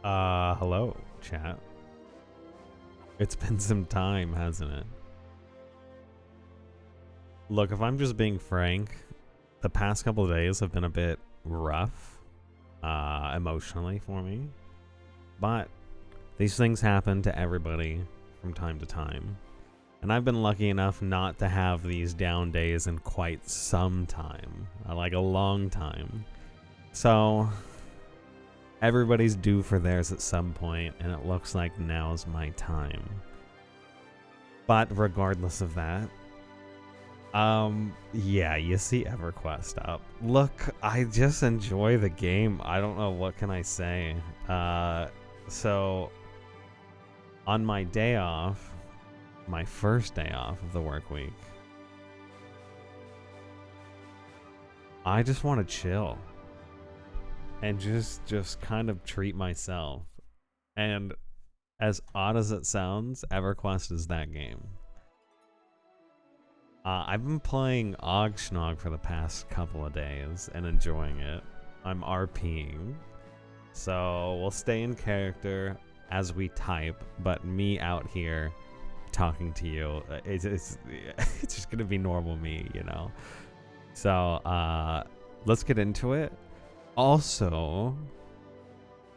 Hello, chat. It's been some time, hasn't it? Look, if I'm just being frank, the past couple of days have been a bit rough, emotionally for me. But these things happen to everybody from time to time. And I've been lucky enough not to have these down days in quite some time, like a long time. So everybody's due for theirs at some point, and it looks like now's my time. But regardless of that, yeah, you see EverQuest up. Look, I just enjoy the game. I don't know, what can I say? So on my day off, my first day off of the work week, I just want to chill and just kind of treat myself. And as odd as it sounds, EverQuest is that game. I've been playing Oggshnog for the past couple of days and enjoying it. I'm RPing, so we'll stay in character as we type, but me out here talking to you, it's just gonna be normal me, you know? So let's get into it. Also,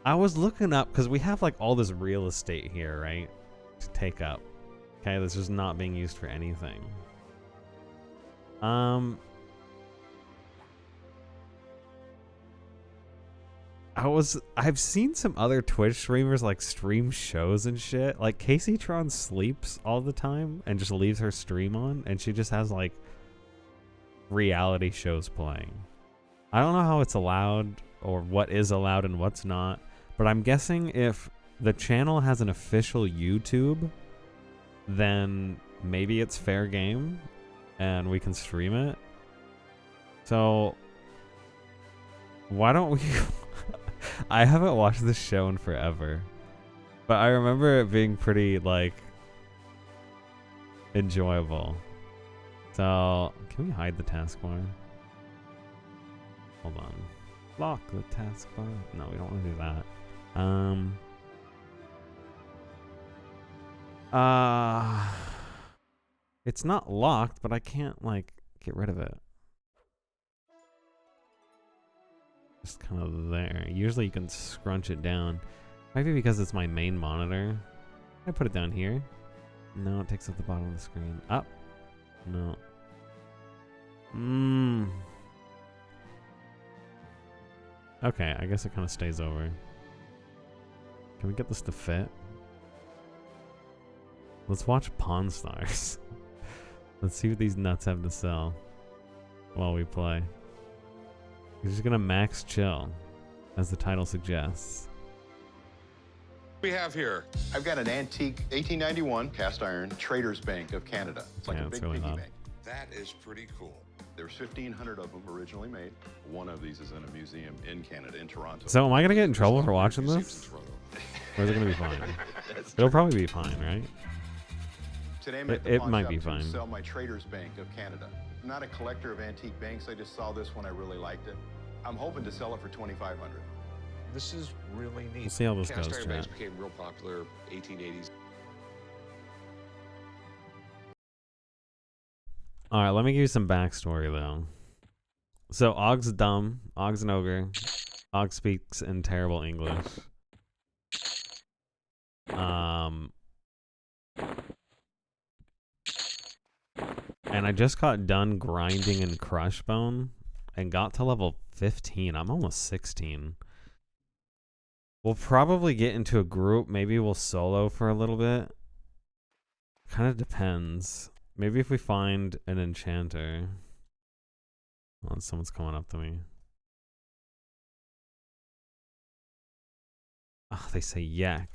I was looking up, because we have like all this real estate here, right, to take up. Okay, this is not being used for anything. I've seen some other Twitch streamers like stream shows and shit. Like Casey Tron sleeps all the time and just leaves her stream on, and she just has like reality shows playing. I don't know how it's allowed or what is allowed and what's not, but I'm guessing if the channel has an official YouTube, then maybe it's fair game and we can stream it. So why don't we I haven't watched this show in forever, but I remember it being pretty like enjoyable. So can we hide the taskbar? Hold on. Lock the taskbar. No, we don't want to do that. It's not locked, but I can't like get rid of it. Just kind of there. Usually you can scrunch it down. Maybe because it's my main monitor. I put it down here. No, it takes up the bottom of the screen. Up. No. Okay, I guess it kind of stays over. Can we get this to fit? Let's watch Pawn Stars. Let's see what these nuts have to sell while we play. We're just gonna max chill, as the title suggests. We have here. I've got an antique 1891 cast iron Traders Bank of Canada. It's like a big really piggy bank. That is pretty cool. There's 1,500 of them originally made. One of these is in a museum in Canada, in Toronto. So am I gonna get in trouble for watching this? Or is it gonna be fine? It'll probably be fine, right? Today I'm at the pawn shop to sell my Traders Bank of Canada. I'm not a collector of antique banks. I just saw this one. I really liked it. I'm hoping to sell it for $2,500. This is really neat. We'll see how this Cast goes, iron banks chat. became real popular 1880s. Alright, let me give you some backstory though. So Ogg's dumb. Ogg's an ogre. Ogg speaks in terrible English. And I just got done grinding in Crushbone and got to level 15. I'm almost 16. We'll probably get into a group. Maybe we'll solo for a little bit. Kind of depends. Maybe if we find an enchanter. Oh, someone's coming up to me. Oh, they say yak.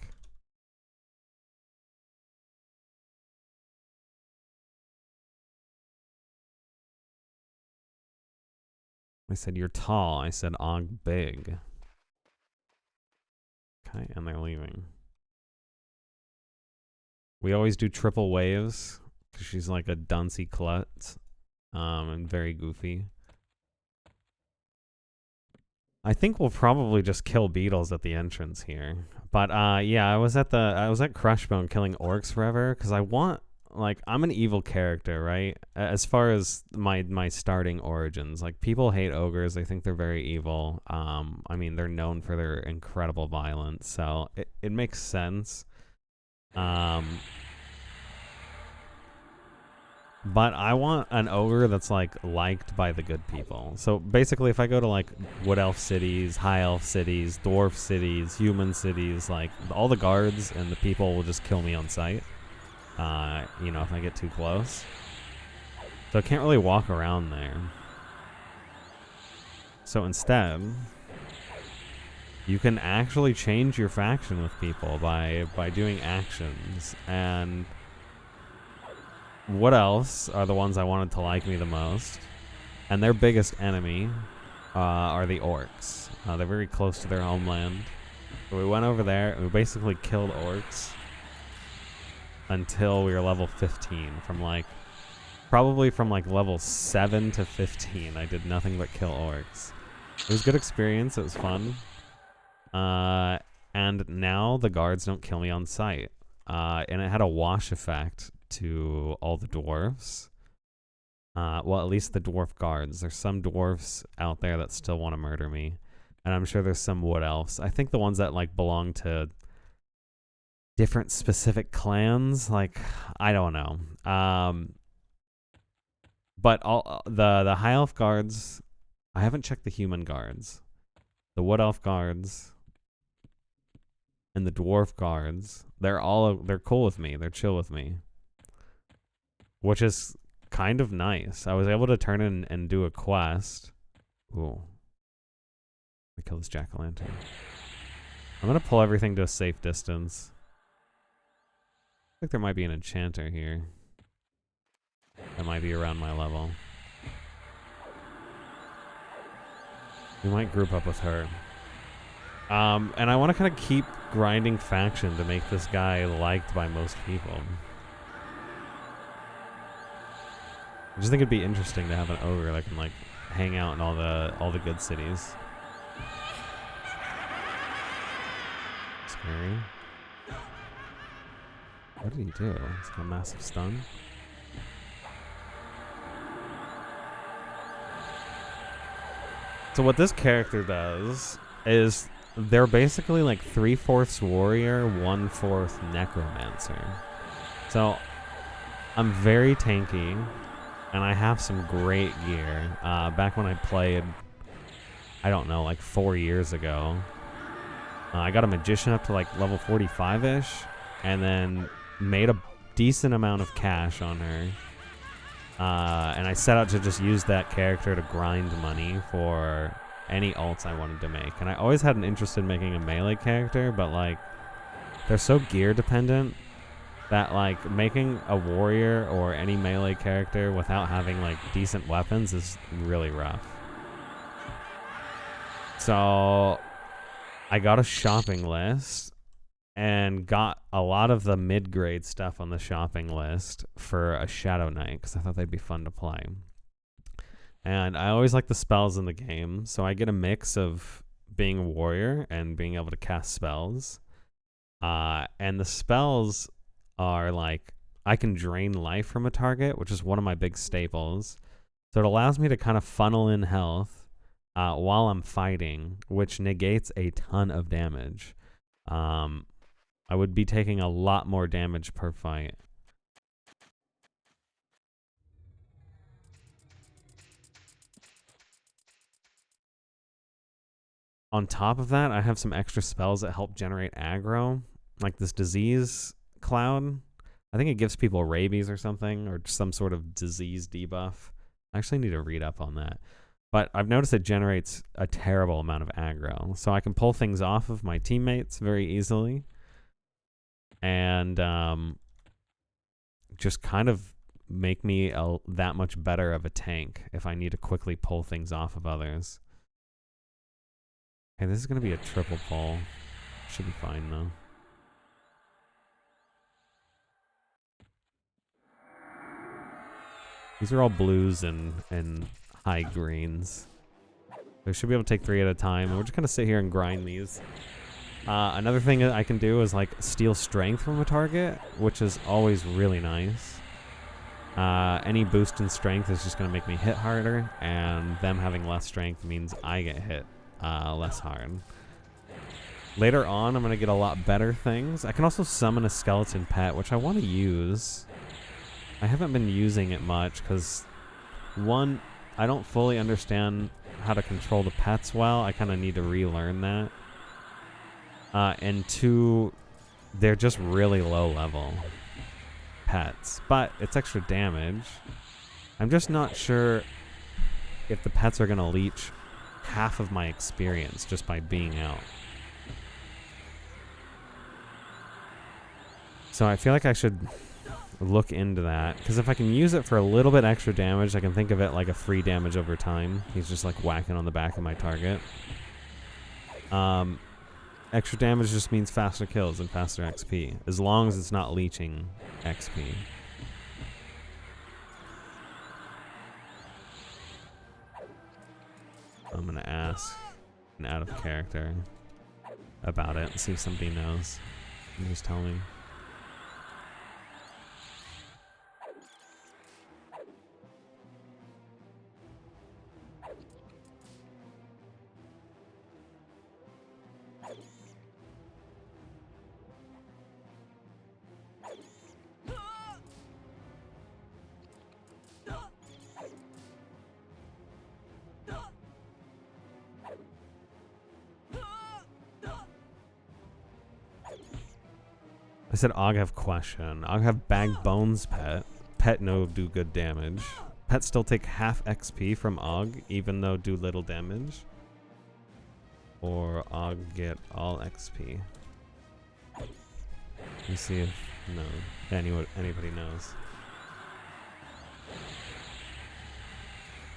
I said, you're tall. I said, Ogg big. Okay, and they're leaving. We always do triple waves, because she's like a duncy klutz, and very goofy. I think we'll probably just kill beetles at the entrance here. But yeah, I was at Crushbone killing orcs forever because I want, like, I'm an evil character, right? As far as my starting origins, like, people hate ogres. They think they're very evil. I mean, they're known for their incredible violence, so it makes sense. But I want an ogre that's, like, liked by the good people. So basically, if I go to, like, wood elf cities, high elf cities, dwarf cities, human cities, like, all the guards and the people will just kill me on sight. You know, if I get too close. So I can't really walk around there. So instead, you can actually change your faction with people by doing actions. And what else are the ones I wanted to like me the most? And their biggest enemy are the orcs. They're very close to their homeland. So we went over there and we basically killed orcs until we were level 15. Probably from level 7 to 15, I did nothing but kill orcs. It was a good experience. It was fun. And now the guards don't kill me on sight. And it had a wash effect to all the dwarves. Well, at least the dwarf guards. There's some dwarves out there that still want to murder me. And I'm sure there's some wood elves. I think the ones that, like, belong to different specific clans, like, I don't know. But all the high elf guards, I haven't checked the human guards. The wood elf guards and the dwarf guards, they're cool with me. They're chill with me. Which is kind of nice. I was able to turn in and do a quest. Ooh. We kill this jack-o'-lantern. I'm gonna pull everything to a safe distance. I think there might be an enchanter here. That might be around my level. We might group up with her. And I want to kind of keep grinding faction to make this guy liked by most people. I just think it'd be interesting to have an ogre that can, like, hang out in all the good cities. Scary. What did he do? It's got a massive stun. So what this character does is they're basically like 3/4 warrior, 1/4 necromancer. So I'm very tanky, and I have some great gear. Back when I played, I don't know, like 4 years ago, I got a magician up to like level 45-ish, and then made a decent amount of cash on her. And I set out to just use that character to grind money for any ults I wanted to make. And I always had an interest in making a melee character, but, like, they're so gear dependent that, like, making a warrior or any melee character without having, like, decent weapons is really rough. So I got a shopping list and got a lot of the mid-grade stuff on the shopping list for a Shadow Knight because I thought they'd be fun to play. And I always like the spells in the game, so I get a mix of being a warrior and being able to cast spells. And the spells are like, I can drain life from a target, which is one of my big staples. So it allows me to kind of funnel in health while I'm fighting, which negates a ton of damage. I would be taking a lot more damage per fight. On top of that, I have some extra spells that help generate aggro, like this disease cloud. I think it gives people rabies or something, or some sort of disease debuff. I actually need to read up on that. But I've noticed it generates a terrible amount of aggro, so I can pull things off of my teammates very easily. And just kind of make me that much better of a tank if I need to quickly pull things off of others. Okay, this is going to be a triple pull. Should be fine, though. These are all blues and high greens. We should be able to take 3 at a time, and we're just gonna sit here and grind these. Another thing that I can do is like steal strength from a target, which is always really nice. Any boost in strength is just gonna make me hit harder, and them having less strength means I get hit less hard. Later on, I'm gonna get a lot better things. I can also summon a skeleton pet, which I want to use. I haven't been using it much because, one, I don't fully understand how to control the pets well. I kind of need to relearn that. And 2, they're just really low level pets, but it's extra damage. I'm just not sure if the pets are going to leech half of my experience just by being out. So I feel like I should look into that, because if I can use it for a little bit extra damage, I can think of it like a free damage over time. He's just like whacking on the back of my target. Extra damage just means faster kills and faster XP, as long as it's not leeching XP. I'm gonna ask an out of character about it and see if somebody knows. And just tell me. I said Ogg have question. Ogg have bag bones pet. Pet no do good damage. Pet still take half XP from Ogg, even though do little damage. Or Ogg get all XP. Let me see if anybody knows.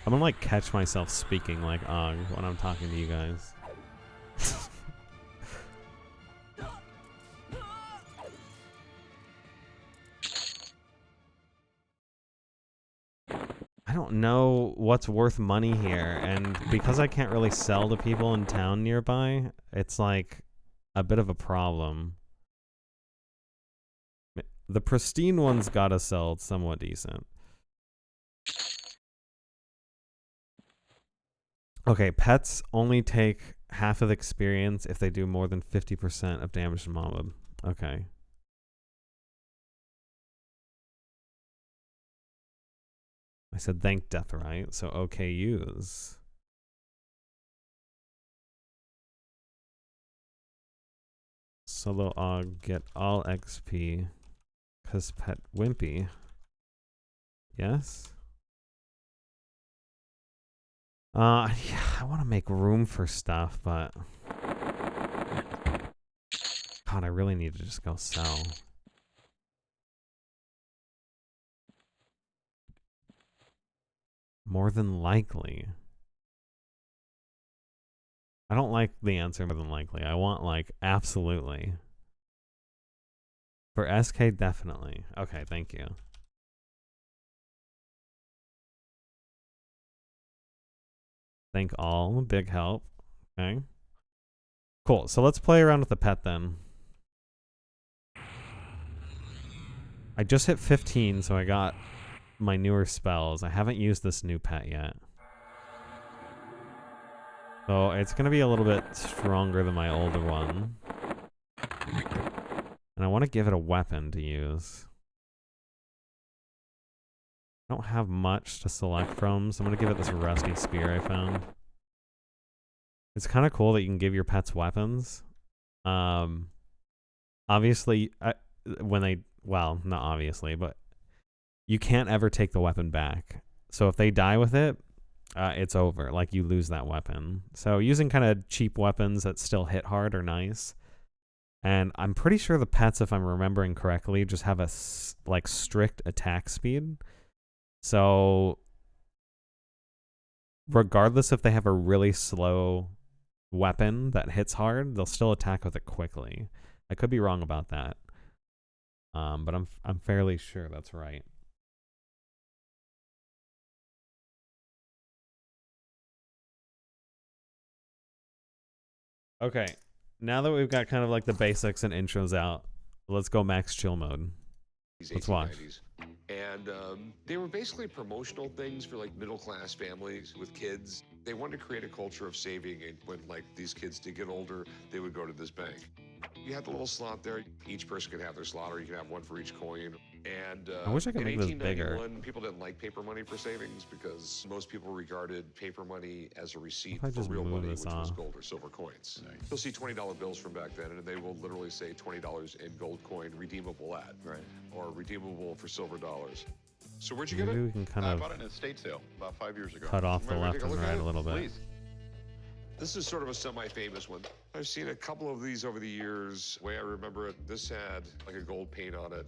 I'm gonna like catch myself speaking like Ogg when I'm talking to you guys. I don't know what's worth money here, and because I can't really sell to people in town nearby, it's like a bit of a problem. The pristine ones gotta sell somewhat decent. Okay, pets only take half of the experience if they do more than 50% of damage to mob. Okay. I said thank death, right? So okay, use. Solo Ogg get all XP. Cause pet wimpy. Yes? Yeah, I want to make room for stuff, but God, I really need to just go sell. More than likely. I don't like the answer more than likely. I want like absolutely. For SK, definitely. Okay, thank you. Thank all. Big help. Okay. Cool. So let's play around with the pet then. I just hit 15, so I got my newer spells. I haven't used this new pet yet. So it's going to be a little bit stronger than my older one. And I want to give it a weapon to use. I don't have much to select from, so I'm going to give it this rusty spear I found. It's kind of cool that you can give your pets weapons. Obviously, well, not obviously, but you can't ever take the weapon back. So if they die with it, it's over. Like, you lose that weapon. So using kind of cheap weapons that still hit hard are nice. And I'm pretty sure the pets, if I'm remembering correctly, just have a like strict attack speed. So regardless if they have a really slow weapon that hits hard, they'll still attack with it quickly. I could be wrong about that. But I'm fairly sure that's right. Okay, now that we've got kind of like the basics and intros out, let's go max chill mode. Let's watch. And they were basically promotional things for like middle-class families with kids. They wanted to create a culture of saving, and when like these kids did get older, they would go to this bank. You had the little slot there. Each person could have their slot, or you could have one for each coin. And I wish I could make this bigger. People didn't like paper money for savings because most people regarded paper money as a receipt If I for just real move money, this which was off. gold or silver coins. Nice. You'll see $20 bills from back then, and they will literally say $20 in gold coin redeemable at, Right. or redeemable for silver dollars. So where'd you get Maybe it? we can kind I of bought it in a estate sale about 5 years ago. cut off the Remember, left take a and look at right it? a little bit. Please. This is sort of a semi-famous one. I've seen a couple of these over the years. The way I remember it, this had like a gold paint on it.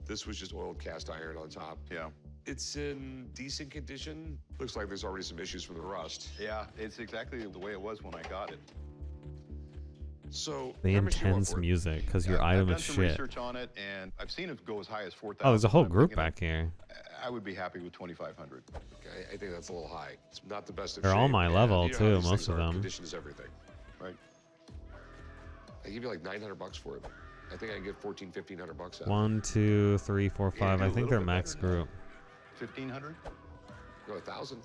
This was just oiled cast iron on top. Yeah. It's in decent condition. Looks like there's already some issues from the rust. Yeah, it's exactly the way it was when I got it. So The how much do you want intense for it? music, because your I've item done is some shit. research on it, and I've seen it go as high as 4,000. Oh, there's a whole I'm group thinking back here. I would be happy with 2,500. Okay, I think that's a little high. It's not the best of They're all shape, my and level, you know how too, these most things of are. them. Condition is everything. Right. I give you like $900 for it. I think I can get $1,500 out. 1, 2, 3, 4, 5. do I a think little they're bit max better than group. 1,500? Go 1,000.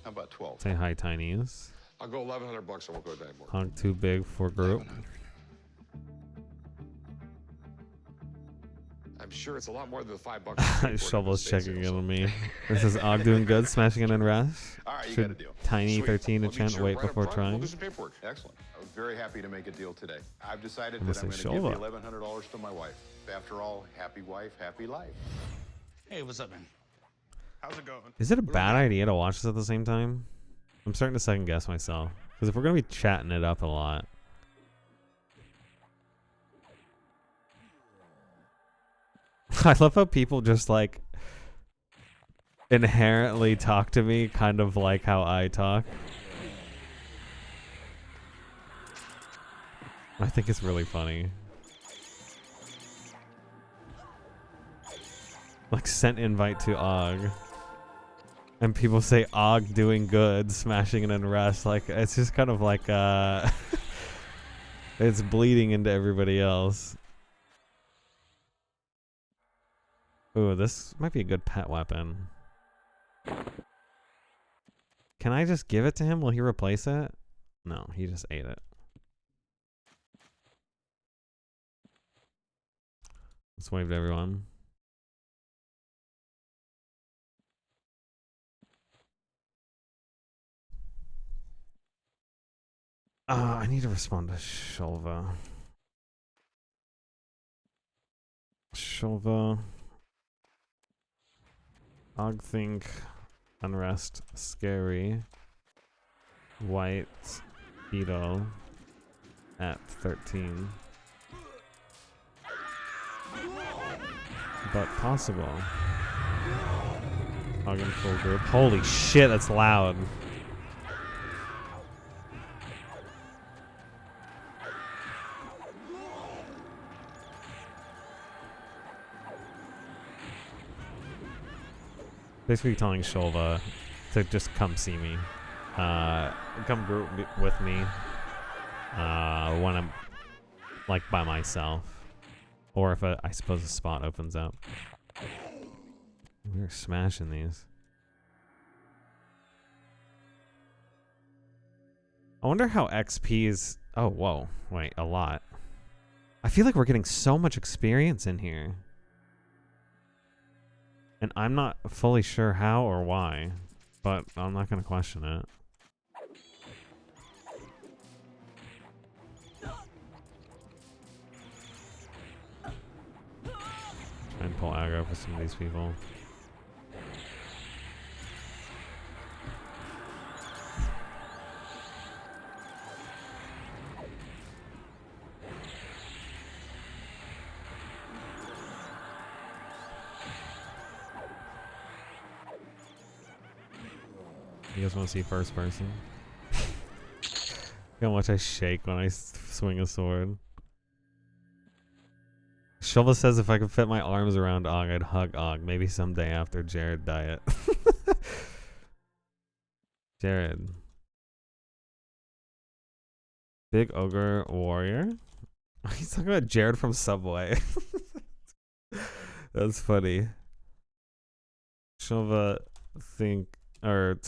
How about 12? Say hi, Tinies. I'll go $1,100. I won't go that more. Hog too big for group. 1,100. I'm sure it's a lot more than the $5. Shovel's checking in on me. This is Og doing good, smashing it in rush. All right, you Should got a deal. Tiny Sweet. 13 We'll meet enchant you wait right up before front, and trying. We'll do some paperwork. Excellent. I was very happy to make a deal today. I've decided I'm that I'm gonna going to say give the Shova. $1,100 to my wife. After all, happy wife, happy life. Hey, what's up, man? How's it going? Is it a bad idea to watch this at the same time? I'm starting to second guess myself. Because if we're going to be chatting it up a lot. I love how people just like inherently talk to me kind of like how I talk. I think it's really funny. Like sent invite to Og. And people say Og doing good, smashing it in rest. Like it's just kind of like it's bleeding into everybody else. Ooh, this might be a good pet weapon. Can I just give it to him? Will he replace it? No, he just ate it. Let's wave to everyone. I need to respond to Shulva. Shulva. Og think. Unrest. Scary. White. Beetle. At 13. But possible. Og in full group. Holy shit, that's loud. Basically telling Shulva to just come see me. Come group with me. When I'm like by myself. Or if I suppose a spot opens up. We're smashing these. I wonder how XP's... Oh, whoa. Wait, a lot. I feel like we're getting so much experience in here. And I'm not fully sure how or why, but I'm not going to question it. Try and pull aggro for some of these people. You guys want to see first person? How much I shake when I swing a sword. Shulva says if I could fit my arms around Og, I'd hug Og. Maybe someday after Jared diet. Jared. Big Ogre Warrior? He's talking about Jared from Subway. That's funny. Shilva think, or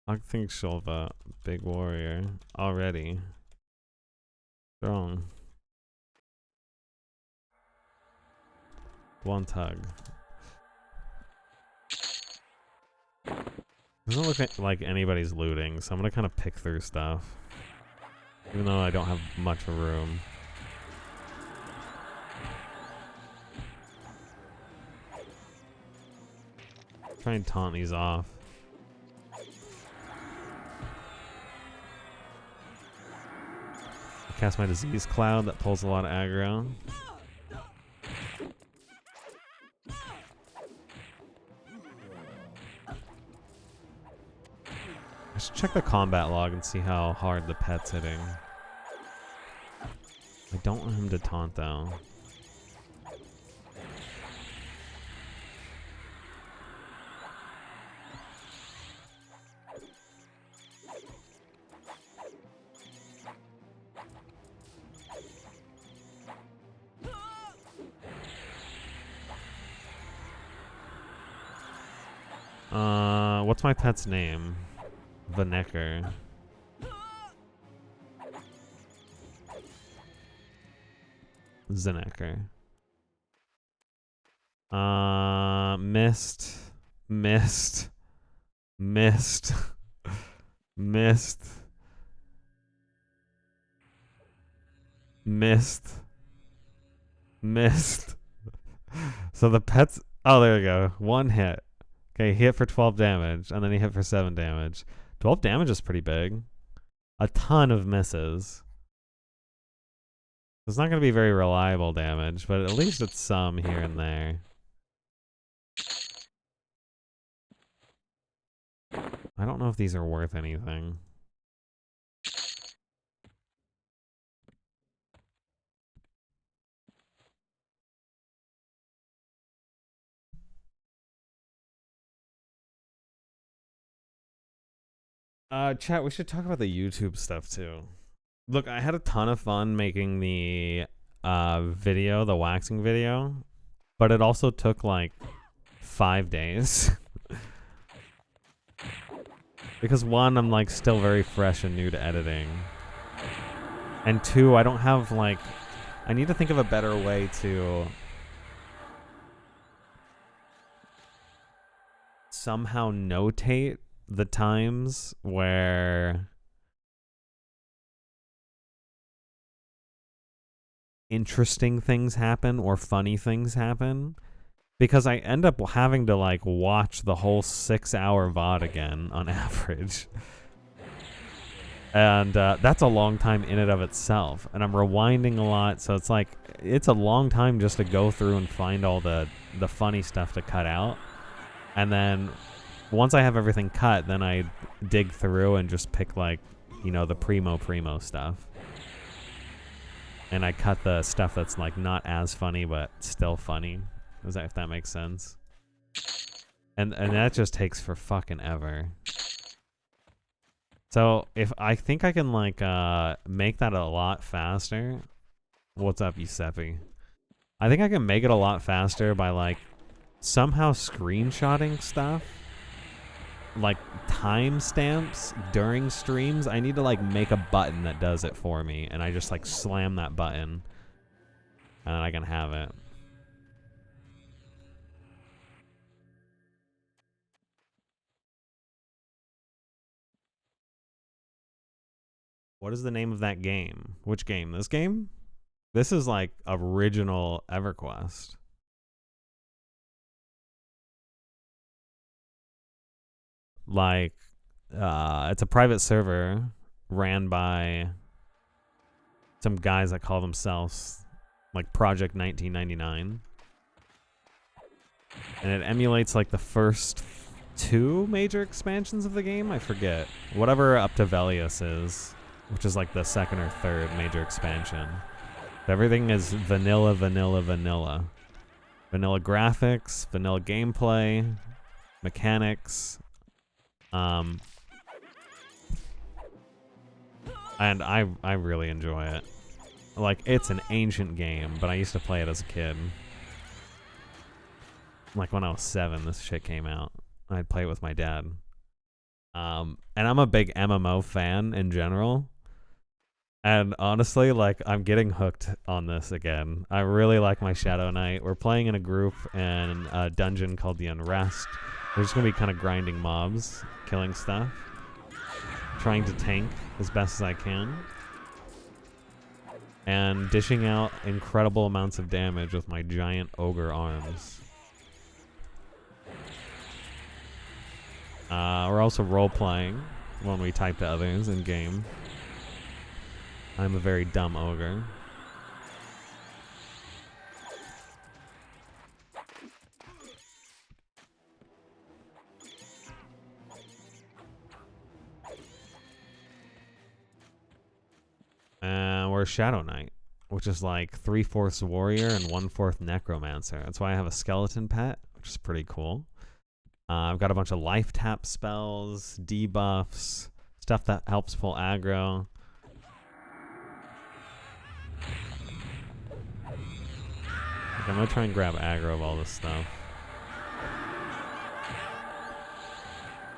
I think Shilva, Big Warrior, already. Strong. Blunt hug. Doesn't look like anybody's looting, so I'm gonna kind of pick through stuff. Even though I don't have much room. Try and taunt these off. I cast my disease cloud that pulls a lot of aggro. I should check the combat log and see how hard the pet's hitting. I don't want him to taunt though. What's my pet's name? Vanecker. Zenecker. Mist. Mist. Mist. Mist. Mist. Mist. So the pet's... Oh, there we go. One hit. Okay, he hit for 12 damage, and then he hit for 7 damage. 12 damage is pretty big. A ton of misses. It's not going to be very reliable damage, but at least it's some here and there. I don't know if these are worth anything. Chat, we should talk about the YouTube stuff too. Look, I had a ton of fun making the video, the waxing video, but it also took like 5 days. Because one, I'm like still very fresh and new to editing. And two, I don't have like, I need to think of a better way to somehow notate the times where interesting things happen or funny things happen, because I end up having to like watch the whole 6-hour VOD again on average. And that's a long time in and of itself, and I'm rewinding a lot, so it's like it's a long time just to go through and find all the funny stuff to cut out. And then once I have everything cut, then I dig through and just pick like, you know, the primo stuff. And I cut the stuff that's like not as funny but still funny. If that makes sense. And that just takes for fucking ever. So if I think I can like make that a lot faster. What's up, Giuseppe? I think I can make it a lot faster by like somehow screenshotting stuff. Like timestamps during streams. I need to like make a button that does it for me, and I just like slam that button and then I can have it. What is the name of that game? Which game? This game? This is like original EverQuest. Like, it's a private server ran by some guys that call themselves like Project 1999. And it emulates like the first 2 major expansions of the game. I forget. Whatever Up to Velius is, which is like the 2nd or 3rd major expansion. Everything is vanilla, vanilla, vanilla. Vanilla graphics, vanilla gameplay, mechanics, And I really enjoy it. Like, it's an ancient game, but I used to play it as a kid. Like, when I was 7, this shit came out. I'd play it with my dad. And I'm a big MMO fan in general. And honestly, like, I'm getting hooked on this again. I really like my Shadow Knight. We're playing in a group in a dungeon called the Unrest. We're just going to be kind of grinding mobs, killing stuff, trying to tank as best as I can, and dishing out incredible amounts of damage with my giant ogre arms. We're also role-playing when we type to others in-game. I'm a very dumb ogre. We're Shadow Knight, which is like 3/4 warrior and 1/4 necromancer. That's why I have a skeleton pet, which is pretty cool. I've got a bunch of life tap spells, debuffs, stuff that helps pull aggro. Like, I'm gonna try and grab aggro of all this stuff.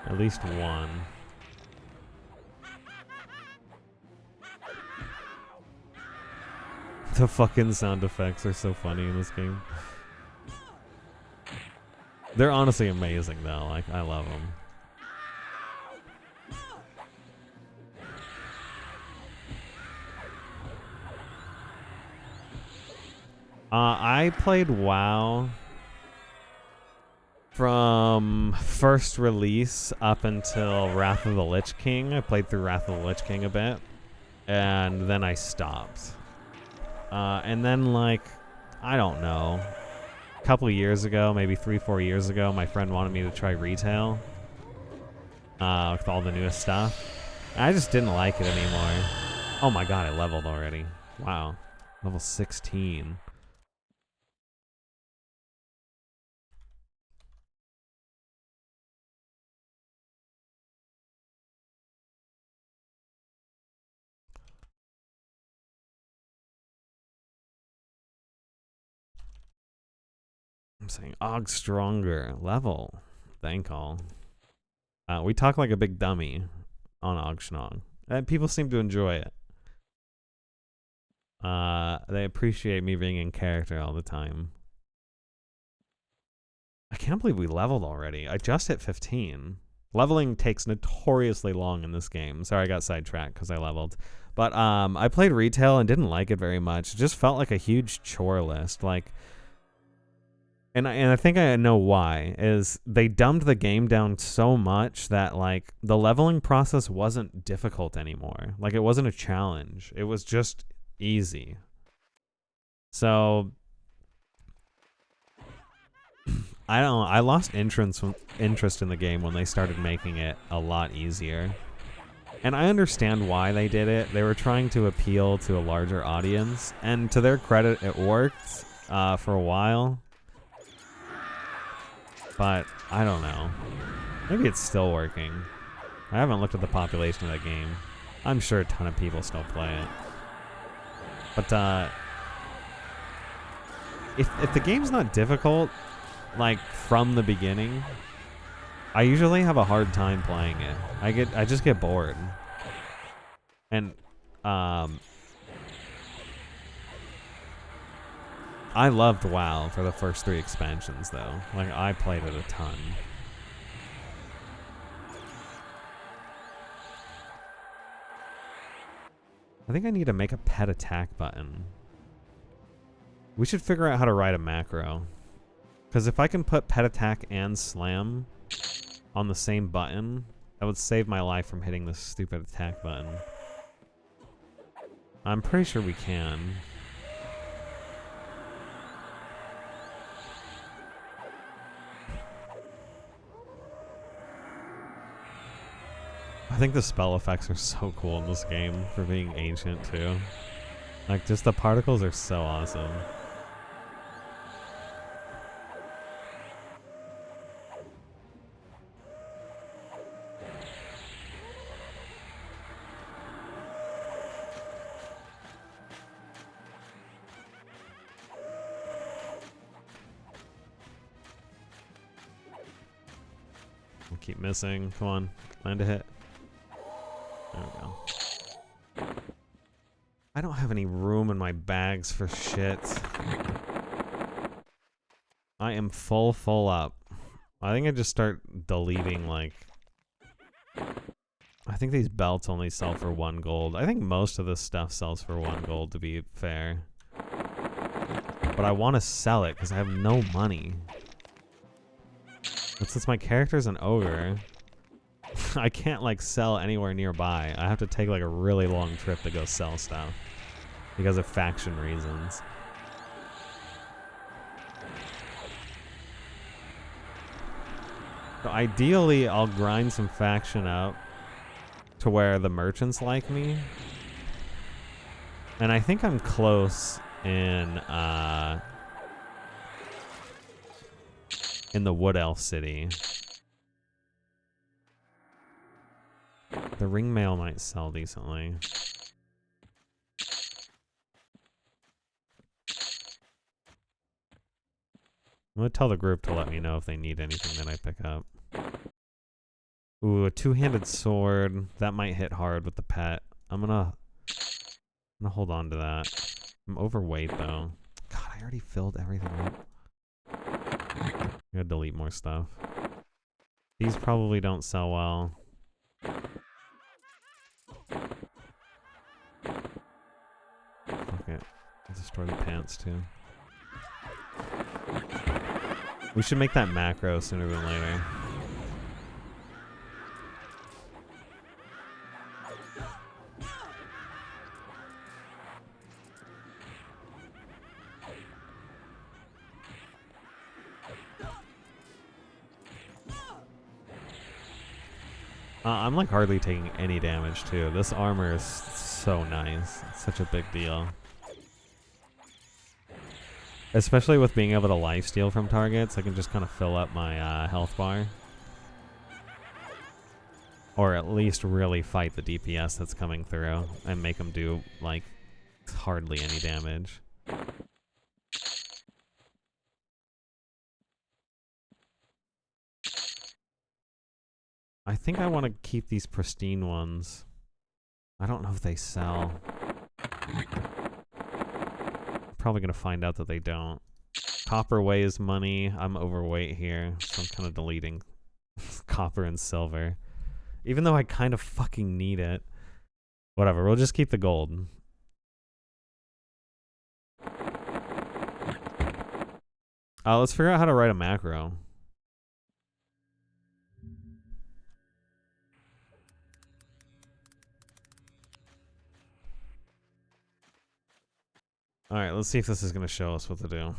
At least one. The fucking sound effects are so funny in this game. They're honestly amazing though, like, I love them. I played WoW from first release up until Wrath of the Lich King. I played through Wrath of the Lich King a bit, and then I stopped. And then, like, I don't know, a couple of years ago, maybe 3-4 years ago, my friend wanted me to try retail with all the newest stuff. And I just didn't like it anymore. Oh my god, I leveled already. Wow. Level 16. I'm saying Oggshnog level. Thank all. We talk like a big dummy on Oggshnog, and people seem to enjoy it. They appreciate me being in character all the time. I can't believe we leveled already. I just hit 15. Leveling takes notoriously long in this game. Sorry, I got sidetracked because I leveled. But I played retail and didn't like it very much. It just felt like a huge chore list. Like, and I think I know why, is they dumbed the game down so much that, like, the leveling process wasn't difficult anymore. Like, it wasn't a challenge. It was just easy. So, I don't know. I lost interest in the game when they started making it a lot easier. And I understand why they did it. They were trying to appeal to a larger audience. And to their credit, it worked for a while. But I don't know. Maybe it's still working. I haven't looked at the population of that game. I'm sure a ton of people still play it. But if the game's not difficult, like, from the beginning, I usually have a hard time playing it. I just get bored. And I loved WoW for the first 3 expansions, though. Like, I played it a ton. I think I need to make a pet attack button. We should figure out how to write a macro. Because if I can put pet attack and slam on the same button, that would save my life from hitting this stupid attack button. I'm pretty sure we can. I think the spell effects are so cool in this game for being ancient too. Like, just the particles are so awesome. Keep missing. Come on. Land a hit. There we go. I don't have any room in my bags for shit. I am full up. I think I just start deleting, like... I think these belts only sell for 1 gold. I think most of this stuff sells for 1 gold, to be fair. But I want to sell it, because I have no money. But since my character's an ogre, I can't, like, sell anywhere nearby. I have to take, like, a really long trip to go sell stuff. Because of faction reasons. So ideally, I'll grind some faction up to where the merchants like me. And I think I'm close in the Wood Elf City. The ring mail might sell decently. I'm gonna tell the group to let me know if they need anything that I pick up. Ooh, a 2-handed sword. That might hit hard with the pet. I'm gonna hold on to that. I'm overweight though. God, I already filled everything up. I gotta delete more stuff. These probably don't sell well. Fuck it. I'll destroy the pants too. We should make that macro sooner than later. I'm like hardly taking any damage too. This armor is so nice. It's such a big deal. Especially with being able to lifesteal from targets, I can just kind of fill up my health bar. Or at least really fight the DPS that's coming through and make them do, like, hardly any damage. I think I want to keep these pristine ones. I don't know if they sell. Probably gonna find out that they don't. Copper weighs money. I'm overweight here, so I'm kind of deleting copper and silver. Even though I kind of fucking need it. Whatever, we'll just keep the gold. Let's figure out how to write a macro. Alright, let's see if this is going to show us what to do.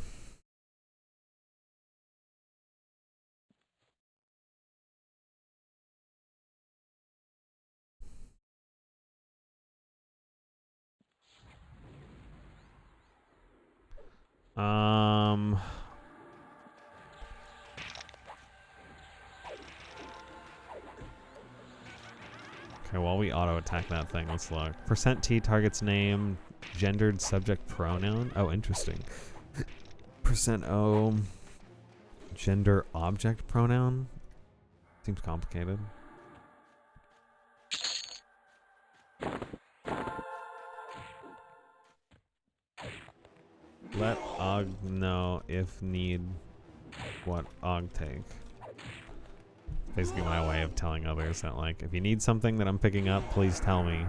Okay, while we auto-attack that thing, let's look. Percent T target's name, gendered subject pronoun. Oh, interesting. Percent O, gender object pronoun. Seems complicated. Let Ogg know if need what Ogg take. Basically my way of telling others that, like, if you need something that I'm picking up, please tell me.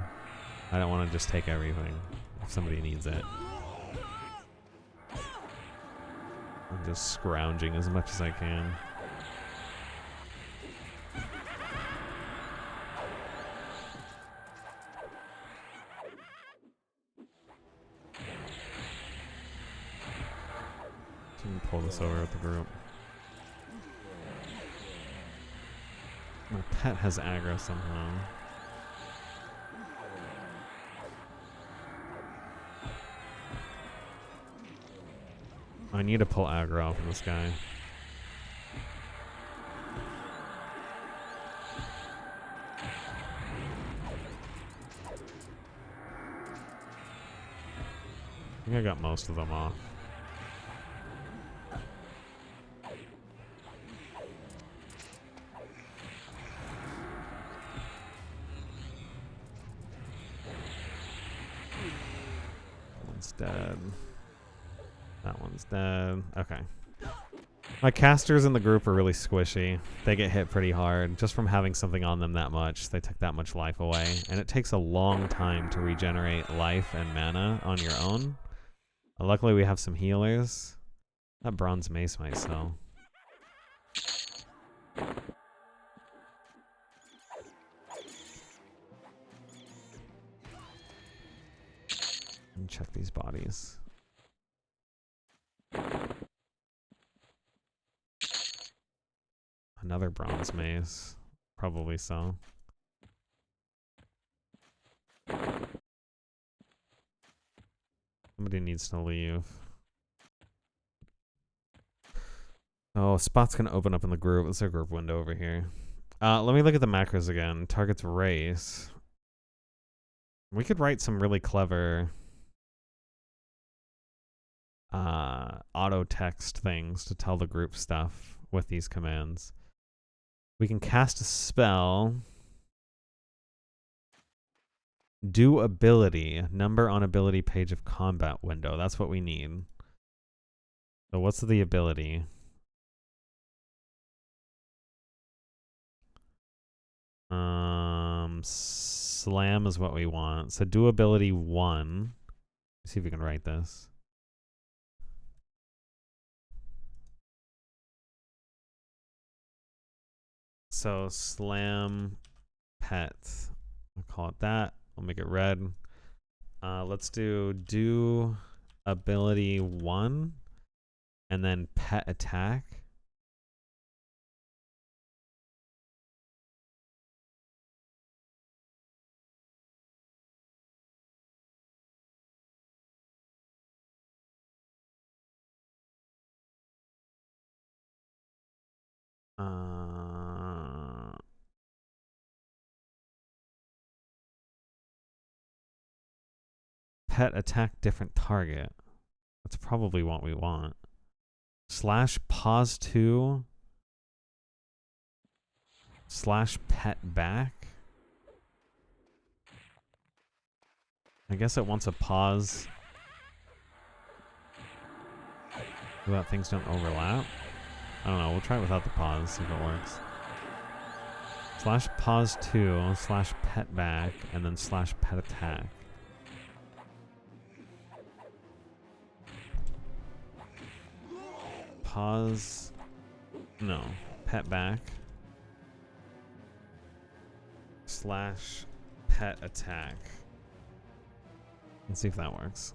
I don't want to just take everything if somebody needs it. I'm just scrounging as much as I can. So we can pull this over with the group. My pet has aggro somehow. I need to pull aggro off of this guy. I think I got most of them off. dead. That one's dead. Okay. My casters in the group are really squishy. They get hit pretty hard just from having something on them that much. They took that much life away. And it takes a long time to regenerate life and mana on your own. Luckily, we have some healers. That bronze mace might sell. Check these bodies. Another bronze mace. Probably so. Somebody needs to leave. Oh, a spot's gonna open up in the group. There's a group window over here. Let me look at the macros again. Target's race. We could write some really clever auto text things to tell the group stuff with these commands. We can cast a spell. Do ability. Number on ability page of combat window. That's what we need. So what's the ability? Slam is what we want. So do ability 1. Let's see if we can write this. So slam pet. I'll call it that. We'll make it red. Let's do ability 1 and then pet attack. Pet attack different target. That's probably what we want. Slash pause 2. Slash pet back. I guess it wants a pause so that things don't overlap. I don't know. We'll try it without the pause, see if it works. Slash pause 2, slash pet back, and then slash pet attack. Pause. No. Pet back. Slash pet attack. Let's see if that works.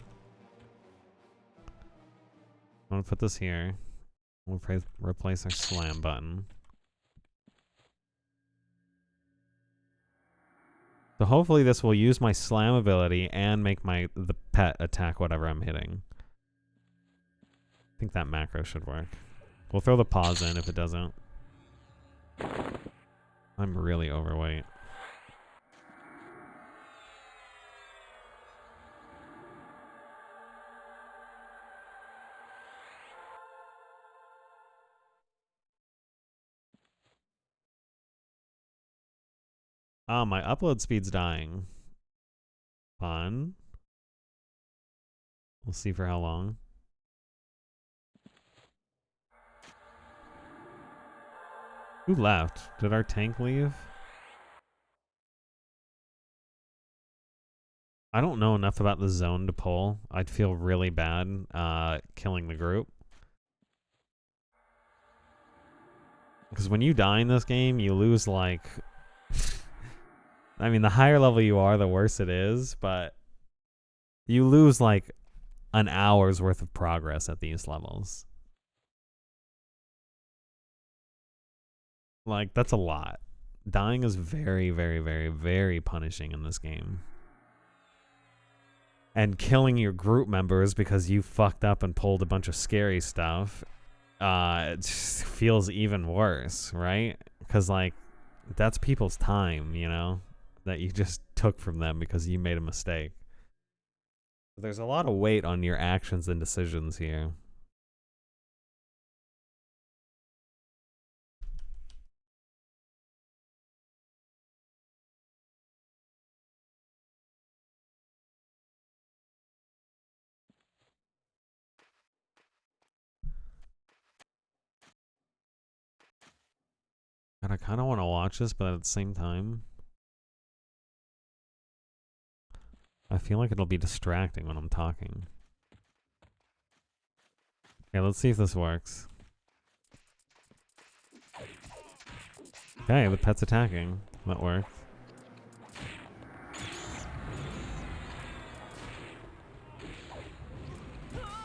I'm going to put this here. We'll replace our slam button. So hopefully this will use my slam ability and make the pet attack whatever I'm hitting. I think that macro should work. We'll throw the pause in if it doesn't. I'm really overweight. Oh, my upload speed's dying. Fun. We'll see for how long. Who left? Did our tank leave? I don't know enough about the zone to pull. I'd feel really bad killing the group. Because when you die in this game, you lose like... I mean, the higher level you are, the worse it is, but you lose like an hour's worth of progress at these levels. Like, that's a lot. Dying is very, very, very, very punishing in this game. And killing your group members because you fucked up and pulled a bunch of scary stuff, it just feels even worse, right? Because, like, that's people's time, you know, that you just took from them because you made a mistake. There's a lot of weight on your actions and decisions here. God, I kind of want to watch this, but at the same time, I feel like it'll be distracting when I'm talking. Okay, let's see if this works. Okay, the pet's attacking. That worked.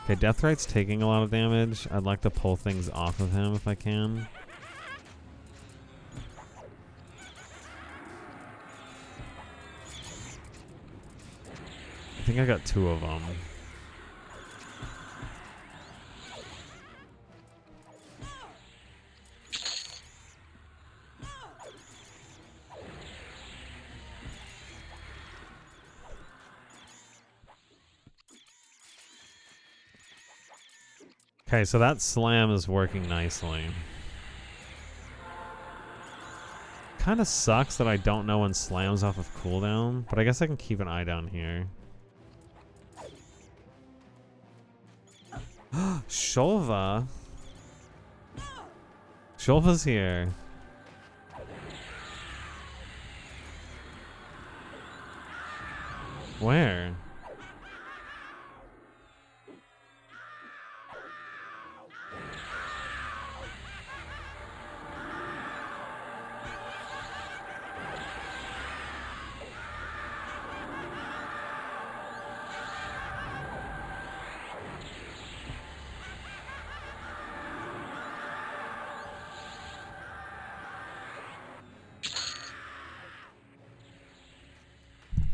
Okay, Deathrite's taking a lot of damage. I'd like to pull things off of him if I can. I think I got 2 of them. Okay, so that slam is working nicely. Kind of sucks that I don't know when slams off of cooldown, but I guess I can keep an eye down here. Shulva. Shulva's here. Where?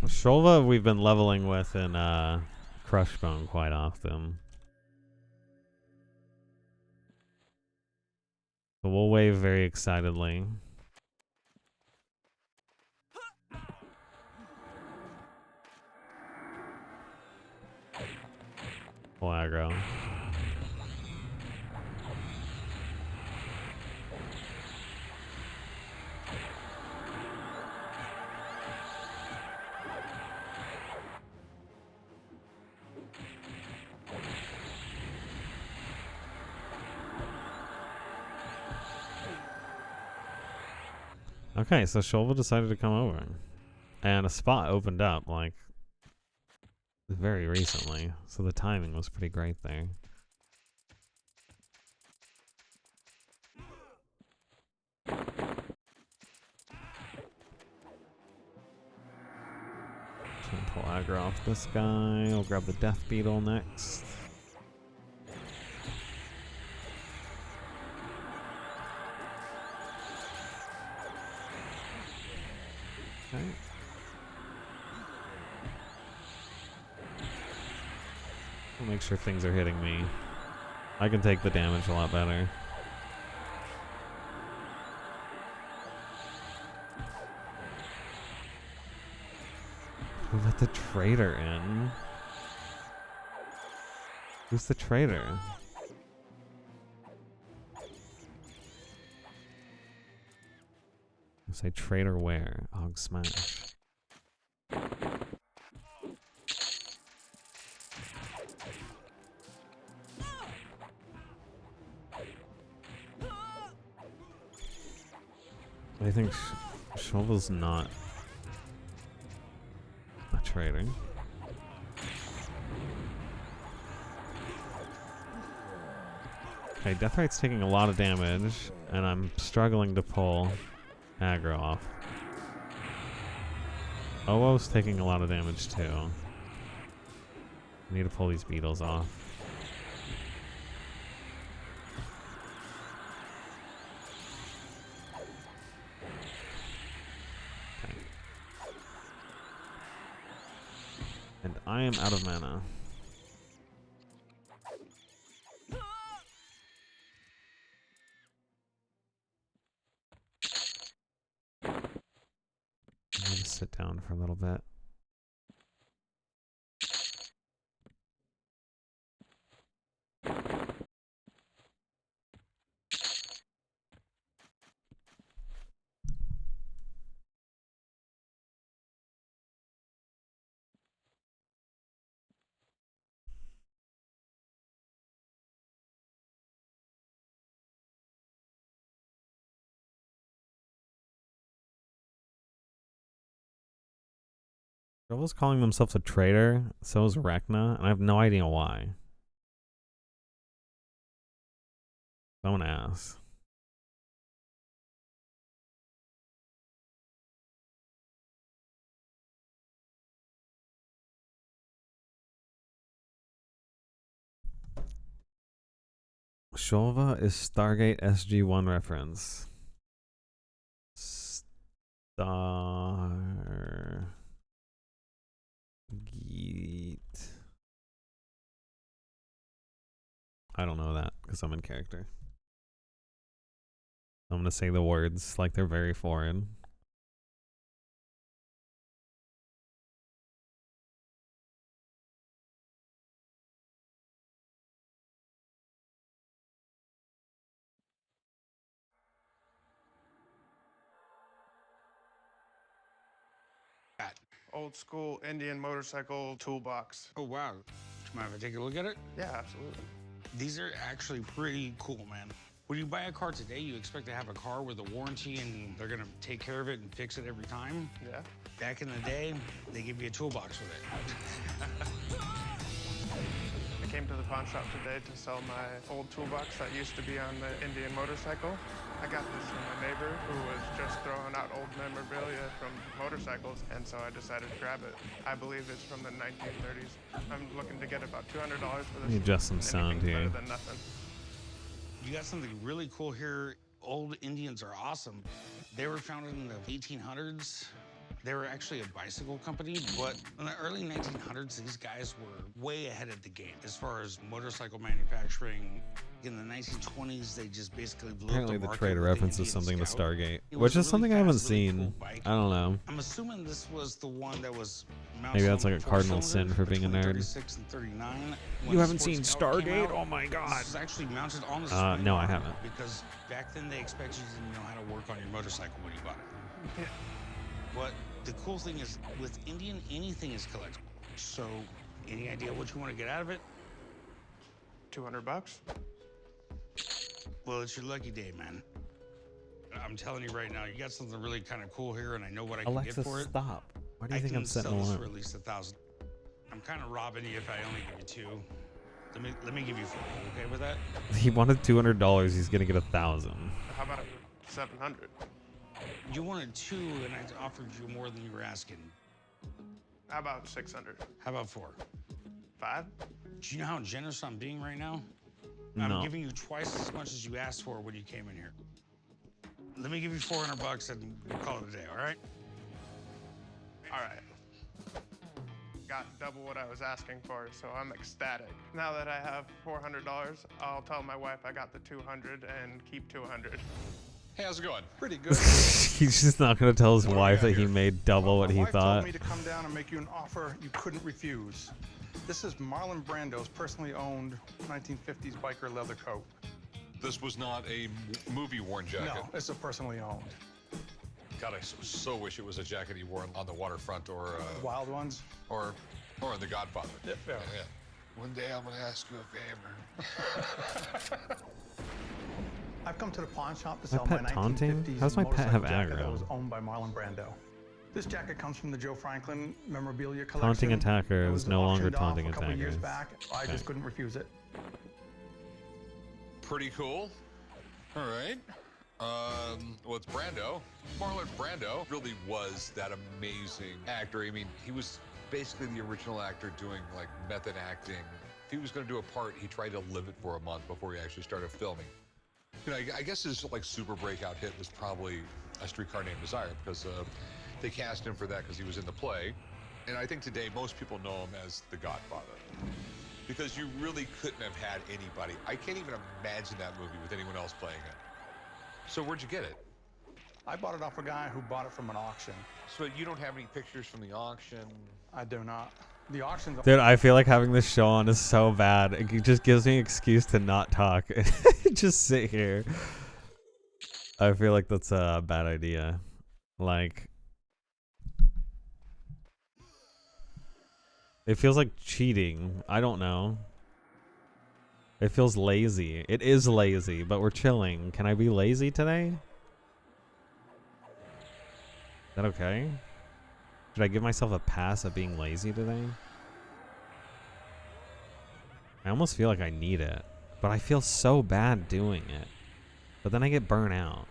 Shulva we've been leveling with in Crushbone quite often. But we'll wave very excitedly. Full aggro. Okay, so Shulva decided to come over. And a spot opened up, like, very recently. So the timing was pretty great there. Try and pull aggro off this guy. I'll grab the Death Beetle next. Okay. I'll make sure things are hitting me. I can take the damage a lot better. Who let the traitor in? Who's the traitor? Say traitor where? Ogg smash. I think Shovel's not a traitor. Okay, Deathrite's taking a lot of damage, and I'm struggling to pull aggro off. Owo's taking a lot of damage too. I need to pull these beetles off. Okay. And I am out of mana. I'm gonna sit down for a little bit. Shovel's calling themselves a traitor. So is Rekna, and I have no idea why. Don't ask. Shulva is Stargate SG-1 reference. Stargate. I don't know that because I'm in character. I'm gonna say the words like they're very foreign. Old school Indian motorcycle toolbox. Oh, wow. Do you mind if I take a look at it? Yeah, absolutely. These are actually pretty cool, man. When you buy a car today, you expect to have a car with a warranty and they're gonna take care of it and fix it every time. Yeah. Back in the day, they give you a toolbox with it. I came to the pawn shop today to sell my old toolbox that used to be on the Indian motorcycle. I got this from my neighbor who was just throwing out old memorabilia from motorcycles, and so I decided to grab it. I believe it's from the 1930s. I'm looking to get about $200 for this. Let me adjust some sound Anything's here. better than nothing. You got something really cool here. Old Indians are awesome. They were founded in the 1800s. They were actually a bicycle company, but in the early 1900s, these guys were way ahead of the game as far as motorcycle manufacturing. In the 1920s, they just basically blew Apparently up the the market trader with the references Indian something to Scout. Stargate, It which was a is something I haven't fast, really seen. cool bike. I don't know. I'm assuming this was the one that was mounted Maybe that's on like a the cardinal four-cylinder sin for being a between nerd. 36 and 39. You When the haven't Sports seen Scout came Stargate? out, Oh my god. This is actually mounted on the swing No, I bar haven't. because back then they expected you to know how to work on your motorcycle when you bought it. But the cool thing is, with Indian, anything is collectible. So, any idea what you want to get out of it? $200? Well, it's your lucky day, man. I'm telling you right now, you got something really kind of cool here, and I know what I can Alexa, get for it. stop. Why do you I think can I'm setting sell the this alarm? for at least 1,000. I'm kind of robbing you if I only give you 2. Let me give you 4. Okay with that? He wanted $200. He's gonna get 1,000. How about 700? You wanted 2, and I offered you more than you were asking. How about 600? How about 4? 5? Do you know how generous I'm being right now? No. I'm giving you twice as much as you asked for when you came in here. Let me give you $400 and we'll call it a day, all right? All right. Got double what I was asking for, so I'm ecstatic. Now that I have $400, I'll tell my wife I got the 200 and keep 200. Hey, how's it going? Pretty good. He's just not gonna tell his What do we wife got that he here? made double what My he wife thought. told me to come down and make you an offer you couldn't refuse. This is Marlon Brando's personally owned 1950s biker leather coat. This was not a movie-worn jacket. No, it's a personally owned. God, I so wish it was a jacket he wore on the waterfront or Wild ones. or in The Godfather. Yeah. One day I'm gonna ask you a favor. I've come to the pawn shop to My sell my pet taunting? 1950s How's my pet have motorcycle jacket aggro? that was owned by Marlon Brando. This jacket comes from the Joe Franklin memorabilia collection. Taunting attacker It is was no longer auctioned off taunting a couple attacker. years back. I just couldn't refuse it. Pretty cool. All right. Well, it's Brando. Marlon Brando really was that amazing actor. I mean, he was basically the original actor doing like method acting. If he was going to do a part, he tried to live it for a month before he actually started filming. You know, I guess his like super breakout hit was probably A Streetcar Named Desire because they cast him for that because he was in the play. And I think today most people know him as The Godfather because you really couldn't have had anybody. I can't even imagine that movie with anyone else playing it. So where'd you get it? I bought it off a guy who bought it from an auction. So you don't have any pictures from the auction? I do not. The auction's Dude, I feel like having this show on is so bad. It just gives me an excuse to not talk. Just sit here. I feel like that's a bad idea. Like, it feels like cheating. I don't know. It feels lazy. It is lazy, but we're chilling. Can I be lazy today? Is that okay? Should I give myself a pass at being lazy today? I almost feel like I need it, but I feel so bad doing it. But then I get burnt out.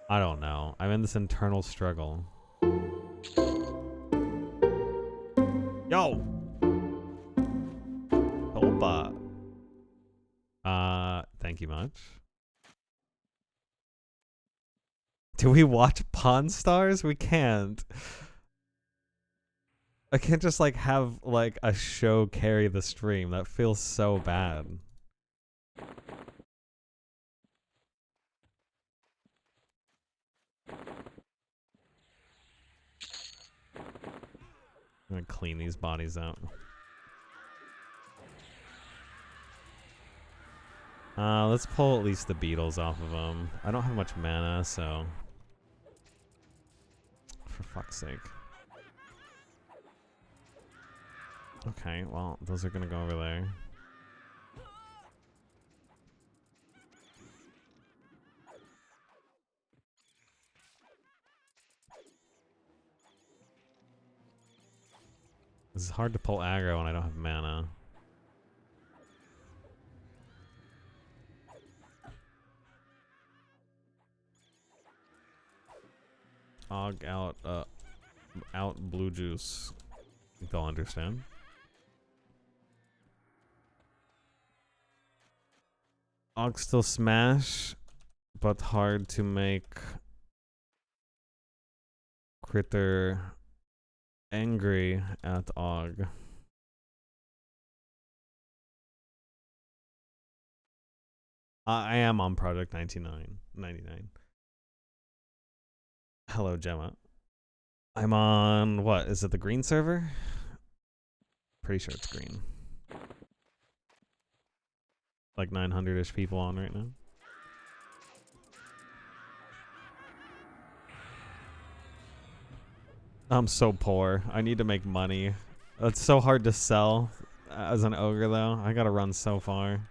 I don't know. I'm in this internal struggle. Yo! Opa! Thank you much. Do we watch Pawn Stars? We can't. I can't just like have like a show carry the stream. That feels so bad. I'm gonna clean these bodies out. Let's pull at least the beetles off of them. I don't have much mana, so... For fuck's sake. Okay, well, those are gonna go over there. This is hard to pull aggro when I don't have mana. Ogg out blue juice. I think they'll understand. Ogg still smash, but hard to make Critter angry at Ogg. I am on Project 99. Hello, Gemma. I'm on, what, is it the green server? Pretty sure it's green. Like 900-ish people on right now. I'm so poor. I need to make money. It's so hard to sell as an ogre, though. I gotta run so far.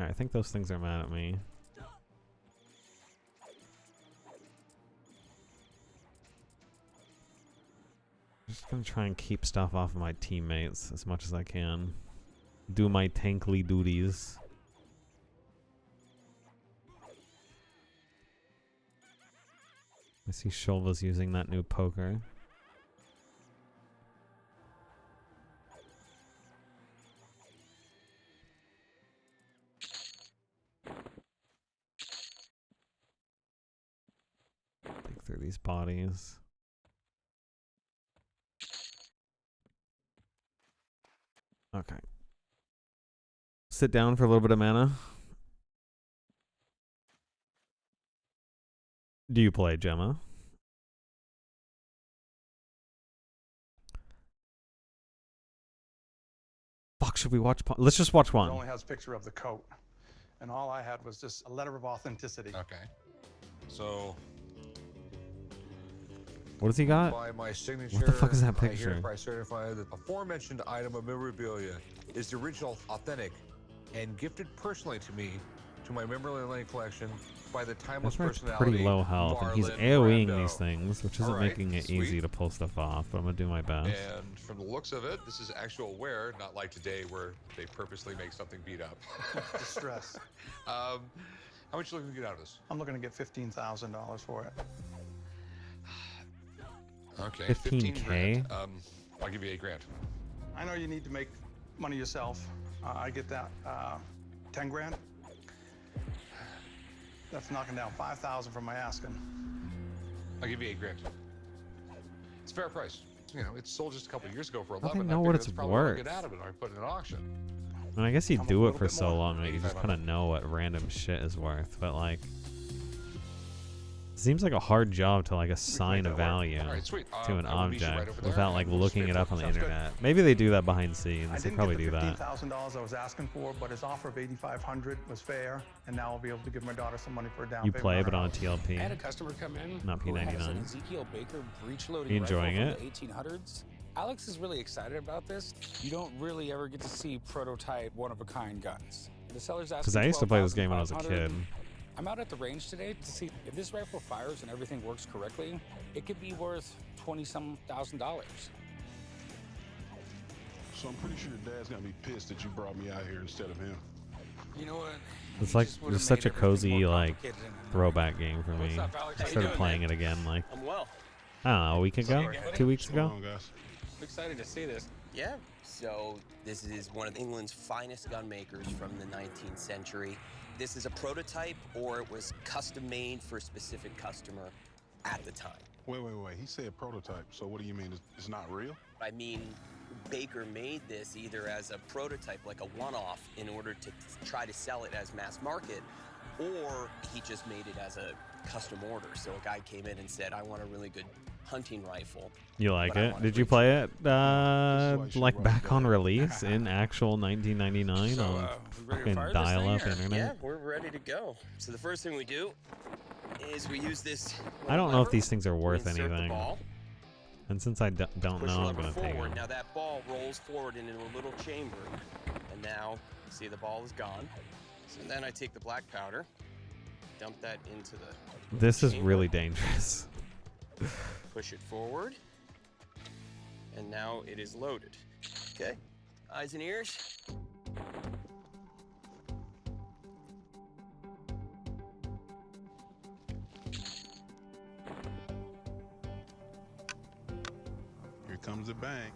I think those things are mad at me. Just gonna try and keep stuff off of my teammates as much as I can. Do my tankly duties. I see Shulva's using that new poker. Dig through these bodies. Okay. Sit down for a little bit of mana. Do you play, Gemma? Fuck, should we watch? Let's just watch one. It only has a picture of the coat. And all I had was just a letter of authenticity. Okay. So... What does he got? By my signature, What the fuck is that I picture? hereby certify that the aforementioned item of memorabilia is the original, authentic, and gifted personally to me, to my memorabilia lane collection, by the timeless That's personality. pretty low health, and he's Marlon AoEing Brando. these things, which isn't Alright, making it sweet. easy to pull stuff off, but I'm gonna do my best. And from the looks of it, this is actual wear, not like today where they purposely make something beat up. Distress. How much you looking to get out of this? I'm looking to get $15,000 for it. Okay, 15K? grand. I'll give you $8 grand. I know you need to make money yourself. I get that. 10 grand? That's knocking down 5,000 from my asking. I'll give you $8 grand. It's a fair price. You know, it sold just a couple of years ago for 11. Don't they know what it's probably what I'll worth? get out of it. I put it in an auction. And I guess you Come up do a it little for bit so more. long that you just kind of know what random shit is worth, but like... Seems like a hard job to like assign a value All right, sweet. to an I will meet you object right over there, without like and we'll looking it schedule up on the Sounds good. internet. Maybe they do that behind I scenes. They didn't probably get do the that. $15,000 I was asking for, but his offer of $8,500 was fair, and now I'll be able to give my daughter some money for a down You payment. play, on but her on house. TLP. I had a customer come in Not who has an P99. Ezekiel Baker breech loading You enjoying rifle it? from the 1800s. Alex is really excited about this. You don't really ever get to see prototype one-of-a-kind guns. The seller's asking Because I used to play this game when I was a kid. I'm out at the range today to see if this rifle fires and everything works correctly. It could be worth $20-some thousand. So I'm pretty sure Dad's gonna be pissed that you brought me out here instead of him. You know what? It's You like just would've it's such a made everything cozy more like complicated than it throwback game for What's me. up, Alex? I How you started doing, playing man? it again like I'm well. I don't know, a week ago, 2 weeks What's going ago. on, guys? I'm excited to see this. Yeah. So this is one of England's finest gun makers from the 19th century. This is a prototype, or it was custom made for a specific customer at the time. Wait. He said prototype. So what do you mean? It's not real? I mean, Baker made this either as a prototype, like a one-off, in order to try to sell it as mass market, or he just made it as a custom order. So a guy came in and said, I want a really good hunting rifle. You like But I it? want Did it you rich. play it This is why you should like write back it on down. release in actual 1999 So, on we ready to fucking fire this dial-up thing, or- Yeah, internet? we're ready to go. So the first thing we do is we use this. I don't know if lever. these things are We worth insert the anything. ball, And since I don't push the know, I'm lever gonna take forward. it. Now that ball rolls forward into a little chamber, and now see the ball is gone. So then I take the black powder, dump that into the This is chamber, really dangerous. push it forward, and now it is loaded. Okay, eyes and ears. Here comes the bang.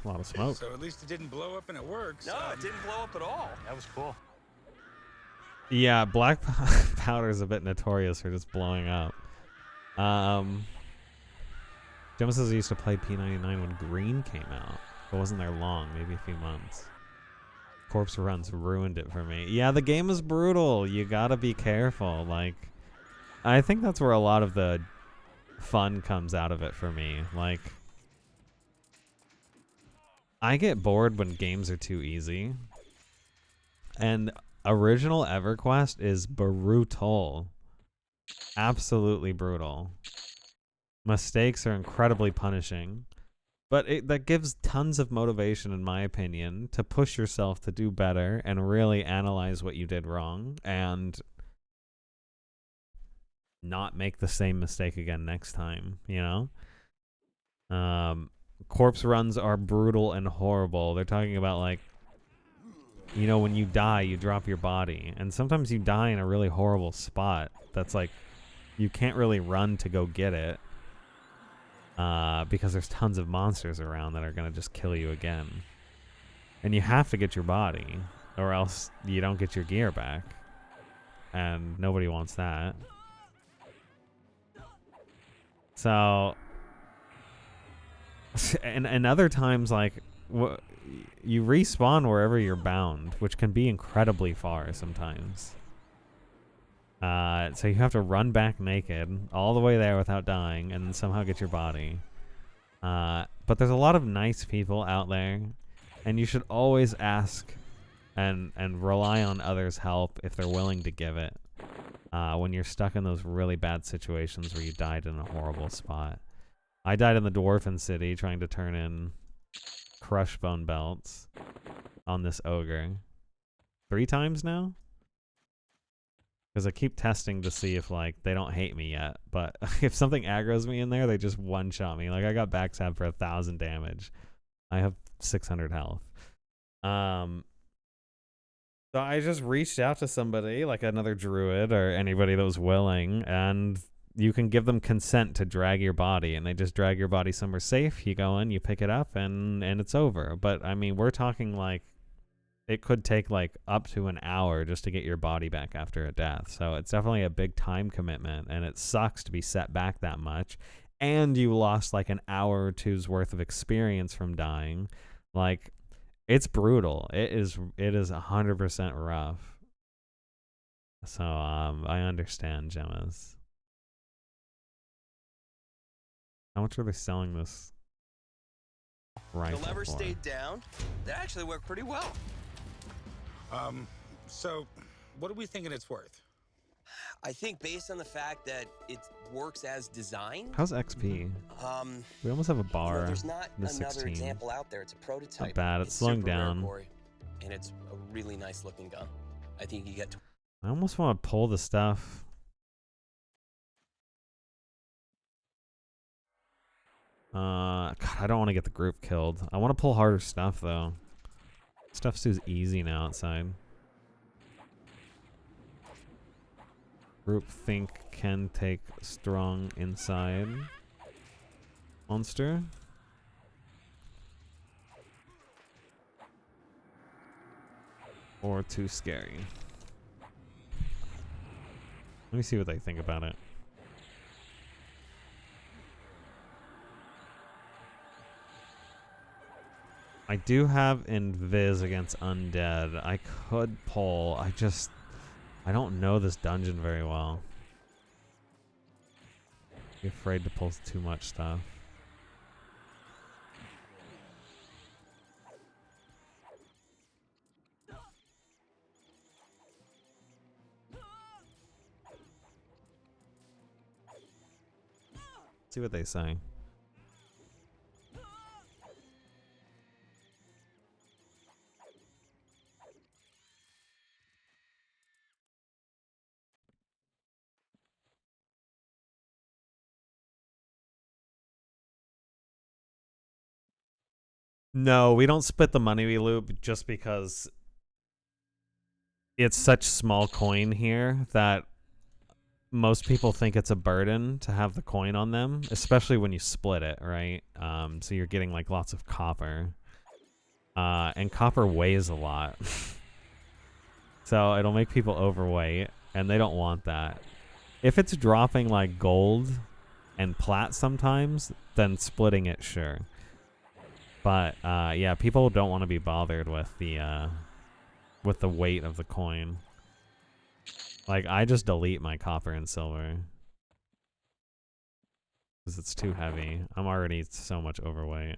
A lot of smoke. So at least it didn't blow up and it works. No, it didn't blow up at all. That was cool. Yeah, black powder is a bit notorious for just blowing up. Gemma says he used to play P99 when Green came out. It wasn't there long, maybe a few months. Corpse Runs ruined it for me. Yeah, the game is brutal. You gotta be careful. Like, I think that's where a lot of the fun comes out of it for me. Like, I get bored when games are too easy. And original EverQuest is brutal. Absolutely brutal. Mistakes are incredibly punishing. But that gives tons of motivation, in my opinion, to push yourself to do better and really analyze what you did wrong and not make the same mistake again next time, you know? Corpse runs are brutal and horrible. They're talking about, like, you know, when you die, you drop your body. And sometimes you die in a really horrible spot that's like, you can't really run to go get it. Because there's tons of monsters around that are going to just kill you again. And you have to get your body, or else you don't get your gear back. And nobody wants that. So, and other times, like, you respawn wherever you're bound, which can be incredibly far sometimes. So you have to run back naked all the way there without dying and somehow get your body. But there's a lot of nice people out there, and you should always ask and rely on others' help if they're willing to give it. When you're stuck in those really bad situations where you died in a horrible spot. I died in the Dwarfen City trying to turn in crush bone belts on this ogre 3 times now. Because I keep testing to see if, like, they don't hate me yet. But if something aggroes me in there, they just one-shot me. Like, I got backstab for 1,000 damage. I have 600 health. So I just reached out to somebody, like another druid or anybody that was willing, and you can give them consent to drag your body, and they just drag your body somewhere safe. You go in, you pick it up, and it's over. But, I mean, we're talking, like, it could take like up to an hour just to get your body back after a death. So it's definitely a big time commitment, and it sucks to be set back that much. And you lost like an hour or two's worth of experience from dying. Like, It's brutal. It is 100% rough. So I understand, Gemmas. How much are they selling this rifle The lever for? stayed down. That actually worked pretty well. So what are we thinking it's worth? I think based on the fact that it works as designed. How's XP? We almost have a bar. There's not the another 16. example out there. It's a prototype. Not bad. It's slowing super rare, down. Corey, and it's a really nice looking gun. I think you get. I almost want to pull the stuff. God, I don't want to get the group killed. I want to pull harder stuff though. Stuff's too easy now outside. Group think can take strong inside. Monster. Or too scary. Let me see what they think about it. I do have Invis against Undead. I could pull. I don't know this dungeon very well. I'm afraid to pull too much stuff. See what they say. No, we don't split the money we loot just because it's such small coin here that most people think it's a burden to have the coin on them, especially when you split it, right? So you're getting like lots of copper. And copper weighs a lot. So it'll make people overweight, and they don't want that. If it's dropping like gold and plat sometimes, then splitting it, sure. But yeah, people don't want to be bothered with the weight of the coin. Like, I just delete my copper and silver because it's too heavy. I'm already so much overweight.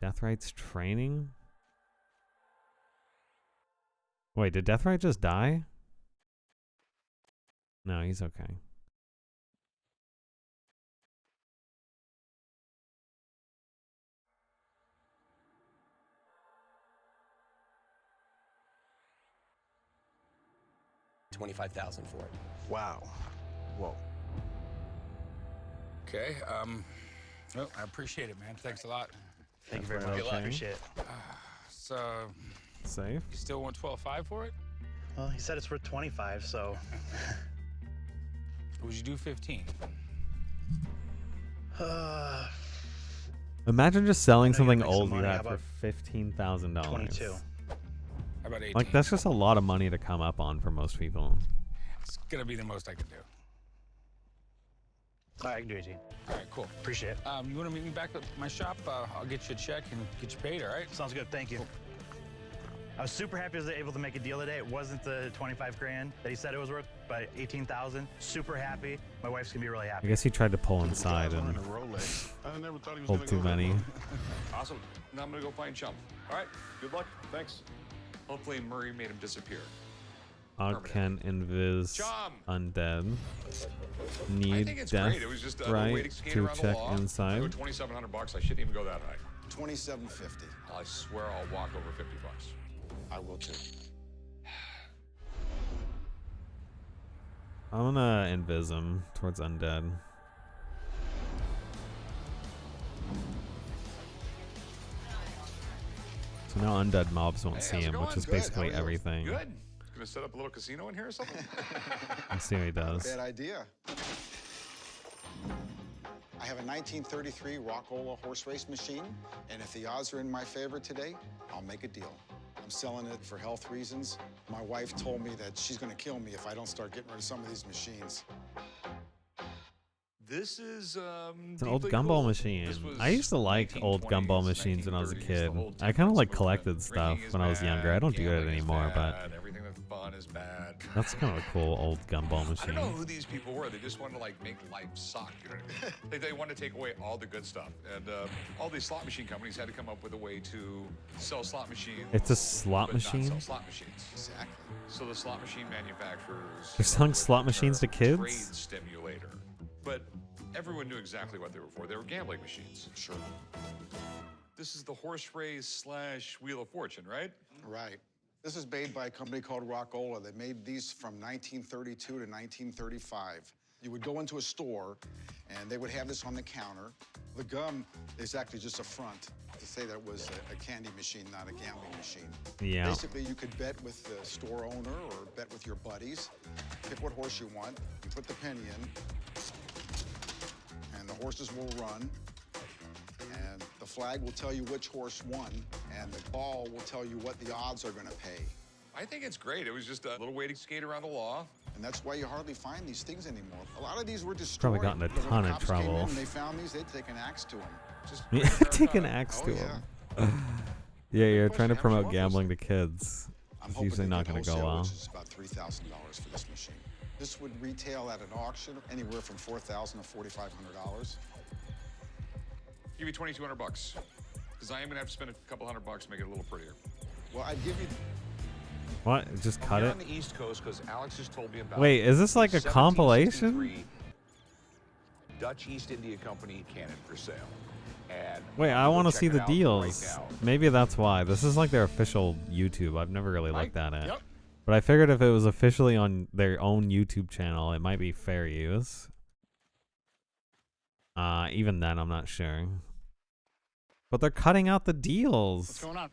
Deathright's training? Wait, did Deathright just die? No, he's okay. $25,000 for it. Wow. Whoa. Okay. Well, I appreciate it, man. Thanks a lot. Thank you very much. Okay. Appreciate it. So, Safe? you still want 12.5 for it? Well, he said it's worth 25, so. Would you do 15? Imagine just selling I know you're something gonna make some old you money. had How for $15,000. 22. How about 18? Like, that's just a lot of money to come up on for most people. It's gonna be the most I can do. All right, I can do 18. All right, cool. Appreciate it. You want to meet me back at my shop? I'll get you a check and get you paid, all right? Sounds good. Thank you. Cool. I was super happy I was able to make a deal today. It wasn't the 25 grand that he said it was worth, but 18,000. Super happy. My wife's gonna be really I happy. guess he tried to pull inside Wearing and a Rolex. I never thought he was pulled gonna too go that many. low. Awesome. Now I'm gonna go find Chump. All right. Good luck. Thanks. Hopefully Murray made him disappear. Og can invis Chum! undead. I Need think it's death great. It was just a way right to skate to around the check law. I inside. go $2,700. I shouldn't even go that high. $27.50. I swear I'll walk over $50. I will too. I'm gonna invis him towards undead. So now undead mobs won't Hey, see how's it him, going? which is Good. basically How are you? everything. Good. Gonna set up a little casino in here or something? Let's see what he does. Bad idea. I have a 1933 Rockola horse race machine, and if the odds are in my favor today, I'll make a deal. I'm selling it for health reasons. My wife told me that she's gonna kill me if I don't start getting rid of some of these machines. This is It's an old gumball machine. I used to like old gumball machines when I was a kid. I kind of like collected stuff when I was younger. I don't do it anymore, but everything that's fun is bad. that's kind of a cool old gumball I don't know machine. who these people were. They just wanted to like make life suck. You know what I mean? They wanted to take away all the good stuff, and all these slot machine companies had to come up with a way to sell slot machines. It's a slot but machine? Not sell slot machines. Exactly. So the slot machine manufacturers. They're selling slot machines to kids? Trade stimulator, but everyone knew exactly what they were for. They were gambling machines. Sure. This is the horse race / Wheel of Fortune, right? Right. This is made by a company called Rockola. They made these from 1932 to 1935. You would go into a store, and they would have this on the counter. The gum is actually just a front to say that it was a candy machine, not a gambling machine. Yeah. Basically, you could bet with the store owner or bet with your buddies. Pick what horse you want. You put the penny in, and the horses will run. And the flag will tell you which horse won, and the ball will tell you what the odds are going to pay. I think it's great. It was just a little way to skate around the law. And that's why you hardly find these things anymore. A lot of these were destroyed. Probably gotten a When the ton of cops came in trouble. and they found these, they'd take an axe to them. Just Yeah, take an axe Oh, to yeah. him. Yeah, you're trying to How much promote was gambling to kids. I'm It's hoping usually to not get going to go wholesale, well. which is about $3,000 for this machine. This would retail at an auction anywhere from $4,000 to $4,500. Give you $2,200, because I am gonna have to spend a couple $100 to make it a little prettier. Well, I'd give you. What? Just cut Here it? on the East Coast, because Alex just told me about. Wait, is this like a 1763 compilation? Dutch East India Company cannon for sale. And Wait, I want want to see the deals. Maybe that's why. This is like their official YouTube. I've never really looked at it. Yep. But I figured if it was officially on their own YouTube channel, it might be fair use. Even then, I'm not sure. But they're cutting out the deals. What's going on?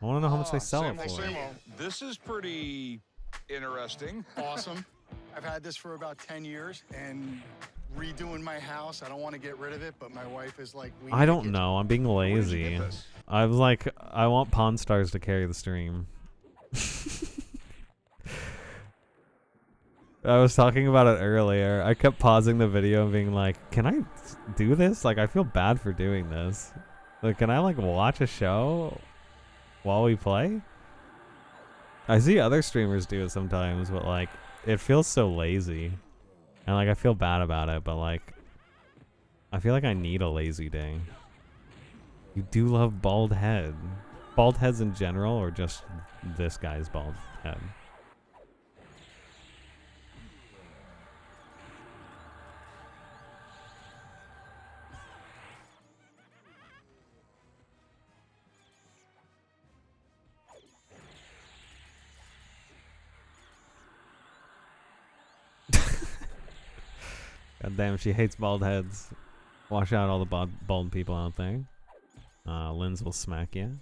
I want to know how much they sell it same for. old, same old. This is pretty interesting. Awesome. I've had this for about 10 years and redoing my house. I don't want to get rid of it, but my wife is like, we I need to don't get know. I'm being Where did you lazy. get this? I was like, I want Pawn Stars to carry the stream. I was talking about it earlier. I kept pausing the video and being like, can I do this? Like, I feel bad for doing this. Like, can I, like, watch a show while we play? I see other streamers do it sometimes, but, like, it feels so lazy. And, like, I feel bad about it, but, like, I feel like I need a lazy day. You do love bald head. Bald heads in general, or just this guy's bald head? God damn, she hates bald heads. Watch out, all the bald people out there. Linz will smack you.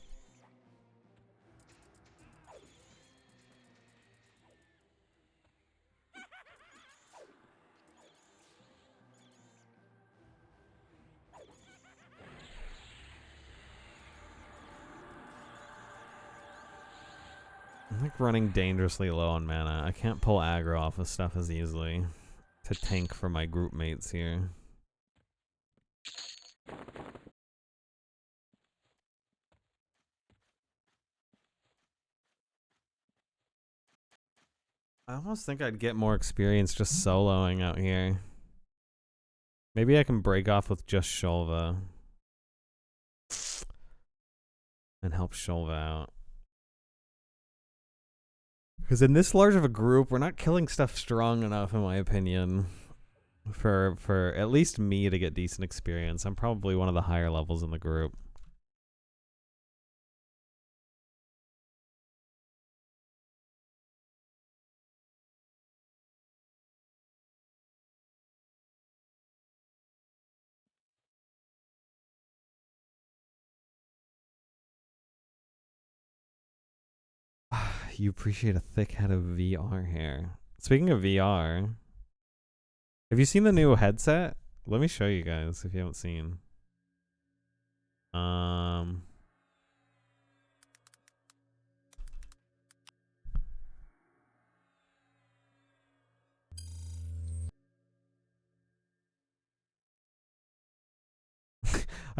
I'm like running dangerously low on mana. I can't pull aggro off of stuff as easily to tank for my group mates here. I almost think I'd get more experience just soloing out here. Maybe I can break off with just Shulva and help Shulva out. Because in this large of a group, we're not killing stuff strong enough, in my opinion, for at least me to get decent experience. I'm probably one of the higher levels in the group. You appreciate a thick head of VR hair. Speaking of VR, have you seen the new headset? Let me show you guys if you haven't seen.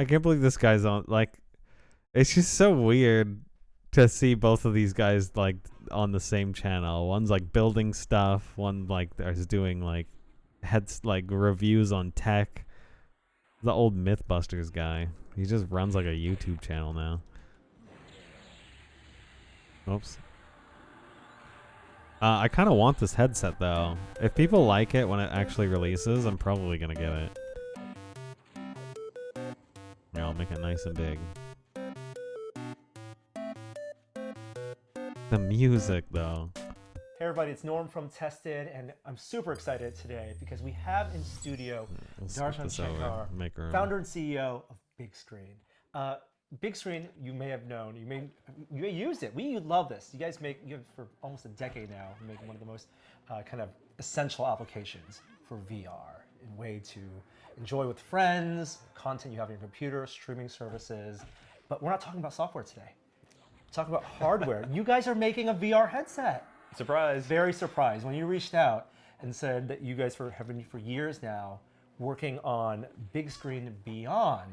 I can't believe this guy's on. Like, it's just so weird to see both of these guys like on the same channel. One's like building stuff. One like is doing like heads like reviews on tech. The old Mythbusters guy. He just runs like a YouTube channel now. Oops. I kind of want this headset though. If people like it when it actually releases, I'm probably gonna get it. Yeah, I'll make it nice and big. The music though. Hey everybody, it's Norm from Tested, and I'm super excited today because we have in studio Darshan Shankar, founder and CEO of Big Screen. Big Screen, you may have known, you may use it. We love this. You guys you have for almost a decade now, making one of the most kind of essential applications for VR, in way to enjoy with friends, content you have on your computer, streaming services. But we're not talking about software today. We're talking about hardware. You guys are making a VR headset. Surprise. Very surprised when you reached out and said that you guys have been for years now working on Big Screen Beyond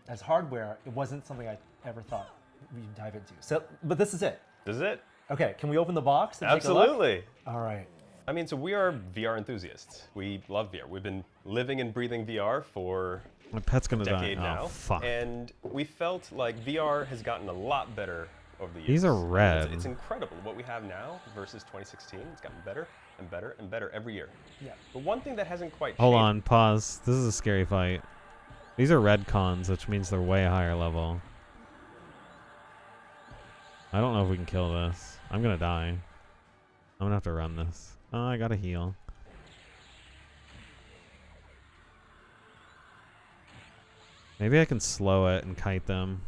as hardware. It wasn't something I ever thought we'd dive into. So, but this is it. This is it. Okay, can we open the box and Absolutely. take a look? All right. I mean, so we are VR enthusiasts. We love VR. We've been living and breathing VR for my pet's gonna a decade die. now. Oh, fuck. And we felt like VR has gotten a lot better over the years. These are red. It's incredible what we have now versus 2016. It's gotten better and better and better every year. Yeah. But one thing that hasn't quite Hold changed. on, pause. This is a scary fight. These are red cons, which means they're way higher level. I don't know if we can kill this. I'm gonna die. I'm gonna have to run this. Oh, I gotta heal. Maybe I can slow it and kite them.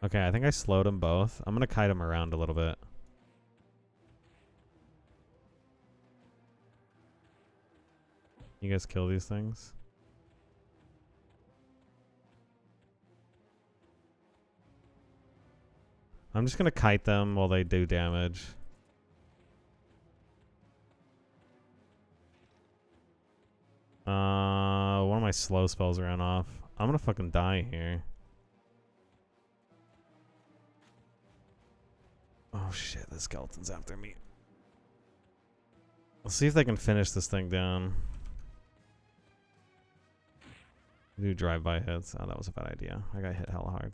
Okay, I think I slowed them both. I'm gonna kite them around a little bit. You guys kill these things? I'm just gonna kite them while they do damage. One of my slow spells ran off. I'm gonna fucking die here. Oh shit, the skeleton's after me. Let's see if they can finish this thing down. Do drive-by hits. Oh, that was a bad idea. I got hit hella hard.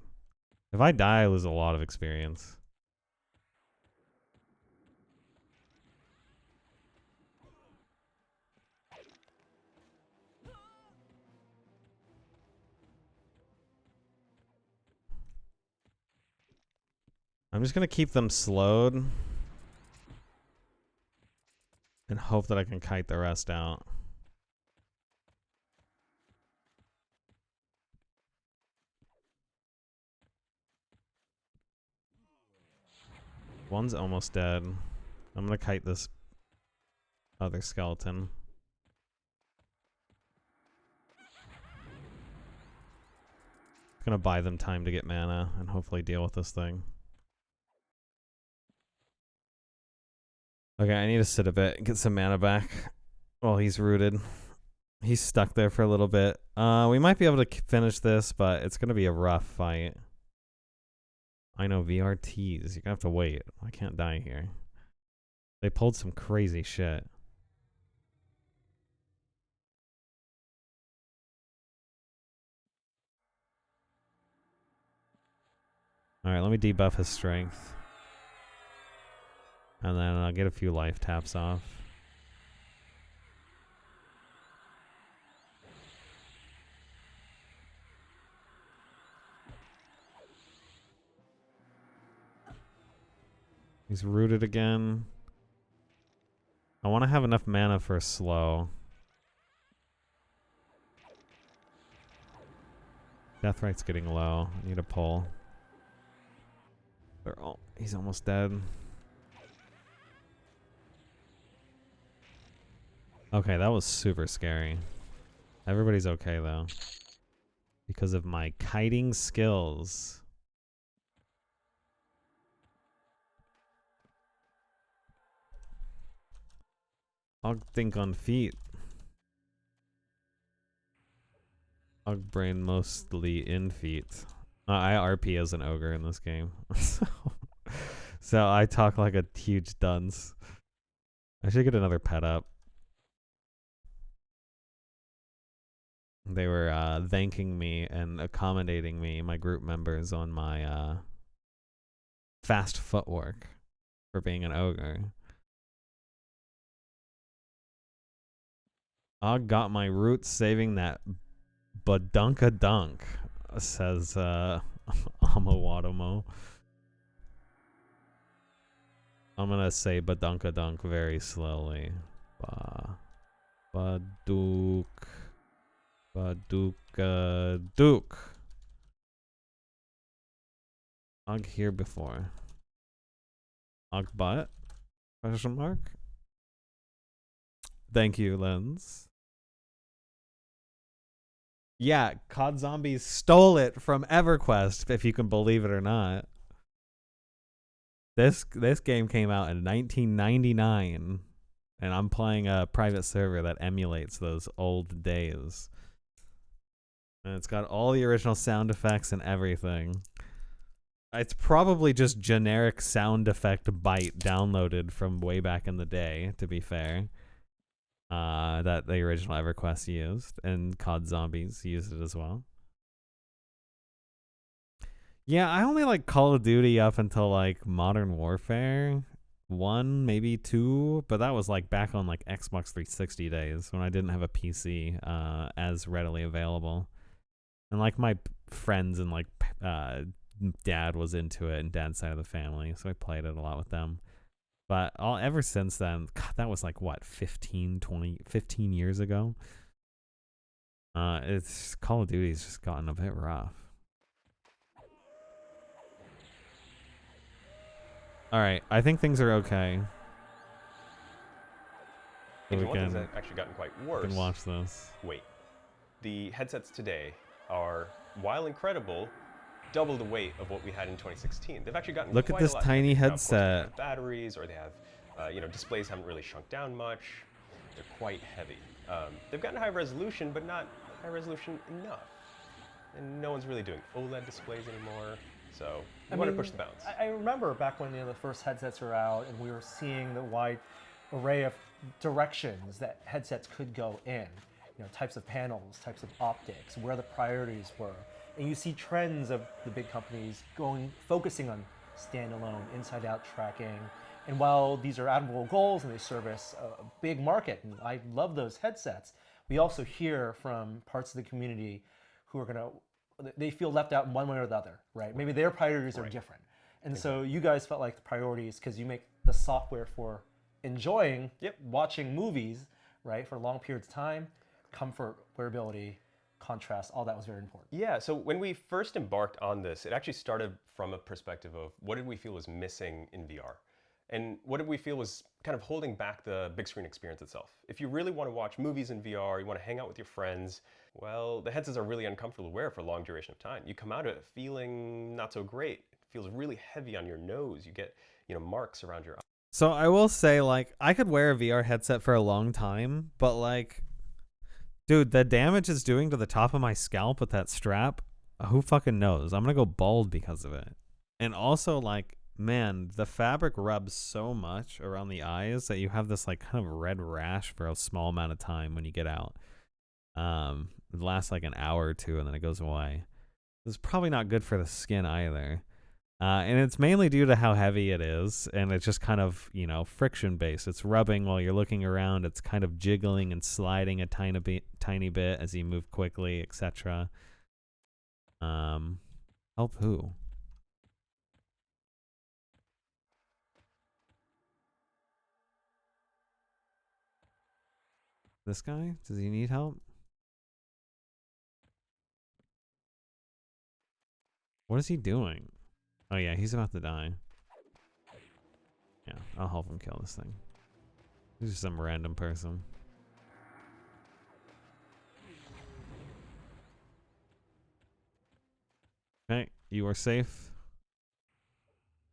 If I die, I lose a lot of experience. I'm just gonna keep them slowed and hope that I can kite the rest out. One's almost dead. I'm gonna kite this other skeleton. Gonna buy them time to get mana and hopefully deal with this thing. Okay, I need to sit a bit and get some mana back while he's rooted. He's stuck there for a little bit. We might be able to finish this, but it's gonna be a rough fight. I know, VRTs. You're gonna have to wait. I can't die here. They pulled some crazy shit. Alright, let me debuff his strength. And then I'll get a few life taps off. He's rooted again. I want to have enough mana for a slow. Deathrite's getting low. I need a pull. He's almost dead. Okay, that was super scary. Everybody's okay though. Because of my kiting skills. I'll think on feet. Ogg brain mostly in feet. I RP as an ogre in this game. So I talk like a huge dunce. I should get another pet up. They were thanking me and accommodating me, my group members, on my fast footwork for being an ogre. Ogg got my roots saving that badunka dunk, says Amawatomo. I'm gonna say badunka dunk very slowly. Baduk. Baduka Duke. Ogg here before. Ogg butt? Question mark? Thank you, Lens. Yeah, COD Zombies stole it from EverQuest, if you can believe it or not. This game came out in 1999, and I'm playing a private server that emulates those old days. And it's got all the original sound effects and everything. It's probably just generic sound effect byte downloaded from way back in the day, to be fair. That the original EverQuest used, and COD Zombies used it as well. Yeah, I only like Call of Duty up until like Modern Warfare 1, maybe 2, but that was like back on like Xbox 360 days when I didn't have a PC as readily available. And like my friends and like dad was into it, and dad's side of the family, so I played it a lot with them. But ever since then, God, that was like what, 15 years ago. It's Call of Duty's just gotten a bit rough. All right, I think things are okay. One thing that's actually gotten quite worse. We can watch this. Wait, the headsets today are, while incredible, double the weight of what we had in 2016. They've actually gotten Look at this tiny headset. They have batteries, or they have, displays haven't really shrunk down much. They're quite heavy. They've gotten high resolution, but not high resolution enough. And no one's really doing OLED displays anymore. So we want to push the bounds. I remember back when the first headsets were out, and we were seeing the wide array of directions that headsets could go in. Types of panels, types of optics, where the priorities were. And you see trends of the big companies focusing on standalone, inside-out tracking. And while these are admirable goals and they service a big market, and I love those headsets, we also hear from parts of the community who are they feel left out in one way or the other, right? Maybe their priorities are different. And so you guys felt like the priorities, because you make the software for enjoying watching movies, right, for long periods of time, comfort, wearability, contrast, all that was very important. Yeah, so when we first embarked on this, it actually started from a perspective of what did we feel was missing in VR? And what did we feel was kind of holding back the big screen experience itself? If you really want to watch movies in VR, you want to hang out with your friends, well, the headsets are really uncomfortable to wear for a long duration of time. You come out of it feeling not so great. It feels really heavy on your nose. You get, marks around your eyes. So I will say, like, I could wear a VR headset for a long time, but like, dude, the damage it's doing to the top of my scalp with that strap, who fucking knows? I'm gonna go bald because of it. And also, like, man, the fabric rubs so much around the eyes that you have this like kind of red rash for a small amount of time when you get out. It lasts like an hour or two and then it goes away. It's probably not good for the skin either. And it's mainly due to how heavy it is, and it's just kind of, friction based. It's rubbing while you're looking around. It's kind of jiggling and sliding a tiny bit as you move quickly, etc. Help who? This guy? Does he need help? What is he doing? Oh yeah, he's about to die. Yeah, I'll help him kill this thing. He's just some random person. Okay, you are safe.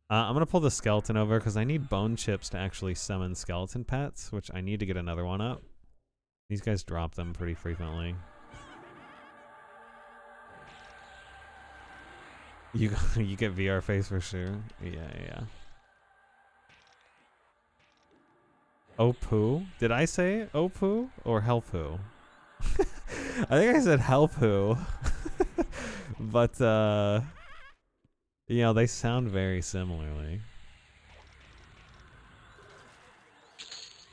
I'm going to pull the skeleton over because I need bone chips to actually summon skeleton pets, which I need to get another one up. These guys drop them pretty frequently. You get VR face for sure. Yeah. Opoo? Did I say Opoo or Helpoo? I think I said Helpoo. But you know, they sound very similarly.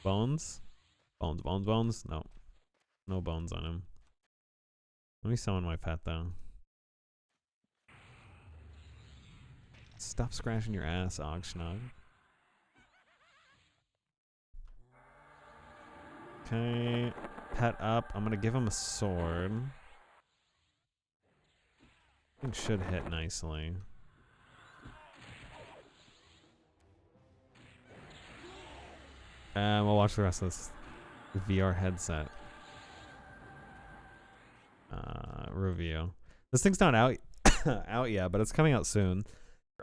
Bones? Bones? No. No bones on him. Let me summon my pet though. Stop scratching your ass, Oggshnog. Okay, pet up. I'm gonna give him a sword. It should hit nicely. And we'll watch the rest of this VR headset review. This thing's not out out yet, but it's coming out soon.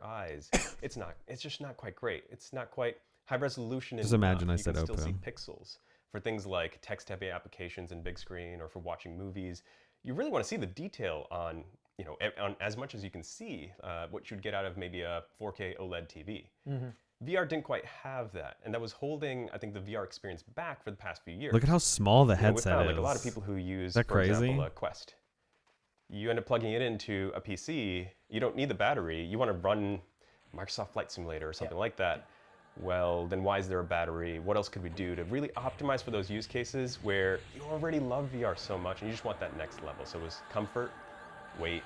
Eyes, it's just not quite great. It's not quite high resolution. Just imagine I said you can still see Opoo. pixels for things like text-heavy applications in big screen or for watching movies. You really want to see the detail on, you know, on as much as you can see what you'd get out of maybe a 4K OLED TV. VR didn't quite have that, and that was holding, I think, the VR experience back for the past few years. Look at how small the headset we found, is. like a lot of people who use, Is that for crazy? example, a Quest. You end up plugging it into a PC. You don't need the battery. You want to run Microsoft Flight Simulator or something like that. Well, then why is there a battery? What else could we do to really optimize for those use cases where you already love VR so much and you just want that next level? So it was comfort, weight,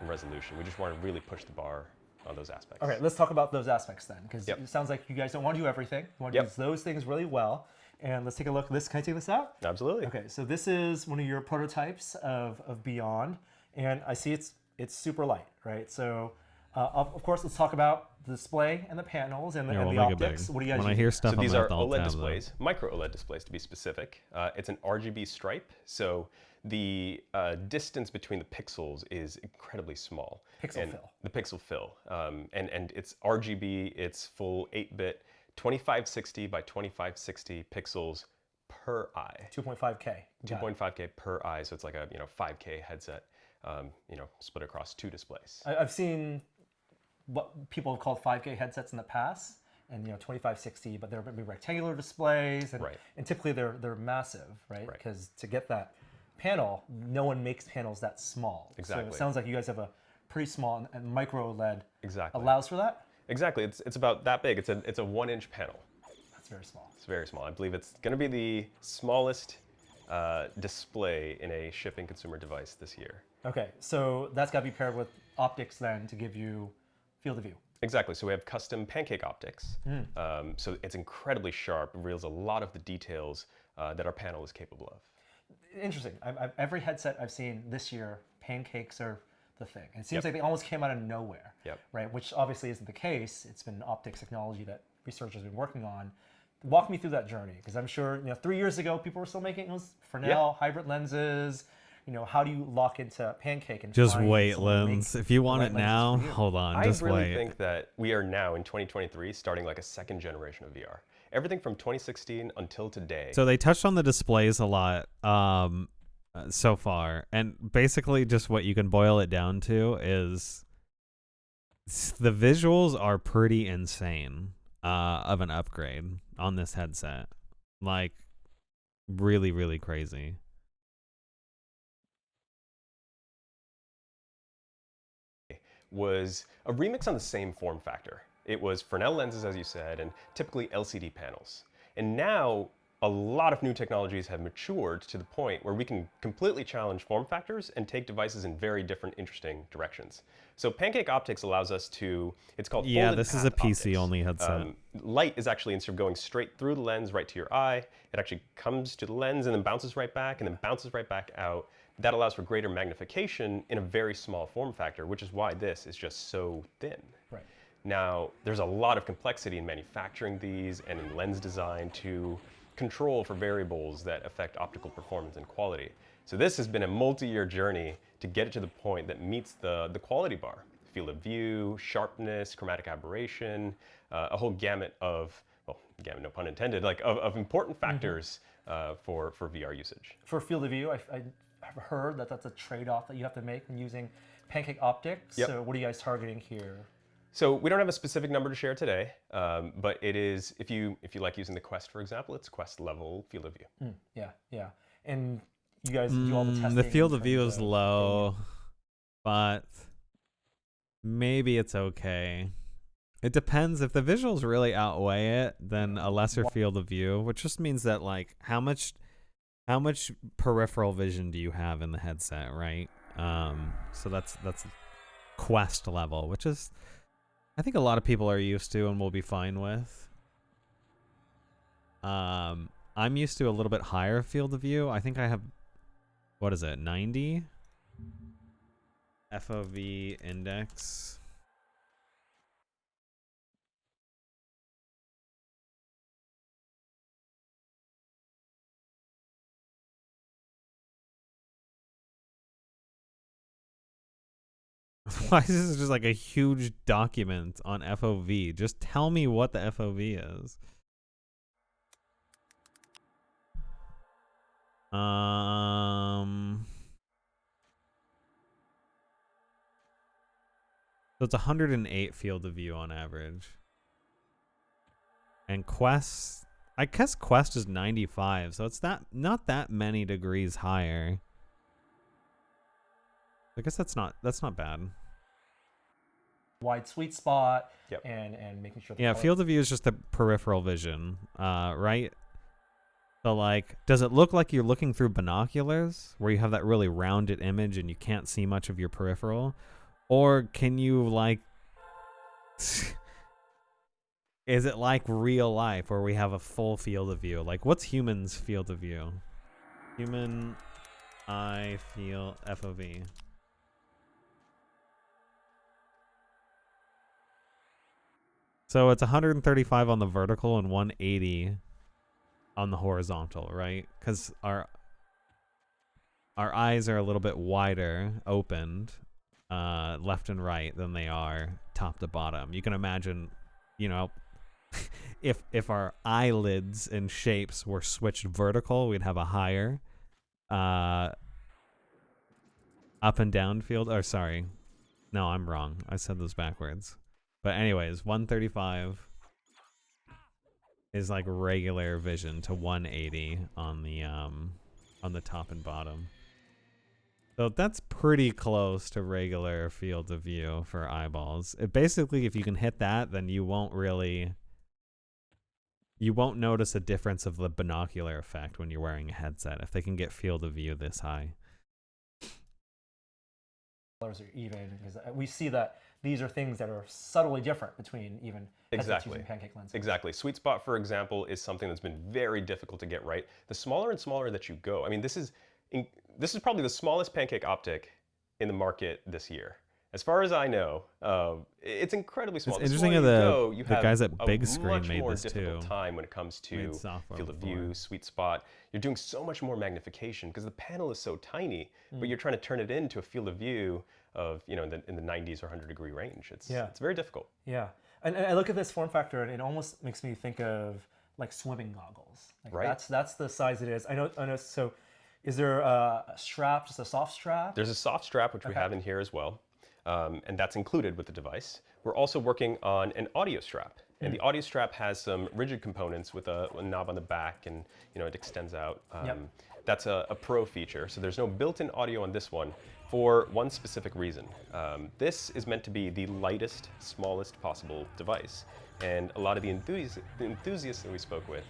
and resolution. We just want to really push the bar on those aspects. Okay, let's talk about those aspects then, because it sounds like you guys don't want to do everything. You want to use those things really well. And let's take a look at this. Can I take this out? Absolutely. Okay, so this is one of your prototypes of Beyond, and I see it's super light, right? So of course, let's talk about the display and the panels and the, optics. What do you guys When I hear stuff, so these I'm are alt OLED tab displays, micro OLED displays to be specific. It's an RGB stripe, so the distance between the pixels is incredibly small. Pixel fill. The pixel fill. And it's RGB, it's full 8-bit, 2560 by 2560 pixels per eye. 2.5K. 2.5K per eye, so it's like a 5K headset, split across 2 displays. I've seen what people have called 5K headsets in the past, and 2560, but they're maybe rectangular displays, and typically they're massive, right? Because to get that panel, no one makes panels that small. Exactly. So it sounds like you guys have a pretty small, and micro OLED exactly allows for that. Exactly. It's about that big. It's a 1-inch panel. That's very small. It's very small. I believe it's going to be the smallest display in a shipping consumer device this year. Okay, so that's got to be paired with optics then to give you field of view. Exactly. So we have custom pancake optics. So it's incredibly sharp. It reveals a lot of the details that our panel is capable of. Interesting. Every headset I've seen this year, pancakes are the thing. And it seems like they almost came out of nowhere, right? Which obviously isn't the case. It's been optics technology that researchers have been working on. Walk me through that journey, because I'm sure 3 years ago people were still making those Fresnel hybrid lenses. How do you lock into pancake and just wait, lens? If you want it now, hold on. Just wait. I really think that we are now in 2023 starting like a second generation of VR. Everything from 2016 until today. So they touched on the displays a lot so far, and basically just what you can boil it down to is the visuals are pretty insane of an upgrade on this headset. Like really, really crazy. Was a remix on the same form factor. It was Fresnel lenses, as you said, and typically LCD panels. And now a lot of new technologies have matured to the point where we can completely challenge form factors and take devices in very different, interesting directions. So pancake optics allows us to, it's called folded this is path a PC optics. only headset. Light is actually, instead of going straight through the lens right to your eye, it actually comes to the lens and then bounces right back and then bounces right back out. That allows for greater magnification in a very small form factor, which is why this is just so thin. Right. Now, there's a lot of complexity in manufacturing these and in lens design to control for variables that affect optical performance and quality. So this has been a multi-year journey to get it to the point that meets the quality bar. field of view, sharpness, chromatic aberration, a whole gamut of, well, gamut, no pun intended, like of important factors for VR usage. For field of view, I've heard that that's a trade-off that you have to make when using pancake optics. Yep. So what are you guys targeting here? So we don't have a specific number to share today, but it is, if you like using the Quest, for example, it's Quest level field of view. Yeah. And you guys do all the testing. The field of view is low, but maybe it's okay. It depends. If the visuals really outweigh it, then a lesser field of view, which just means that like how much peripheral vision do you have in the headset, right? So that's Quest level, which is I think a lot of people are used to and will be fine with. I'm used to a little bit higher field of view. I think I have, what is it, 90 FOV index. Why is this just like a huge document on FOV? Just tell me what the FOV is. So it's 108 field of view on average. And Quest, I guess Quest is 95, so it's not that many degrees higher. I guess that's not bad. Wide sweet spot, and making sure. Yeah, field of view is just the peripheral vision, right? So like, does it look like you're looking through binoculars, where you have that really rounded image and you can't see much of your peripheral, or can you like? Is it like real life, where we have a full field of view? Like, what's humans' field of view? Human eye field FOV. So it's 135 on the vertical and 180 on the horizontal, right? Because our eyes are a little bit wider, opened, left and right than they are top to bottom. You can imagine, you know, if our eyelids and shapes were switched vertical, we'd have a higher up and down field. Or sorry, no, I'm wrong. I said those backwards. But anyways, 135 is like regular vision to 180 on the top and bottom. So that's pretty close to regular field of view for eyeballs. Basically, if you can hit that, then you won't notice a difference of the binocular effect when you're wearing a headset if they can get field of view this high. Colors are even, because we see that these are things that are subtly different between even headsets using pancake lenses. Exactly. Sweet spot, for example, is something that's been very difficult to get right. The smaller and smaller that you go, I mean, this is probably the smallest pancake optic in the market this year. As far as I know, it's incredibly small. It's interesting that the guys at Big Screen made this too. Much more difficult time when it comes to field of view, sweet spot. You're doing so much more magnification because the panel is so tiny, but you're trying to turn it into a field of view of, you know, in the 90s or 100 degree range. It's very difficult. Yeah, and I look at this form factor and it almost makes me think of like swimming goggles. Like right. That's the size it is. I know. So, is there a strap, just a soft strap? There's a soft strap which we have in here as well. And that's included with the device. We're also working on an audio strap. And the audio strap has some rigid components with a knob on the back, and you know it extends out. That's a pro feature. So there's no built-in audio on this one for one specific reason. This is meant to be the lightest, smallest possible device. And a lot of the enthusiasts that we spoke with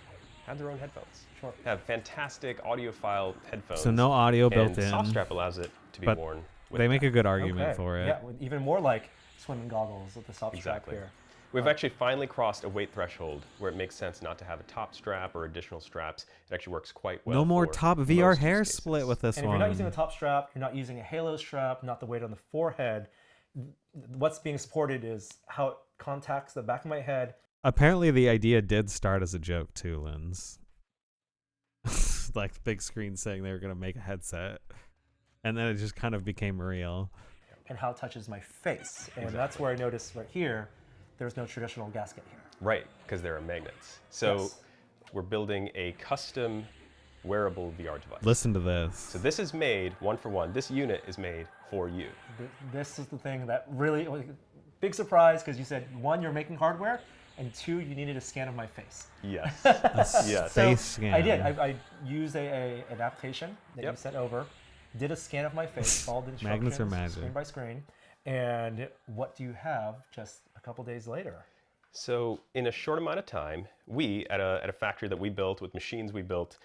have their own headphones. Sure. Have fantastic audiophile headphones. So no audio built in. And soft strap allows it to be worn. They make a good argument for it. Yeah, even more like swimming goggles with the soft strap here. We've actually finally crossed a weight threshold where it makes sense not to have a top strap or additional straps. It actually works quite well. No more top VR hair split with this one. And if you're not using a top strap, you're not using a halo strap, not the weight on the forehead. What's being supported is how it contacts the back of my head. Apparently the idea did start as a joke too, Linz. Like Big Screen saying they were going to make a headset. And then it just kind of became real. and how it touches my face. And that's where I noticed right here, there's no traditional gasket here. Right, because there are magnets. So we're building a custom wearable VR device. Listen to this. So this is made one for one. This unit is made for you. This is the thing that really, big surprise, because you said, one, you're making hardware, and two, you needed a scan of my face. Yes. Yes. Face scan. I did. I used an application that you sent over, did a scan of my face, followed the instructions, Magnets are magic. screen by screen, and what do you have just a couple days later? So in a short amount of time, we, at a factory that we built with machines we built,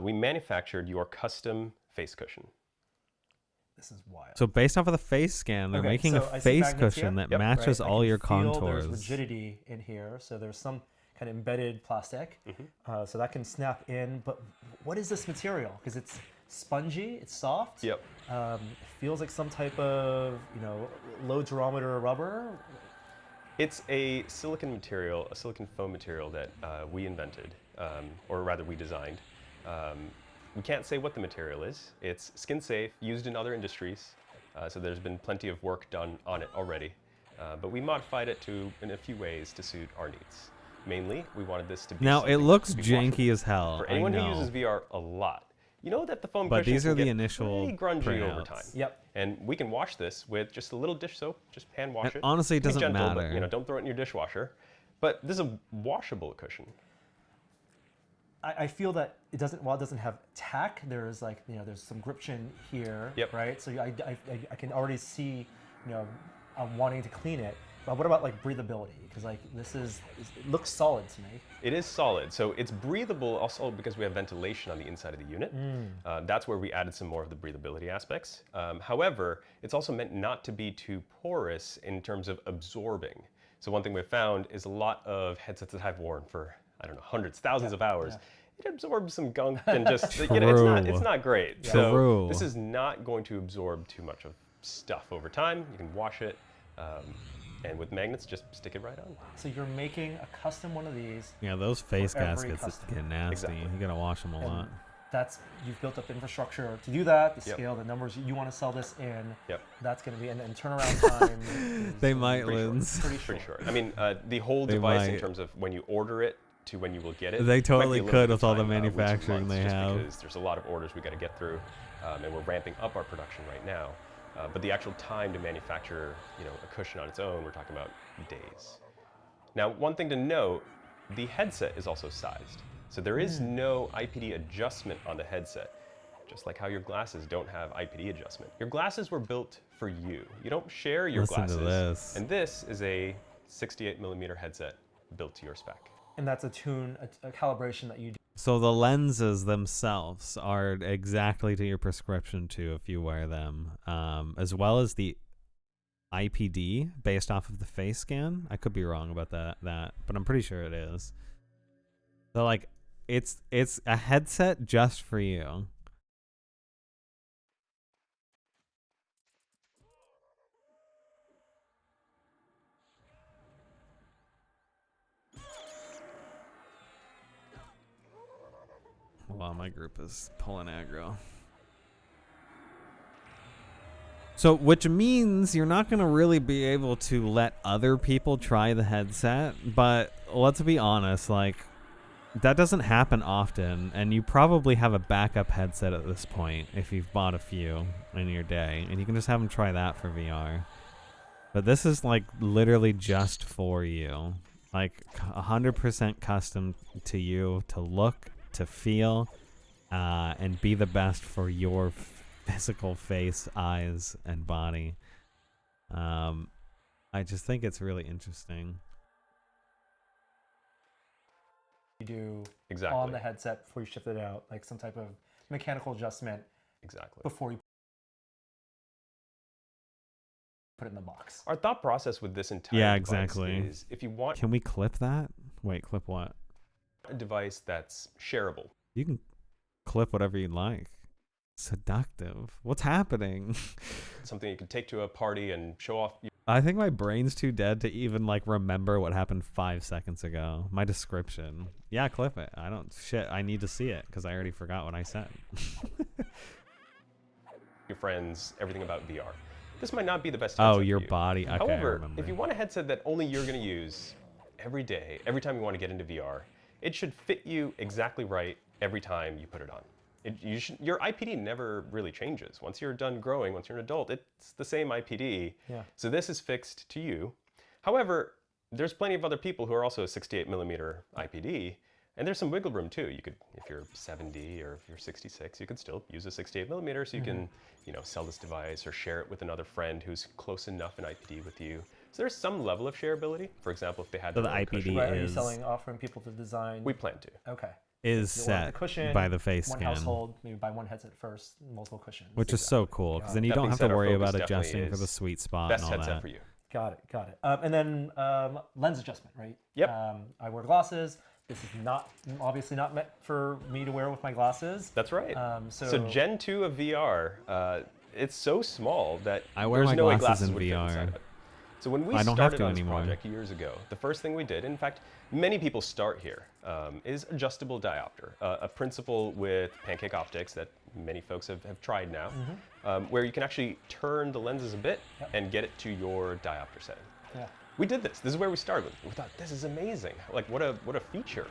we manufactured your custom face cushion. This is wild. So based off of the face scan, they're making a face cushion that matches all your contours. There's rigidity in here, so there's some kind of embedded plastic, so that can snap in. But what is this material? Because it's spongy, it's soft. Yep. It feels like some type of low durometer rubber. It's a silicon material, a silicon foam material that we invented, or rather we designed. We can't say what the material is. It's skin safe, used in other industries, so there's been plenty of work done on it already. But we modified it in a few ways to suit our needs. Mainly, we wanted this to be Now it looks janky washable. as hell. For anyone who uses VR a lot, you know that the foam but cushions these are can the get initial pretty grungy printouts. over time. Yep. And we can wash this with just a little dish soap, just hand wash it. Honestly, it Be doesn't gentle, matter. But, don't throw it in your dishwasher. But this is a washable cushion. I feel that it doesn't. While it doesn't have tack, there's there's some gription here, right? So I can already see, I'm wanting to clean it. But what about breathability? Because it looks solid to me. It is solid, so it's breathable also because we have ventilation on the inside of the unit. That's where we added some more of the breathability aspects. However, it's also meant not to be too porous in terms of absorbing. So one thing we've found is a lot of headsets that I've worn for, I don't know, hundreds, thousands of hours, it absorbs some gunk and just, it's not great. So this is not going to absorb too much of stuff over time. You can wash it, and with magnets, just stick it right on. So you're making a custom one of these. Yeah, those face gaskets get nasty. Exactly. You gotta wash them a lot. You've built up the infrastructure to do that, the scale, the numbers you want to sell this in. That's going to be, and turnaround time. They might lose. Pretty short. I mean, the whole device in terms of when you order it to when you will get it. They totally could with all the time, manufacturing they have. Because there's a lot of orders we got to get through, and we're ramping up our production right now. But the actual time to manufacture, a cushion on its own, we're talking about days. Now, one thing to note, the headset is also sized. So there is no IPD adjustment on the headset, just like how your glasses don't have IPD adjustment. Your glasses were built for you. You don't share your glasses. Listen to this. And this is a 68mm headset built to your spec. And that's a calibration that you do. So the lenses themselves are exactly to your prescription too if you wear them, as well as the IPD based off of the face scan. I could be wrong about that, but I'm pretty sure it is. So it's a headset just for you. Wow, my group is pulling aggro. So, which means you're not going to really be able to let other people try the headset, but let's be honest, that doesn't happen often, and you probably have a backup headset at this point if you've bought a few in your day, and you can just have them try that for VR. But this is literally just for you, 100% custom to you, to look, to feel, and be the best for your physical face, eyes, and body. I just think it's really interesting. You do exactly on the headset before you shift it out, some type of mechanical adjustment. Exactly. Before you put it in the box. Our thought process with this entire device exactly. is if you want... Can we clip that? Wait, clip what? A device that's shareable. You can clip whatever you like. Seductive. What's happening? Something you can take to a party and show off. I think my brain's too dead to even remember what happened 5 seconds ago. My description. Yeah, clip it. I need to see it because I already forgot what I said. Your friends, everything about VR. this might not be the best headset Oh, your for you. body. Okay, However, if you want a headset that only you're going to use every day, every time you want to get into VR, it should fit you exactly right every time you put it on. Your IPD never really changes. Once you're done growing, once you're an adult, it's the same IPD. Yeah. So this is fixed to you. However, there's plenty of other people who are also a 68mm IPD, and there's some wiggle room too. You could, if you're 70 or if you're 66, you could still use a 68mm, so you can, sell this device or share it with another friend who's close enough in IPD with you. So there's some level of shareability. For example, if they had the IPD right, are you offering people to design? We plan to. Okay. Is set cushion, by the face one scan. household, maybe buy one headset first, multiple cushions. Which is so cool, because then you don't have to worry about adjusting for the sweet spot and all that. Best headset for you. Got it. And then lens adjustment, right? Yep. I wear glasses. This is obviously not meant for me to wear with my glasses. That's right. So Gen 2 of VR, it's so small that I wear there's my no way glasses in would fit inside VR. of it. So when we I don't started have to on this anymore. project years ago, the first thing we did, in fact, many people start here, is adjustable diopter, a principle with pancake optics that many folks have tried now, where you can actually turn the lenses a bit and get it to your diopter setting. Yeah. We did this. This is where we started. We thought, this is amazing. Like, what a feature.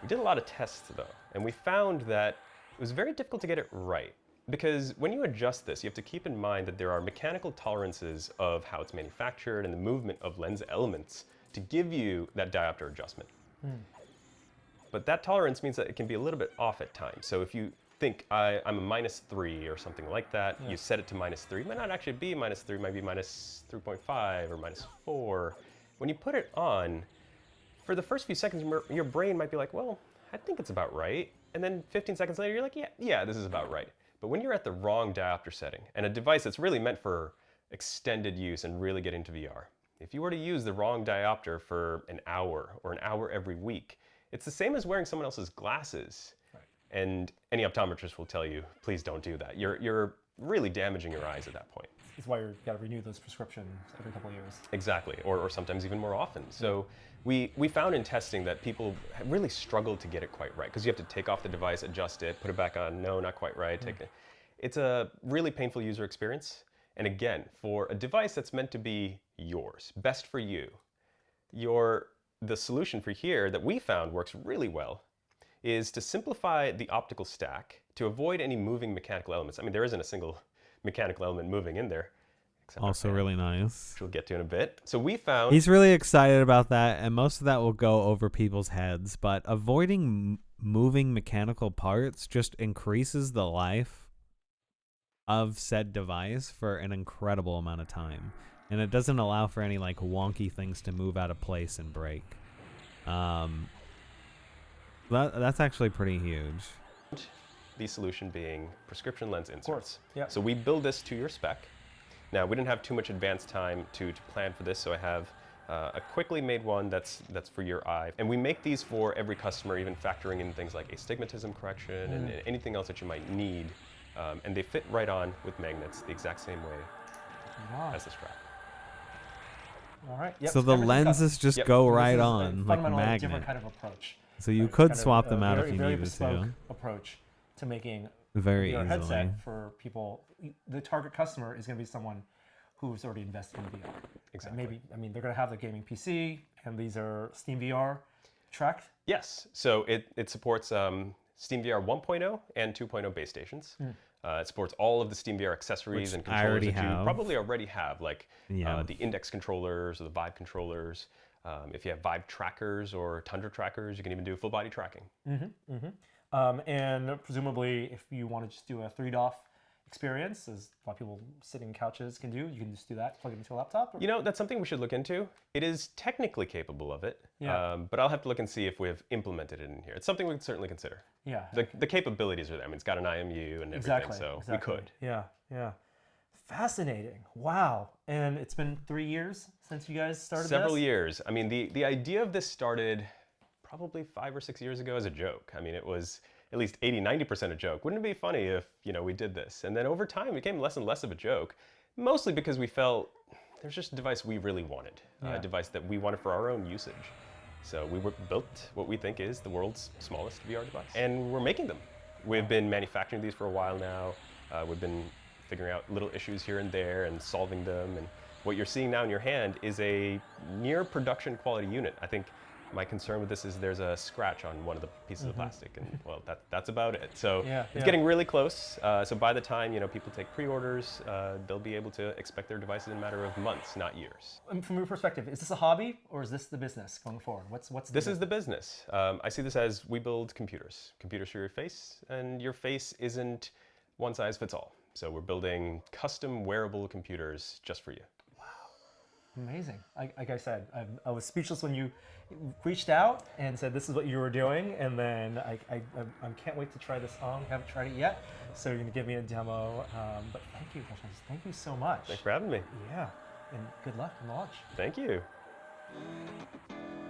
We did a lot of tests, though, and we found that it was very difficult to get it right. Because when you adjust this, you have to keep in mind that there are mechanical tolerances of how it's manufactured and the movement of lens elements to give you that diopter adjustment. But that tolerance means that it can be a little bit off at times. So if you think I'm a -3 or something like that, you set it to -3, it might not actually be -3, it might be -3.5 or -4. When you put it on, for the first few seconds, your brain might be like, well, I think it's about right. And then 15 seconds later, you're like, yeah, this is about right. But when you're at the wrong diopter setting, and a device that's really meant for extended use and really get into VR, if you were to use the wrong diopter for an hour or an hour every week, it's the same as wearing someone else's glasses. Right. And any optometrist will tell you, please don't do that. You're really damaging your eyes at that point. That's why you've got to renew those prescriptions every couple of years. Exactly, or sometimes even more often. So we found in testing that people really struggled to get it quite right, because you have to take off the device, adjust it, put it back on, no, not quite right. Take it. It's a really painful user experience. And again, for a device that's meant to be yours, best for you, the solution for here that we found works really well is to simplify the optical stack to avoid any moving mechanical elements. I mean, there isn't a single mechanical element moving in there. Also really nice. Which we'll get to in a bit. So we found... He's really excited about that, and most of that will go over people's heads, but avoiding moving mechanical parts just increases the life of said device for an incredible amount of time. And it doesn't allow for any like wonky things to move out of place and break. That's actually pretty huge. The solution being prescription lens inserts. Of course, yeah. So we build this to your spec. Now, we didn't have too much advanced time to plan for this, so I have a quickly made one that's for your eye. And we make these for every customer, even factoring in things like astigmatism correction and anything else that you might need. And they fit right on with magnets the exact same way as the strap. All right. Yep. So the lenses just go right on like a magnet. Different kind of approach. So you could swap them out if you very needed bespoke to. Approach to making very a easily headset for people. The target customer is going to be someone who's already invested in VR. Exactly. Maybe, I mean, they're going to have the gaming PC, and these are Steam VR tracked. Yes. So it supports Steam VR 1.0 and 2.0 base stations. It supports all of the Steam VR accessories and controllers that you probably already have, like the Index controllers or the Vive controllers. If you have Vive trackers or Tundra trackers, you can even do full body tracking. And presumably, if you want to just do a 3DOF experience, as a lot of people sitting in couches can do, you can just do that, plug it into a laptop? Or? You know, that's something we should look into. It is technically capable of it, yeah. But I'll have to look and see if we've implemented it in here. It's something we can certainly consider. Yeah. The capabilities are there. I mean, it's got an IMU and everything, so we could. Yeah. Fascinating. Wow. And it's been 3 years since you guys started Several years. I mean, the idea of this started probably 5 or 6 years ago as a joke. I mean, it was at least 80-90% a joke. Wouldn't it be funny if, we did this? And then over time, it became less and less of a joke, mostly because we felt there's just a device we really wanted, a device that we wanted for our own usage. So we built what we think is the world's smallest VR device, and we're making them. We've been manufacturing these for a while now. We've been figuring out little issues here and there and solving them. And what you're seeing now in your hand is a near production quality unit. I think my concern with this is there's a scratch on one of the pieces of plastic, and well, that's about it. So it's getting really close. So by the time people take pre-orders, they'll be able to expect their devices in a matter of months, not years. From your perspective, is this a hobby or is this the business going forward? This is the business. I see this as we build computers for your face, and your face isn't one size fits all. So we're building custom wearable computers just for you. Amazing. Like I said, I was speechless when you reached out and said this is what you were doing, and then I can't wait to try this on. Haven't tried it yet, so you're gonna give me a demo. But thank you, thank you so much. Thanks for having me. Yeah, and good luck in launch. Thank you.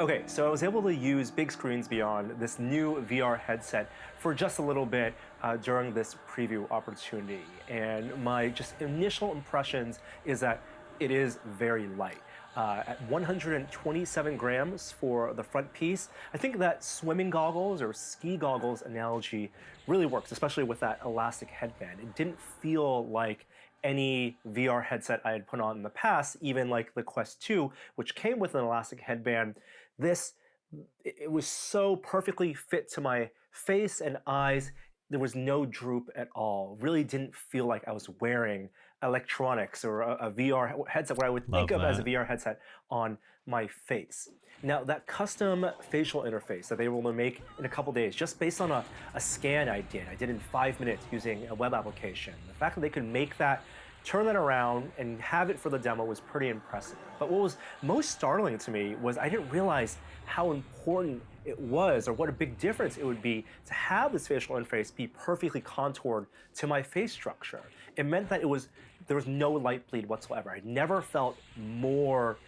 Okay, so I was able to use Big Screens Beyond, this new VR headset, for just a little bit during this preview opportunity, and my just initial impressions is that it is very light. At 127 grams for the front piece, I think that swimming goggles or ski goggles analogy really works, especially with that elastic headband. It didn't feel like any VR headset I had put on in the past, even like the Quest 2, which came with an elastic headband. It was so perfectly fit to my face and eyes. There was no droop at all. Really didn't feel like I was wearing electronics or a VR headset, what I would think of as a VR headset on my face. Now, that custom facial interface that they were able to make in a couple days, just based on a scan I did in 5 minutes using a web application. The fact that they could make that, turn that around, and have it for the demo was pretty impressive. But what was most startling to me was I didn't realize how important it was, or what a big difference it would be to have this facial interface be perfectly contoured to my face structure. It meant that there was no light bleed whatsoever. I never felt more,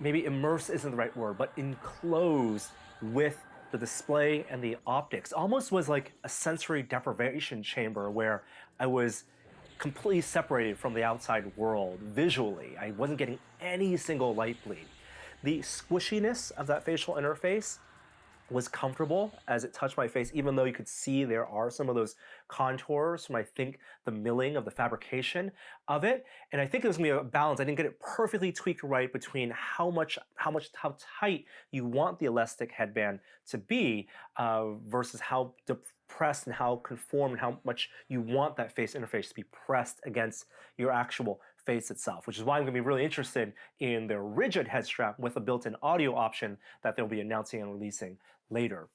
maybe immersed isn't the right word, but enclosed with the display and the optics. Almost was like a sensory deprivation chamber where I was completely separated from the outside world visually. I wasn't getting any single light bleed. The squishiness of that facial interface was comfortable as it touched my face, even though you could see there are some of those contours from, I think, the milling of the fabrication of it. And I think there's gonna be a balance. I didn't get it perfectly tweaked right between how tight you want the elastic headband to be versus how depressed and how conformed and how much you want that face interface to be pressed against your actual face itself, which is why I'm going to be really interested in their rigid head strap with a built-in audio option that they'll be announcing and releasing later.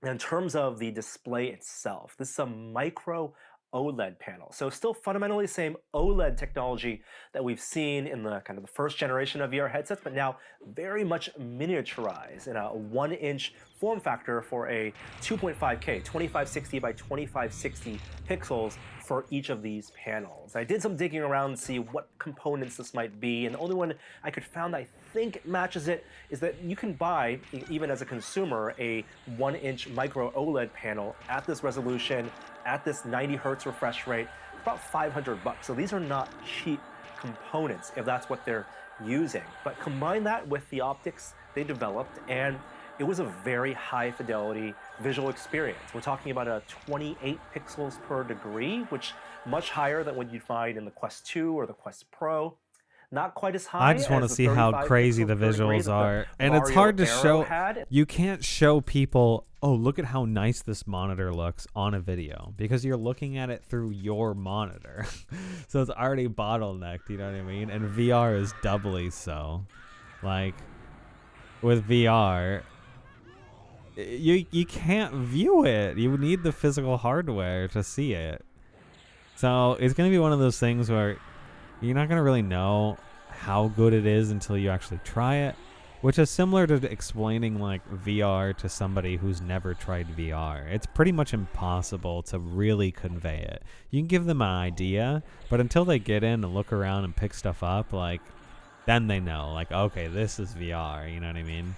In terms of the display itself, this is a micro OLED panel. So still fundamentally the same OLED technology that we've seen in the kind of the first generation of VR headsets, but now very much miniaturized in a 1-inch form factor for a 2.5K, 2560 by 2560 pixels for each of these panels. I did some digging around to see what components this might be, and the only one I could find that I think matches it is that you can buy, even as a consumer, a 1-inch micro OLED panel at this resolution, at this 90 hertz refresh rate, about $500. So these are not cheap components if that's what they're using. But combine that with the optics they developed, and it was a very high fidelity visual experience. We're talking about a 28 pixels per degree, which much higher than what you'd find in the Quest 2 or the Quest Pro. Not quite as high. I just want to see how crazy the visuals are. And it's hard to show. You can't show people, oh, look at how nice this monitor looks on a video, because you're looking at it through your monitor. So it's already bottlenecked, you know what I mean? And VR is doubly so. Like, with VR, you can't view it. You need the physical hardware to see it. So it's going to be one of those things where you're not going to really know how good it is until you actually try it, which is similar to explaining like VR to somebody who's never tried VR. It's pretty much impossible to really convey it. You can give them an idea, but until they get in and look around and pick stuff up, like, then they know, like, okay, this is VR, you know what I mean?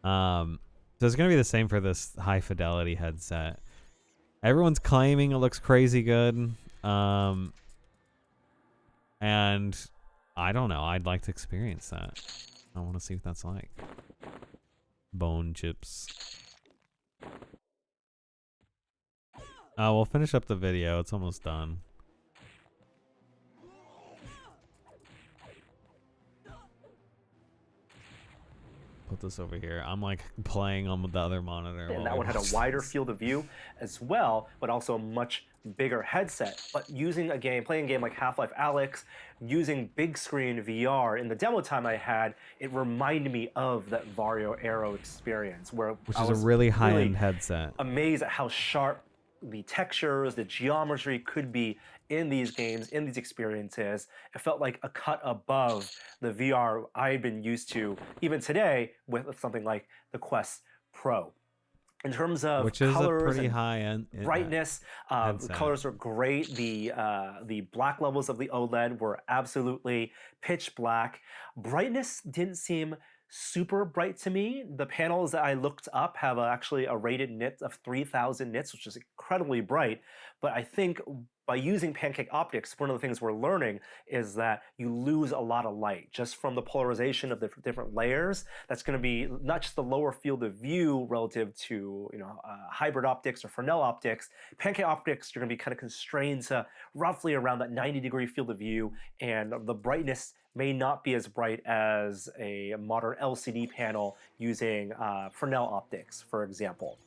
So it's going to be the same for this high fidelity headset. Everyone's claiming it looks crazy good. And I don't know. I'd like to experience that. I want to see what that's like. Bone chips. We'll finish up the video. It's almost done. put this over here. I'm like playing on the other monitor. And that one had a wider field of view as well, but also a much bigger headset. But using a game, playing a game like Half-Life Alyx, using big screen VR in the demo time I had, it reminded me of that Vario Aero experience, which is a really high-end headset. Amazed at how sharp the textures, the geometry could be in these games, in these experiences. It felt like a cut above the VR I've been used to, even today, with something like the Quest Pro. In terms of which is colors a pretty and high-end brightness, the colors were great. The black levels of the OLED were absolutely pitch black. Brightness didn't seem super bright to me. The panels that I looked up have actually a rated nit of 3000 nits, which is incredibly bright. But I think by using pancake optics, one of the things we're learning is that you lose a lot of light just from the polarization of the different layers. That's going to be not just the lower field of view relative to hybrid optics or Fresnel optics. Pancake optics, you're going to be kind of constrained to roughly around that 90-degree field of view, and the brightness may not be as bright as a modern LCD panel using Fresnel optics, for example.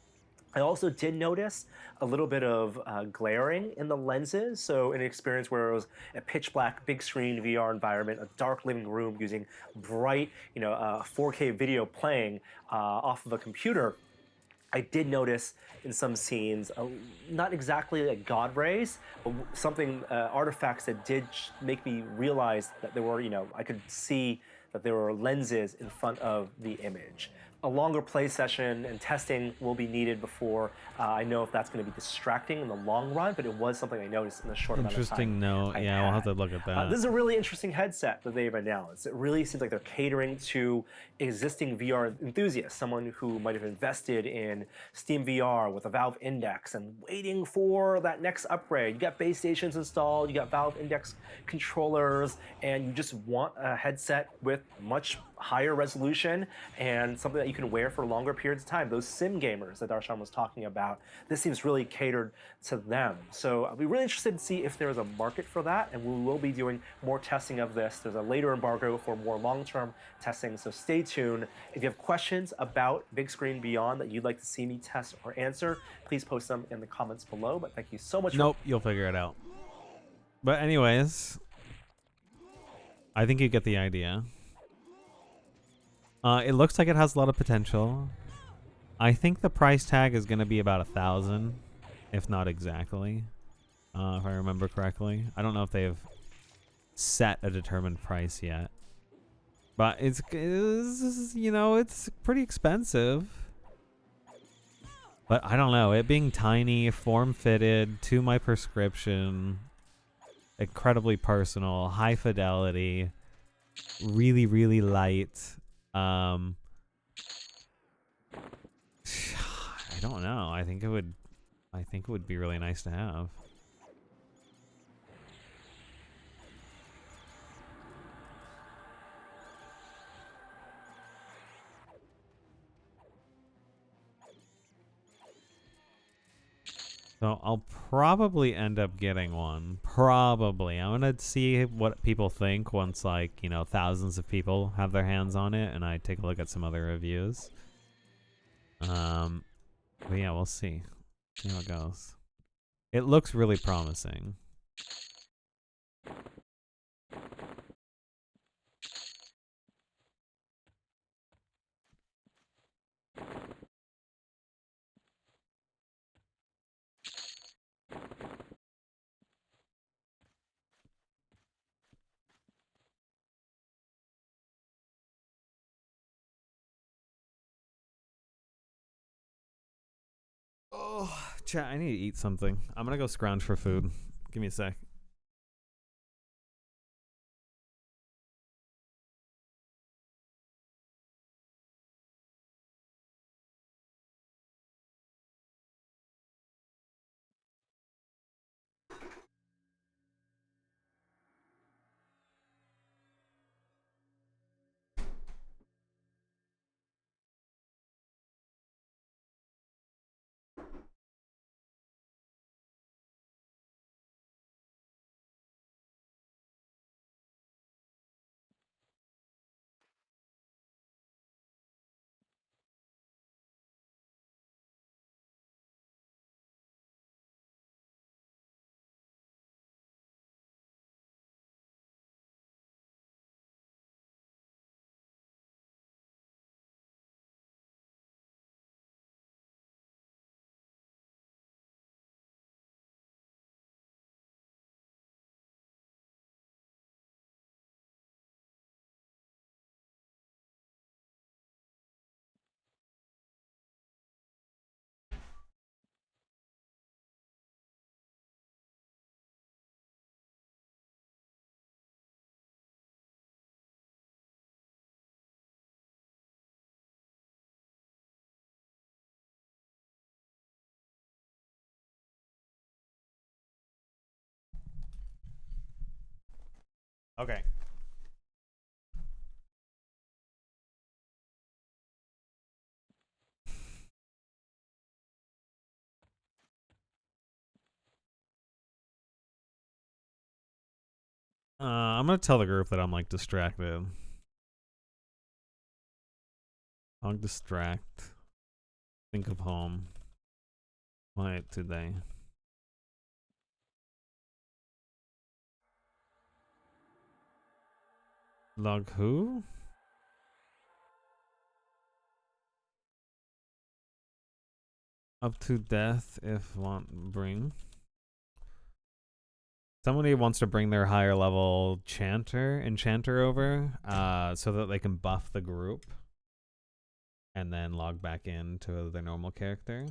I also did notice a little bit of glaring in the lenses. So in an experience where it was a pitch black, big screen VR environment, a dark living room using bright, 4K video playing off of a computer, I did notice in some scenes, not exactly like God rays, but something, artifacts that did make me realize that there were, I could see that there were lenses in front of the image. A longer play session and testing will be needed before I know if that's going to be distracting in the long run, but it was something I noticed in the short amount of time. Interesting note. Yeah, we'll have to look at that. This is a really interesting headset that they've announced. It really seems like they're catering to existing VR enthusiasts, someone who might have invested in Steam VR with a Valve Index and waiting for that next upgrade. You got base stations installed, you got Valve Index controllers, and you just want a headset with much higher resolution and something that you can wear for longer periods of time. Those sim gamers that Darshan was talking about, this seems really catered to them. So I'll be really interested to see if there is a market for that, and we will be doing more testing of this. There's a later embargo for more long-term testing, so stay tuned. If you have questions about Big Screen Beyond that you'd like to see me test or answer, please post them in the comments below. But thank you so much. Nope, you'll figure it out. But anyways, I think you get the idea. It looks like it has a lot of potential. I think the price tag is going to be about 1,000, if not exactly, if I remember correctly. I don't know if they've set a determined price yet, but it's pretty expensive. But I don't know. It being tiny, form-fitted, to my prescription, incredibly personal, high fidelity, really, really light. I don't know. I think it would be really nice to have. So I'll probably end up getting one. Probably. I'm gonna see what people think once, like, thousands of people have their hands on it and I take a look at some other reviews. But yeah, we'll see. See how it goes. It looks really promising. Oh, chat, I need to eat something. I'm gonna go scrounge for food. Give me a sec. Okay. I'm gonna tell the group that I'm like distracted. I'll distract. Think of home. Quiet today. Log who? Up to death if want bring. Somebody wants to bring their higher level enchanter over, so that they can buff the group and then log back into their normal character.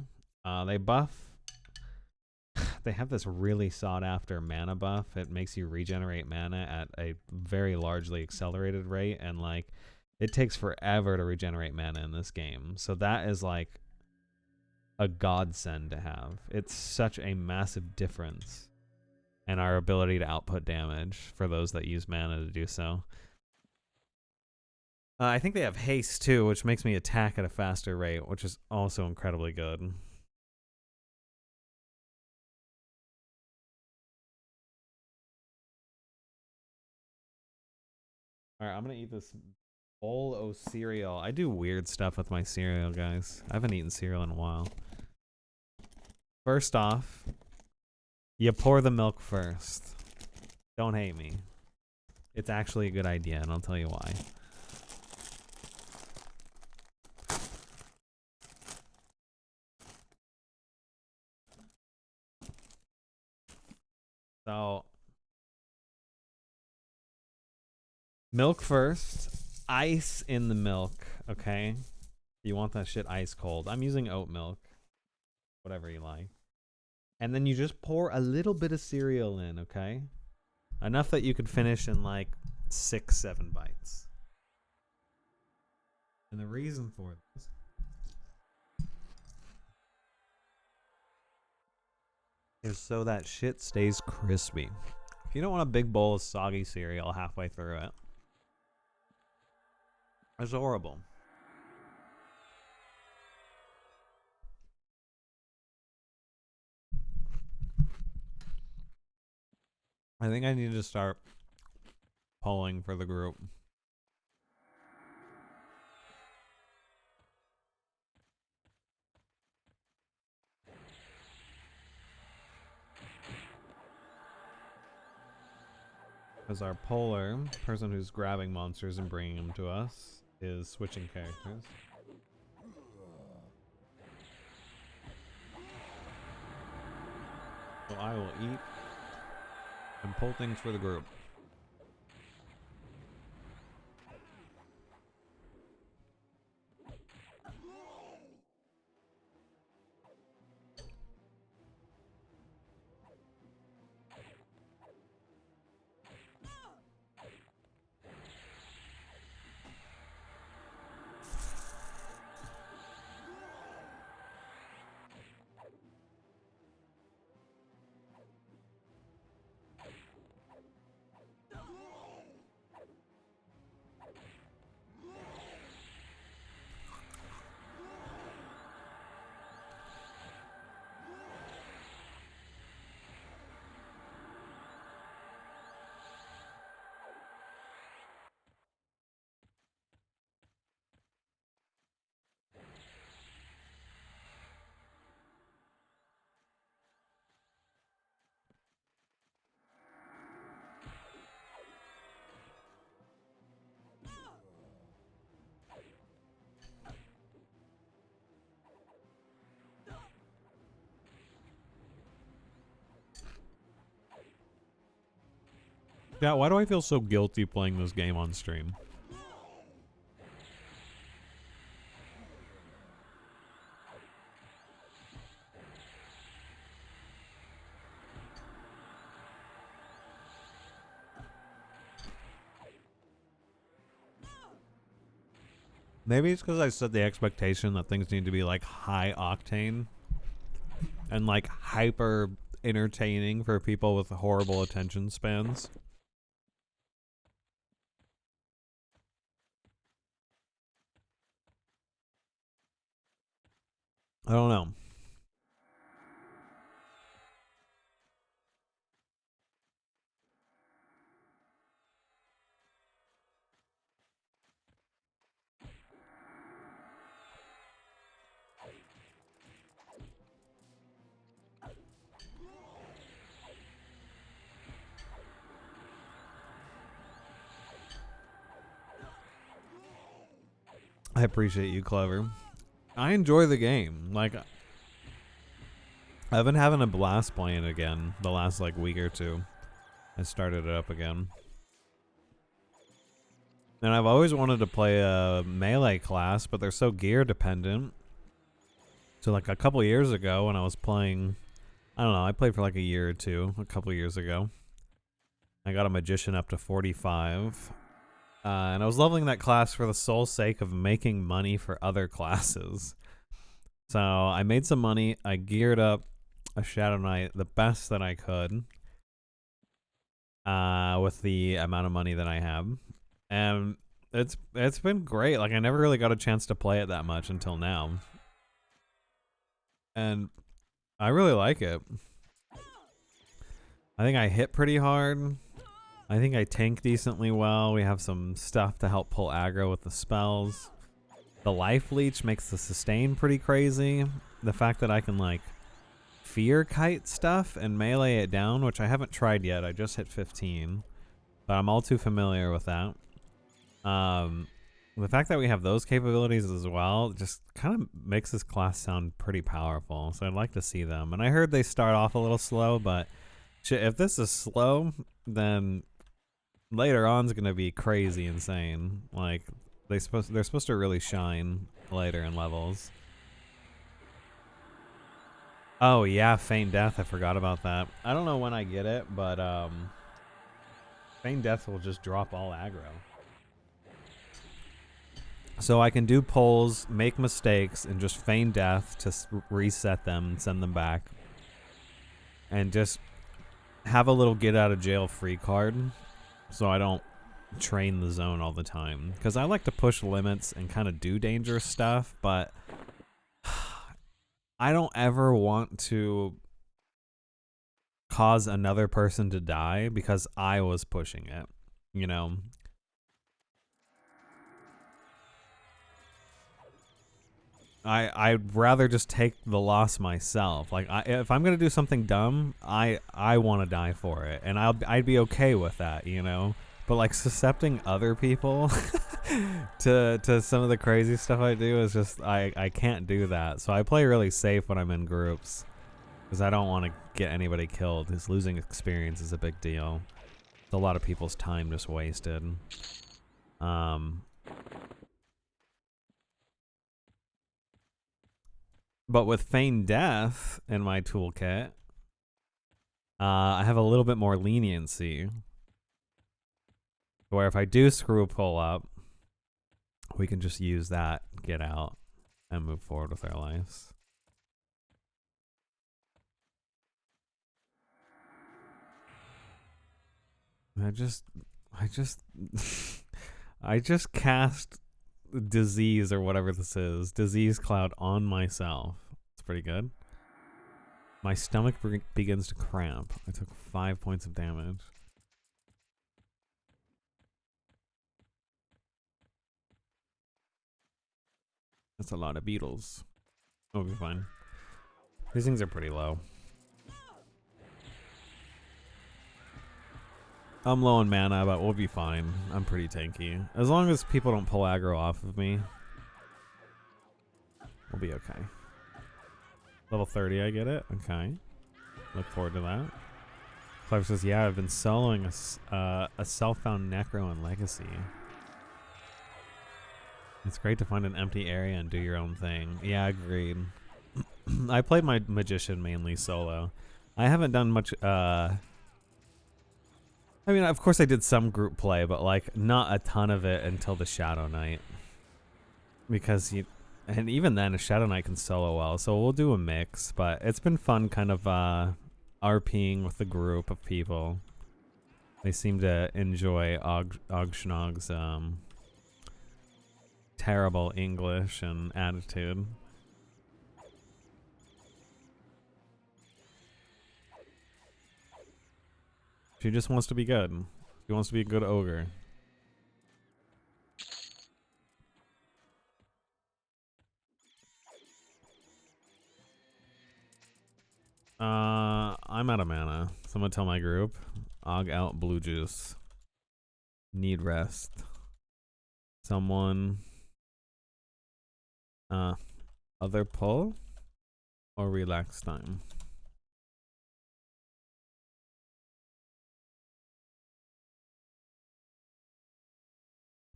They buff. They have this really sought after mana buff. It makes you regenerate mana at a very largely accelerated rate, and like it takes forever to regenerate mana in this game. So that is like a godsend to have. It's such a massive difference in our ability to output damage for those that use mana to do so. I think they have haste too, which makes me attack at a faster rate, which is also incredibly good. Alright, I'm gonna eat this bowl of cereal. I do weird stuff with my cereal, guys. I haven't eaten cereal in a while. First off, you pour the milk first. Don't hate me. It's actually a good idea, and I'll tell you why. So, milk first, ice in the milk, okay? You want that shit ice cold. I'm using oat milk, whatever you like. And then you just pour a little bit of cereal in, okay? Enough that you could finish in like 6-7 bites. And the reason for this is so that shit stays crispy. You don't want a big bowl of soggy cereal halfway through it. It's horrible. I think I need to start polling for the group. Because our poller, person who's grabbing monsters and bringing them to us, is switching characters. So I will eat and pull things for the group. Yeah, why do I feel so guilty playing this game on stream? Maybe it's because I set the expectation that things need to be like high octane and like hyper entertaining for people with horrible attention spans. I don't know. I appreciate you, Clever. I enjoy the game. Like, I've been having a blast playing it again the last like week or two. I started it up again. And I've always wanted to play a melee class, but they're so gear dependent. So like a couple years ago when I was playing, I don't know, I played for like a year or two, a couple years ago. I got a magician up to 45. And I was leveling that class for the sole sake of making money for other classes. So I made some money. I geared up a Shadow Knight the best that I could with the amount of money that I have. And it's been great. Like, I never really got a chance to play it that much until now. And I really like it. I think I hit pretty hard. I think I tank decently well. We have some stuff to help pull aggro with the spells. The life leech makes the sustain pretty crazy. The fact that I can like fear kite stuff and melee it down, which I haven't tried yet. I just hit 15, but I'm all too familiar with that. The fact that we have those capabilities as well just kind of makes this class sound pretty powerful. So I'd like to see them. And I heard they start off a little slow, but if this is slow, then later on is going to be crazy insane. Like, they're supposed to really shine later in levels. Oh yeah, Feign Death. I forgot about that. I don't know when I get it, but Feign Death will just drop all aggro. So I can do pulls, make mistakes, and just Feign Death to reset them and send them back. And just have a little get out of jail free card so I don't train the zone all the time. Because I like to push limits and kind of do dangerous stuff, but I don't ever want to cause another person to die because I was pushing it, you know? I'd rather just take the loss myself. Like, if I'm gonna do something dumb, I want to die for it, and I'd be okay with that, you know. But like suscepting other people to some of the crazy stuff I do is just I can't do that. So I play really safe when I'm in groups because I don't want to get anybody killed. Because losing experience is a big deal. It's a lot of people's time just wasted. But with Feign Death in my toolkit, I have a little bit more leniency. Where if I do screw a pull up, we can just use that, get out, and move forward with our lives. I just cast disease or whatever this is, disease cloud on myself. It's pretty good. My stomach begins to cramp. I took 5 points of damage. That's a lot of beetles. It'll be fine. These things are pretty low. I'm low on mana, but we'll be fine. I'm pretty tanky. As long as people don't pull aggro off of me, we'll be okay. Level 30, I get it. Okay. Look forward to that. Clive says, yeah, I've been soloing a self-found Necro in Legacy. It's great to find an empty area and do your own thing. Yeah, agreed. I played my Magician mainly solo. I haven't done much... I mean, of course I did some group play, but like not a ton of it until the Shadow Knight. Because and even then a Shadow Knight can solo well, so we'll do a mix, but it's been fun kind of RPing with the group of people. They seem to enjoy Oggshnogg's terrible English and attitude. She just wants to be good. She wants to be a good ogre. I'm out of mana. Someone tell my group. Ogg out blue juice. Need rest. Someone. Other pull or relax time.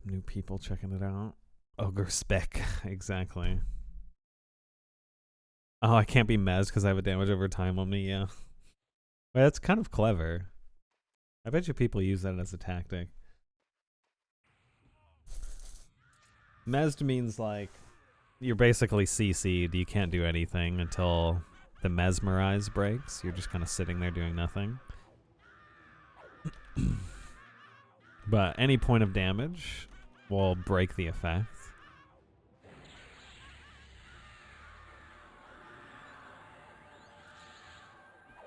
New people checking it out. Ogre spec, exactly. Oh, I can't be mez because I have a damage over time on me, yeah. Well, that's kind of clever. I bet you people use that as a tactic. Mezd means like you're basically CC'd. You can't do anything until the mesmerize breaks. You're just kind of sitting there doing nothing. But any point of damage will break the effect.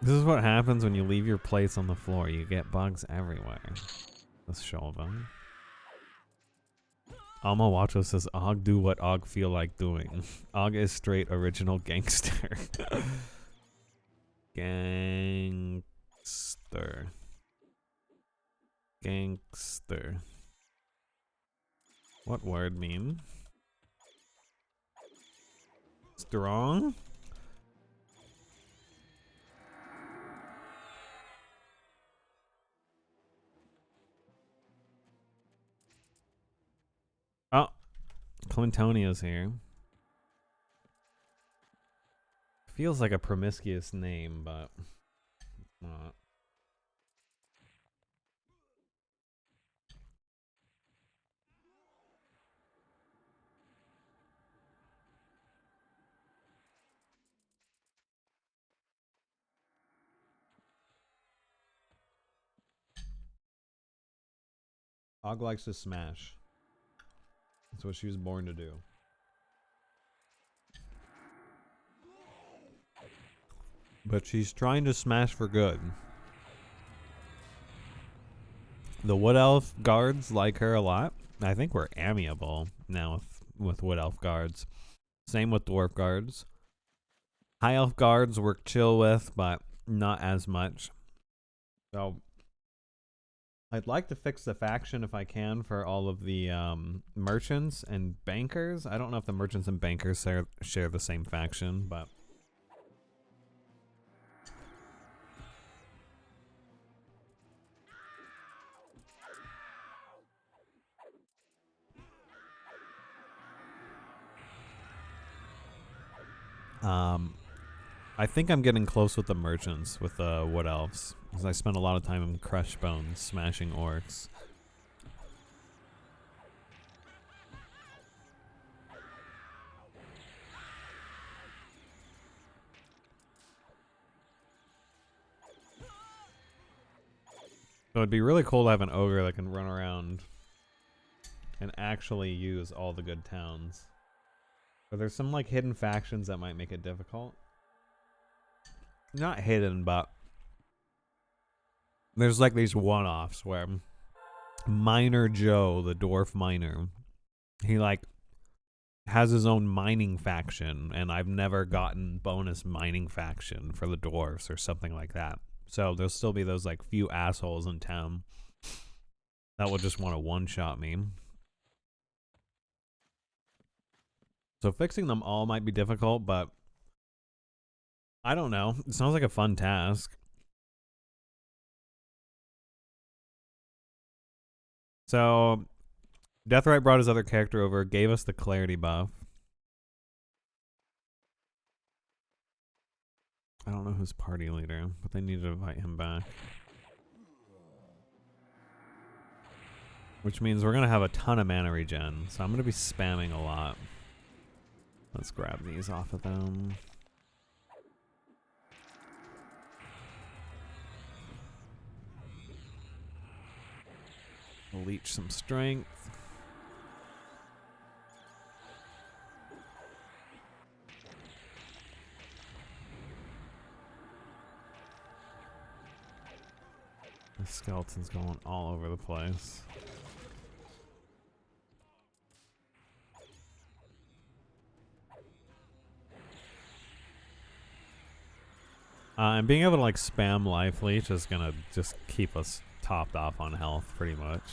This is what happens when you leave your plates on the floor. You get bugs everywhere. Let's show them. Alma Watcho says, Ogg do what Ogg feel like doing. Ogg is straight original gangster. Gangster. Gangster. What word mean? Strong? Oh, Clintonia's here. Feels like a promiscuous name, but it's not. Ogg likes to smash. That's what she was born to do. But she's trying to smash for good. The Wood Elf guards like her a lot. I think we're amiable now with Wood Elf guards. Same with Dwarf guards. High Elf guards work chill with, but not as much. So I'd like to fix the faction if I can for all of the merchants and bankers. I don't know if the merchants and bankers share the same faction, but I think I'm getting close with the merchants, with the Wood Elves, because I spent a lot of time in Crush Bones smashing orcs. So it'd be really cool to have an ogre that can run around and actually use all the good towns. But there's some like hidden factions that might make it difficult. Not hidden, but there's like these one-offs where Miner Joe, the dwarf miner, he like has his own mining faction, and I've never gotten bonus mining faction for the dwarves or something like that. So there'll still be those like few assholes in town that will just want to one-shot me. So fixing them all might be difficult, but I don't know. It sounds like a fun task. So Deathright brought his other character over, gave us the clarity buff. I don't know who's party leader, but they need to invite him back. Which means we're going to have a ton of mana regen, so I'm going to be spamming a lot. Let's grab these off of them. Leech some strength. The skeleton's going all over the place. And being able to like spam life leech is gonna just keep us topped off on health pretty much.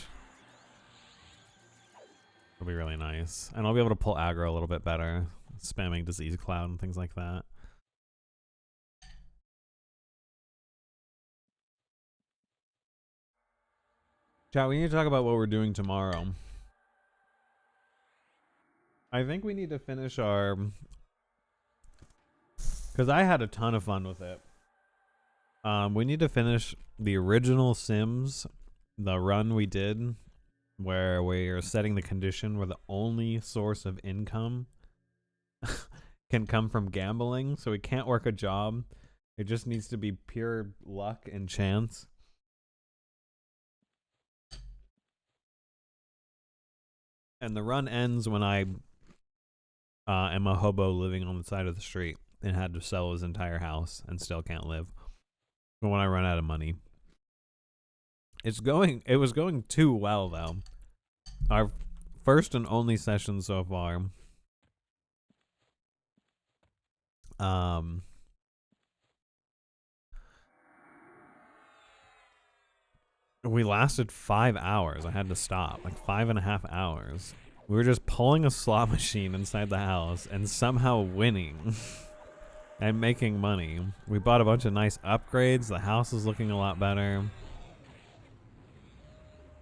It'll be really nice. And I'll be able to pull aggro a little bit better. Spamming disease cloud and things like that. Chat, we need to talk about what we're doing tomorrow. I think we need to finish our... Because I had a ton of fun with it. We need to finish the original Sims, the run we did, where we're setting the condition where the only source of income can come from gambling, so we can't work a job. It just needs to be pure luck and chance. And the run ends when I am a hobo living on the side of the street and had to sell his entire house and still can't live. But when I run out of money. It was going too well though. Our first and only session so far. We lasted 5 hours. I had to stop. Like 5.5 hours. We were just pulling a slot machine inside the house and somehow winning. And making money. We bought a bunch of nice upgrades. The house is looking a lot better.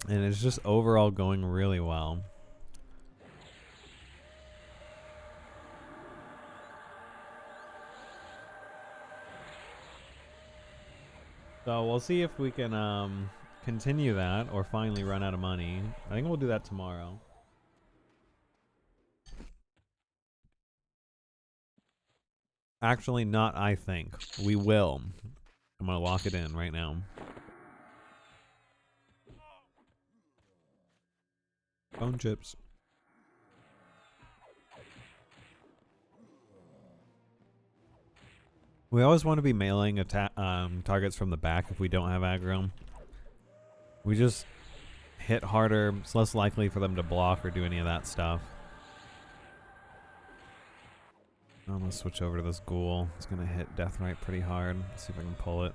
And it's just overall going really well. So we'll see if we can continue that or finally run out of money. I think we'll do that tomorrow. Actually, not I think. We will. I'm going to lock it in right now. Bone chips. We always want to be mailing targets from the back if we don't have aggro. We just hit harder. It's less likely for them to block or do any of that stuff. I'm going to switch over to this ghoul. It's going to hit Deathrite pretty hard. Let's see if I can pull it.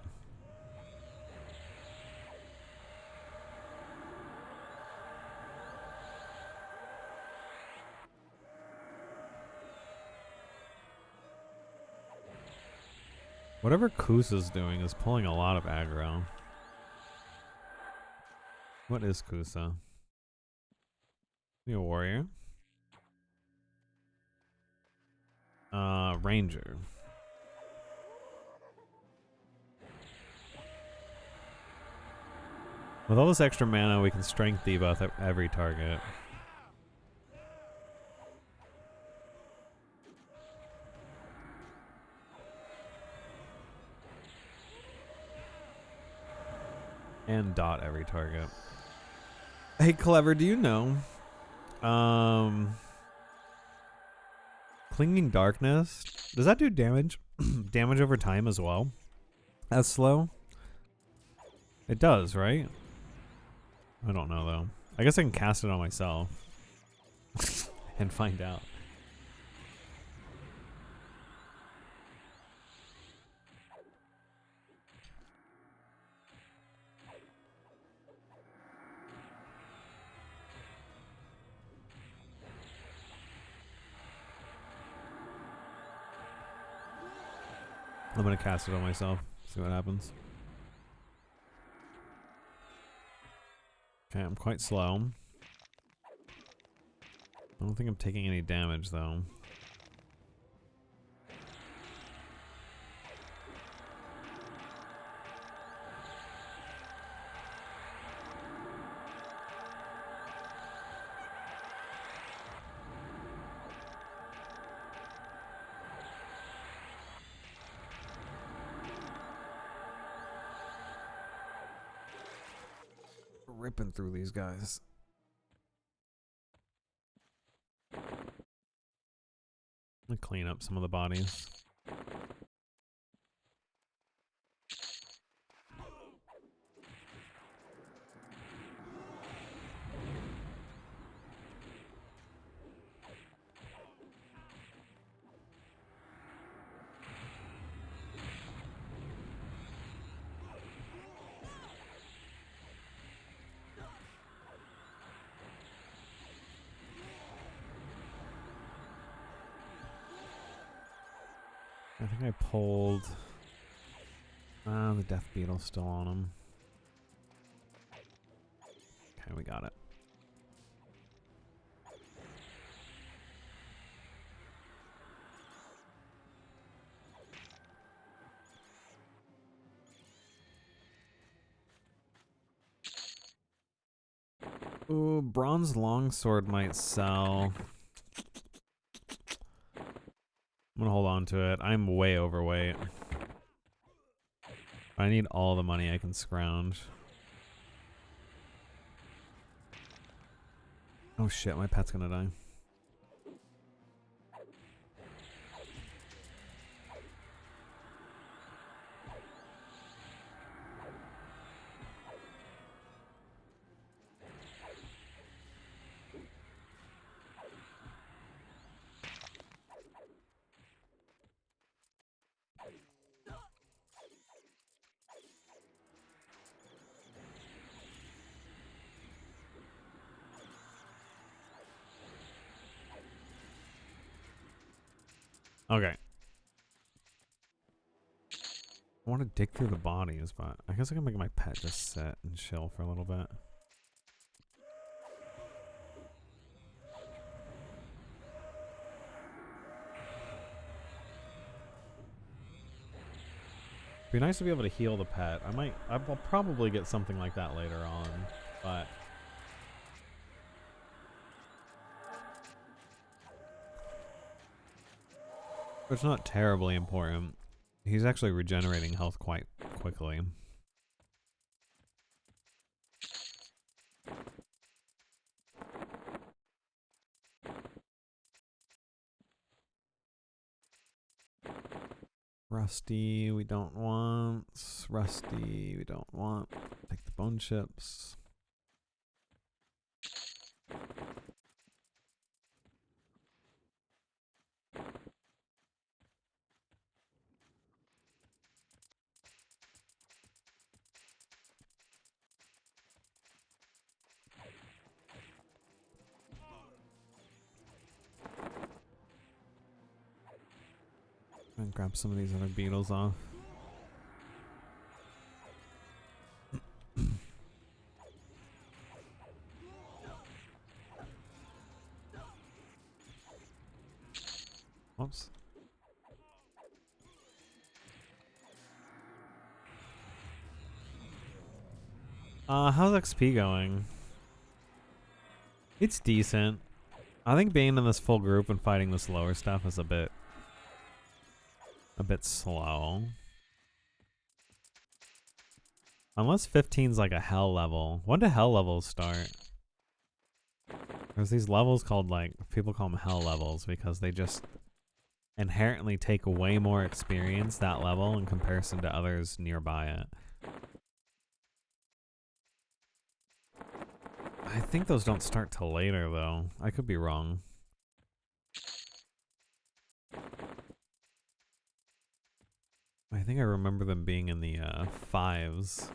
Whatever Kusa's doing is pulling a lot of aggro. What is Kusa? Is he a warrior? Ranger. With all this extra mana, we can strength debuff every target. And dot every target. Hey, Clever, do you know? Clinging Darkness. Does that do damage? Damage over time as well? As slow? It does, right? I don't know though. I guess I can cast it on myself. And find out. I'm gonna cast it on myself. See what happens. Okay, I'm quite slow. I don't think I'm taking any damage though. Ripping through these guys. I'm gonna clean up some of the bodies. I think I pulled... the death beetle's still on him. Okay, we got it. Ooh, bronze longsword might sell. I'm gonna hold on to it. I'm way overweight. I need all the money I can scrounge. Oh shit, my pet's gonna die. Okay. I want to dig through the bodies, but I guess I can make my pet just sit and chill for a little bit. Be nice to be able to heal the pet. I'll probably get something like that later on, but it's not terribly important. He's actually regenerating health quite quickly. Rusty, we don't want. Rusty, we don't want. Take the bone chips. And grab some of these other beetles off. Oops. How's XP going? It's decent. I think being in this full group and fighting this lower stuff is a bit slow. Unless 15's like a hell level. When do hell levels start? There's these levels called, like, people call them hell levels because they just inherently take way more experience that level in comparison to others nearby it. I think those don't start till later though. I could be wrong. I think I remember them being in the 5s.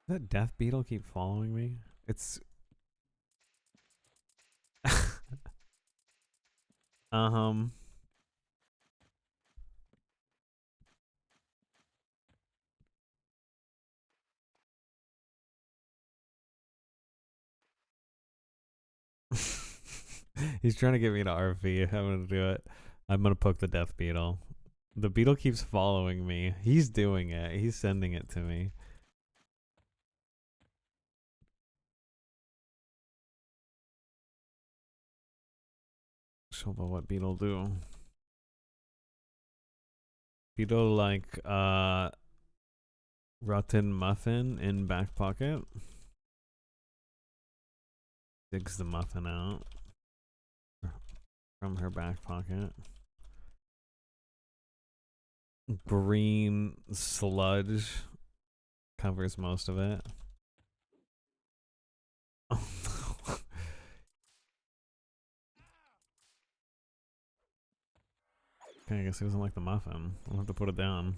Does that death beetle keep following me? It's... He's trying to get me to RP. I'm gonna do it. I'm gonna poke the death beetle. The beetle keeps following me. He's doing it. He's sending it to me. Show me what beetle do. Beetle like rotten muffin in back pocket. Digs the muffin out from her back pocket. Green sludge covers most of it. Oh no. Okay, I guess he doesn't like the muffin. I'll have to put it down.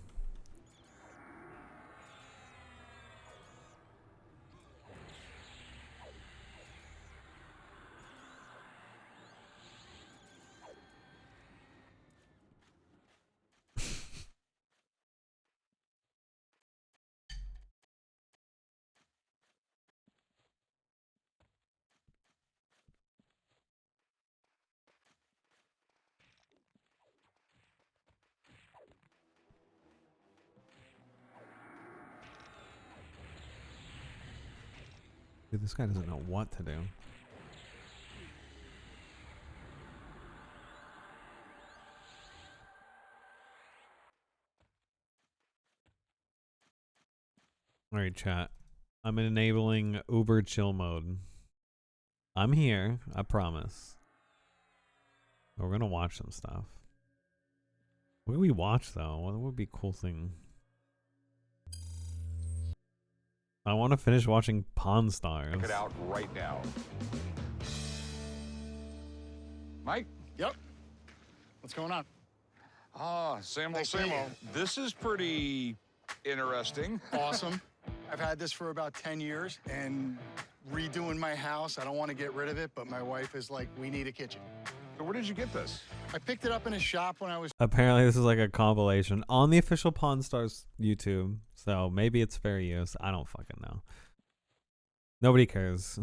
Dude, this guy doesn't know what to do. All right, chat. I'm enabling Uber chill mode. I'm here, I promise. We're gonna watch some stuff. What do we watch though? What would be a cool thing? I want to finish watching Pawn Stars. Check it out right now. Mike? Yep. What's going on? Ah, same old, same old. This is pretty interesting. Awesome. I've had this for about 10 years and redoing my house. I don't want to get rid of it, but my wife is like, we need a kitchen. So where did you get this? I picked it up in a shop when I was... Apparently this is like a compilation on the official Pawn Stars YouTube. So maybe it's fair use. I don't fucking know. Nobody cares.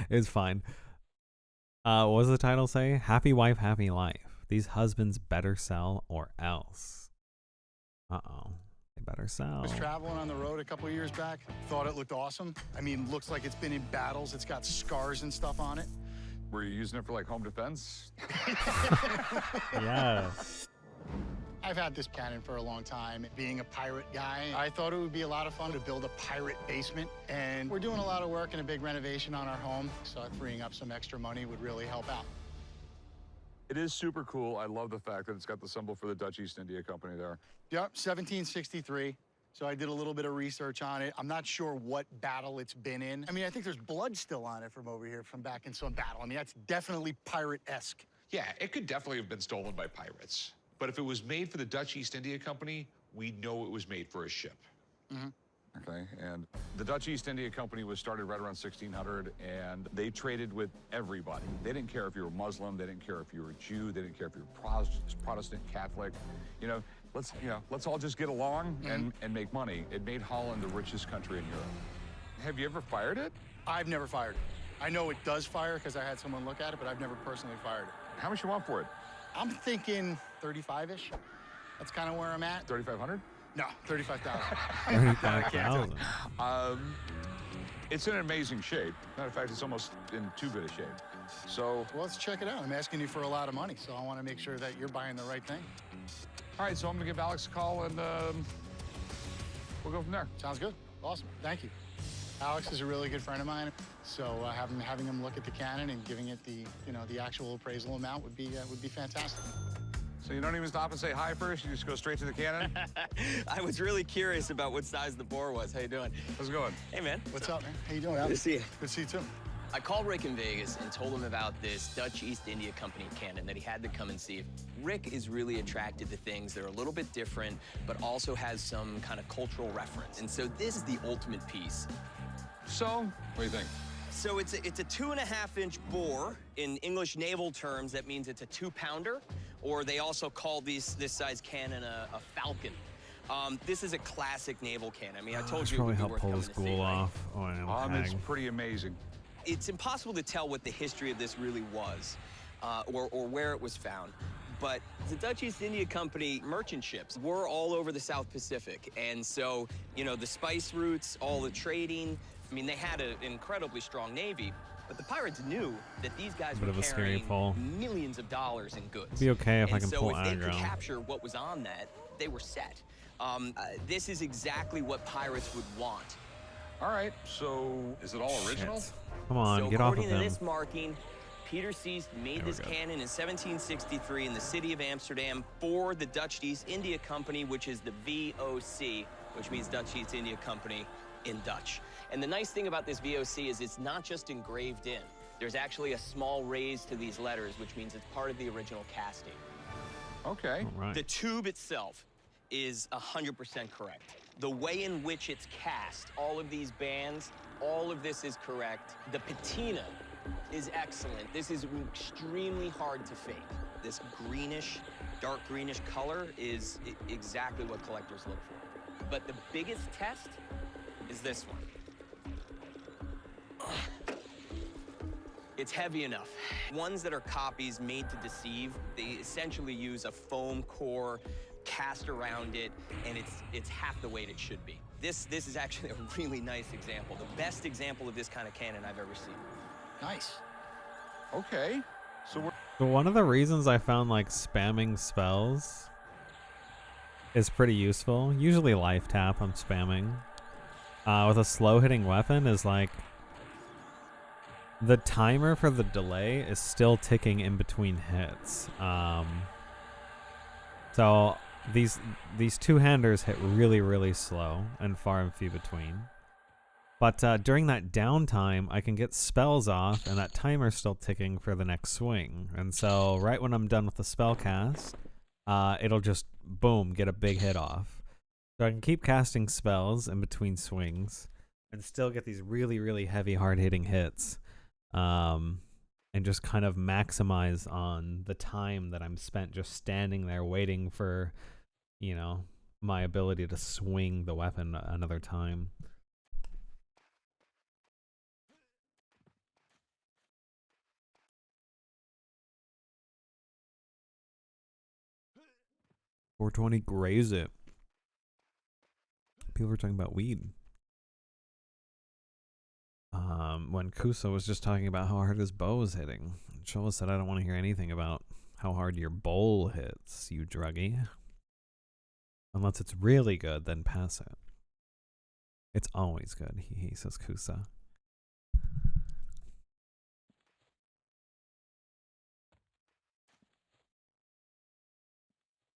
it's fine. What does the title say? Happy wife, happy life. These husbands better sell or else. Uh-oh. They better sell. I was traveling on the road a couple of years back. Thought it looked awesome. I mean, looks like it's been in battles. It's got scars and stuff on it. Were you using it for like home defense? Yeah. I've had this cannon for a long time. Being a pirate guy, I thought it would be a lot of fun to build a pirate basement. And we're doing a lot of work and a big renovation on our home, so freeing up some extra money would really help out. It is super cool. I love the fact that it's got the symbol for the Dutch East India Company there. Yep, 1763. So I did a little bit of research on it. I'm not sure what battle it's been in. I mean, I think there's blood still on it from over here, from back in some battle. I mean, that's definitely pirate-esque. Yeah, it could definitely have been stolen by pirates. But if it was made for the Dutch East India Company, we know it was made for a ship. Mm-hmm. Okay, and the Dutch East India Company was started right around 1600, and they traded with everybody. They didn't care if you were Muslim, they didn't care if you were Jew, they didn't care if you were Protestant, Catholic. You know, let's all just get along and make money. It made Holland the richest country in Europe. Have you ever fired it? I've never fired it. I know it does fire because I had someone look at it, but I've never personally fired it. How much you want for it? I'm thinking 35-ish. That's kind of where I'm at. 3,500? No, 35,000. 35,000. It's in amazing shape. Matter of fact, it's almost in too good a shape. So, well, let's check it out. I'm asking you for a lot of money, so I want to make sure that you're buying the right thing. All right, so I'm gonna give Alex a call and we'll go from there. Sounds good. Awesome. Thank you. Alex is a really good friend of mine, so having him look at the cannon and giving it the actual appraisal amount would be fantastic. So you don't even stop and say hi first? You just go straight to the cannon? I was really curious about what size the bore was. How you doing? How's it going? Hey, man. What's up, man? How you doing, Alex? Good to see you. Good to see you, too. I called Rick in Vegas and told him about this Dutch East India Company cannon that he had to come and see. Rick is really attracted to things that are a little bit different, but also has some kind of cultural reference. And so this is the ultimate piece. So, what do you think? So it's a 2.5-inch bore. In English naval terms, that means it's a 2-pounder, or they also call this size cannon a falcon. This is a classic naval cannon. I mean, I told you it would be worth coming to see, right? Oh, It's pretty amazing. It's impossible to tell what the history of this really was, or where it was found. But the Dutch East India Company merchant ships were all over the South Pacific. And so, you know, the spice routes, all the trading, I mean, they had an incredibly strong navy. But the pirates knew that these guys were carrying millions of dollars in goods. It'd be okay if I can pull aggro. And so if they could aggro. capture what was on that, they were set. This is exactly what pirates would want. All right, so is it all original? Shit. Come on, so get off of according to him. this marking, Peter Seist made this cannon in 1763 in the city of Amsterdam for the Dutch East India Company, which is the VOC, which means Dutch East India Company in Dutch. And the nice thing about this VOC is it's not just engraved in. There's actually a small raise to these letters, which means it's part of the original casting. Okay. All right. The tube itself is 100% correct. The way in which it's cast, all of these bands, all of this is correct. The patina is excellent. This is extremely hard to fake. This greenish, dark greenish color is exactly what collectors look for. But the biggest test is this one. It's heavy enough. Ones that are copies made to deceive, they essentially use a foam core cast around it, and it's half the weight it should be. This is actually a really nice example. The best example of this kind of cannon I've ever seen. Nice. Okay. So one of the reasons I found like spamming spells is pretty useful. Usually life tap I'm spamming. With a slow hitting weapon is like the timer for the delay is still ticking in between hits. So these two-handers hit really, really slow and far and few between. But during that downtime, I can get spells off, and that timer's still ticking for the next swing. And so right when I'm done with the spell cast, it'll just, boom, get a big hit off. So I can keep casting spells in between swings and still get these really, really heavy, hard-hitting hits. And just kind of maximize on the time that I'm spent just standing there waiting for, you know, my ability to swing the weapon another time. .420 graze it. People were talking about weed. When Kusa was just talking about how hard his bow is hitting. Shola said, I don't want to hear anything about how hard your bowl hits, you druggie. Unless it's really good, then pass it. It's always good, he says Kusa.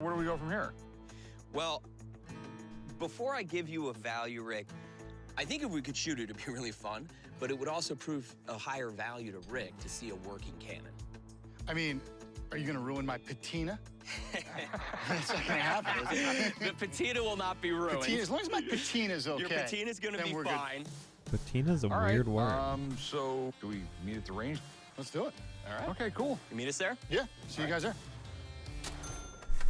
where do we go from here? Well, before I give you a value, Rick, I think if we could shoot it, it'd be really fun, but it would also prove a higher value to Rick to see a working cannon. I mean, are you going to ruin my patina? That's not going to happen, is it? The patina will not be ruined. Patina, as long as my patina's okay. Your patina's going to be fine. Patina's a weird word. So do we meet at the range? Let's do it. All right. Okay, cool. You meet us there? Yeah. See you guys there.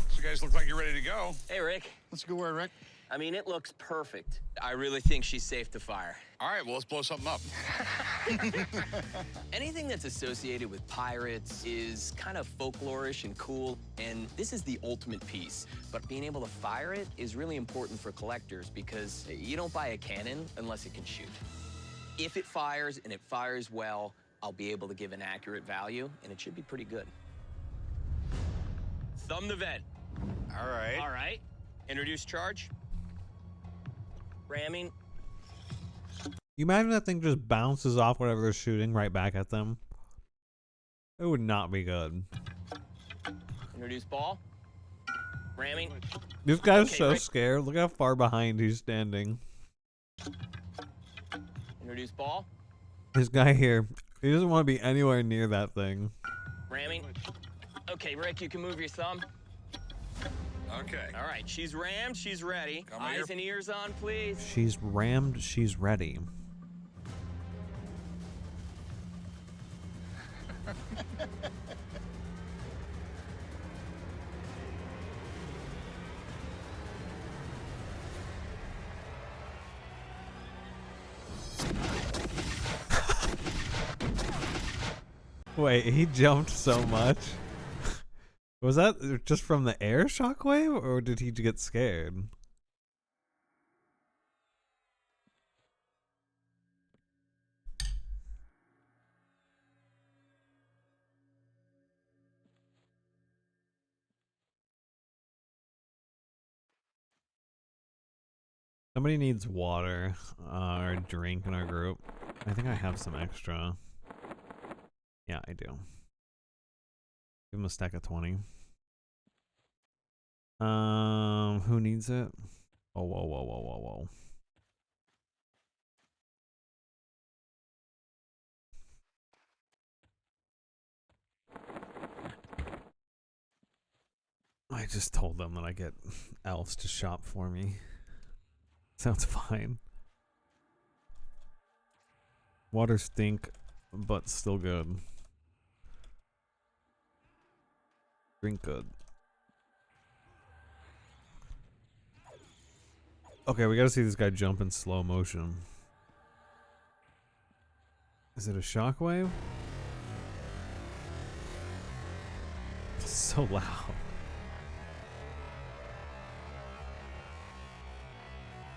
So you guys look like you're ready to go. Hey, Rick. Let's go where, Rick? I mean, it looks perfect. I really think she's safe to fire. All right, well, let's blow something up. Anything that's associated with pirates is kind of folklorish and cool, and this is the ultimate piece. But being able to fire it is really important for collectors because you don't buy a cannon unless it can shoot. If it fires and it fires well, I'll be able to give an accurate value, and it should be pretty good. Thumb the vent. All right. All right. Introduce charge. Ramming. You imagine that thing just bounces off whatever they're shooting right back at them? It would not be good. Introduce ball. Ramming. This guy's Okay, so Rick. scared. Look how far behind he's standing. Introduce ball. This guy here, he doesn't want to be anywhere near that thing. Ramming. Okay, Rick, you can move your thumb. Okay. All right, she's rammed, she's ready. Come Eyes here. and ears on, please. She's rammed, she's ready. Wait, he jumped so much. Was that just from the air shockwave, or did he get scared? Somebody needs water or a drink in our group. I think I have some extra. Yeah, I do. Give him a stack of 20. Who needs it? Oh, whoa, whoa, whoa, whoa, whoa. I just told them that I get elves to shop for me. Sounds fine. Water stink, but still good. Drink good. Okay, we gotta see this guy jump in slow motion. Is it a shockwave? It's so loud.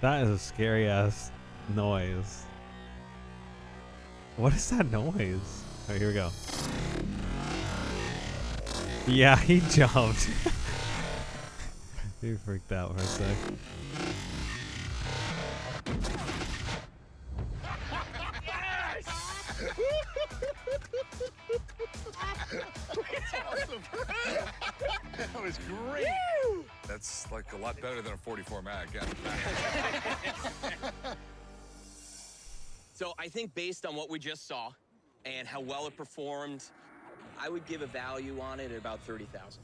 That is a scary ass noise. What is that noise? Oh, here we go. Yeah, he jumped. He freaked out for a sec. That was great. That's like a lot better than a 44 mag. Yeah. So I think based on what we just saw and how well it performed, I would give a value on it at about 30,000.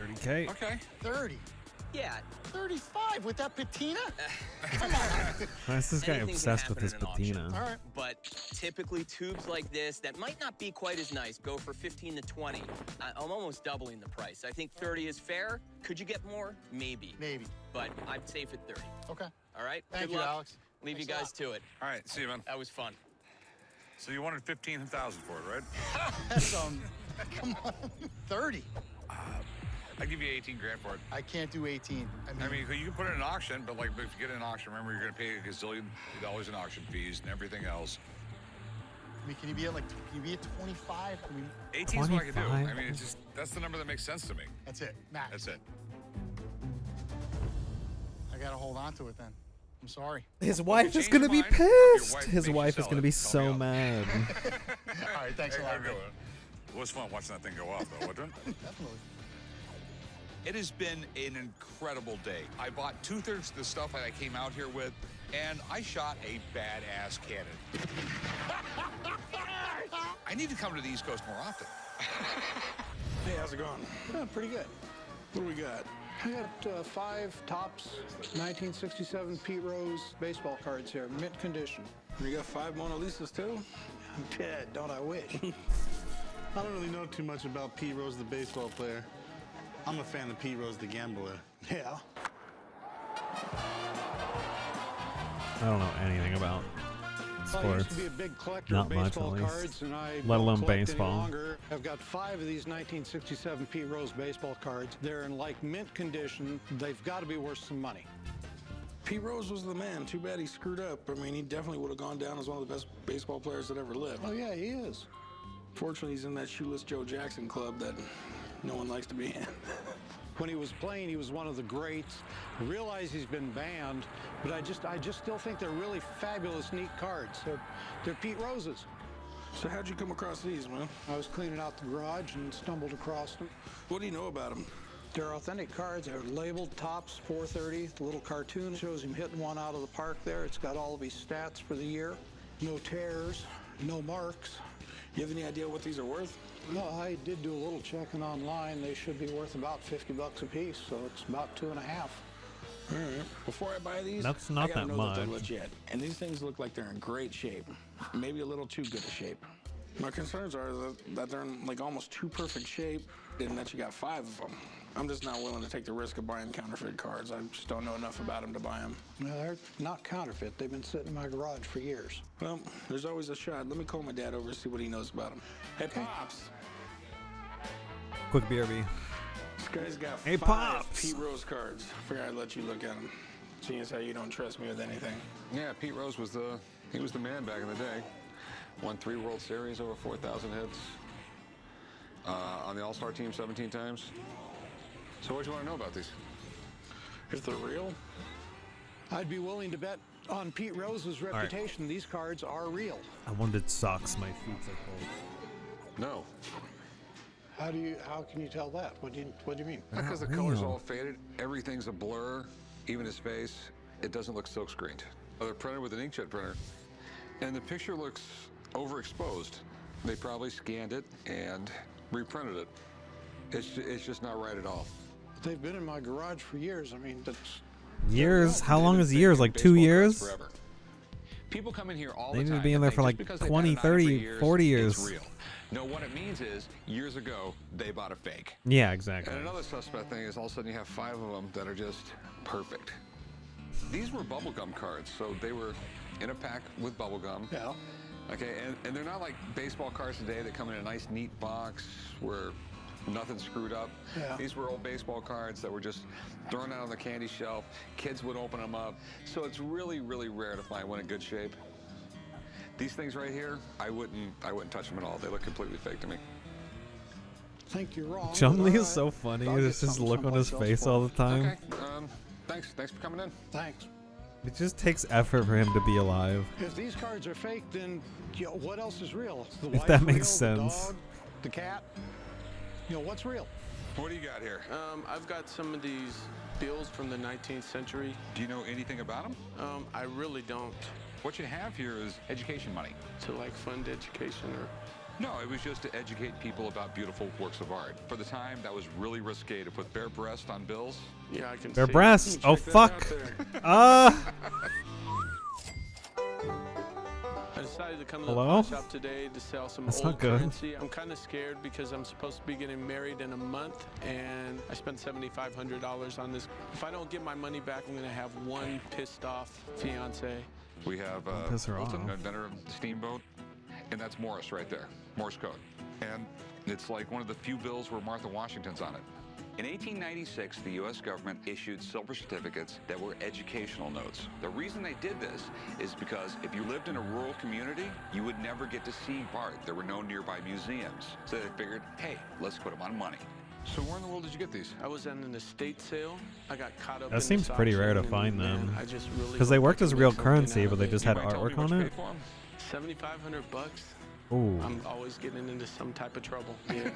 30K. Okay. 30. Yeah. 35 with that patina? Come on. Why is this guy Anything can obsessed with happen his in an auction. patina? All right. But typically tubes like this that might not be quite as nice go for 15 to 20. I'm almost doubling the price. I think 30 is fair. Could you get more? Maybe. Maybe. But I'm safe at 30. Okay. All right? Thank Good you, luck. Alex. Leave Thanks you a guys lot. to it. All right, see you, man. That was fun. So you wanted 15,000 for it, right? That's come on. 30. I'd give you 18 grand for it. I can't do 18. I mean, you can put it in an auction, but like, if you get it in an auction, remember you're going to pay a gazillion dollars in auction fees and everything else. I mean, can you be at 25? I mean, 18 is what I can do. I mean, it's just, that's the number that makes sense to me. that's it. Max. That's it. I got to hold on to it then. I'm sorry. His Well, if wife you is change gonna your be mind, or if pissed. your His makes wife you is sell gonna it, be call so me up. mad. All right. Thanks a lot. It was fun watching that thing go off, though, wasn't it? Definitely. It has been an incredible day. I bought 2/3 of the stuff that I came out here with, and I shot a badass cannon. I need to come to the East Coast more often. Hey, how's it going? Pretty good. What do we got? I got 5 tops 1967 Pete Rose baseball cards here, mint condition. You got 5 Mona Lisas too? Yeah, don't I wish? I don't really know too much about Pete Rose, the baseball player. I'm a fan of Pete Rose, the gambler. Yeah. I don't know anything about Well, I used sports. to be a big collector Not of much, baseball at least. cards, and I Let don't alone collect any baseball. longer. I've got 5 of these 1967 Pete Rose baseball cards. They're in like mint condition. They've got to be worth some money. Pete Rose was the man. Too bad he screwed up. I mean, he definitely would have gone down as one of the best baseball players that ever lived. Oh yeah, he is. Fortunately, he's in that shoeless Joe Jackson club that no one likes to be in. When he was playing, he was one of the greats. I realize he's been banned, but I just still think they're really fabulous, neat cards. They're Pete Roses. So how'd you come across these, man? I was cleaning out the garage and stumbled across them. What do you know about them? They're authentic cards. They're labeled tops 430. The little cartoon shows him hitting one out of the park there. It's got all of his stats for the year. No tears, no marks. You have any idea what these are worth? No, I did do a little checking online. They should be worth about $50 a piece, so it's about 2.5. All right. Before I buy these, That's not I gotta that know that they're much. legit. And these things look like they're in great shape. Maybe a little too good a shape. My concerns are that they're in like almost too perfect shape and that you got 5 of them. I'm just not willing to take the risk of buying counterfeit cards. I just don't know enough about them to buy them. No, they're not counterfeit. They've been sitting in my garage for years. Well, there's always a shot. Let me call my dad over and see what he knows about them. Hey, Pops. Quick BRB. This guy's got Hey, 5 Pops. Pete Rose cards. Figured I'd let you look at them, seeing as how you don't trust me with anything. Yeah, Pete Rose was the man back in the day. Won 3 World Series, over 4,000 hits. On the All-Star team 17 times. So what do you want to know about these? If they're real? I'd be willing to bet on Pete Rose's reputation. These cards are real. I wanted socks. My feet are cold. No. How can you tell that? What do you mean? Because the color's all faded. Everything's a blur. Even his face. It doesn't look silk screened. They're printed with an inkjet printer. And the picture looks overexposed. They probably scanned it and reprinted it. It's just not right at all. They've been in my garage for years. I mean, that's Years? How long is years? Like 2 years? Forever. People come in here all They the need time. to be in and there think for just like because they've 20, had it on for 30, years, 40 years. It's real. No, what it means is years ago they bought a fake. Yeah, exactly. And another suspect thing is all of a sudden you have 5 of them that are just perfect. These were bubblegum cards, so they were in a pack with bubblegum. Yeah. Okay, and they're not like baseball cards today that come in a nice neat box where Nothing screwed up. Yeah. These were old baseball cards that were just thrown out on the candy shelf. Kids would open them up. So it's really, really rare to find one in good shape. These things right here, I wouldn't touch them at all. They look completely fake to me. Think you're wrong. Chun-Li is so funny. It's just look on his face all the time. Okay. Thanks for coming in. Thanks. It just takes effort for him to be alive. If these cards are fake, then what else is real? The If wife that real, makes sense. The dog, the cat. What's real? What do you got here? I've got some of these bills from the 19th century. Do you know anything about them? I really don't. What you have here is education money. To like fund education or... No, it was just to educate people about beautiful works of art. For the time, that was really risque to put bare breast on bills. Yeah, I can Bare see. breasts. Check Oh that fuck. out there. I decided to come to the Hello? pawn shop today to sell some That's old not good. currency. I'm kind of scared because I'm supposed to be getting married in a month, and I spent $7,500 on this. If I don't get my money back, I'm going to have one pissed off fiance. We have piss her Wilton, off. inventor of the steamboat, and that's Morse right there, Morse code. And it's like one of the few bills where Martha Washington's on it. In 1896, the U.S. government issued silver certificates that were educational notes. The reason they did this is because if you lived in a rural community, you would never get to see art. There were no nearby museums. So they figured, hey, let's put them on money. So where in the world did you get these? I was at an estate sale. I got caught up in That seems this pretty auction, rare to and, find man, them. I just really Because they hope I worked can as make real something currency, out but of they it. just had Anybody told artwork you what on you it. paid for 'em? $7,500. Ooh. I'm always getting into some type of trouble. Yeah.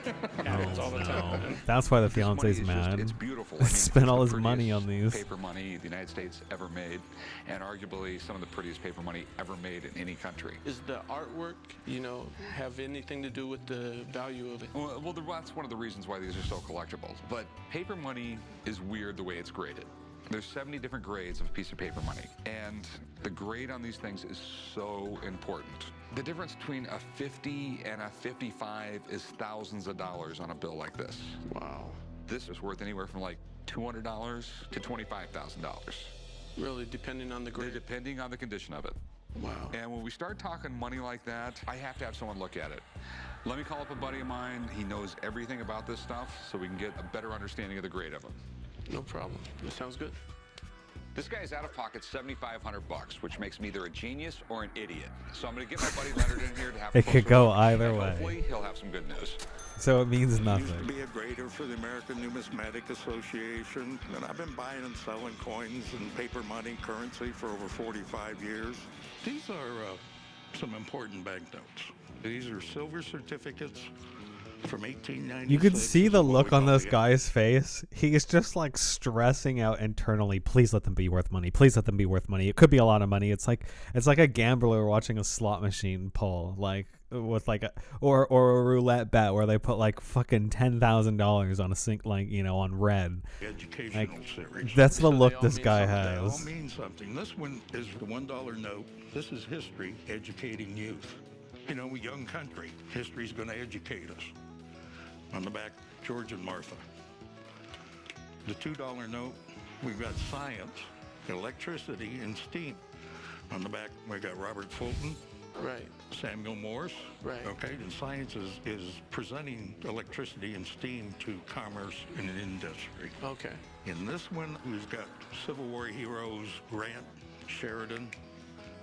Oh, all the no. time. That's why the This money fiance's is mad. It's beautiful. Spent it's all the his money on prettiest these. Paper money the United States ever made, and arguably some of the prettiest paper money ever made in any country. Is the artwork, have anything to do with the value of it? Well, that's one of the reasons why these are so collectible. But paper money is weird the way it's graded. There's 70 different grades of a piece of paper money, and the grade on these things is so important. The difference between a 50 and a 55 is thousands of dollars on a bill like this. Wow. This is worth anywhere from like $200 to $25,000. Really, depending on the grade? Depending on the condition of it. Wow. And when we start talking money like that, I have to have someone look at it. Let me call up a buddy of mine. He knows everything about this stuff, so we can get a better understanding of the grade of them. No problem. That sounds good. This guy's out of pocket $7,500, which makes me either a genius or an idiot. So I'm going to get my buddy Leonard in here to have. It could go either and way. Hopefully, he'll have some good news. So it means Used to nothing. be a grader for the American Numismatic Association, and I've been buying and selling coins and paper money currency for over 45 years. These are some important banknotes. These are silver certificates from 1896. You could see the This is what look we on call this the- guy's face. He is just like stressing out internally. Please let them be worth money. Please let them be worth money. It could be a lot of money. It's like a gambler watching a slot machine pull, like with like a or a roulette bet where they put like fucking $10,000 on a sink, like on red. Educational Like, series. that's the So look they all this mean guy something. They all has. mean something. This one is the $1 note. This is history educating youth. Young country. History's going to educate us. On the back, George and Martha. The $2 note, we've got science, electricity, and steam. On the back, we got Robert Fulton. Right. Samuel Morse. Right. Okay, and science is presenting electricity and steam to commerce and industry. Okay. In this one, we've got Civil War heroes Grant, Sheridan,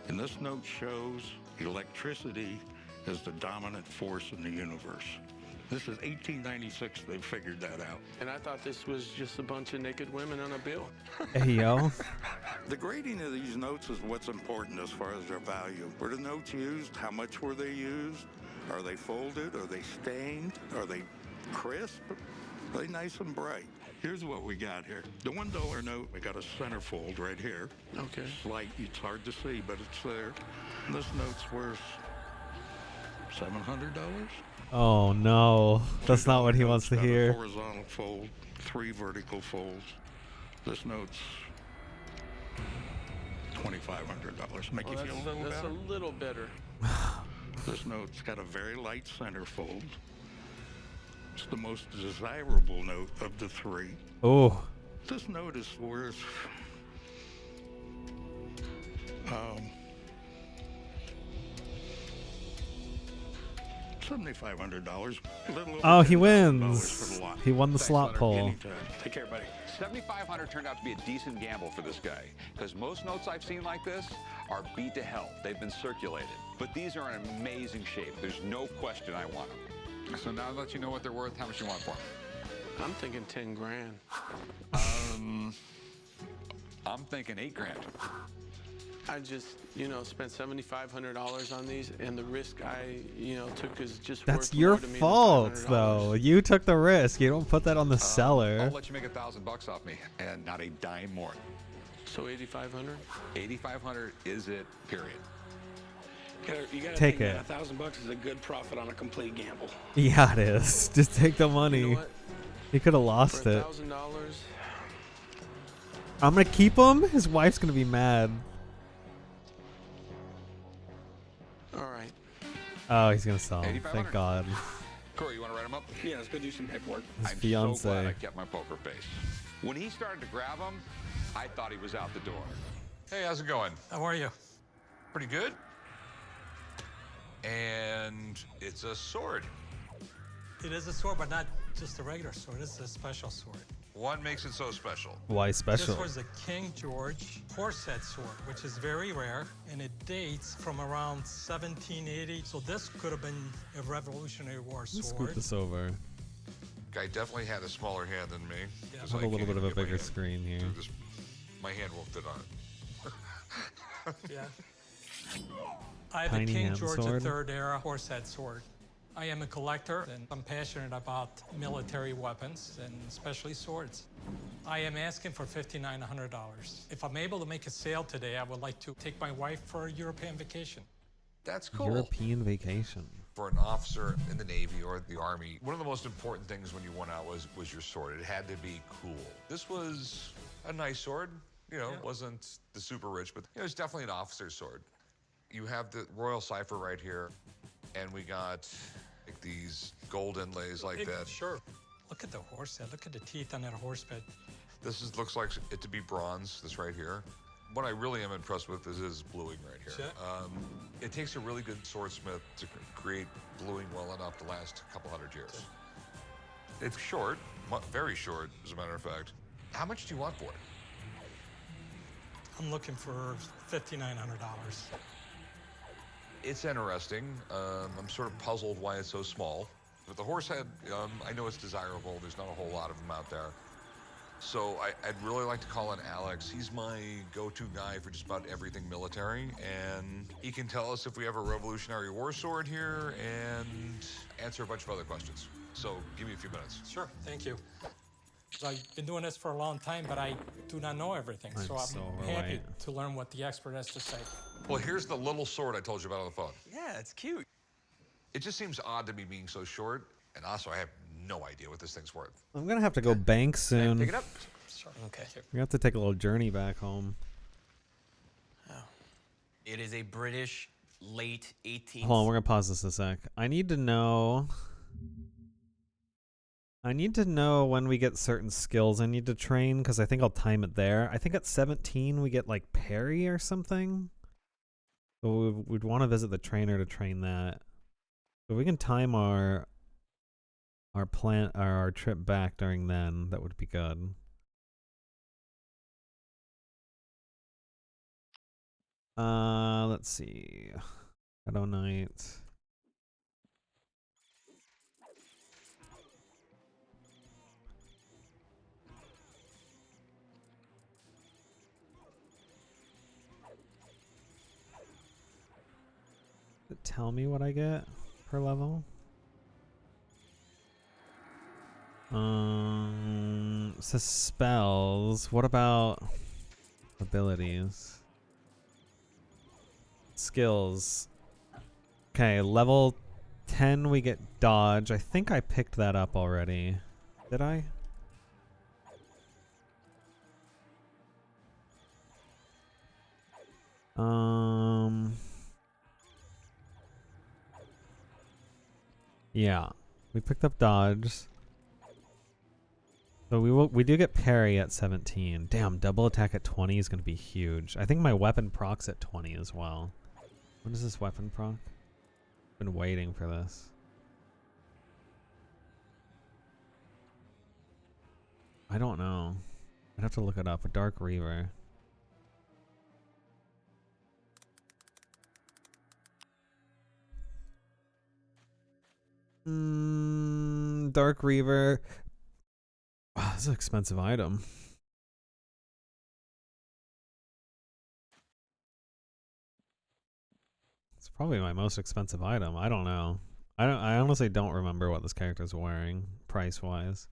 and this note shows electricity as the dominant force in the universe. This is 1896, they figured that out. And I thought this was just a bunch of naked women on a bill. Hey, yo. The grading of these notes is what's important as far as their value. Were the notes used? How much were they used? Are they folded? Are they stained? Are they crisp? Are they nice and bright? Here's what we got here. The $1 note, we got a centerfold right here. Okay. Slight, it's hard to see, but it's there. And this note's worth $700. Oh no, that's not what he wants to Got a hear. horizontal fold, 3 vertical folds. This note's $2,500. Make you feel a little that's better? a little better. This note's got a very light center fold. It's the most desirable note of the 3. Oh. This note is worth $7,500. Oh, he wins. He won the slot pull. Take care, buddy. 7,500 turned out to be a decent gamble for this guy, because most notes I've seen like this are beat to hell. They've been circulated. But these are in amazing shape. There's no question I want them. So now that you know what they're worth, how much you want for them? I'm thinking 10 grand. I'm thinking 8 grand. I just, spent $7,500 on these, and the risk I, took is just That's worth your more to me than fault, $500. though. You took the risk. You don't put that on the seller. I'll let you make $1,000 off me, and not a dime more. So 8,500? 8,500 is it, period. You gotta Take think it. that $1,000 is a good profit on a complete gamble. Yeah, it is. Just take the money. You know what? He could have lost For it. $1,000, I'm gonna keep him. His wife's gonna be mad. all right. Oh, he's gonna sell him. 8,500. Thank God. Corey, you want to write him up? Yeah, let's go do some paperwork. His I'm fiance. so glad I kept my poker face. When he started to grab him, I thought he was out the door. Hey, how's it going? How are you? Pretty good. And it's a sword. It is a sword, but not just a regular sword. It's a special sword. What makes it so special? Why special? This was a King George horsehead sword, which is very rare, and it dates from around 1780. So this could have been a Revolutionary War Let's sword. scoot this over. Guy definitely had a smaller hand than me. Yeah. 'cause I have I a little can't bit of a get my bigger hand screen here. through this. My hand won't fit on it. Yeah. I have Tiny a King hand George sword. III era horsehead sword. I am a collector, and I'm passionate about military weapons, and especially swords. I am asking for $5,900. If I'm able to make a sale today, I would like to take my wife for a European vacation. That's cool. European vacation. For an officer in the Navy or the Army, one of the most important things when you went out was your sword. It had to be cool. This was a nice sword. It wasn't the super rich, but it was definitely an officer's sword. You have the royal cipher right here, and we got like these gold inlays like that. Sure. Look at the horse head. Look at the teeth on that horse head. Looks like it to be bronze, this right here. What I really am impressed with is his bluing right here. Sure. It takes a really good swordsmith to create bluing well enough to last a couple hundred years. It's short, very short, as a matter of fact. How much do you want for it? I'm looking for $5,900. It's interesting. I'm sort of puzzled why it's so small. But the horse head, I know it's desirable. There's not a whole lot of them out there. So I'd really like to call in Alex. He's my go-to guy for just about everything military. And he can tell us if we have a Revolutionary War sword here and answer a bunch of other questions. So give me a few minutes. Sure, thank you. I've been doing this for a long time, but I do not know everything. I'm So I'm so happy right. to learn what the expert has to say. Well, here's the little sword I told you about on the phone. Yeah, it's cute. It just seems odd to me being so short. And also, I have no idea what this thing's worth. I'm gonna have to go bank soon. Pick it up. Sure. Okay. We have to take a little journey back home. It is a British late 18th. Hold on, we're gonna pause this a sec. I need to know when we get certain skills I need to train, because I think I'll time it there. I think at 17 we get like parry or something. So we'd want to visit the trainer to train that. If we can time our trip back during then, that would be good. Let's see. Shadow Knight. Does it tell me what I get per level? It says spells. What about abilities? Skills. Okay, level 10 we get dodge. I think I picked that up already. Did I? Yeah, we picked up dodge. So we do get parry at 17. Damn, double attack at 20 is gonna be huge. I think my weapon procs at 20 as well. When does this weapon proc? Been waiting for this. I don't know. I'd have to look it up. A Dark Reaver. Dark Reaver. Wow, this is an expensive item. It's probably my most expensive item. I don't know. I honestly don't remember what this character's wearing price wise.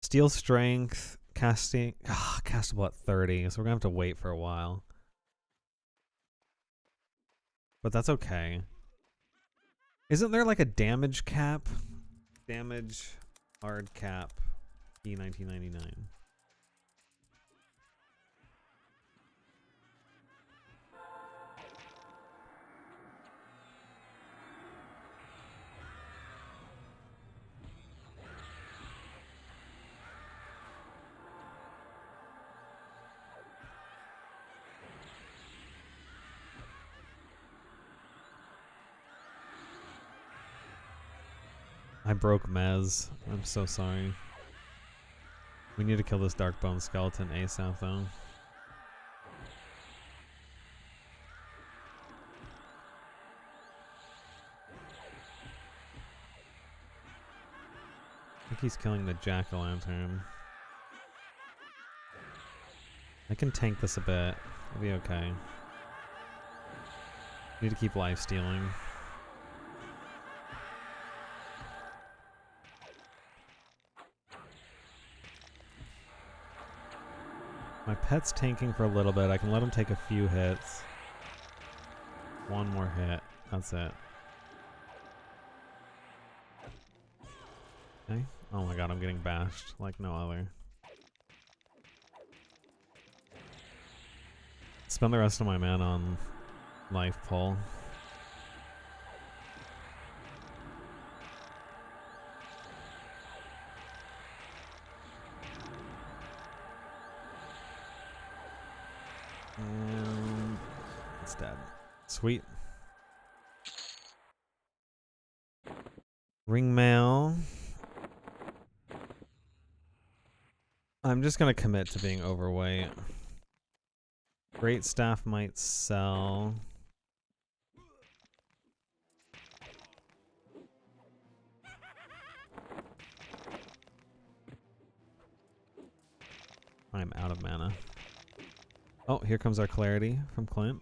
Steel strength, castable at 30, so we're gonna have to wait for a while. But that's okay. Isn't there like a damage cap? Damage hard cap E1999. I broke Mez. I'm so sorry. We need to kill this Darkbone skeleton ASAP though. I think he's killing the jack-o'-lantern. I can tank this a bit. It'll be okay. Need to keep life stealing. My pet's tanking for a little bit. I can let him take a few hits. One more hit. That's it. Okay. Oh my god, I'm getting bashed like no other. Spend the rest of my mana on life pull. And it's dead. Sweet. Ring mail. I'm just gonna commit to being overweight. Great staff might sell. I'm out of mana. Oh, here comes our clarity from Clint.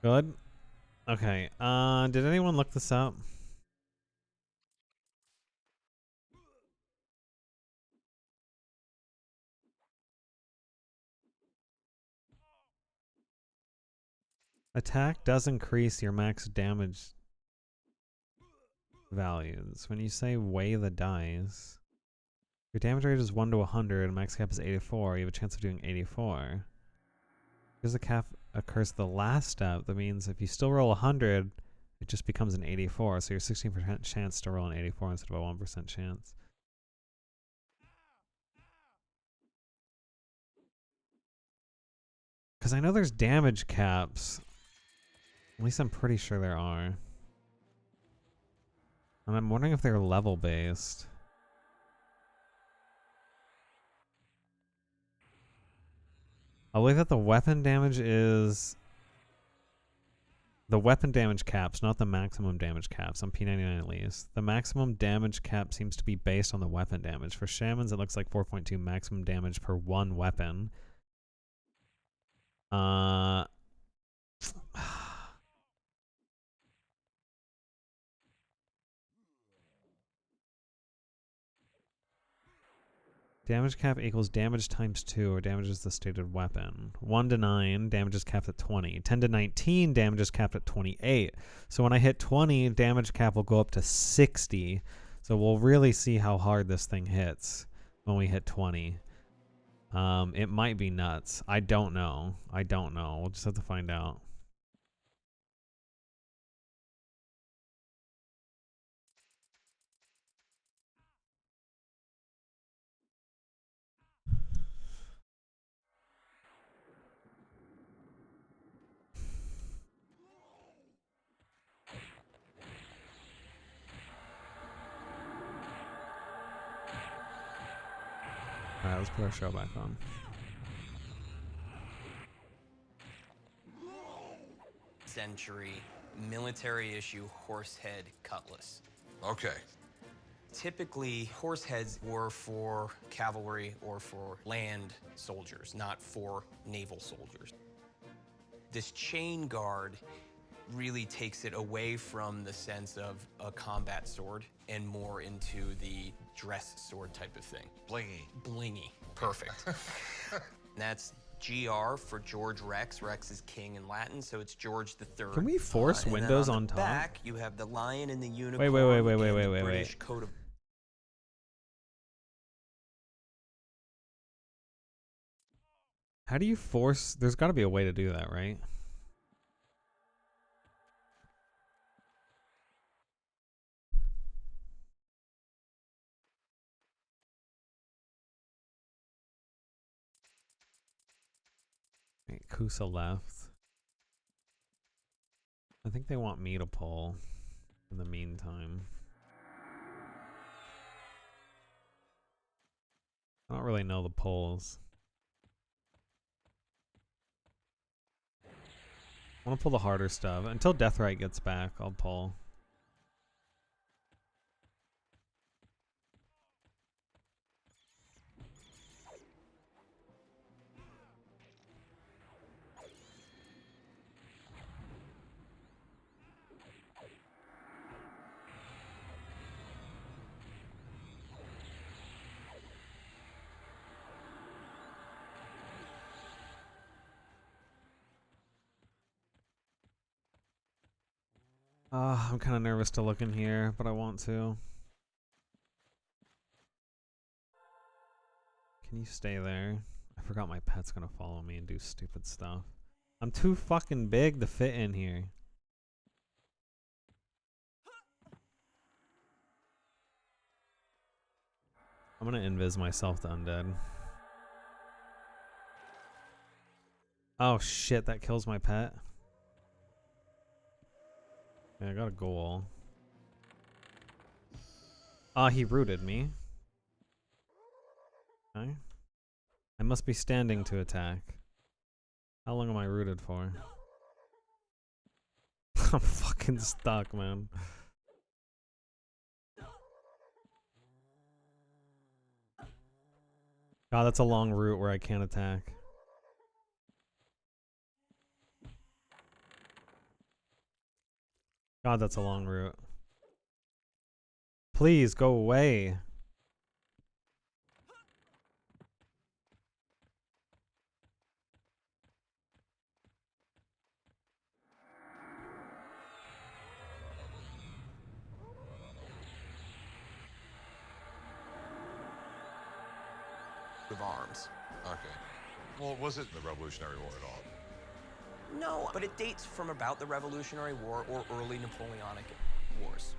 Good. Okay. Did anyone look this up? Attack does increase your max damage values. When you say weigh the dice, your damage rate is 1 to 100 and max cap is 84. You have a chance of doing 84. Because the cap occurs the last step, that means if you still roll 100, it just becomes an 84. So you're 16% chance to roll an 84 instead of a 1% chance. Because I know there's damage caps. At least I'm pretty sure there are. And I'm wondering if they're level based. I believe that the weapon damage is the weapon damage caps, not the maximum damage caps on P99 at least. The maximum damage cap seems to be based on the weapon damage. For shamans, it looks like 4.2 maximum damage per one weapon. Damage cap equals damage times 2, or damage is the stated weapon. 1 to 9, damage is capped at 20. 10 to 19, damage is capped at 28. So when I hit 20, damage cap will go up to 60. So we'll really see how hard this thing hits when we hit 20. It might be nuts. I don't know. I don't know. We'll just have to find out. Alright, let's put our show back on. Century military issue horsehead cutlass. Okay. Typically, horse heads were for cavalry or for land soldiers, not for naval soldiers. This chain guard really takes it away from the sense of a combat sword and more into the dress sword type of thing. Blingy. Blingy. Perfect. That's GR for George Rex. Rex is king in Latin, so it's George III. Can we force windows on top? Back, you have the lion and the unicorn. Wait. British coat of. How do you force? There's got to be a way to do that, right? Right, Kusa left. I think they want me to pull in the meantime. I don't really know the pulls. I want to pull the harder stuff. Until Deathrite gets back, I'll pull. I'm kind of nervous to look in here, but I want to. Can you stay there? I forgot my pet's gonna follow me and do stupid stuff. I'm too fucking big to fit in here. I'm gonna invis myself to undead. Oh shit, that kills my pet. Yeah, I got a goal. He rooted me. Okay. I must be standing to attack. How long am I rooted for? I'm fucking stuck, man. God, that's a long route where I can't attack. God, that's a long route. Please go away. Of arms. Okay. Well, was it the Revolutionary War at all? No, but it dates from about the Revolutionary War or early Napoleonic Wars.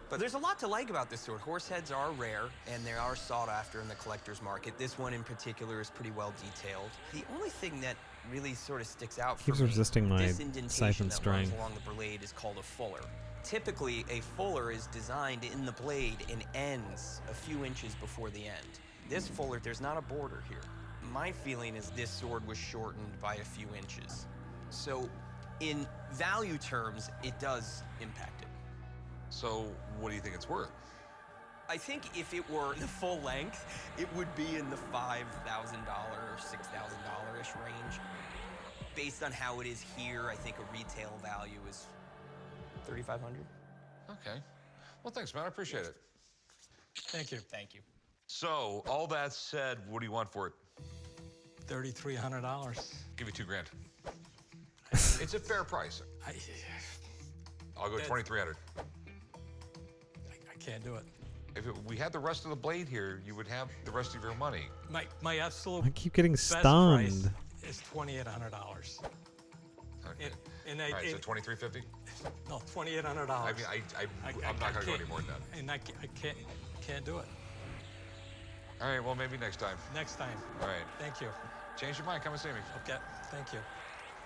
But there's a lot to like about this sword. Horse heads are rare, and they are sought after in the collector's market. This one in particular is pretty well detailed. The only thing that really sort of sticks out for Keeps me, resisting my this siphon indentation that runs strength. along the blade is called a fuller. Typically, a fuller is designed in the blade and ends a few inches before the end. This fuller, there's not a border here. My feeling is this sword was shortened by a few inches. So, in value terms, it does impact it. So, what do you think it's worth? I think if it were the full length, it would be in the $5,000 or $6,000-ish range. Based on how it is here, I think a retail value is $3,500. Okay. Well, thanks, man. I appreciate it. Thank you. Thank you. So, all that said, what do you want for it? $3,300. Give you $2,000. It's a fair price. I'll go 2,300. I can't do it. If we had the rest of the blade here, you would have the rest of your money. My absolute I keep getting best stunned. price is $2,800. Okay. And all right, so 2,350. No, $2,800. I mean, I'm not gonna go any more than that. And I can't do it. All right, well, maybe next time. Next time. All right. Thank you. Change your mind, come and see me. Okay, thank you.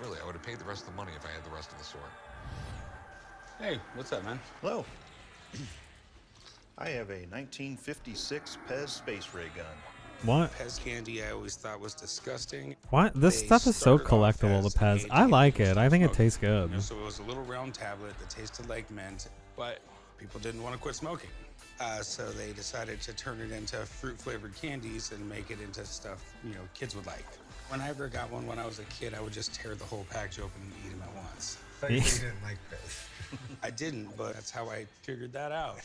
Really, I would have paid the rest of the money if I had the rest of the sword. Hey, what's up, man? Hello. I have a 1956 Pez Space Ray gun. What? Pez candy I always thought was disgusting. What? This They stuff is so started off collectible, as the Pez. made I to like get it. I think it smoking. tastes good. You know, so it was a little round tablet that tasted like mint, but people didn't want to quit smoking. So they decided to turn it into fruit-flavored candies and make it into stuff, kids would like. When I ever got one when I was a kid, I would just tear the whole package open and eat them at once. So you didn't like Pez. I didn't, but that's how I figured that out.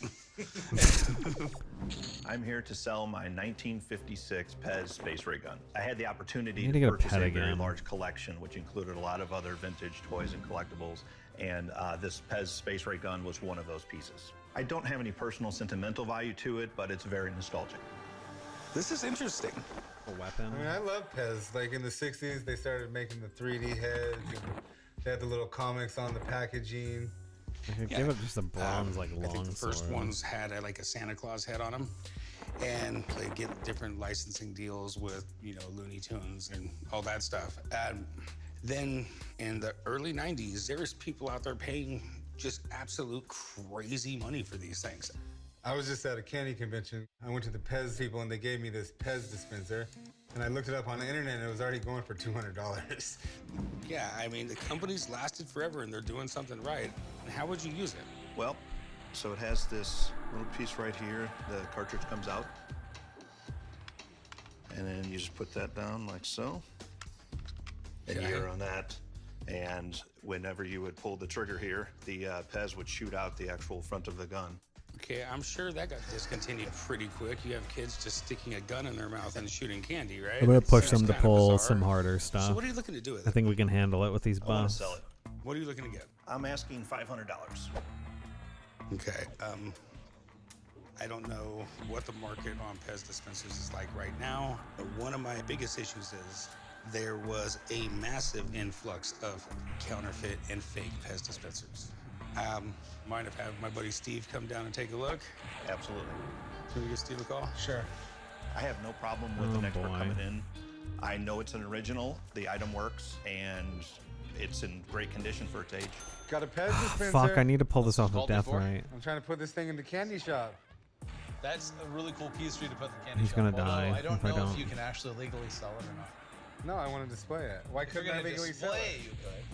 I'm here to sell my 1956 Pez Space Ray gun. I had the opportunity Need to to get a purchase pet a very again. large collection, which included a lot of other vintage toys and collectibles, and this Pez Space Ray gun was one of those pieces. I don't have any personal sentimental value to it, but it's very nostalgic. This is interesting. A weapon. I mean, I love Pez. Like in the 60s, they started making the 3D heads, and they had the little comics on the packaging. Give it just a bronze, like, long I think the first sword. ones had like a Santa Claus head on them, and they get different licensing deals with Looney Tunes and all that stuff. And then in the early 90s, there was people out there paying just absolute crazy money for these things. I was just at a candy convention. I went to the Pez people, and they gave me this Pez dispenser. And I looked it up on the internet, and it was already going for $200. Yeah, I mean, the company's lasted forever, and they're doing something right. And how would you use it? Well, so it has this little piece right here. The cartridge comes out. And then you just put that down like so. And Okay. you're on that. And whenever you would pull the trigger here, the Pez would shoot out the actual front of the gun. Okay, I'm sure that got discontinued pretty quick. You have kids just sticking a gun in their mouth and shooting candy, right? I'm gonna push Seems them to kinda pull bizarre. some harder stuff. So what are you looking to do with I it? think we can handle it with these I want to buffs. sell it. What are you looking to get? I'm asking $500. Okay. I don't know what the market on Pez dispensers is like right now, but one of my biggest issues is there was a massive influx of counterfeit and fake Pez dispensers. Mind if I have my buddy Steve come down and take a look? Absolutely. Can we give Steve a call? Sure. I have no problem with Oh, an expert boy. coming in. I know it's an original, the item works, and it's in great condition for its age. Got a Pez dispenser. Fuck, I need to pull this off of called Death before? Right. I'm trying to put this thing in the candy shop. That's a really cool piece for you to put in the candy He's shop. gonna Although die I don't if I know don't. if you can actually legally sell it or not. No, I want to display it. Why If you're couldn't I gonna legally sell display, it? you could.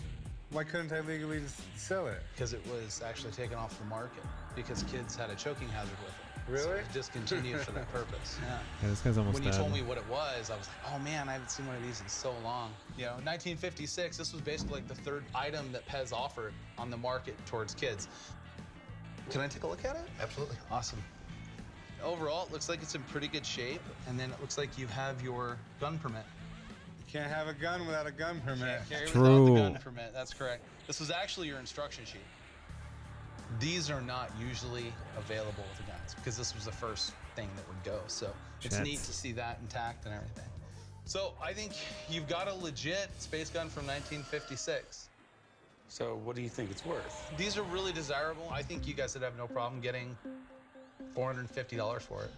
Why couldn't I legally sell it? Because it was actually taken off the market because kids had a choking hazard with it. Really? So it was discontinued for that purpose. Yeah. Yeah, this guy's almost When dead. you told me what it was, I was like, oh man, I haven't seen one of these in so long. 1956, this was basically like the third item that Pez offered on the market towards kids. Can I take a look at it? Absolutely. Awesome. Overall, it looks like it's in pretty good shape, and then it looks like you have your gun permit. You can't have a gun without a gun permit. Carry without True. the gun permit, that's correct. This was actually your instruction sheet. These are not usually available with the guns because this was the first thing that would go. So it's Shit. neat to see that intact and everything. So I think you've got a legit space gun from 1956. So what do you think it's worth? These are really desirable. I think you guys would have no problem getting $450 for it.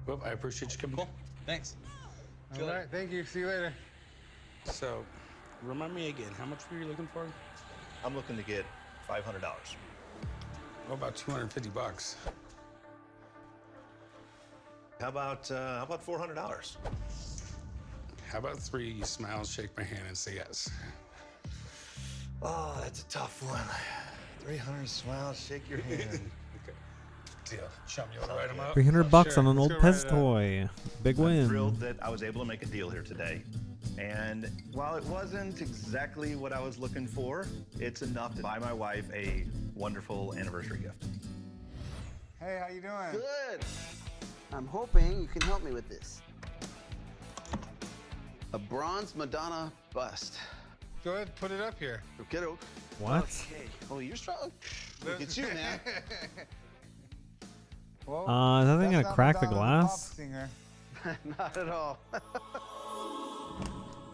Well, I appreciate you coming. Cool. Thanks. All right, thank you. See you later. So, remind me again, how much were you looking for? I'm looking to get $500. What about $250? How about $400? How about 3 you smile, shake my hand, and say yes? Oh, that's a tough one. 300 smiles, shake your hand. Deal. Chum, you want to write them out? $300 Sure, on an let's old go Pez right up. toy. Big I'm win. thrilled that I was able to make a deal here today. And while it wasn't exactly what I was looking for, it's enough to buy my wife a wonderful anniversary gift. Hey, how you doing? Good. I'm hoping you can help me with this. A bronze Madonna bust. Go ahead, put it up here. Okay. What? Okay. Oh, you're strong. Look at you, man. Well, Is that thing that's gonna not crack the Madonna, glass? pop singer. Not at all.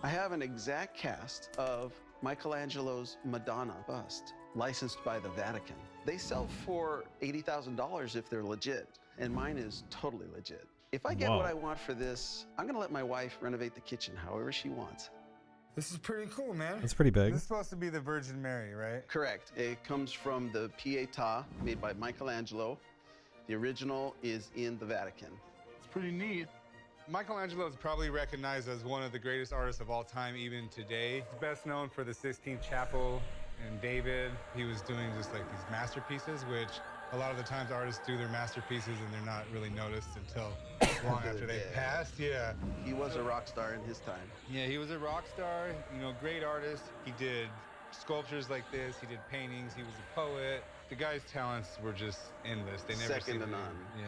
I have an exact cast of Michelangelo's Madonna bust, licensed by the Vatican. They sell for $80,000 if they're legit, and mine is totally legit. If I get Whoa. what I want for this, I'm gonna let my wife renovate the kitchen however she wants. This is pretty cool, man. That's pretty big. This is supposed to be the Virgin Mary, right? Correct. It comes from the Pietà made by Michelangelo. The original is in the Vatican. It's pretty neat. Michelangelo is probably recognized as one of the greatest artists of all time, even today. He's best known for the Sistine Chapel and David. He was doing just like these masterpieces, which a lot of the times artists do their masterpieces and they're not really noticed until long after they've passed. Yeah. He was a rock star in his time. Yeah, he was a rock star, you know, great artist. He did sculptures like this, he did paintings, he was a poet. The guy's talents were just endless. They never Second to none. Yeah.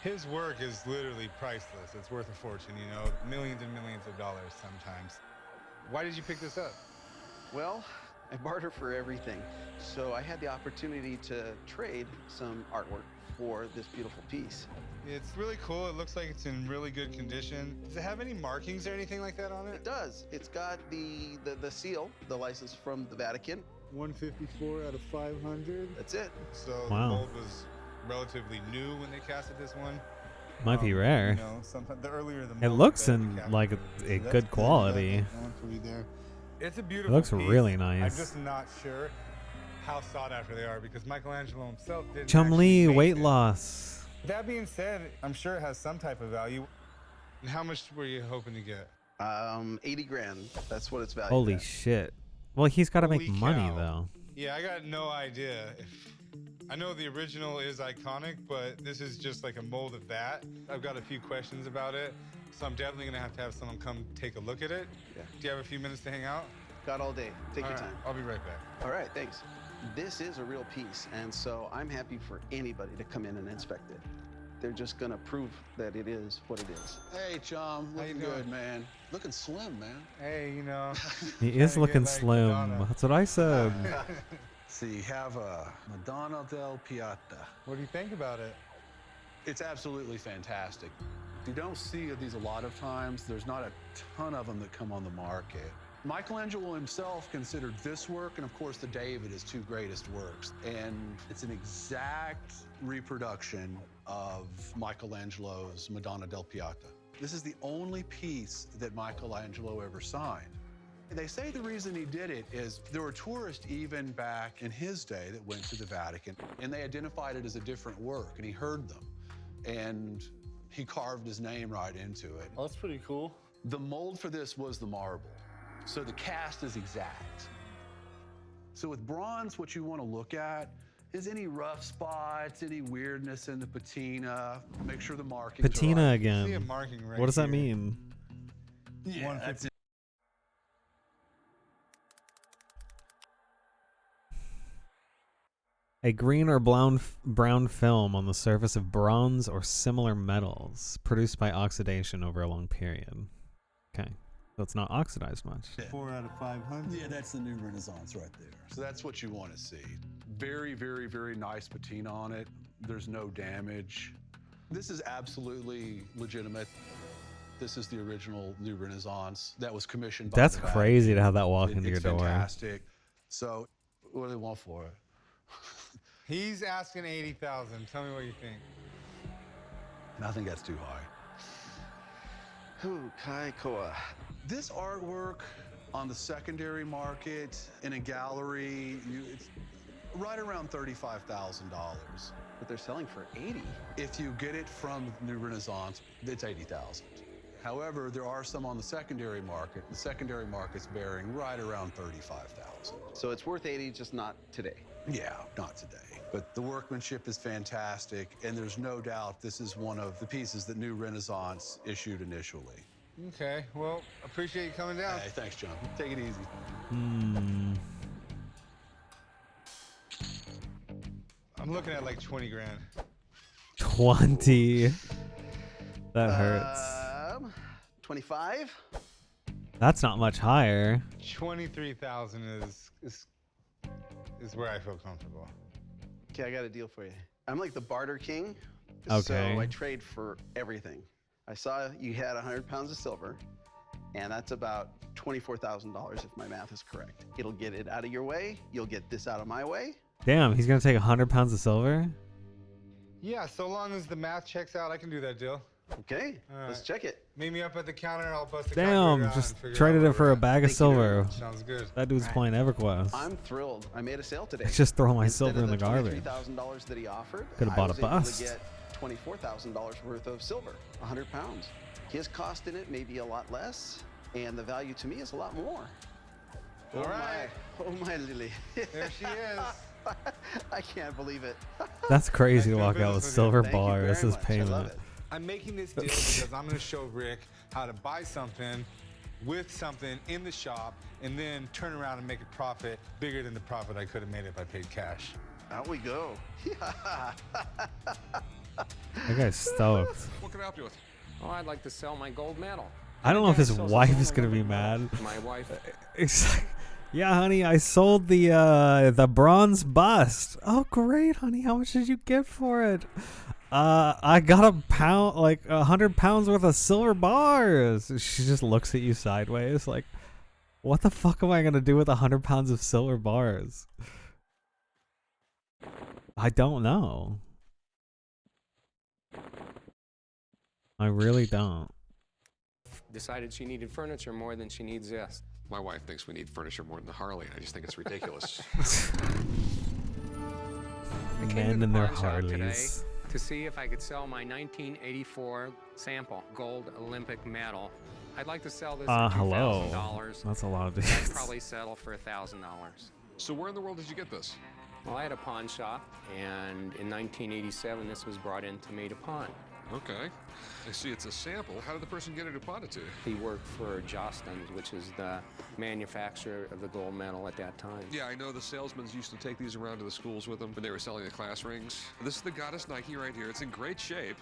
His work is literally priceless. It's worth a fortune, you know, millions and millions of dollars sometimes. Why did you pick this up? Well, I barter for everything. So I had the opportunity to trade some artwork for this beautiful piece. It's really cool. It looks like it's in really good condition. Does it have any markings or anything like that on it? It does. It's got the seal, the license from the Vatican. 154 out of 500. That's it. So Wow. the mold was relatively new when they casted this one. Might be rare. You know, sometimes the earlier the It mold, looks the in better like the a casting. good quality. It's a It beautiful looks piece. really I'm nice. just not sure how sought after they are because Michelangelo himself didn't Chum actually Lee, make weight them. loss. That being said, I'm sure it has some type of value. And how much were you hoping to get? 80 grand. That's what it's valued Holy at. shit. Well, he's got to make Holy money cow. though. Yeah, I got no idea. I know the original is iconic, but this is just like a mold of that. I've got a few questions about it, so I'm definitely gonna have to have someone come take a look at it. Yeah. Do you have a few minutes to hang out? Got all day. Take your All right, time. I'll be right back. All right, thanks. This is a real piece, and so I'm happy for anybody to come in and inspect it. They're just gonna prove that it is what it is. Hey, Chum. How you Looking good, doing? man. Looking slim, man. Hey, you know. He is Kinda looking get like slim. Madonna. That's what I said. So you have a Madonna del Piata. What do you think about it? It's absolutely fantastic. You don't see these a lot of times. There's not a ton of them that come on the market. Michelangelo himself considered this work and, of course, the David his two greatest works. And it's an exact reproduction of Michelangelo's Madonna del Piata. This is the only piece that Michelangelo ever signed. They say the reason he did it is there were tourists even back in his day that went to the Vatican, and they identified it as a different work, and he heard them. And he carved his name right into it. Oh, that's pretty cool. The mold for this was the marble, so the cast is exact. So with bronze, what you want to look at is any rough spots, any weirdness in the patina. Make sure the markings are Patina right. again. See a marking right What does that here. mean? Yeah, that's it. A green or brown film on the surface of bronze or similar metals produced by oxidation over a long period. Okay. So it's not oxidized much. 4 out of 500. Yeah, that's the new Renaissance right there. So that's what you want to see. Very, very, very nice patina on it. There's no damage. This is absolutely legitimate. This is the original New Renaissance that was commissioned by That's the crazy to have that Vatican. walk into your It's door. fantastic. So what do they want for it? He's asking 80,000. Tell me what you think. I think that's too high. Ooh, Kai Koa. This artwork on the secondary market in a gallery, it's right around $35,000. But they're selling for 80. If you get it from New Renaissance, it's 80,000. However, there are some on the secondary market. The secondary market's bearing right around 35,000. So it's worth 80, just not today. Yeah, not today. But the workmanship is fantastic, and there's no doubt this is one of the pieces that New Renaissance issued initially. Okay, well, appreciate you coming down. Hey, thanks, John. Take it easy. I'm looking at like 20 grand. 20. That hurts. 25? That's not much higher. 23,000 is where I feel comfortable. Okay, I got a deal for you. I'm like the barter king. Okay. So I trade for everything. I saw you had 100 pounds of silver, and that's about $24,000 if my math is correct. It'll get it out of your way. You'll get this out of my way. Damn, he's gonna take 100 pounds of silver? Yeah, so long as the math checks out, I can do that deal. Okay, All let's right. check it. Meet me up at the counter and I'll bust a Damn, calculator out just and figure traded out it for a bag of Thank you very silver. much. Sounds good. That dude's playing EverQuest. I'm thrilled. I made a sale today. Just throw my Instead silver of in the garbage. $23,000 that he offered, Could've I bought a was able bust. to get $24,000 worth of silver, 100 pounds. His cost in it may be a lot less, and the value to me is a lot more. All right. Oh my Lily. There she is. I can't believe it. That's crazy to walk out with business with you. silver Thank you bar very as his much. I payment. love it. I'm making this deal because I'm going to show Rick how to buy something with something in the shop and then turn around and make a profit bigger than the profit I could have made if I paid cash. Out we go. That guy's stoked. What can I help you with? Oh, I'd like to sell my gold medal. I don't know if his wife is gonna be mad. My wife. It's like, yeah, honey, I sold the bronze bust. Oh, great, honey. How much did you get for it? I got like 100 pounds worth of silver bars. She just looks at you sideways, like, what the fuck am I gonna do with 100 pounds of silver bars? I don't know. I really don't. Decided she needed furniture more than she needs this. My wife thinks we need furniture more than the Harley. I just think it's ridiculous. I came to Men the and their pawn shop today Harleys. to see if I could sell my 1984 sample gold Olympic medal. I'd like to sell this for Hello. $2,000. That's a lot of I'd dudes. probably settle for $1,000. So where in the world did you get this? Well, I had a pawn shop, and in 1987, this was brought into me to pawn. Okay. I see it's a sample. How did the person get it to pawn it to? He worked for Jostens, which is the manufacturer of the gold medal at that time. Yeah, I know the salesmen used to take these around to the schools with them when they were selling the class rings. This is the Goddess Nike right here. It's in great shape.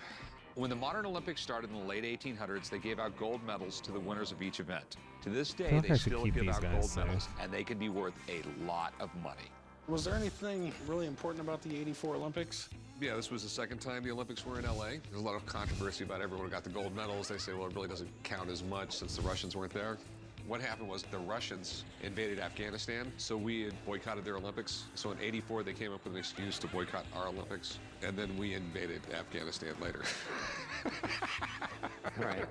When the modern Olympics started in the late 1800s, they gave out gold medals to the winners of each event. To this day, like they I should still keep give these out guys gold safe. medals, and they can be worth a lot of money. Was there anything really important about the '84 Olympics? Yeah, this was the second time the Olympics were in LA. There's a lot of controversy about everyone who got the gold medals. They say, well, it really doesn't count as much since the Russians weren't there. What happened was the Russians invaded Afghanistan, so we had boycotted their Olympics. So in '84, they came up with an excuse to boycott our Olympics, and then we invaded Afghanistan later. Right.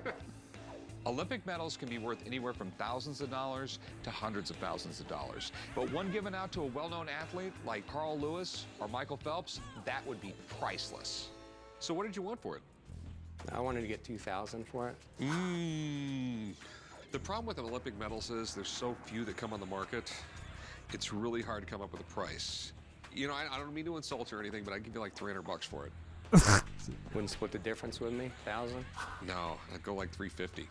Olympic medals can be worth anywhere from thousands of dollars to hundreds of thousands of dollars. But one given out to a well-known athlete like Carl Lewis or Michael Phelps, that would be priceless. So what did you want for it? I wanted to get $2,000 for it. The problem with an Olympic medals is there's so few that come on the market. It's really hard to come up with a price. You know, I don't mean to insult you or anything, but I'd give you like $300 for it. Wouldn't split the difference with me? 1,000? No, I'd go like $350.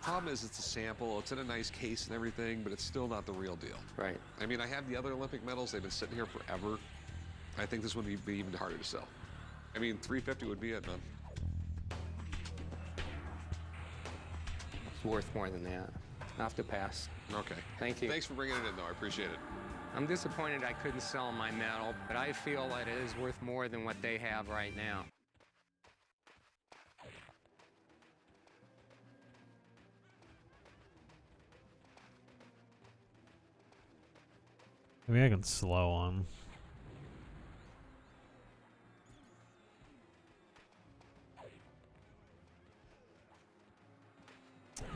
Problem is, it's a sample. It's in a nice case and everything, but it's still not the real deal. Right. I mean, I have the other Olympic medals. They've been sitting here forever. I think this one would be even harder to sell. I mean, $350 would be it, man. It's worth more than that. I'll have to pass. Okay. Thank you. Thanks for bringing it in, though. I appreciate it. I'm disappointed I couldn't sell my medal, but I feel that it is worth more than what they have right now. Maybe I can slow on.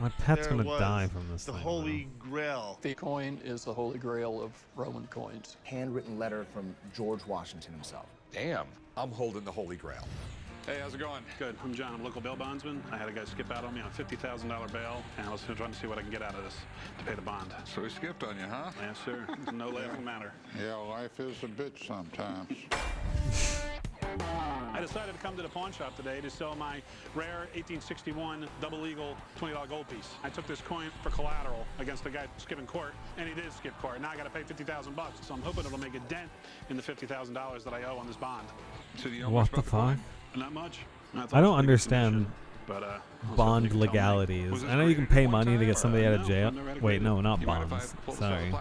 My pet's There gonna was die from this the thing. Holy Grail. The coin is the holy grail of Roman coins. Handwritten letter from George Washington himself. Damn, I'm holding the Holy Grail. Hey, how's it going? Good. I'm John. I'm a local bail bondsman. I had a guy skip out on me on a $50,000 bail, and I was trying to see what I can get out of this to pay the bond. So he skipped on you, huh? Yes, sir. No laughing matter. Yeah, life is a bitch sometimes. I decided to come to the pawn shop today to sell my rare 1861 double eagle $20 gold piece. I took this coin for collateral against the guy skipping court, and he did skip court. Now I got to pay $50,000, so I'm hoping it'll make a dent in the $50,000 that I owe on this bond. So you know What the fuck? Not much. I don't understand but, bond legalities. I know you can pay money to get somebody out of jail. Wait, no, not bonds. Sorry.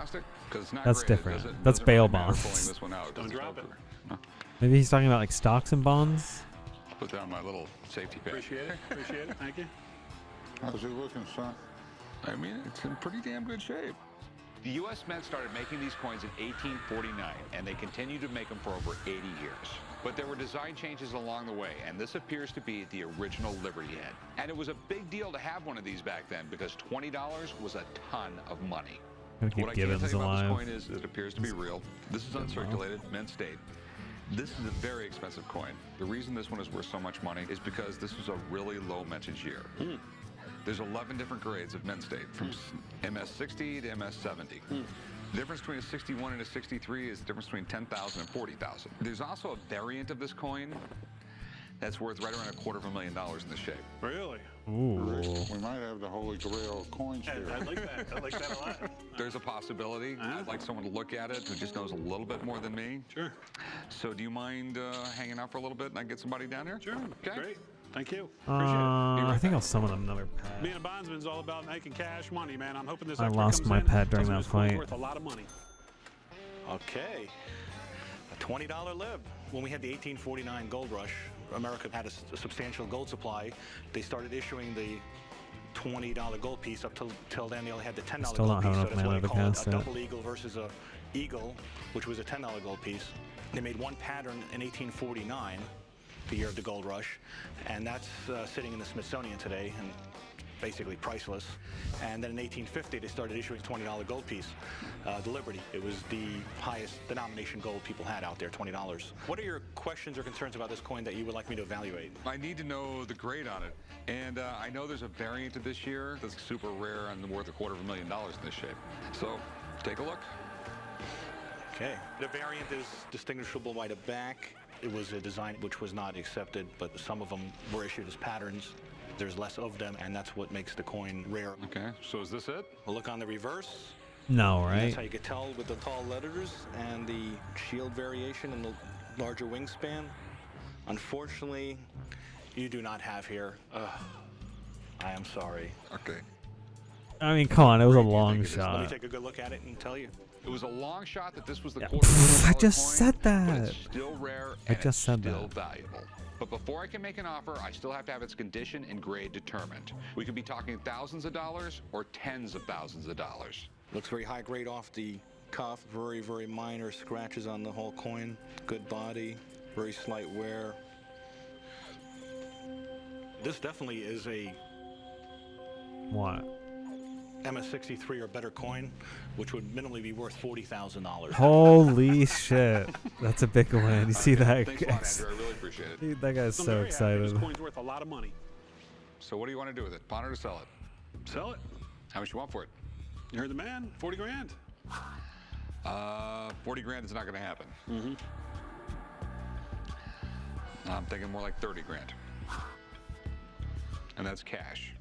That's different. That's bail bonds. Don't drop it. Maybe he's talking about like stocks and bonds. Put down my little safety pin. Appreciate it. Appreciate it. Thank you. How's it looking, son? I mean, it's in pretty damn good shape. The U.S. Mint started making these coins in 1849, and they continue to make them for over 80 years. But there were design changes along the way, and this appears to be the original Liberty Head. And it was a big deal to have one of these back then because $20 was a ton of money. Gonna keep What I can Gibbons tell you about alive. this coin is it appears to be real. This is uncirculated, mint state. This is a very expensive coin. The reason this one is worth so much money is because this was a really low mintage year. There's 11 different grades of mint state, from MS60 to MS70. The difference between a 61 and a 63 is the difference between 10,000 and 40,000. There's also a variant of this coin that's worth right around $250,000 in this shape. Really? Ooh. We might have the holy grail of coins here. I like that. I like that a lot. There's a possibility. I'd like someone to look at it who just knows a little bit more than me. Sure. So do you mind hanging out for a little bit and I get somebody down here? Sure. Okay. Great. Thank you. Appreciate it. I think I'll summon another pet. Being a bondsman is all about making cash money, man. I'm hoping this I extra lost comes my in. pet during Tells me that this coin's fight. worth a lot of money. Okay. A $20 lib. When we had the 1849 gold rush, America had a substantial gold supply. They started issuing the $20 gold piece. Up till then, they only had the $10 Still gold don't piece. have So enough that's why mana they to call it cast a it. double eagle versus a eagle, which was a $10 gold piece. They made one pattern in 1849, the year of the gold rush, and that's sitting in the Smithsonian today and basically priceless. And then in 1850, they started issuing $20 gold piece, the Liberty. It was the highest denomination gold people had out there, $20. What are your questions or concerns about this coin that you would like me to evaluate? I need to know the grade on it. And I know there's a variant of this year that's super rare and worth $250,000 in this shape. So take a look. Okay. The variant is distinguishable by the back. It was a design which was not accepted, but some of them were issued as patterns. There's less of them, and that's what makes the coin rare. Okay, so is this it? We'll look on the reverse. No, And right? that's how you could tell with the tall letters and the shield variation and the larger wingspan. Unfortunately, you do not have here. I am sorry. Okay. I mean, come on, it was a long Let me shot. take a good look at it and tell you. It was a long shot that this was the Yeah. $250,000 I just coin, said but that. it's still rare I and just it's said still that. valuable. But before I can make an offer, I still have to have its condition and grade determined. We could be talking thousands of dollars or tens of thousands of dollars. Looks very high grade off the cuff. Very, very minor scratches on the whole coin. Good body. Very slight wear. This definitely is a What? MS63 or better coin, which would minimally be worth $40,000. Holy shit. That's a big win. You see that? Thanks a lot, Andrew. I really appreciate it. Dude, that guy's I'm so very happy. This excited. coin's worth a lot of money. So what do you want to do with it? Pawn it or sell it? Sell it. How much you want for it? You heard the man. 40 grand. 40 grand is not going to happen. Mm-hmm. I'm thinking more like 30 grand. And that's cash.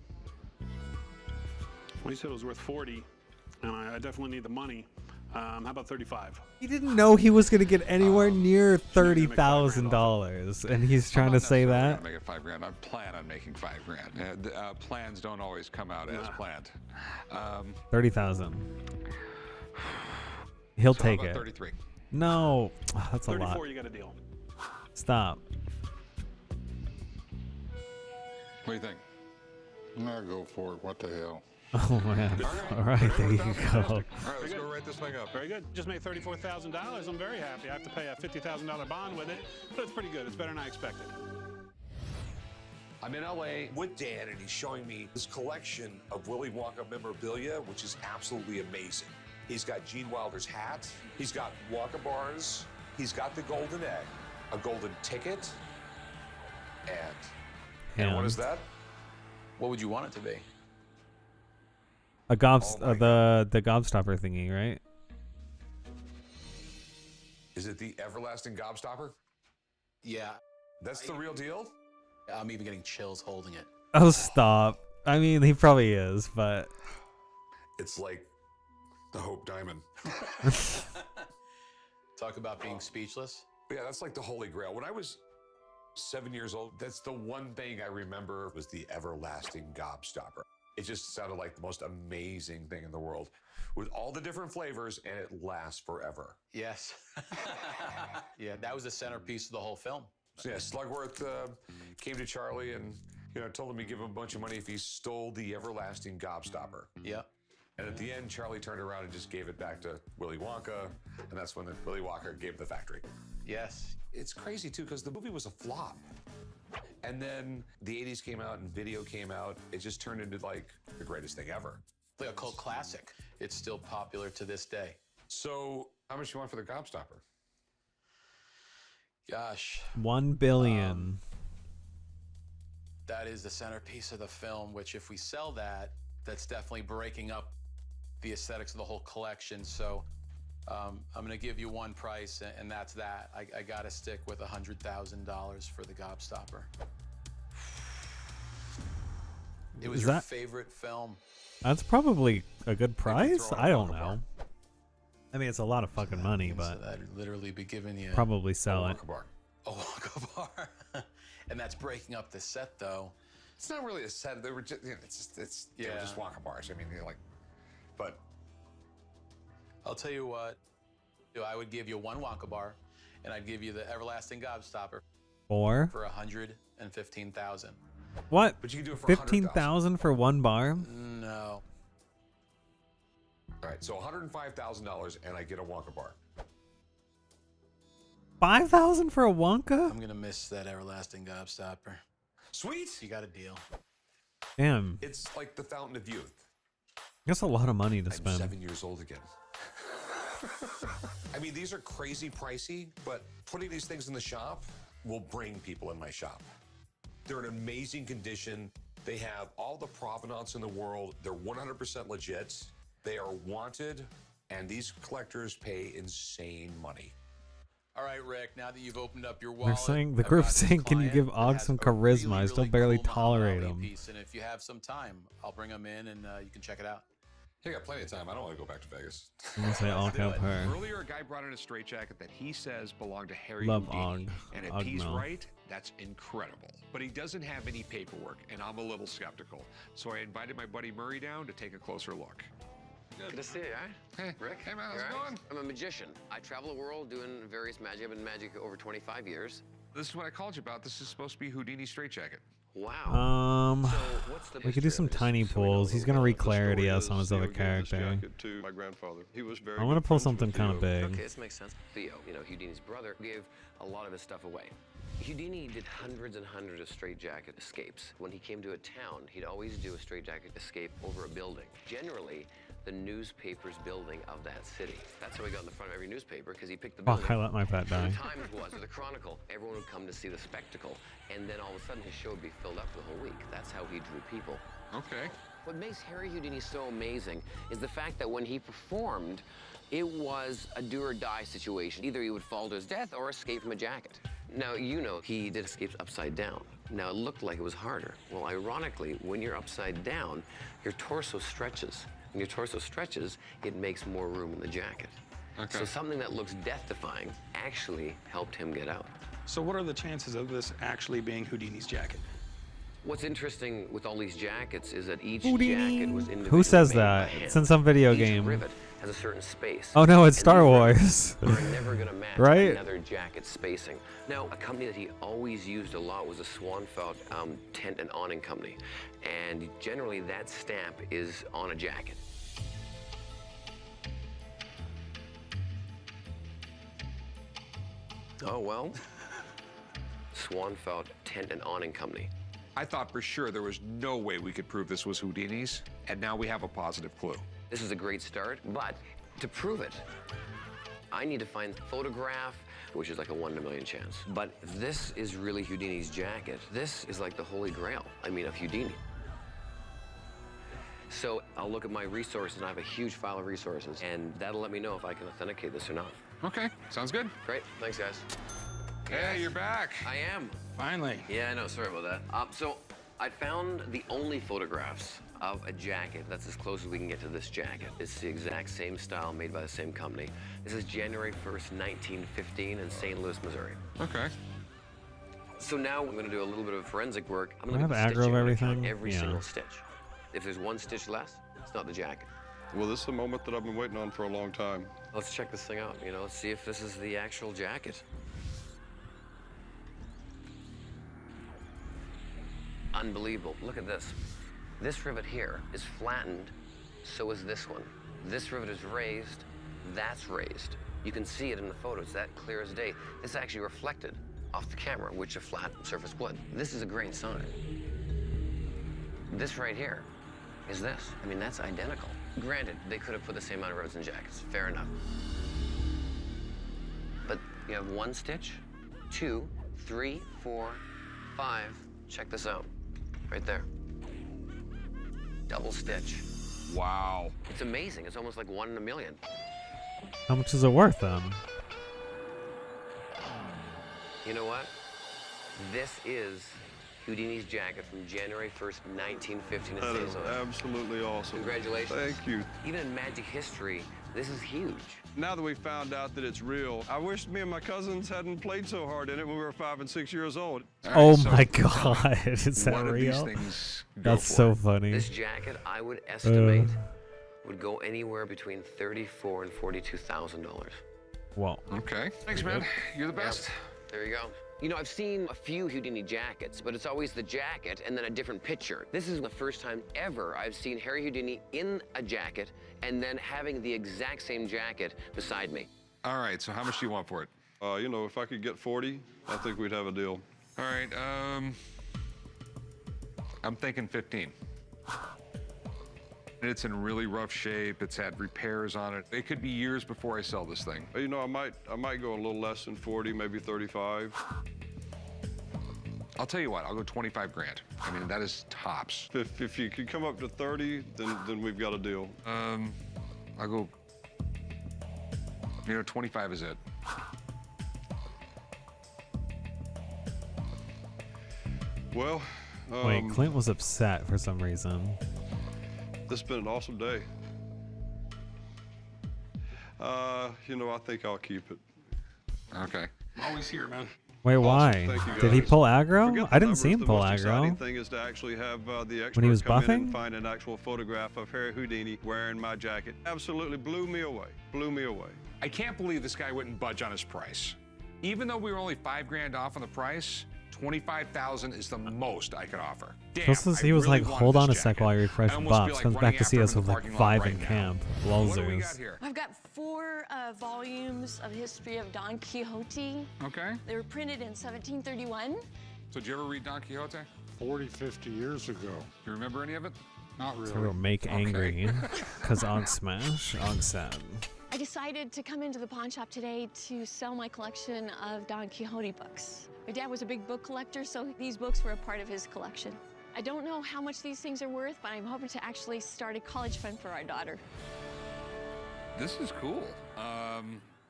Well, he said it was worth 40, and I definitely need the money. How about 35? He didn't know he was going to get anywhere near $30,000, and he's trying to say that. I'm make it 5 grand. I plan on making 5 grand. Plans don't always come out as planned. 30,000. He'll So how take about it. 33? No, that's a 34, lot. you got a deal. Stop. What do you think? I'll go for it. What the hell? Oh man. All right, there you go. All right, let's go write this thing up. Very good. Just made $34,000. I'm very happy. I have to pay a $50,000 bond with it, but it's pretty good. It's better than I expected. I'm in LA with Dan, and he's showing me this collection of Willy Wonka memorabilia, which is absolutely amazing. He's got Gene Wilder's hat, he's got Wonka bars, he's got the golden egg, a golden ticket, and what is that? What would you want it to be? A the gobstopper thingy, right? Is it the everlasting gobstopper? Yeah. That's the real deal? I'm even getting chills holding it. Oh, stop. I mean, he probably is, but It's like the Hope Diamond. Talk about being speechless. Yeah, that's like the Holy Grail. When I was 7 years old, that's the one thing I remember was the everlasting gobstopper. It just sounded like the most amazing thing in the world with all the different flavors, and it lasts forever. Yes. Yeah, that was the centerpiece of the whole film. So yeah, Slugworth came to Charlie and told him he'd give him a bunch of money if he stole the everlasting gobstopper. Yeah. And at the end, Charlie turned around and just gave it back to Willy Wonka, and that's when Willy Wonka gave the factory. Yes. It's crazy too because the movie was a flop. And then the 80s came out and video came out. It just turned into like the greatest thing ever. Like a cult classic. It's still popular to this day. So how much you want for the gobstopper? Gosh. 1 billion. That is the centerpiece of the film, which if we sell that, that's definitely breaking up the aesthetics of the whole collection. So I'm going to give you one price, and that's that. I got to stick with $100,000 for the Gobstopper. It was your favorite film. That's probably a good price. I don't know. I mean, it's a lot of fucking money, but I'd literally be giving you probably sell it. A Wonka bar. And that's breaking up the set, though. It's not really a set. They were just, they were just Wonka bars. I mean, but I'll tell you what. I would give you one Wonka bar, and I'd give you the everlasting Gobstopper for $115,000. What? But you can do it for 15,000 for 1 bar? No. All right, so $105,000, and I get a Wonka bar. 5,000 for a Wonka? I'm gonna miss that everlasting Gobstopper. Sweet. You got a deal. Damn. It's like the fountain of youth. That's a lot of money to I'm spend. 7 years old again. I mean, these are crazy pricey, but putting these things in the shop will bring people in my shop. They're in amazing condition. They have all the provenance in the world. They're 100% legit. They are wanted, and these collectors pay insane money. All right, Rick, now that you've opened up your wallet, They're saying, the group's saying, can you give Og some charisma? I still barely tolerate him. And if you have some time, I'll bring them in and you can check it out. You got plenty of time. I don't want to go back to Vegas. I'm gonna say I'll help her. Earlier, a guy brought in a straitjacket that he says belonged to Harry Love Houdini. Og. And if Og he's Mel. right, that's incredible. But he doesn't have any paperwork, and I'm a little skeptical. So I invited my buddy Murray down to take a closer look. Good to see you, all right? Hey, Rick. Hey, man, how's it going? I'm a magician. I travel the world doing various magic. I've been in magic over 25 years. This is what I called you about. This is supposed to be Houdini's straitjacket. Wow. We could do some tiny pulls. He's gonna re-clarity us on his other character. To my grandfather. He was very I'm gonna pull something kind of big. Okay, this makes sense. Theo, Houdini's brother, gave a lot of his stuff away. Houdini did hundreds and hundreds of straitjacket escapes. When he came to a town, he'd always do a straitjacket escape over a building. Generally, the newspaper's building of that city. That's how he got in the front of every newspaper, because he picked the building. Fuck, I let my pet die. The Times was, or the Chronicle. Everyone would come to see the spectacle, and then all of a sudden his show would be filled up for the whole week. That's how he drew people. Okay. What makes Harry Houdini so amazing is the fact that when he performed, it was a do-or-die situation. Either he would fall to his death or escape from a jacket. Now, he did escapes upside down. Now, it looked like it was harder. Well, ironically, when you're upside down, your torso stretches. When your torso stretches, it makes more room in the jacket. Okay. So something that looks death-defying actually helped him get out. So what are the chances of this actually being Houdini's jacket? What's interesting with all these jackets is that each Houdini. jacket was individually Who says made by that? hand. It's in some video Each game. rivet has a certain space. Oh no, it's and Star these Wars. rivets are never going to match Right? another jacket spacing. Now, a company that he always used a lot was a Swanfelt tent and awning company. And generally, that stamp is on a jacket. Oh, well, Swanfelt Tent and Awning Company. I thought for sure there was no way we could prove this was Houdini's, and now we have a positive clue. This is a great start, but to prove it, I need to find a photograph, which is like a 1 in a million chance. But if this is really Houdini's jacket, this is like the holy grail, of Houdini. So I'll look at my resources, and I have a huge file of resources, and that'll let me know if I can authenticate this or not. Okay, sounds good. Great, thanks guys. Hey, you're back. I am. Finally. Yeah, I know, sorry about that. So I found the only photographs of a jacket that's as close as we can get to this jacket. It's the exact same style made by the same company. This is January 1st, 1915 in St. Louis, Missouri. Okay. So now I'm gonna do a little bit of forensic work. I'm Do I gonna have look at the aggro of stitching. I'm everything? gonna count every Yeah. single stitch. If there's one stitch less, it's not the jacket. Well, this is a moment that I've been waiting on for a long time. Let's check this thing out, let's see if this is the actual jacket. Unbelievable, look at this. This rivet here is flattened, so is this one. This rivet is raised, that's raised. You can see it in the photos, that clear as day. It's actually reflected off the camera, which a flat surface would. This is a grain sign. This right here is this. That's identical. Granted, they could have put the same amount of rivets in jackets, fair enough. But you have one stitch, 2, 3, 4, 5. Check this out. Right there. Double stitch. Wow. It's amazing. It's almost like 1 in a million. How much is it worth then? You know what? This is Houdini's jacket from January 1st, 1915 in That St. is Louis. absolutely awesome. Congratulations. Thank you. Even in magic history, this is huge. Now that we found out that it's real, I wish me and my cousins hadn't played so hard in it when we were 5 and 6 years old. Oh my God, is that what do these real? things go That's for? so funny. This jacket, I would estimate, would go anywhere between $34,000 and $42,000. Well. Okay. Thanks, man. You're the best. Yep. There you go. You know, I've seen a few Houdini jackets, but it's always the jacket and then a different picture. This is the first time ever I've seen Harry Houdini in a jacket and then having the exact same jacket beside me. All right, so how much do you want for it? You know, if I could get 40, I think we'd have a deal. All right, I'm thinking 15. It's in really rough shape. It's had repairs on it. It could be years before I sell this thing. You know, I might go a little less than 40, maybe 35. I'll tell you what, I'll go 25 grand. I mean, that is tops. If you could come up to 30, then we've got a deal. I'll go, 25 is it. Well, Wait, Clint was upset for some reason. This has been an awesome day. I think I'll keep it. Okay. I'm always here, man. Wait, why? Thank you, Did he guys. pull aggro? Forget the I didn't see him numbers. pull The most exciting aggro. thing is to actually have the expert When he was come in buffing? and find an actual photograph of Harry Houdini wearing my jacket. Absolutely blew me away. Blew me away. I can't believe this guy wouldn't budge on his price. Even though we were only 5 grand off on the price, 25,000 is the most I could offer. Damn, Plus, he was really like, wanted hold this on a jacket. sec while I refresh I almost box. feel like Comes back running to see after us him in with the like parking lot 5 right in now. camp. What do we got Losers. here? I've got 4 volumes of history of Don Quixote. Okay. They were printed in 1731. So did you ever read Don Quixote? 40, 50 years ago. You remember any of it? Not really. So we'll make Okay. angry. Because Og smash, Og sad. I decided to come into the pawn shop today to sell my collection of Don Quixote books. My dad was a big book collector, so these books were a part of his collection. I don't know how much these things are worth, but I'm hoping to actually start a college fund for our daughter. This is cool.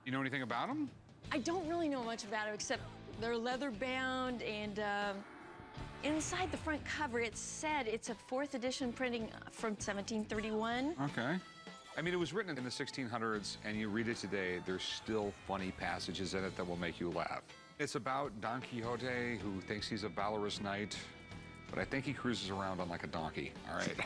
You know anything about him? I don't really know much about them, except they're leather bound, and inside the front cover, it said it's a 4th edition printing from 1731. Okay. I mean, it was written in the 1600s, and you read it today, there's still funny passages in it that will make you laugh. It's about Don Quixote, who thinks he's a valorous knight, but I think he cruises around on like a donkey, all right?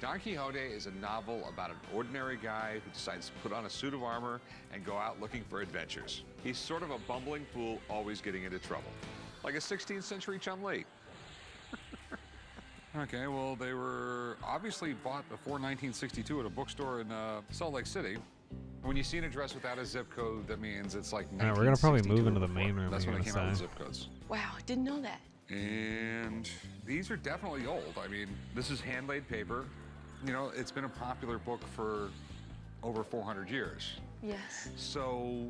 Don Quixote is a novel about an ordinary guy who decides to put on a suit of armor and go out looking for adventures. He's sort of a bumbling fool, always getting into trouble. Like a 16th century Chun-Li. Okay, well, they were obviously bought before 1962 at a bookstore in Salt Lake City. When you see an address without a zip code, that means it's like Alright, we're gonna probably 1962 move into the or before. main room. That's I'm when they gonna came out with say. zip codes. Wow, didn't know that. And these are definitely old. I mean, this is hand-laid paper. You know, it's been a popular book for over 400 years. Yes. So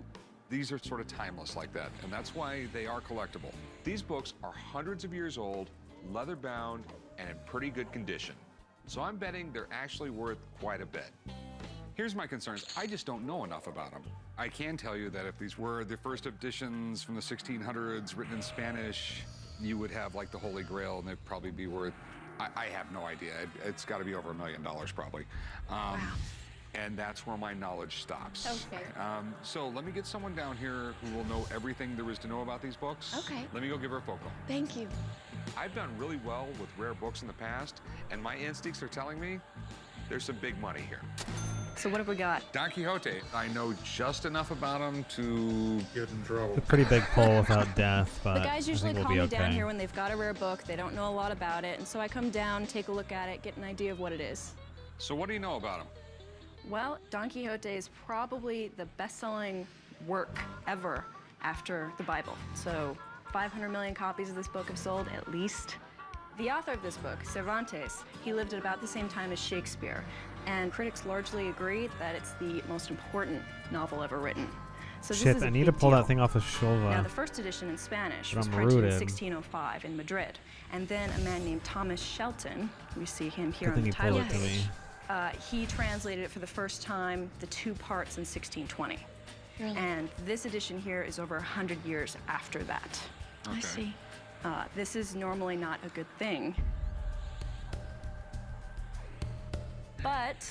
these are sort of timeless like that, and that's why they are collectible. These books are hundreds of years old, leather-bound, and in pretty good condition. So I'm betting they're actually worth quite a bit. Here's my concerns. I just don't know enough about them. I can tell you that if these were the first editions from the 1600s written in Spanish, you would have like the Holy Grail, and they'd probably be worth, I have no idea. It's got to be over $1 million probably. Wow. And that's where my knowledge stops. Okay. So let me get someone down here who will know everything there is to know about these books. Okay. Let me go give her a phone call. Thank you. I've done really well with rare books in the past, and my instincts are telling me there's some big money here. So what have we got? Don Quixote, I know just enough about him to get in trouble. A pretty big pull without death, but The guys usually I think call we'll me be down okay. here when they've got a rare book. They don't know a lot about it, and so I come down, take a look at it, get an idea of what it is. So what do you know about him? Well, Don Quixote is probably the best-selling work ever after the Bible. So 500 million copies of this book have sold, at least. The author of this book, Cervantes, he lived at about the same time as Shakespeare, and critics largely agree that it's the most important novel ever written. So this Shit, is a I need to big pull deal. that thing off of Shulva. Now, the first edition in Spanish But was I'm printed in rooted. 1605 in Madrid. And then a man named Thomas Shelton, we see him here Good on thing the you pulled title it to me. page, he translated it for the first time, the 2 parts in 1620. Really? And this edition here is over 100 years after that. I see. This is normally not a good thing. But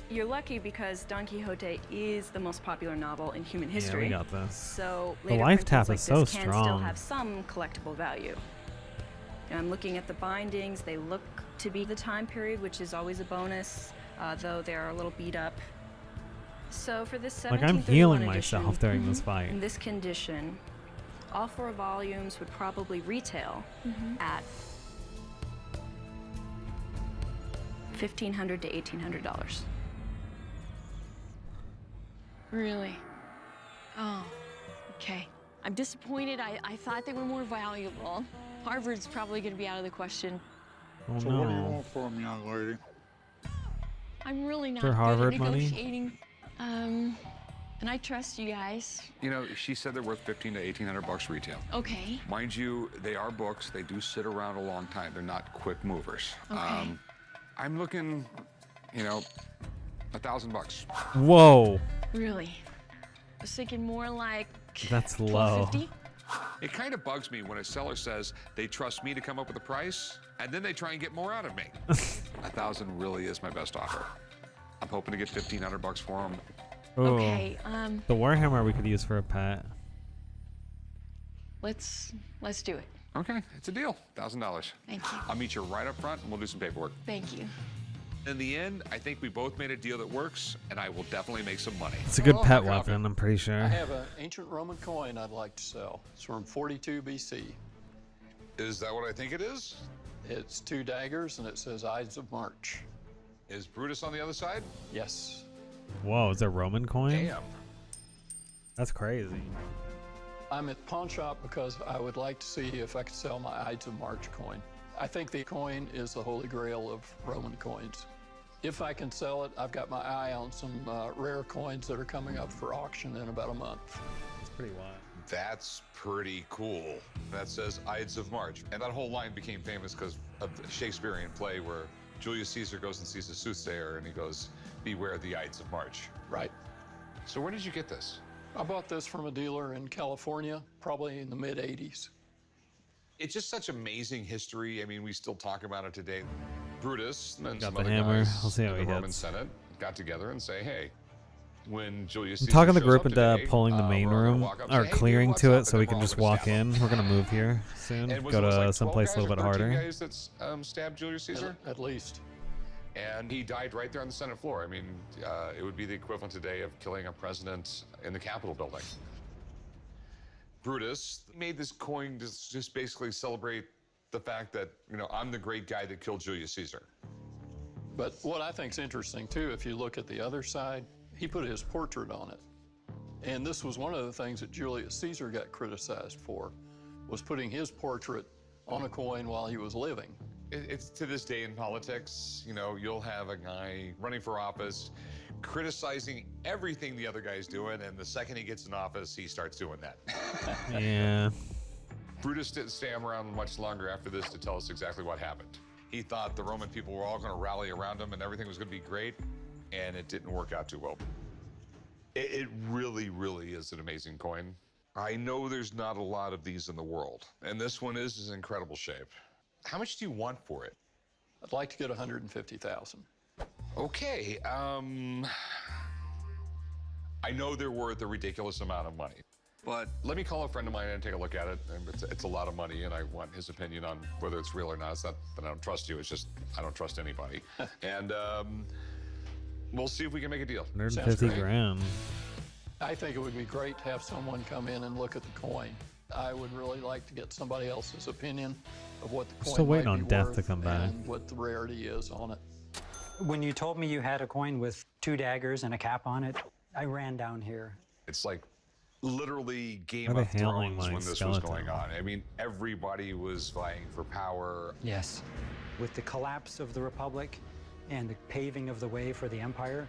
you're lucky because Don Quixote is the most popular novel in human history. Yeah, we got this. So The later life printings tap like is so this can still strong. have some collectible value. And I'm looking at the bindings. They look to be the time period, which is always a bonus, though they are a little beat up. So for this Like, I'm 1731 healing edition, myself during this fight. in this condition, all 4 volumes would probably retail at $1,500 to $1,800. Really? Oh, okay. I'm disappointed. I thought they were more valuable. Harvard's probably going to be out of the question. Oh So no. what do you want for me, young lady? I'm really not For good Harvard at money? negotiating. And I trust you guys. You know, she said they're worth $1,500 to $1,800 retail. Okay. Mind you, they are books. They do sit around a long time. They're not quick movers. Okay. I'm looking, you know, $1,000. Whoa. Really? I was thinking more like That's low. $1,250. It kind of bugs me when a seller says they trust me to come up with a price, and then they try and get more out of me. 1,000 really is my best offer. I'm hoping to get $1,500 for them. Ooh. Okay, The Warhammer we could use for a pet. let's do it. Okay, it's a deal. $1,000. Thank you. I'll meet you right up front, and we'll do some paperwork. Thank you. In the end, I think we both made a deal that works, and I will definitely make some money. It's a good Well, pet I copy. weapon, I'm pretty I sure. have an ancient Roman coin I'd like to sell. It's from 42 BC. Is that what I think it is? It's 2 daggers and it says Ides of March. Is Brutus on the other side? Yes. Whoa, is it a Roman coin? Damn. That's crazy. I'm at the pawn shop because I would like to see if I could sell my Ides of March coin. I think the coin is the holy grail of Roman coins. If I can sell it, I've got my eye on some rare coins that are coming up for auction in about a month. It's pretty wild. That's pretty cool. That says Ides of March. And that whole line became famous because of the Shakespearean play where Julius Caesar goes and sees a soothsayer and he goes, beware the Ides of March. Right. So where did you get this? I bought this from a dealer in California, probably in the mid-'80s. It's just such amazing history. I mean, we still talk about it today. Brutus and Got some the other hammer. guys I'll see how in he the Roman hits. Senate got together and say, hey, when Julius I'm Caesar talking the shows group up into today, pulling the main we're all gonna room, walk up and or say, hey, dude, clearing what's to up? it so And we then can we're all just gonna walk stab him. in. We're going to move here soon. And was Go it, to like, 12 someplace a guys little or bit 13 harder. guys that stabbed Julius Caesar? At least. And he died right there on the Senate floor. I mean, it would be the equivalent today of killing a president in the Capitol building. Brutus made this coin to just basically celebrate the fact that, you know, I'm the great guy that killed Julius Caesar. But what I think is interesting, too, if you look at the other side, he put his portrait on it. And this was one of the things that Julius Caesar got criticized for, was putting his portrait on a coin while he was living. It's to this day in politics, you know, you'll have a guy running for office criticizing everything the other guy's doing, and the second he gets in office, he starts doing that. Yeah. Brutus didn't stay around much longer after this to tell us exactly what happened. He thought the Roman people were all going to rally around him and everything was going to be great, and it didn't work out too well. It really, really is an amazing coin. I know there's not a lot of these in the world, and this one is in incredible shape. How much do you want for it? I'd like to get $150,000. Okay, I know they're worth a ridiculous amount of money, but let me call a friend of mine and take a look at it. And it's a lot of money, and I want his opinion on whether it's real or not. It's not that I don't trust you, it's just I don't trust anybody. And we'll see if we can make a deal. 150 grand. I think it would be great to have someone come in and look at the coin. I would really like to get somebody else's opinion of what the coin Still waiting might on be death worth to come back. and what the rarity is on it. When you told me you had a coin with 2 daggers and a cap on it, I ran down here. It's like literally Game Why are of they handling Thrones my when this skeleton? was going on. I mean, everybody was vying for power. Yes. With the collapse of the Republic and the paving of the way for the Empire,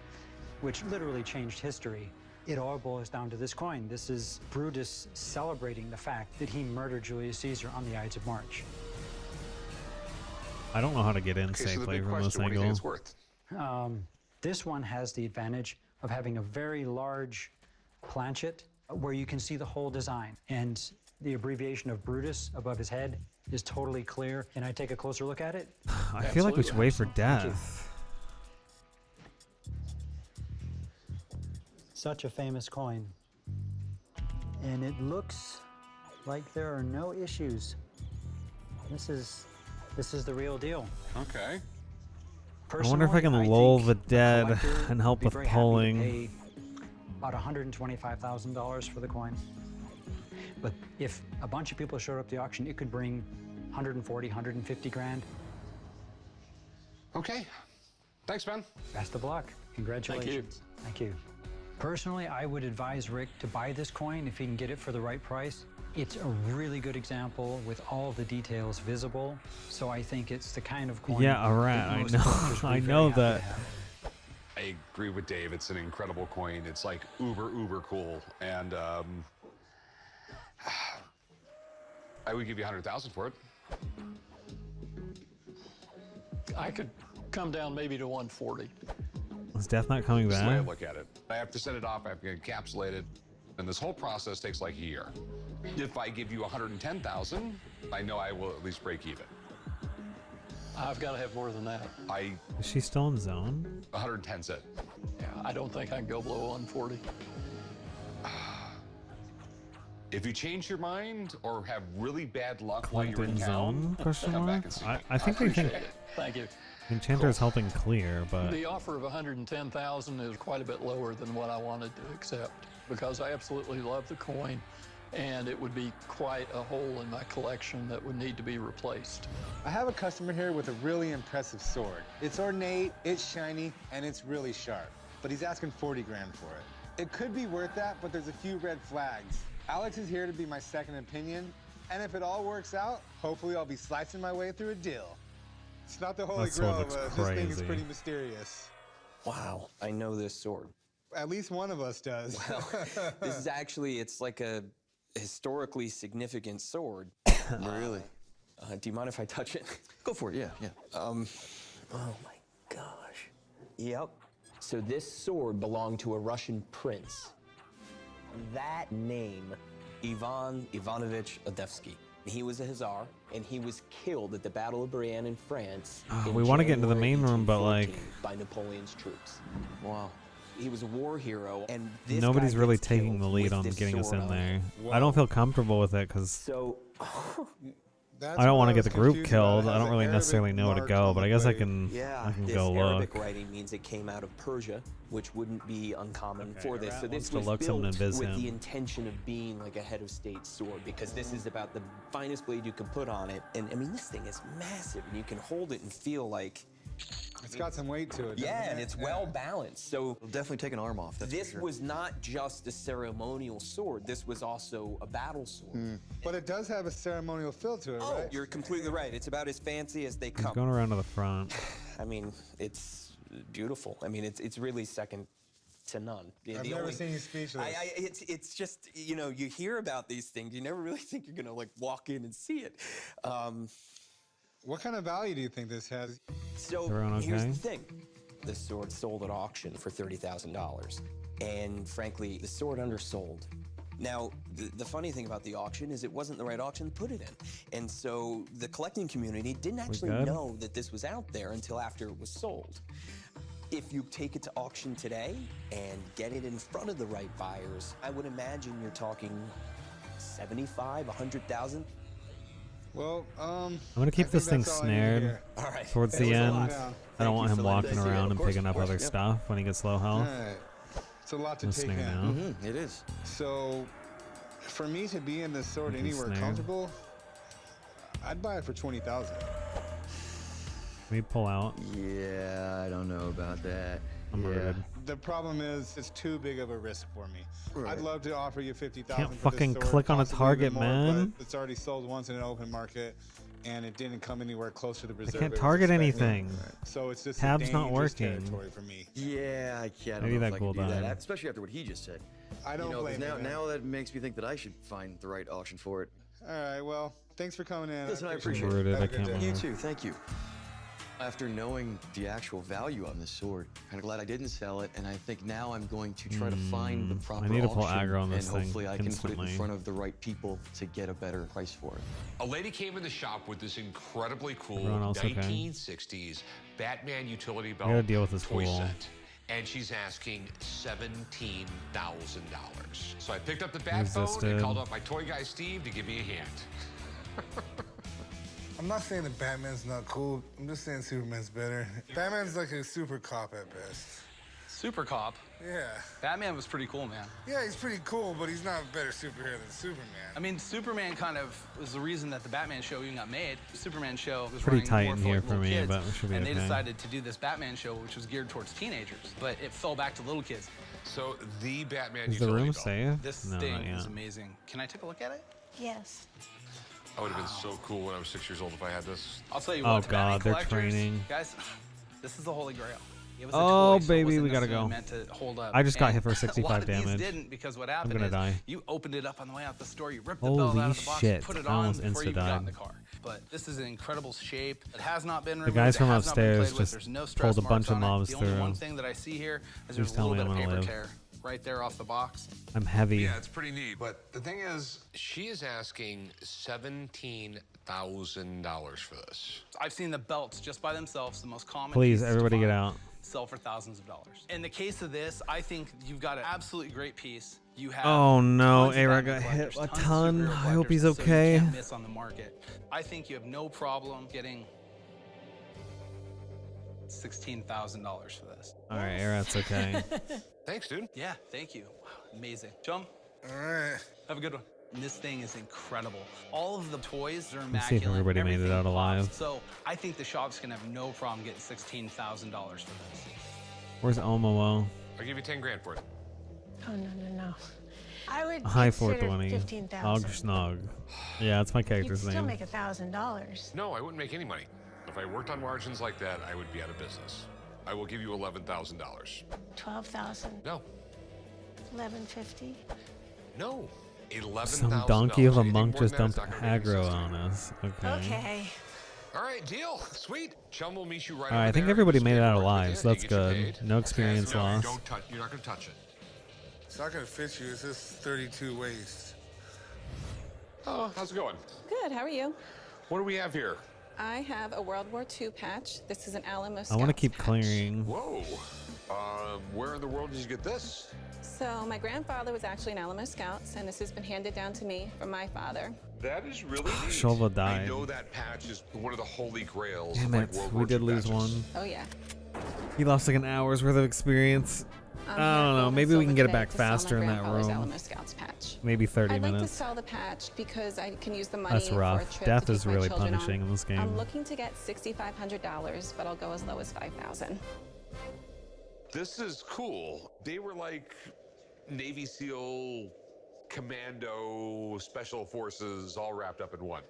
which literally changed history, It all boils down to this coin. This is Brutus celebrating the fact that he murdered Julius Caesar on the Ides of March. I don't know how to get in Okay, so the safely big from this question, what do you think angle. it's worth? This one has the advantage of having a very large planchet where you can see the whole design. And the abbreviation of Brutus above his head is totally clear. Can I take a closer look at it? I feel like we should wait for Thank you. death. Such a famous coin. And it looks like there are no issues. This is the real deal. Okay. I wonder if I can lull the dead and help with Very happy to pulling. pay about $125,000 for the coin. But if a bunch of people showed up at the auction, it could bring 140, 150 grand. Okay. Thanks, Ben. Best of luck. Congratulations. Thank you. Personally, I would advise Rick to buy this coin if he can get it for the right price. It's a really good example with all the details visible. So I think it's the kind of coin. Yeah, a rat. I know. I know that. I agree with Dave. It's an incredible coin. It's like uber cool. And I would give you $100,000 for it. I could come down maybe to 140. Is death not coming That's the way I back? look at it. I have to set it off, I have to encapsulate it, and this whole process takes like a year. If I give you $110,000, I know I will at least break even. I've got to have more than that. Is she still in zone? 110 said. Yeah, I don't think I can go below 140. If you change your mind or have really bad luck while Clint you're in in zone? town, Question come back mark? and see I me. think they think Appreciate it. Thank you. Enchanter is helping clear, but The offer of 110,000 is quite a bit lower than what I wanted to accept because I absolutely love the coin, and it would be quite a hole in my collection that would need to be replaced. I have a customer here with a really impressive sword. It's ornate, it's shiny, and it's really sharp. But he's asking 40 grand for it. It could be worth that, but there's a few red flags. Alex is here to be my second opinion, and if it all works out, hopefully I'll be slicing my way through a deal. It's not the Holy That sword Grail, looks but this thing is crazy. pretty mysterious. Wow, I know this sword. At least one of us does. Well, this is actually, it's like a historically significant sword. Really? Do you mind if I touch it? Go for it, yeah. Oh my gosh. Yep. So this sword belonged to a Russian prince. That name, Ivan Ivanovich Odevsky. He was a Hussar, and he was killed at the Battle of Brienne in France. in we want to get into the January main room, but like 1814 by Napoleon's troops. Wow. He was a war hero, and this nobody's guy really gets taking killed the lead with on this getting us sword in on there. him. I don't feel comfortable with it because So, I don't want to get the group killed. I don't really necessarily know where to go, but I guess I can. yeah, I can this go Arabic look. writing means it came out of Persia, which wouldn't be uncommon for this. So wants this to was look built someone with and viz the him. intention of being like a head of state sword, because this is about the finest blade you can put on it. And I mean, this thing is massive, and you can hold it and feel like. It's got some weight to it. doesn't Yeah, it? and it's well balanced. So It'll definitely take an arm off. That's this for sure. was not just a ceremonial sword. This was also a battle sword. But it does have a ceremonial feel to it, Oh, right? you're completely right. It's about as fancy as they He's come. going around to the front. I mean, it's beautiful. I mean, it's really second to none. I've never seen you speechless. It's just, you know, you hear about these things, you never really think you're gonna like walk in and see it. What kind of value do you think this has? So Everyone here's okay? the thing. The sword sold at auction for $30,000. And frankly, the sword undersold. Now, the funny thing about the auction is it wasn't the right auction to put it in. And so the collecting community didn't actually good? know that this was out there until after it was sold. If you take it to auction today and get it in front of the right buyers, I would imagine you're talking 75, 100,000. Well, I'm gonna keep this thing snared All right. towards the That was a end. lot. I don't want him walking Thank you. around Of and course, picking of up course, other yeah. stuff when he gets low health. Alright. It's a lot to I'm take snare in. now. It is. So, for me to be in this sword You can anywhere snare. comfortable, I'd buy it for 20,000. Can we pull out? Yeah, I don't know about that. I'm yeah. rooted. The problem is, it's too big of a risk for me. Right. I'd love to offer you 50,000. Can't for this fucking sword, click on a possibly even target, more, man. But it's already sold once in an open market. and it didn't come anywhere close to the I reserve. can't it was target expecting. anything. So it's just Tab's a not dangerous working. territory for me. Yeah, I can't. Maybe know that if I goal can do died. that, especially after what he just said. I don't blame now, you, man. now that makes me think that I should find the right auction for it. All right, well, thanks for coming in. Listen, I appreciate appreciate it. it. Have a good day. You too, thank you. After knowing the actual value on this sword, kind of glad I didn't sell it, and I think now I'm going to try to find the proper I need to pull auction, aggro on this and thing hopefully I can put it instantly. in front of the right people to get a better price for it. A lady came in the shop with this incredibly cool Everyone else okay? 1960s Batman utility I belt gotta deal with this toy fool. set. And she's asking $17,000. So I picked up the bat phone Resisted. and called up my toy guy Steve to give me a hand. I'm not saying that Batman's not cool. I'm just saying Superman's better. Batman's like a super cop at best. Super cop? Yeah. Batman was pretty cool, man. Yeah, he's pretty cool, but he's not a better superhero than Superman. I mean, Superman kind of was the reason that the Batman show even got made. The Superman show was Pretty running tight more in for here like, for little me, kids, but it should be and they okay. decided to do this Batman show, which was geared towards teenagers, but it fell back to little kids. So the Batman Is the utility room belt. safe? This No, thing not yet. is amazing. Can I take a look at it? Yes. I would have been so cool when I was 6 years old if I had this. I'll tell you Oh, what, to Batman God, they're collectors, training. Guys, this is the holy grail. It was a Oh, toy, so it baby, wasn't we gotta necessarily go. meant to hold up. I just got And hit for a lot 65 of these damage. didn't, because what I'm happened gonna is die. you opened it up on the way out the store, you ripped the belt Holy out of the box, shit, you put it I on almost before you even got in insta-died. the car. But this is in incredible shape. It has not been The removed. guys it from has not been upstairs played with. just There's no stress pulled a bunch marks of on it. mobs The only one through. thing that I see here is Please there's a tell little me bit I of wanna paper live. tear right there off the box. I'm heavy. Yeah, it's pretty neat. But the thing is, she is asking $17,000 for this. I've seen the belts just by themselves, the most common. Please, pieces to everybody get find, out. Sell for thousands of dollars. In the case of this, I think you've got an absolutely great piece. You have Oh no, tons of A-Rod Batman got hit collectors, a tons of ton. superhero I hope he's collectors, so okay. you can't miss on the market. I think you have no problem getting $16,000 for this. All right, A-Rod's okay. Thanks, dude. Yeah, thank you. Wow, amazing. Chum, All right. have a good one. This thing is incredible. All of the toys are Let's immaculate. see if everybody made it Everything out alive. pops. So I think the shop's gonna have no problem getting $16,000 for this. Where's Omomo? I'll give you 10 grand for it. Oh, no. I would High consider 420. 15,000. Oggshnog. Yeah, that's my You'd character's still name. make $1,000. No, I wouldn't make any money. If I worked on margins like that, I would be out of business. I will give you $11,000. 12,000. No. 1150. No. $11,000. Some donkey of a Anything monk more than just that, it's dumped not gonna make any aggro sense to on me. us. Okay. Okay. All right, deal. Sweet. Chum will meet you right All right, over I think there. everybody Just made it get out work with alive, you, so you that's get you good. paid. No experience No, lost. you're not gonna touch it. It's not gonna fit you. It's just 32 waist. Oh, how's it going? Good, how are you? What do we have here? I have a World War II patch. This is an Alamo I want to Scouts keep patch. clearing. Whoa. Where in the world did you get this? So my grandfather was actually an Alamo Scouts, and this has been handed down to me from my father. That is really neat. Shova I died. know that patch is one of the holy grails. Damn of, it, like, World we War did II lose patches. one. Oh yeah. He lost like an hour's worth of experience. I don't know. Maybe we can get it back faster in that room. Alamo Scouts patch. Maybe 30 I'd like to minutes. sell the patch because I can use the money That's for a rough. trip Death to is take my really children punishing on. in this game. I'm looking to get $6,500, but I'll go as low as $5,000. This is cool. They were like Navy SEAL, Commando, Special Forces, all wrapped up in one.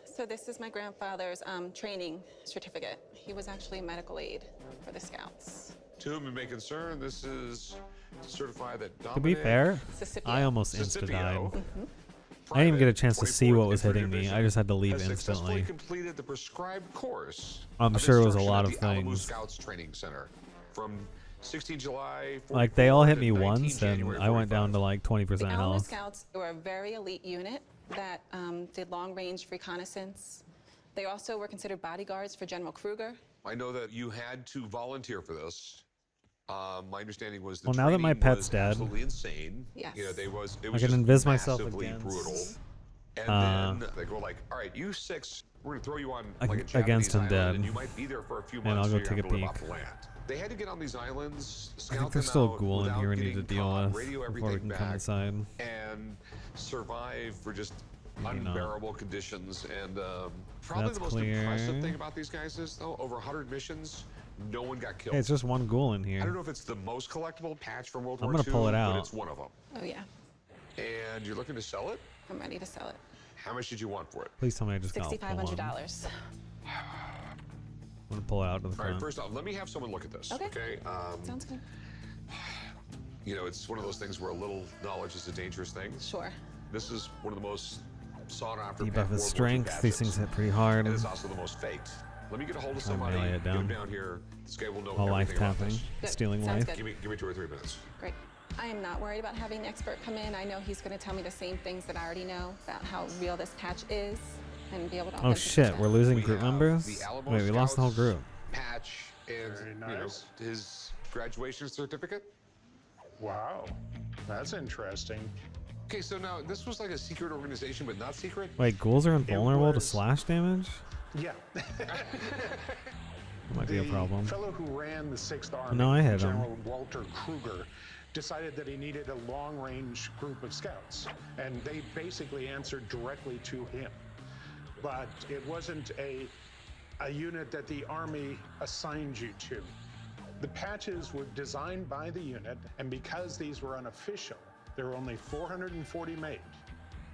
So this is my grandfather's training certificate. He was actually a medical aide for the Scouts. To whom it may concern, this is certified that To be fair, I almost insta-died. I didn't even get a chance to see what was hitting me. I just had to leave has successfully instantly. completed the prescribed course. I'm of sure it was a instruction lot at of the Alamo things. Scouts Training Center from 16 July. Like, they all hit 44 me to 19 once, and January I went 45. down to like 20% The Alamo health. Scouts were a very elite unit that did long-range reconnaissance. They also were considered bodyguards for General Kruger. I know that you had to volunteer for this. My understanding was the Well, now that my training pet's was dead, absolutely insane. Yes. You know, it was I can just invis myself massively against, brutal. And then they go like, all right, you 6, we're gonna throw you on like a Against Japanese him island, dead. and you might be there for a few And months. I'll so go you take have a to live peek. off the land. They had to get on these islands, I scout think there's them still a out ghoul in without here we need to getting deal caught, with radio before we everything can come back, inside. and survive for just Maybe not. unbearable conditions. And probably That's the most clear. impressive thing about these guys is, though, over 100 missions, no one got killed. Hey, it's just one ghoul in I don't here. know if it's the most collectible patch from World I'm War gonna II, pull it but out. it's one of them. Oh yeah, And you're looking to sell it? I'm ready to sell it. How much did you want for it? Please tell me I just got $6,500. I'm gonna pull it out to the All front. right, first off, let me have someone look at this. Okay. Sounds good. You know, it's one of those things where a little knowledge is a dangerous thing. Sure. This is one of the most sought after. Debuff his strength. These things hit pretty hard. And it's also the most faked. Let me get a hold of I'll somebody. melee it Get him down. down here. This guy will know All life everything about tapping. this. Stealing Sounds life. good. Give me 2 or 3 minutes. Great. I am not worried about having an expert come in. I know he's going to tell me the same things that I already know about how real this patch is and be able to. Oh shit, we're losing group members? The Alamo Wait, we lost the whole group. Patch and you know his graduation certificate. Wow, that's interesting. Okay, so now this was like a secret organization, but not secret. Wait, ghouls are invulnerable to slash damage? Yeah. That might be a problem. The fellow who ran the 6th Army, No, I hit him. General Walter Kruger, decided that he needed a long-range group of scouts, and they basically answered directly to him. But it wasn't a unit that the Army assigned you to. The patches were designed by the unit, and because these were unofficial, there were only 440 made.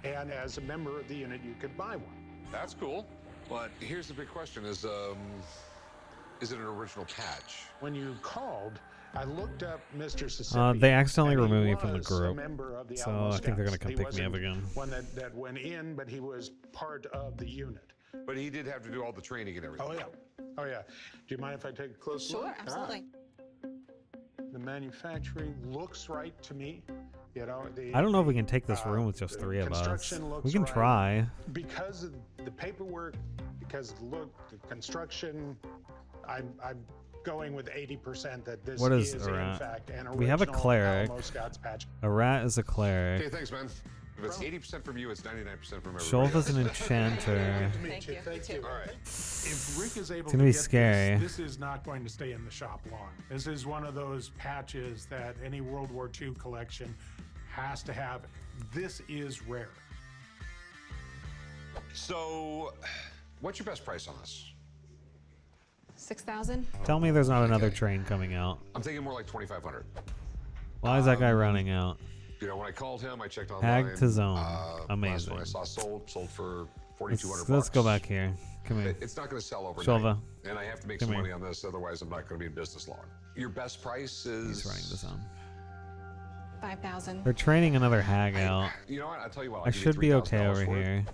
And as a member of the unit, you could buy one. That's cool. But here's the big question: is it an original patch? When you called, I looked up Mr. Sisippi. They accidentally and he removed me from the was group, a member of the so Alamo I think they're gonna Scouts. come He pick me up wasn't again. One that went in, but he was part of the unit. But he did have to do all the training and everything. Oh yeah, oh yeah. Do you mind if I take a close look? Sure, absolutely. The manufacturing looks right to me. You know, I don't know if we can take this room with just 3 of us. construction looks We can right. try. Because of the paperwork, because of the look, the construction, I'm going with 80% that this What is is a in rat? fact an We have a original cleric. Alamo Scouts patch. A rat is a cleric. Okay, thanks, man. If it's 80% from you, it's 99% from everybody. Sholva's else. an enchanter. Thank you. Thank you. All right. If Rick is able It's to gonna be get scary. this is not going to stay in the shop long. This is one of those patches that any World War II collection has to have. This is rare. So, what's your best price on this? 6,000. Tell me there's not another train coming out. I'm thinking more like 2,500. Why is that guy running out? You know, when I called him, I checked online. Hag to zone. Last Amazing. one I saw sold for 4,200. Let's go back here. Come here. It's not going to sell overnight. Shulva. And I have to make Come some here. money on this, otherwise I'm not going to be in business long. Your best price is. He's running the zone. 5,000. They're training another hag out. You know what? I'll tell you what. I'll I give you should be okay $3,000 over for it. here.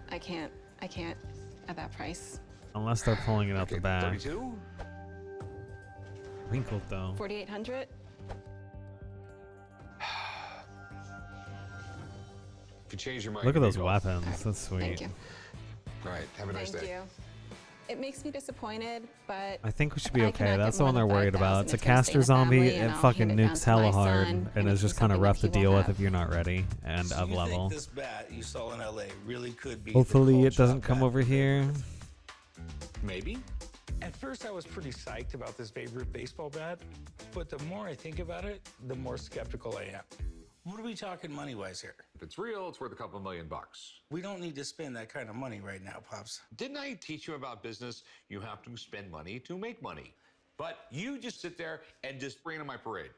I can't at that price. Unless they're pulling it out the back. 32? Wrinkled though. 4,800. If you change your mind. Look at give me those a call. weapons. That's sweet. Thank you. All right. Have a nice Thank day. you. It makes me disappointed, but I think we should be I okay. cannot That's get the one more they're than worried about. 5,000. It's a It's gonna stay caster in the zombie. family, It and I'll fucking hand it down nukes to my hella son, hard, and and it's it's just just kind of something rough to that he will deal with have. if you're not ready and So of you level. think this bat you saw in LA really could be Hopefully the it doesn't come over here. Maybe. At first I was pretty psyched about this Babe Ruth baseball bat, but the more I think about it, the more skeptical I am. What are we talking money-wise here? If it's real, it's worth a couple $1 million. We don't need to spend that kind of money right now, Pops. Didn't I teach you about business? You have to spend money to make money. But you just sit there and just rain on my parade.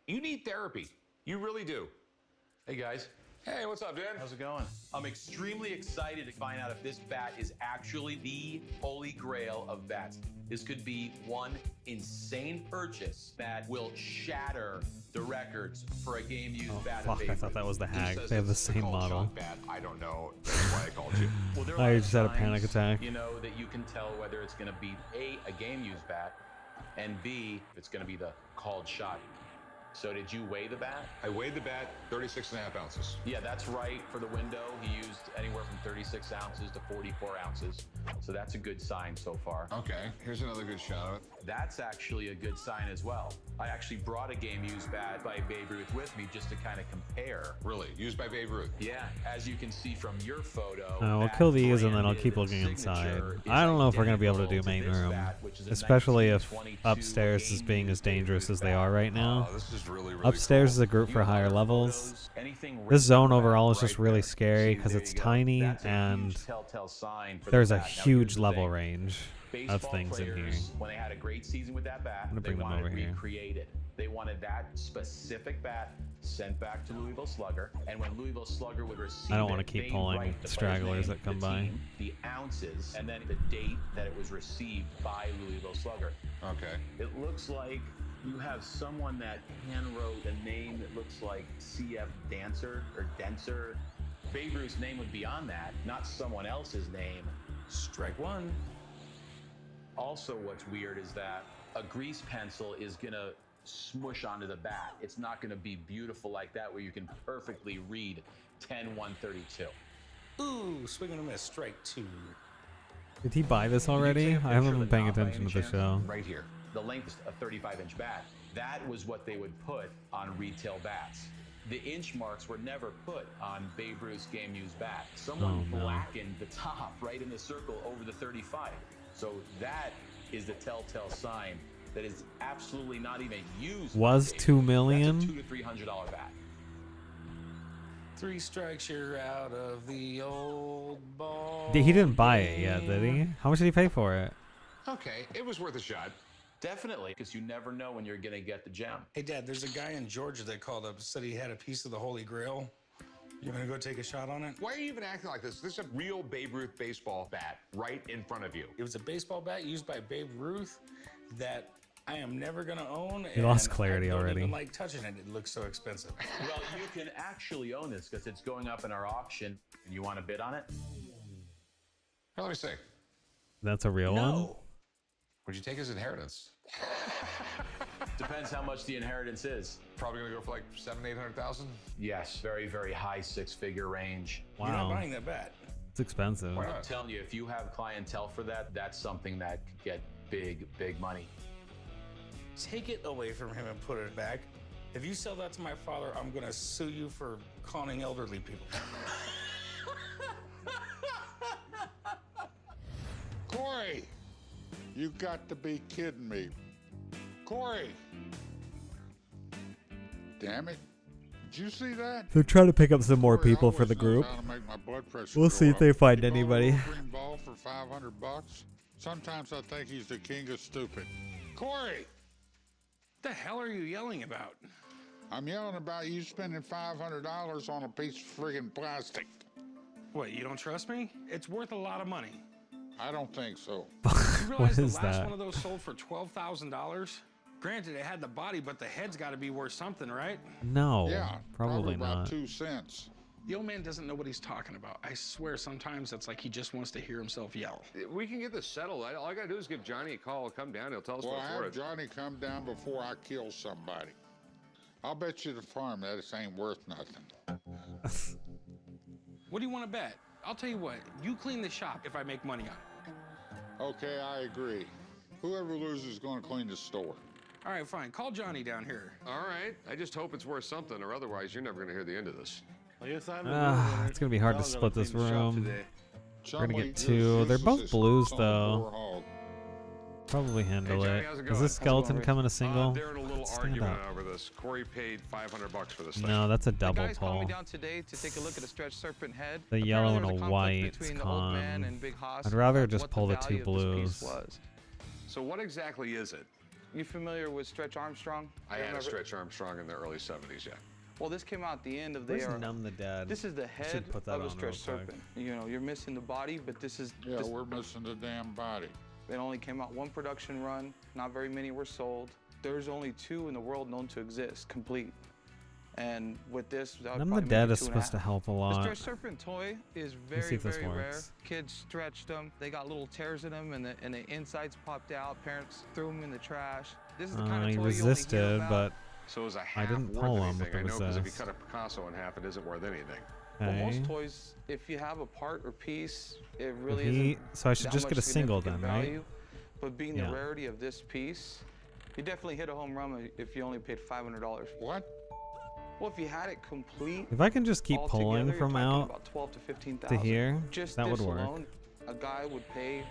You need therapy. You really do. Hey guys. Hey, what's up, Dan? How's it going? I'm extremely excited to find out if this bat is actually the holy grail of bats. This could be one insane purchase that will shatter the records for a game used bat. Fuck, I thought that was the Who hag. says They have the this is a same called model. shot bat? I don't know. That's why I called you. Well, there are a I lot of just had a signs, panic attack. You know, that you can tell whether it's going to be A, a game used bat, and B, if it's going to be the called shot. So did you weigh the bat? I weighed the bat, 36.5 ounces. Yeah, that's right. For the window, he used anywhere from 36 ounces to 44 ounces. So that's a good sign so far. Okay, here's another good shot of it. That's actually a good sign as well. I actually brought a game used bat by Babe Ruth with me just to kind of compare. Really? Used by Babe Ruth? Yeah, as you can see from your photo. We'll that kill these and then I'll branded keep looking inside. signature is I don't know if we're going to be able to identical do main this room. bat, which is a Especially if 1922 upstairs is being as dangerous as they are right now. This is is really, really Upstairs cool. is a group for higher levels. This zone overall is just really scary because it's tiny and there's a huge level range of things in here. When they had a great season with that bat, I'm gonna they bring them wanted over here. recreated. They wanted that specific bat sent back to Louisville Slugger, and when Louisville Slugger would receive I don't want it, to keep they'd pulling write the player's stragglers name, that come the by. team, the ounces, and then the date that it was received by Louisville Slugger. Okay. It looks like you have someone that hand wrote a name that looks like CF Dancer or Denser. Babe Ruth's name would be on that, not someone else's name. Strike one. Also, what's weird is that a grease pencil is gonna smush onto the bat. It's not gonna be beautiful like that where you can perfectly read 10-132. Ooh, swing and a miss, strike two. Did he buy this already? I haven't been paying attention to the show. Right here. The length of a 35-inch bat. That was what they would put on retail bats. The inch marks were never put on Babe Ruth's game-used bat. Someone blackened the top right in the circle over the 35. So that is the telltale sign that is absolutely not even used. Was $2 million? That's a $200 to $300 bat. 3 strikes, you're out of the old ball. He didn't buy it yet, did he? How much did he pay for it? Okay, it was worth a shot. Definitely, because you never know when you're going to get the gem. Hey, Dad, there's a guy in Georgia that called up, said he had a piece of the Holy Grail. You gonna go take a shot on it? Why are you even acting like this? This is a real Babe Ruth baseball bat right in front of you. It was a baseball bat used by Babe Ruth that I am never gonna own. He lost and clarity I don't already. even like touching it. It looks so expensive. Well, you can actually own this because it's going up in our auction, and you want to bid on it? Here, let me see. That's a real one? Would you take his inheritance? Depends how much the inheritance is. Probably gonna go for like $700,000-800,000. Yes, very, very high six-figure range. Wow. You're not buying that bat. It's expensive. I'm telling you, if you have clientele for that, that's something that could get big, big money. Take it away from him and put it back. If you sell that to my father, I'm gonna sue you for conning elderly people. Corey, you got to be kidding me. Corey. Damn it. Did you see that? They're trying to pick up some more Corey people for always the knows group. how to make my blood pressure We'll go see if up. they find He bought a anybody. little green ball for $500. Sometimes I think he's the king of stupid. Corey! What the hell are you yelling about? I'm yelling about you spending $500 on a piece of friggin' plastic. What, you don't trust me? It's worth a lot of money. I don't think so. You realize the is last that? one of those sold for $12,000? Granted, it had the body, but the head's got to be worth something, right? No, Yeah, probably about not. 2 cents. The old man doesn't know what he's talking about. I swear sometimes it's like he just wants to hear himself yell. We can get this settled. All I gotta do is give Johnny a call. He'll come down. He'll tell us Well, what it's have worth. Johnny come down before I kill somebody. I'll bet you the farm that this ain't worth nothing. What do you want to bet? I'll tell you what, you clean the shop if I make money on it. Okay, I agree. Whoever loses is going to clean the store. All right, fine. Call Johnny down here. All right. I just hope it's worth something, or otherwise you're never gonna hear the end of this. It's gonna be hard to split this room. We're gonna get two. They're both blues though. Probably handle Hey, Johnny, it. how's it Does going? this skeleton come in a single? They're in a little Stand argument up. over this. Corey paid $500 for this thing. No, that's a double Guys called pull. me down today to take a look at a stretched serpent head. The Apparently yellow there and was a conflict white's between the old man con. and Big Hoss I'd rather about just what pull the value two of this piece blues. was. So what exactly is it? You familiar with Stretch Armstrong? I You had a remember- Stretch Armstrong in the early 70s, yeah. Well, this came out at the end of the Where's era. Numb the Dead? This is the I head should put that of a on stretched real quick. serpent. You know, you're missing the body, but this is. Yeah, this- we're missing the damn body. It only came out one production run. Not very many were sold. There's only 2 in the world known to exist, complete. And with this, that would Numb the probably Dead make it is 2.5. supposed to help a The lot. stretched serpent toy is see very, if this very rare. works. Kids stretched them. They got little tears in them, and the insides popped out. Parents threw them in the trash. This is the kind of He toy you only hear resisted, about. but So is a I half didn't worth pull him anything? with the I know because if you resist. cut a Picasso in half, it isn't worth anything. Well, most Okay. toys, if you have a part or piece, it really He- isn't. so I should that just get much a single significant then, right? value. But being Yeah. the rarity of this piece, you definitely hit a home run if you only paid $500. What? Well, if you had it complete. If I can just keep altogether, pulling you're from talking out about 12 to to 15,000. here, Just that would this work. alone, a guy would pay.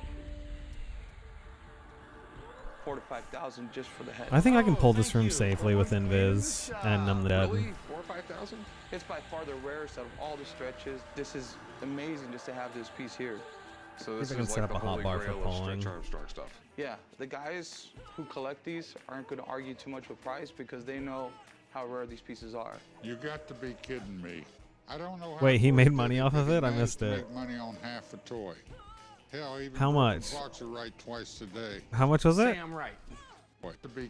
4,000 to 5,000 just for the head. I think I can pull this room safely with Invis and I'm the dead. Really? 4,000 or 5,000? It's by far the rarest out of all the stretches. This is amazing just to have this piece here. So this I can is set like up the a hot holy bar for grail of pulling. Stretch Armstrong stuff. Yeah, the guys who collect these aren't going to argue too much with price because they know how rare these pieces are. You got to be kidding me. I don't know how. Wait, he Corey made did money off but of he it? I managed missed to it. Make money on half a toy. Hell, even How broken much? clocks are right twice a day. How much was it? Sam right.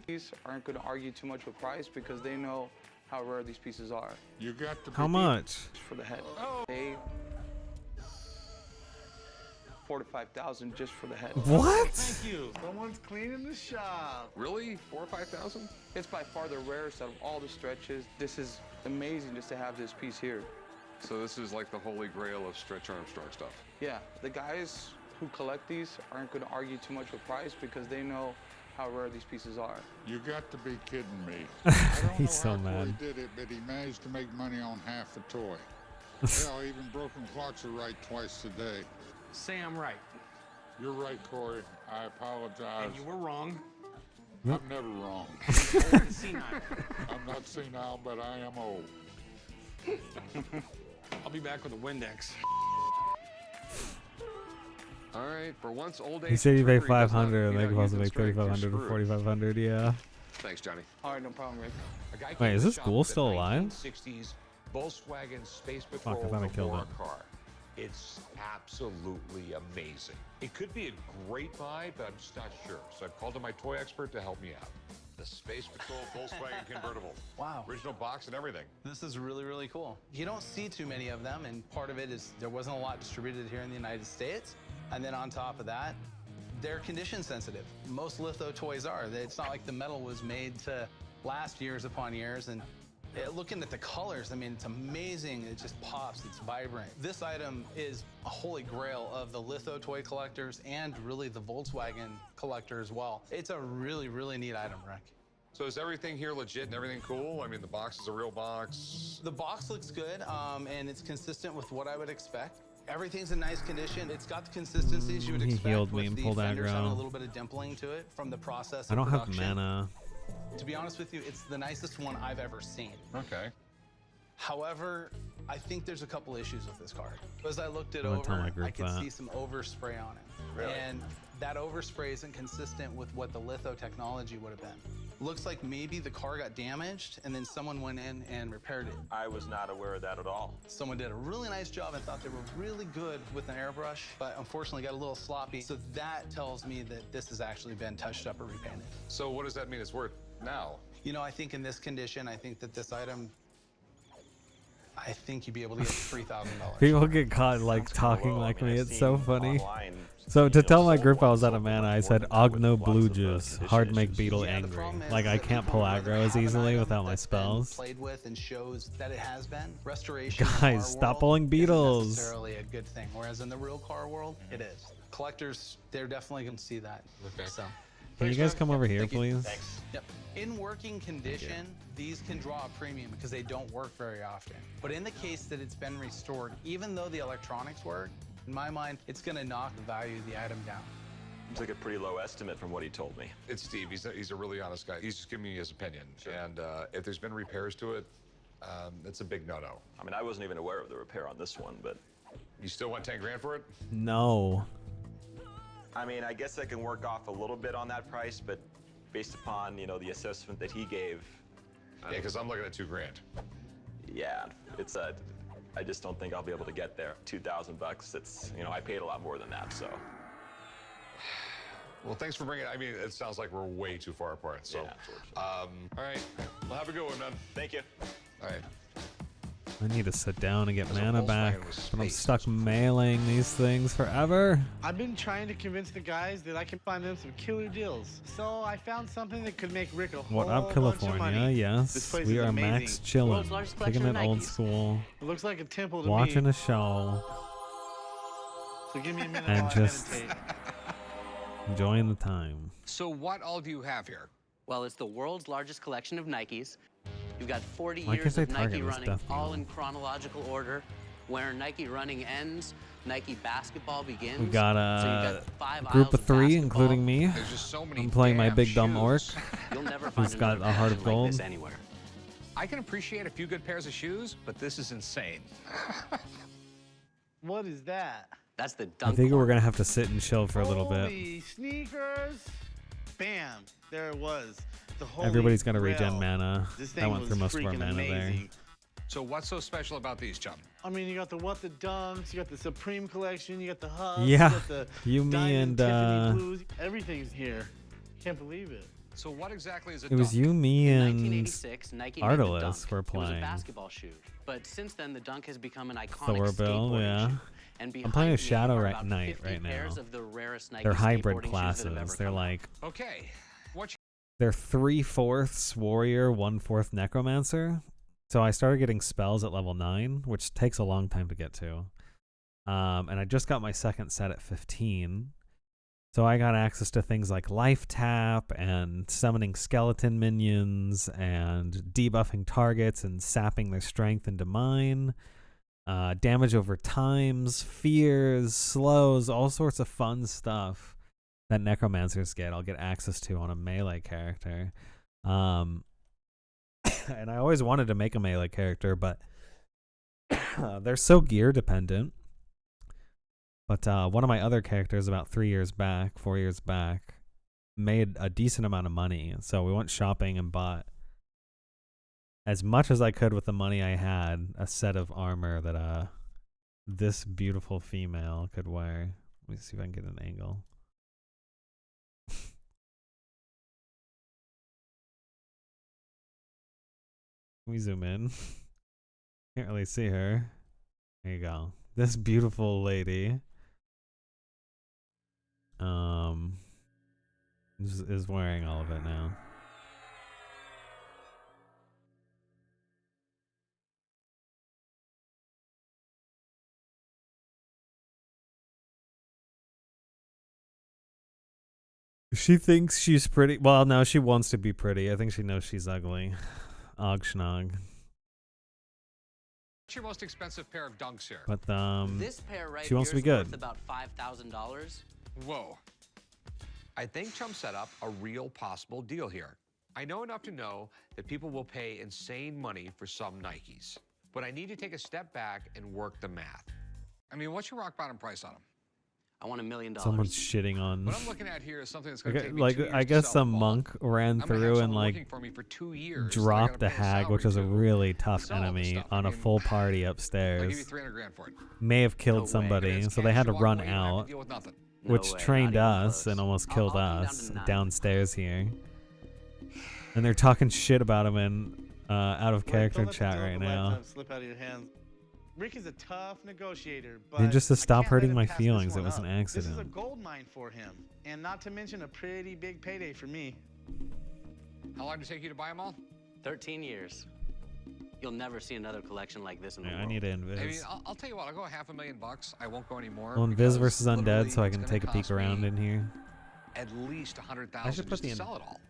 These aren't going to argue too much with price because they know how rare these pieces are. You got to be How much? For the head. They 4,000 to 5,000 just for the head. What? Thank you. Someone's cleaning the shop. Really? 4,000 or 5,000? It's by far the rarest out of all the stretches. This is amazing just to have this piece here. So this is like the holy grail of Stretch Armstrong stuff. Yeah, the guys who collect these aren't going to argue too much with price because they know how rare these pieces are. You got to be kidding me. I don't He's so know how mad. Corey did it, but he managed to make money on half a toy. Hell, even broken clocks are right twice a day. Sam right. You're right, Corey. I apologize. And you were wrong. I'm never wrong. Senile. I'm not senile, but I am old. I'll be back with a Windex. All right, for once, old age. He said you pay trickery does not 500 and mean they I'm can also using make strength, you're 3,500 or screwed. 4,500, yeah. Thanks, Johnny. All right, no problem, Rick. A guy Wait, came is to this shop ghoul with a still alive? 1960s Volkswagen Space Fuck, Patrol I thought I killed Aurora it. car. It's absolutely amazing. It could be a great buy, but I'm just not sure. So I've called in my toy expert to help me out. The Space Patrol Volkswagen convertible. Wow. Original box and everything. This is really, really cool. You don't see too many of them, and part of it is there wasn't a lot distributed here in the United States. And then on top of that, they're condition sensitive. Most litho toys are. It's not like the metal was made to last years upon years. And looking at the colors, I mean, it's amazing. It just pops, it's vibrant. This item is a holy grail of the litho toy collectors and really the Volkswagen collector as well. It's a really, really neat item, Rick. So is everything here legit and everything cool? I mean, the box is a real box. The box looks good, and it's consistent with what I would expect. Everything's in nice condition. It's got the consistencies you would He expect. healed me with and the pulled fenders having a aggro. little bit of dimpling to it from the process I of don't have production. mana. To be honest with you, it's the nicest one I've ever seen. Okay. However, I think there's a couple issues with this card. As I looked it I'm gonna tell my over, group I could that. see some overspray on it. Really? And that overspray isn't consistent with what the litho technology would have been. Looks like maybe the car got damaged and then someone went in and repaired it. I was not aware of that at all. Someone did a really nice job and thought they were really good with an airbrush, but unfortunately got a little sloppy. So that tells me that this has actually been touched up or repainted. So what does that mean it's worth now? You know, I think in this condition, I think that this item, I think you'd be able to get $3,000. People get caught like talking like me. It's so funny. So to tell my group I was out of mana, I said Oggshnog blue juice, hard to make beetle angry. Like I can't pull aggro as easily without my spells. Played with and shows that it has been. Restoration in Guys, our stop world pulling isn't beetles. necessarily a good thing, whereas in the real car world, it is. Collectors, they're definitely going to see that. Okay. So. Can you guys come over here, please? Yep. In working condition, these can draw a premium because they don't work very often. But in the case that it's been restored, even though the electronics work, in my mind, it's going to knock the value of the item down. It's like a pretty low estimate from what he told me. It's Steve. He's a really honest guy. He's just giving me his opinion. Sure. And if there's been repairs to it, it's a big no-no. I mean, I wasn't even aware of the repair on this one, but... You still want 10 grand for it? No. I mean, I guess I can work off a little bit on that price, but based upon, you know, the assessment that he gave... Yeah, because I'm looking at 2 grand. Yeah, it's I just don't think I'll be able to get there. $2,000, it's, you know, I paid a lot more than that, so... Well, thanks for bringing it. I mean, it sounds like we're way too far apart, so... Yeah, all right. Well, have a good one, man. Thank you. All right. I need to sit down and get mana Volkswagen back, with but I'm space. stuck mailing these things forever. I've been trying to convince the guys that I can find them some killer deals. So I found something that could make Rick a whole What up, bunch of California? money. This Yes, place we is are amazing. max chilling, World's largest kicking collection it of old Nikes. school, It looks like a temple to watching me. a show, So give me a minute and while just I meditate. enjoying the time. So what all do you have here? Well, it's the world's largest collection of Nikes. You've got 40 Why years can't they of Nike target this running, death all deal? in chronological order. Where Nike running ends, Nike basketball begins. We got So you've a got 5 group aisles of 3, basketball. including me. There's just so many I'm playing my damn big dumb orc, shoes. You'll never find who's got another a heart of collection like gold. this anywhere. I can appreciate a few good pairs of shoes, but this is insane. What is that? That's the I dunk. think we're gonna have to sit and chill for a little bit. Holy sneakers! Bam! There it was. The holy Everybody's gonna grail. regen mana. This I thing went was through most of our freaking mana there. amazing. So what's so special about these, chum? I mean, you got the What the Dunks, you got the Supreme Collection, you got the Hubs, Yeah, you got the you, me, Diamond and Tiffany Blues. Everything's here. Can't believe it. So what exactly is a It was dunk? you, me, In and 1986, Nike made the Artelis dunk. were It was a playing. basketball shoe, but since then the dunk has become an iconic Thorbill, skateboarding yeah. shoe. And I'm playing behind with me Shadow are right about Knight 50 right now. pairs of the rarest Nike They're hybrid skateboarding shoes that have classes. ever They're come out. like Okay. What they're 3/4 warrior, 1/4 necromancer. So I started getting spells at level 9, which takes a long time to get to. And I just got my second set at 15. So I got access to things like life tap and summoning skeleton minions and debuffing targets and sapping their strength into mine. Damage over times, fears, slows, all sorts of fun stuff that necromancers get. I'll get access to on a melee character. And I always wanted to make a melee character, but they're so gear dependent. But one of my other characters about 4 years back, made a decent amount of money. So we went shopping and bought as much as I could with the money I had, a set of armor that this beautiful female could wear. Let me see if I can get an angle. Can we zoom in? Can't really see her. There you go. This beautiful lady is wearing all of it now. She thinks she's pretty. Well, no, she wants to be pretty. I think she knows she's ugly. Oggshnog. What's your most expensive pair of dunks here? But This pair right she wants to be here is good. worth about $5,000. Whoa. I think Chum set up a real possible deal here. I know enough to know that people will pay insane money for some Nikes, but I need to take a step back and work the math. I mean, what's your rock bottom price on them? I want $1 million. Someone's shitting on. What I'm looking at here is something that's going to Okay, take me like 2 years I to guess sell some them all. monk ran I'm gonna have through and someone like working for me for 2 years. dropped the I gotta pay a hag, which was a salary to. really tough sell all this enemy stuff. I on a mean, full party I'll give you upstairs. 300 grand for it. May have killed way. somebody, It's so they had to cash, you walk run away, you don't have to out, deal with nothing. No which way, trained not even us and close. almost I'll killed go down us to 9. downstairs here. And they're talking shit about him in out of character chat right now. Slip out of your hands. Rick is a tough negotiator, but And just to I stop can't let hurting him my pass this feelings, it one was an up. This is a accident. gold mine for him, and not to mention a pretty big payday for me. How long did it take you to buy them all? 13 years. You'll never see another collection like this in the Yeah, world. I need to I mean, invis. I'll tell you what, I'll go $500,000. I won't go anymore. Well, invis because versus literally undead, so I it's can gonna take a peek cost around me in here. At least $100,000 I should put just to the sell it all.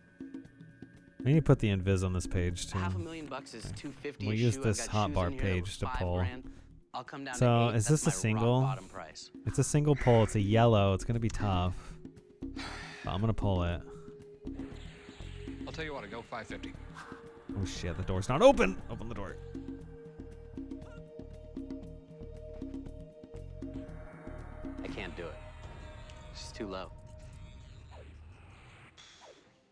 I need to put the invis on this page too. $500,000 is $250 We'll a use shoe. I've this got shoes hotbar in here that were page to $5 pull. grand. I'll come down So to 8. is this a That's my single? rock bottom price. It's a single pull. It's a yellow. It's gonna be tough. But I'm gonna pull it. I'll tell you what, I go $550. Oh shit! The door's not open. Open the door. I can't do it. It's just too low.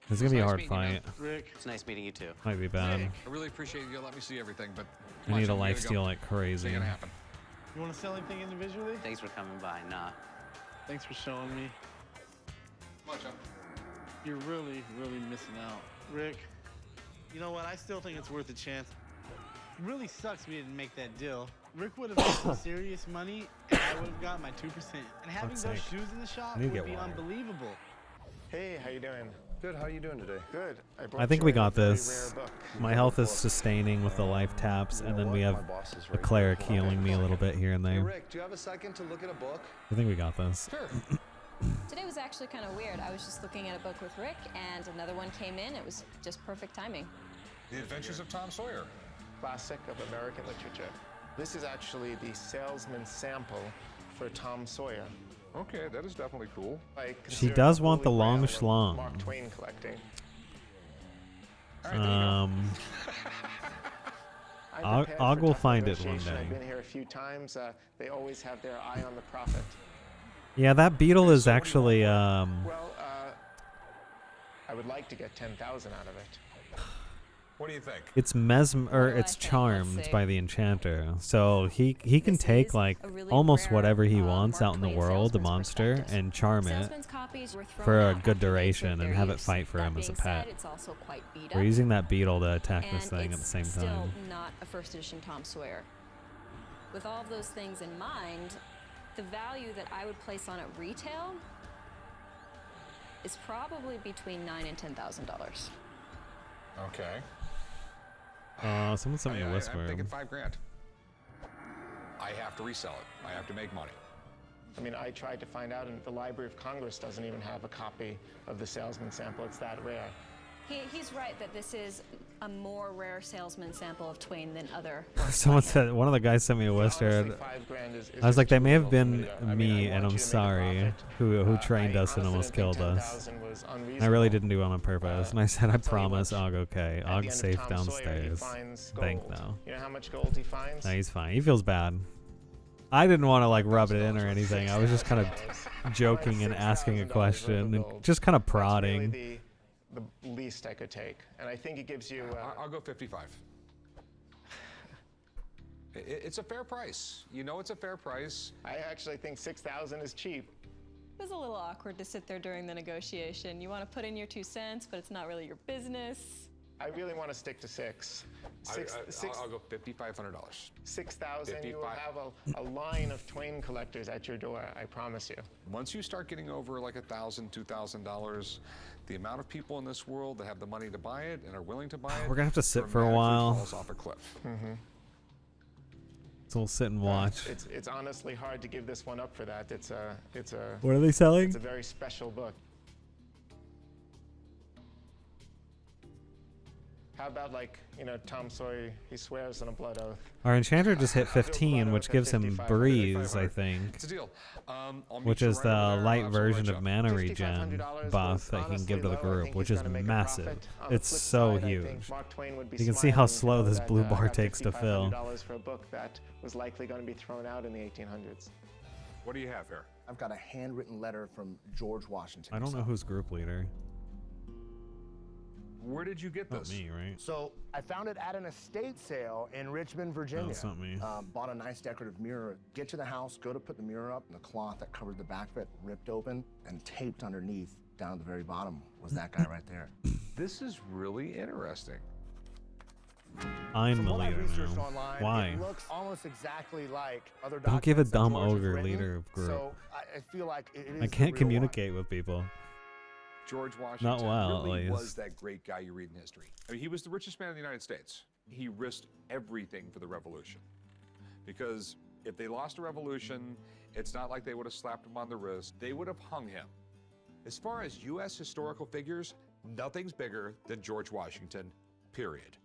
This is gonna be a Nice hard meeting you, man. fight. Rick. It's nice meeting you too. Might be bad. I really appreciate you letting me see everything, but I need a I'm life gonna steal go. like It's crazy. gonna happen. You want to sell anything individually? Thanks for coming by. Nah. Thanks for showing me. Come on, Chum. You're really, really missing out. Rick, you know what? I still think it's worth a chance. It really sucks we didn't make that deal. Rick would have made some serious money, and I would have got my 2%. And having Fuck's those sake. shoes in the shop I need to would get be water. unbelievable. Hey, how you doing? Good. How are you doing today? Good. I think we got this. My health is sustaining with the life taps, and then we have the cleric healing me a little bit here and Hey, there. Rick, do you have a second to look at a book? I think we got this. Sure. Today was actually kind of weird. I was just looking at a book with Rick, and another one came in. It was just perfect timing. The Adventures of Tom Sawyer. Classic of American literature. This is actually the salesman sample for Tom Sawyer. Okay, that is definitely cool. She does want the long schlong. Mark Twain collecting. Ogg will find it one I've day. been here a few times. They always have their eye on the profit. Yeah, that beetle is actually I would like to get 10,000 out of it. What do you think? it's it's charmed by the enchanter, so he can take like almost whatever he wants out in the world, the monster, and charm it for a good duration and have it fight for him as a pet. We're using that beetle to attack this thing at the same Still time. not a first edition Tom Sawyer. With all of those things in mind, the value that I would place on it retail is probably between $9,000 and $10,000. Okay. Someone sent me a whisper. I'm thinking $5,000. I have to resell it. I have to make money. I mean, I tried to find out, and the Library of Congress doesn't even have a copy of the salesman sample. It's that rare. He's right that this is a more rare salesman sample of Twain than other. Someone said, one of the guys sent me a whisper. I was like, they may have been me, and I'm sorry, who trained us and almost killed us. And I really didn't do it on purpose. And I said, I promise, Ogg okay. Ogg's safe downstairs. Bank now. You know how much gold he finds? No, he's fine. He feels bad. I didn't want to like rub it in or anything. I was just kind of joking and asking a question and just kind of prodding. Really the least I could take, and I think it gives you. I'll go 55. It's a fair price. You know, it's a fair price. I actually think 6,000 is cheap. It was a little awkward to sit there during the negotiation. You want to put in your 2 cents, but it's not really your business. I really want to stick to 6. I'll go $5,500. 6,000. You will have a line of Twain collectors at your door. I promise you. Once you start getting over like $1,000, $2,000, the amount of people in this world that have the money to buy it and are willing to buy it, We're gonna have to sit for a while. falls off a cliff. So we'll sit and watch. It's honestly hard to give this one up for that. It's a. What are they selling? It's a very special book. How about Tom Sawyer? He swears on a blood oath. Our enchanter just hit 15, which gives him breeze, I think. It's a deal. Which is the light version of mana regen buff that he can give to the group, which is massive. It's so huge. You can see how slow this blue bar takes to fill. For a book that was likely going to be thrown out in the 1800s. What do you have here? I've got a handwritten letter from George Washington. I don't know who's group leader. Where did you get this? Not me, right? So I found it at an estate sale in Richmond, Virginia. No, it's not me. Bought a nice decorative mirror. Get to the house, go to put the mirror up, and the cloth that covered the back of it ripped open and taped underneath down at the very bottom was that guy right there. This is really interesting. I'm the What I leader researched now. online, Why? It looks almost exactly like other Don't give a documents that dumb George has ogre written. leader of group. So I feel like it is I the can't real communicate with people. George Washington Not well, really at was least. that great guy you read in history. I mean, he was the richest man in the United States. He risked everything for the revolution. Because if they lost the revolution, it's not like they would have slapped him on the wrist. They would have hung him. As far as U.S. historical figures, nothing's bigger than George Washington, period.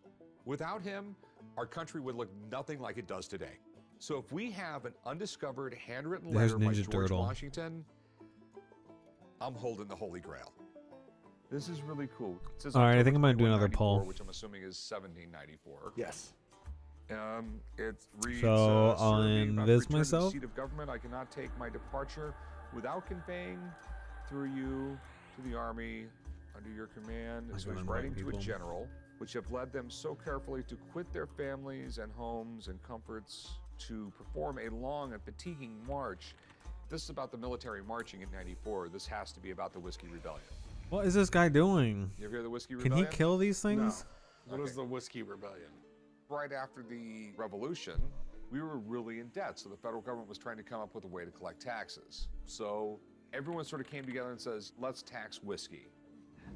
Without him, our country would look nothing like it does today. So if we have an undiscovered handwritten There's letter by Ninja George Turtle. Washington, I'm holding the Holy Grail. This is really cool. It says All right, I think October I'm gonna do 21, another 94, poll. which I'm assuming is 1794. Yes. It reads, So, "Sir, I'll being about to invis return to the myself? seat of government, I cannot take my departure without conveying through you to the army under your command." I'm So he's gonna writing invite to a people. general, which have led them so carefully to quit their families and homes and comforts to perform a long and fatiguing march. This is about the military marching in 94. This has to be about the Whiskey Rebellion. What is this guy doing? You ever hear the Whiskey Can Rebellion? he kill these things? What is the Whiskey Rebellion? Right after the revolution, we were really in debt, so the federal government was trying to come up with a way to collect taxes. So everyone sort of came together and says, let's tax whiskey.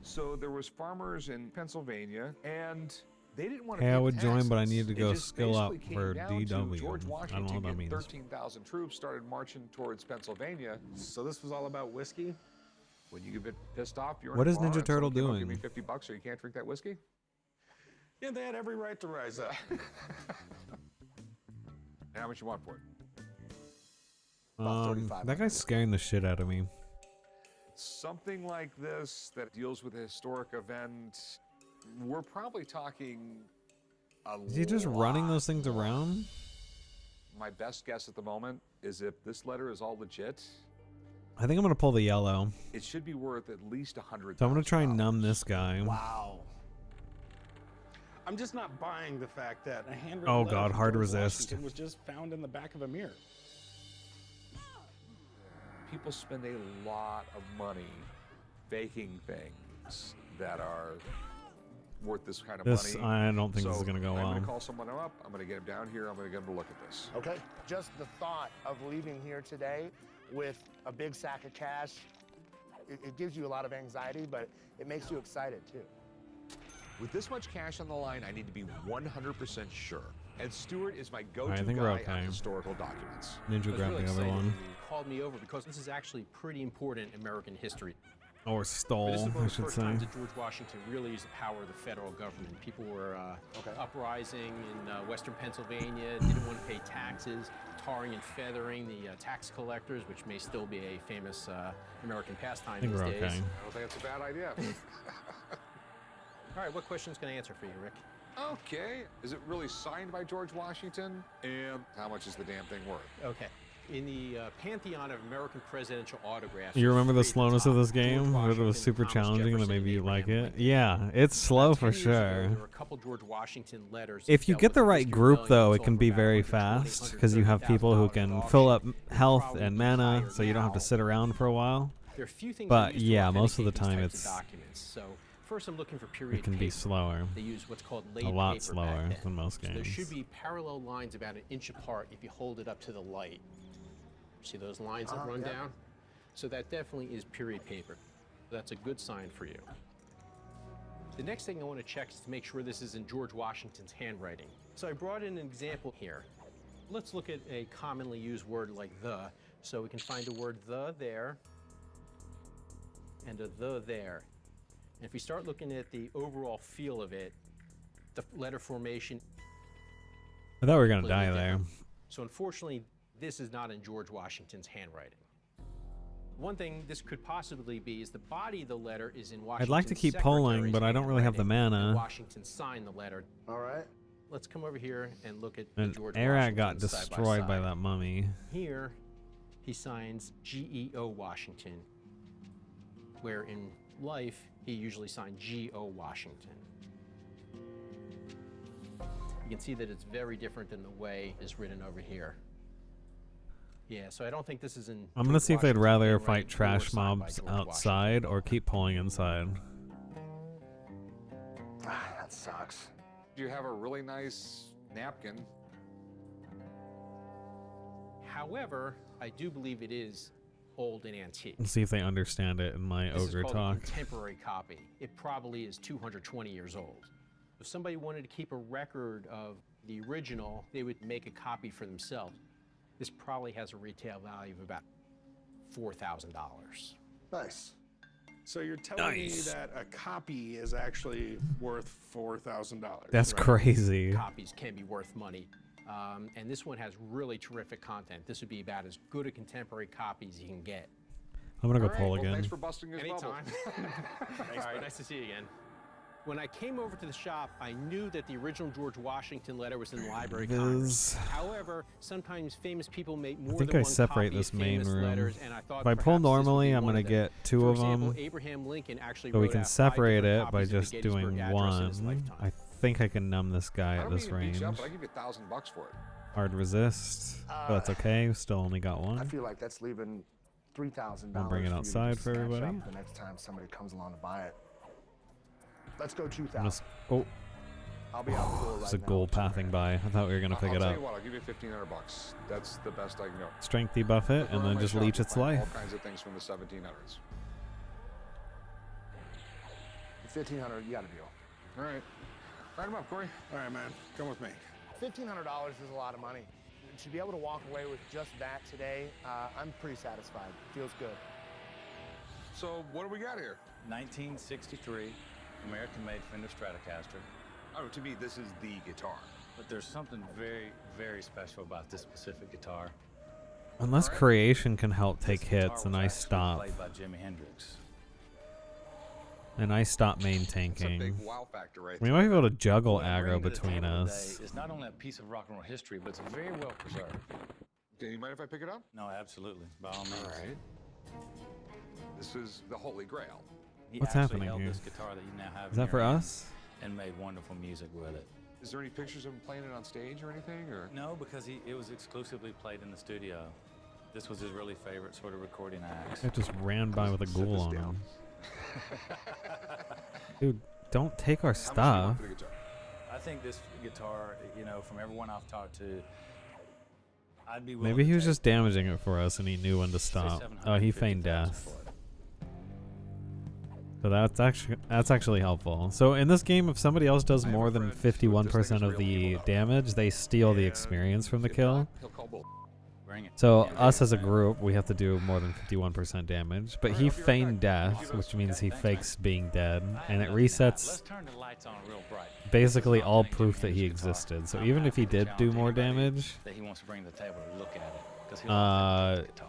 So there was farmers in Pennsylvania, and they didn't want to Hey, pay I would join, but I taxes. need to It go just skill up basically came for down to DW. George I don't know Washington what that and means. 13,000 troops started marching towards Pennsylvania. So this was all about whiskey? When you get a bit pissed off, you're What in a is bar Ninja and Turtle someone came up, doing? Give me $50 or you can't drink that whiskey. Yeah, they had every right to rise up. How much you want for it? That guy's scaring the shit out of me. Something like this that deals with a historic event, we're probably talking a Is he just running those things around? My best guess at the moment is if this letter is all legit, I think I'm gonna pull the yellow. it should be worth at least $100,000. So I'm gonna try and numb this guy. Wow. I'm just not buying the fact that a handwritten Oh letter God, from hard George resist. Washington was just found in the back of a mirror. People spend a lot of money faking things that are worth this kind of This, money. I don't think this So is gonna go I'm well. going to call someone up. I'm going to get him down here. I'm going to get him to look at this. Okay. Just the thought of leaving here today with a big sack of cash, it gives you a lot of anxiety, but it makes you excited too. With this much cash on the line, I need to be 100% sure. And Stewart is my go-to I think guy we're on okay. historical documents. Ninja grabbed the other one. Called me over because this is actually pretty important in American history. Or But this is stole, one I of the should first say. times that George Washington really used the power of the federal government. People were uprising in Western Pennsylvania, didn't want to pay taxes, tarring and feathering the tax collectors, which may still be a famous American pastime I think these we're days. okay. I don't think it's a bad idea. All right, what questions can I answer for you, Rick? Okay. Is it really signed by George Washington? And how much is the damn thing worth? Okay. In the pantheon of American presidential autographs, You remember the slowness of this game? It was super challenging and that maybe you like it? Yeah, it's slow for sure. there were a couple George Washington letters. If you get the right group though, it can be very fast because you have people who can fill up health and mana so you don't have to sit around for a while. There are a few things But they use to yeah, most of the authenticate time these types of documents. So first I'm looking for period it can be paper. slower. They use what's called laid A lot paper slower back then. than most So there games. should be parallel lines about an inch apart if you hold it up to the light. See those lines that run down? So that definitely is period paper. That's a good sign for you. The next thing I want to check is to make sure this is in George Washington's handwriting. So I brought in an example here. Let's look at a commonly used word like the. So we can find the word the there and a the there. And if we start looking at the overall feel of it, the letter formation. I thought we were gonna completely die there. different. So unfortunately, this is not in George Washington's handwriting. One thing this could possibly be is the body of the letter is in Washington's I'd like to keep polling, but I don't really have the handwriting, and mana. Washington signed the letter. All right. Let's come over here and look at the And George Arak got Washington side destroyed by side. that mummy. Here, he signs G.E.O. Washington, where in life, he usually signed G.O. Washington. You can see that it's very different than the way it's written over here. Yeah, so I don't think this is in. I'm gonna George see if they'd Washington's rather handwriting fight or trash signed by mobs George outside or keep pulling inside. That sucks. Do you have a really nice napkin? However, I do believe it is old and antique. Let's see if they understand it in my This ogre is called talk. a contemporary copy. It probably is 220 years old. If somebody wanted to keep a record of the original, they would make a copy for themselves. This probably has a retail value of about $4,000. Nice. So you're telling me Nice. that a copy is actually worth $4,000? That's crazy. Copies can be worth money. And this one has really terrific content. This would be about as good a contemporary copy as you can get. I'm gonna go All right, pull well, again. Thanks for busting his bubble. Anytime. All right, nice to see you again. When I came over to the shop, I knew that the original George Washington letter was in the Library of Congress. However, sometimes famous people make more I think than I one separate copy this of main famous room. letters, and I thought If I pull perhaps this would normally, be I'm one gonna of them. get two For of example, them. Abraham Lincoln actually But we wrote can out 5 separate different it by copies of the just Gettysburg doing Address in his one. lifetime. I think I can numb this guy I at don't this mean to beat range. you up, but I'll give you $1,000 for it. Hard resist. But that's okay. We still only got I one. feel like that's leaving $3,000. We'll bring it for you to outside just for snatch everybody. up the next time somebody comes along to buy it. Let's go I'm 2,000. just- oh, I'll be out the door there's a right now. gold pathing by. I thought we were gonna pick I'll it tell up. you what, I'll give you $1,500. That's the best I can go. Strength debuff it, and Around then my just shop, leech you its find life. All kinds of things from the 1700s. 1,500, you got a deal. All right. Write them up, Corey. All right, man. Come with me. $1,500 is a lot of money. To be able to walk away with just that today, I'm pretty satisfied. Feels good. So what do we got here? 1963, American-made Fender Stratocaster. Oh, to me, this is the guitar. But there's something very, very special about this specific guitar. Unless creation can help take This guitar hits and was I actually stop. played by Jimi Hendrix. And I stop main That's a big tanking. wow factor right We there. might be able to juggle What I'm aggro bringing to the between table us. today is not only a piece of rock and roll history, but it's very well preserved. Do you mind if I pick it up? No, absolutely, by all means. All right. This is the Holy Grail. He What's actually happening held here? this guitar that you now have Is in that for your hand us? and made wonderful music with it. Is there any pictures of him playing it on stage or anything? Or No, because it was exclusively played in the studio. This was his really favorite sort of recording act. It just ran by with a ghoul on him. Dude, don't take our stuff. I think this guitar, you know, from everyone I've talked to, I'd be willing Maybe he to was take just damaging it for us and he knew when to stop. Oh, he feigned death. So that's actually helpful. So in this game, if somebody else does more than 51% of the damage, they steal the experience from the kill. Bring it. So us as a group, we have to do more than 51% damage. But he feigned death, which means he fakes being dead, and it resets Turn the lights on real bright. basically all proof that he existed. So even if he did do more damage, That he wants to bring to the table to look at it, 'cause he loves that guitar.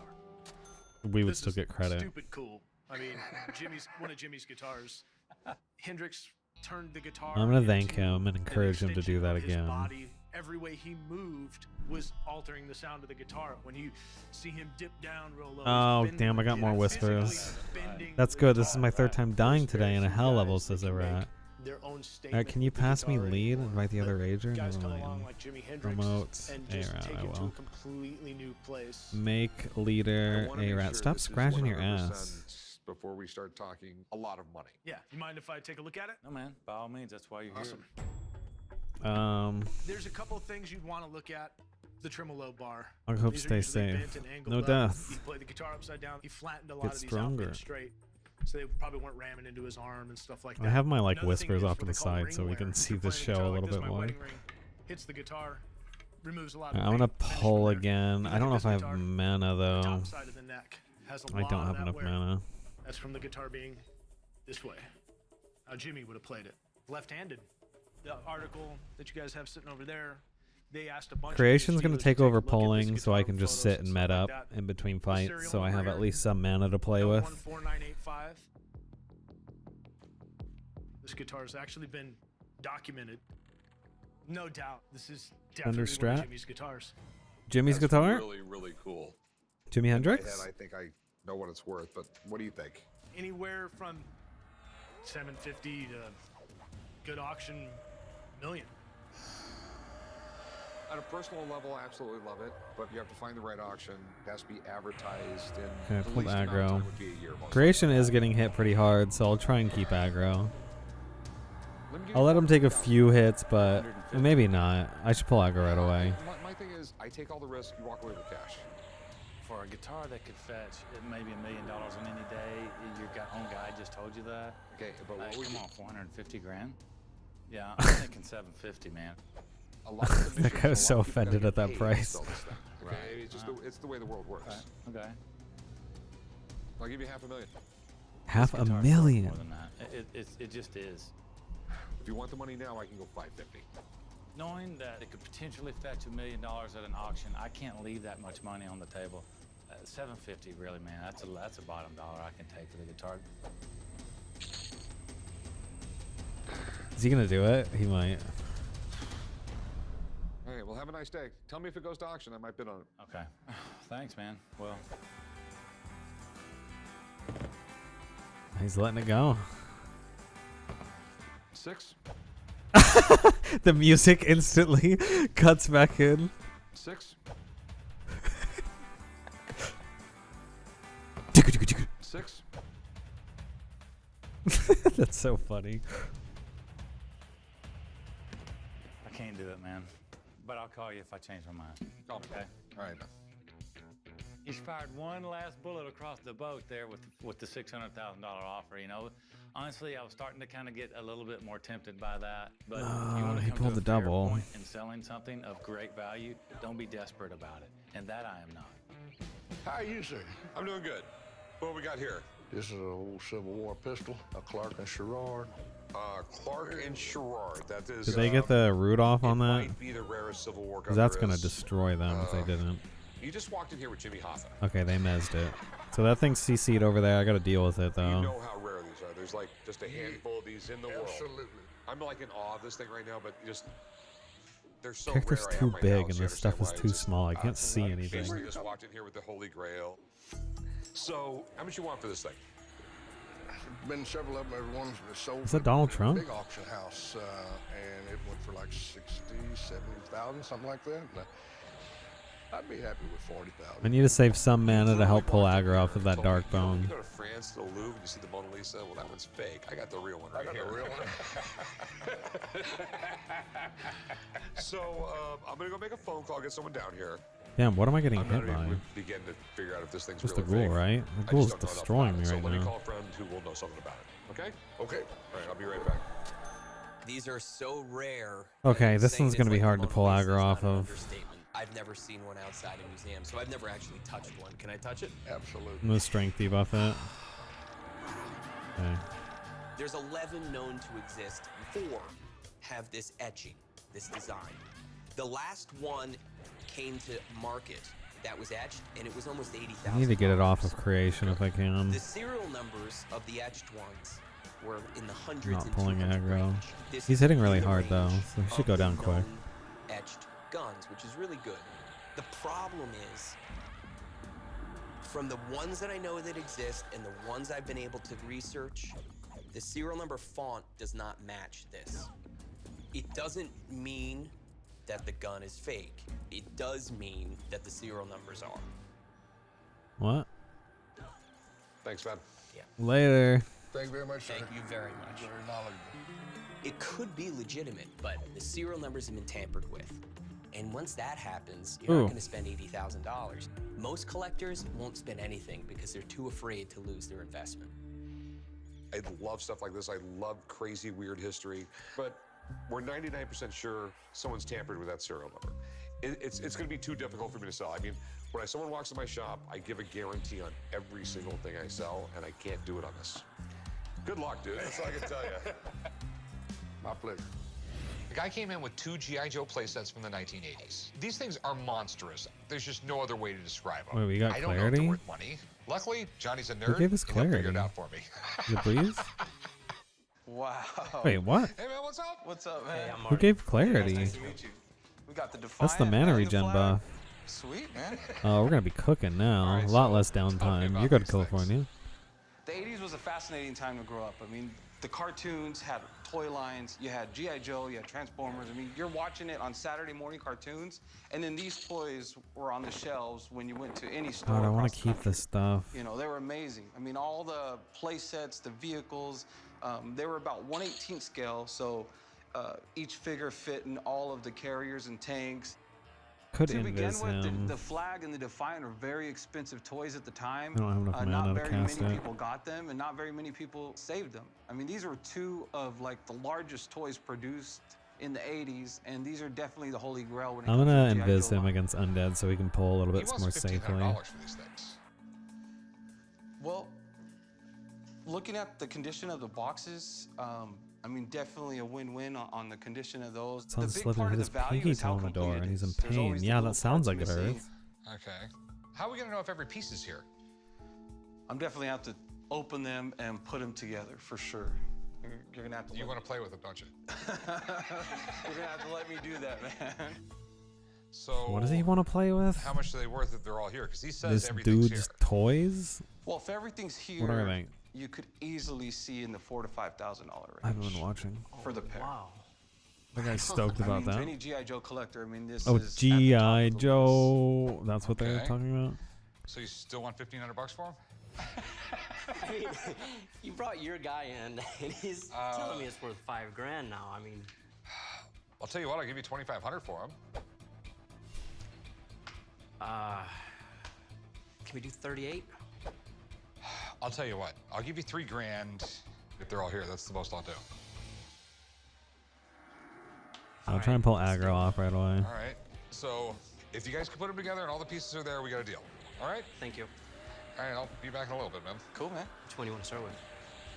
we would still get credit. Stupid cool. I mean, one of Jimmy's guitars. Hendrix turned the guitar. I'm gonna thank him and encourage him to do that his again. body, every way he moved was altering the sound of the guitar. When you see him dip down real low. Oh, damn, I got more whispers. That's good. This is my third time dying today in a hell level, says a rat. Alright, can you pass me lead? Invite the other rager? Never mind. Promote A-rat, I will. Completely new place. Make leader A-rat. Stop scratching your ass. Before we start talking a lot of money. Yeah, you mind if I take a look at it? No, man. By all means, that's why you're Awesome. here. There's a couple of things you'd want to look at. The tremolo bar. I hope These are stay usually safe. bent and angled No up. death. You play the guitar upside down. He flattened a lot Get of these stronger. out bent straight, so they probably weren't ramming into his arm and stuff like that. I have my like Another thing whispers is off to what the they call side ring so we wear. can If see you're the playing show guitar a like little this, bit my more. wedding ring hits the guitar, removes a lot of I'm gonna paint, finish pull from there. again. I don't know if I have mana though. Top side of the neck has a I lot don't of have that enough wear. mana. That's from the guitar being this way. How Jimmy would have played it. Left-handed. The article that you guys have sitting over there, they asked a bunch Creation's of gonna dealers take to over take a look at this polling so I guitar can just photos sit and and stuff med like up that. in between The fights serial so I have number at here, least some mana to play with. L14985. This guitar has actually been documented. No doubt, this is definitely one Understrat? of Jimmy's guitars. Jimmy's That's guitar? really, really cool. Jimi In my Hendrix? head, I think I know what it's worth, but what do you think? Anywhere from 750 to good auction million. At a personal level, I absolutely love it, but you have to find the right auction. It has to be advertised in Okay, the pulled least amount of aggro. time would be a year. Most Creation is getting hit pretty hard, so I'll try and keep aggro. I'll let him take a few hits, but maybe not. I should pull aggro right away. My thing is, I take all the risk, you walk away with cash. For a guitar that could fetch maybe $1 million on any day, your own guy just told you that. Okay, but what would come you- on, 450 grand? Yeah, I'm thinking 750, man. A lot of That guy was so offended at that price. Okay, it's just it's the way the world works. Okay. I'll give you $500,000. $500,000. More than that. It just is. If you want the money now, I can go $550. Knowing that it could potentially fetch $1 million at an auction, I can't leave that much money on the table. 750, really, man. That's a bottom dollar I can take for the guitar. Is he gonna do it? He might. Okay, well, have a nice day. Tell me if it goes to auction. I might bid on it. Okay. Thanks, man. Well, He's letting it go. 6? The music instantly cuts back in. 6? 6? That's so funny. I can't do it, man. But I'll call you if I change my mind. Call me. Okay. All right. He's fired one last bullet across the boat there with the $600,000 offer. You know, honestly, I was starting to kind of get a little bit more tempted by that. But if you want to he come pulled to a the fair double. point in selling something of great value, don't be desperate about it. And that I am not. How are you, sir? I'm doing good. What we got here? This is an old Civil War pistol, a Clark and Sherrard. Clark and Sherrard. That is. Did they get the root off on that? Might be the rarest Civil War gun. Because that's there gonna is. destroy them if they didn't. You just walked in here with Jimmy Hoffa. Okay, they mezzed it. So that thing's CC'd over there. I got to deal with it though. You know how rare these are. There's like just a handful of these in the world. Absolutely. I'm like in awe of this thing right now, but just they're so Character's rare. I too have my big notes. and You this stuff is understand too why I small. I can't just, see anything. Basically, just walked in here with the Holy Grail. So, how much you want for this thing? Been several of them. Everyone's sold. Is that Donald at a Trump? Big auction house, and it went for like 60, 70,000, something like that. And, I'd be happy with 40,000. I need to save some mana to help pull aggro off of that dark You bone. go to France, to the Louvre, and you see the Mona Lisa. Well, that one's fake. I got the real one right here. The real one. So I'm gonna go make a phone call, get someone down here. Damn, what am I getting I'm hit not by? even begin to figure out if this thing's Just real the or ghoul, fake. right? The I just ghoul's don't know enough destroying about me it. So right let me now. call a friend who will know something about it. Okay? Okay. All right, I'll be right back. These are so rare. Okay, this saying one's it's gonna be like hard the to pull Mona Lisa aggro is off not an of. understatement. I've never seen one outside a museum, so I've never actually touched one. Can I touch it? Absolutely. I'm gonna strength debuff it. Okay. There's 11 known to exist. 4 have this etching, this design. The last one came to market that was etched, and it was almost $80,000. I need to get it off of creation if I can. The serial numbers of the etched ones were in the hundreds Not and pulling 200 aggro. range. This He's hitting is really the hard though, range so he should of go the down quick. known etched guns, which is really good. The problem is, from the ones that I know that exist and the ones I've been able to research, the serial number font does not match this. It doesn't mean that the gun is fake. It does mean that the serial numbers are. What? Thanks, man. Yeah. Later. Thank you very much, sir. Thank you very much. Very knowledgeable. It could be legitimate, but the serial numbers have been tampered with. And once that happens, you're not going to spend $80,000. Most collectors won't spend anything because they're too afraid to lose their investment. I love stuff like this. I love crazy, weird history. But we're 99% sure someone's tampered with that serial number. It's going to be too difficult for me to sell. I mean, when someone walks in my shop, I give a guarantee on every single thing I sell, and I can't do it on this. Good luck, dude. That's all I can tell you. My pleasure. The guy came in with 2 G.I. Joe playsets from the 1980s. These things are monstrous. There's just no other way to describe them. Wait, we got I don't know if clarity? they're worth money. Luckily, Johnny's a nerd. Who gave us and he'll figure clarity? it out for me. Is it Breeze? Wow. Wait, what? Hey, man, what's up? What's up, man? Who gave clarity? Nice to meet you. We got the That's the Defiant mana and regen flag. buff. Sweet, man. Oh, we're gonna be cooking now. A lot less downtime. You go to California. The 80s was a fascinating time to grow up. I mean, the cartoons had toy lines. You had G.I. Joe, you had Transformers. I mean, you're watching it on Saturday morning cartoons, and then these toys were on the shelves when you went to any store. God, I want across to keep this stuff. You know, they were amazing. I mean, all the play sets, the vehicles, they were about 1/18 scale, so each figure fit in all of the carriers and tanks. Could To begin invis with, him. the Flag and the Defiant are very expensive toys at the time. I don't have enough mana not to very cast many it. people got them, and not very many people saved them. I mean, these were 2 of like the largest toys produced in the 80s, and these are definitely the holy grail when it I'm comes gonna to G.I. invis Joe him line. against undead so we can pull a little He bit wants more $1,500 safely. for these things. Well, looking at the condition of the boxes, I mean, definitely a win-win on the condition of those. Sounds the big slipping part hit of his the value pinky is how toe on the door complete and it he's in is. There's pain. always the Yeah, little that sounds parts like it missing. hurts. Okay. How are we going to know if every piece is here? I'm definitely have to open them and put them together for sure. You're gonna have to. You want to play with them, don't you? You're gonna have to let me do that, man. So What does he want to play with? how much are they worth if they're all here? Because he says This everything's dude's here. toys? Well, if everything's here, What are they? you could easily see in the $4,000 to $5,000 range. I haven't been watching. For the pair. Wow. The guy's stoked I about mean, that. To any G.I. Joe collector, I mean, this Oh, is. at the top G.I. of the Joe. That's what they're Okay. talking about? So you still want $1,500 for him? I mean, you brought your guy in, and he's telling me it's worth $5,000 now. I mean, I'll tell you what, I'll give you $2,500 for him. can we do 38? I'll tell you what, I'll give you $3,000 if they're all here. That's the most I'll do. I'll try and pull aggro off right away. All right. So if you guys can put them together and all the pieces are there, we got a deal. All right? Thank you. All right, I'll be back in a little bit, man. Cool, man. Which one do you want to start with?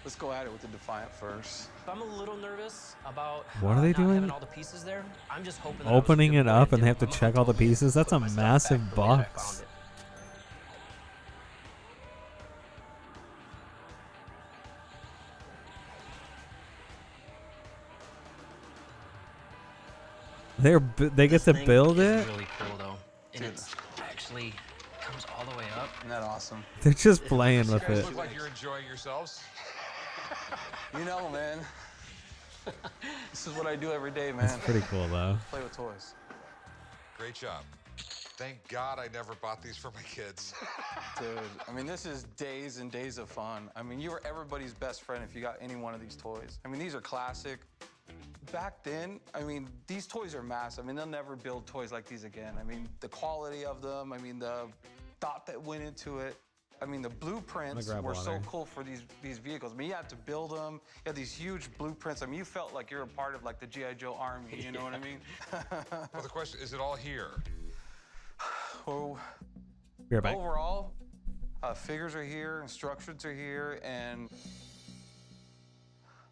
Let's go at it with the Defiant first. I'm a little nervous about What are they not doing? having all the pieces there. I'm just hoping that Opening it up and they have to check all the pieces. That's a massive box. They get to build it. Really cool though, and it's actually comes all the way up. Isn't that awesome? They're just playing with You guys it. look like you're enjoying yourselves. You know, man. This is what I do every day, man. That's pretty cool though. Play with toys. Great job. Thank God I never bought these for my kids. Dude, I mean, this is days and days of fun. I mean, you were everybody's best friend if you got any one of these toys. I mean, these are classic. Back then, I mean, these toys are massive. I mean, they'll never build toys like these again. I mean, the quality of them, I mean, the thought that went into it. I mean, the blueprints were so cool for these vehicles. I mean, you had to build them. You had these huge blueprints. I mean, you felt like you're a part of like the G.I. Joe army, you know what I mean? Well, the question, is it all here? Well, Be right back. overall, figures are here, instructions are here, and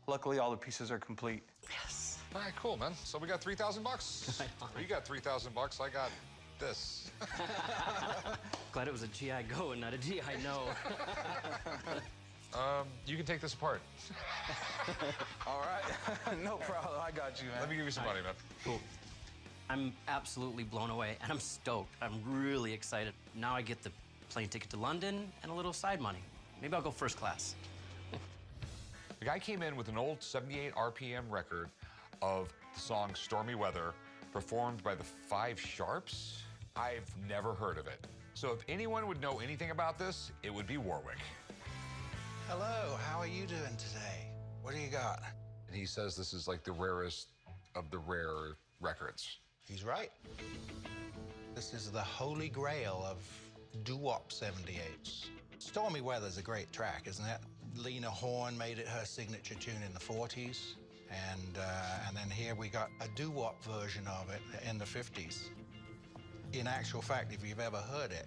luckily all the pieces are complete. Yes. All right, cool, man. So we got $3,000. You got $3,000. I got this. Glad it was a GI Go and not a GI No. You can take this apart. All right, no problem. I got you, man. Let me give you some money, man. Cool. I'm absolutely blown away, and I'm stoked. I'm really excited. Now I get the plane ticket to London and a little side money. Maybe I'll go first class. The guy came in with an old 78 RPM record of the song Stormy Weather, performed by the Five Sharps. I've never heard of it. So if anyone would know anything about this, it would be Warwick. Hello, how are you doing today? What do you got? And he says this is like the rarest of the rare records. He's right. This is the holy grail of doo-wop 78s. Stormy Weather's a great track, isn't it? Lena Horne made it her signature tune in the 40s. And then here we got a doo-wop version of it in the 50s. In actual fact, if you've ever heard it,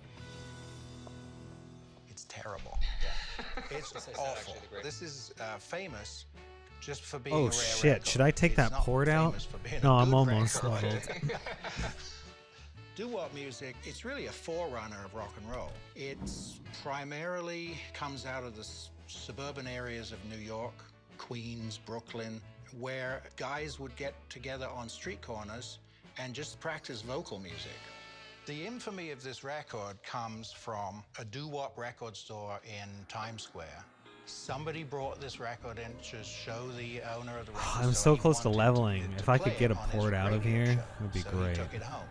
it's terrible. Yeah. It's awful. This is famous just for being a Oh rare shit! record. Should I take that port out? No, I'm almost leveled. Doo-wop music, it's really a forerunner of rock and roll. It's primarily comes out of the suburban areas of New York, Queens, Brooklyn, where guys would get together on street corners and just practice vocal music. The infamy of this record comes from a doo-wop record store in Times Square. Somebody brought this record in to show the owner of the record I'm store so close to leveling. If I could get a on his port out of radio here, show. it would be So great. He took it home.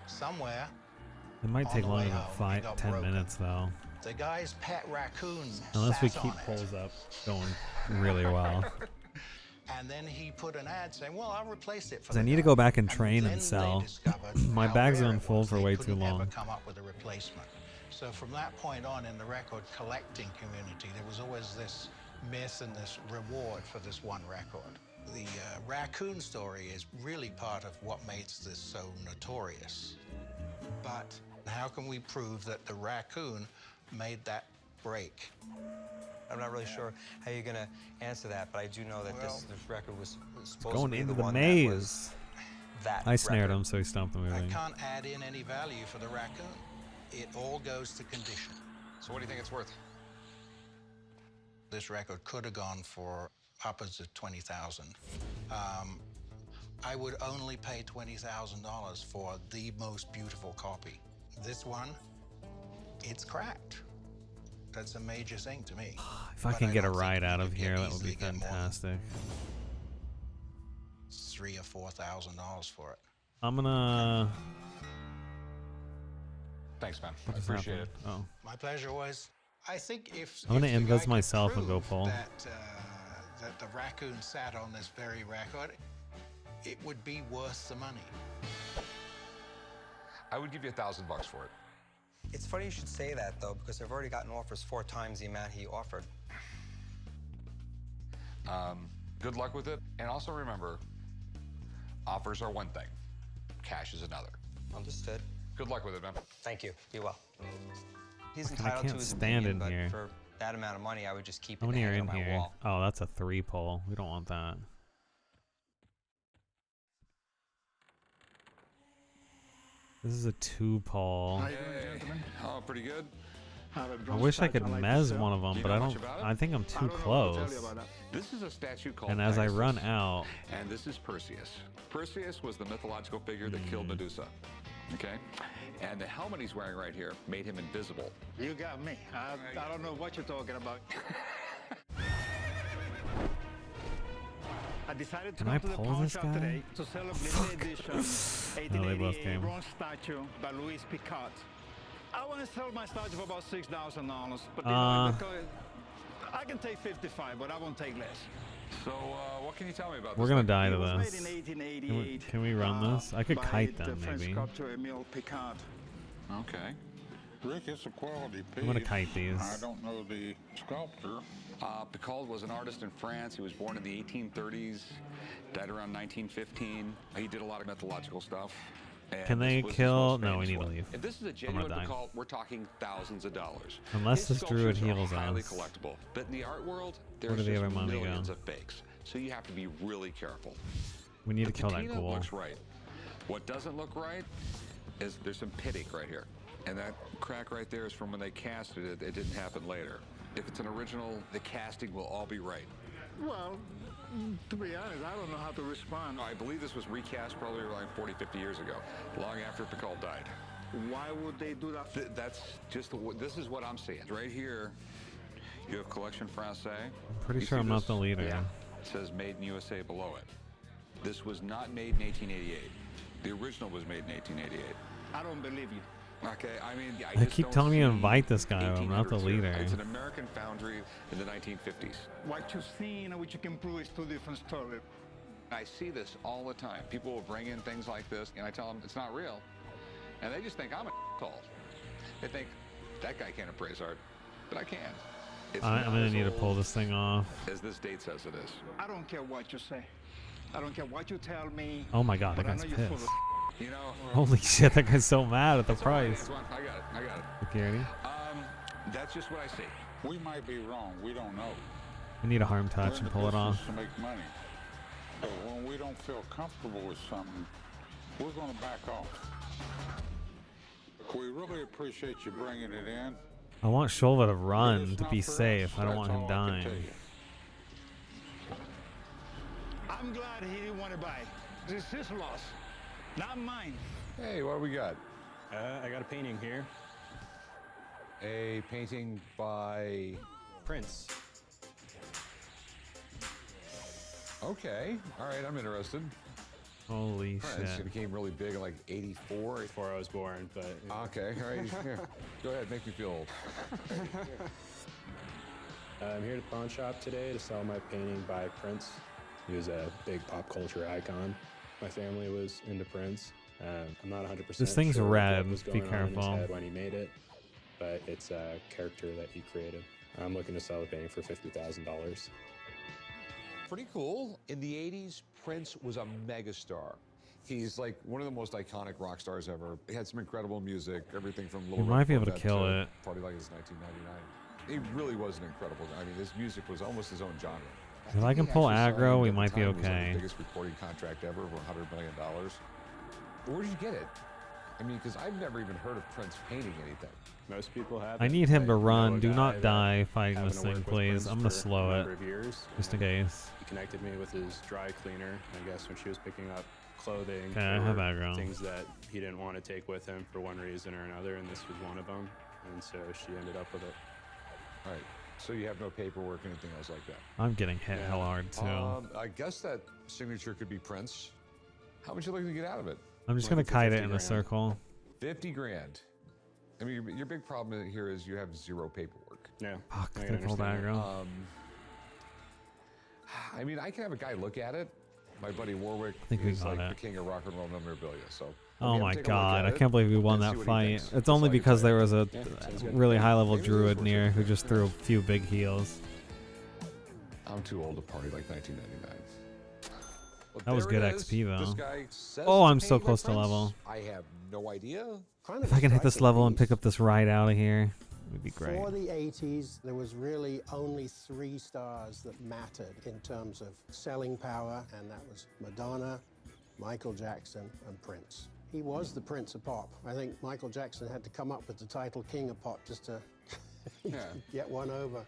Somewhere, It might on take the longer way than home, he got 10 broken. minutes though. the guy's pet raccoon Unless we sat keep on it. polls up going really well. And then he put an ad saying, well, I'll replace it for 'Cause I the need to guy. go back and And train then and they sell. discovered My how bag's rare on it full was. for They way too couldn't ever long. come up with a replacement. So from that point on in the record collecting community, there was always this myth and this reward for this one record. The raccoon story is really part of what makes this so notorious. But how can we prove that the raccoon made that break? I'm not really sure how you're going to answer that, but I do know that this record was supposed Going to be into the the one maze. that I snared record. him, so he stopped the I moving. can't add in any value for the raccoon. It all goes to condition. So what do you think it's worth? This record could have gone for upwards of $20,000. I would only pay $20,000 for the most beautiful copy. This one, it's cracked. That's a major thing to me. If I But can get a don't think ride you out could of here, that would easily be get more than fantastic. $3,000 or $4,000 for it. I'm gonna. Thanks, man. What I just appreciate happened? it. Oh. My pleasure was. I think if I'm gonna if the invest guy could myself and go prove pull. that the raccoon sat on this very record, it would be worth the money. I would give you $1,000 for it. It's funny you should say that, though, because I've already gotten offers 4 times the amount he offered. Good luck with it. And also remember, offers are one thing, cash is another. Understood. Good luck with it, man. Thank you. Be well. He's Fucking, I entitled can't to his stand opinion, in but here. for that amount of money, I would just keep How it many are hanging in on my here? wall. Oh, that's a 3 pole. We don't want that. This is a 2 pole. Oh, pretty good. I wish I could mez one of them, but I don't. I think I'm too close. This is a statue called And as I Pegasus. run out, And this is Perseus. Perseus was the mythological figure that killed Medusa. Okay? And the helmet he's wearing right here made him invisible. You got me. I don't know what you're talking about. I decided to Can I come to the pull pawn this shop guy? today to sell a limited edition No, they both 1888 came. bronze statue by Louis Picard. I want to sell my statue for about $6,000, but I can take 55, but I won't take less. So, what can you tell me about we're this gonna thing? die to It was made this. in 1888. Can we run this? I could by kite the them French maybe. sculptor Emile Picard. Okay. Rick, it's a quality piece. I'm gonna kite these. I don't know the sculptor. Picard was an artist in France. He was born in the 1830s, died around 1915. He did a lot of mythological stuff. And Can they this was his kill? most No, we famous need to one. leave. If this is a I'm genuine gonna die. Picard, we're talking thousands of dollars. Unless His this druid sculptures are heals highly us. collectible. But in the art world, Where there's did the just other money go? millions of fakes. So you have to be really careful. We need The to kill that patina ghoul. looks right. What doesn't look right is there's some pitting right here. And that crack right there is from when they casted it. It didn't happen later. If it's an original, the casting will all be right. Well, to be honest, I don't know how to respond. I believe this was recast probably around 40, 50 years ago, long after Picard died. Why would they do that? That's just this is what I'm seeing. Right here, you have Collection Française. I'm pretty You sure see I'm not this? the leader. Yeah. It says Made in USA below it. This was not made in 1888. The original was made in 1888. I don't believe you. Okay, I mean, I They just keep don't telling me to see invite this guy. I'm not the 1800s here. leader. It's an American foundry in the 1950s. What you've seen and what you can prove is two different stories. I see this all the time. People will bring in things like this, and I tell them it's not real. And they just think I'm a call. They think that guy can't appraise art, but I can. It's I'm not gonna as need to old pull this thing off. as this date says it is. I don't care what you say. I don't care what you tell me. Oh my god, that but I guy's know you're full pissed. of You know. Holy shit, that guy's so mad at the That's all right, price. it's one- I got it. I got it. Security. That's just what I see. We might be wrong. We don't know. I need a harm We're touch in and the pull it off. business to make money. But when we don't feel comfortable with something, we're going to back off. We really appreciate you bringing it in. I want Shulva to run It's to not be for us. safe. I don't want That's him all I can dying. tell you. I'm glad he didn't want to buy. This is his loss, not mine. Hey, what do we got? I got a painting here. A painting by Prince. Okay. All right, I'm interested. Holy Prince, shit. it became really big in like 84. Before I was born, but... Okay, all right. Here. Go ahead, make me feel old. I'm here at the pawn shop today to sell my painting by Prince. He was a big pop culture icon. My family was into Prince. I'm not 100% This thing's sure red. what was Be going on in his careful. head when he made it, but it's a character that he created. I'm looking to sell the painting for $50,000. Pretty cool. In the 80s, Prince was a megastar. He's like one of the most iconic rock stars ever. He had some incredible music, everything from Little You Red might be able to Corvette kill it. Party Like It's 1999. He really was an incredible. I mean, his music was almost his own genre. If I can He pull actually aggro, signed we at the might be time, it was like okay. the biggest recording contract ever for $100 million. Where did you get it? I mean, because I've never even heard of Prince painting anything. Most people have I it. need him to I know run. a Do guy not that die fighting happened this to work thing, with please. Prince I'm gonna for slow a it. number of years, Just in and case. He connected me with his dry cleaner. I guess when she was picking up clothing Okay, I have or aggro. things that he didn't want to take with him for one reason or another, and this was one of them. And so she ended up with it. All right. So you have no paperwork, anything else like that? I'm getting hit hell hard too. I guess that signature could be Prince. How much you looking to get out of it? I'm just gonna kite it in a circle. 50 grand. I mean, your big problem here is you have zero paperwork. Yeah. Fuck, I they pulled understand that. aggro. I mean, I can have a guy look at it. My buddy Warwick think we is got like it. the king of rock and roll memorabilia. So. Oh have him my take a look god, at I it can't believe we won and that see what he fight. thinks. It's That's only all I can because say. there was a Yeah, sounds good. really high level Maybe druid this near works who out. just threw a few big heals. I'm too old to party like 1999. Well, That was there good it is. XP though. This guy says Oh, it's I'm so painted by close to Prince. level. I have no idea. If I can hit this level and pick up this ride out of here. would be great. For the 80s, there was really only 3 stars that mattered in terms of selling power, and that was Madonna, Michael Jackson, and Prince. He was the Prince of Pop. I think Michael Jackson had to come up with the title King of Pop just to get one over.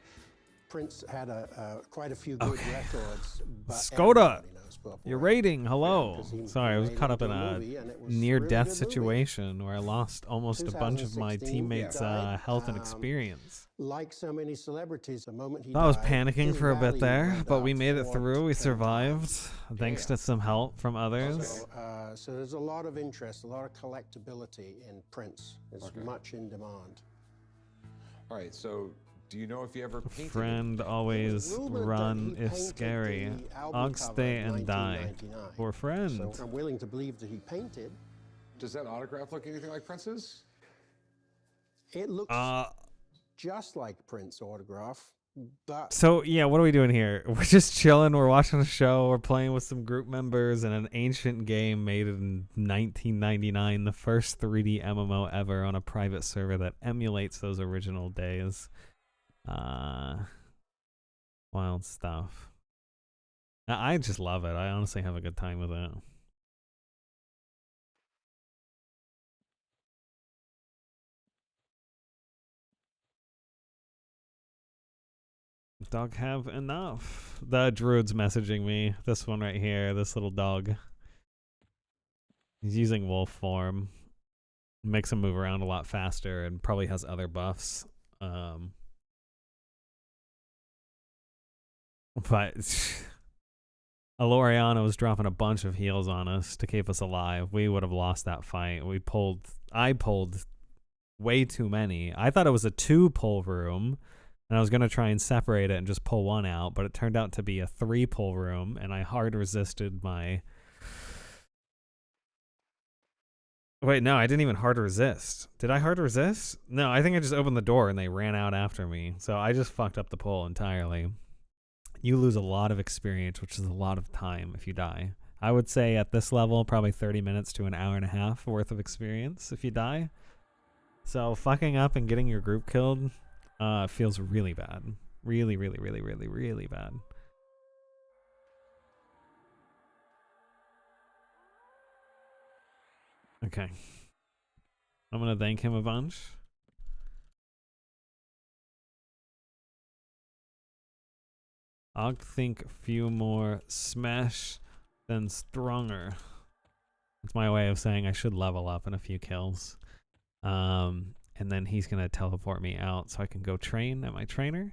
Prince had quite a few good records. But Skoda, knows Purple your Rain. rating, hello. 'cause he Sorry, I was made caught it up in into a a movie, and it was near-death really good movie. situation where I lost almost a bunch of my 2016, teammates' died. health and experience. Like so many celebrities, the moment he I was died, panicking his for a bit value there, went but we up made it 4 through. to We 10 survived, times. thanks to some help from others. So there's a lot of interest, a lot of collectability in Prince. It's much in demand. All right, so do you know if you ever painted Friend always rumored that run he if painted scary. the album Ogg cover stay in and die. 1999. For friend. So I'm willing to believe that he painted. Does that autograph look anything like Prince's? It looks just like Prince autograph, but So yeah, what are we doing here? We're just chilling. We're watching a show. We're playing with some group members in an ancient game made in 1999, the first 3D MMO ever on a private server that emulates those original days. Wild stuff. I just love it. I honestly have a good time with it. Dog have enough. The druid's messaging me. This one right here, this little dog. He's using wolf form. Makes him move around a lot faster and probably has other buffs. But Aloriana was dropping a bunch of heals on us to keep us alive. We would have lost that fight. I pulled way too many. I thought it was a 2-pull room, and I was going to try and separate it and just pull one out, but it turned out to be a 3-pull room, and I hard resisted my... Wait, no, I didn't even hard resist. Did I hard resist? No, I think I just opened the door and they ran out after me. So I just fucked up the pull entirely. You lose a lot of experience, which is a lot of time if you die. I would say at this level, probably 30 minutes to an hour and a half worth of experience if you die. So fucking up and getting your group killed feels really bad. Really, really, really, really, really bad. Okay. I'm going to thank him a bunch. I'll think few more smash than stronger. That's my way of saying I should level up in a few kills. And then he's going to teleport me out so I can go train at my trainer.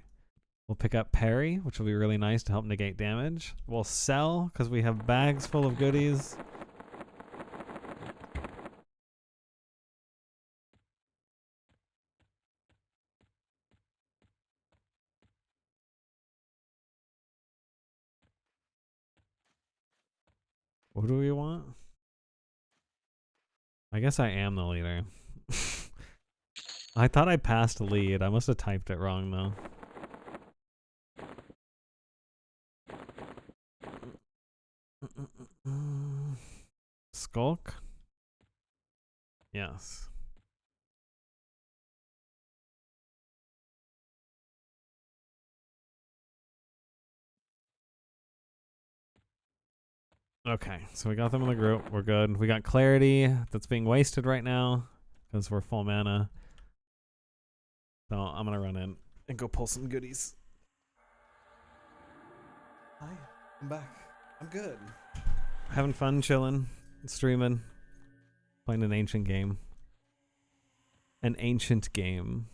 We'll pick up Parry, which will be really nice to help negate damage. We'll sell because we have bags full of goodies. What do we want? I guess I am the leader. I thought I passed lead. I must have typed it wrong though. Skulk? Yes. Okay, so we got them in the group. We're good. We got clarity that's being wasted right now because we're full mana. So I'm going to run in and go pull some goodies. Hi, I'm back. I'm good. Having fun, chilling, streaming, playing an ancient game. An ancient game.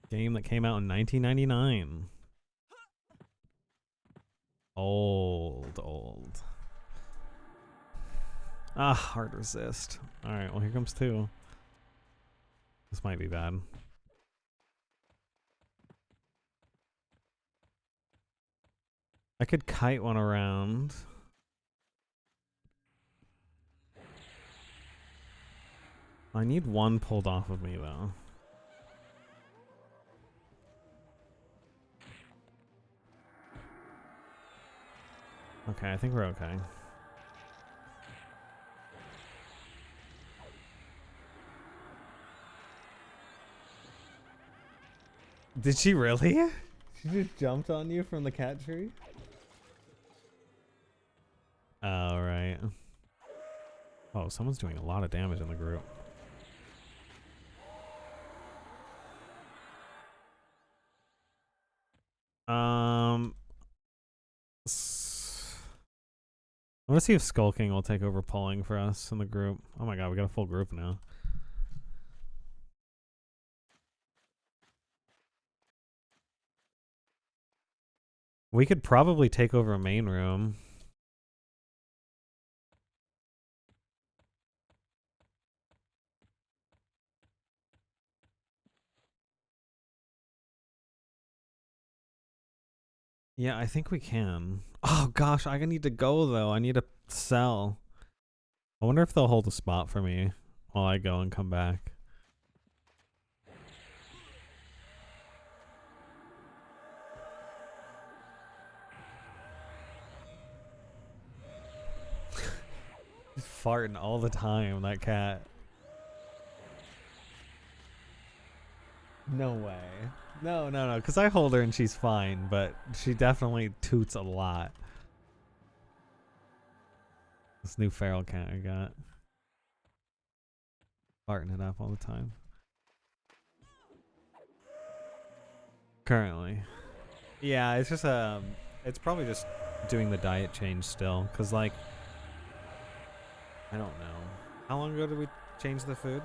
Game that came out in 1999. Old. Ah, hard resist. Alright, well here comes 2. This might be bad. I could kite one around. I need one pulled off of me though. Okay, I think we're okay. Did she really? She just jumped on you from the cat tree? Oh, right. Oh, someone's doing a lot of damage in the group. I want to see if skulking will take over pulling for us in the group. Oh my god, we got a full group now. We could probably take over a main room. Yeah, I think we can. Oh gosh, I need to go though. I need to sell. I wonder if they'll hold a spot for me while I go and come back. Farting all the time, that cat. No way. No, because I hold her and she's fine, but she definitely toots a lot. This new feral cat I got. Farting it up all the time. Currently. Yeah, it's just it's probably just doing the diet change still, because like, I don't know. How long ago did we change the food?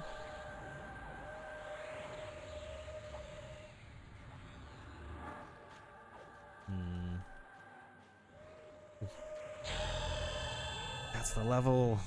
That's the level.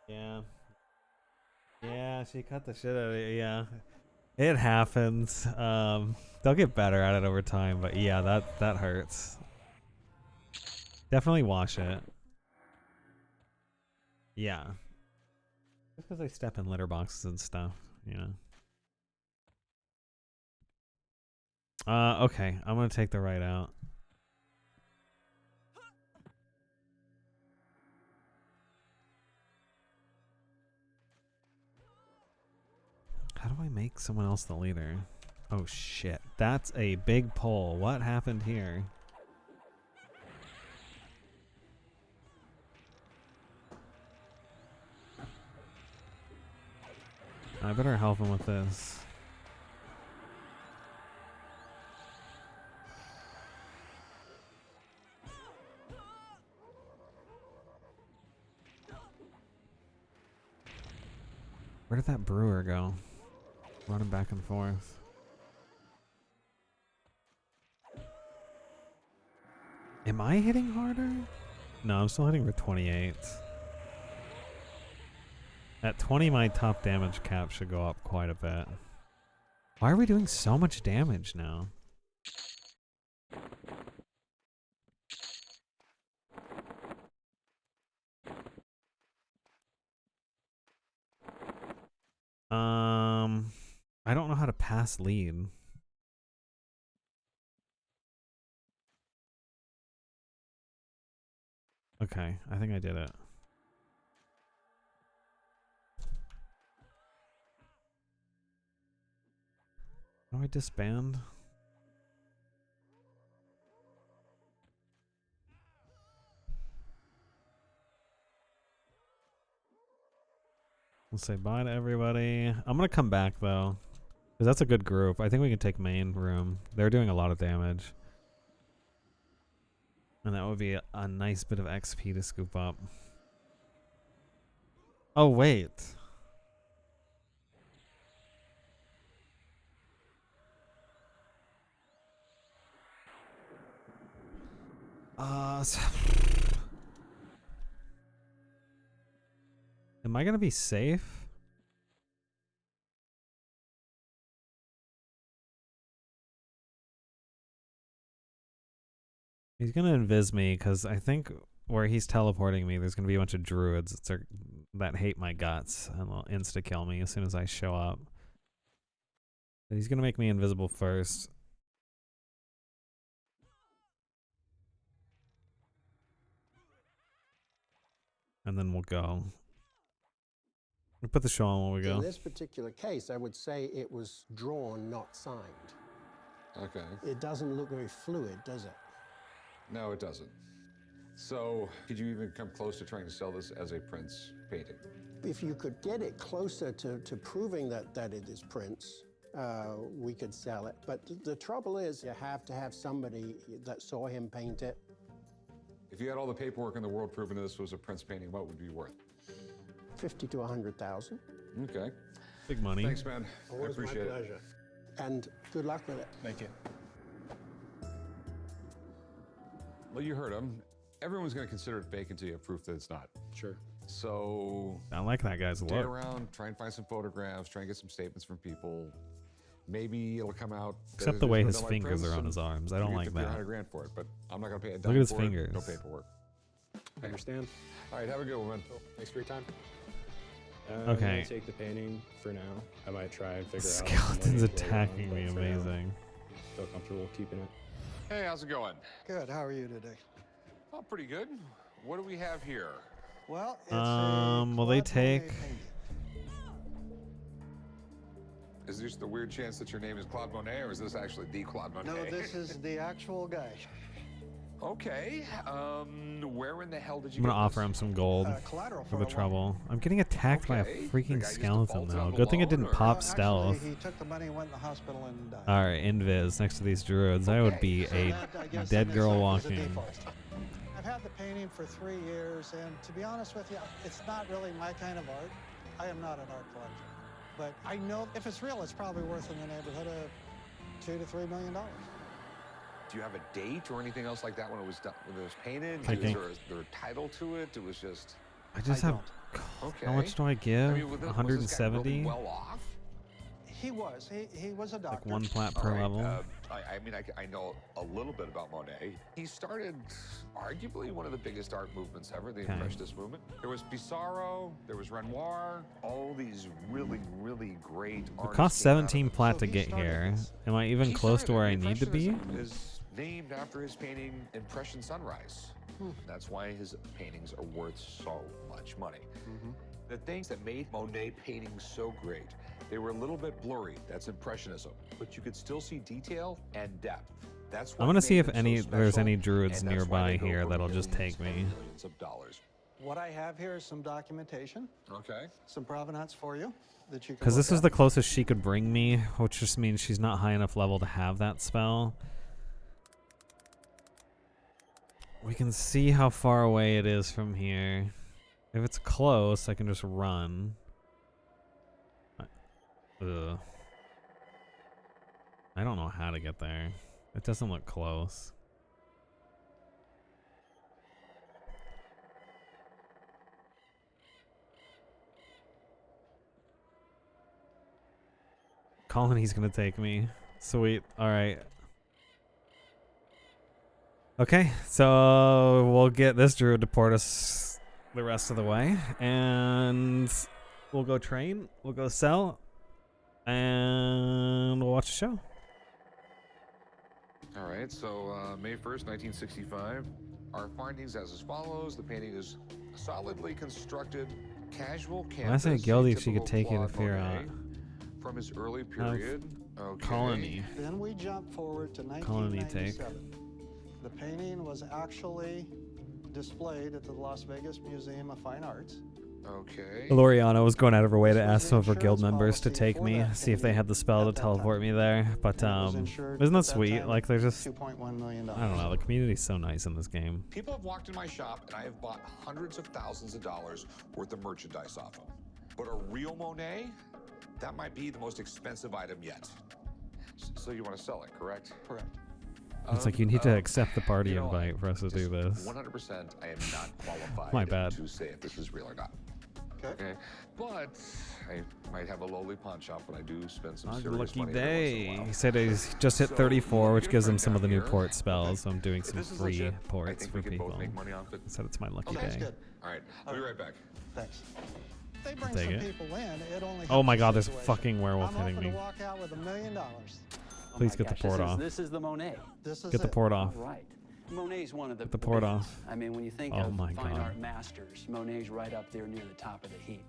Yeah. Yeah, she cut the shit out of it. Yeah. It happens. They'll get better at it over time, but yeah, that hurts. Definitely wash it. Yeah. Just because they step in litter boxes and stuff, you know. Okay, I'm gonna take the right out. How do I make someone else the leader? Oh shit, that's a big pull. What happened here? I better help him with this. Where did that brewer go? Running back and forth. Am I hitting harder? No, I'm still hitting for 28. At 20, my top damage cap should go up quite a bit. Why are we doing so much damage now? I don't know how to pass lead. Okay, I think I did it. How do I disband? We'll say bye to everybody. I'm gonna come back though, because that's a good group. I think we can take main room. They're doing a lot of damage. And that would be a nice bit of XP to scoop up. Oh, wait. Am I gonna be safe? He's gonna invis me because I think where he's teleporting me, there's gonna be a bunch of druids that hate my guts and will insta kill me as soon as I show up. So he's gonna make me invisible first. And then we'll go. We'll put the show on when we go. In this particular case, I would say it was drawn, not signed. Okay. It doesn't look very fluid, does it? No, it doesn't. So, could you even come close to trying to sell this as a Prince painting? If you could get it closer to proving that it is Prince, we could sell it. But the trouble is, you have to have somebody that saw him paint it. If you had all the paperwork in the world proving this was a Prince painting, what would it be worth? 50 to 100,000. Okay. Big money. Thanks, man. I appreciate my pleasure. And good luck with it. Thank you. Well, you heard him. Everyone's going to consider it fake until you have proof that it's not. Sure. So... I like that guy's Stay look. around, try and find some photographs, try and get some statements from people. Maybe it'll come out. Except the way his fingers are on his arms. I don't like that. $100,000 for it, but I'm not going to pay a Look dime at his for fingers. it. No paperwork. I understand. All right, have a good one, man. Thanks for your time. I'm Okay. gonna take the painting for now. I might try and figure out. Skeleton's attacking me. Amazing. Feel comfortable keeping it. Hey, how's it going? Good. How are you today? Oh, pretty good. What do we have here? Well, it's Will they take? Is this the weird chance that your name is Claude Monet, or is this actually the Claude Monet? No, this is the actual guy. Okay. Where in the hell did you I'm gonna get offer him some gold collateral for the trouble. I'm getting attacked by a freaking skeleton though. Good thing it didn't pop stealth. Actually, he took the money, went in the hospital, and died. All right, invis next to these druids. I would be a dead girl walking. I've had the painting for 3 years, and to be honest with you, it's not really my kind of art. I am not an art collector. But I know if it's real, it's probably worth in the neighborhood of $2 to $3 million. Do you have a date or anything else like that when it was done, when it was painted? I Is think- there a title to it? It was just. I just have. Okay. How much do I give? I mean, was this guy 170. really well off? He was. He was a doctor. Like one plat per All right, level. I mean, I know a little bit about Monet. He started arguably one of the biggest art movements ever, the Okay. Impressionist movement. There was Pissarro, there was Renoir, all these really, really great It artists. cost came out of 17 it. plat So to he get started here. this. Am I even He close to started where I it. need to be? Impressionism is named after his painting Impression Sunrise. That's why his paintings are worth so much money. The things that made Monet paintings so great, they were a little bit blurry. That's Impressionism. But you could still see detail and depth. That's what I'm gonna see made if them so there's special, any druids and that's why nearby they go here for that'll just millions take me. and millions of dollars. What I have here is some documentation, Okay. some provenance for you that you can. Because this look is at. the closest she could bring me, which just means she's not high enough level to have that spell. We can see how far away it is from here. If it's close, I can just run. Ugh. I don't know how to get there. It doesn't look close. Colony's gonna take me. Sweet. Alright. Okay, so we'll get this druid to port us the rest of the way. And we'll go train, we'll go sell, and we'll watch the show. All right, so May 1st, 1965. Our findings as follows. The painting is solidly constructed, casual canvas. When I say Gildy, if she typical could take it Claude if you're Monet from his early period. Okay. Colony. Then we jump forward to Colony take. 1997. The painting was actually displayed at the Las Vegas Museum of Fine Arts. Okay. Loriana was going out of her way to ask some of her guild members to take me, see if they had the spell to teleport me there. But isn't that sweet? Like they're just $2.1 million. I don't know. The community's so nice in this game. People have walked in my shop and I have bought hundreds of thousands of dollars worth of merchandise off them. But a real Monet, that might be the most expensive item yet. So you want to sell it, correct? Correct. It's like you need to accept the party invite for us to do this. 100%, I am not qualified My bad. to say if this is real or not. Okay. But I might have a lowly pawn shop when I do spend some Not a serious lucky money every once in a day. while. He said he's just hit So, 34, which get a gives him friend some of the down new here. port spells. So I'm doing If some this is free legit, I ports think for we can people. both make money off it. He said it's my lucky Okay, day. good. All right, I'll be right back. Thanks. If they bring Take some it. people in, it only Oh my helps God, the there's a situation. fucking werewolf I'm hitting hoping me. to walk out with $1 million. Please get the port off. This is the Monet. This is Get the it. port off. All right. Monet's one of the Get the port biggest. off. I mean, when you think Oh of my fine God. art masters, Monet's right up there near the top of the heap.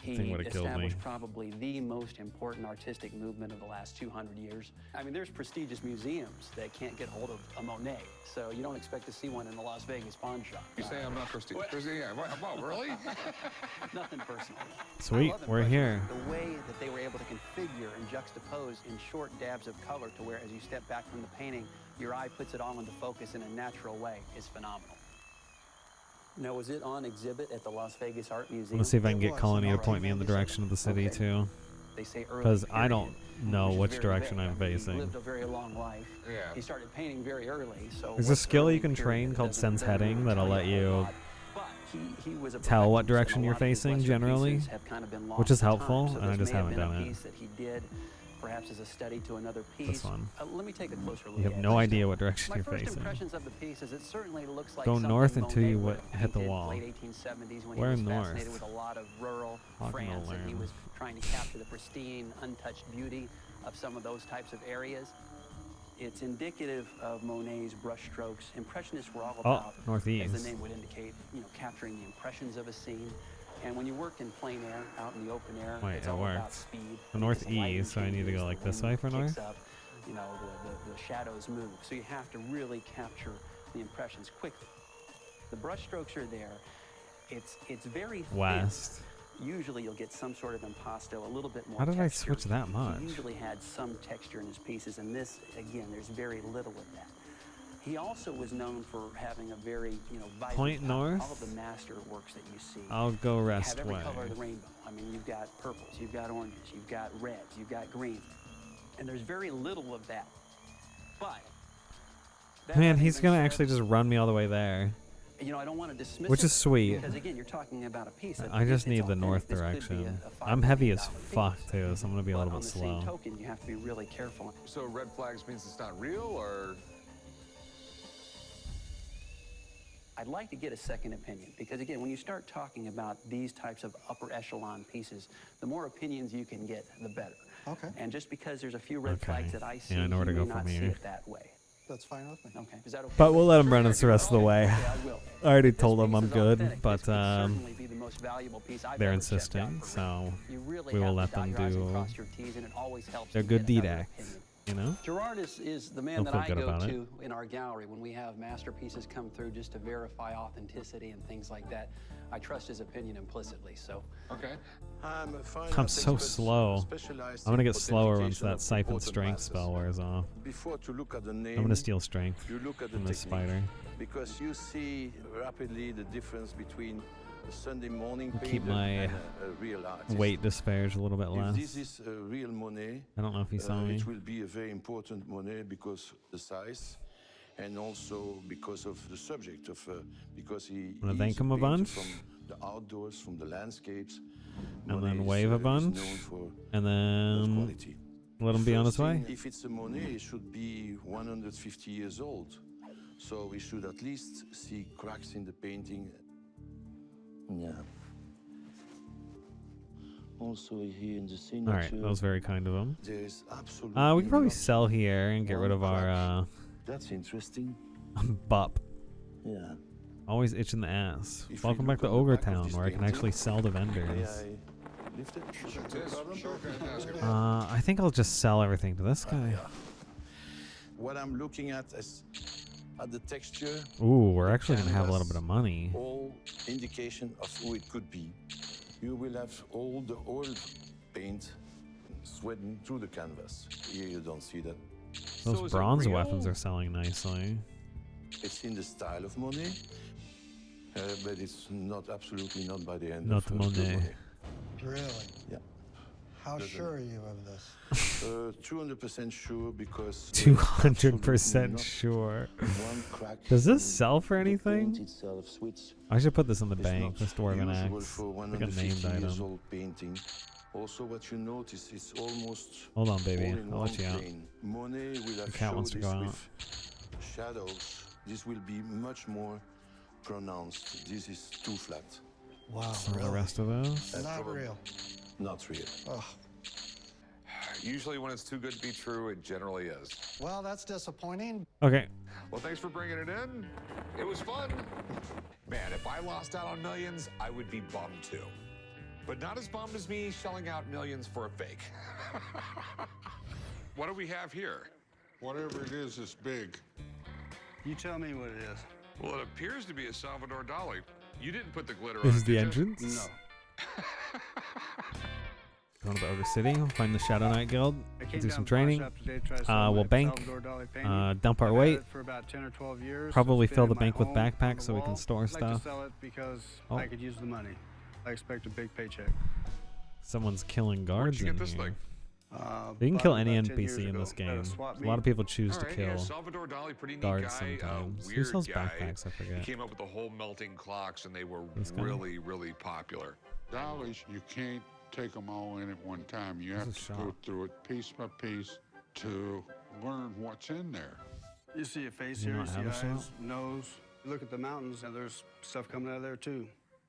He Thing would've killed me. established probably the most important artistic movement of the last 200 years. I mean, there's prestigious museums that can't get hold of a Monet, so you don't expect to see one in the Las Vegas pawn shop. You say I'm not prestigious? Yeah, well, really? Nothing personal. Sweet, I love we're here. The way that they were able to configure and juxtapose in short dabs of color to where, as you step back from the painting, your eye puts it all into focus in a natural way is phenomenal. Now, was it on exhibit at the Las Vegas Art Museum? I'm gonna see if I can get Colony to point me in the direction of the city too. They say early Because I period, don't know which is which very direction vague. I'm I mean, He facing. lived a very long life. Yeah. He started painting very early, so There's a what's skill you early can period train called doesn't sense heading that'll tell let you a whole you lot. But he was a tell what perfectionist, direction and a you're lot of his facing lesser generally, pieces have kind of been which is lost to time. helpful, So and I this just may have haven't been done a it. piece that he did, perhaps as a study to another piece. This one. Let me take a closer look You have at no it. idea what direction My you're first facing. impressions of the piece is it certainly looks like Go something north until Monet you would have hit the painted wall. late 1870s when Where he was north? fascinated with a lot of rural Not gonna France, and he learn. was trying to capture the pristine, untouched beauty of some of those types of areas. It's indicative of Monet's brushstrokes. Impressionists were all about, as northeast. the name would indicate, capturing the impressions of a scene. And when you work in plein air, out in the open air, Wait, it's it all about works. speed. The Because lighting northeast, so I need to changes, go like the this wind way for kicks north? up, the shadows move. So you have to really capture the impressions quickly. The brushstrokes are there. It's very thin. West. Usually you'll get some sort of impasto, a little bit more How did I texture. switch that much? He usually had some texture in his pieces, and this, again, there's very little of that. He also was known for having a very, vibrant Point palette. north? All of the master works that you see I'll go have rest every way. color of the rainbow. I mean, you've got purples, you've got oranges, you've got reds, you've got greens, and there's very little of that. But that Man, having he's been gonna said, actually just run me all the way there. I don't want to dismiss Which it, is sweet. because again, you're talking about a piece that I just it's need the authentic. north This could be direction. a $5 I'm heavy as million fuck piece. too, so I'm gonna be a But little on bit the slow. same token, you have to be really careful. So red flags means it's not real, or? I'd like to get a second opinion, because again, when you start talking about these types of upper echelon pieces, the more opinions you can get, the better. Okay. And just because there's a few red Okay. flags that I see, Yeah, I know where to you go may not from see here. it that way. That's fine with me. Okay. Is that okay? But we'll let him run us the rest of the way. Okay, I will. I already This told him piece I'm is good, authentic. but This could certainly be the most valuable piece I've they're ever checked out. insisting, so You really we will have let to dot them your I's and do cross your T's, and it always helps their to good get another DDACs, opinion. you know? Gerard is the man He'll that feel I good go about it. to in our gallery when we have masterpieces come through just to verify authenticity and things like that. I trust his opinion implicitly, so. Okay. I'm so slow. I'm gonna get slower once that siphon strength spell wears off. Before to look at the name, I'm gonna steal strength you look at the from this technique, spider. because you see rapidly the difference between a Sunday morning Keep painter my and a real artist. weight disparaged a little bit If less. this is a real Monet, I don't know if he saw me. it will be a very important Monet because the size, and also because of the subject of because he. Wanna he thank is a him a painter bunch? From the outdoors, from the landscapes. And Monet then is, wave a is bunch, known for and that then quality. let him be on his First way. thing, if it's a Monet, it should be 150 years old. So we should at least see cracks in the painting. Yeah. Also here in the signature. All right, that was very kind of him. There is absolutely We could probably not sell here and get rid of our That's interesting. bup. Yeah. Always itching the ass. If we Welcome back look to on the Ogre back of Town, this where I can painting, actually sell to may vendors. I lift it? Sure, it is. Sure, fantastic. I think I'll just sell everything to this guy. What I'm looking at is at the texture. Ooh, we're the actually gonna have a little canvas, bit of money. All indication of who it could be. You will have all the oil paint sweating through the canvas. Here you don't see that. Those bronze weapons are selling nicely. It's in the style of Monet, but it's not absolutely not by the end Not of Monet. Monet. Really? Yeah. How sure are you of this? 200% sure because 200% sure. Does this sell for anything? I should put this in the bank. This dwarven axe. Like a named item. Painting. Also, what you notice is almost Hold on, baby. all in I'll one let you out. plane. Monet will The have cat wants showed to go this out. with shadows. This will be much more pronounced. This is too flat. Wow, So the rest of those? Not real. Not real. Oh. Usually when it's too good to be true, it generally is. Well, that's disappointing. Okay. Well, thanks for bringing it in. It was fun. Man, if I lost out on millions, I would be bummed too. But not as bummed as me shelling out millions for a fake. What do we have here? Whatever it is big. You tell me what it is. Well, it appears to be a Salvador Dali. You didn't put the glitter This on is it, the did you? entrance? No. Go to the Ogre City, find the Shadow Knight Guild, I came do down some to training. Pawn Shop today to try to sell We'll my bank, Salvador Dali painting. dump our I've had weight, it for about 10 or 12 years. probably It's been fill in the my bank with home on backpacks the so we can wall. store I'd like stuff. to sell it because Oh. I could use the money. I expect a big paycheck. Someone's killing guards you in get this here. thing? You can bought kill it any about 10 years NPC in ago this at a game. swap A lot of meet. people choose All to right, kill yeah, Salvador Dali, pretty neat guards guy. sometimes. Who Weird sells guy. backpacks? I He forget. came up with the whole melting clocks, and they were This guy? really, really popular. Dollies, you can't take them all in at one time. You have This is to go shop. through it piece by piece to learn what's in there. You see a face You here, you not see have a shop? eyes, nose. You look at the mountains, and there's stuff coming out of there too.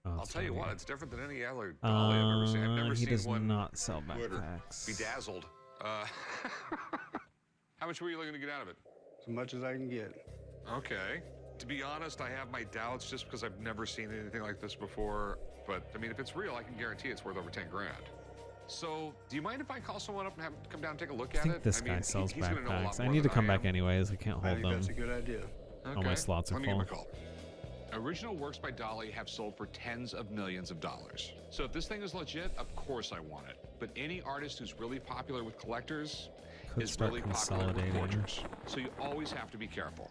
Oh, I'll it's tell you right what, here. it's different than any other Dali I've ever seen. I've never He seen does one not sell glitter. backpacks. Bedazzled. How much were you looking to get out of it? As much as I can get. Okay. To be honest, I have my doubts just because I've never seen anything like this before. But, I mean, if it's real, I can guarantee it's worth over 10 grand. So, do you mind if I call someone up and have them come down and take a look I at think it? this I mean, guy sells he's gonna know a lot backpacks. I more need to than come I back am. anyways. I can't I hold think them. that's a good idea. All my slots are Let me give full. him a call. Original works by Dali have sold for tens of millions of dollars. So if this thing is legit, of course I want it. But any artist who's really popular with collectors Could is start really popular with consolidating. forgers. So you always have to be careful.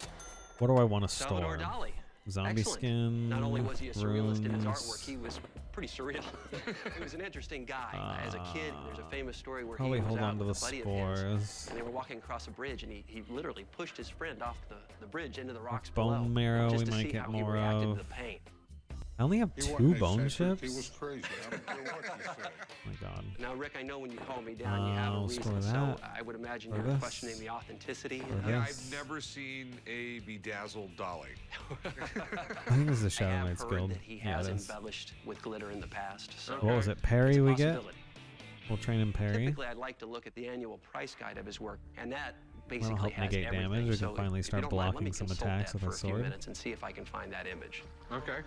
What do I want to Salvador store? Dali. Zombie Excellent. skin. Not only was he a surrealist in his runes. artwork, he was pretty surreal. He was an interesting guy. As a kid, there's a famous story where Probably he was hold out on to with the a buddy of his, spores. and they were walking across a bridge, and he literally pushed his friend off the bridge into the rocks Bone below, marrow just we to might see get how he more reacted of. to the pain. I only have He 2 wasn't bone eccentric, chips. He was crazy. I don't care what you say. Oh my god. Now, Rick, I know when you call me down, you have a I'll reason, store so that. I would imagine Or you're this. questioning the authenticity. Or Yeah, this. I've never seen a bedazzled Dali. I think this is the I Shadow have Knights heard Guild. that he Yeah, has it is. embellished with glitter in the past. So What was it? Parry it's a we get? possibility. We'll train him parry. Typically, I'd like to look at the annual price guide of his work, and that That'll basically help has negate everything. damage. We so can finally if you start don't mind, let blocking me some consult attacks that with for a a few sword. minutes and see if I can find that image. Okay.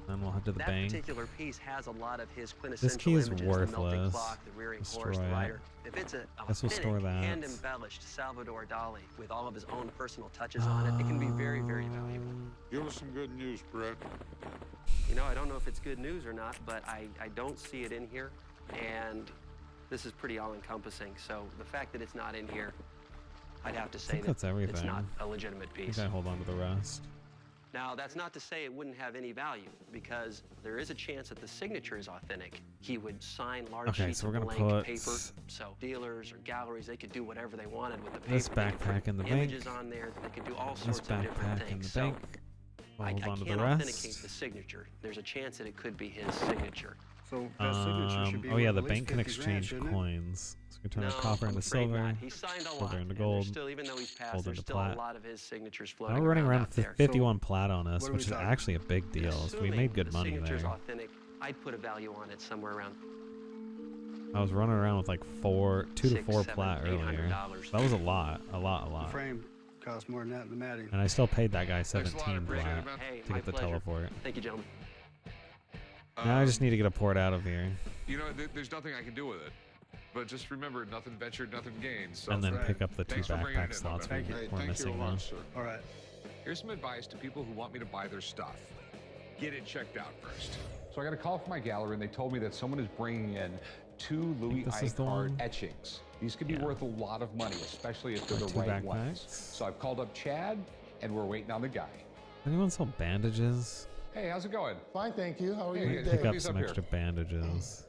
Then we'll head to the That bank. particular piece has a lot of his quintessential key is images: the melting worthless. clock, the rearing Destroy horse, the it. rider. If it's a Guess we'll store authentic, that. hand-embellished Salvador Dali with all of his own personal touches on it, it can be very, very valuable. Give us some good news, Brett. You know, I don't know if it's good news or not, but I don't see it in here, and this is pretty all-encompassing. So the fact that it's not in here, I'd have to say think that that's everything. it's not a legitimate I piece. think I hold on to the rest. Now, that's not to say it wouldn't have any value, because there is a chance that the signature is authentic. He would sign large Okay, sheets so of we're gonna blank put paper, so dealers or galleries, they could do whatever they wanted with the paper. this They could backpack put in the images bank. on there. They could do all This sorts of different backpack in things. the bank. We'll I hold on to the can't authenticate rest. the signature. There's a chance that it could be his signature. So that signature should be Oh yeah, worth the at least bank can 50 grand, exchange shouldn't it? coins. So we can turn No, a copper I'm into afraid silver, not. He signed a lot, silver into and there's gold, still, even though he's passed, gold there's into still a plat. lot of his signatures Now floating we're running around out with there. 51 plat on us, what are which we is talking? actually a big deal. So we Assuming made good the money signature's there. authentic, I'd put a value on it somewhere around I was running around with like 2 to 600, 4 $700, plat earlier. $800. That was a lot. The frame costs more than that in the matting. And I still paid that guy Thanks a lot, 17 appreciate it, plat man. Hey, to my get the pleasure. teleport. Thank you, gentlemen. Now I just need to get a port out of here. You know, there's nothing I can do with it. But just remember, nothing ventured, nothing gained. So And then pick up the 2 Thanks for bringing it backpack in, slots man. we're missing now. All right. Here's some advice to people who want me to buy their stuff. Get it checked out first. So I got a call from my gallery, and they told me that someone is bringing in 2 Louis this is the Icard one? etchings. These could be worth a lot of money, especially if they're Or the 2 right ones. backpacks. So I've called up Chad, and we're waiting on the guy. Anyone sell bandages? Hey, how's it going? Fine, thank you. How are Hey, you yeah, today? Pick up Please some up here. extra bandages.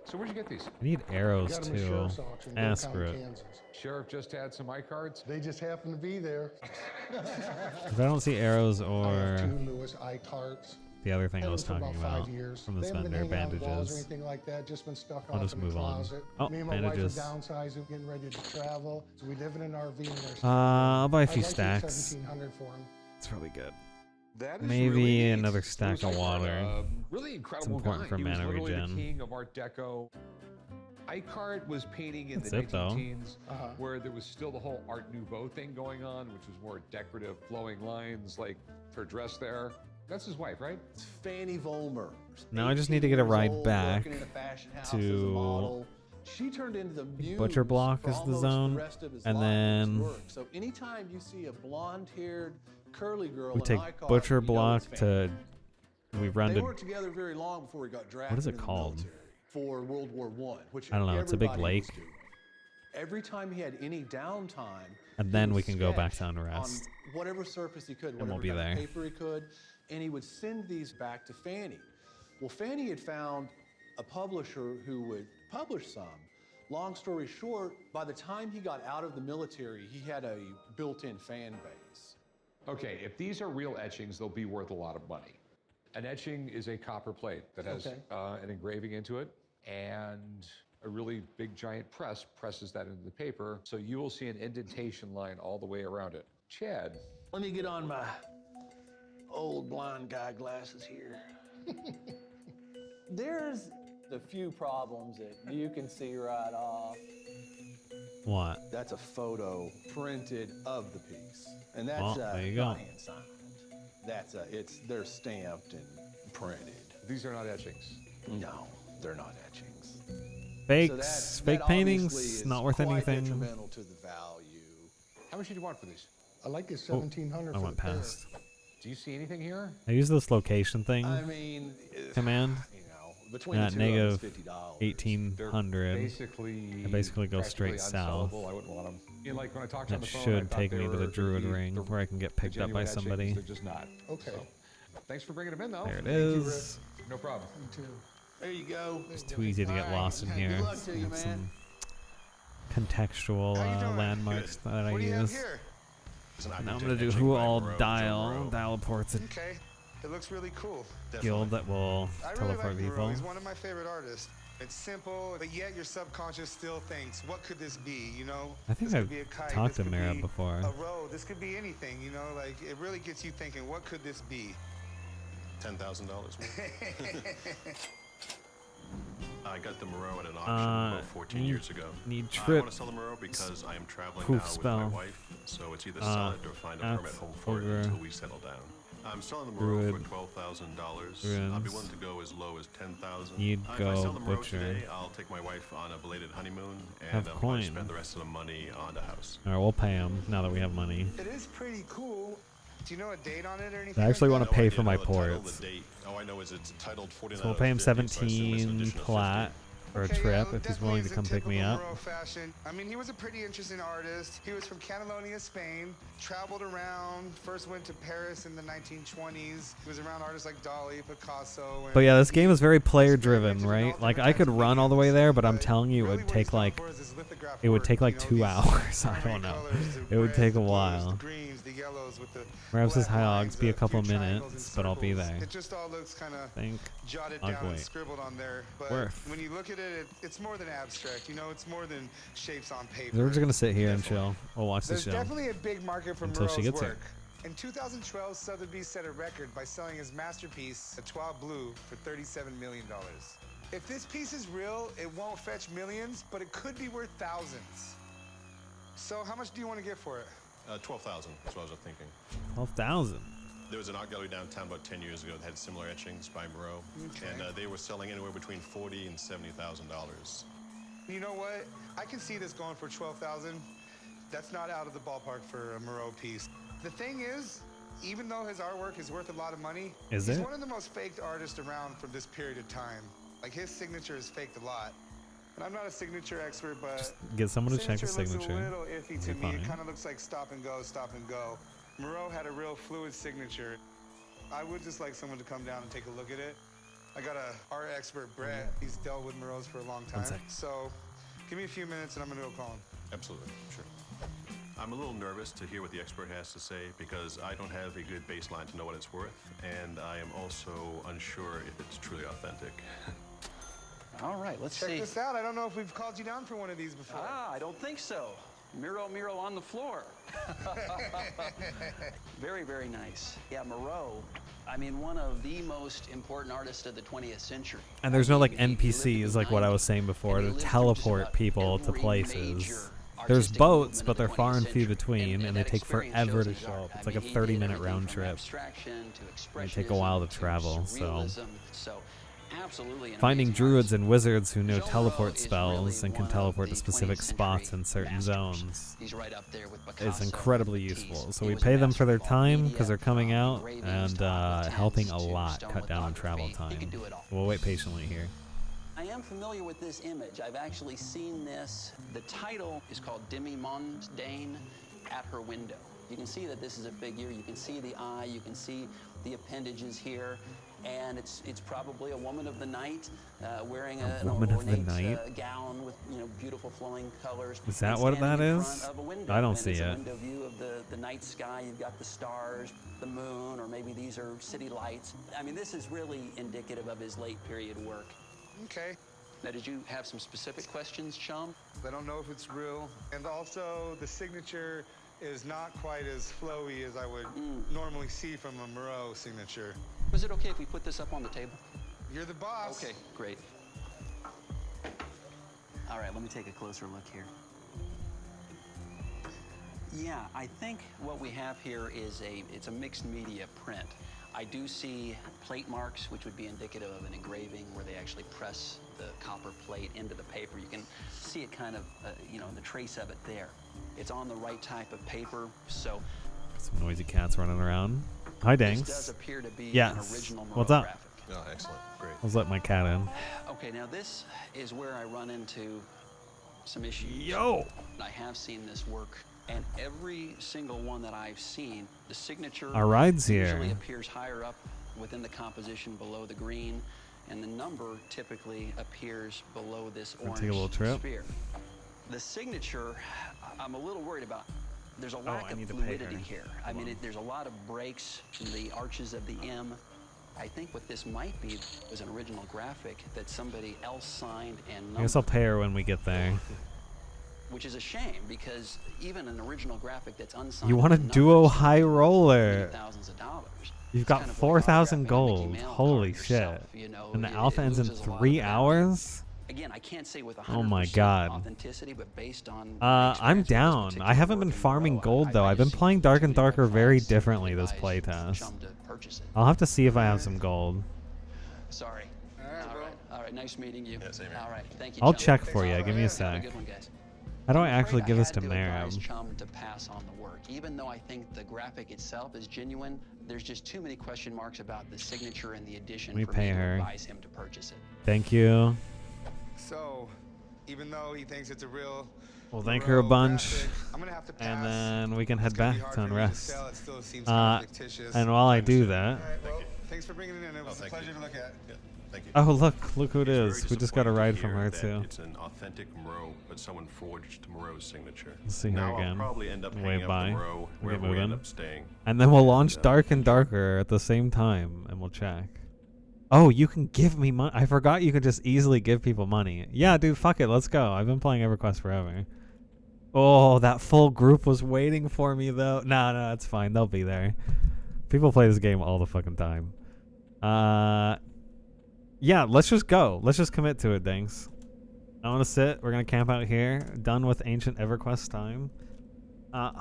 So where'd you get these? I need arrows Got 'em at too. Sheriff's auction, Ah, Middletown, screw it. Kansas. Sheriff just had some iCards. They just happen to be there. If I don't see arrows I have or 2 Lewis iCarts. the other thing I Had was them for talking about about 5 years. from this They haven't vendor, been hanging out on walls or bandages. anything like that. Just been stuck I'll off just in the move on. closet. Oh, Me and my bandages. wife are downsizing, getting ready to travel. So we live in an RV. And there's I'll buy a few I'd like to stacks. 1700 for them. It's probably good. That is Maybe really neat. another stack of Lewis ICard, water. really It's incredible important guy. for He was mana literally regen. the king of Art Deco. ICard was painting in That's the it, though. 19-teens, where there was still the whole Art Nouveau thing going on, which was more decorative, flowing lines, like her dress there. That's his wife, right? It's Fanny Volmer. Now I just need to get a ride old, back working in a fashion house as a to model. She turned into the muse Butcher Block for is the almost zone, rest of his and life and his then work. So anytime you see a blonde-haired, curly girl we in take iCard, Butcher you know Block it's Fanny. to. We run They to. weren't together very long before he got drafted. What is it into the called? military for World War I, which I don't know. It's a big everybody was lake. doing. Every time he had any downtime, And he then would we can go back sketch down to on rest. whatever surface he could, And whatever we'll be kind of there. paper he could, and he would send these back to Fanny. Well, Fanny had found a publisher who would publish some. Long story short, by the time he got out of the military, he had a built-in fan base. Okay, if these are real etchings, they'll be worth a lot of money. An etching is a copper plate that has Okay. an engraving into it, and a really big giant press presses that into the paper, so you will see an indentation line all the way around it. Chad. Let me get on my old blind guy glasses here. There's a few problems that you can see right off. What? That's a photo printed of the piece, and that's Well, there you go. not hand signed. They're stamped and printed. These are not etchings. No, they're not etchings. Fakes, fake paintings, not worth quite anything. detrimental to the value. How much did you want for these? I like this Oh, 1700 I for went the pair. past. Do you see anything here? I use this location thing I mean, command. between At the two of them, negative it's $50. 1800. Basically, I basically go straight practically south. unsellable. I wouldn't want them. You know, like when I talked on That the phone, I should thought take they me to were the Druid the- Ring, the where I can get picked up by genuine etchings. somebody. They're just not. Okay. So, thanks for bringing them in, though. There it Thank you, is. Rick. No problem. Me too. There you go. It's too easy to get All right. lost in Good here. luck to you, Have man. some contextual landmarks that I What do you have use. here? Now I'm gonna do who all dial ports a Okay, it looks really cool. guild that will I really teleport like Moreau. people. He's one of my favorite artists. It's simple, but yet your subconscious still thinks, what could this be, you know? I think This I've could be a kite, talked this to could Mira be before. A road, this could be anything, you know? Like, it really gets you thinking, what could this be? $10,000. I got the Moreau at an auction about 14 years ago. Need I trip. want to sell the Moreau because I am traveling Poof now spell. with my wife, so it's either sell it or find a permanent that's home for it over. until we settle down. I'm selling the Moreau Druid. for $12,000. Druids. I'll be willing to go as low as $10,000. You'd If I go sell the Moreau butcher. today, I'll take my wife on a belated honeymoon and Have I'll probably coin. spend the rest of the money on the house. Alright, we'll pay him now that we have money. It is pretty cool. Do you know a date on it or anything? I actually like want that? to pay I for my know the title, ports. the date. All I know is it's titled 49. So we'll pay him 50, so I assume it's an 17 additional plat for a Okay, trip yeah, if he's willing to come pick me typical up. Moreau fashion. I mean, he was a pretty interesting artist. He was from Catalonia, Spain, traveled around, first went to Paris in the 1920s. He was around artists like Dali, Picasso. And But yeah, this game is very player driven, right? Like I could run all the way there, but I'm telling you, it would take like 2 hours. I don't know. It would take a while. greens, the yellows with the Perhaps this black high lines, Oggs be a a couple few triangles and minutes, but I'll be circles. there. It just all looks kind of Think jotted I'll down and wait. scribbled on there. But Worth. when you look at it, it's more than abstract. You know, it's more than shapes on paper. We're just gonna sit here and chill. We'll watch the There's show definitely a big market for until she Moreau's gets work. here. In 2012, Sotheby's set a record by selling his masterpiece, a Etoile Blue, for $37 million. If this piece is real, it won't fetch millions, but it could be worth thousands. So how much do you want to get for it? 12,000. That's what I was thinking. 12,000. There was an art gallery downtown about 10 years ago that had similar etchings by Moreau, Okay. and they were selling anywhere between $40,000 and $70,000. You know what? I can see this going for 12,000. That's not out of the ballpark for a Moreau piece. The thing is, even though his artwork is worth a lot of money, Is he's it? one of the most faked artists around from this period of time. Like his signature is faked a lot. And I'm not a signature expert, but get someone to check his looks signature. a little iffy It'll to be me. It fine. kind of looks like stop and go, stop and go. Moreau had a real fluid signature. I would just like someone to come down and take a look at it. I got a art expert, Brett. He's dealt with Moreau's for a long time. So give me a few minutes and I'm gonna go call him. Absolutely, sure. I'm a little nervous to hear what the expert has to say because I don't have a good baseline to know what it's worth, and I am also unsure if it's truly authentic. All right, let's Check see. this out. I don't know if we've called you down for one of these before. Ah, I don't think so. Miro on the floor. Very, very nice. Yeah, Moreau, I mean, one of the most important artists of the 20th century. And there's no like NPCs like what I was saying before to teleport people to places. There's boats, but they're far and few between, and they take forever to show up. It's like a 30-minute round trip. They take a while to travel, so absolutely finding druids and wizards who know teleport spells and can teleport to specific spots in certain zones is incredibly useful. So we pay them for their time because they're coming out and helping a lot cut down on travel time. We'll wait patiently here. I am familiar with this image. I've actually seen this. The title is called Demi-Mondaine at Her Window. You can see that this is a figure. You can see the eye. You can see the appendages here. And it's probably a woman of the night wearing an ornate gown with beautiful flowing colors. Is that what that is? I don't see it's a it. window view of the night sky. You've got the stars, the moon, or maybe these are city lights. I mean, this is really indicative of his late period work. Okay. Now, did you have some specific questions, Chum? I don't know if it's real. And also, the signature is not quite as flowy as I would normally see from a Moreau signature. Was it okay if we put this up on the table? You're the boss. Okay, great. All right, let me take a closer look here. Yeah, I think what we have here is it's a mixed media print. I do see plate marks, which would be indicative of an engraving where they actually press the copper plate into the paper. You can see it kind of, the trace of it there. It's on the right type of paper, so... Some noisy cats running around. Hi, Dangs. This does appear to be yes. an original Moreau What's up? graphic. Oh, excellent. Great. Let's let my cat in. Okay, now this is where I run into some issues. Yo! I have seen this work, and every single one that I've seen, the signature Our ride's usually here. appears higher up within the composition below the green, and the number typically appears below this orange take a little trip. sphere. The signature, I'm a little worried about. There's a lack I of need to pay fluidity her. here. I mean, there's a lot of breaks in the arches of the M. I think what this might be was an original graphic that somebody else signed and I guess I'll numbered, pay her when we get there. which is a shame because even an original graphic that's unsigned. You want a and duo numbered, high roller. thousands of dollars. You've got 4,000 gold. Holy shit. And the alpha ends in 3 hours? Again, I can't say with 100% Oh my god. authenticity, but based on I'm down. I haven't been farming gold though. I've been playing Dark and Darker very differently this playtest. I'll have to see if I have some gold. Sorry. All right. Nice meeting you. Yeah, same here. All right. Thank you. I'll Chum. check for you. Give me a Have sec. a good one, guys. How do I I'm actually afraid give I this had to advise Merib? Chum to pass on the work. Even though I think the graphic itself is genuine, there's just too many question marks about the signature and the addition Let me for pay me to her. advise him to purchase it. Thank you. So, even though he thinks it's a real We'll thank her a bunch. graphic, I'm gonna have to pass. And then we can head It's gonna be back hard to for me to unrest. sell. It still seems kind of fictitious. And while I do that... All right, well, thanks for bringing it in. It was a thank pleasure you. to look at. Yeah, thank you. Oh, look who it It's is. very We just got a disappointing ride to from hear her that too. It's an authentic Moreau, but someone forged Moreau's signature. Let's see her now again. I'll probably end up Wave hanging out by. with Moreau We get wherever we moving. end up staying. And then we'll launch Dark and Darker at the same time, and we'll check. Oh, you can give me money. I forgot you could just easily give people money. Yeah, dude, fuck it. Let's go. I've been playing EverQuest forever. Oh, that full group was waiting for me, though. No, it's fine. They'll be there. People play this game all the fucking time. Yeah, let's just go. Let's just commit to it, Dangs. I want to sit. We're going to camp out here. Done with ancient EverQuest time. I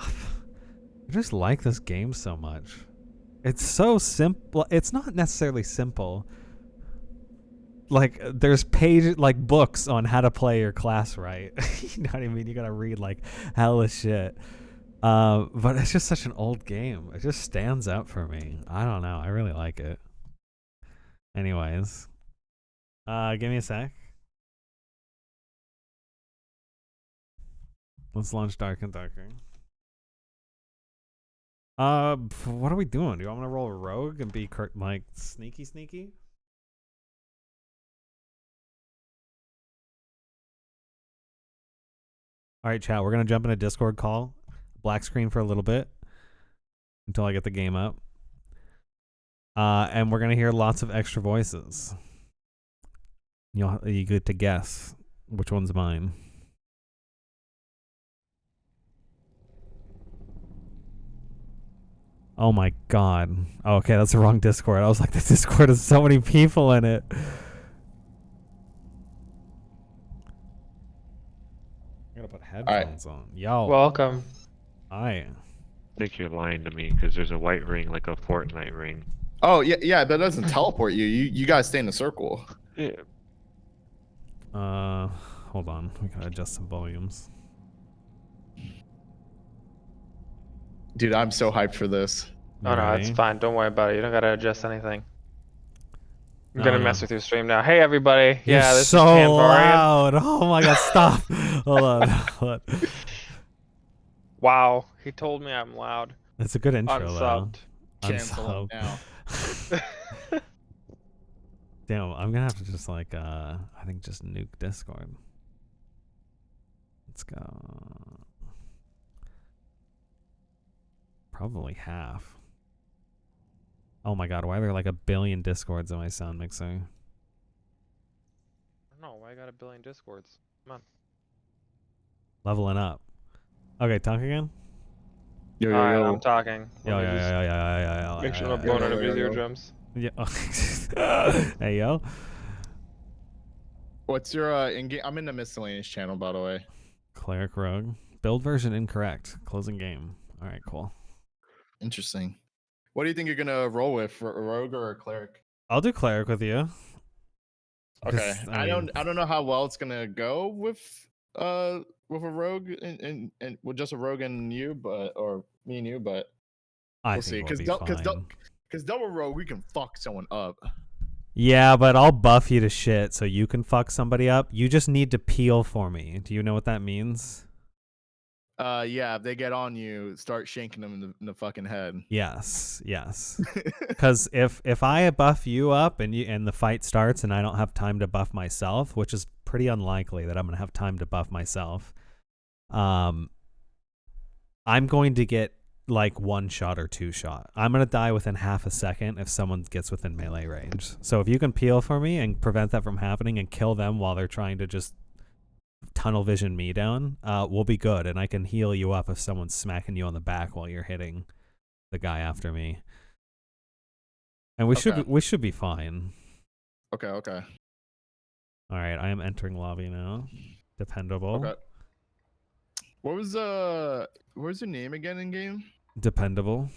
just like this game so much. It's so simple. It's not necessarily simple. Like, there's books on how to play your class right. You know what I mean? You gotta read, like, hella shit. But it's just such an old game. It just stands out for me. I don't know. I really like it. Anyways. Give me a sec. Let's launch Dark and Darker. What are we doing? Do you want me to roll a rogue and be like sneaky? All right, chat. We're gonna jump in a Discord call, black screen for a little bit until I get the game up, and we're gonna hear lots of extra voices. You get to guess which one's mine. Oh my god. Oh, okay, that's the wrong Discord. I was like, the Discord has so many people in it. I gotta put headphones on. Yo. Welcome. Hi. I think you're lying to me because there's a white ring like a Fortnite ring. Oh yeah, that doesn't teleport you. You guys stay in the circle. Yeah. Hold on. We gotta adjust some volumes. Dude, I'm so hyped for this. Oh no, it's fine. Don't worry about it. You don't gotta adjust anything. I'm gonna mess with your stream now. Hey everybody. You're yeah, this so is Panvarian. loud. Oh my god, stop. Hold on. Wow, he told me I'm loud. It's a good intro Unsubbed. though. Cancel it now. Damn, I'm gonna have to just like I think just nuke Discord. Let's go. Probably half. Oh my god, why are there like a billion Discords in my sound mixer? I don't know why I got a billion Discords. Come on. Leveling up. Okay, talk again. Yo, Alright, I'm talking. Yo. Make sure I'm blowing out of his eardrums. Yeah. Hey yo. What's your in-game? I'm in the miscellaneous channel, by the way. Cleric Rogue. Build version incorrect. Closing game. All right, cool. Interesting. What do you think you're gonna roll with, for a rogue or a cleric? I'll do cleric with you. Okay. I don't know how well it's gonna go with a rogue and with just a rogue and you, or me and you, but we'll see. Because double rogue, we can fuck someone up. Yeah, but I'll buff you to shit so you can fuck somebody up. You just need to peel for me. Do you know what that means? Yeah, if they get on you, start shanking them in the fucking head. Yes. Because if I buff you up and the fight starts and I don't have time to buff myself, which is pretty unlikely that I'm gonna have time to buff myself, I'm going to get like 1 shot or 2 shot. I'm gonna die within half a second if someone gets within melee range. So if you can peel for me and prevent that from happening and kill them while they're trying to just tunnel vision me down, we'll be good, and I can heal you up if someone's smacking you on the back while you're hitting the guy after me. And we should be fine. Okay. All right, I am entering lobby now. Dependable. Okay. What was your name again in game? Dependable.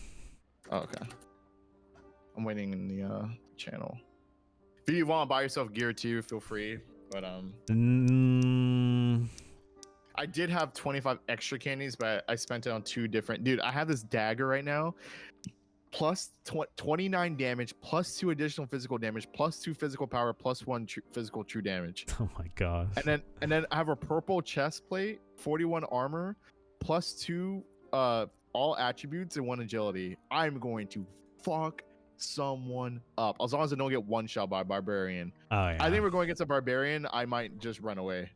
Oh, okay. I'm waiting in the channel. If you want to buy yourself gear too, feel free. But I did have 25 extra candies, but I spent it on 2 different. Dude, I have this dagger right now, plus 29 damage, plus 2 additional physical damage, plus 2 physical power, plus 1 physical true damage. Oh my gosh. And then I have a purple chest plate, 41 armor, plus 2 all attributes and 1 agility. I'm going to fuck someone up as long as I don't get one shot by barbarian. Oh yeah. I think we're going against a barbarian. I might just run away.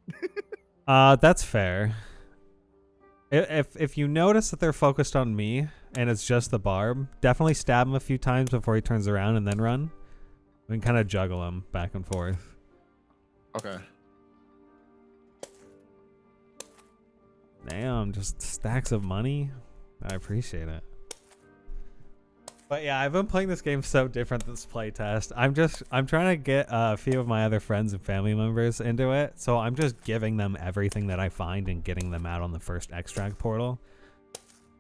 That's fair. If you notice that they're focused on me and it's just the barb, definitely stab him a few times before he turns around and then run. We can kind of juggle him back and forth. Okay. Damn, just stacks of money. I appreciate it. But yeah, I've been playing this game so different this playtest. I'm trying to get a few of my other friends and family members into it. So I'm just giving them everything that I find and getting them out on the first extract portal.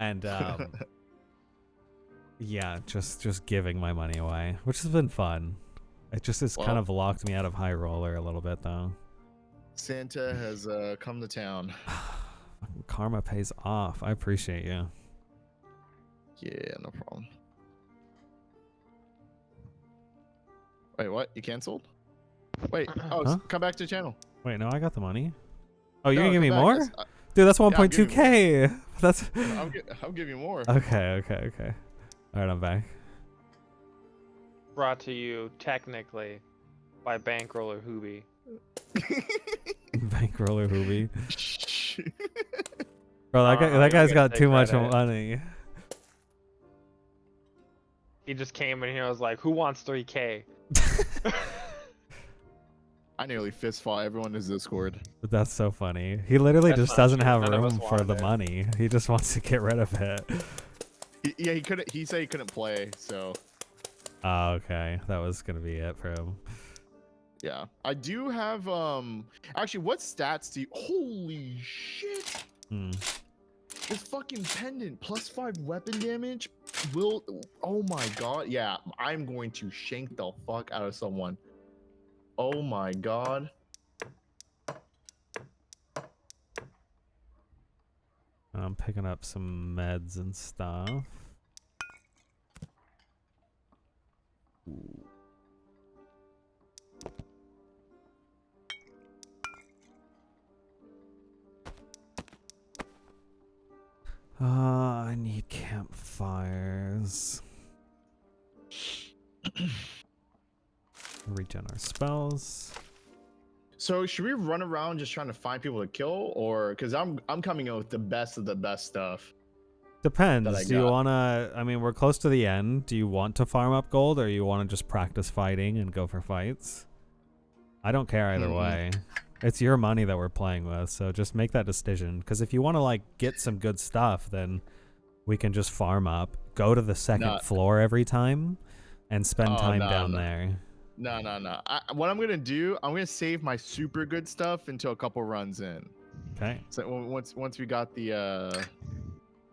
And yeah, just giving my money away, which has been fun. It just has kind of locked me out of high roller a little bit though. Santa has come to town. Karma pays off. I appreciate you. Yeah, no problem. Wait, what? You canceled? Wait, come back to the channel. Wait, no, I got the money. Oh, you're No, gonna give me come more? back. Dude, that's Yeah, I'm giving 1.2k. That's. I'll give you more. Okay. All right, I'm back. Brought to you technically by Bankroller Hoobie. Bankroller Hoobie. Bro, that guy's got too much credit. money. He just came in here and was like, "Who wants 3K?" I nearly fist fought everyone in his Discord. But that's so funny. He literally That's just not doesn't true. have None of us room for wanted the it. money. He just wants to get rid of it. Yeah, he couldn't. He said he couldn't play, so Oh, okay. That was gonna be it for him. yeah. I do have Actually, what stats do you? Holy shit! Hmm. This fucking pendant +5 weapon damage will. Oh my god! Yeah, I'm going to shank the fuck out of someone. Oh my god! I'm picking up some meds and stuff. Ooh. I need campfires. Regen our spells. So should we run around just trying to find people to kill, or because I'm coming out with the best of the best stuff? Depends. Do you wanna? I mean, we're close to the end. Do you want to farm up gold, or you want to just practice fighting and go for fights? I don't care either way. It's your money that we're playing with, so just make that decision. Because if you want to like get some good stuff, then we can just farm up, go to the second floor every time, and spend time down there. No. What I'm gonna do, I'm gonna save my super good stuff until a couple runs in. Okay. So once we got the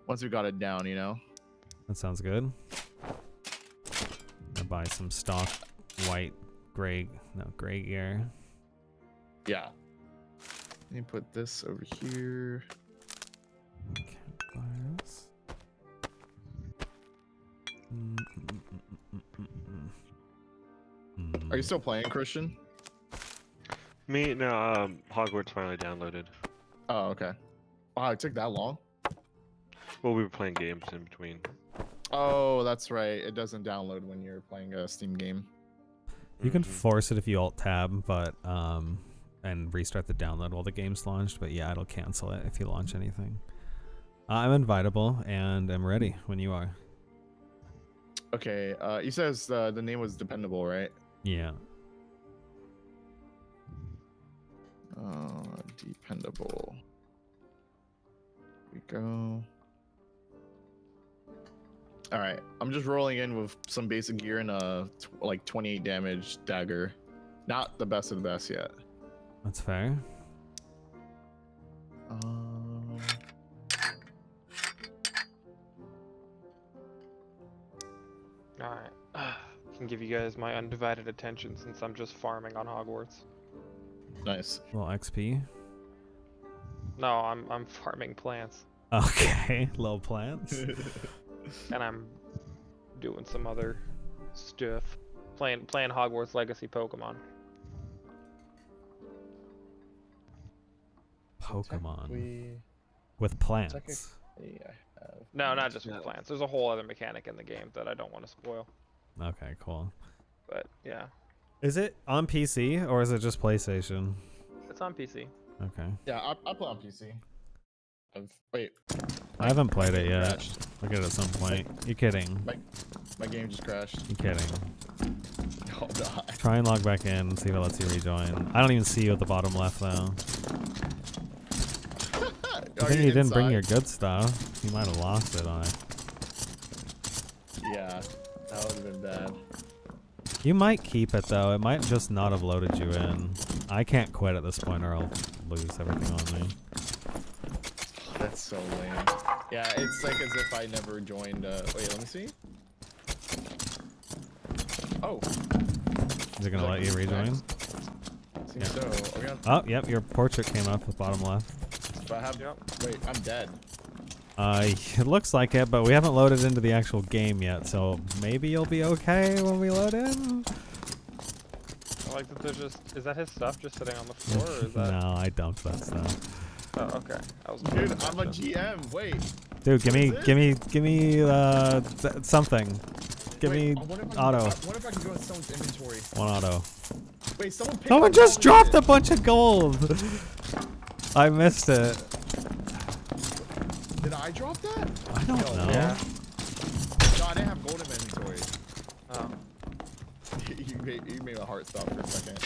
once we got it down, you know. That sounds good. I'll buy some stock gray gear. Yeah. Let me put this over here. Campfires. Are you still playing, Christian? Me? No, Hogwarts finally downloaded. Oh, okay. Wow, it took that long? Well, we were playing games in between. Oh, that's right. It doesn't download when you're playing a Steam game. You can force it if you alt tab, but and restart the download while the game's launched. But yeah, it'll cancel it if you launch anything. I'm invitable and I'm ready when you are. Okay. He says the name was Dependable, right? Yeah. Dependable. Here we go. All right, I'm just rolling in with some basic gear and a like 28 damage dagger. Not the best of the best yet. That's fair. Alright. I can give you guys my undivided attention since I'm just farming on Hogwarts. Nice. Little XP. No, I'm farming plants. Okay, little plants. And I'm doing some other stuff. Playing Hogwarts Legacy Pokemon. Pokemon. With plants. No, not just with plants. There's a whole other mechanic in the game that I don't want to spoil. Okay, cool. But yeah. Is it on PC or is it just PlayStation? It's on PC. Okay. Yeah, I play on PC. Wait. I haven't played it yet. Crashed. I'll get it at some point. You're kidding. My game just crashed. You're kidding. Oh, no. Try and log back in and see if it lets you rejoin. I don't even see you at the bottom left though. I think you didn't bring your good stuff. You might have lost it on it. Yeah, that would have been bad. You might keep it though. It might just not have loaded you in. I can't quit at this point or I'll lose everything on me. That's so lame. Yeah, it's like as if I never joined. Wait, let me see. Oh. Is it gonna let you rejoin? Seems so. Are we on? Oh, yep. Your portrait came up at bottom left. But I have. Wait, I'm dead. It looks like it, but we haven't loaded into the actual game yet, so maybe you'll be okay when we load in. I like that there's just. Is that his stuff just sitting on the floor, or is that? No, I dumped that stuff. Oh, okay. I was. Dude, I'm a GM. Wait. Dude, give me something. Give me auto. What if I can go in someone's inventory? One auto. Wait, someone. Someone just dropped a bunch of gold. I missed it. Did I drop that? I don't know. Yeah. No, I didn't have gold inventory. Oh. you made my heart stop for a second.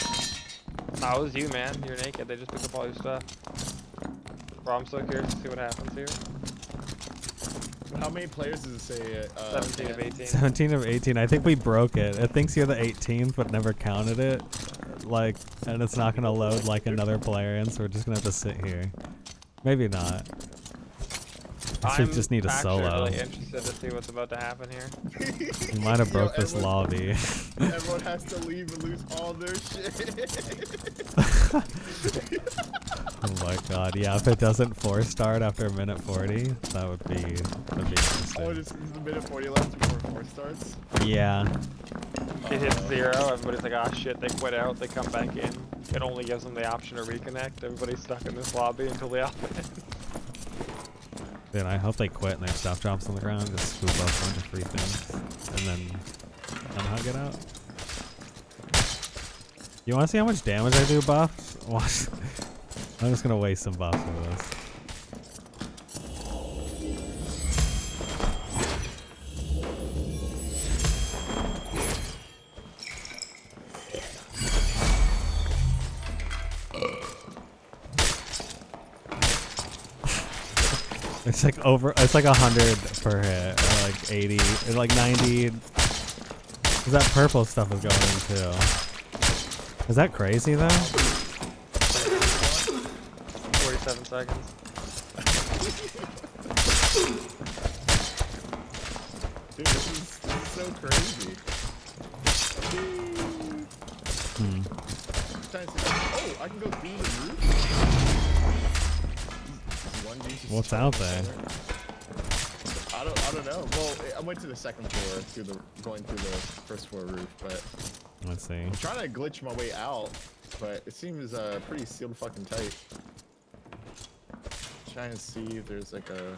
No, it was you, man. You're naked. They just picked up all your stuff. Bro, I'm so curious to see what happens here. How many players does it say? 17 of 18. 17 of 18. I think we broke it. It thinks you're the 18th, but never counted it. Like, and it's not gonna load like another player in, so we're just gonna have to sit here. Maybe not. I I'm just need a actually solo. really interested to see what's about to happen here. You might have broke this lobby. Everyone has to leave and lose all their shit. Oh my god, yeah, if it doesn't 4-start after minute 40, that would be interesting. Oh, this is the minute 40 left before 4 starts? Yeah. It hits 0, everybody's like, ah shit, they quit out, they come back in. It only gives them the option to reconnect. Everybody's stuck in this lobby until the opt in. Dude, I hope they quit and their stuff drops on the ground, just scoop up a bunch of free things, and then somehow get out. You wanna see how much damage I do, buff? Watch. I'm just gonna waste some buffs for this. It's like it's like 100 per hit, or like 80, or like 90. Cause that purple stuff is going in too. Is that crazy though? 47 seconds. Dude, this is so crazy. Oh, I can go through the roof? What's out there? I don't know. Well, I went to the second floor going through the first floor roof, but Let's see. I'm trying to glitch my way out, but it seems pretty sealed fucking tight. Trying to see if there's like a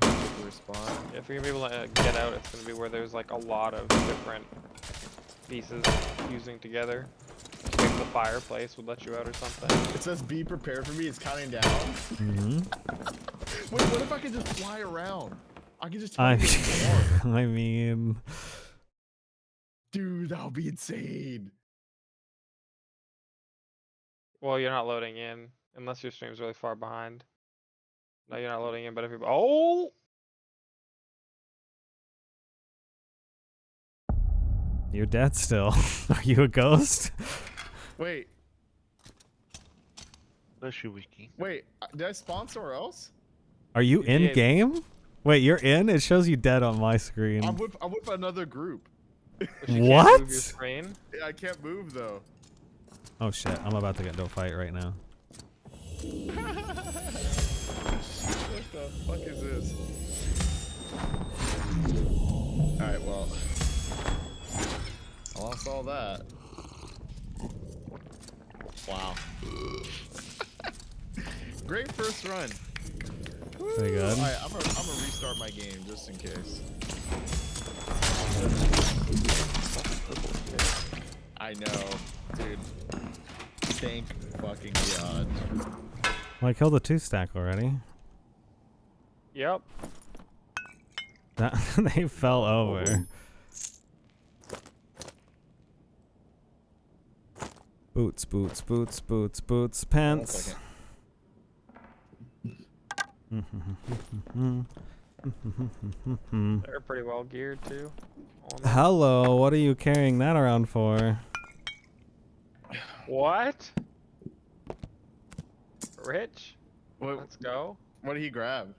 particular spot. If you're gonna be able to get out, it's gonna be where there's like a lot of different pieces fusing together. Maybe the fireplace would let you out or something. It says be prepared for me, it's counting down. Mm-hmm. Wait, what if I could just fly around? I could just I mean, dude, that would be insane. Well, you're not loading in, unless your stream's really far behind. No, you're not loading in, but if you're... Oh! you're dead still. Are you a ghost? Wait. Bless you, Wiki. Wait, did I spawn somewhere else? Are you in game? Wait, you're in? It shows you dead on my screen. I'm with another group. What? Move your screen? Yeah, I can't move though. Oh shit, I'm about to get into a fight right now. What the fuck is this? Alright, well. I lost all that. Wow. Great first run. Pretty good. Alright, I'm gonna restart my game just in case. I know, dude. Thank fucking God. Well, I killed a 2-stack already. Yep. They fell over. Boots, boots, boots, boots, boots, pants. They're pretty well geared too. Hello, what are you carrying that around for? What? Rich? What, Let's go. What did he grab?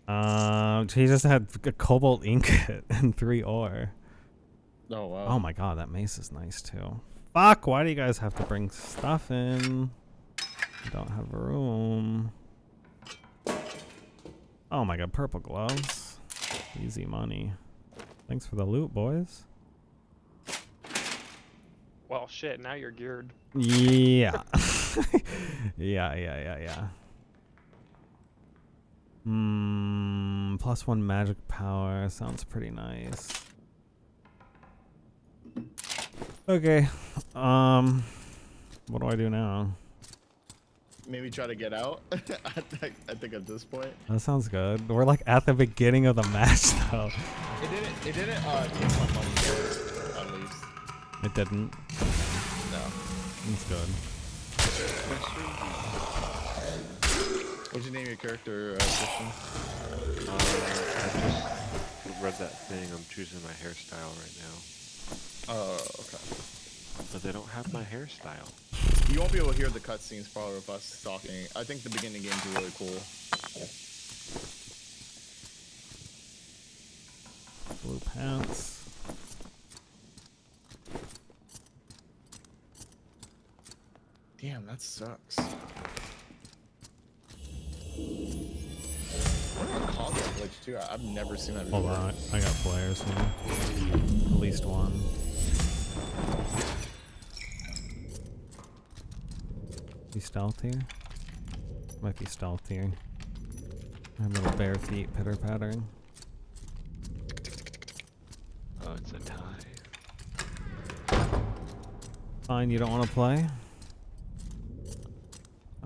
He just had a cobalt ingot and 3 ore. Oh wow. Oh my god, that mace is nice too. Fuck, why do you guys have to bring stuff in? I don't have room. Oh my god, purple gloves. Easy money. Thanks for the loot, boys. Well, shit, now you're geared. Yeah. yeah. +1 magic power. Sounds pretty nice. Okay. What do I do now? maybe try to get out. I think at this point. That sounds good. We're like at the beginning of the match though. It didn't take my money there, at least. It didn't. No. It's good. What'd you name your character, Christian? I just read that thing. I'm choosing my hairstyle right now. Oh, okay. But they don't have my hairstyle. You won't be able to hear the cutscenes probably with us talking. I think the beginning games are really cool. Blue pants. Damn, that sucks. What about call that glitch too? I've never seen that before. Hold on, I got players here. At least one. Be stealth here? Might be stealth here. My little bare feet pitter pattering. Oh, it's a tie. Fine, you don't want to play?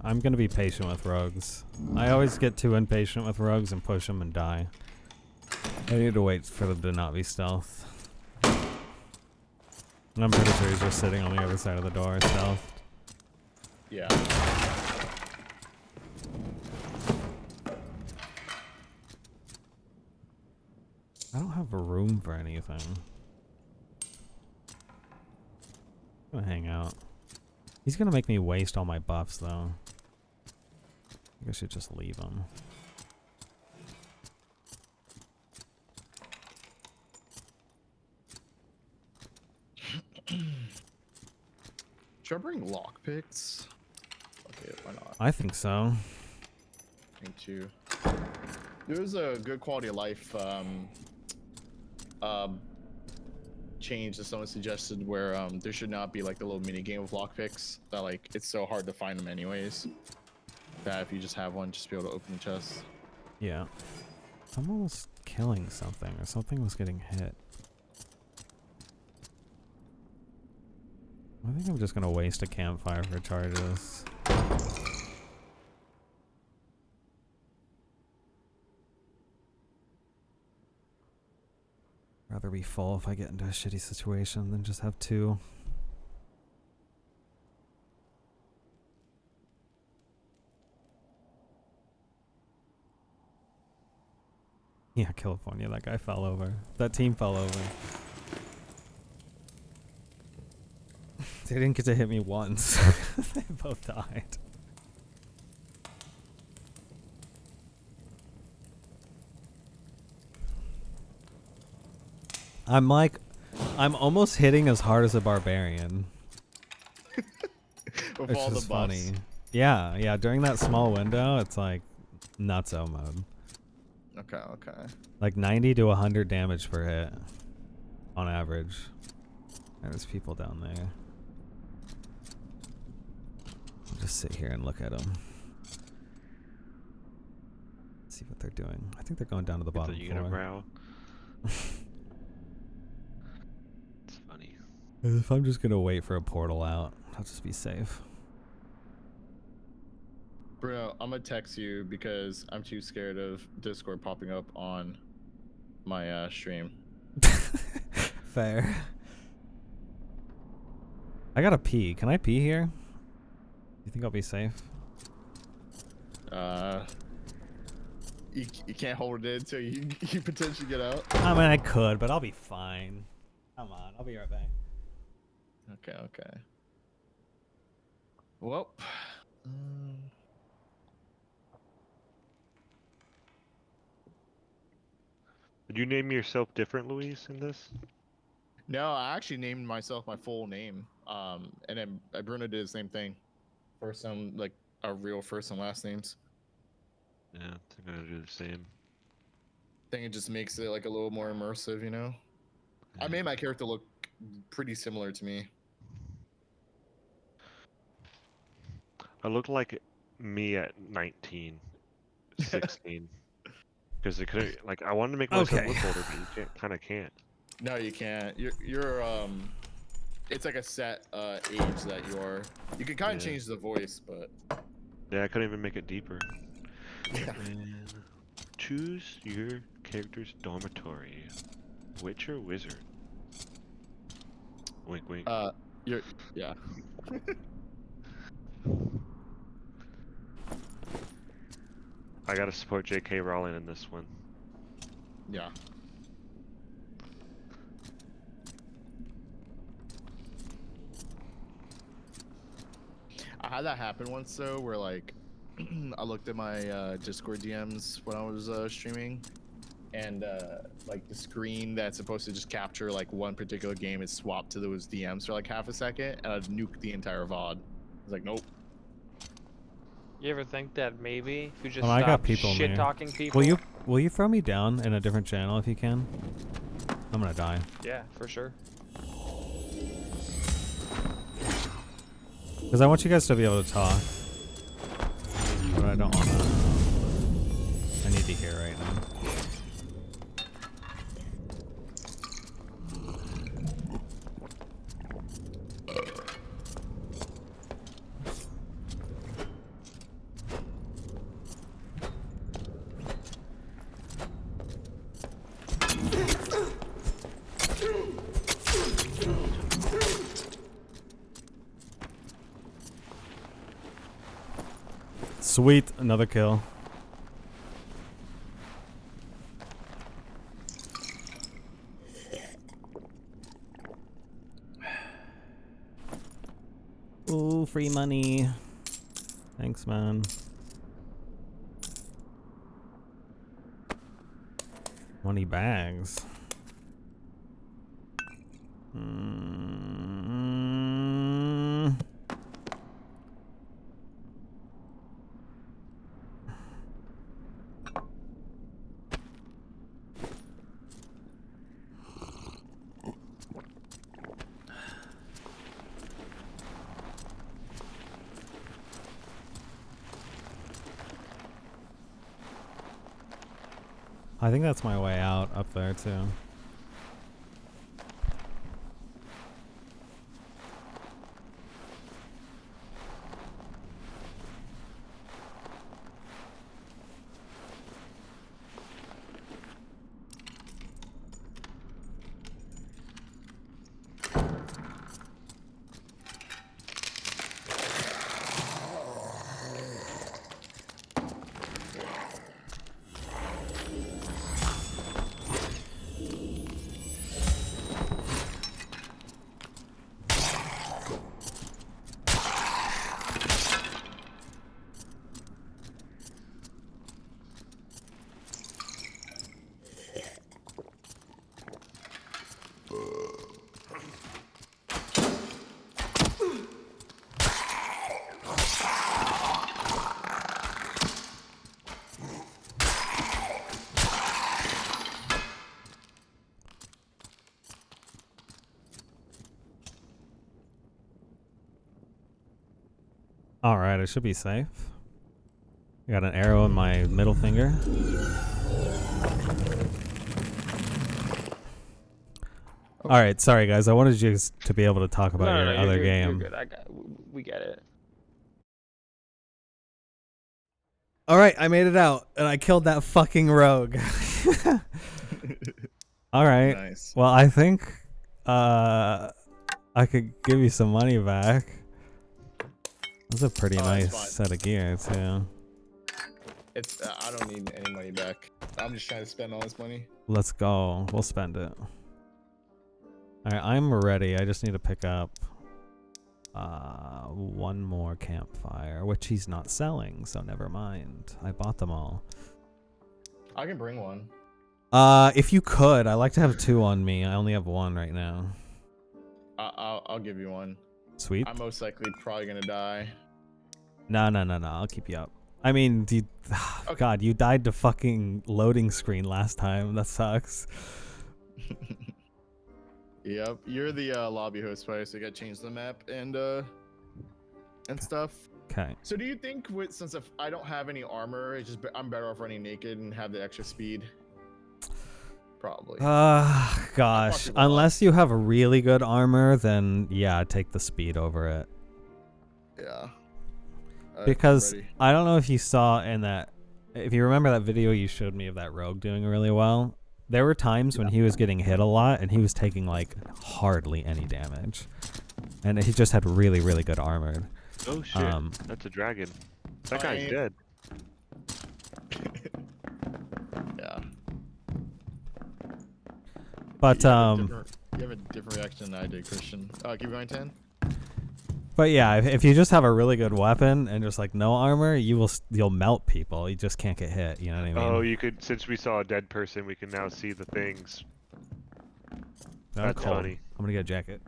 I'm gonna be patient with rogues. I always get too impatient with rogues and push them and die. I need to wait for them to not be stealth. I'm pretty sure he's just sitting on the other side of the door, stealth. Yeah. I don't have a room for anything. I'm gonna hang out. He's gonna make me waste all my buffs though. I think I should just leave him. Should I bring lockpicks? Okay, why not? I think so. Me too. There's a good quality of life change that someone suggested where there should not be like the little mini game of lockpicks that like it's so hard to find them anyways. That if you just have one, just be able to open the chest. Yeah. Someone was killing something or something was getting hit. I think I'm just gonna waste a campfire for charges. Rather be full if I get into a shitty situation than just have two. Yeah, California, that guy fell over. That team fell over. They didn't get to hit me once. They both died. I'm almost hitting as hard as a barbarian. With Which all is the funny. buffs. Yeah, during that small window, it's like nutso mode. Okay. Like 90 to 100 damage per hit on average. There's people down there. I'll just sit here and look at them. See what they're doing. I think they're going down to the bottom The floor. unibrow. It's funny. If I'm just gonna wait for a portal out, I'll just be safe. Bruno, I'm gonna text you because I'm too scared of Discord popping up on my stream. Fair. I gotta pee. Can I pee here? You think I'll be safe? You can't hold it in until you potentially get out. I mean, I could, but I'll be fine. Come on, I'll be right back. Okay. Well. Did you name yourself different, Luis, in this? No, I actually named myself my full name. And then Bruno did the same thing. First name, like our real first and last names. Yeah, they're gonna do the same. I think it just makes it like a little more immersive, you know? Yeah. I made my character look pretty similar to me. I look like me at 19, 16. Because it could, like, I wanted to make myself look older, but you kind of can't. No, you can't. You're it's like a set age that you are. You can kind of change the voice, but Yeah, I couldn't even make it deeper. Yeah. And choose your character's dormitory. Witch or wizard? Wink, wink. Yeah. I gotta support J.K. Rowling in this one. Yeah. I had that happen once though, where like I looked at my Discord DMs when I was streaming, and like the screen that's supposed to just capture like one particular game is swapped to those DMs for like half a second, and I'd nuked the entire VOD. I was like, nope. You ever think that maybe if you just Oh, I got stop people in shit there. talking people? Will you throw me down in a different channel if you can? I'm gonna die. Yeah, for sure. Because I want you guys to be able to talk. But I don't wanna. I need to hear right now. Sweet, another kill. Ooh, free money. Thanks, man. Money bags. I think that's my way out up there too. Alright, I should be safe. I got an arrow in my middle finger. Alright, sorry guys. I wanted you guys to be able to talk about your other game. You're good. We get it. Alright, I made it out, and I killed that fucking rogue. Alright. Nice. Well, I think I could give you some money back. That's a pretty nice set of gear, too. It's I don't need any money back. I'm just trying to spend all this money. Let's go. We'll spend it. Alright, I'm ready. I just need to pick up one more campfire, which he's not selling, so never mind. I bought them all. I can bring one. If you could, I like to have two on me. I only have one right now. I'll give you one. Sweet. I'm most likely probably gonna die. No. I'll keep you up. I mean, Okay. God, you died to fucking loading screen last time. That sucks. Yep, you're the lobby host, right? So you gotta change the map and stuff. Okay. So do you think since if I don't have any armor, I'm better off running naked and have the extra speed? Probably. Gosh. Unless you have really good armor, then yeah, take the speed over it. Yeah. Because ready. I don't know if you saw in that, if you remember that video you showed me of that rogue doing really well. There were times when he was getting hit a lot and he was taking like hardly any damage, and he just had really, really good armor. Oh shit! That's a dragon. That guy's dead. Yeah. But you have a different reaction than I did, Christian. Keep going, 10. But yeah, if you just have a really good weapon and just like no armor, you'll melt people. You just can't get hit. You know what I mean? Oh, you could. Since we saw a dead person, we can now see the things. That's cold. funny. I'm gonna get a jacket.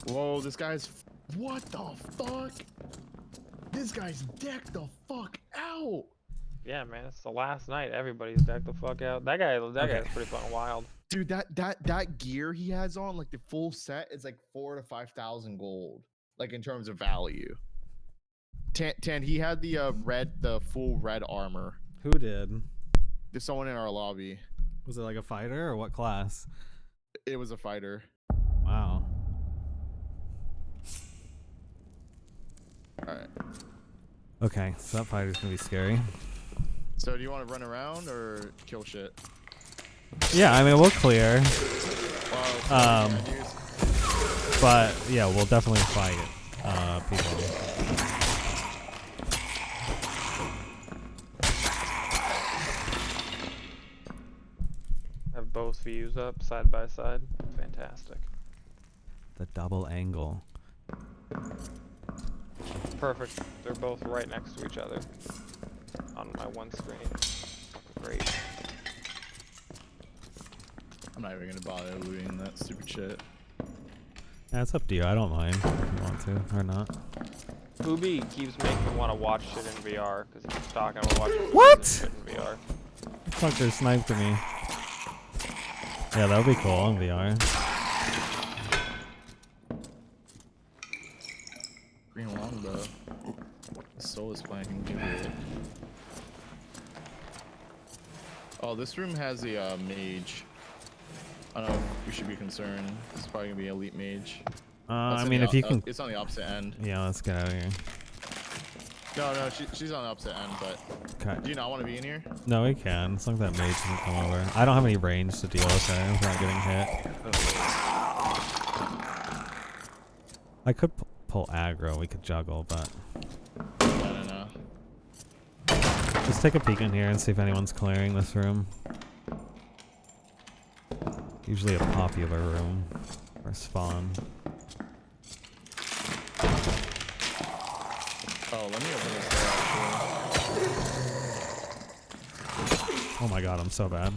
Whoa, this guy's. What the fuck? This guy's decked the fuck out. Yeah, man, it's the last night. Everybody's decked the fuck out. That guy's pretty fucking wild. Dude, that gear he has on, like the full set, is like 4,000 to 5,000 gold, like in terms of value. Tan, he had the full red armor. Who did? There's someone in our lobby. Was it like a fighter or what class? It was a fighter. Wow. Alright. Okay, so that fighter's gonna be scary. So do you want to run around or kill shit? Yeah, I mean we'll clear. Well, but yeah, we'll definitely fight people. Have both views up side by side. Fantastic. The double angle. Perfect. They're both right next to each other on my one screen. Great. I'm not even gonna bother looting that stupid shit. Yeah, it's up to you. I don't mind if you want to or not. Booby keeps making me want to watch shit in VR because he keeps talking about watching shit in VR. Fucker sniped me. Yeah, that would be cool in VR. Green longbow. Soul is flanking. Give it. Oh, this room has a mage. I don't know if we should be concerned. This is probably gonna be elite mage. I mean, if you can. It's on the opposite end. Yeah, let's get out of here. No, she's on the opposite end, but. Okay. Do you not want to be in here? No, we can. As long as that mage doesn't come over. I don't have any range to deal with her without getting hit. I could pull aggro. We could juggle, but. I don't know. Just take a peek in here and see if anyone's clearing this room. Usually a popular room or spawn. Oh, let me open this door actually. Oh my god, I'm so bad.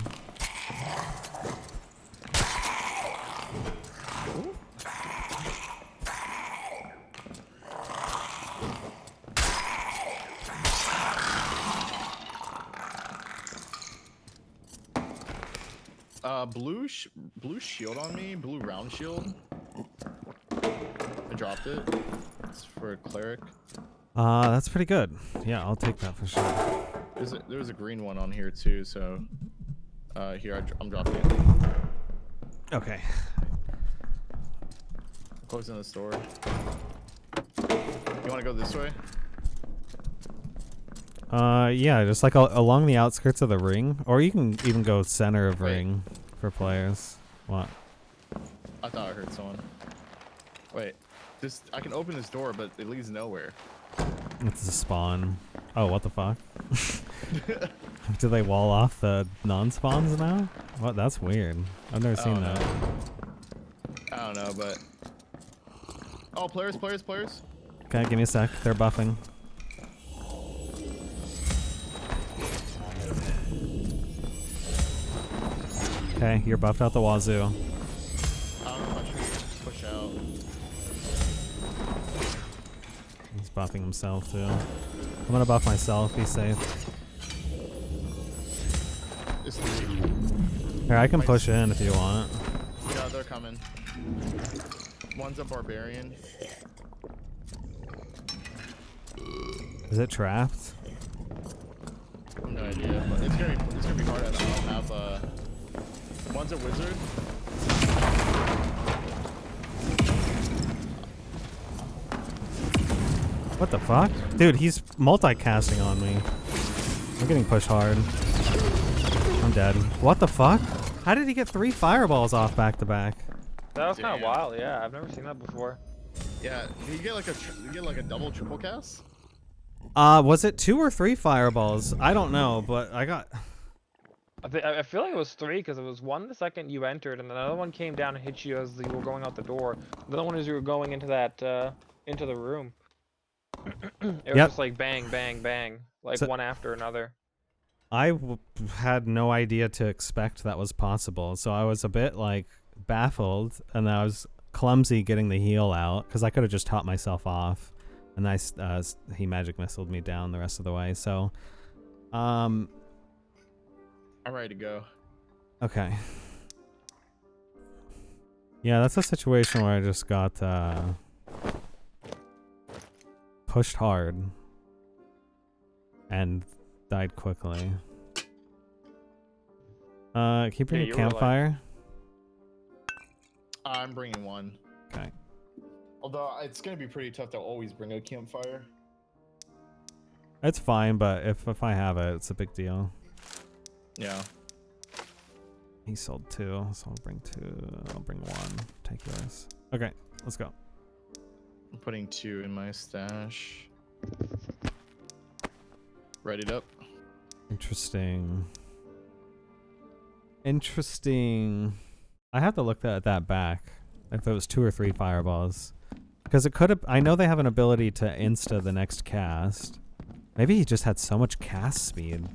Blue shield on me, blue round shield. I dropped it. It's for a cleric. That's pretty good. Yeah, I'll take that for sure. There's a green one on here too, so here I'm dropping it. Okay. Closing the store. You want to go this way? Yeah, just like along the outskirts of the ring, or you can even go center of ring for players. What? I thought I heard someone. Wait, I can open this door, but it leads nowhere. It's a spawn. Oh, what the fuck? Do they wall off the non-spawns now? What? That's weird. I've never seen that. I don't know, but... Oh, players. Okay, give me a sec. They're buffing. Okay, you're buffed out the wazoo. I don't know if I should push out. He's buffing himself too. I'm gonna buff myself, be safe. Here, I can push in if you want. Yeah, they're coming. One's a barbarian. Is it trapped? I have no idea, but it's gonna be hard. I don't have one's a wizard. What the fuck? Dude, he's multicasting on me. I'm getting pushed hard. I'm dead. What the fuck? How did he get 3 fireballs off back to back? That was kind of wild. Yeah, I've never seen that before. Yeah, did you get like a double triple cast? Was it 2 or 3 fireballs? I don't know, but I got. I feel like it was 3 because it was one the second you entered, and another one came down and hit you as you were going out the door. The other one is you were going into that into the room. It was just like bang, bang, bang, like So- one after another. I had no idea to expect that was possible, so I was a bit like baffled, and I was clumsy getting the heal out because I could have just taught myself off, and he magic missiled me down the rest of the way. So, I'm ready to go. okay. Yeah, that's a situation where I just got pushed hard and died quickly. Can you bring a campfire? I'm bringing one. Okay. Although it's gonna be pretty tough to always bring a campfire. It's fine, but if I have it, it's a big deal. Yeah. He sold 2, so I'll bring 2. I'll bring 1. Take yours. Okay, let's go. I'm putting 2 in my stash. Readied up. Interesting. Interesting. I have to look at that back. If it was 2 or 3 fireballs. Because it could have... I know they have an ability to insta the next cast. Maybe he just had so much cast speed.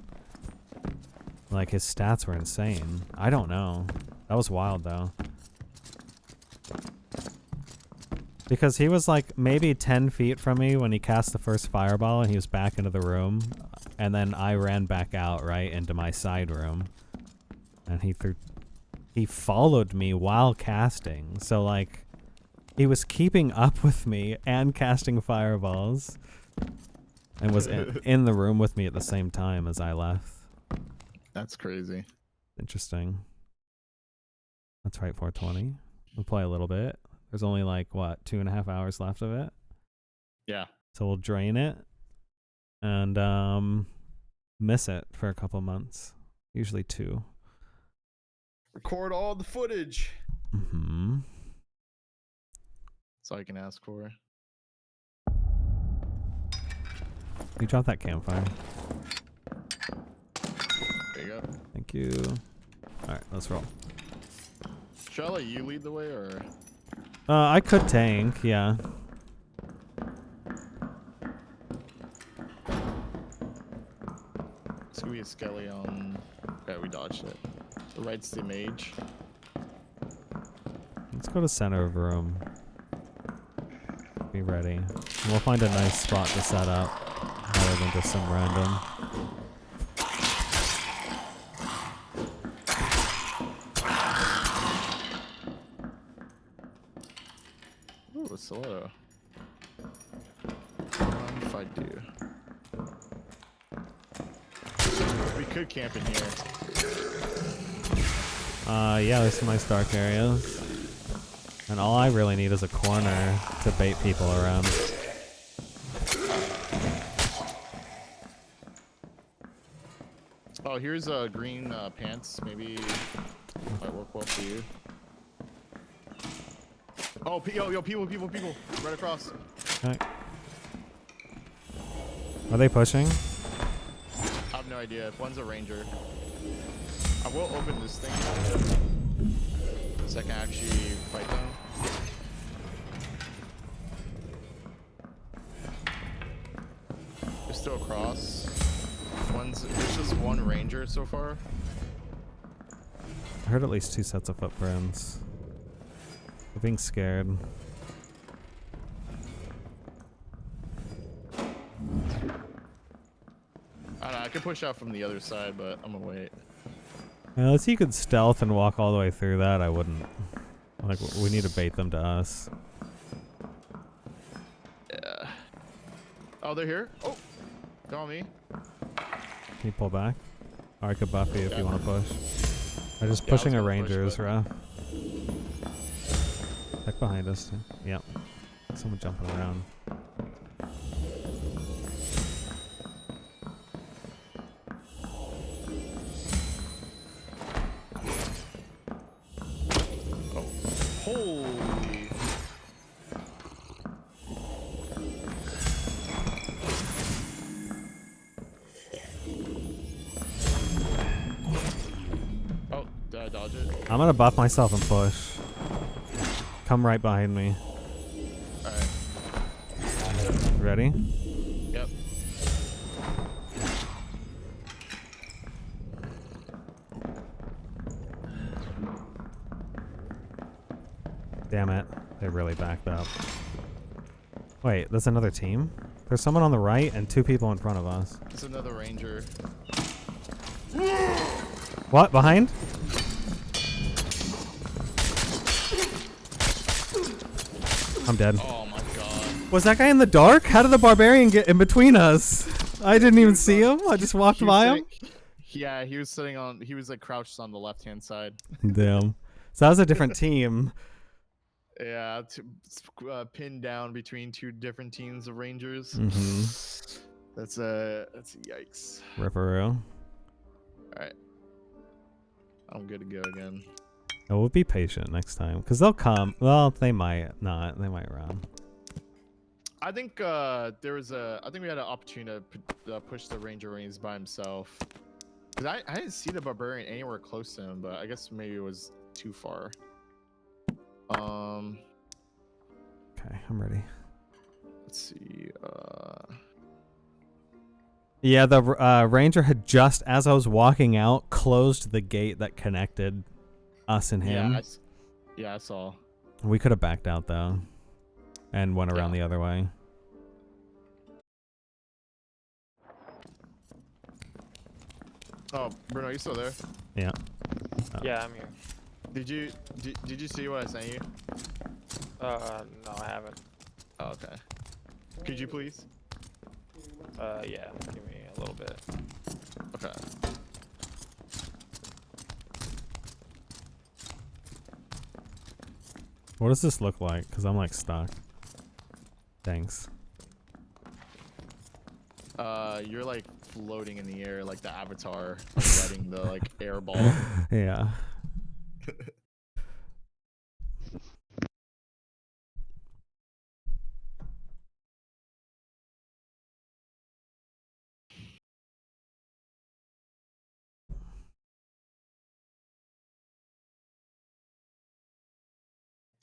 Like, his stats were insane. I don't know. That was wild, though. Because he was, like, maybe 10 feet from me when he cast the first fireball, and he was back into the room. And then I ran back out, right, into my side room. And he followed me while casting. So, like, he was keeping up with me and casting fireballs. And was in the room with me at the same time as I left. That's crazy. Interesting. That's right, 420. We'll play a little bit. There's only like, what, 2.5 hours left of it? Yeah. So we'll drain it and miss it for a couple months. Usually 2. Record all the footage. Mm-hmm. That's all you can ask for. You drop that campfire. There you go. Thank you. Alright, let's roll. Shall I let you lead the way, or? I could tank, yeah. It's gonna be a skelly on... Okay, we dodged it. The right's the mage. Let's go to center of room. Be ready. We'll find a nice spot to set up, rather than just some random. Ooh, a stiletto. If I do. We could camp in here. Yeah, there's some nice dark areas. And all I really need is a corner to bait people around. Oh, here's green pants. Maybe might work well for you. Oh, yo, people, right across. Okay. Are they pushing? I have no idea. One's a ranger. I will open this thing so I can actually fight them. They're still across. There's just one ranger so far. I heard at least 2 sets of footprints. They're being scared. I don't know, I could push out from the other side, but I'm gonna wait. Yeah, unless you could stealth and walk all the way through that, I wouldn't. Like, we need to bait them to us. Yeah. Oh, they're here? Oh! Go on me. Can you pull back? Or I could buff you if you want to push. I'm just pushing a Rangers, rough. Back behind us, too. Yep. Someone jumping around. Holy. Oh, did I dodge it? I'm gonna buff myself and push. Come right behind me. Alright. Ready? Yep. Damn it. They really backed up. Wait, that's another team? There's someone on the right and 2 people in front of us. It's another ranger. What? Behind? I'm dead. Oh my god. Was that guy in the dark? How did the barbarian get in between us? I didn't even see him. I just walked by him. Yeah, he was sitting on. He was like crouched on the left-hand side. Damn. So that was a different team. Yeah, pinned down between 2 different teams of rangers. Mm-hmm. That's a yikes. Ripperoo. All right, I'm good to go again. Oh, we'll be patient next time, because they'll come. Well, they might not. They might run. I think there was a. I think we had an opportunity to push the ranger reins by himself. Cause I didn't see the barbarian anywhere close to him, but I guess maybe it was too far. Okay, I'm ready. Let's see. Yeah, the ranger had just, as I was walking out, closed the gate that connected us and him. Yeah, I saw. We could have backed out though, and went around the other way. Oh, Bruno, you still there? Yeah. Yeah, I'm here. Did you see what I sent you? No, I haven't. Oh, okay. Could you please? Yeah, give me a little bit. Okay. What does this look like? Because I'm like stuck. Thanks. You're like floating in the air like the Avatar, like letting the like air ball. Yeah.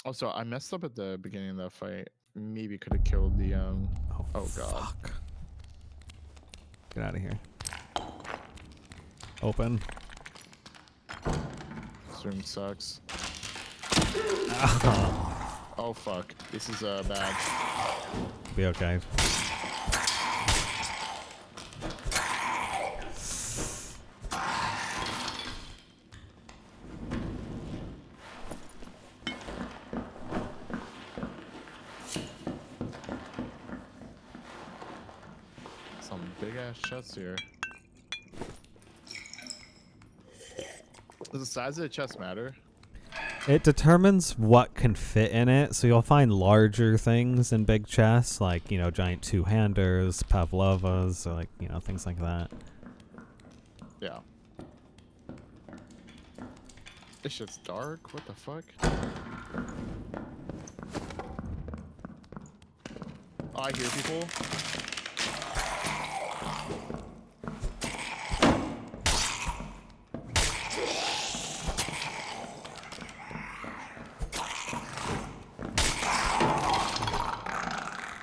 Also, I messed up at the beginning of that fight. Maybe could have killed the Oh god. Fuck. Get out of here. Open. This room sucks. Oh fuck. This is bad. Be okay. Some big ass chests here. Does the size of the chest matter? It determines what can fit in it, so you'll find larger things in big chests, like, you know, giant two-handers, pavlovas, or like, you know, things like that. Yeah. This shit's dark. What the fuck? Oh, I hear people.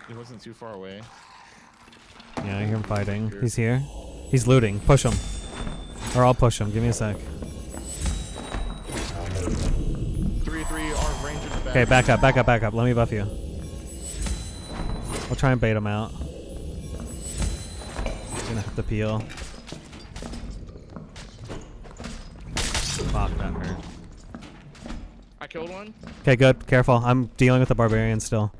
He wasn't too far away. Yeah, I hear him fighting. He's here. He's looting. Push him. Or I'll push him. Give me a sec. 3-3 armed ranger in the back. Okay, back up, back up, back up. Let me buff you. I'll try and bait him out. Gonna have to peel. Fuck, that hurt. I killed one. Okay, good. Careful. I'm dealing with the barbarian still.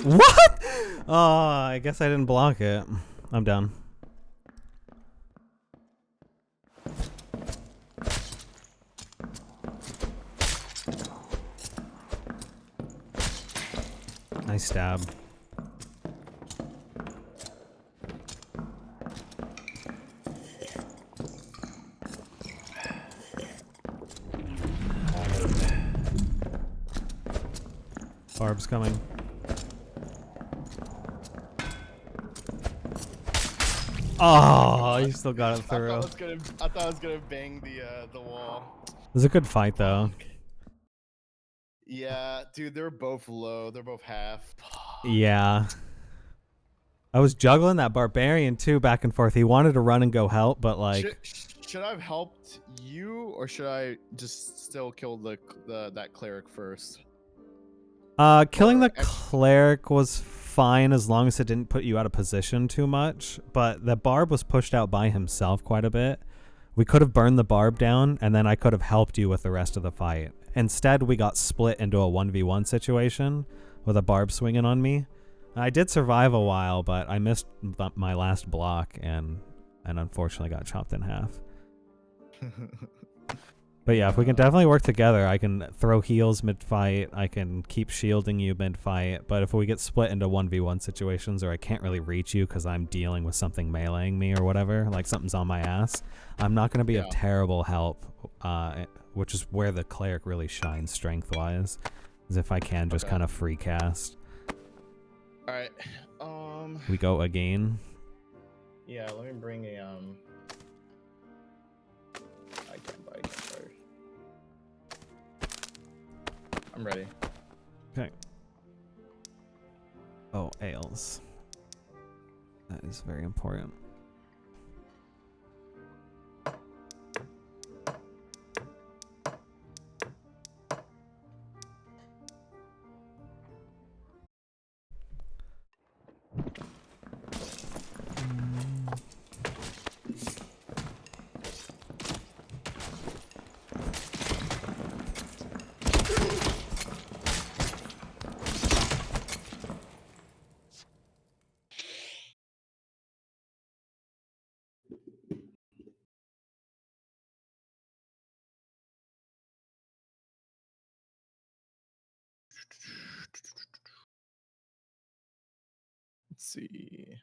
What? Oh, I guess I didn't block it. I'm done. Nice stab. Barb's coming. Oh, you still got it through. I thought I was gonna bang the wall. It was a good fight though. Yeah, dude, they're both low. They're both half. Yeah. I was juggling that barbarian too, back and forth. He wanted to run and go help, but like. Should I have helped you, or should I just still kill that cleric first? Killing the cleric was fine as long as it didn't put you out of position too much, but the barb was pushed out by himself quite a bit. We could have burned the barb down, and then I could have helped you with the rest of the fight. Instead, we got split into a 1v1 situation with a barb swinging on me. I did survive a while, but I missed my last block and unfortunately got chopped in half. But yeah, if we can definitely work together, I can throw heals mid-fight, I can keep shielding you mid-fight, but if we get split into 1v1 situations or I can't really reach you because I'm dealing with something meleeing me or whatever, like something's on my ass, I'm not going to be of terrible help, which is where the cleric really shines strength-wise, is if I can just kind of free cast. Alright, We go again. yeah, let me bring a, I can't buy. I'm ready. Okay. Oh, ales. That is very important. Let's see.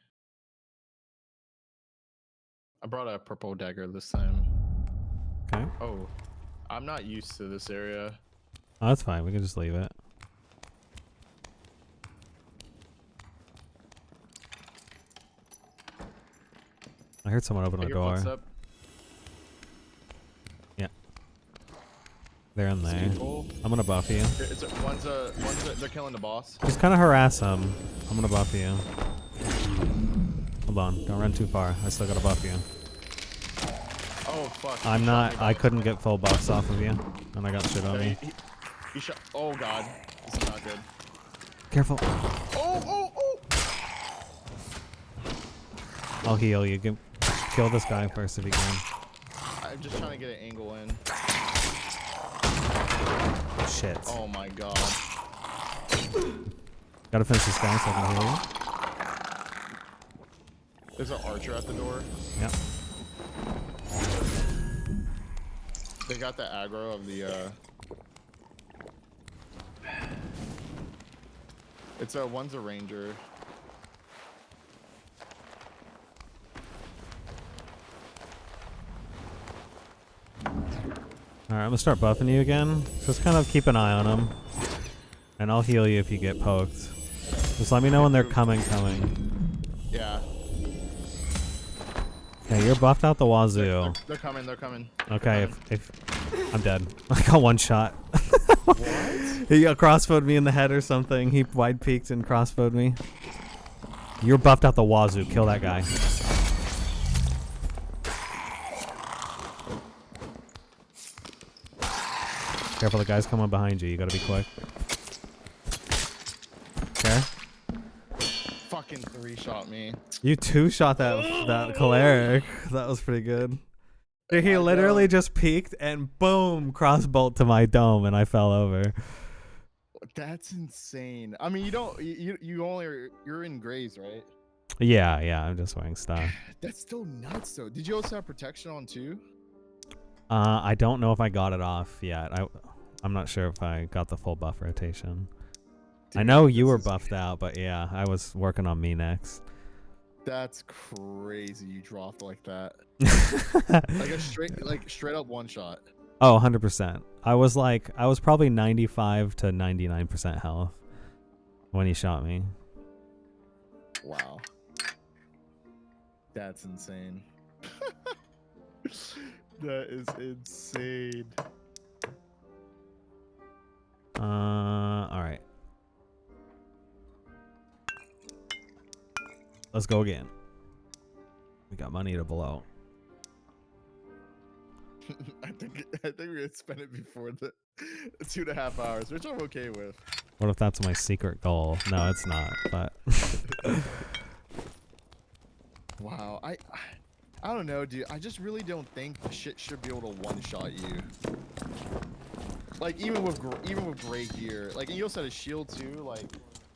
I brought a purple dagger this time. Okay. Oh, I'm not used to this area. Oh, that's fine. We can just leave it. I heard someone open the door. Yeah. They're in there. I'm gonna buff you. They're killing the boss. Just kind of harass him. I'm gonna buff you. Hold on. Don't run too far. I still gotta buff you. Oh, fuck. I'm not. I couldn't get full buffs off of you. And I got shit on me. He shot. Oh, God. This is not good. Careful. Oh. I'll heal you. Kill this guy first if you can. I'm just trying to get an angle in. Shit. Oh, my God. Gotta finish this guy so I can heal you. There's an archer at the door. Yep. They got the aggro of the, one's a ranger. Alright, I'm gonna start buffing you again. Just kind of keep an eye on them. And I'll heal you if you get poked. Just let me know when they're coming. Yeah. Okay, you're buffed out the wazoo. They're coming. Okay, if I'm dead. I got one shot. What? He crossbowed me in the head or something. He wide peeked and crossbowed me. You're buffed out the wazoo. Kill that guy. Careful, the guy's coming behind you. You gotta be quick. Okay. Fucking 3-shot me. You 2-shot that cleric. That was pretty good. Dude, he literally just peeked and boom, crossbolt to my dome and I fell over. That's insane. I mean, you don't. You only you're in grays, right? Yeah, I'm just wearing stuff. That's still nuts, though. Did you also have protection on too? I don't know if I got it off yet. I'm not sure if I got the full buff rotation. Dude, I know you were buffed out, but yeah, I was working on me next. That's crazy. You dropped like that. like straight up one shot. Oh, 100%. I was probably 95 to 99% health when he shot me. Wow. That's insane. That is insane. All right. Let's go again. We got money to blow. I think we're gonna spend it before the 2.5 hours, which I'm okay with. What if that's my secret goal? No, it's not, but Wow, I don't know, dude. I just really don't think shit should be able to one-shot you. Like even with gray gear, like and you also had a shield too, like,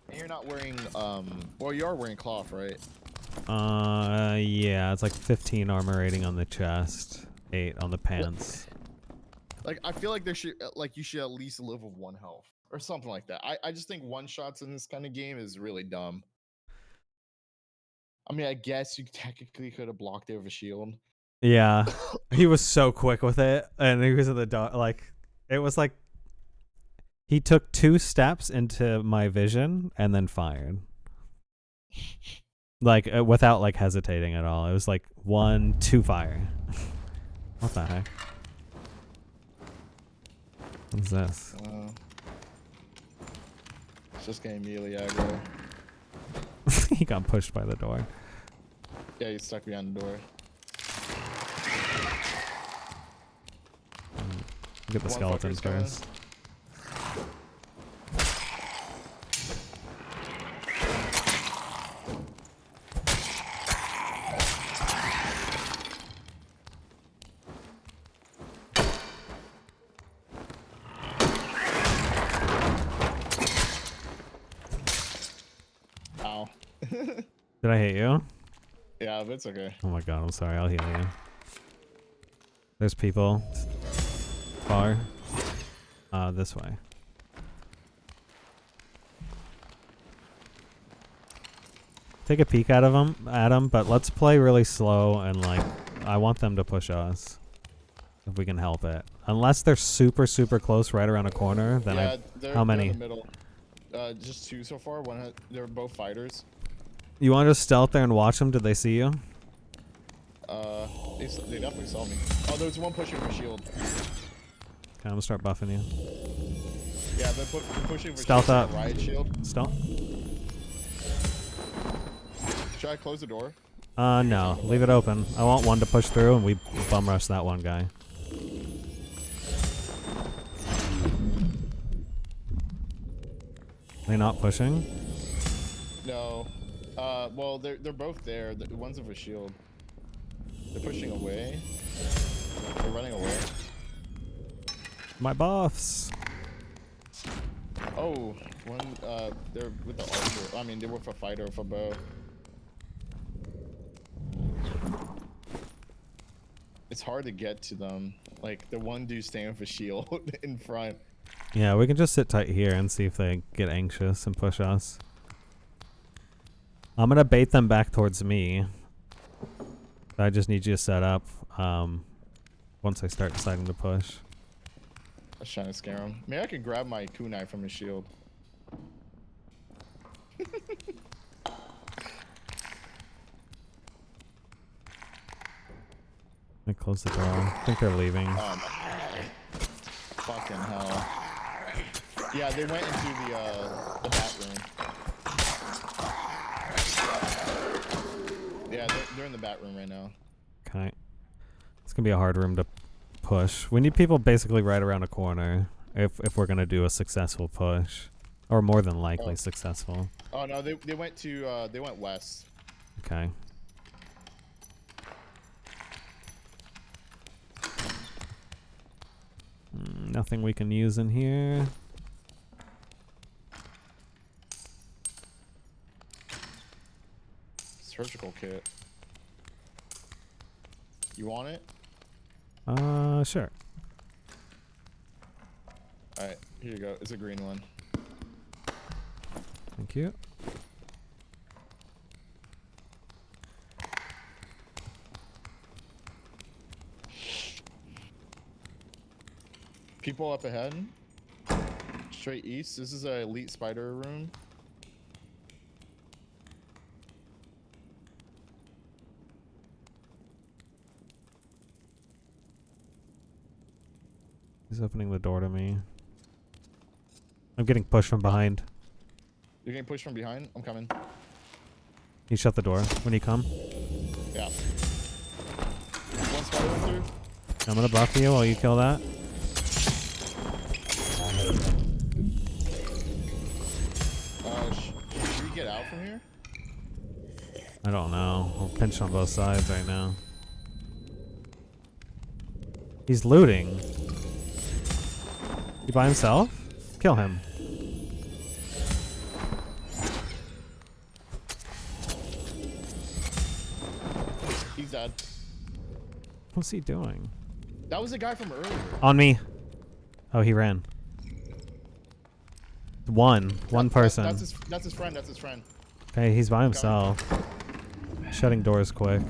and you're not wearing well, you are wearing cloth, right? yeah, it's like 15 armor rating on the chest, 8 on the pants. Like I feel like there should you should at least live with 1 health or something like that. I just think one shots in this kind of game is really dumb. I mean, I guess you technically could have blocked it with a shield. Yeah, he was so quick with it, and he was in the dark. Like it was like he took 2 steps into my vision and then fired, like without like hesitating at all. It was like 1, 2 fire. What the heck? What's this? It's just getting immediately aggro. He got pushed by the door. Yeah, he's stuck behind the door. Get the skeletons first. Ow. Did I hit you? Yeah, but it's okay. Oh my god, I'm sorry. I'll heal you. There's people. Far. This way. Take a peek at them, but let's play really slow and like I want them to push us if we can help it. Unless they're super close right around a corner, then yeah, how many? They're in the middle. Just 2 so far. They're both fighters. You want to just stealth there and watch them? Did they see you? They definitely saw me. Oh, there's one pushing for shield. Okay, I'm gonna start buffing you. Yeah, they're pushing for Stealth shield. up. Riot shield. Stealth. Should I close the door? No. Leave it open. I want one to push through, and we bum rush that one guy. They not pushing? No. Well, they're both there. The one's with a shield. They're pushing away. They're running away. My buffs. Oh, one. They're with the archer. I mean, they're with a fighter with a bow. It's hard to get to them. Like the one dude standing with a shield in front. Yeah, we can just sit tight here and see if they get anxious and push us. I'm gonna bait them back towards me. I just need you to set up once I start deciding to push. I was trying to scare him. Maybe I could grab my kunai from his shield. They close the door. I think they're leaving. Fucking hell. Yeah, they went into the bat room. Yeah, they're in the bat room right now. Okay. It's gonna be a hard room to push. We need people basically right around a corner if we're gonna do a successful push. Or more than likely successful. Oh no, they went west. Okay. Nothing we can use in here. surgical kit. You want it? Sure. Alright, here you go. It's a green one. Thank you. People up ahead. Straight east. This is a elite spider room. He's opening the door to me. I'm getting pushed from behind. You're getting pushed from behind? I'm coming. He shut the door when you come. Yeah. One spider went through. I'm gonna buff you while you kill that. Should we get out from here? I don't know. We're pinched on both sides right now. He's looting. He by himself? Kill him. He's dead. What's he doing? That was the guy from earlier. On me. Oh, he ran. One person. That's his friend. That's his friend. Okay, he's by himself. Shutting doors quick.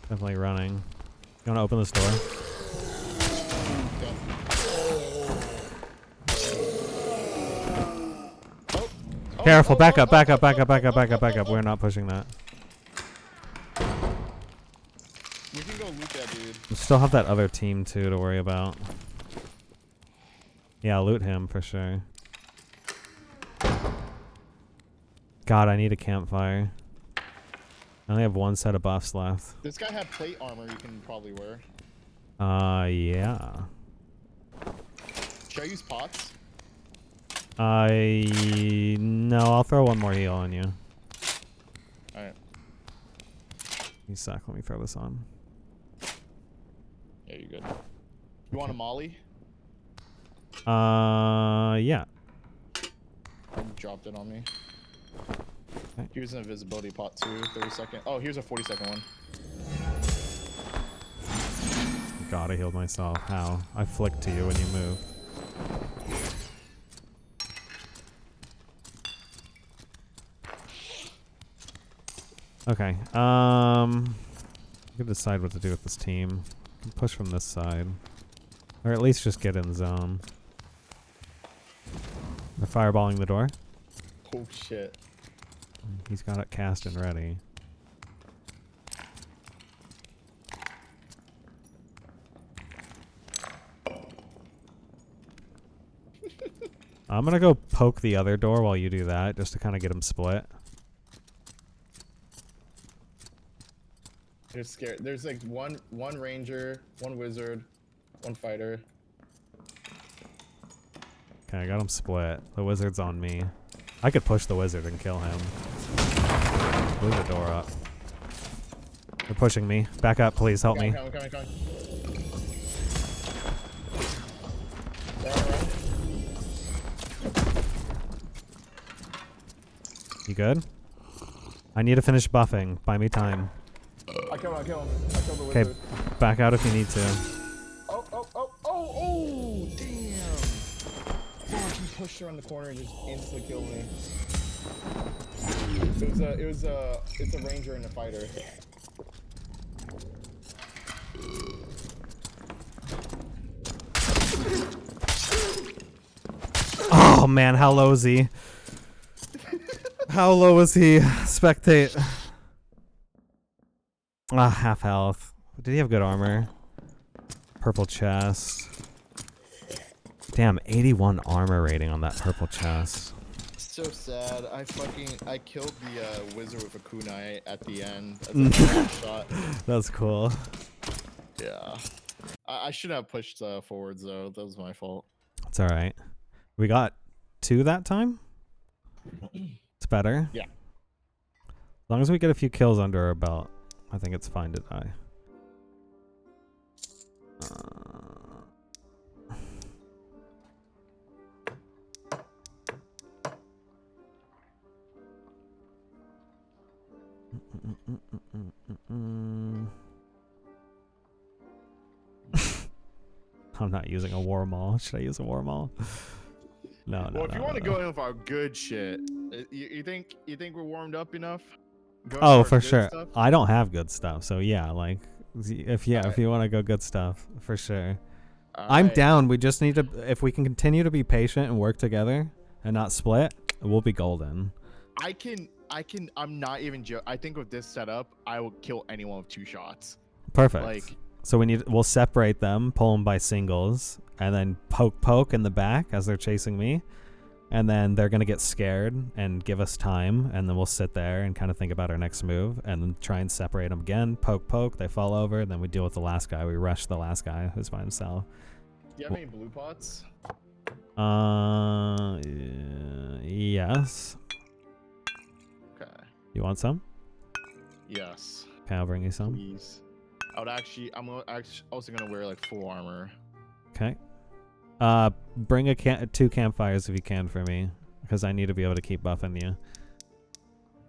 Definitely running. You wanna open this door? Careful, back up. We're not pushing that. We can go loot that dude. We still have that other team too to worry about. Yeah, loot him for sure. God, I need a campfire. I only have one set of buffs left. This guy had plate armor you can probably wear. Yeah. Should I use pots? No, I'll throw one more heal on you. Alright. You suck. Let me throw this on. Yeah, you're good. You want a molly? Yeah. Dropped it on me. Okay. Here's an invisibility pot too. 30-second. Oh, here's a 40-second one. God, I healed myself. How? I flicked to you when you moved. Okay. I can decide what to do with this team. I can push from this side. Or at least just get in zone. They're fireballing the door. Oh shit. He's got it cast and ready. I'm gonna go poke the other door while you do that, just to kind of get him split. They're scared. There's like one ranger, one wizard, one fighter. Okay, I got him split. The wizard's on me. I could push the wizard and kill him. Move the door up. They're pushing me. Back up, please. Help me. Coming. You good? I need to finish buffing. Buy me time. I killed him. I killed the Okay, wizard. back out if you need to. Oh, damn. Fuck, he pushed around the corner and just instantly killed me. It's a ranger and a fighter. Oh man, how low is he? How low is he? Spectate. Half health. Did he have good armor? Purple chest. Damn, 81 armor rating on that purple chest. So sad. I killed the wizard with a kunai at the end. As a last shot. That's cool. Yeah. I should have pushed forwards though. That was my fault. It's alright. We got 2 that time? It's better. Yeah. As long as we get a few kills under our belt, I think it's fine to die. I'm not using a war mall. Should I use a war mall? No, no. Well, if you want to no. go in with our good shit, you think we're warmed up enough? Oh, for sure. Stuff? I don't have good stuff, so yeah, like if you want to go good stuff, for sure. I'm down. We just need to, if we can continue to be patient and work together and not split, we'll be golden. I'm not even joking. I think with this setup, I will kill anyone with 2 shots. Perfect. Like, so we'll separate them, pull them by singles, and then poke in the back as they're chasing me. And then they're going to get scared and give us time. And then we'll sit there and kind of think about our next move and then try and separate them again. Poke. They fall over. Then we deal with the last guy. We rush the last guy who's by himself. Do you have any blue pots? Yes. Okay. You want some? Yes. Okay, I'll bring you some. Please. I'm also going to wear like full armor. Okay. Bring 2 campfires if you can for me, because I need to be able to keep buffing you.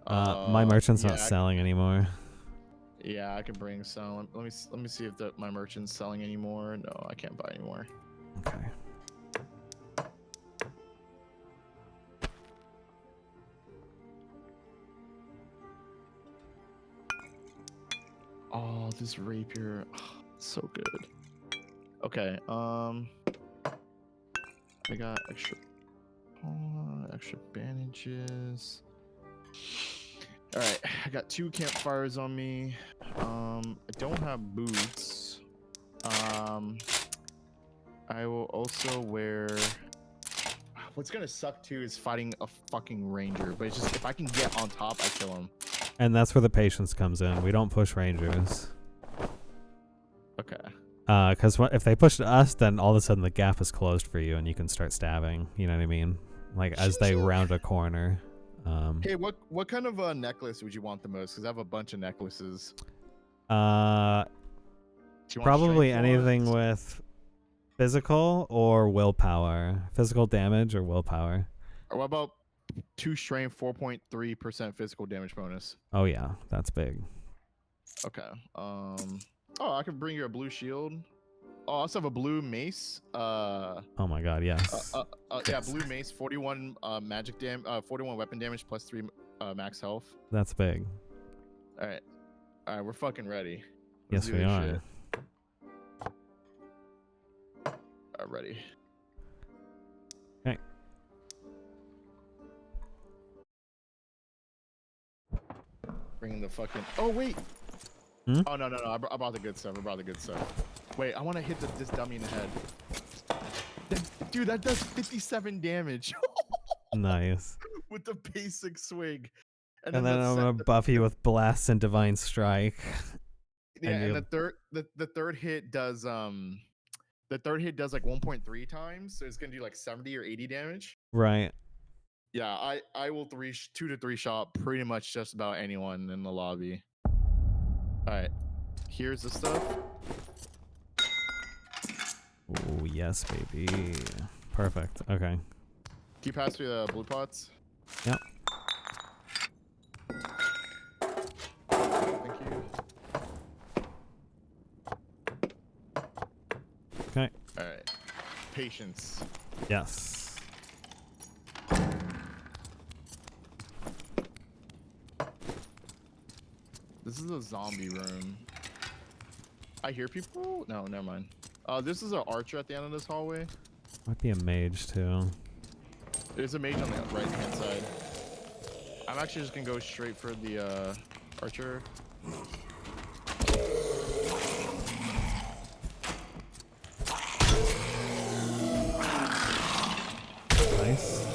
My merchant's not selling anymore. Yeah, I can bring some. Let me see if my merchant's selling anymore. No, I can't buy anymore. Okay. Oh, this rapier, so good. Okay, I got extra bandages. All right, I got 2 campfires on me. I don't have boots. I will also wear. What's gonna suck too is fighting a fucking ranger, but it's just if I can get on top, I kill him. And that's where the patience comes in. We don't push rangers. Okay. Because if they push us, then all of a sudden the gap is closed for you, and you can start stabbing. You know what I mean? Like as they round a corner. Hey, what kind of necklace would you want the most? Because I have a bunch of necklaces. Probably anything with physical or willpower. Physical damage or willpower. Or what about 2 strength, 4.3% physical damage bonus? Oh yeah, that's big. Okay. Oh, I can bring you a blue shield. Oh, I also have a blue mace. Oh my god, yes. Yeah, blue mace, 41 magic 41 weapon damage plus 3 max health. That's big. All right, we're fucking ready. Yes, we are. Shit. Ready. Okay. Bringing the fucking. Oh wait. Hmm? Oh no. I brought the good stuff. Wait, I want to hit this dummy in the head. Dude, that does 57 damage. Nice. With the basic swing. And then I'm gonna buff you with blast and divine strike. Yeah, and the third hit does like 1.3 times, so it's gonna do like 70 or 80 damage. Right. Yeah, I will 2 to 3 shot pretty much just about anyone in the lobby. All right, here's the stuff. Oh yes, baby. Perfect. Okay. Can you pass me the blue pots? Yep. Thank you. Okay. All right. Patience. Yes. This is a zombie room. I hear people? No, never mind. This is an archer at the end of this hallway. Might be a mage too. There's a mage on the right hand side. I'm actually just gonna go straight for the archer. Nice.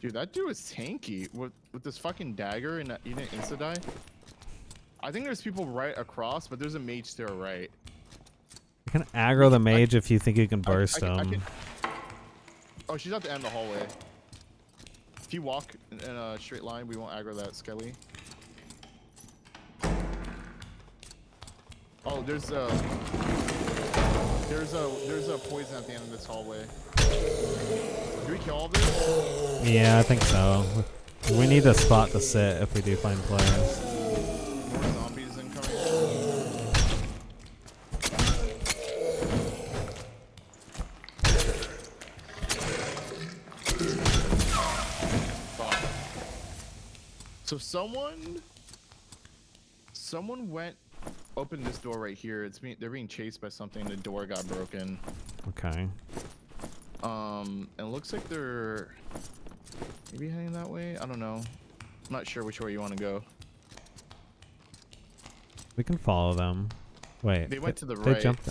Dude, that dude is tanky with this fucking dagger and you didn't insta die. I think there's people right across, but there's a mage to our right. You can aggro the mage if you think you can burst him. Oh, she's at the end of the hallway. If you walk in a straight line, we won't aggro that skelly. Oh, there's a poison at the end of this hallway. Do we kill all this? Yeah, I think so. We need a spot to sit if we do find players. More zombies incoming. Fuck. So someone opened this door right here. They're being chased by something. The door got broken. Okay. It looks like they're maybe heading that way. I don't know. I'm not sure which way you want to go. We can follow them. Wait. They went to the They right. jumped.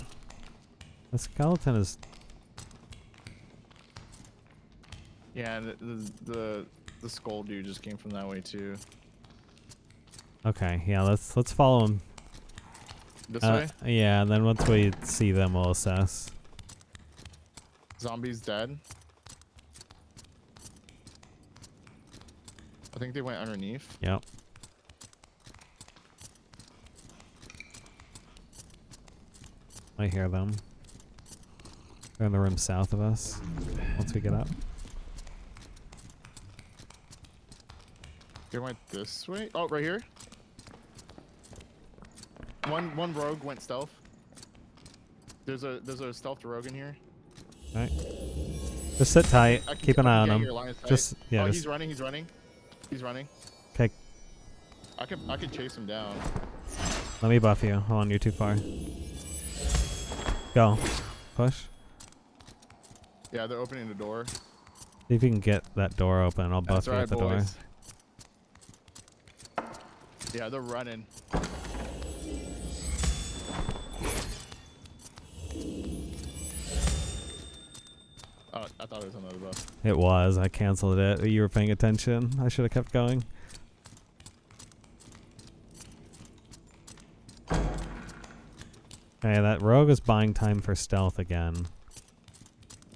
The skeleton is. Yeah, the skull dude just came from that way too. Okay. Yeah. Let's follow them. This way? Yeah. And then once we see them, we'll assess. Zombies dead. I think they went underneath. Yep. I hear them. They're in the room south of us. Once we get up. They went this way. Oh, right here. One rogue went stealth. There's a stealth rogue in here. Alright. Just sit tight. Keep an eye on him. Just yeah. Oh, just, he's running. He's running. He's running. Okay. I could chase him down. Let me buff you. Hold on, you're too far. Go. Push. Yeah, they're opening the door. See if you can get that door open. I'll buff That's you right, at the boys. door. Yeah, they're running. Oh, I thought it was another buff. It was. I canceled it. You were paying attention. I should have kept going. Okay, that rogue is buying time for stealth again.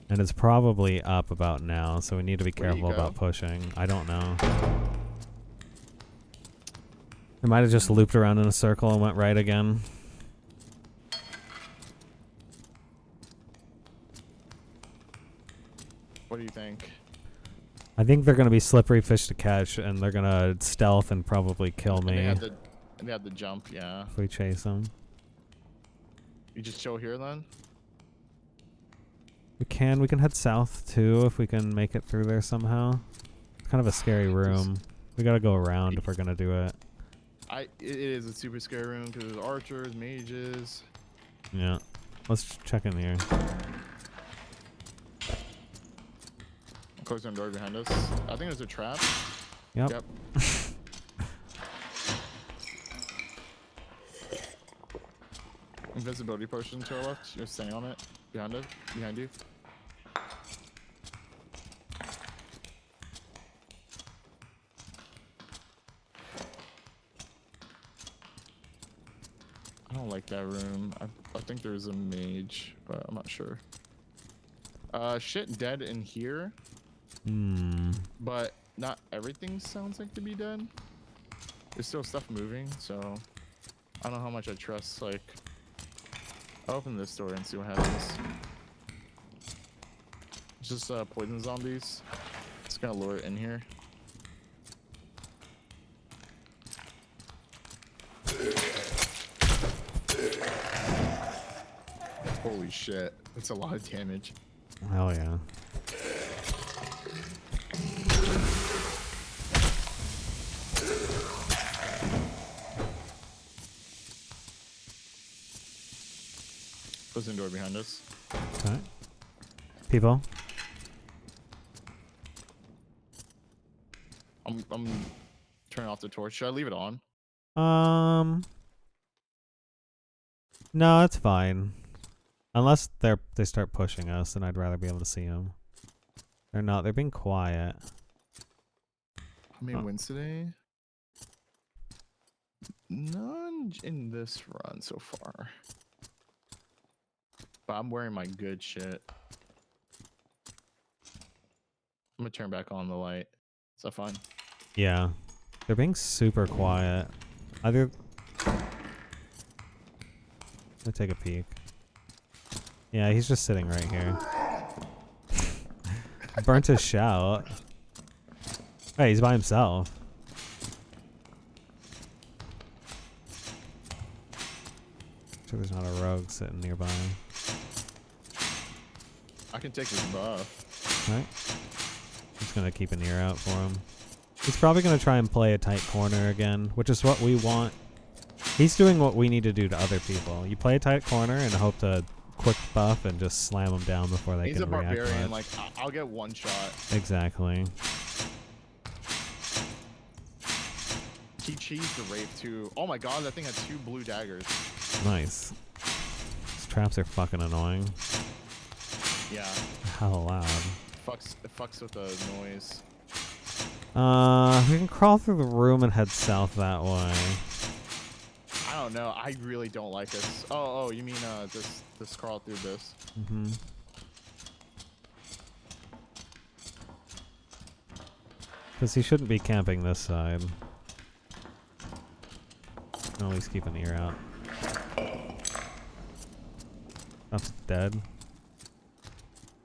And it's probably up about now, so we need to be careful about pushing. I don't know. It might have just looped around in a circle and went right again. What do you think? I think they're going to be slippery fish to catch, and they're going to stealth and probably kill me And they had the jump, yeah. if we chase them. You just chill here then? We can head south too if we can make it through there somehow. It's kind of a scary room. We got to go around if we're going to do it. It is a super scary room because there's archers, mages. Yeah. Let's check in here. Closing the door behind us. I think there's a trap. Yep. Invisibility potion to our left. You're staying on it. Behind you. I don't like that room. I think there's a mage, but I'm not sure. Shit dead in here. But not everything sounds like to be dead. There's still stuff moving, so I don't know how much I trust. Like, I'll open this door and see what happens. It's just poison zombies. Just gonna lure it in here. Holy shit, that's a lot of damage. Hell yeah. Closing door behind us. Okay. People. I'm turning off the torch. Should I leave it on? No, it's fine. Unless they start pushing us, then I'd rather be able to see them. They're not. They're being quiet. How many wins today? None in this run so far. But I'm wearing my good shit. I'm gonna turn back on the light. Is that fine? Yeah. They're being super quiet. Either... Let me take a peek. Yeah, he's just sitting right here. Burnt his shout. Hey, he's by himself. Sure there's not a rogue sitting nearby. I can take his buff. Alright. Just gonna keep an ear out for him. He's probably gonna try and play a tight corner again, which is what we want. He's doing what we need to do to other people. You play a tight corner and hope to quick buff and just slam them down before they He's can a react barbarian. much. Like I'll get one shot. Exactly. He cheesed the Wraith too. Oh my god, that thing had 2 blue daggers. Nice. These traps are fucking annoying. Yeah. How loud. It fucks with the noise. We can crawl through the room and head south that way. I don't know. I really don't like this. Oh, you mean this crawl through this? Mm-hmm. Because he shouldn't be camping this side. At least keep an ear out. That's dead.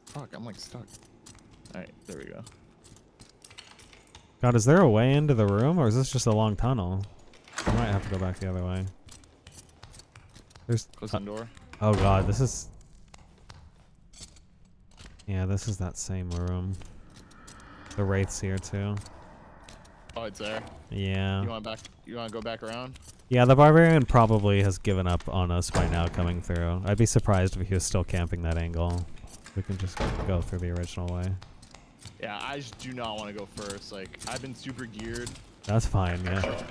Fuck, I'm like stuck. Alright, there we go. God, is there a way into the room, or is this just a long tunnel? I might have to go back the other way. There's close the door. Oh god, this is... Yeah, this is that same room. The Wraith's here too. Oh, it's there. Yeah. You want to go back around? Yeah, the Barbarian probably has given up on us by now coming through. I'd be surprised if he was still camping that angle. We can just go through the original way. Yeah, I just do not want to go first. Like, I've been super geared. That's fine, yeah.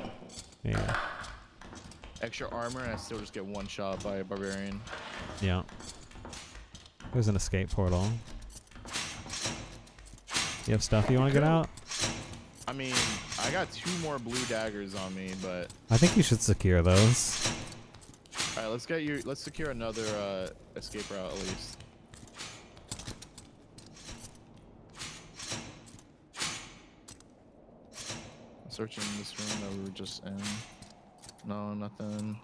Yeah. Extra armor, and I still just get one shot by a barbarian. Yeah. There's an escape portal. You have stuff you want to get out? I mean, I got 2 more blue daggers on me, but... I think you should secure those. Alright, let's secure another escape route at least. Searching this room that we were just in. No, nothing.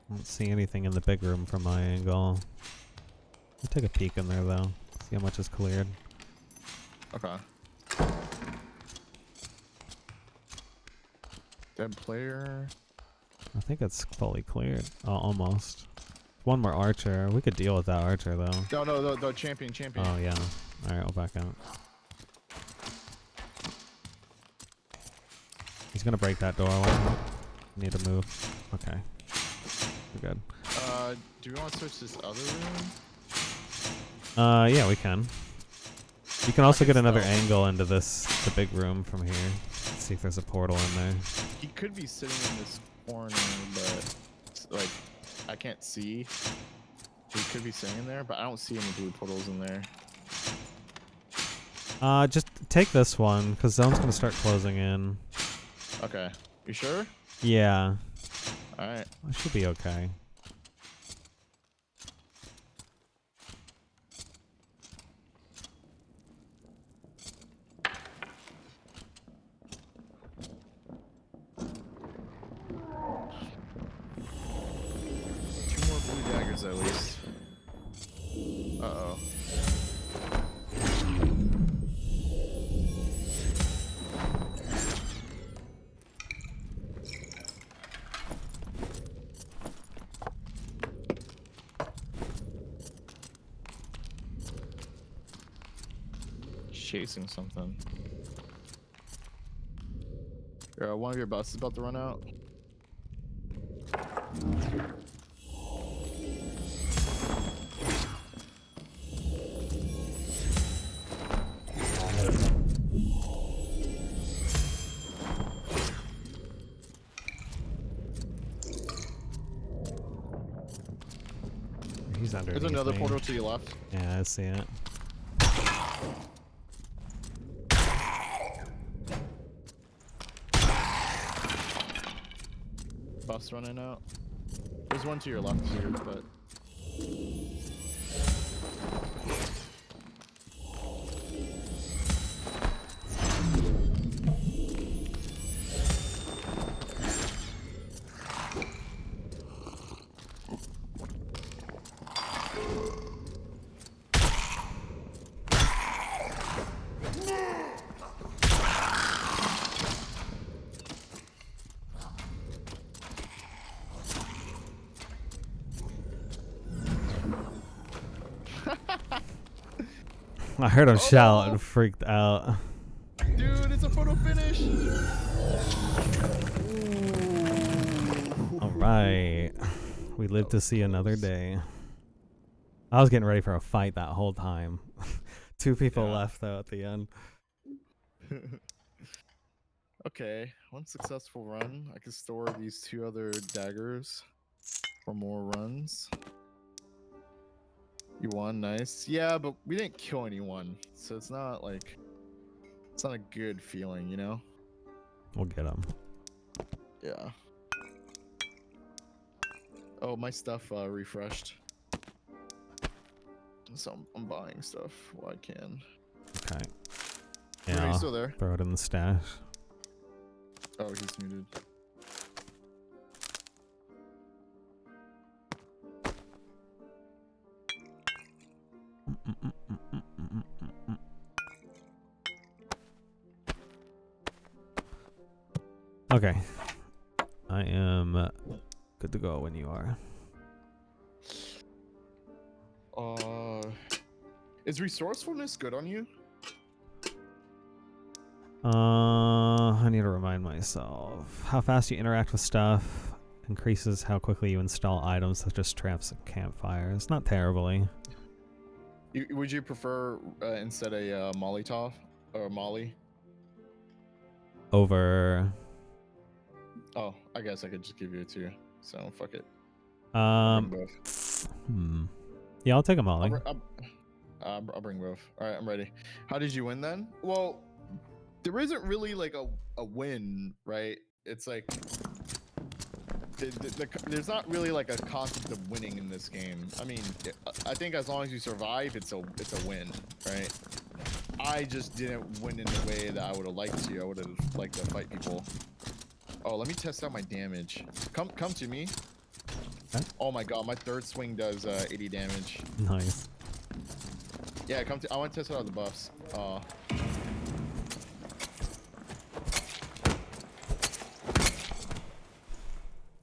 I don't see anything in the big room from my angle. I'll take a peek in there though. See how much is cleared. Okay. Dead player. I think it's fully cleared. Almost. One more archer. We could deal with that archer though. No, the champion. Oh yeah. Alright, I'll back out. He's gonna break that door. Need to move. Okay. We're good. Do we want to search this other room? Yeah, we can. You can also get another angle into the big room from here. Let's see if there's a portal in there. He could be sitting in this corner, but like I can't see. He could be sitting in there, but I don't see any blue portals in there. Just take this one, because zone's gonna start closing in. Okay. You sure? Yeah. Alright. I should be okay. At least. Uh-oh. Chasing something. One of your buses is about to run out. He's underneath There's another me. portal to your left. Yeah, I see it. Bus running out. There's one to your left too, but... I heard him shout and freaked out. Dude, it's a photo finish. All right. We live to see another day. I was getting ready for a fight that whole time. 2 people left though at the end. Okay, one successful run. I can store these 2 other daggers for more runs. You won, nice. Yeah, but we didn't kill anyone, so it's not like it's not a good feeling, you know. We'll get him. Yeah. Oh, my stuff refreshed. So I'm buying stuff while I can. Okay. Are you Yeah, still there? throw it in the stash. Oh, he's muted. Okay. I am good to go when you are. Is resourcefulness good on you? I need to remind myself. How fast you interact with stuff increases how quickly you install items such as traps and campfires. Not terribly. Would you prefer instead a Molotov or Molly? Over. Oh, I guess I could just give you a 2. So fuck it. Yeah, I'll take a Molly. I'll bring both. All right, I'm ready. How did you win then? Well, there isn't really like a win, right? It's like there's not really like a concept of winning in this game. I mean, I think as long as you survive, it's a win, right? I just didn't win in the way that I would have liked to. I would have liked to fight people. Oh, let me test out my damage. Come to me. Okay. Oh my god, my 3rd swing does 80 damage. Nice. Yeah, come to. I want to test out the buffs.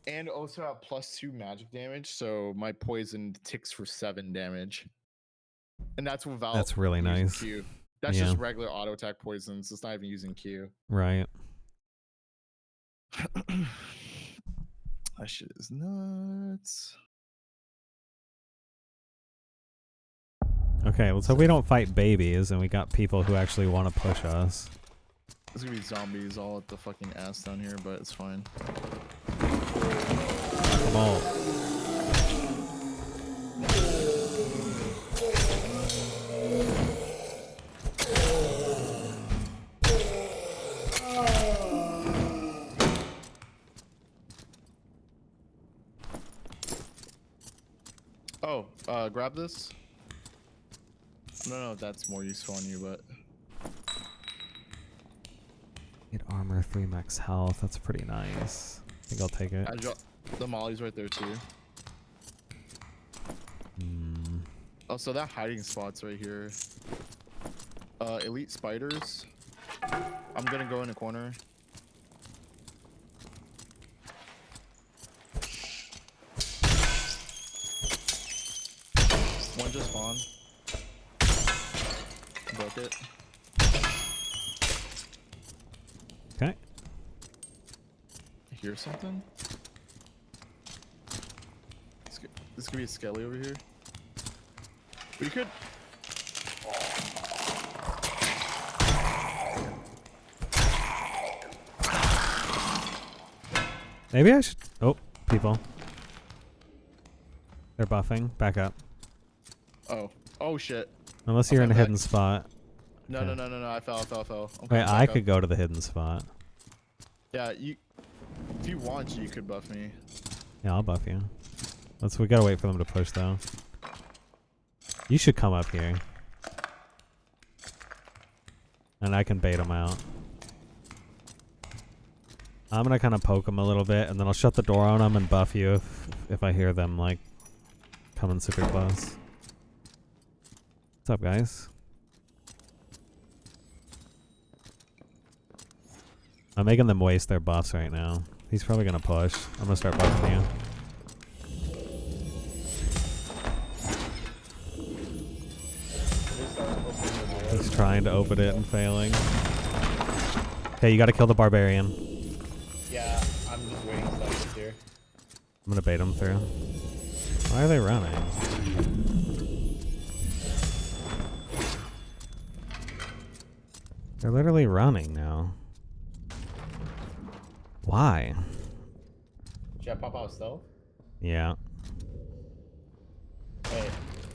And also have +2 magic damage, so my poison ticks for 7 damage. And that's without. That's really using nice. Q. That's just regular auto attack poisons. It's not even using Q. Right. That shit is nuts. Okay, let's hope we don't fight babies and we got people who actually want to push us. There's gonna be zombies all at the fucking ass down here, but it's fine. Come on. Oh, grab this. I don't know if that's more useful on you, but Get armor, 3 max health. That's pretty nice. I think I'll take it. The molly's right there too. Oh, so that hiding spot's right here. Elite spiders. I'm gonna go in a corner. One just spawned. Broke it. Okay. I hear something. This could be a skelly over here. We could. Maybe I should. Oh, people. They're buffing. Back up. Oh shit. Unless you're in a hidden spot. No, Okay. no. I fell. I'm Wait, coming I back could up. go to the hidden spot. Yeah, if you want, you could buff me. Yeah, I'll buff you. We gotta wait for them to push though. You should come up here. And I can bait them out. I'm gonna kind of poke them a little bit, and then I'll shut the door on them and buff you if I hear them like coming super close. What's up, guys? I'm making them waste their buffs right now. He's probably gonna push. I'm gonna start buffing you. trying to open it and failing. Okay, you gotta kill the barbarian. Yeah, I'm just waiting so I get here. I'm gonna bait them through. Why are they running? They're literally running now. Why? Should I pop out stealth? Yeah. Hey.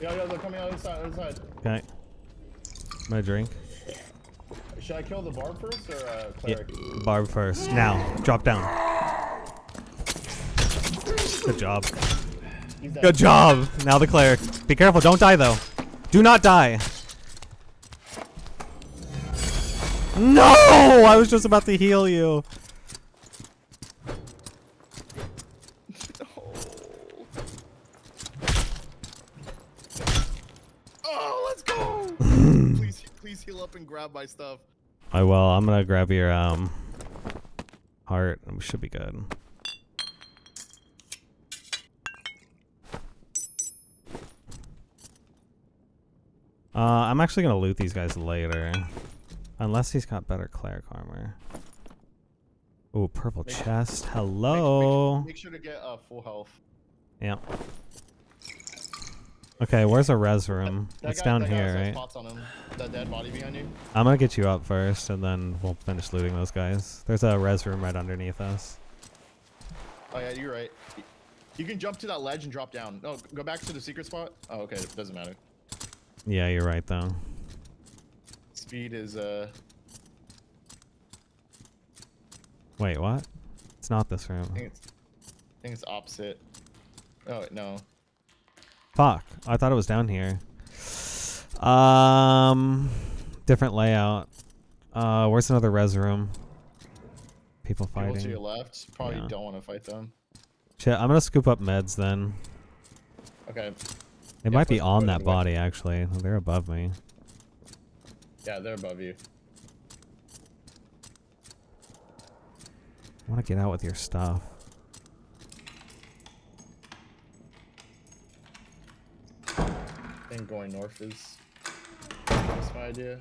Yo, they're coming out other side. Okay. I'm gonna drink. Should I kill the barb first or Yeah, cleric? barb first. Now, drop down. Good job. Good job. Now the cleric. Be careful, don't die though. Do not die. No! I was just about to heal you. Oh, let's go! please heal up and grab my stuff. I will. I'm gonna grab your heart. We should be good. I'm actually gonna loot these guys later. Unless he's got better cleric armor. Ooh, purple chest. Hello. Make sure to get full health. Yeah. Okay, where's a res room? It's down here, right? Spots on him. That dead body behind you. I'm gonna get you up first, and then we'll finish looting those guys. There's a res room right underneath us. Oh yeah, you're right. You can jump to that ledge and drop down. No, go back to the secret spot. Oh, okay, it doesn't matter. Yeah, you're right though. Speed is Wait, what? It's not this room. I think it's opposite. Oh no. Fuck. I thought it was down here. Different layout. Where's another res room? People fighting. People to your left. Probably Yeah. don't want to fight them. Shit, I'm gonna scoop up meds then. Okay. They might be on that body actually. They're above me. Yeah, they're above you. I wanna get out with your stuff. I think going north is my idea.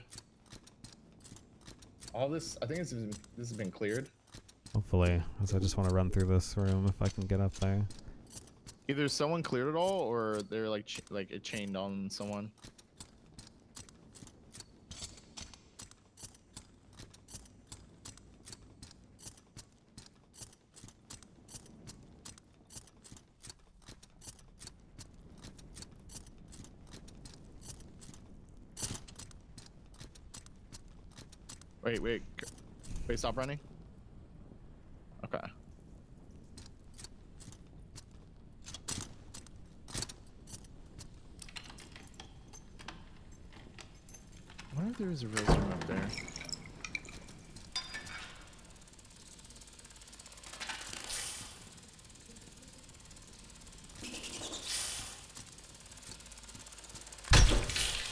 All this, I think this has been cleared. Hopefully, because I just want to run through this room if I can get up there. Either someone cleared it all, or they're like it chained on someone. Wait, stop running. Okay. I wonder if there's a res room up there.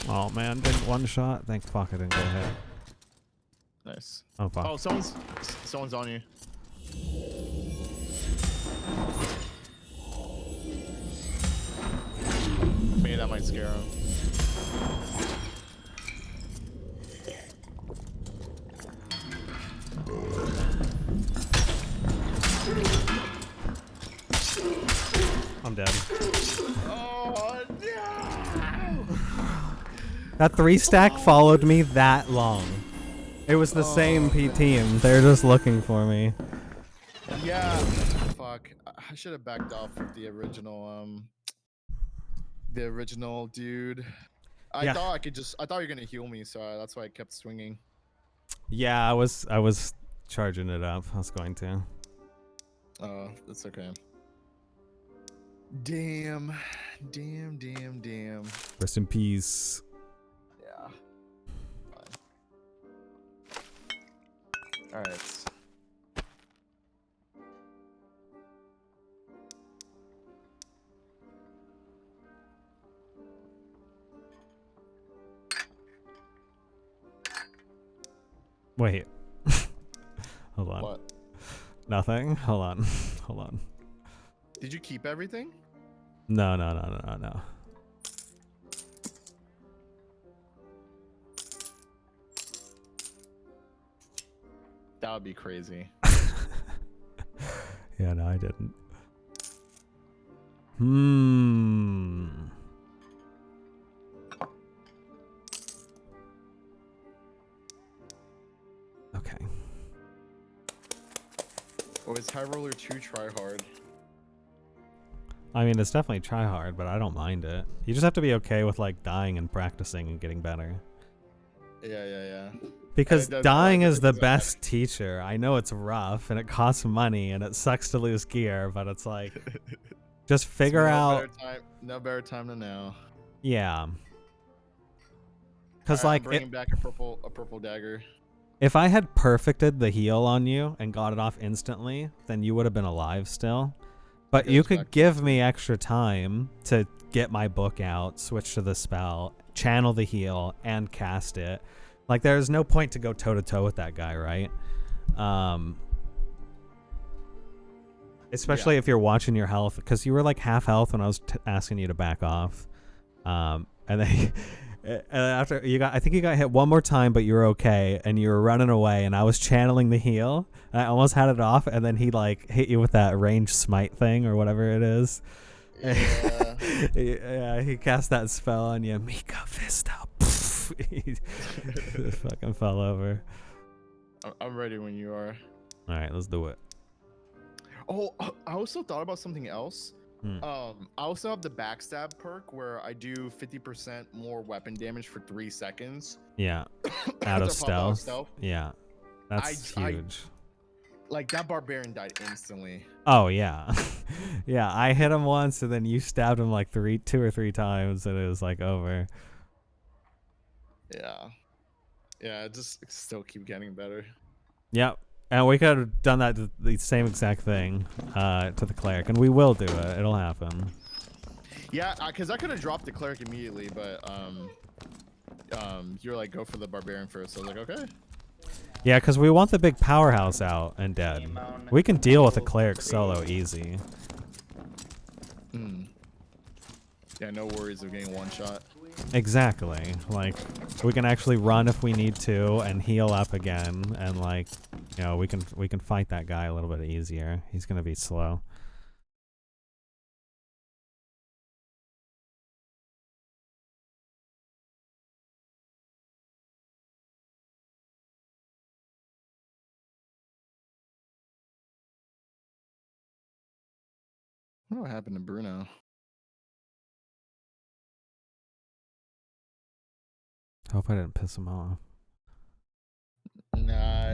Oh man, didn't one shot. Thank fuck I didn't get hit. Nice. Oh fuck. Oh, someone's on you. Maybe that might scare him. I'm dead. Oh no! That 3-stack followed me that long. It was the same team. They're just looking for me. Yeah. Fuck. I should have backed off with the original dude. I thought you were gonna heal me, so that's why I kept swinging. Yeah, I was charging it up. I was going to. Oh, that's okay. Damn. Rest in peace. Yeah. Fine. All right. Wait. Hold on. What? Nothing? Hold on. Hold on. Did you keep everything? No. That would be crazy. Yeah, no, I didn't. Okay. Or is High Roller 2 try hard? I mean, it's definitely try hard, but I don't mind it. You just have to be okay with like dying and practicing and getting better. Yeah. Because dying is the best teacher. I know it's rough and it costs money and it sucks to lose gear, but it's like, just figure out. No better time than now. Yeah. Because I'm like bringing back a purple dagger. if I had perfected the heal on you and got it off instantly, then you would have been alive still. But you could give me extra time to get my book out, switch to the spell, channel the heal, and cast it. Like, there's no point to go toe-to-toe with that guy, right? Especially if you're watching your health, because you were like half health when I was asking you to back off. And then after you got, I think you got hit one more time, but you were okay, and you were running away, and I was channeling the heal, and I almost had it off, and then he like hit you with that ranged smite thing or whatever it is. Yeah. Yeah, he cast that spell on you, Mika Vista. He fucking fell over. I'm ready when you are. All right, let's do it. Oh, I also thought about something else. I also have the backstab perk where I do 50% more weapon damage for 3 seconds. Yeah, out of stealth. Yeah, that's huge. Like, that barbarian died instantly. Oh yeah. Yeah, I hit him once and then you stabbed him like 2 or 3 times and it was like over. Yeah, it just still keep getting better. Yep. And we could have done that the same exact thing to the cleric, and we will do it. It'll happen. Yeah, because I could have dropped the cleric immediately, but you're like, go for the barbarian first. So I was like, okay. Yeah, because we want the big powerhouse out and dead. We can deal with a cleric solo easy. Yeah, no worries of getting one shot. Exactly. Like, we can actually run if we need to and heal up again, and like, you know, we can fight that guy a little bit easier. He's gonna be slow. I don't know what happened to Bruno. Hope I didn't piss him off. Nah,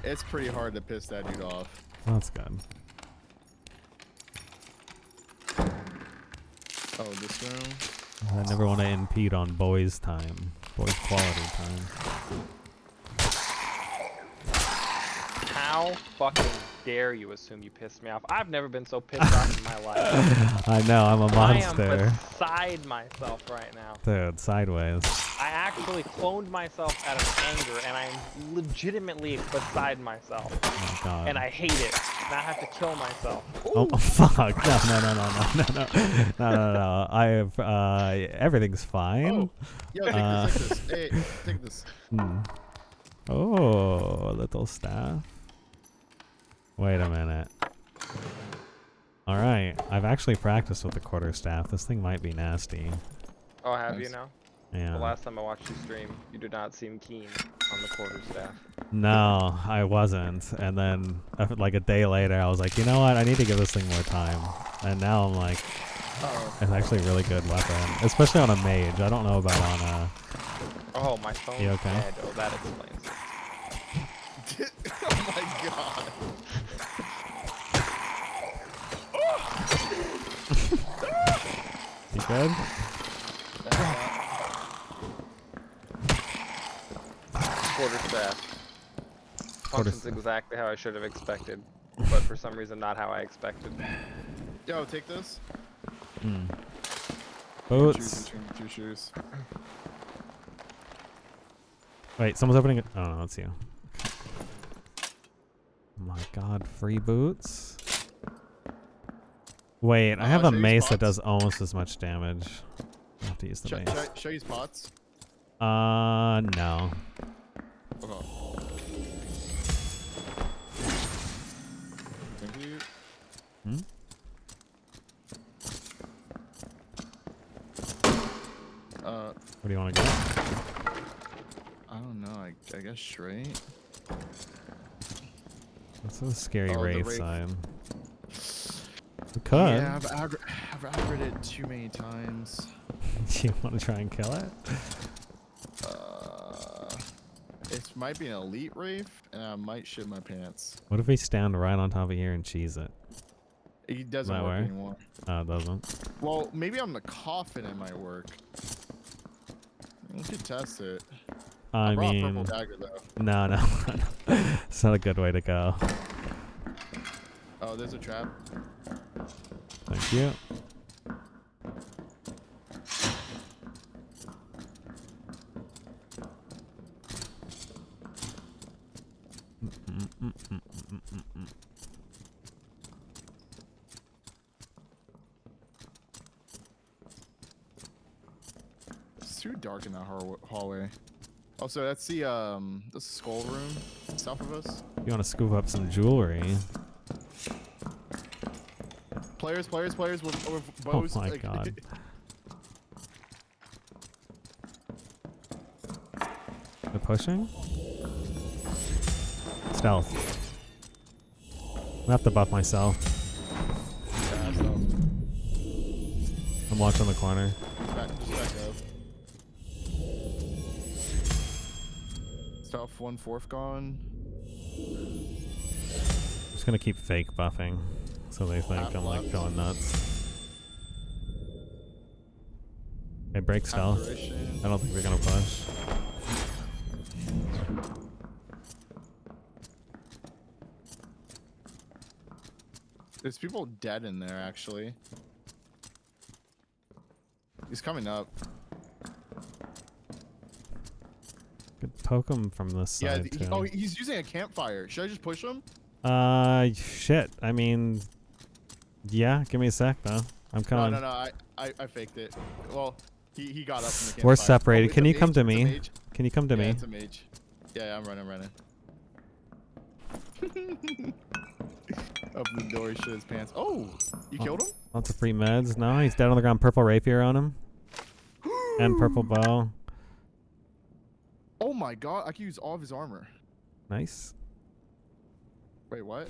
it's pretty hard to piss that dude off. That's good. Oh, this room? I never want to impede on boys' time. Boys' quality time. How fucking dare you assume you pissed me off? I've never been so pissed off in my life. I know, I'm a monster. I am beside myself right now. Dude, sideways. I actually cloned myself out of anger, and I'm legitimately beside myself. Oh my God. And I hate it. And I have to kill myself. Oh, fuck. No. I have, everything's fine. Oh, yo, take this. Hey, take this. Oh, little staff. Wait a minute. Alright, I've actually practiced with the quarterstaff. This thing might be nasty. Oh, have you now? Yeah. The last time I watched you stream, you did not seem keen on the quarterstaff. No, I wasn't. And then, like a day later, I was like, you know what? I need to give this thing more time. And now I'm like, it's actually a really good weapon. Especially on a mage. I don't know about on a... Oh, my phone's You okay? dead. Oh, that explains it. Oh my God. You good? Quarterstaff. Functions exactly how I should have expected, but for some reason not how I expected. Yo, take this. Boots. Two shoes. Wait, someone's opening it. Oh, no, that's you. Oh my God, free boots? Wait, I have a mace that does almost as much damage. I have to use the mace. Should I use pots? No. Okay. I guess straight. That's a scary Oh, the Wraith Wraith. sign. We could. Yeah, I've aggroed it too many times. Do you want to try and kill it? It might be an elite Wraith, and I might shit my pants. What if we stand right on top of here and cheese it? It doesn't That work way? anymore. Oh, it doesn't. Well, maybe on the coffin it might work. We could test it. I brought a mean, purple dagger though. no. It's not a good way to go. Oh, there's a trap. Thank you. It's too dark in that hallway. Also, that's the skull room south of us. You want to scoop up some jewelry? Players with Oh bows. my like, god. They're pushing? Stealth. I have to buff myself. Yeah, stealth. I'm watching the corner. Just back up. Stealth 1/4 gone. Just gonna keep fake buffing, so they think Half I'm like left. going nuts. Hey, break stealth. Aspiration. I don't think they're gonna push. There's people dead in there, actually. He's coming up. Could poke him from this side too. Oh, he's using a campfire. Should I just push him? Shit. I mean, yeah. Give me a sec though. I'm coming. No. I faked it. Well, he got up from the campfire. We're separated. Oh, Can it's a you come mage, to it's a me? mage. Can you come to Yeah, me? it's a mage. Yeah, I'm running. Up the door, he shit his pants. Oh, you killed him? Lots of free meds. No, he's dead on the ground. Purple rapier on him. And purple bow. Oh my god, I can use all of his armor. Nice. Wait, what?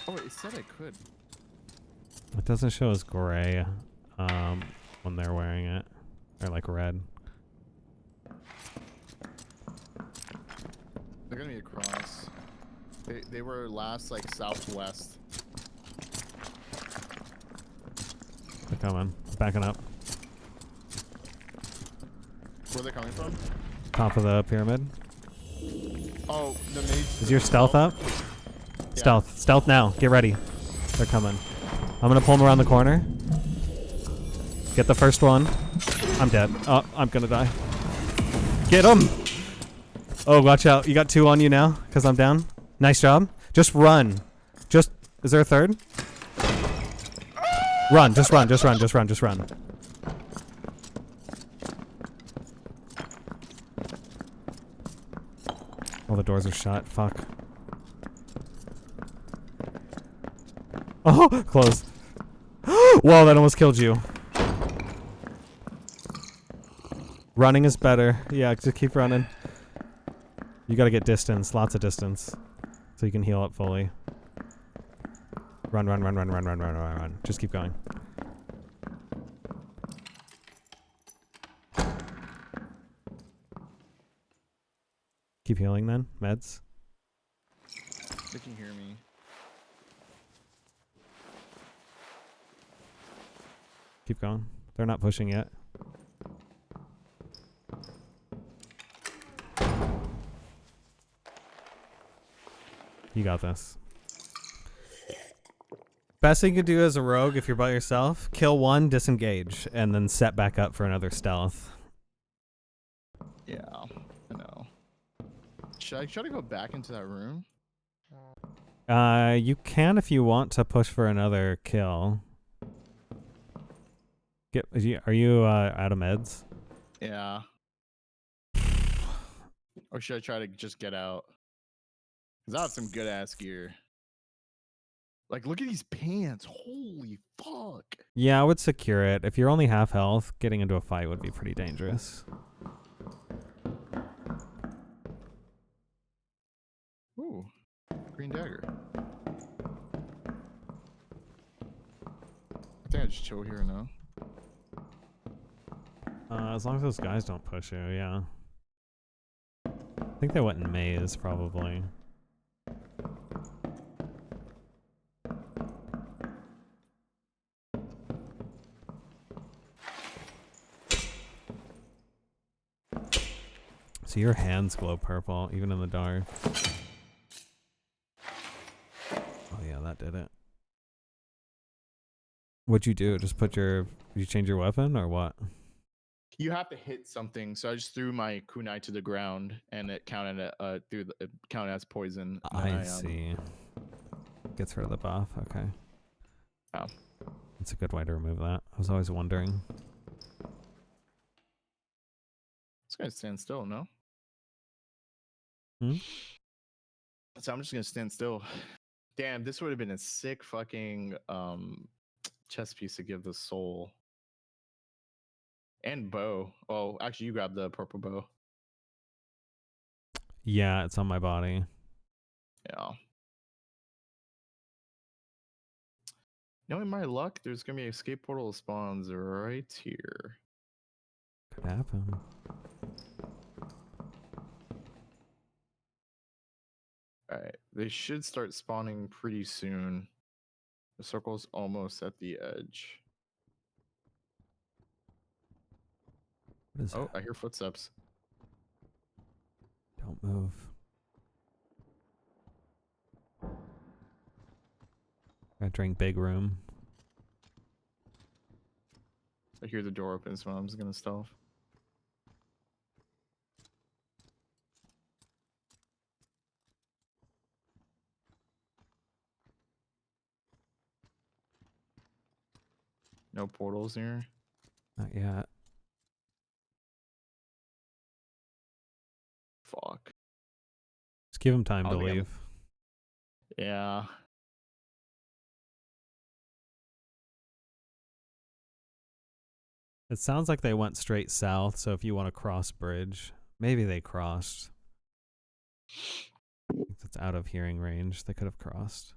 Oh, wait, it said I could. It doesn't show as gray when they're wearing it. Or like red. They're gonna be across. They were last like southwest. They're coming. Backing up. Where are they coming from? Top of the pyramid. Oh, the mage. Is your stealth up? Yeah. Stealth now. Get ready. They're coming. I'm gonna pull them around the corner. Get the first one. I'm dead. Oh, I'm gonna die. Get him! Oh, watch out. You got 2 on you now, because I'm down. Nice job. Just run. Is there a third? Run. Just run. All the doors are shut. Fuck. Oh, close. Whoa, that almost killed you. Running is better. Yeah, just keep running. You gotta get distance. Lots of distance. So you can heal up fully. Run. Just keep going. Keep healing then. Meds. They can hear me. Keep going. They're not pushing yet. You got this. Best thing you can do as a rogue if you're by yourself, kill one, disengage, and then set back up for another stealth. Yeah, I know. Should I try to go back into that room? You can if you want to push for another kill. Are you out of meds? Yeah. Or should I try to just get out? Because I have some good ass gear. Like, look at these pants. Holy fuck. Yeah, I would secure it. If you're only half health, getting into a fight would be pretty dangerous. Ooh, green dagger. I think I just chill here now. As long as those guys don't push you, yeah. I think they went in maze, probably. So your hands glow purple, even in the dark. Oh yeah, that did it. What'd you do? Just put your... Did you change your weapon, or what? You have to hit something, so I just threw my kunai to the ground, and it counted it counted as poison. I see. Gets rid of the buff. Okay. Oh. That's a good way to remove that. I was always wondering. This guy's stand still, no? Hmm? So I'm just gonna stand still. Damn, this would have been a sick fucking chess piece to give the soul. And bow. Oh, actually, you grabbed the purple bow. Yeah, it's on my body. Yeah. Knowing my luck, there's gonna be an escape portal that spawns right here. Could happen. Alright, they should start spawning pretty soon. The circle's almost at the edge. What is Oh, that? I hear footsteps. Don't move. Entering big room. I hear the door open, so I'm just gonna stealth. No portals here. Not yet. Fuck. Just give him time I to don't think leave. Yeah. It sounds like they went straight south, so if you want to cross bridge, maybe they crossed. I think that's out of hearing range. They could have crossed.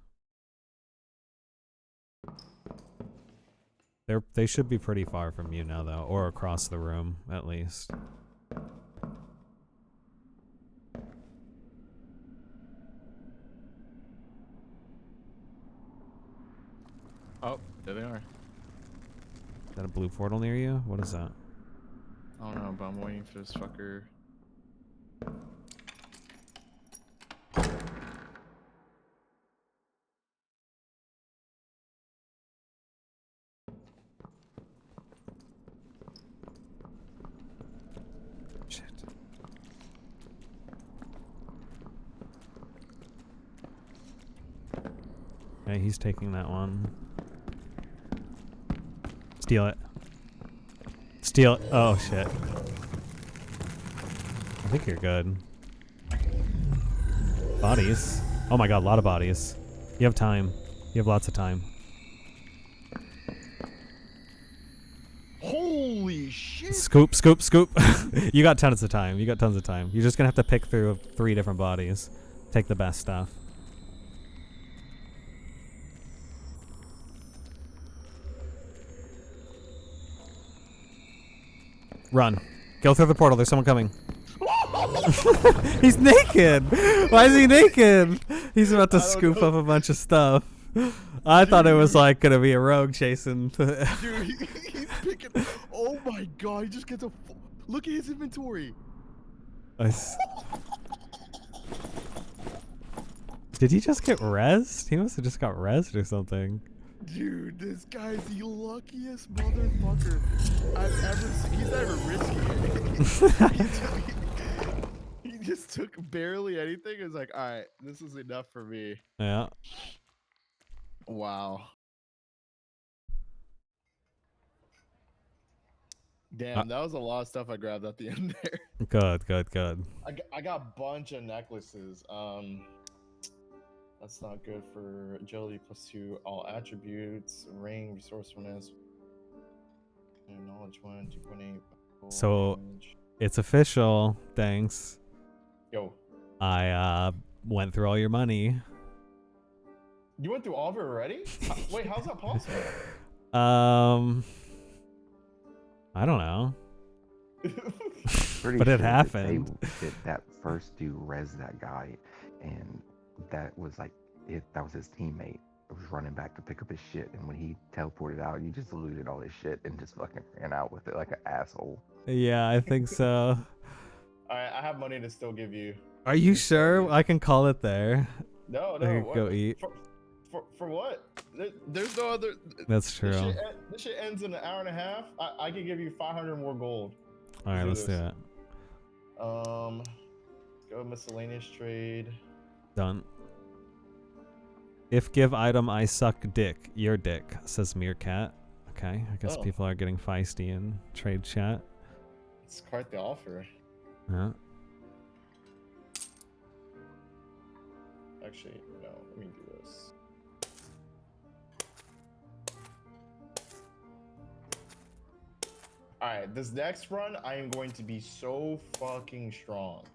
They should be pretty far from you now, though, or across the room at least. Oh, there they are. Is that a blue portal near you? What is that? I don't know, but I'm waiting for this fucker. Shit. Okay, he's taking that one. Steal it. Steal it. Oh, shit. I think you're good. Bodies. Oh my god, a lot of bodies. You have time. You have lots of time. Holy shit! Scoop, scoop, scoop. You got tons of time. You got tons of time. You're just gonna have to pick through 3 different bodies. Take the best stuff. Run. Go through the portal. There's someone coming. He's naked. Why is he naked? He's about to scoop up a bunch of stuff. I thought it was like gonna be a rogue chasing. Dude, he's picking. Oh my god, he just gets a. Look at his inventory. Nice. Did he just get rezzed? He must have just got rezzed or something. Dude, this guy's the luckiest motherfucker I've ever seen. He's not even risking it. He just took barely anything and was like, alright, this is enough for me. Yeah. Wow. Damn, that was a lot of stuff I grabbed at the end there. Good, good, good. I got a bunch of necklaces. That's not good for agility +2 all attributes, ring, resourcefulness, knowledge 1, 2.8. So it's official. Thanks. Yo. I went through all your money. You went through all of it already? Wait, how's that possible? I don't know. Pretty But it sure happened. that first dude res that guy, and that was like that was his teammate. It was running back to pick up his shit, and when he teleported out, you just looted all his shit and just fucking ran out with it like an asshole. Yeah, I think so. Alright, I have money to still give you. Are you sure? I can call it there. No, I no. could go eat. For what? There's no other. That's true. This shit ends in an hour and a half. I can give you 500 more gold. All right, let's do it. Let's go miscellaneous trade. Done. If give item I suck dick, your dick, says Meerkat. Okay, I guess people are getting feisty in trade chat. It's quite the offer. Yeah. Actually, no, let me do this. Alright, this next run, I am going to be so fucking strong.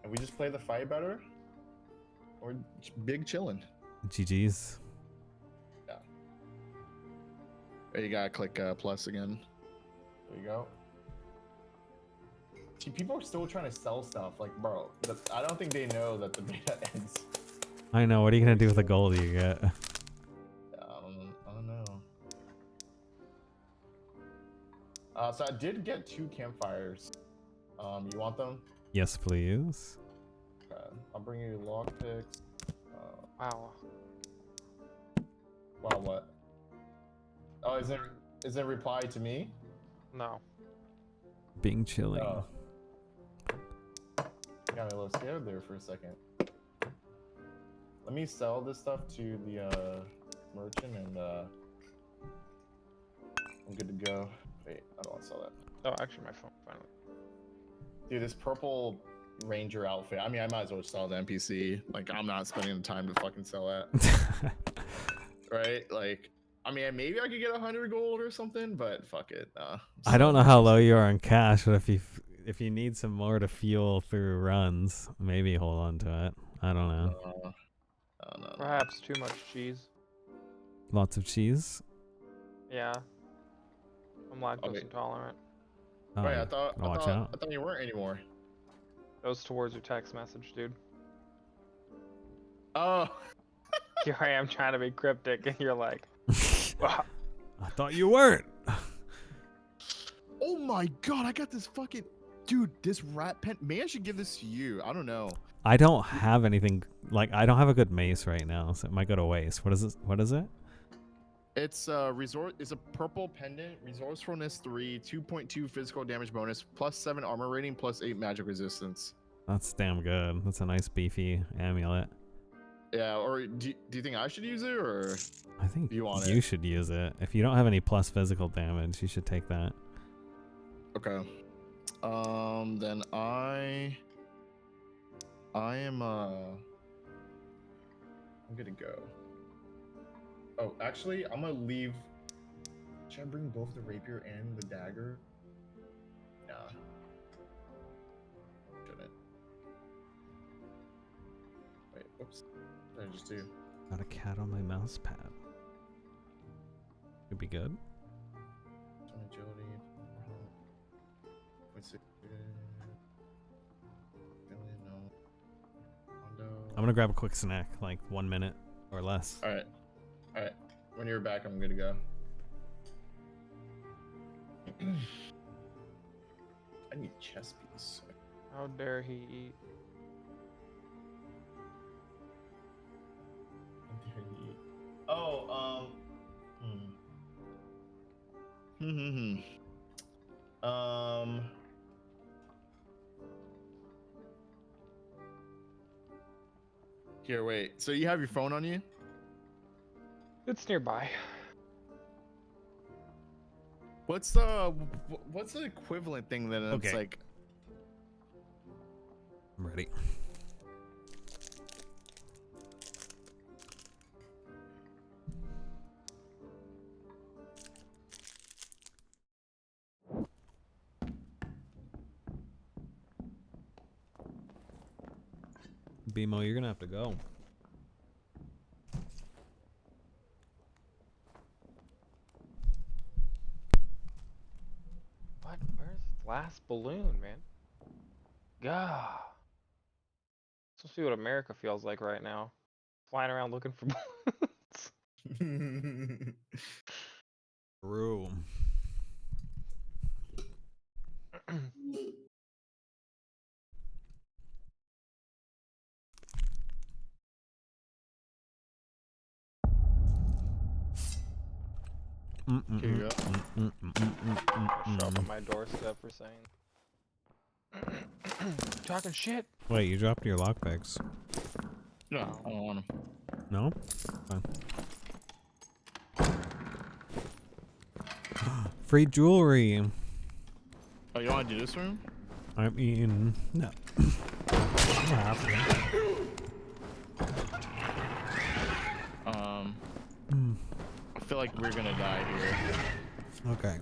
And we just play the fight better? Or big chillin'? GG's. Yeah. There you gotta click plus again. There you go. See, people are still trying to sell stuff. Like, bro, I don't think they know that the beta ends. I know. What are you gonna do with the gold you get? I don't know. So I did get 2 campfires. You want them? Yes, please. Okay. I'll bring you lockpicks. Wow. Wow, what? Oh, is it reply to me? No. Being chilling. Oh. Got me a little scared there for a second. Let me sell this stuff to the merchant and I'm good to go. Wait, I don't want to sell that. Oh, actually, my phone finally. Dude, this purple ranger outfit. I mean, I might as well sell the NPC. Like, I'm not spending the time to fucking sell that. Right? Like, I mean, maybe I could get 100 gold or something, but fuck it. I don't know how low you are on cash, but if you need some more to fuel through runs, maybe hold on to it. I don't know. No. Perhaps too much cheese. Lots of cheese. Yeah. I'm lactose intolerant. Oh, Wait, I thought you weren't anymore. That was towards your text message, dude. Oh. Here I am trying to be cryptic, and you're like, I thought you weren't. Oh my god, I got this fucking... Dude, this rat pen... Maybe I should give this to you. I don't know. I don't have anything... Like, I don't have a good mace right now, so it might go to waste. What is it? What is it? It's It's a purple pendant. Resourcefulness 3, 2.2 physical damage bonus, +7 armor rating, +8 magic resistance. That's damn good. That's a nice beefy amulet. Yeah, or do you think I should use it, or... I think you want you should use it. If you don't have any plus physical damage, you should take that. Okay. Then I am I'm good to go. Oh, actually, I'm gonna leave. Should I bring both the rapier and the dagger? Nah. Shouldn't. Wait, whoops. What did I just do? Got a cat on my mouse pad. Could be good. Agility. I'm gonna grab a quick snack, like 1 minute or less. Alright. Alright. When you're back, I'm good to go. I need chess piece. how dare he eat? Oh, Here, wait. So you have your phone on you? It's nearby. What's the equivalent thing that it's Okay. like? I'm ready. BMO, you're gonna have to go. What? Where's the last balloon, man? God. Let's see what America feels like right now. Flying around looking for balloons. True. Here you go. Show up on my doorstep for saying. Talking shit. Wait, you dropped your lockpicks. No, I don't want them. No? Fine. Free jewelry. Oh, you want to do this room? I mean, no. I feel like we're gonna die here. Okay.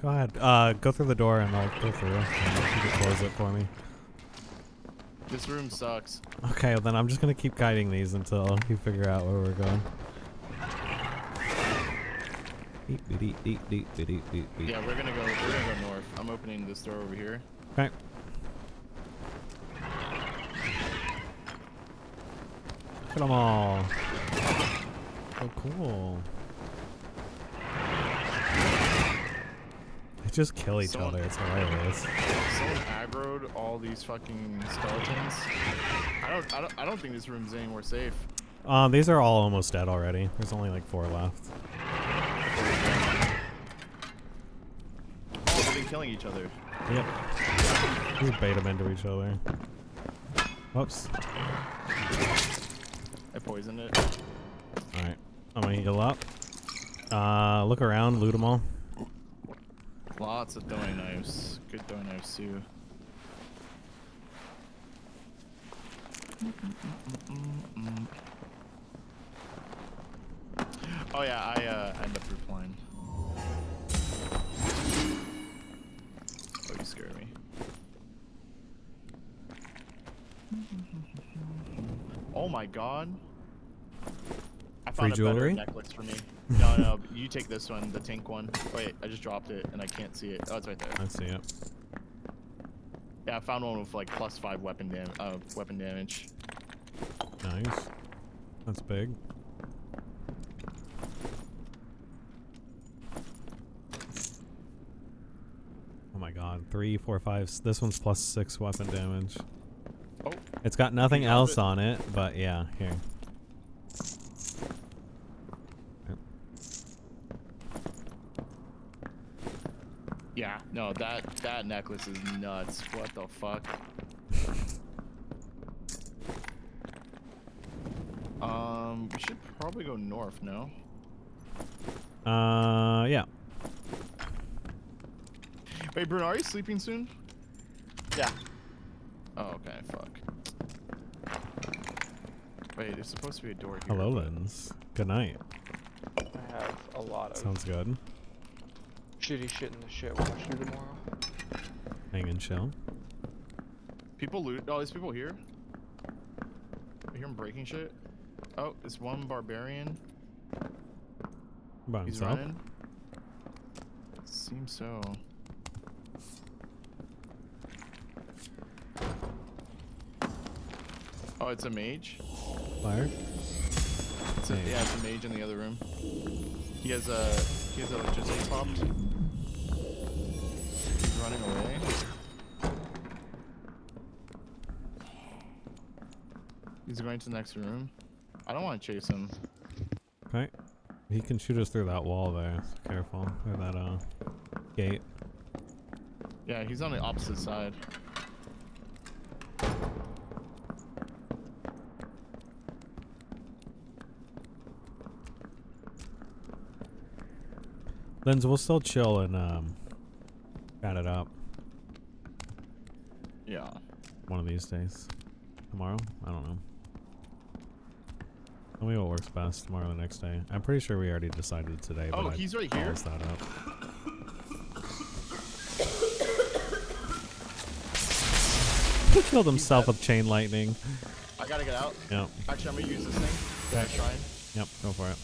Go ahead. Go through the door and I'll go through. And you can close it for me. This room sucks. Okay, well then I'm just gonna keep guiding these until you figure out where we're going. Yeah, we're gonna go north. I'm opening this door over here. Okay. Look at them all. So cool. They just kill each other. It's hilarious. Someone aggroed all these fucking skeletons. I don't think this room's anywhere safe. These are all almost dead already. There's only like 4 left. Oh, they've been killing each other. Yep. Just bait them into each other. Whoops. I poisoned it. Alright. I'm gonna heal up. Look around, loot them all. Lots of throwing knives. Good throwing knives too. Oh yeah, I end up replying. Oh, you scared me. Oh my god. I found Free jewelry? a better necklace for me. No, you take this one, the tank one. Wait, I just dropped it and I can't see it. Oh, it's right there. I see it. Yeah, I found one with like +5 weapon damage. Nice. That's big. Oh my god. 3, 4, 5. This one's +6 weapon damage. Oh. It's got nothing else on it, but yeah, here. Yeah, no, that necklace is nuts. What the fuck? We should probably go north, no? Yeah. Wait, Bruno, are you sleeping soon? Yeah. Oh, okay, fuck. Wait, there's supposed to be a door here. Hello, Lens. Good night. I have a lot of Sounds good. shitty shit in the shit watch you tomorrow. Hang and chill. People loot. Oh, there's people here. I hear them breaking shit. Oh, it's one barbarian. By He's himself? running. Seems so. Oh, it's a mage. Fire? Yeah, it's a mage in the other room. He has electricity popped. He's running away. He's going to the next room. I don't want to chase him. Okay. He can shoot us through that wall there. So careful. Or that gate. Yeah, he's on the opposite side. Lens, we'll still chill and chat it up. Yeah. One of these days. Tomorrow? I don't know. Tell me what works best tomorrow or the next day. I'm pretty sure we already decided today. Oh, but he's I right here? paused that up. He killed himself with chain lightning. I gotta get out. Yep. Actually, I'm gonna use this thing. Get a shrine. Yep, go for it.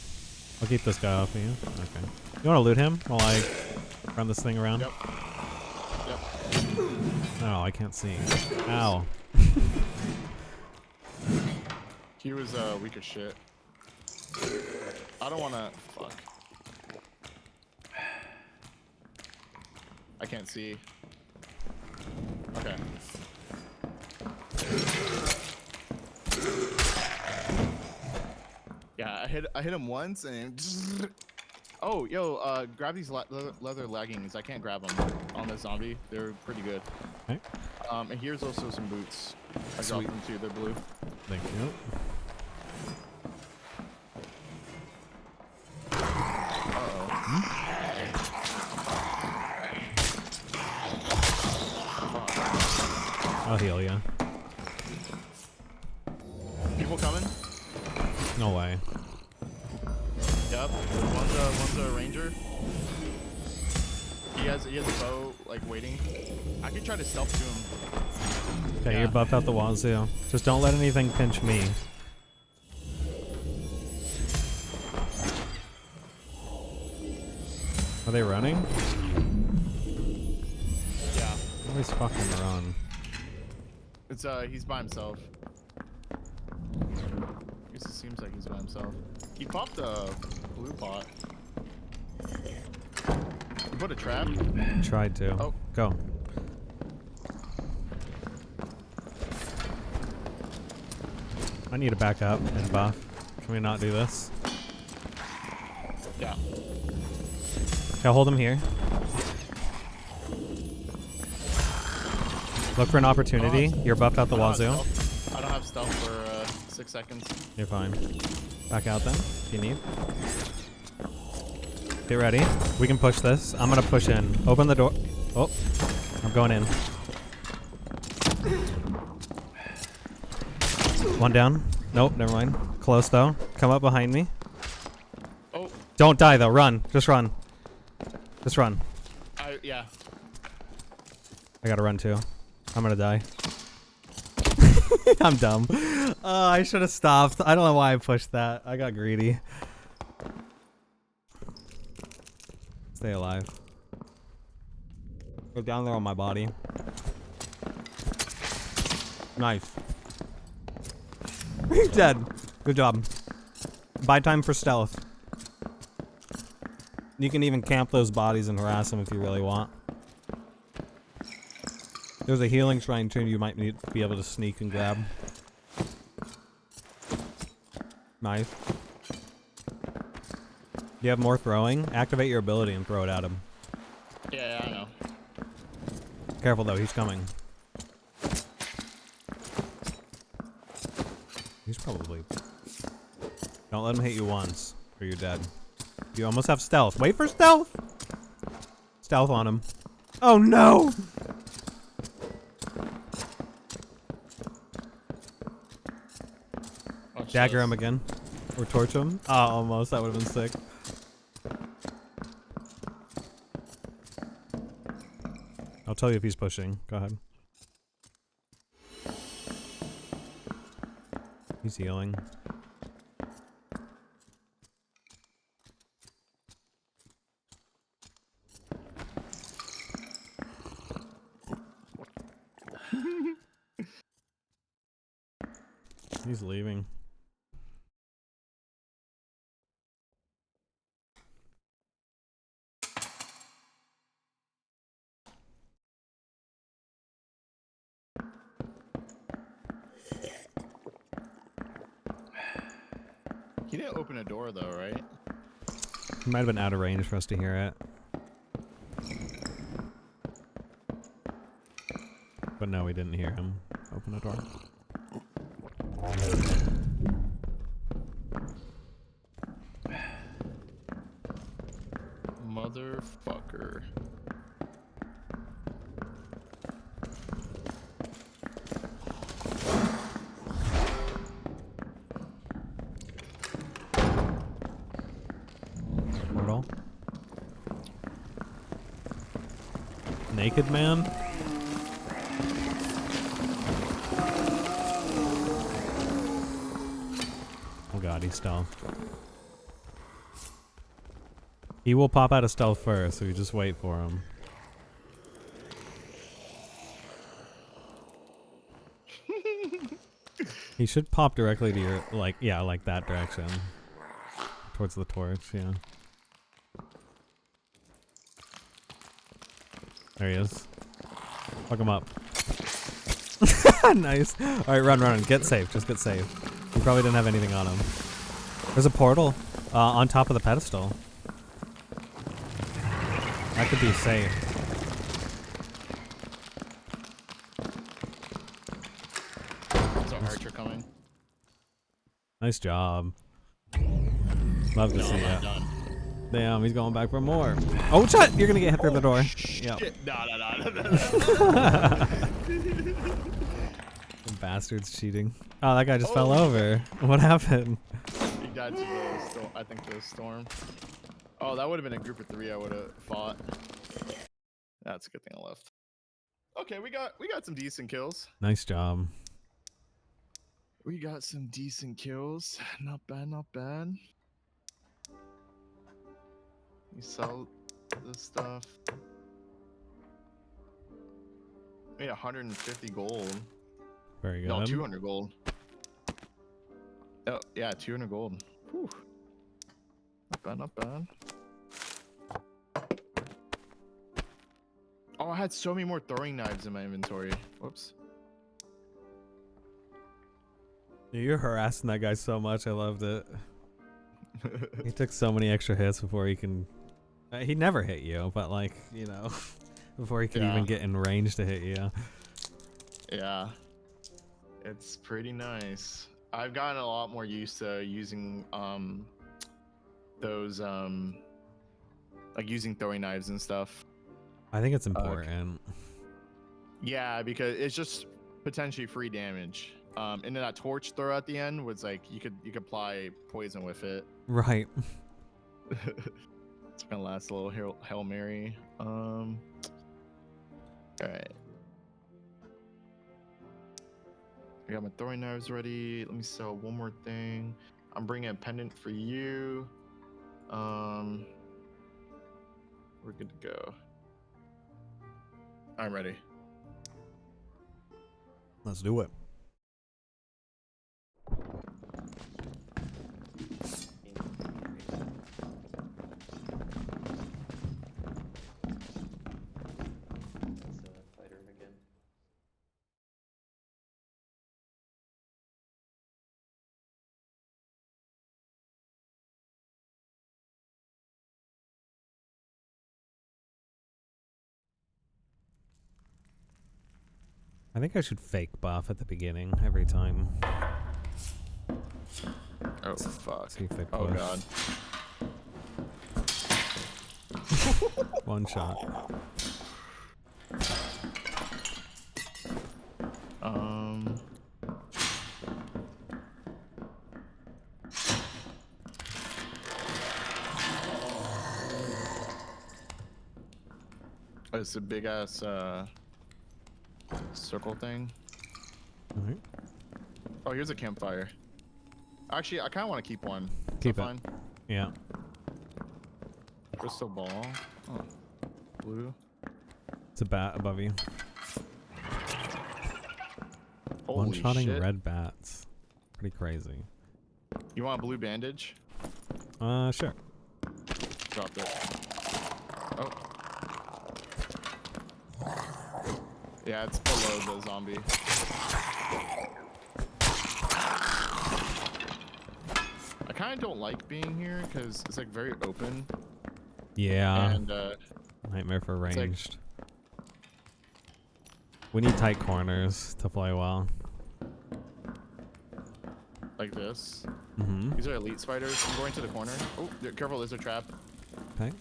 I'll keep this guy off of you. Okay. You wanna loot him while I run this thing around? Yep. Yep. Oh, I can't see. Ow. He was weak as shit. I don't wanna. Fuck. I can't see. Okay. Yeah, I hit him once and. Oh, yo, grab these leather leggings. I can't grab them on the zombie. They're pretty good. Okay. And here's also some boots. I Sweet. dropped them too. They're blue. Thank you. I'll heal you. People coming? No way. Yep. One's a ranger. He has a bow like waiting. I could try to stealth to him. Okay, you're buffed out the wazoo. Just don't let anything pinch me. Are they running? Yeah. Always fucking run. It's he's by himself. I guess it seems like he's by himself. He popped a blue pot. You put a trap? Tried to. Oh. Go. I need to back up and buff. Can we not do this? Yeah. Okay, I'll hold him here. Look for an opportunity. You're buffed out the wazoo. I don't have stealth for 6 seconds. You're fine. Back out then, if you need. Get ready. We can push this. I'm gonna push in. Open the door. Oh, I'm going in. One down. Nope, never mind. Close though. Come up behind me. Oh. Don't die though. Run. Just run. Just run. Yeah. I gotta run too. I'm gonna die. I'm dumb. I should have stopped. I don't know why I pushed that. I got greedy. Stay alive. Go down there on my body. Nice. He's dead. Good job. Buy time for stealth. You can even camp those bodies and harass them if you really want. There's a healing shrine too you might need to be able to sneak and grab. Nice. You have more throwing? Activate your ability and throw it at him. Yeah, I know. Careful though, he's coming. He's probably... Don't let him hit you once, or you're dead. You almost have stealth. Wait for stealth! Stealth on him. Oh no! Dagger him again. Or torch him. Oh, almost. That would have been sick. I'll tell you if he's pushing. Go ahead. He's healing. He's leaving. He didn't open a door though, right? He might have been out of range for us to hear it. But no, we didn't hear him open a door. Motherfucker. Portal. Naked man? god, he's stealth. He will pop out of stealth first, so you just wait for him. He should pop directly to your, like, yeah, like that direction. Towards the torch, yeah. There he is. Fuck him up. Nice. Alright, run. Get safe. Just get safe. He probably didn't have anything on him. There's a portal on top of the pedestal. That could be safe. There's an archer coming. Nice job. Love to see it. Damn, he's going back for more. Oh, shit! You're gonna get hit through the door. Yep. No. Bastards cheating. Oh, that guy just fell over. What happened? He died to the storm. I think the storm. Oh, that would have been a group of 3 I would have fought. That's a good thing I left. Okay, we got some decent kills. Nice job. We got some decent kills. Not bad, not bad. We sell this stuff. Made 150 gold. Very good. No, 200 gold. Oh, yeah, 200 gold. Whew. Not bad, not bad. Oh, I had so many more throwing knives in my inventory. Whoops. You're harassing that guy so much. I loved it. He took so many extra hits before he can... he never hit you, but like, you know, before he can even get in range to hit you. Yeah. It's pretty nice. I've gotten a lot more used to using those like using throwing knives and stuff. I think it's important. Yeah, because it's just potentially free damage. And then that torch throw at the end was like you could apply poison with it. Right. It's gonna last a little Hail Mary. All right. I got my throwing knives ready. Let me sell one more thing. I'm bringing a pendant for you. We're good to go. I'm ready. Let's do it. I think I should fake buff at the beginning every time. Oh fuck. See if they push. Oh god. One shot. It's a big ass circle thing. Alright. Oh, here's a campfire. Actually, I kind of want to keep one. Keep it. Fine? Yeah. Crystal ball. Oh. Blue. It's a bat above you. Holy One-shotting shit. red bats. Pretty crazy. You want a blue bandage? Sure. Dropped it. Oh. Yeah, it's below the zombie. I kind of don't like being here because it's like very open. Yeah. And Nightmare for it's ranged. We need tight corners to play well. like this. Mm-hmm. These are elite spiders. I'm going to the corner. Oh, careful, there's a trap. Okay.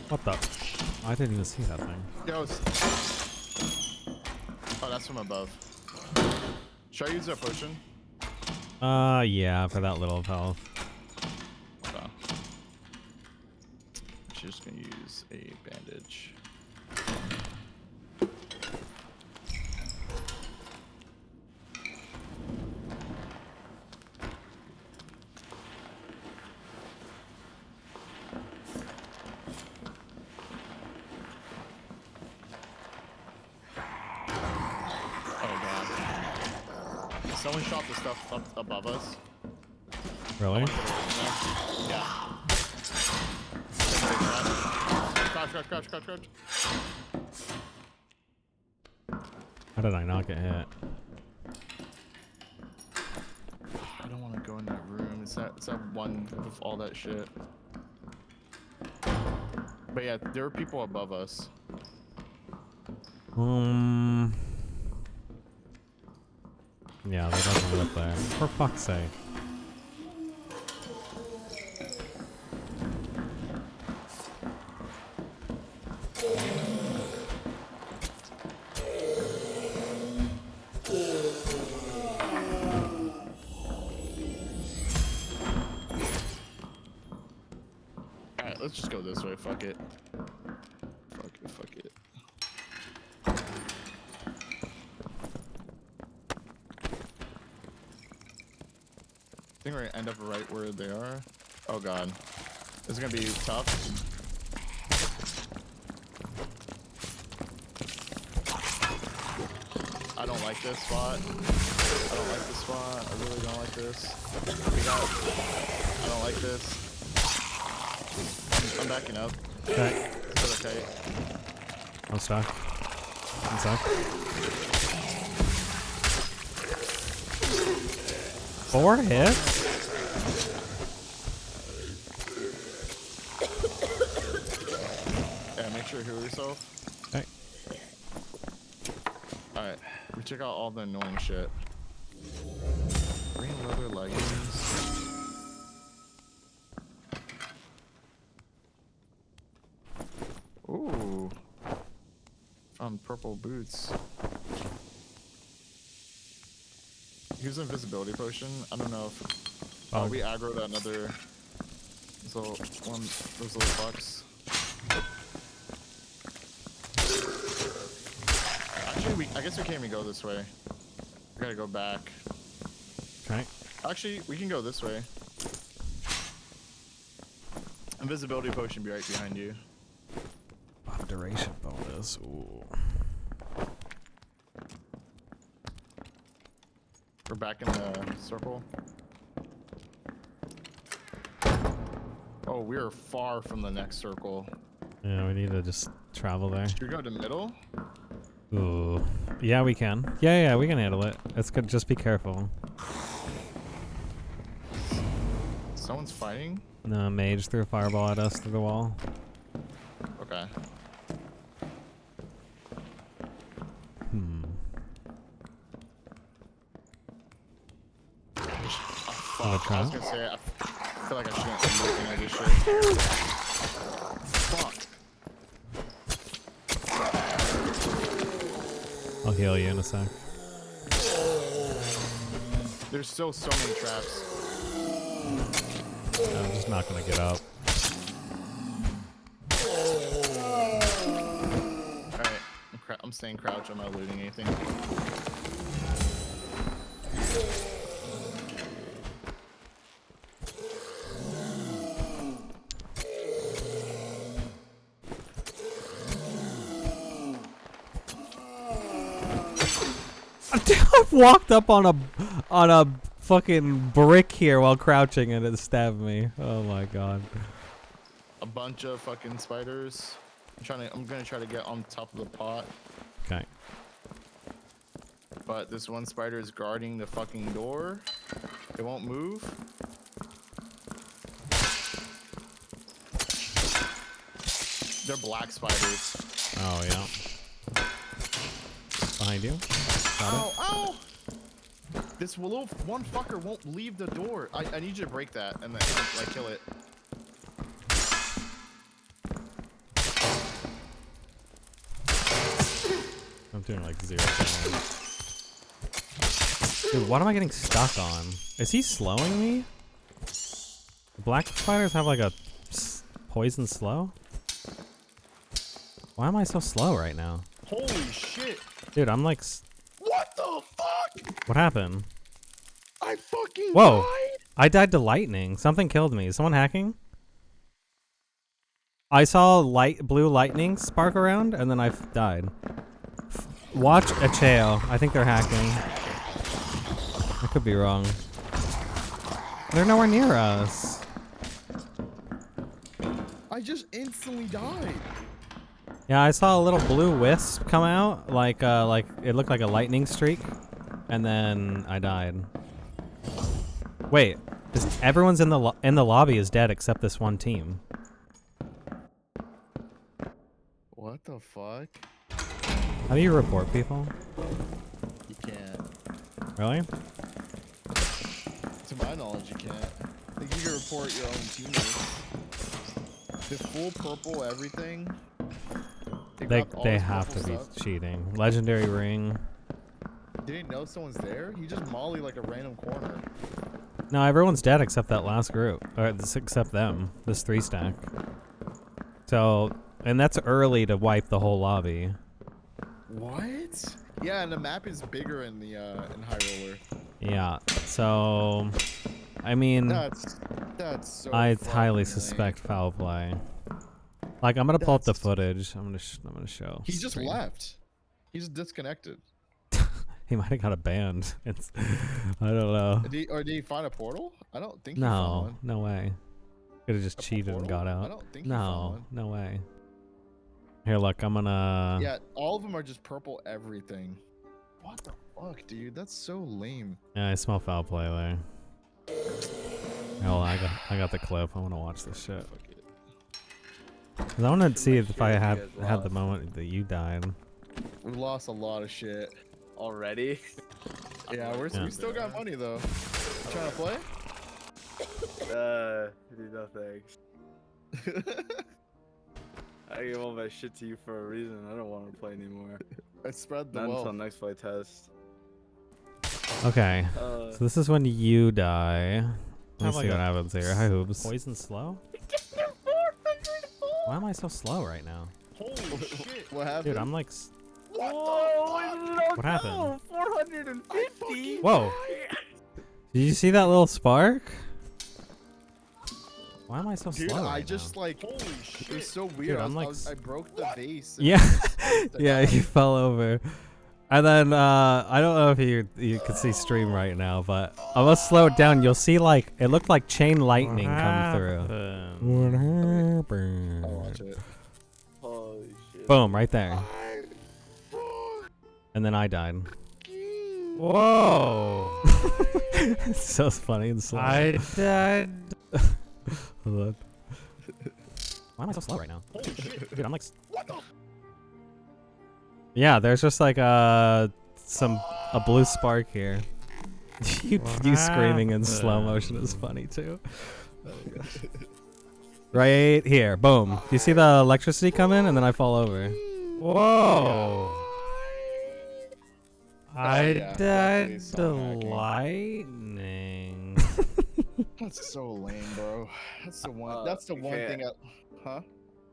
What the? I didn't even see that thing. Yo, oh, that's from above. Should I use a potion? Yeah, for that little of health. So. I'm just gonna use a bandage. someone shot the stuff up above us. Really? Yeah. Crouch. How did I not get hit? I don't want to go in that room. It's that one with all that shit. But yeah, there were people above us. Yeah, there doesn't look there. For fuck's sake. Alright, let's just go this way. Fuck it. Fuck it. I think we're gonna end up right where they are. Oh god. This is gonna be tough. I don't like this spot. I really don't like this. I don't like this. I'm backing up. Okay. Is that okay? I'm stuck. Four hits? Yeah, make sure you heal yourself. Okay. Alright, we took out all the annoying shit. Green leather leggings. Ooh. Found purple boots. Use an invisibility potion. I don't know if we aggroed another those little fucks. Actually, I guess we can't even go this way. We gotta go back. Okay. Actually, we can go this way. Invisibility potion be right behind you. Duration bonus. Ooh. We're back in the circle. Oh, we are far from the next circle. Yeah, we need to just travel there. Should we go to middle? Ooh. Yeah, we can. Yeah, we can handle it. It's good. Just be careful. Someone's fighting? No, mage threw a fireball at us through the wall. Okay. I was gonna say, I feel like I shouldn't be looking at this shit. Fuck. I'll heal you in a sec. There's still so many traps. I'm just not gonna get up. Alright, I'm staying crouched. I'm not looting anything. I've walked up on a fucking brick here while crouching and it stabbed me. Oh my god. A bunch of fucking spiders. I'm gonna try to get on top of the pot. Okay. But this one spider is guarding the fucking door. It won't move. They're black spiders. Oh yeah. Behind you. Ow! This little one fucker won't leave the door. I need you to break that and then like kill it. I'm doing like 0 damage. Dude, what am I getting stuck on? Is he slowing me? Black spiders have like a poison slow? Why am I so slow right now? Holy shit! Dude, I'm like... What the fuck? What happened? I fucking Whoa! died? I died to lightning. Something killed me. Is someone hacking? I saw blue lightning spark around, and then I died. Watch Acheo. I think they're hacking. Could be wrong. They're nowhere near us. I just instantly died. Yeah, I saw a little blue wisp come out, like it looked like a lightning streak, and then I died. Wait, everyone's in the lobby is dead except this one team. What the fuck? How do you report people? You can't. Really? To my knowledge, you can't. I think you can report your own teammates. The full purple everything. They have to be cheating. Legendary ring. Didn't know someone's there. He just molly like a random corner. No, everyone's dead except that last group, or except them. This 3-stack. So, and that's early to wipe the whole lobby. What? Yeah, and the map is bigger in the in High Roller. Yeah. So, I mean, that's so. I highly suspect foul play. Like, I'm gonna pull up the footage. I'm gonna show. He just left. He's disconnected. He might have got a banned. I don't know. Did he find a portal? I don't think he found one. No way. Could have just cheated and got out. I don't think he found one. No way. Here, look, I'm gonna... Yeah, all of them are just purple everything. What the fuck, dude? That's so lame. Yeah, I smell foul play there. Oh, I got the clip. I want to watch this shit. 'Cause I want to see if I had the moment that you died. We lost a lot of shit. Already? Yeah, we still got money though. You trying to play? Dude, no thanks. I gave all my shit to you for a reason. I don't want to play anymore. I spread the Not wealth. until next play test. Okay, so this is when you die. Let me see what happens here. Hi, Hoobs. Poison slow? Why am I so slow right now? Holy shit! What happened? Dude, I'm like... Whoa! What happened? 450! Whoa! Did you see that little spark? Why am I so Dude, slow? I just like, holy shit. It was so weird. Dude, I'm like... I broke the base. Yeah, yeah, you fell over. And then, I don't know if you can see stream right now, but I'm gonna slow it down. You'll see, like, it looked like chain lightning come through. What happened? I'll watch it. Holy shit. Boom, right there. And then I died. Whoa! It's so funny and slow. I died. Hold on. Why am I so slow right now? Dude, I'm like... Yeah, there's just like a blue spark here. you screaming in slow motion is funny too. Right here, boom. You see the electricity come in, and then I fall over. Whoa! I died to lightning. That's so lame, bro. That's the one. That's the one thing. Huh?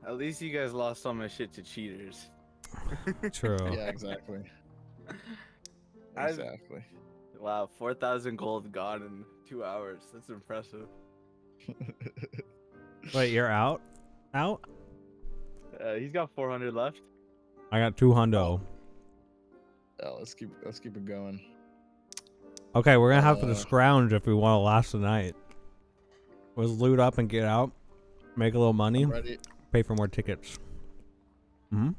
At least you guys lost all my shit to cheaters. True. Yeah, exactly. Exactly. Wow, 4,000 gold gone in 2 hours. That's impressive. Wait, you're out? Out? He's got 400 left. I got 200. Yeah, let's keep it going. Okay, we're gonna have to scrounge if we want to last the night. Let's loot up and get out, make a little money, Ready. Pay for more tickets. Hmm.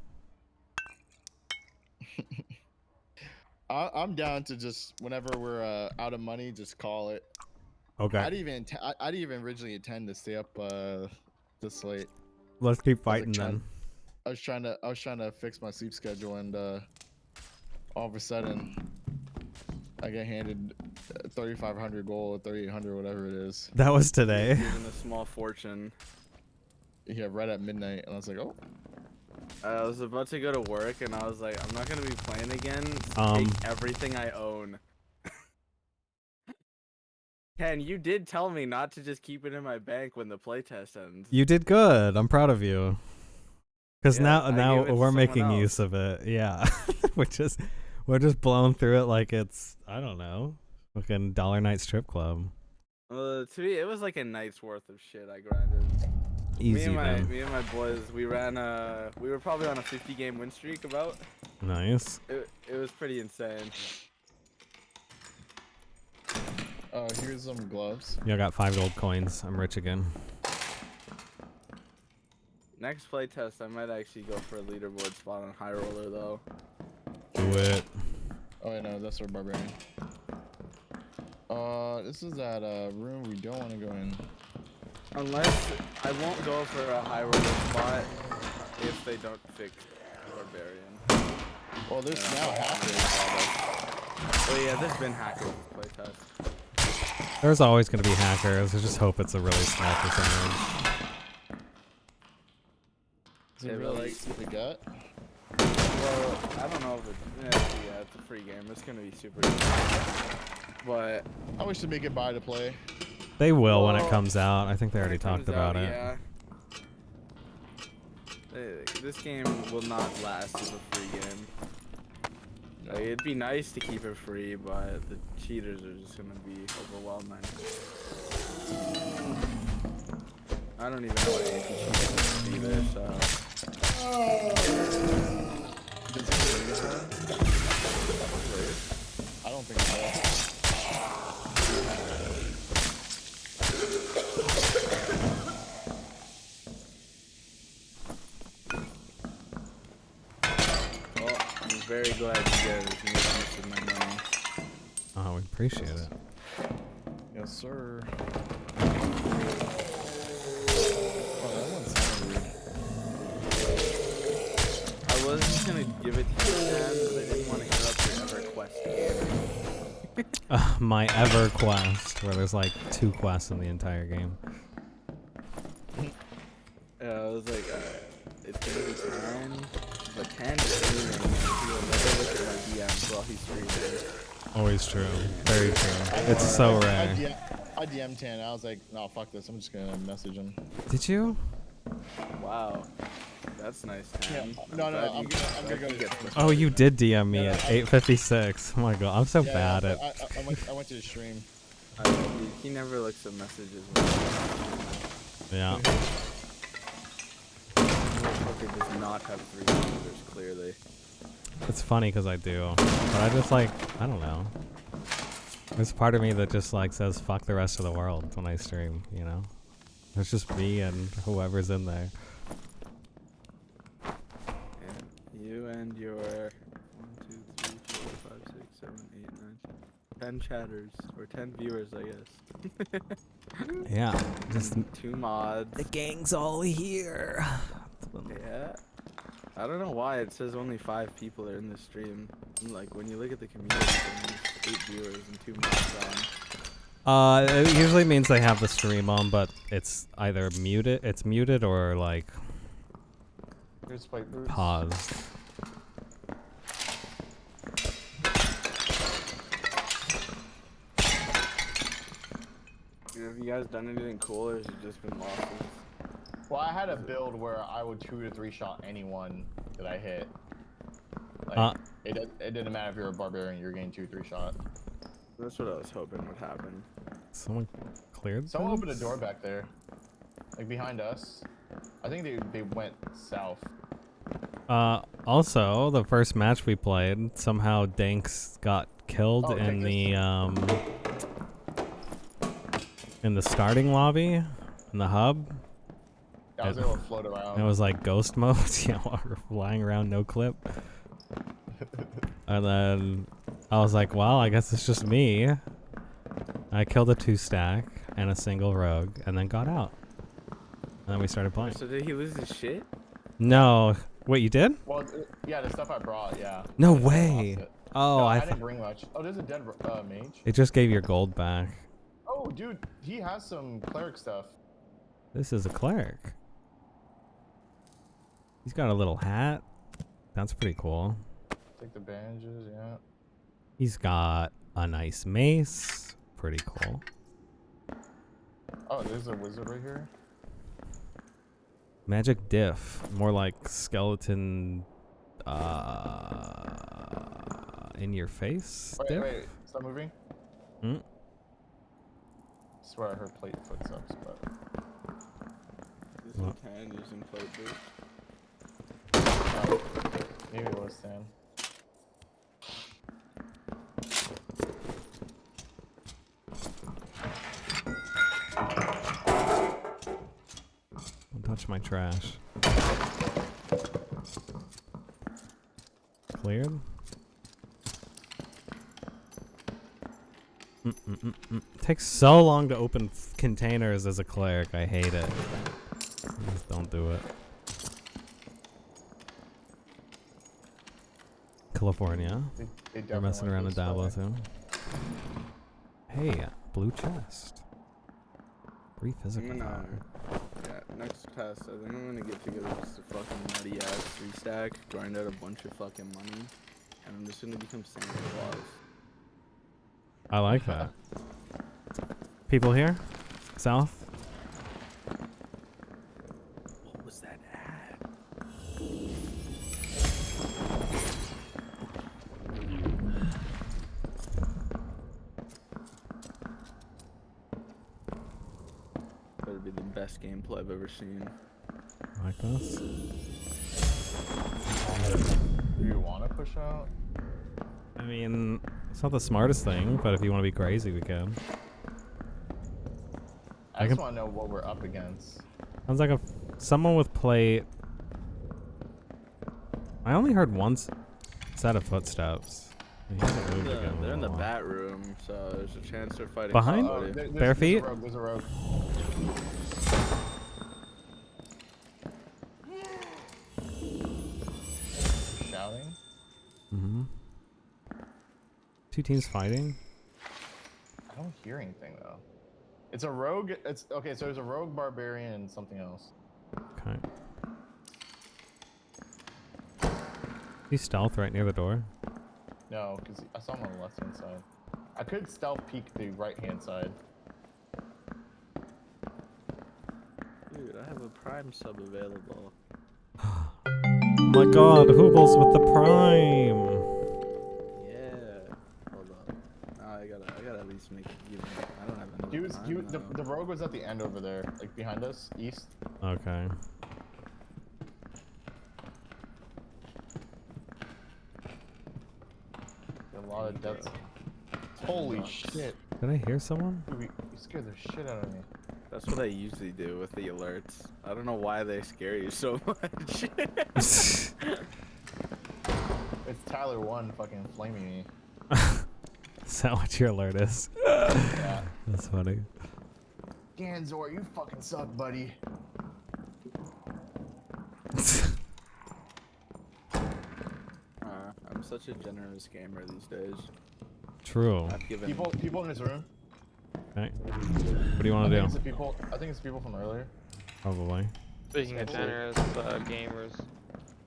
I'm down to just whenever we're out of money, just call it. Okay. I'd even originally intend to stay up this late. Let's keep fighting then. I was trying to fix my sleep schedule, and all of a sudden, I get handed 3,500 gold, 3,800, whatever it is. That was today. Given a small fortune. Yeah, right at midnight, and I was like, oh. I was about to go to work, and I was like, I'm not gonna be playing again. Take everything I own. Ken, you did tell me not to just keep it in my bank when the playtest ends. You did good. I'm proud of you. Because Yeah, now we're making else. use of it. Yeah, we're just blowing through it like it's, I don't know, fucking Dollar Night Strip Club. To me, it was like a night's worth of shit I grinded. Easy, me man. and my boys, we were probably on a 50-game win streak about. Nice. It was pretty insane. Here's some gloves. Yeah, I got 5 gold coins. I'm rich again. Next playtest, I might actually go for a leaderboard spot on High Roller though. Do it. Oh wait, no, that's our barbarian. This is that room we don't want to go in. Unless I won't go for a High Roller spot if they don't fix barbarian. Well, there's now hackers. Oh yeah, there's been hackers this playtest. There's always going to be hackers. I just hope it's a really small percentage. Is it really the gut? Well, I don't know if it's it's a free game. It's gonna be super easy. But I wish to make it buy to play. They will when it comes out. I think they already talked about it. Yeah. This game will not last as a free game. Like, it'd be nice to keep it free, but the cheaters are just gonna be overwhelming. I don't even know what anti-cheat is either, so. I don't think so. Well, I'm very glad you guys made use of my money. Oh, we appreciate it. Yes, sir. I was just gonna give it to you, Dan, but I didn't want to interrupt your EverQuest game. My EverQuest, where there's like 2 quests in the entire game. Yeah, I was like, it's gonna be 10, but 10 is streaming. He'll never look at my DMs while he's streaming. Always true. Very true. It's so rare. I DM'd 10. I was like, no, fuck this. I'm just gonna message him. Did you? Wow. That's nice, Tan. Yeah. No, I'm gonna go get this. Oh, you did DM me at 8:56. Oh my god, I'm so bad at. I went to the stream. He never looks at messages. Yeah. Motherfucker does not have 3 users, clearly. It's funny because I do, but I just like, I don't know. There's part of me that just like says fuck the rest of the world when I stream, you know? It's just me and whoever's in there. Yeah, you and your 1, 2, 3, 4, 5, 6, 7, 8, 9, 10 chatters, or 10 viewers, I guess. Yeah, just 2 mods. The gang's all here. Yeah. I don't know why it says only 5 people are in the stream. Like when you look at the community, there's 8 viewers and 2 mods on. It usually means they have the stream on, but it's either muted, or like paused. Have you guys done anything cool, or has it just been losses? Well, I had a build where I would 2 to 3 shot anyone that I hit. Like, it didn't matter if you're a barbarian, you're getting 2-3 shot. That's what I was hoping would happen. Someone cleared. Someone opened a door back there, like behind us. I think they went south. Also, the first match we played, somehow Danks got killed in the starting lobby, in the hub. I was able to float around. It was like ghost mode, yeah, while we're flying around no clip. And then I was like, well, I guess it's just me. I killed a 2-stack and a single rogue, and then got out. And then we started playing. So did he lose his shit? No. Wait, you did? Well, yeah, the stuff I brought, yeah. No way. Oh, no, I didn't bring much. Oh, there's a dead mage. It just gave your gold back. Oh, dude, he has some cleric stuff. This is a cleric. He's got a little hat. That's pretty cool. Take the bandages, yeah. He's got a nice mace. Pretty cool. Oh, there's a wizard right here. Magic diff. More like skeleton in your face. Wait, stop moving. Hmm? I swear I heard plate footsteps, but This is 10 using plate boot. Oh, maybe it was 10. touch my trash. Cleared? Takes so long to open containers as a cleric. I hate it. Just don't do it. California. They're messing around in Diablo too. Hey, blue chest. Free physical power. Yeah, next test, I think I'm gonna get together just a fucking nutty ass 3-stack, grind out a bunch of fucking money, and I'm just gonna become Santa Claus. I like that. People here? South? What was that ad? Better be the best gameplay I've ever seen. Like this? Do you want to push out? I mean, it's not the smartest thing, but if you want to be crazy, we can. I just want to know what we're up against. Sounds like someone with plate. I only heard one set of footsteps. They're in the bat room, so there's a chance they're fighting behind. somebody. Bare feet. There's a rogue. Shouting. Mm-hmm. Two teams fighting. I don't hear anything though. It's a rogue. It's okay. So there's a rogue barbarian and something else. Okay. You stealth right near the door. No, because I saw him on the left hand side. I could stealth peek the right hand side. Dude, I have a Prime sub available. Oh my God, Hoobles with the Prime. Yeah. Hold up. I gotta at least make it even. I don't have enough. He was the rogue was at the end over there, like behind us, east. Okay. A lot of deaths. Holy shit. Did I hear someone? Dude, you scared the shit out of me. That's what I usually do with the alerts. I don't know why they scare you so much. It's Tyler 1 fucking flaming me. Is that what your alert is? Yeah. That's funny. Ganzor, you fucking suck, buddy. I'm such a generous gamer these days. True. I've given People in his room. Okay. What do you want to do? I think it's people from earlier. Probably. Speaking of generous gamers,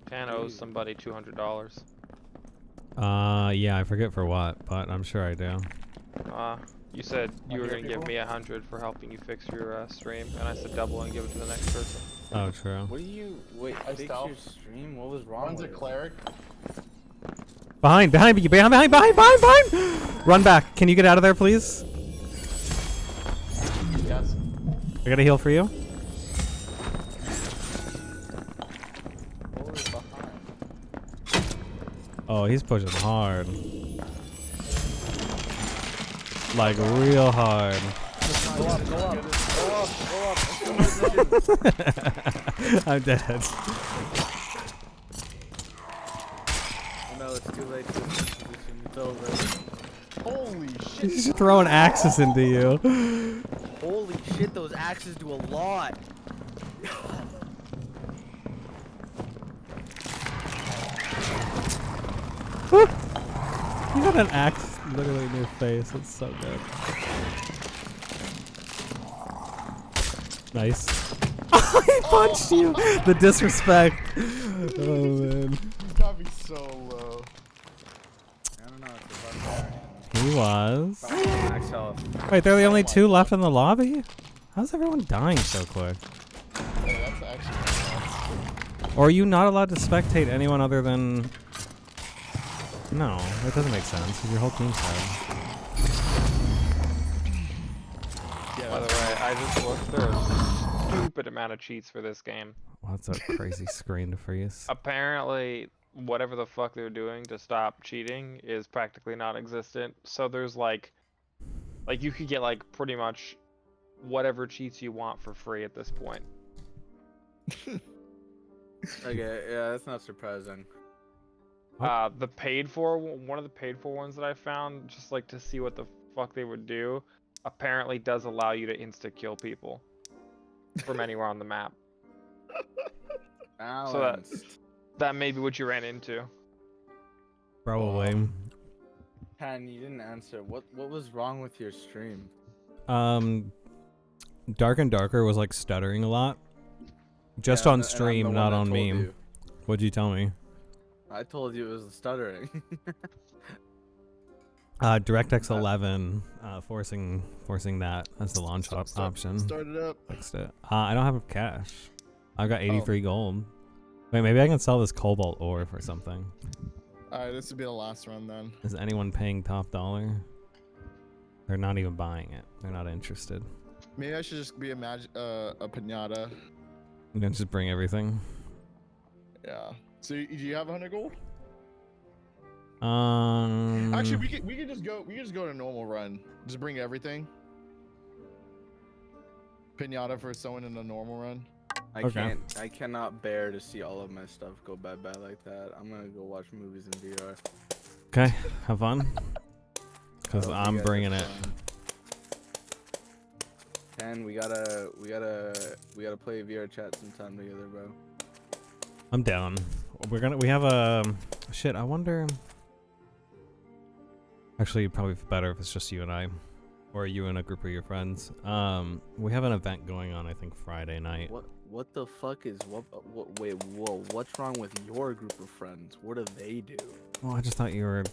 can owe somebody $200. Yeah, I forget for what, but I'm sure I do. You said you were gonna give me 100 for helping you fix your stream, and I said double and give it to the next person. Oh, true. What do you fix your stream? What was wrong One's with a it? cleric. Behind you, behind! Run back! Can you get out of there, please? Yes. I got a heal for you. What was behind? Oh, he's pushing hard. Like real hard. Go up. I'm dead. Oh no, it's too late to position. It's over. Holy shit. He's throwing axes into you. Holy shit, those axes do a lot. You got an axe literally in your face. It's so good. Nice. He punched you. The disrespect. Oh man. He's got me so low. I don't know. It's a He was. max health. Wait, they're the only two left in the lobby? How's everyone dying so quick? Hey, that's actually Or are you not allowed to spectate anyone other than... No, that doesn't make sense, because your whole team's dead. Yeah, by the way, I just looked. There's a stupid amount of cheats for this game. Well, that's a crazy screen to freeze. Apparently, whatever the fuck they're doing to stop cheating is practically non-existent. So there's like you could get like pretty much whatever cheats you want for free at this point. Okay, yeah, that's not surprising. The paid for one of the paid for ones that I found, just like to see what the fuck they would do, apparently does allow you to insta kill people from anywhere on the map. So that may be what you ran into. Probably. Pan, you didn't answer. What was wrong with your stream? Dark and Darker was like stuttering a lot. Just Yeah, on and I'm the stream, one not that on told meme. you. What'd you tell me? I told you it was the stuttering. DirectX 11, forcing that as the launch option. Start it up. Fixed it. I don't have cash. I've got 83 gold. Wait, maybe I can sell this cobalt ore for something. Alright, this would be the last run then. Is anyone paying top dollar? They're not even buying it. They're not interested. Maybe I should just be a pinata. I'm gonna just bring everything. Yeah. So do you have 100 gold? Actually, we could just go to normal run. Just bring everything. Pinata for someone in a normal run. I cannot bear to see all of my stuff go bye-bye like that. I'm gonna go watch movies in VR. Okay, have fun. Cause I'm bringing it. And we gotta play VR chat sometime together, bro. I'm down. We have a shit. I wonder. Actually, probably better if it's just you and I, or you and a group of your friends. We have an event going on. I think Friday night. What the fuck is wait, whoa, what's wrong with your group of friends? What do they do? Well, I just thought you were,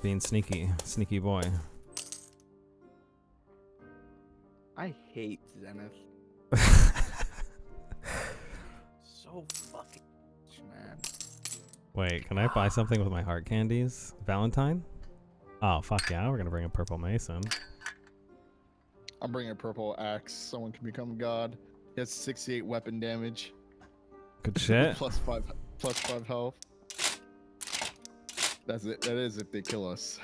being sneaky boy. I hate Zenith. So fucking man. Wait, can I buy something with my heart candies? Valentine? Oh, fuck yeah, we're gonna bring a purple mason. I'm bringing a purple axe. Someone can become god. He has 68 weapon damage. Good shit. plus 5 health. That's it. That is if they kill us.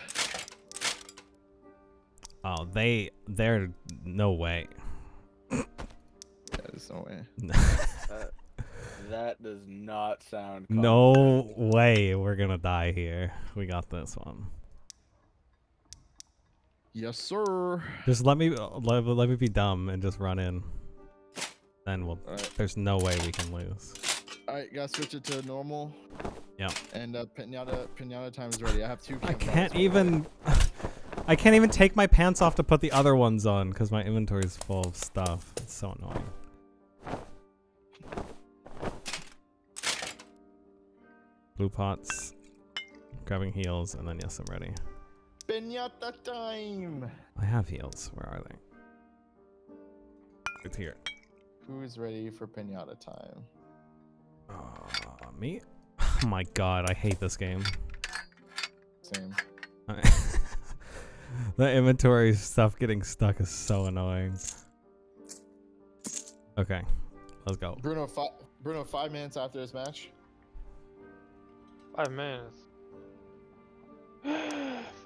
Oh, they're no way. There's no way. That does not sound. No way we're gonna die here. We got this one. Yes, sir. Just let me be dumb and just run in. Then there's no way we can lose. Alright, gotta switch it to normal. Yep. And pinata time is ready. I have 2 I can't even take my pants off to put the other ones on because my inventory is full of stuff. It's so annoying. Blue pots, grabbing heals, and then yes, I'm ready. Pinata time. I have heals. Where are they? It's here. Who's ready for pinata time? Me? Oh my god, I hate this game. Same. The inventory stuff getting stuck is so annoying. Okay, let's go. Bruno, 5 minutes after this match. 5 minutes.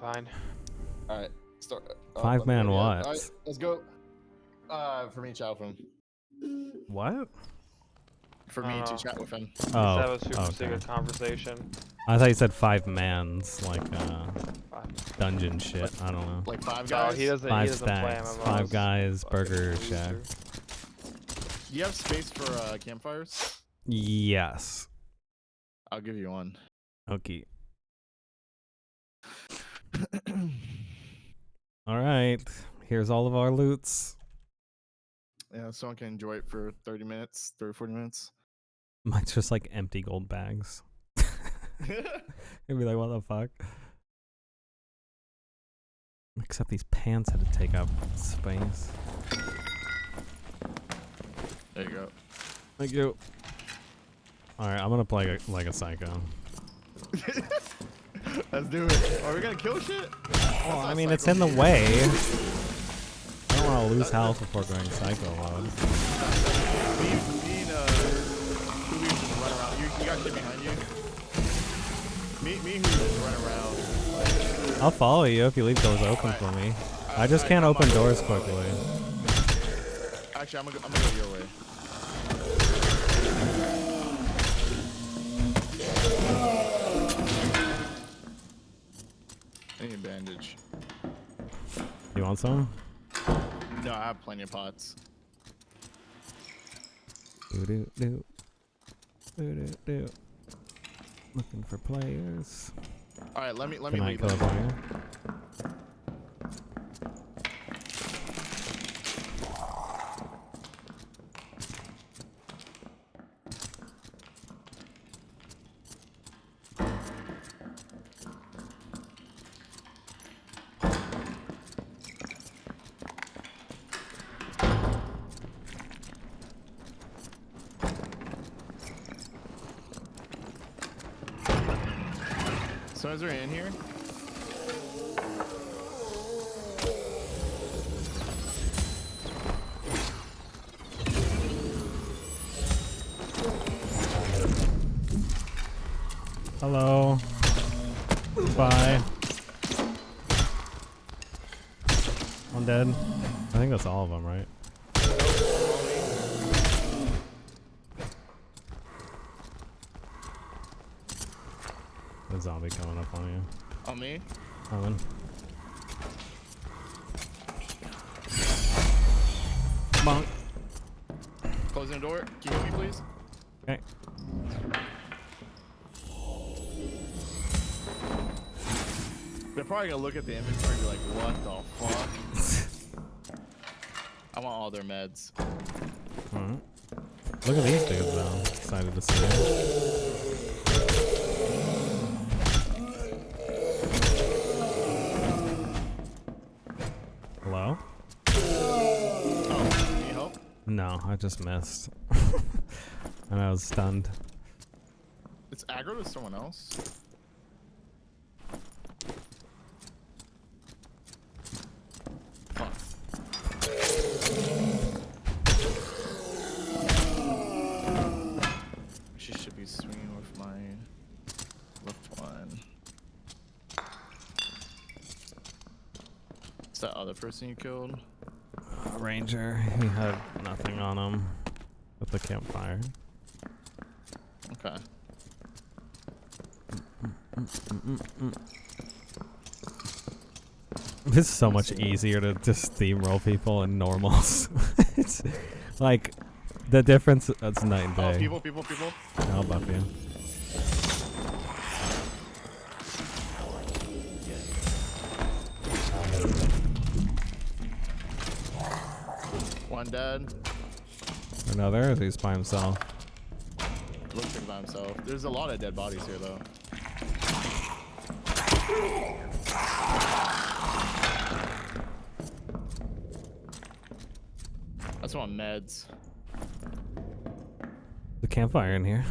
Fine. All right, start. 5-man what? All right, let's go. For me, chat with him. What? For me to chat with him. Oh, That was super secret conversation. I thought you said 5-mans, like dungeon shit. I don't know. Like 5 No, guys. he doesn't. Five He doesn't play stacks. MMOs. 5 guys. Burger Shack. Do you have space for campfires? Yes. I'll give you one. Okay. All right. Here's all of our loots. Yeah, someone can enjoy it for 30 minutes, 40 minutes. Mine's just like empty gold bags. You'd be like, what the fuck? Except these pants had to take up space. There you go. Thank you. Alright, I'm gonna play like a psycho. Let's do it. Are we gonna kill shit? Well, I mean, it's in the way. I don't want to lose health before going psycho mode. Me and Hulu just run around. You got shit behind you. Me and Hulu just run around. I'll follow you if you leave doors open for me. I just can't open doors quickly. Actually, I'm gonna go your way. want some? No, I have plenty of pots. Do. Looking for players. All right, let me Good night, leave. California. So is there in here? Hello. Bye. I'm dead. I think that's all of them, right? The zombie coming up on you. On me? Coming. Bonk. Closing the door. Can you hear me, please? Okay. They're probably gonna look at the inventory and be like, what the fuck? I want all their meds. Alright. Look at these dudes though. Excited to see it. Hello? Oh, need help? No, I just missed. And I was stunned. It's aggro to someone else. Fuck. She should be swinging with my left one. It's that other person you killed? Ranger, he had nothing on him with the campfire. Okay. It's so much easier to just steamroll people in normals. It's like the difference. It's night and day. Oh, people. I'll buff you. One dead. Another? Is he's by himself? Looks like by himself. There's a lot of dead bodies here, though. That's one meds. The campfire in here.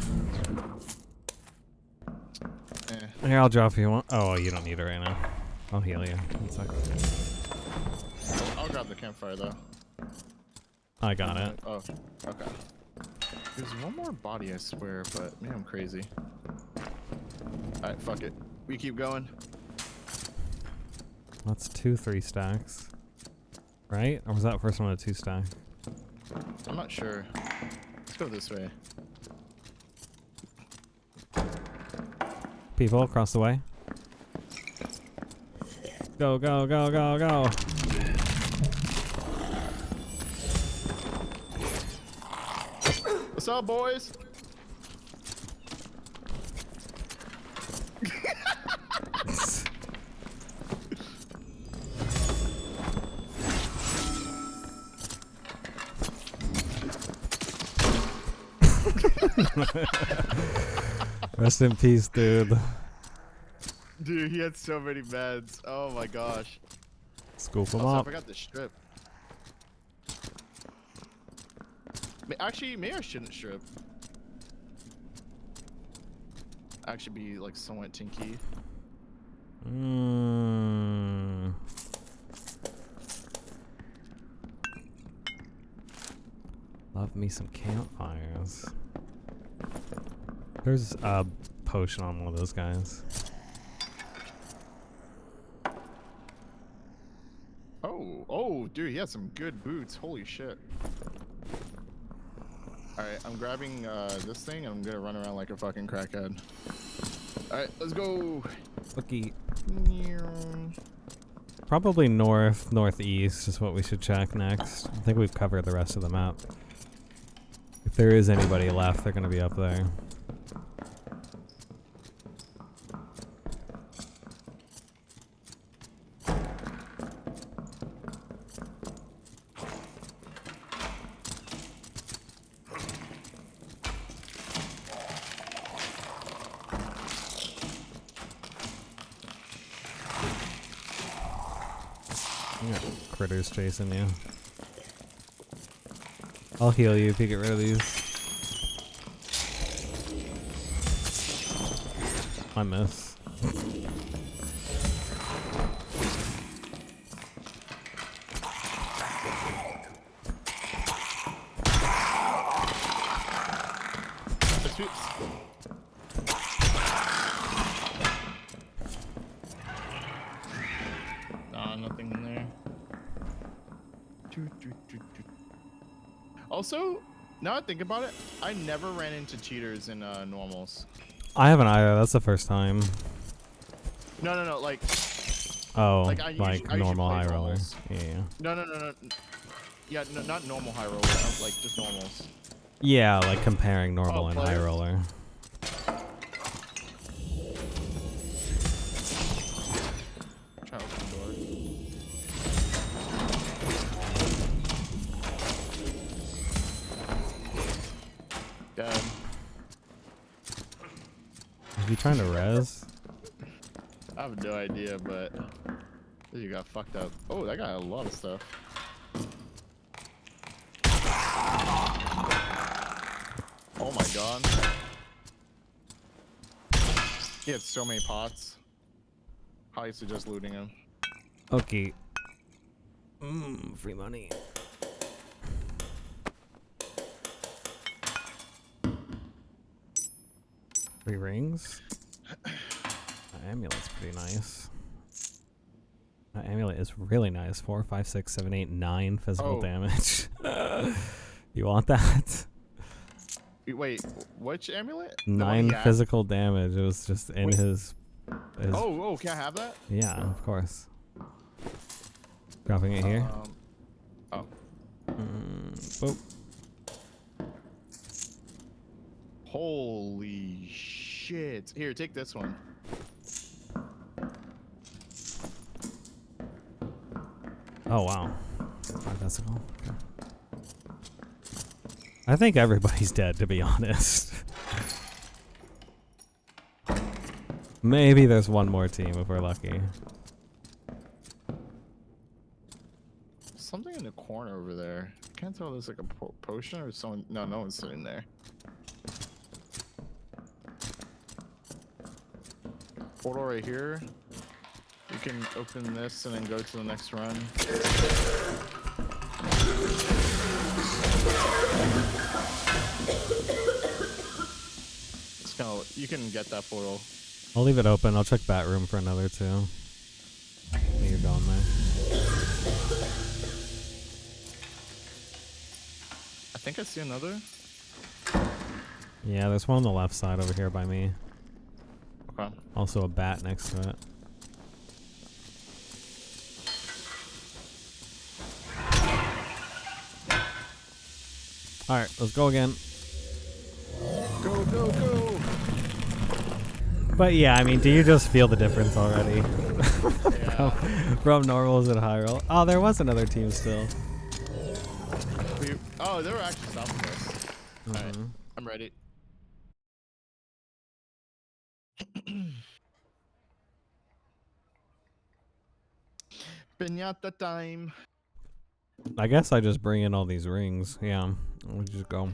Eh. Here, I'll drop you one. Oh, you don't need it right now. I'll heal you. 1 second. I'll grab the campfire, though. I got it. Oh, okay. There's one more body, I swear, but maybe I'm crazy. Alright, fuck it. We keep going. That's 2 3 stacks. Right? Or was that first one a 2 stack? I'm not sure. Let's go this way. People across the way. Go, go, go, go, go. What's up, boys? Rest in peace, dude. Dude, he had so many meds. Oh my gosh. Scoop him also, up. I forgot the strip. Actually, maybe I shouldn't strip. Actually be like somewhat tinky. Love me some campfires. There's a potion on one of those guys. Oh, dude, he has some good boots. Holy shit. Alright, I'm grabbing this thing and I'm gonna run around like a fucking crackhead. Alright, let's go. Lucky. Probably north, northeast is what we should check next. I think we've covered the rest of the map. If there is anybody left, they're gonna be up there. You got critters chasing you. I'll heal you if you get rid of these. I miss. Nah, nothing in there. Also, now I think about it, I never ran into cheaters in normals. I haven't either. That's the first time. No, like. Oh, like, I usually normal play high roller. normals. Yeah. No. Yeah, no, not normal high roller. Like just normals. Yeah, like comparing normal and high player. roller. Try to open the door. Dead. Is he trying to res? I have no idea, but you got fucked up. Oh, that got a lot of stuff. Oh my god. He had so many pots. Probably suggest looting him. Okay. Free money. Three rings. Amulet's pretty nice. Amulet is really nice. 4, 5, 6, 7, 8, 9 physical damage. You want that? Wait, which amulet? The one 9 he had? physical damage. It was just in his. Oh, can I have that? Yeah, of course. Dropping it here. Oh. Boop. Holy shit. Here, take this one. Oh wow. 5 physical. Okay. I think everybody's dead, to be honest. Maybe there's one more team if we're lucky. Something in the corner over there. Can't tell if there's like a potion or someone. No, no one's sitting there. Portal right here. You can open this and then go to the next run. It's kind of, you can get that portal. I'll leave it open. I'll check bat room for another 2. You're going there. I think I see another. Yeah, there's one on the left side over here by me. Okay. Also a bat next to it. Alright, let's go again. Go, go, go! But yeah, I mean, do you just feel the difference already? From normals and high roll. Oh, there was another team still. Oh, they were actually stopping us. Alright, I'm ready. Piñata time. I guess I just bring in all these rings. Yeah, we'll just go.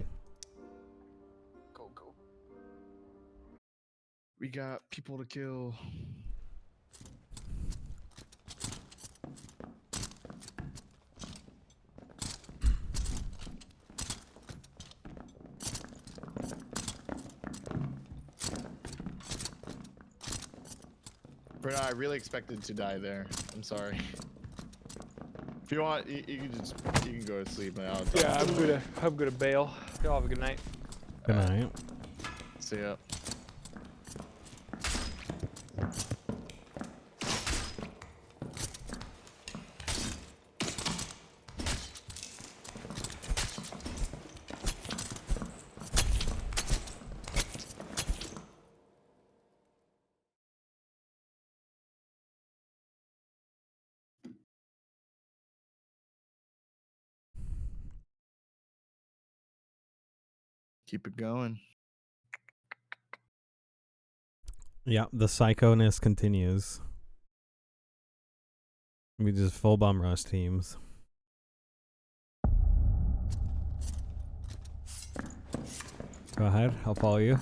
Go, go. We got people to kill. But I really expected to die there. I'm sorry. If you want, you can go to sleep now. Yeah, I'm gonna bail. Y'all have a good night. Good night. See ya. Keep it going. Yeah, the psychoness continues. We just full bum rush teams. Go ahead, I'll follow you.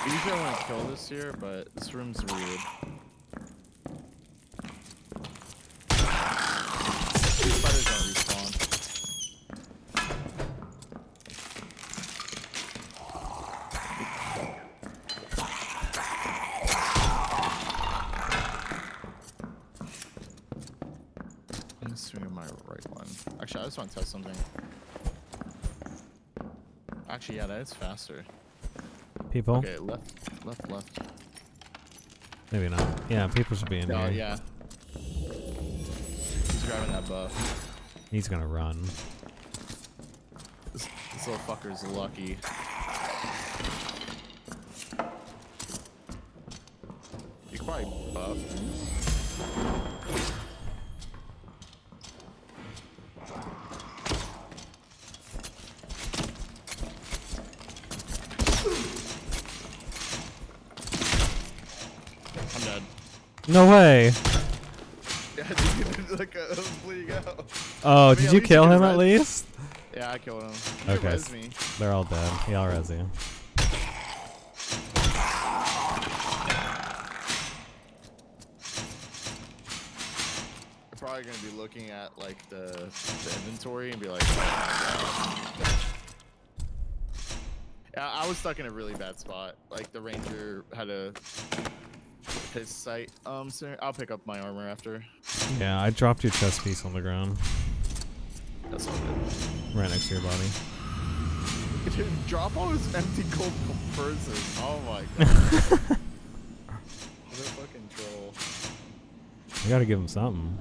Usually I want to kill this here, but this room's weird. These spiders don't respawn. I'm assuming my right one. Actually, I just want to test something. Actually, yeah, that is faster. People? Okay, left. Maybe not. Yeah, people should be in Oh, here. yeah. He's grabbing that buff. He's gonna run. This little fucker's lucky. He's probably buff. I'm dead. No way. Yeah, dude, like, I was bleeding out. Oh, I mean, did at you least kill can him at res- least? Yeah, I killed him. You Okay. res me. They're all dead. Yeah, I'll res you. You're probably gonna be looking at like the inventory and be like, oh my God. Yeah, I was stuck in a really bad spot. Like the ranger had his sight. Sir, I'll pick up my armor after. Yeah, I dropped your chest piece on the ground. That's all good. Right next to your body. Dude, drop all his empty gold purses. Oh my God. What a fucking troll. I gotta give him something.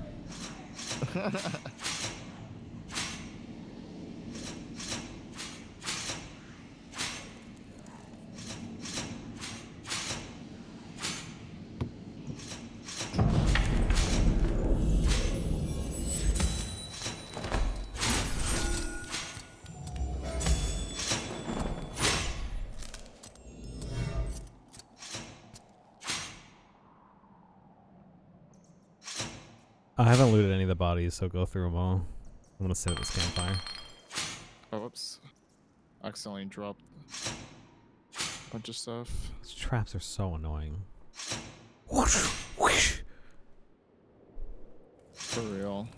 I haven't looted any of the bodies, so go through them all. I'm gonna sit at this campfire. Oh, whoops. Accidentally dropped a bunch of stuff. These traps are so annoying. For real.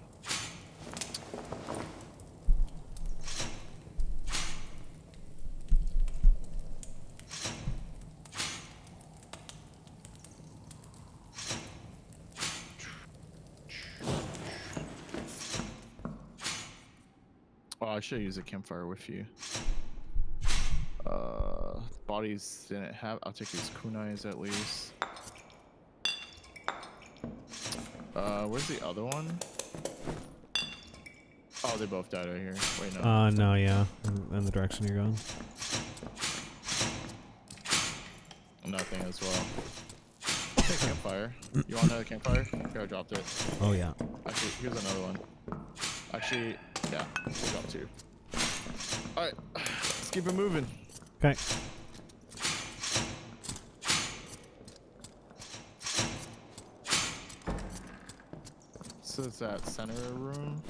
Oh, I should use a campfire with you. Bodies didn't have. I'll take these kunais at least. Where's the other one? Oh, they both died right here. Wait, no. No, yeah. In the direction you're going. Nothing as well. Campfire. You want another campfire? Here, I dropped it. Oh, yeah. Actually, here's another one. Actually, yeah, we'll drop two. Alright, let's keep it moving. Okay. So it's that center room.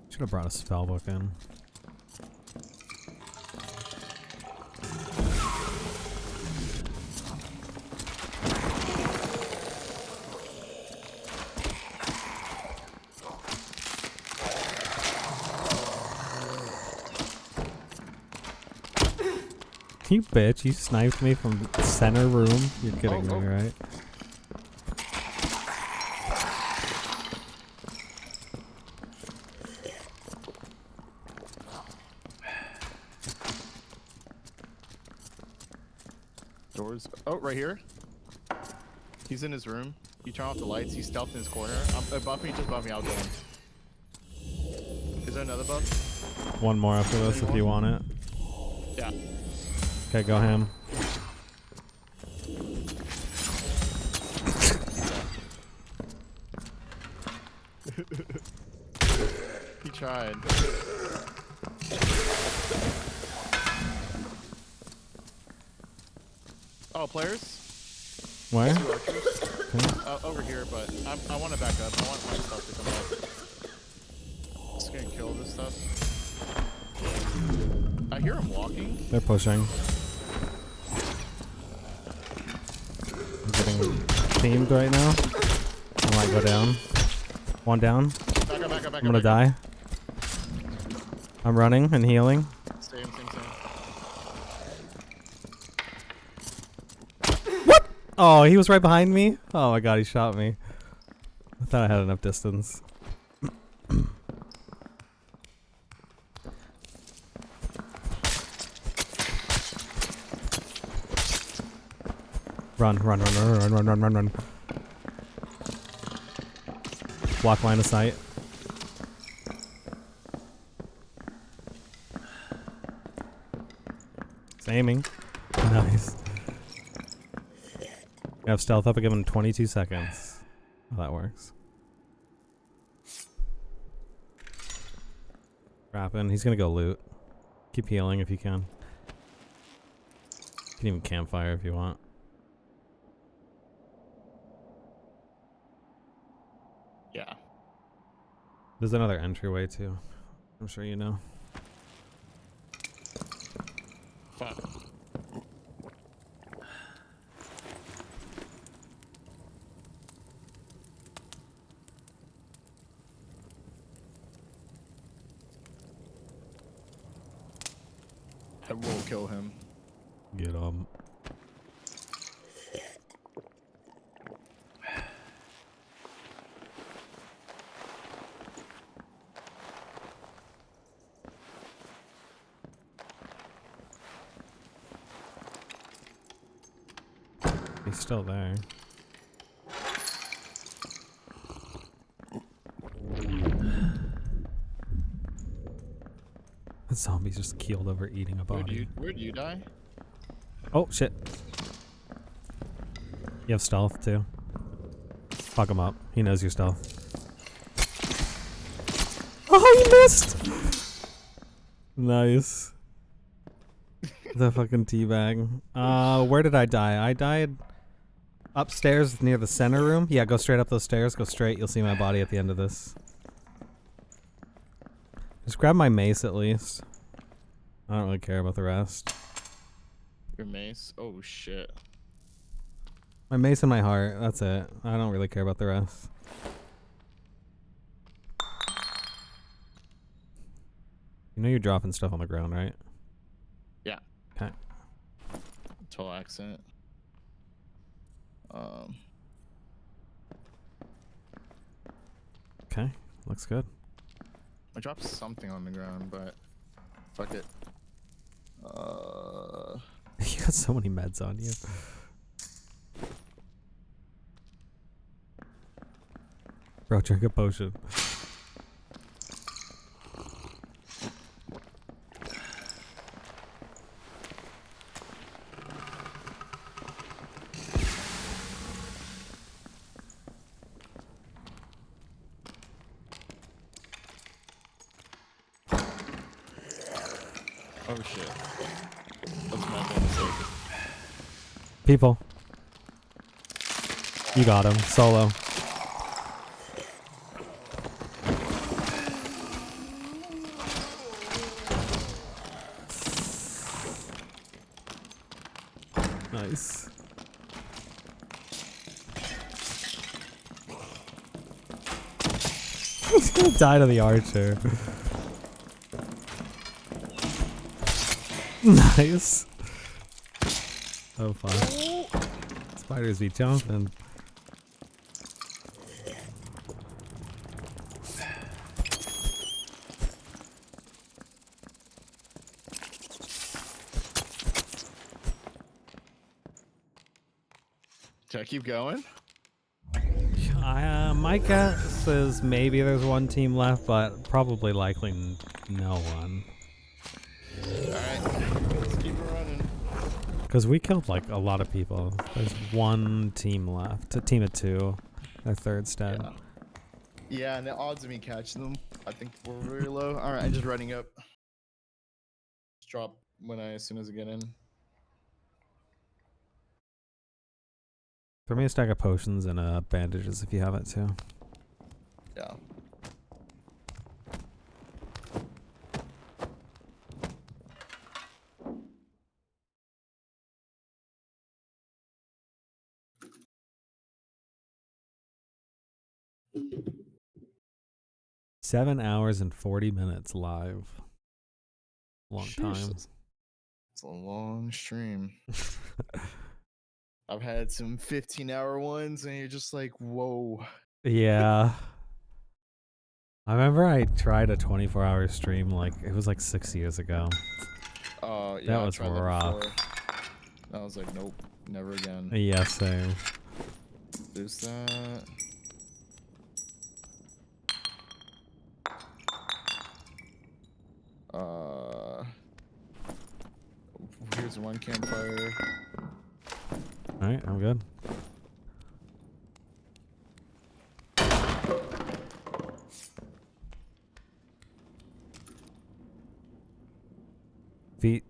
Should have brought a spell book in. You bitch, you sniped me from the center room. You're kidding me, right? Doors. Oh, right here. He's in his room. You turn off the lights. He's stealthed in his corner. Buff me, just buff me. I'll get him. Is there another buff? One more after this if you want it. Yeah. Okay, go ham. He tried. Oh, players? Where? Two archers. Over here, but I want to back up. I want my stuff to come up. Just gonna kill this stuff. I hear him walking. They're pushing. I'm getting teamed right now. I might go down. One down. Back up, back up, back I'm gonna die. I'm running and healing. Same. What? Oh, he was right behind me? Oh my god, he shot me. I thought I had enough distance. Run. Block line of sight. It's aiming. Nice. You have stealth up. I give him 22 seconds. How that works. Rapping. He's gonna go loot. Keep healing if you can. You can even campfire if you want. Yeah. There's another entryway too. I'm sure you know. Fuck. I will kill him. Get him. He's still there. The zombie's just keeled over eating a body. Where'd you die? Oh shit. You have stealth too. Fuck him up. He knows your stealth. Oh, you missed! Nice. The fucking teabag. Where did I die? I died upstairs near the center room. Yeah, go straight up those stairs. Go straight. You'll see my body at the end of this. Just grab my mace at least. I don't really care about the rest. Your mace? Oh shit. My mace and my heart. That's it. I don't really care about the rest. You know you're dropping stuff on the ground, right? Yeah. Okay. Total accent. Okay. Looks good. I dropped something on the ground, but fuck it. You got so many meds on you. Bro, drink a potion. Oh shit. That's my bad mistake. People. You got him. Solo. Nice. He's gonna die to the archer. Nice. Oh fuck. Spiders be jumping. Should I keep going? My guess is maybe there's one team left, but probably likely no one. Alright, let's keep it running. Because we killed like a lot of people. There's one team left. A team of two. Their third's dead. Yeah. Yeah, and the odds of me catching them, I think were very low. All right, I'm just running up. Just drop as soon as I get in. Throw me a stack of potions and bandages if you have it too. Yeah. Seven hours and 40 minutes live. Long time. It's a long stream. I've had some 15-hour ones, and you're just like, whoa. Yeah. I remember I tried a 24-hour stream, like, it was like 6 years ago. Oh, yeah. That was I tried rough. that before. I was like, nope, never again. Yeah, same. There's that. Here's one campfire. Alright, I'm good. Feet.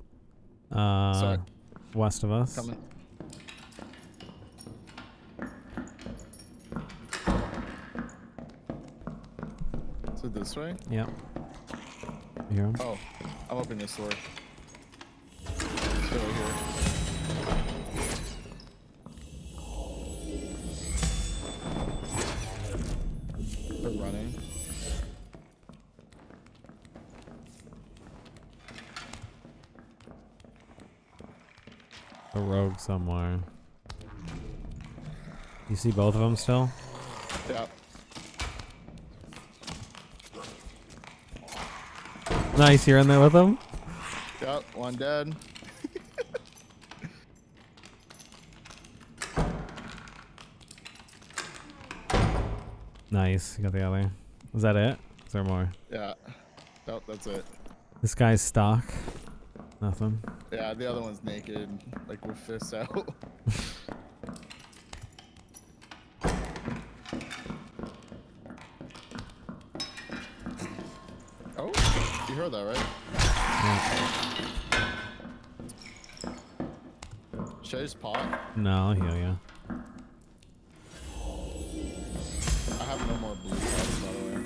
Sorry. West of us. Coming. So this way? Yep. You hear him? Oh, I'm opening this door. Let's go here. They're running. A rogue somewhere. You see both of them still? Yeah. Nice, you're in there with them? Yep, one dead. Nice, you got the other. Was that it? Is there more? Yeah. Nope, that's it. This guy's stock. Nothing. Yeah, the other one's naked, like with fists out. Oh, you heard that, right? Yeah. Should I just pot? No, I'll heal you. I have no more blue pots, by the way.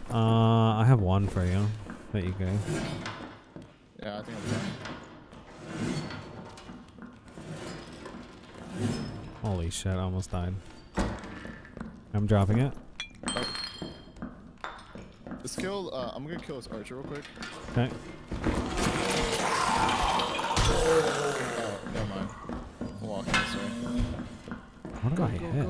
I have one for you. That you gave. Yeah, I think I'm done. Holy shit, I almost died. I'm dropping it. Oh. Let's kill, I'm gonna kill this archer real quick. Okay. Oh, never mind. I'm walking this way. What did I hit?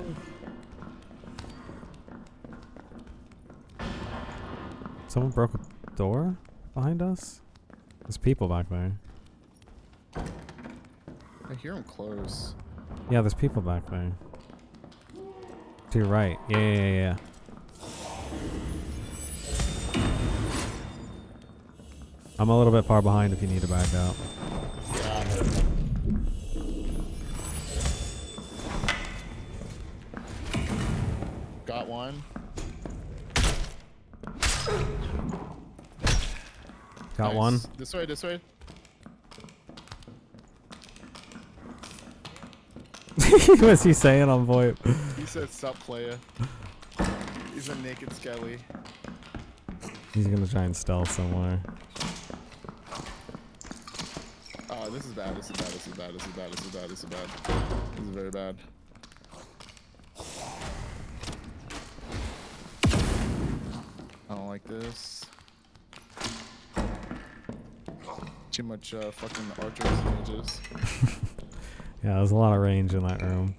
Someone broke a door behind us? There's people back there. I hear him close. Yeah, there's people back there. To your right. Yeah. I'm a little bit far behind if you need to back up. Got one. Got Nice. one. This way, this way. What's he saying on VoIP? He said, "Sup, playa." He's a naked skelly. He's gonna try and stealth somewhere. Oh, this is bad. This is bad. This is bad. This is bad. This is bad. This is bad. This is very bad. I don't like this. Too much fucking archers images. Yeah, there's a lot of range in that room.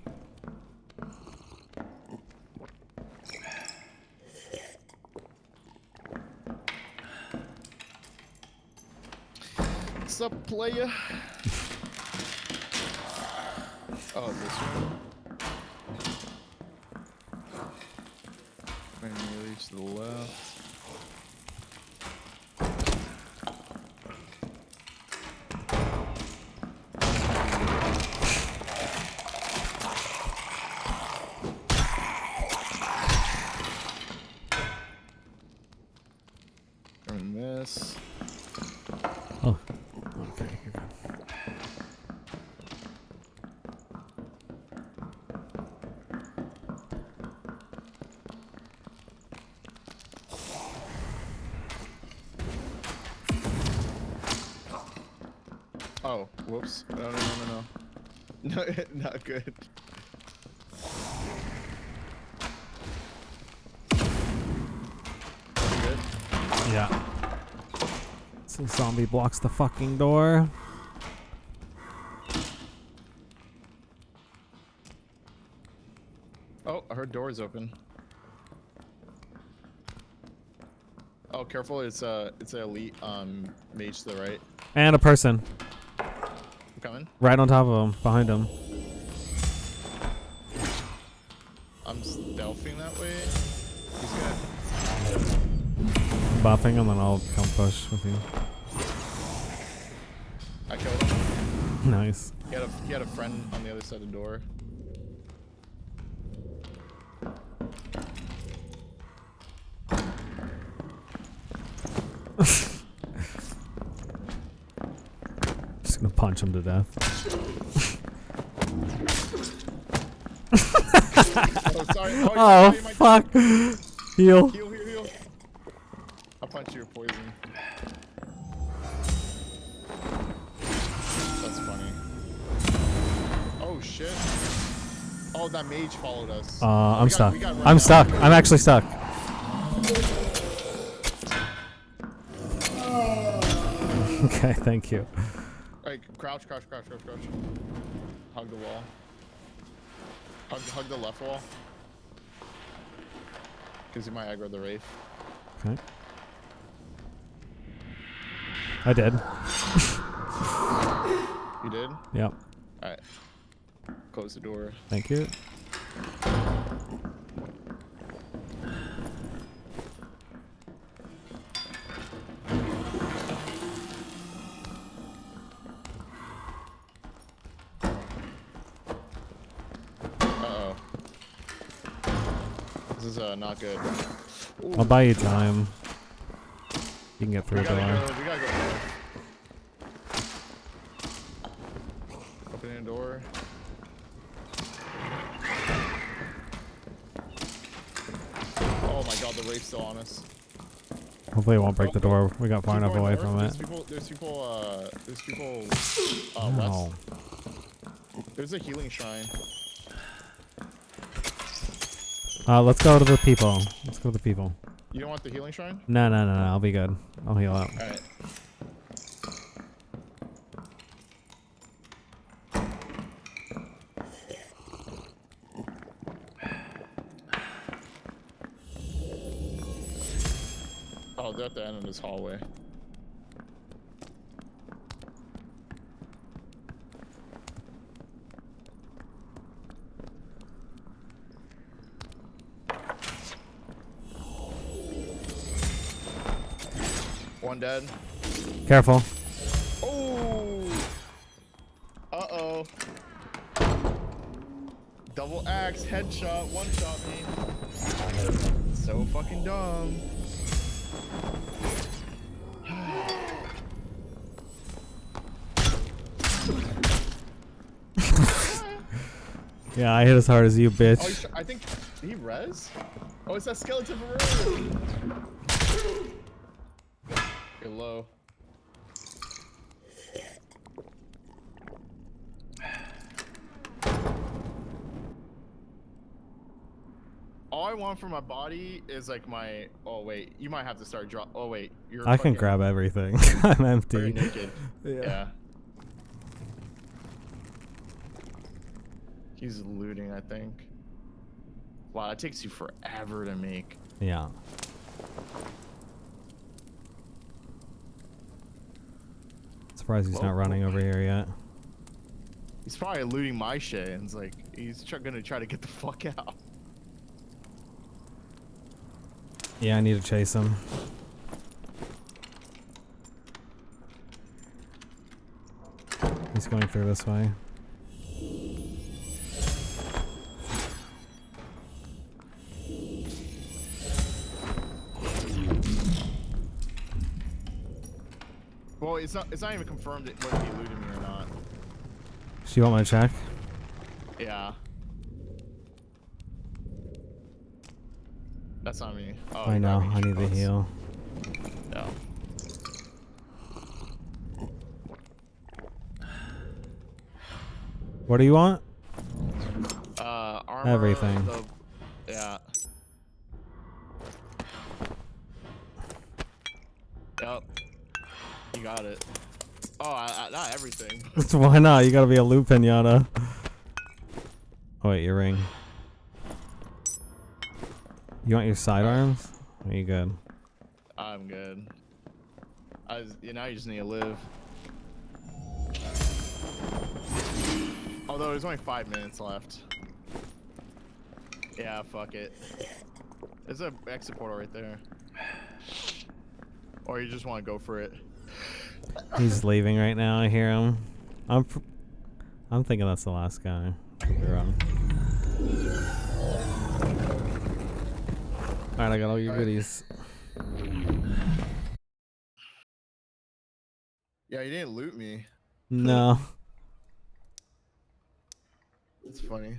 What's up, playa? Oh, this one. Maybe reach to the left. Oh. Okay, you're good. Oh, whoops. No. No, not good. Good? Yeah. So zombie blocks the fucking door. Oh, I heard doors open. Oh, careful! It's an elite mage to the right. And a person. I'm coming. Right on top of him, behind him. I'm stealthing that way. He's gonna. Buffing him, and I'll come push with you. I killed him. Nice. He had a friend on the other side of the door. Just gonna punch him to death. Oh, sorry. Oh, fuck. Heal. Heal. I'll punch your poison. That's funny. Oh shit. Oh, that mage followed us. I'm stuck. I'm stuck. I'm actually stuck. Okay, thank you. Alright, crouch. Hug the wall. Hug the left wall. Because you might aggro the Wraith. Okay. I did. You did? Yep. Alright. Close the door. Thank you. Uh-oh. This is not good. Ooh. I'll buy you time. You can get through the door. We gotta go north. Opening a door. Oh my god, the Wraith's still on us. Hopefully it won't break the door. We got far enough away from it. There's people No. west. There's a healing shrine. Let's go to the people. Let's go to the people. You don't want the healing shrine? No. I'll be good. I'll heal up. Alright. Oh, they're at the end of this hallway. One dead. Careful. Oh! Uh-oh. Double axe, headshot, one-shot me. So fucking dumb. Yeah, I hit as hard as you, bitch. Oh, I think did he res? Oh, it's that skeleton for real. You're low. All I want for my body is like my. Oh wait, you might have to start drop. Oh wait, you're. I can grab everything. I'm empty. You're naked. Yeah. He's looting, I think. Wow, that takes you forever to make. Yeah. Surprised he's not running over here yet. He's probably looting my shit, and it's like he's gonna try to get the fuck out. Yeah, I need to chase him. He's going through this way. Well, it's not even confirmed whether he looted me or not. So you want me to check? Yeah. That's not me. Oh, I know. I need the heal. No. What do you want? Armor. Everything. Yeah. Yep. You got it. Oh, not everything. Why not? You gotta be a loot pinata. Oh wait, your ring. You want your sidearms? Are you good? I'm good. Now you just need to live. Although there's only 5 minutes left. Yeah, fuck it. There's an exit portal right there. Or you just want to go for it. He's leaving right now. I hear him. I'm thinking that's the last guy. You're wrong. All right, I got all your goodies. Yeah, you didn't loot me. No. It's funny.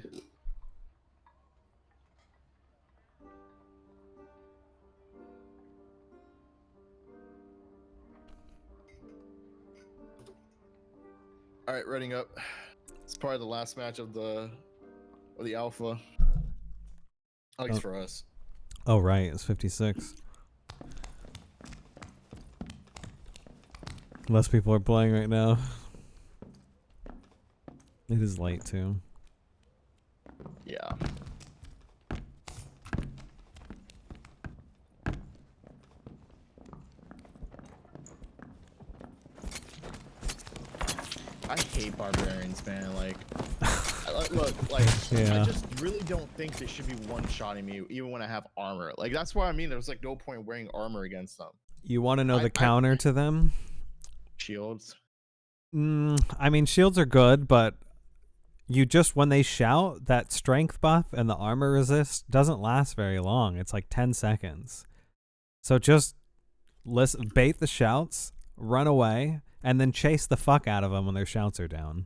All right, running up. It's probably the last match of the alpha. At least for us. Oh right, it's 56. Less people are playing right now. It is late too. Yeah. I hate barbarians, man. Like, look, like, Yeah. I just really don't think they should be one-shotting me, even when I have armor. Like, that's why I mean, there's like no point wearing armor against them. You want to know the counter to them? Shields. I mean, shields are good, but you just, when they shout, that strength buff and the armor resist doesn't last very long. It's like 10 seconds. So just bait the shouts, run away, and then chase the fuck out of them when their shouts are down.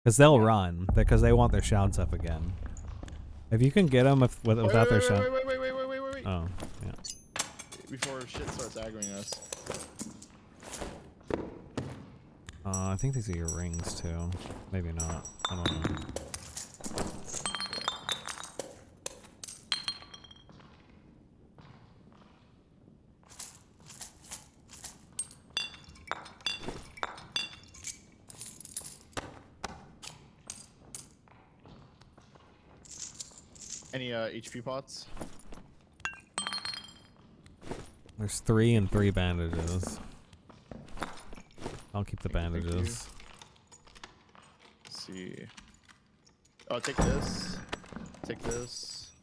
Because they'll run, because they want their shouts up again. If you can get them without their shouts. Wait. Oh, yeah. Before shit starts aggroing us. I think these are your rings too. Maybe not. I don't know. Any HP pots? There's 3 and 3 bandages. I'll keep the bandages. Let's see. Oh, take this. Take this.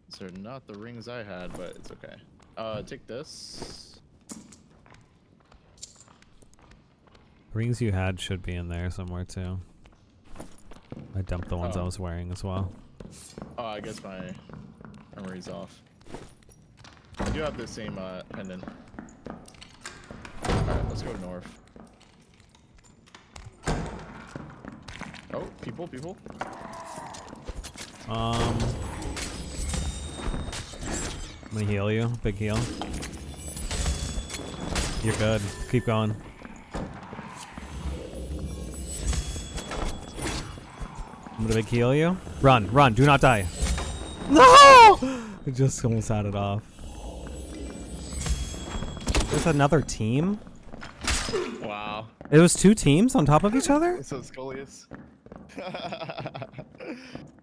These are not the rings I had, but it's okay. Take this. Rings you had should be in there somewhere too. I dumped the ones I was wearing as well. Oh, I guess my memory's off. I do have the same pendant. Alright, let's go north. Oh, people. I'm gonna heal you. Big heal. You're good. Keep going. I'm gonna big heal you. Run. Do not die. No! I just almost had it off. There's another team? Wow. It was 2 teams on top of each other? So Scoleus.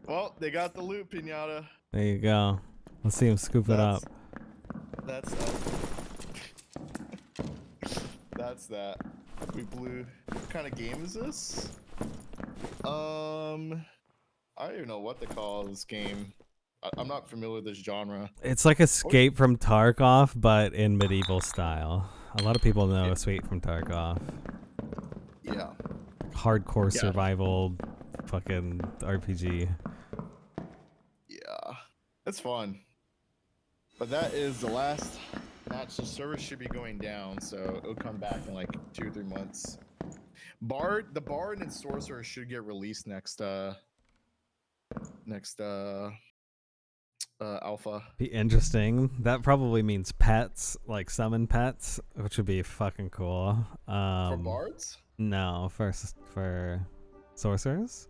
Well, they got the loot, Pinata. There you go. Let's see him scoop it up. That's that. We blew. What kind of game is this? I don't even know what to call this game. I'm not familiar with this genre. It's like Escape from Tarkov, but in medieval style. A lot of people know Escape from Tarkov. Yeah. Hardcore survival fucking RPG. Yeah. It's fun. But that is the last patch, the server should be going down, so it'll come back in like 2 or 3 months. The Bard and Sorcerer should get released next alpha. Be interesting. That probably means pets, like summon pets, which would be fucking cool. For Bards? No, for sorcerers.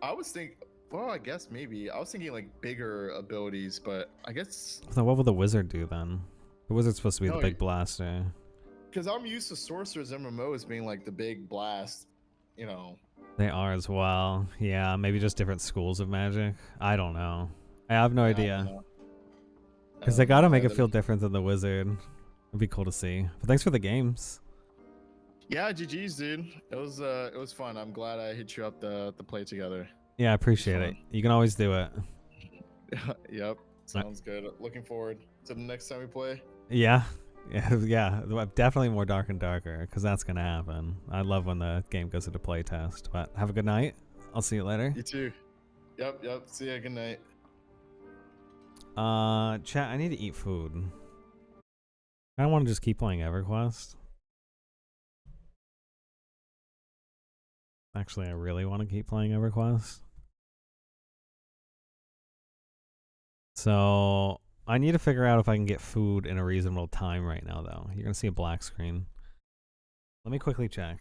I was thinking, well, I guess maybe. I was thinking like bigger abilities, but I guess. So what will the wizard do then? The wizard's supposed to be No, the big blaster. Because I'm used to sorcerers MMOs being like the big blast, you know. They are as well. Yeah, maybe just different schools of magic. I don't know. I have no idea. Because they gotta make it feel different than the wizard. It'd be cool to see. But thanks for the games. Yeah, GG's, dude. It was fun. I'm glad I hit you up to play together. Yeah, I appreciate it. You can always do it. Yep, sounds good. Looking forward to the next time we play. Yeah. Yeah. Definitely more Dark and Darker, because that's gonna happen. I love when the game goes into playtest. But have a good night. I'll see you later. You too. Yep. See ya. Good night. Chat, I need to eat food. I don't want to just keep playing EverQuest. Actually, I really want to keep playing EverQuest. So, I need to figure out if I can get food in a reasonable time right now, though. You're going to see a black screen. Let me quickly check.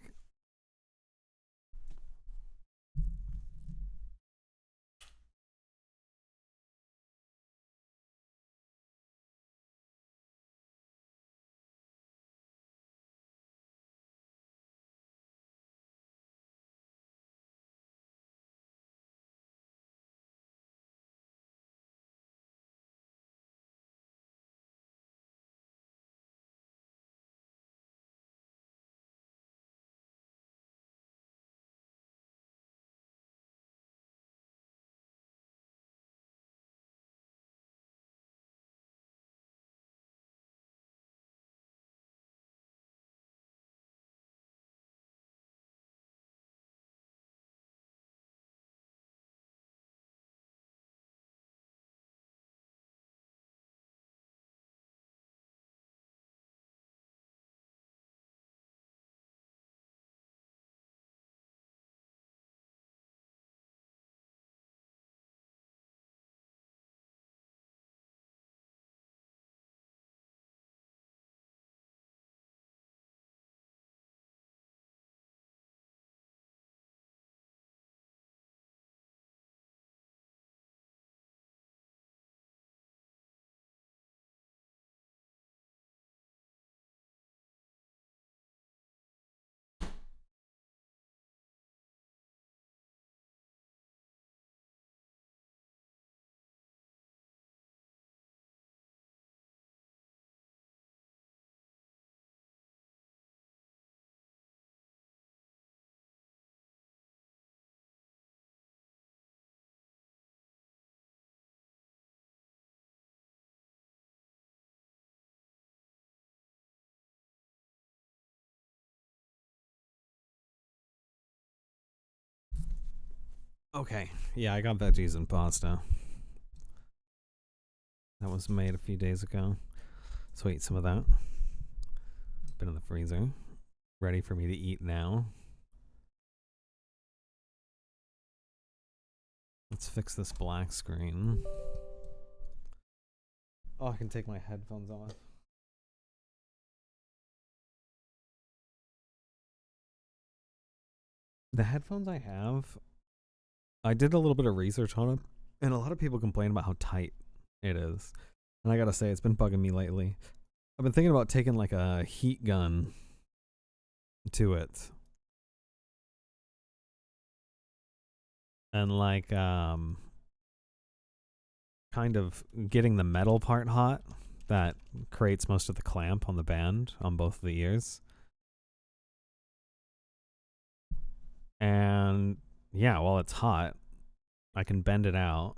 Okay, yeah, I got veggies and pasta. That was made a few days ago. So eat some of that. Been in the freezer. Ready for me to eat now. Let's fix this black screen. Oh, I can take my headphones off. The headphones I have, I did a little bit of research on them, and a lot of people complain about how tight it is. And I gotta say, it's been bugging me lately. I've been thinking about taking like a heat gun to it. And like, kind of getting the metal part hot that creates most of the clamp on the band on both of the ears. And yeah, while it's hot, I can bend it out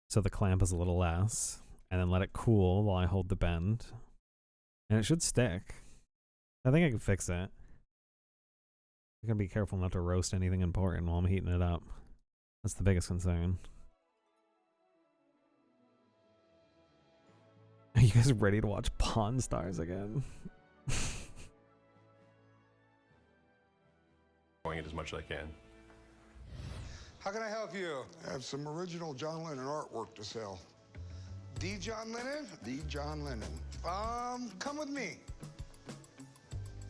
so the clamp is a little less, and then let it cool while I hold the bend. And it should stick. I think I can fix it. I gotta be careful not to roast anything important while I'm heating it up. That's the biggest concern. You guys ready to watch Pawn Stars again? Enjoying it as much as I can. How can I help you? I have some original John Lennon artwork to sell. D. John Lennon? The John Lennon. Come with me.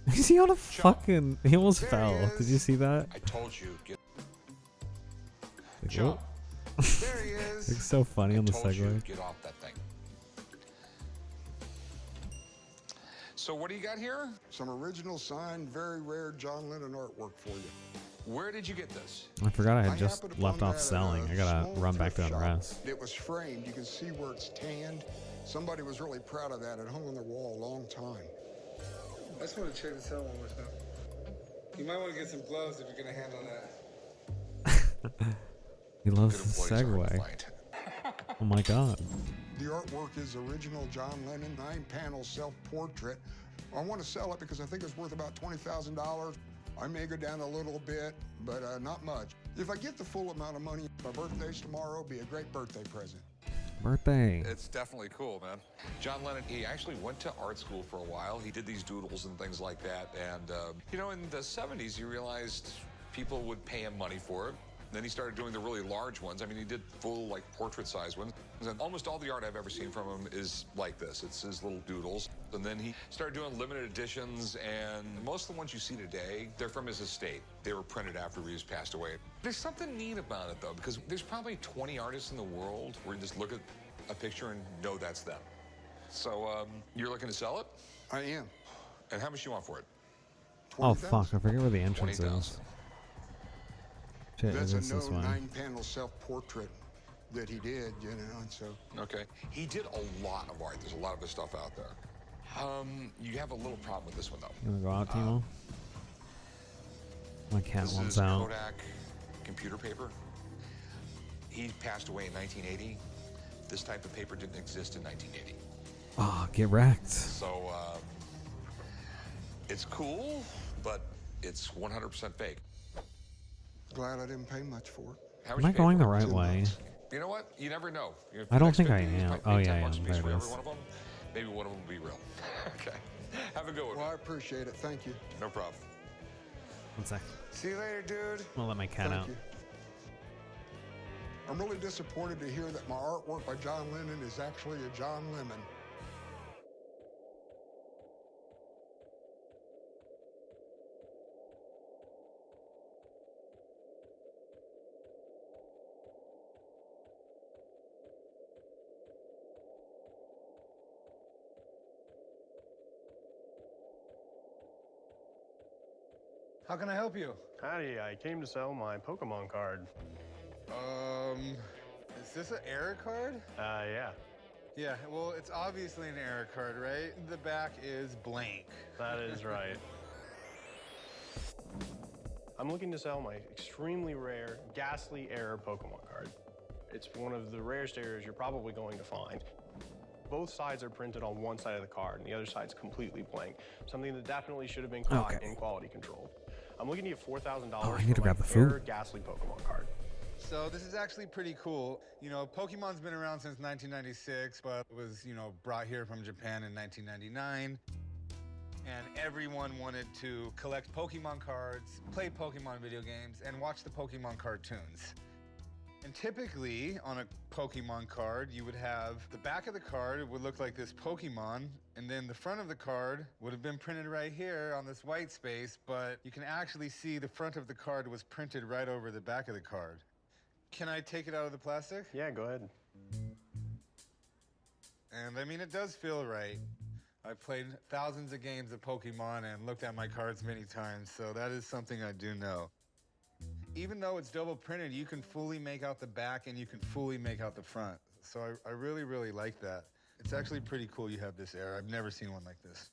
Is he on a fucking... He almost fell. Did you see that? I told you. Get Like, jump. There he is. It's so funny on the Told you, Segway. get off that thing. So what do you got here? Some original signed, very rare John Lennon artwork for you. Where did you get this? I forgot I had just happened left upon off that at selling. a I gotta small run back thrift to shop. unrest. It was framed. You can see where it's tanned. Somebody was really proud of that. It hung on their wall a long time. I just want to check this out one more time. You might want to get some gloves if you're going to handle that. He loves the Segway. Oh my god. The artwork is original John Lennon 9-panel self-portrait. I want to sell it because I think it's worth about $20,000. I may go down a little bit, but not much. If I get the full amount of money, my birthday's tomorrow, it'll be a great birthday present. Birthday. It's definitely cool, man. John Lennon, he actually went to art school for a while. He did these doodles and things like that. And, you know, in the 70s, he realized people would pay him money for it. Then he started doing the really large ones. I mean, he did full, like, portrait-size ones. And almost all the art I've ever seen from him is like this. It's his little doodles. And then he started doing limited editions, and most of the ones you see today, they're from his estate. They were printed after he passed away. There's something neat about it, though, because there's probably 20 artists in the world where you just look at a picture and know that's them. So, you're looking to sell it? I am. And how much you want for it? Oh fuck, I forget where the entrance 20,000. is. Shit, That's it's a this way. 9-panel self-portrait that he did, you know, and so. Okay. He did a lot of art. There's a lot of his stuff out there. You have a little problem with this one, though. You wanna go out, Timo? My cat This wants is out. Kodak computer paper. He passed away in 1980. This type of paper didn't exist in 1980. Oh, get wrecked. So, it's cool, but it's 100% fake. Glad I didn't pay much for it. How Am much I you pay going for the it? right way? You know what? You never know. I don't think I Next 50 am. might Oh, pay yeah, 10 I bucks am. a piece There for it every is. one of them. Maybe one of them will be real. Okay. Have a good one. Well, I appreciate it. Thank you. No problem. 1 sec. See you later, dude. I'll let my cat Thank out. you. I'm really disappointed to hear that my artwork by John Lennon is actually a John Lemon. How can I help you? Howdy, I came to sell my Pokemon card. Is this an error card? Yeah. Yeah, well, it's obviously an error card, right? The back is blank. That is right. I'm looking to sell my extremely rare Ghastly Error Pokemon card. It's one of the rarest errors you're probably going to find. Both sides are printed on one side of the card, and the other side's completely blank. Something that definitely should have been caught in quality control. I'm looking to get $4,000 Oh, I need to grab the rare food. Ghastly Pokemon card. So this is actually pretty cool. You know, Pokemon's been around since 1996, but was, you know, brought here from Japan in 1999. And everyone wanted to collect Pokemon cards, play Pokemon video games, and watch the Pokemon cartoons. And typically, on a Pokemon card, you would have the back of the card would look like this Pokemon, and then the front of the card would have been printed right here on this white space, but you can actually see the front of the card was printed right over the back of the card. Can I take it out of the plastic? Yeah, go ahead. And I mean, it does feel right. I've played thousands of games of Pokemon and looked at my cards many times, so that is something I do know. Even though it's double printed, you can fully make out the back and you can fully make out the front. So I really, really like that. It's actually pretty cool you have this error. I've never seen one like this.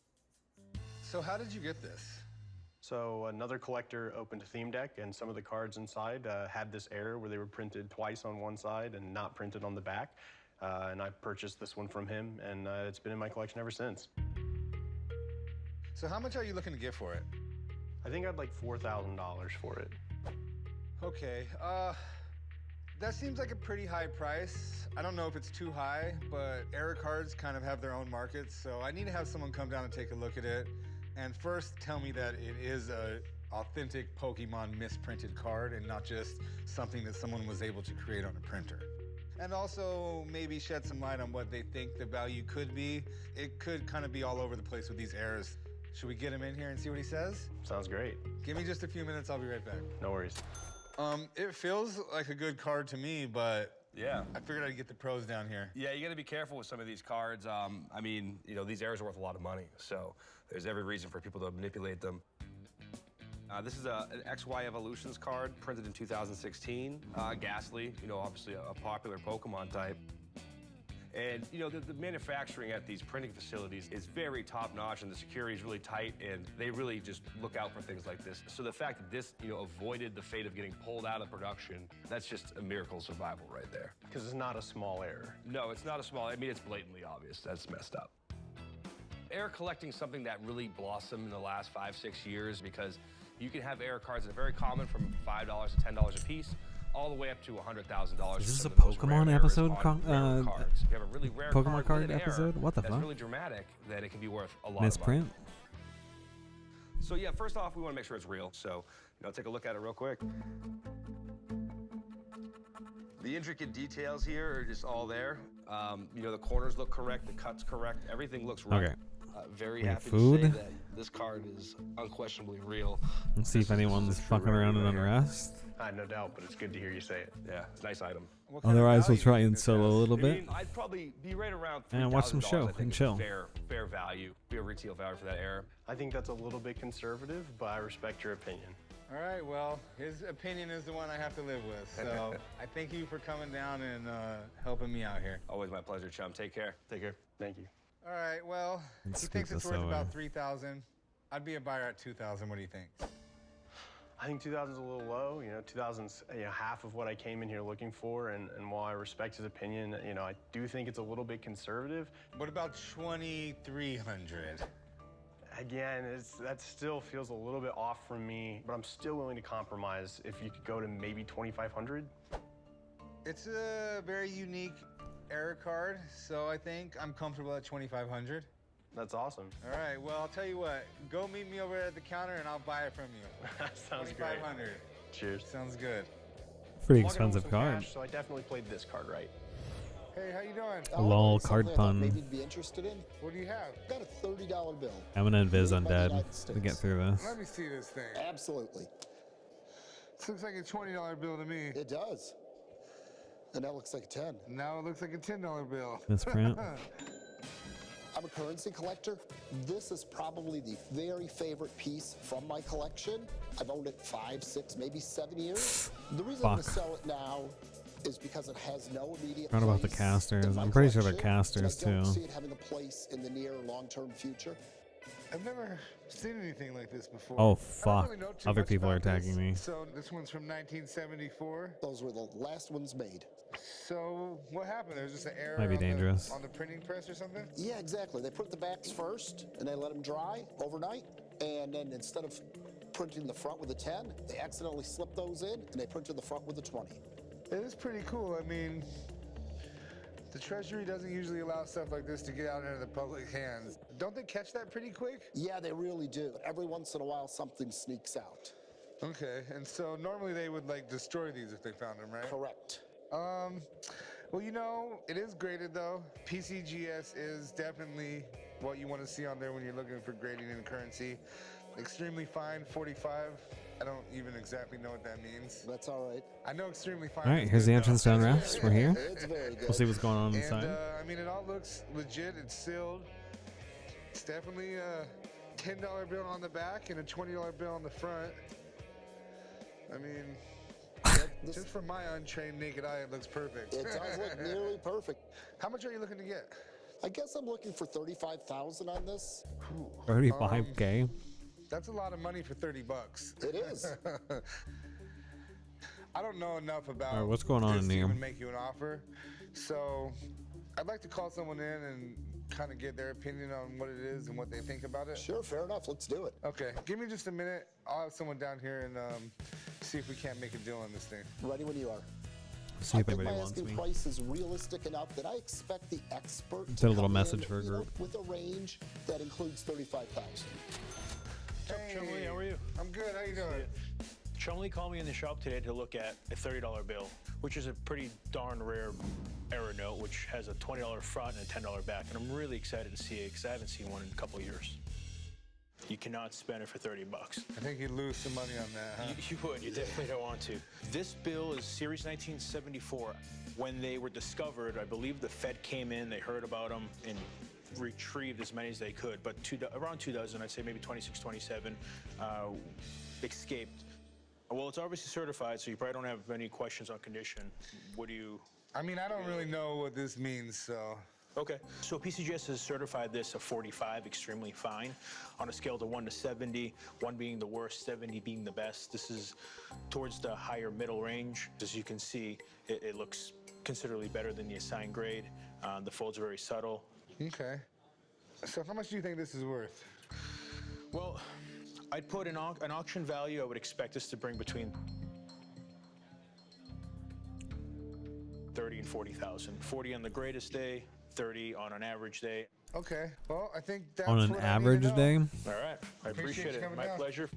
So how did you get this? So another collector opened a theme deck, and some of the cards inside had this error where they were printed twice on one side and not printed on the back. And I purchased this one from him, and it's been in my collection ever since. So how much are you looking to get for it? I think I'd like $4,000 for it. Okay, That seems like a pretty high price. I don't know if it's too high, but error cards kind of have their own markets, so I need to have someone come down and take a look at it. And first tell me that it is a authentic Pokemon misprinted card and not just something that someone was able to create on a printer. And also maybe shed some light on what they think the value could be. It could kind of be all over the place with these errors. Should we get him in here and see what he says? Sounds great. Give me just a few minutes, I'll be right back. No worries. It feels like a good card to me, but yeah, I figured I'd get the pros down here. Yeah, you got to be careful with some of these cards. I mean, you know, these errors are worth a lot of money, so there's every reason for people to manipulate them. This is an XY Evolutions card printed in 2016. Ghastly, you know, obviously a popular Pokemon type. And, you know, the manufacturing at these printing facilities is very top-notch, and the security is really tight, and they really just look out for things like this. So the fact that this, you know, avoided the fate of getting pulled out of production, that's just a miracle of survival right there. Because it's not a small error. No, it's not a small, I mean, it's blatantly obvious. That's messed up. Error collecting is something that really blossomed in the last 5-6 years because you can have error cards that are very common from $5 to $10 a piece, all the way up to $100,000. Is this a Pokemon episode? Really rare Pokemon card episode? What the that's fuck? really dramatic that it can be worth a lot Misprint? of money. So yeah, first off, we want to make sure it's real. So, you know, take a look at it real quick. The intricate details here are just all there. You know, the corners look correct, the cut's correct, everything looks right. Okay. Very We have happy food. to say that this card is unquestionably real. Let's see if anyone's fucking around in Unrest. No doubt, but it's good to hear you say it. Yeah, it's a nice item. Otherwise, we'll try and solo a little I bit. mean, I'd probably be right around $3,000. And watch some show I think and is chill. Fair value, fair retail value for that error. I think that's a little bit conservative, but I respect your opinion. All right, well, his opinion is the one I have to live with, so I thank you for coming down and helping me out here. Always my pleasure, chum. Take care. Take care. Thank you. All right, well, Let's he scoot thinks it's this worth away. about $3,000. I'd be a buyer at $2,000. What do you think? I think 2,000's a little low. You know, 2,000's half of what I came in here looking for, and while I respect his opinion, you know, I do think it's a little bit conservative. What about 2,300? Again, that still feels a little bit off from me, but I'm still willing to compromise if you could go to maybe 2,500. It's a very unique error card, so I think I'm comfortable at 2,500. That's awesome. All right, well, I'll tell you what. Go meet me over at the counter, and I'll buy it from you. That sounds great. 2,500. Cheers. Sounds good. Pretty Walking home with expensive some card. cash, so I definitely played this card right. Hey, how you doing? Lol, card pun. Maybe you'd be interested in. What do you have? Got a $30 bill. I'm gonna invis Made by the undead United to get States. through this. Let me see this thing. Absolutely. This looks like a $20 bill to me. It does. And that looks like a 10. Now it looks like a $10 bill. Misprint. I'm a currency collector. This is probably the very favorite piece from my collection. I've owned it 5, 6, maybe 7 years. The reason I'm going to Fuck. sell it now is because it has no immediate Forgot about the place casters. in my I'm pretty sure they're collection, casters and I too. don't see it having a place in the near or long-term future. I've never seen anything like this before. Oh I don't fuck! really know too Other much people are about this. attacking me. So this one's from 1974. Those were the last ones made. So what happened? There was just an error Might be on dangerous. on the printing press or something? Yeah, exactly. They print the backs first, and they let them dry overnight. And then instead of printing the front with a 10, they accidentally slipped those in, and they printed the front with a 20. It is pretty cool. I mean, the Treasury doesn't usually allow stuff like this to get out into the public hands. Don't they catch that pretty quick? Yeah, they really do. Every once in a while, something sneaks out. Okay, and so normally they would like destroy these if they found them, right? Correct. Well, you know, it is graded though. PCGS is definitely what you want to see on there when you're looking for grading in currency. Extremely fine, 45. I don't even exactly know what that means. That's all right. I know extremely fine. All right, is here's the good, entrance though. to Unrest. We're here. It's very good. We'll see what's going on And inside. I mean, it all looks legit. It's sealed. It's definitely a $10 bill on the back and a $20 bill on the front. I mean, just from my untrained naked eye, it looks perfect. It does look nearly perfect. How much are you looking to get? I guess I'm looking for $35,000 on this. 35K. That's a lot of money for 30 bucks. It is. I don't know enough about All right, what's going on this in to here? even make you an offer. So I'd like to call someone in and kind of get their opinion on what it is and what they think about it. Sure, fair enough. Let's do it. Okay, give me just a minute. I'll have someone down here and see if we can't make a deal on this thing. Ready when you are. See if I think anybody my wants asking me. price is realistic enough that I expect the expert Did to a little come message in, for a you know, group. with a range that includes 35,000. Hey, Chumley, how are you? I'm good. How you doing? Chumley called me in the shop today to look at a $30 bill, which is a pretty darn rare error note, which has a $20 front and a $10 back. And I'm really excited to see it because I haven't seen one in a couple of years. You cannot spend it for 30 bucks. I think you'd lose some money on that, huh? You would. You definitely don't want to. This bill is Series 1974. When they were discovered, I believe the Fed came in, they heard about them, and retrieved as many as they could. But around 2 dozen, I'd say maybe 26, 27, escaped. Well, it's obviously certified, so you probably don't have any questions on condition. What do you... I mean, I don't really know what this means, so... Okay. So PCGS has certified this a 45, extremely fine, on a scale to 1 to 70, 1 being the worst, 70 being the best. This is towards the higher middle range. As you can see, it looks considerably better than the assigned grade. The folds are very subtle. Okay. So how much do you think this is worth? Well, I'd put an auction value. I would expect this to bring between 30 and 40,000. 40 on the greatest day, 30 on an average day. Okay. Well, I think that's On an what average I need to day? know. All right. I appreciate it. My pleasure.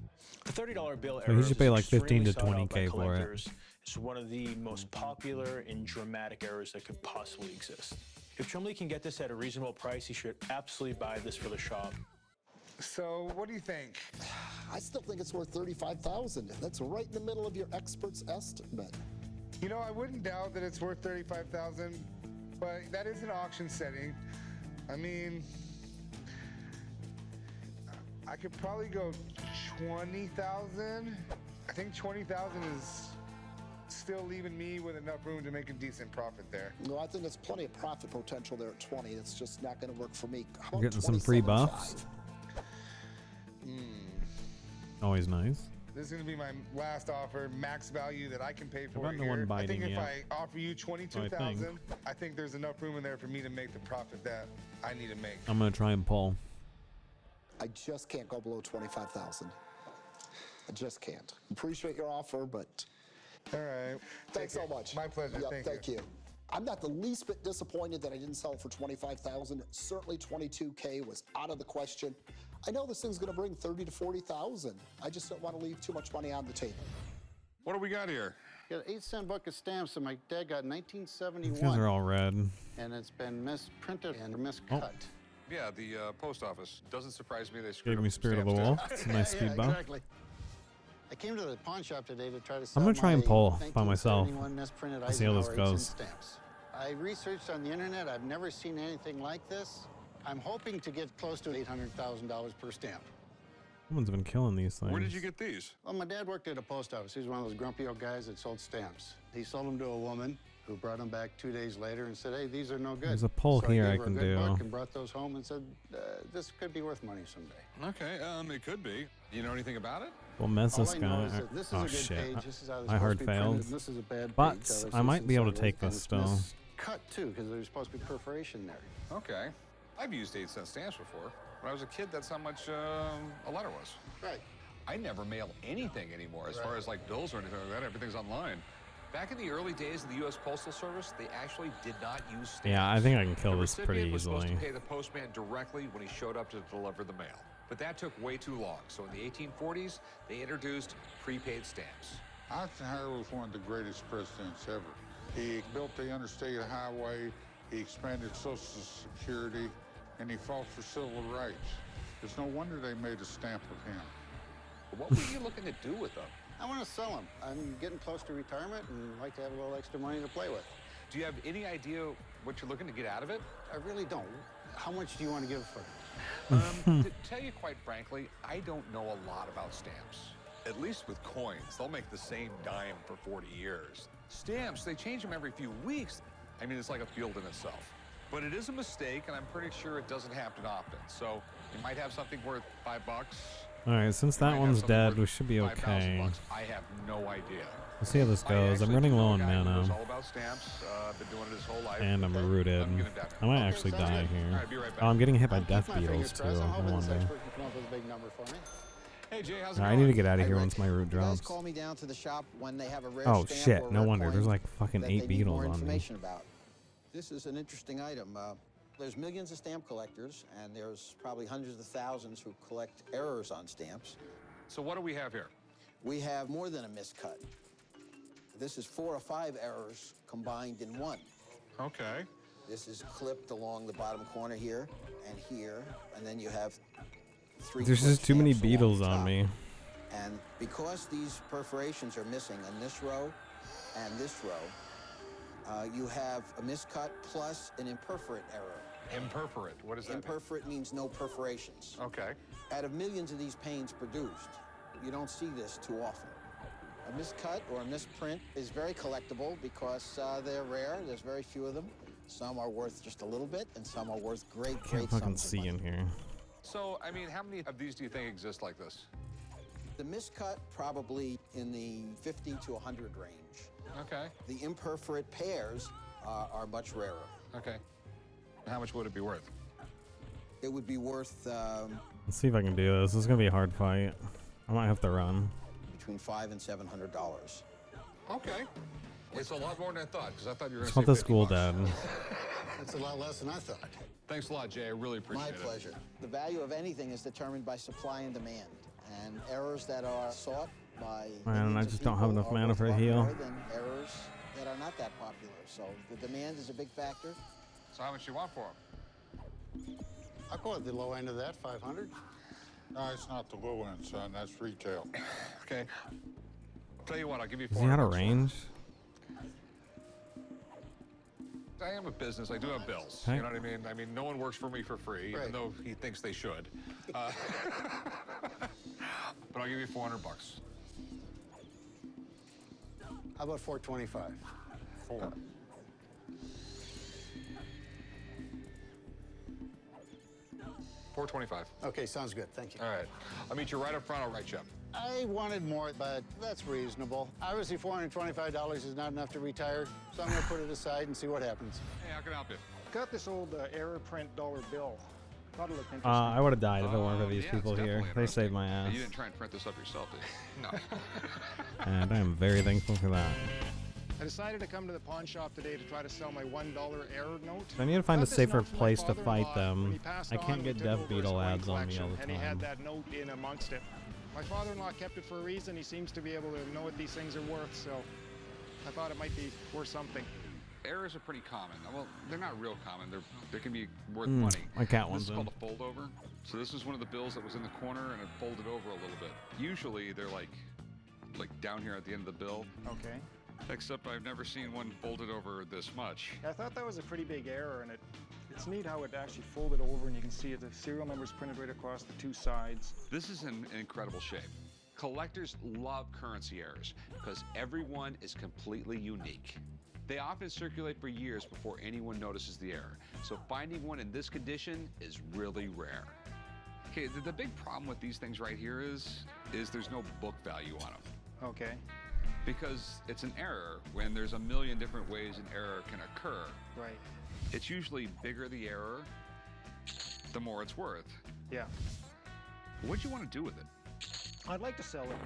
The $30 bill So he error should pay is like 15 to extremely sought out 20K by for it. collectors. It's one of the most popular and dramatic errors that could possibly exist. If Chumley can get this at a reasonable price, he should absolutely buy this for the shop. So, what do you think? I still think it's worth 35,000. That's right in the middle of your expert's estimate. You know, I wouldn't doubt that it's worth 35,000, but that is an auction setting. I mean, I could probably go 20,000. I think 20,000 is still leaving me with enough room to make a decent profit there. No, I think there's plenty of profit potential there at 20. It's just not going to work for me. How You're about getting some free 27.5? buffs. Always nice. This is going to be my last offer, max value that I can pay for about it the one here. I biting think if yet? I offer you 22,000, I think there's enough room in there for me to make the profit that I need to make. I'm gonna try and pull. I just can't go below 25,000. I just can't. Appreciate your offer, but all right. Thanks so much. My pleasure. Yep, thank you. I'm not the least bit disappointed that I didn't sell it for 25,000. Certainly 22K was out of the question. I know this thing's going to bring 30 to 40,000. I just don't want to leave too much money on the table. What do we got here? Got an 8-cent book of stamps that my dad got in These 1971. guys are all red. And it's been misprinted and miscut. Yeah, the post office. Doesn't surprise me they screwed Gave me up Spirit of the stamps Wolf. too. It's a nice speed buff. Exactly. I came to the pawn shop today to try to sell I'm gonna try and my pull by myself. 1971 misprinted Let's see how this Eisenhower 8-cent goes. stamps. I researched on the internet. I've never seen anything like this. I'm hoping to get close to $800,000 per stamp. Someone's been killing these things. Where did you get these? Well, my dad worked at a post office. He was one of those grumpy old guys that sold stamps. He sold them to a woman who brought them back 2 days later and said, hey, these are no good. There's a poll so here I I gave her can a good do. buck and brought those home and said, this could be worth money someday. Okay, it could be. You know anything about it? Well, mess All this I know guy. is that this is Oh a good shit! page. This is how this I supposed hard to be printed, failed. and this is a bad But page, so I it's might be able to inside take and this it's still. Cut too, because there's supposed to be perforation there. Okay. I've used 8-cent stamps before. When I was a kid, that's how much a letter was. Right. I never mail anything anymore as far as like bills or anything like that. Everything's online. Back in the early days of the U.S. Postal Service, they actually did not use stamps. Yeah, I think I can kill The this pretty recipient was supposed easily. to pay the postman directly when he showed up to deliver the mail. But that took way too long. So in the 1840s, they introduced prepaid stamps. Eisenhower was one of the greatest presidents ever. He built the interstate highway, he expanded Social Security, and he fought for civil rights. It's no wonder they made a stamp of him. What were you looking to do with them? I want to sell them. I'm getting close to retirement and like to have a little extra money to play with. Do you have any idea what you're looking to get out of it? I really don't. How much do you want to give for it? To tell you quite frankly, I don't know a lot about stamps. At least with coins, they'll make the same dime for 40 years. Stamps, they change them every few weeks. I mean, it's like a field in itself. But it is a mistake, and I'm pretty sure it doesn't happen often. So you might have something worth $5. All right, since that one's dead, we should be okay. I have no idea. Let's see how this goes. I'm running low on mana, Knows all about stamps. Been doing it his whole life. and I'm rooted. I might actually die here. Oh, I'm getting hit by death beetles too. I'm I hoping this wonder. expert can come up with a big number for me. Hey Jay, how's it I going? need to get out of here Rick. once my route You guys drops. call me down to the shop when they have a rare Oh stamp shit! or No rare wonder. There's coin like fucking that 8 they need beetles more on me. information about. This is an interesting item. There's millions of stamp collectors, and there's probably hundreds of thousands who collect errors on stamps. So what do we have here? We have more than a miscut. This is 4 or 5 errors combined in one. Okay. This is clipped along the bottom corner here, and then you have 3 There's clipped just too many stamps along beetles the on top. me. And because these perforations are missing in this row and this row, you have a miscut plus an imperforate error. Imperforate, what does that mean? Imperforate means no perforations. Okay. Out of millions of these paints produced, you don't see this too often. A miscut or a misprint is very collectible because they're rare. There's very few of them. Some are worth just a little bit, and some are worth great Can't fucking sums of see money. in here. So, I mean, how many of these do you think exist like this? The miscut probably in the 50 to 100 range. Okay. The imperforate pairs are much rarer. Okay. How much would it be worth? It would be worth Let's see if I can do this. This is gonna be a hard fight. I might have to run. between $500 and $700. Okay. It's a lot more than I thought, because I thought you were going It's to not say the 50 school, bucks. Dad. That's a lot less than I thought. Thanks a lot, Jay. I really appreciate My it. pleasure. The value of anything is determined by supply and demand, and errors that are sought by Man, I millions of just don't have people enough are mana worth for a lot heal. more than errors that are not that popular. So the demand is a big factor. So how much you want for them? I'll go at the low end of that, 500. No, it's not the low end, son. That's retail. Okay. Tell you what, I'll give you Is 400 he out of bucks for it. range? I am a business. I do have bills. Okay. You know what I mean? I mean, no one works for me for free, even though he thinks they should. But I'll give you 400 bucks. How about 425? 425. Okay, sounds good. Thank you. All right. I'll meet you right up front. I'll write you up. I wanted more, but that's reasonable. Obviously, $425 is not enough to retire, so I'm going to put it aside and see what happens. Hey, how can I help you? Got this old error print $1 bill. Thought it looked interesting. I would have died if it weren't for Oh, these yeah, people it's here. definitely They saved my interesting. ass. You didn't try and print this up yourself, did you? No. And I am very thankful for that. I decided to come to the pawn shop today to try to sell my $1 error note. I need to find a Got this safer note from my place to father-in-law. fight them. When he passed I on, can't we get took death over his beetle coin ads on me all collection, the and he had time. that note in amongst it. My father-in-law kept it for a reason. He seems to be able to know what these things are worth, so I thought it might be worth something. Errors are pretty common. Well, they're not real common. They can be worth Mm, money. my cat This wants is them. called a fold over. So this is one of the bills that was in the corner and it folded over a little bit. Usually they're like down here at the end of the bill. Okay. Except I've never seen one folded over this much. I thought that was a pretty big error, and it's neat how it actually folded over, and you can see it. The serial number's printed right across the 2 sides. This is in incredible shape. Collectors love currency errors because everyone is completely unique. They often circulate for years before anyone notices the error, so finding one in this condition is really rare. Okay, the big problem with these things right here is there's no book value on them. Okay. Because it's an error when there's a million different ways an error can occur. Right. It's usually bigger the error, the more it's worth. Yeah. What do you want to do with it? I'd like to sell it.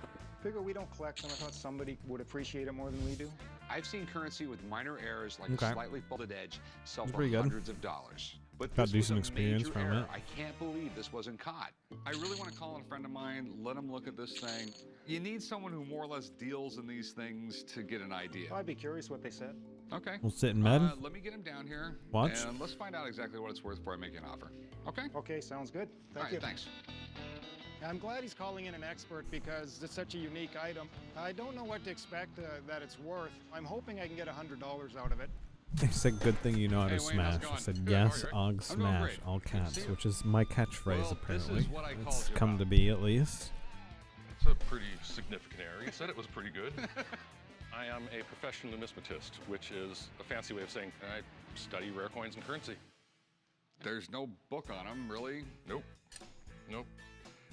Figure we don't collect them. I thought somebody would appreciate it more than we do. I've seen currency with minor errors like Okay. a slightly folded edge sell That's for pretty good. hundreds of dollars. But Got this was decent a experience major from error. it. I can't believe this wasn't caught. I really want to call in a friend of mine, let him look at this thing. You need someone who more or less deals in these things to get an idea. I'd be curious what they said. Okay. We'll sit in bed. Let me get him down here. Watch. And let's find out exactly what it's worth before I make you an offer. Okay? Okay, sounds good. All Thank right, you. thanks. I'm glad he's calling in an expert because it's such a unique item. I don't know what to expect that it's worth. I'm hoping I can get $100 out of it. He said, "Good thing you know how to Hey, Wayne, how's it smash." I going? said, Good, "Yes, how are you? Ogg I'm doing smash great. all Good to see caps," you. which is my catchphrase Well, this apparently. is what I called It's you come about. to be at least. It's a pretty significant error. He said it was pretty good. I am a professional numismatist, which is a fancy way of saying I study rare coins and currency. There's no book on them, really. Nope. Nope.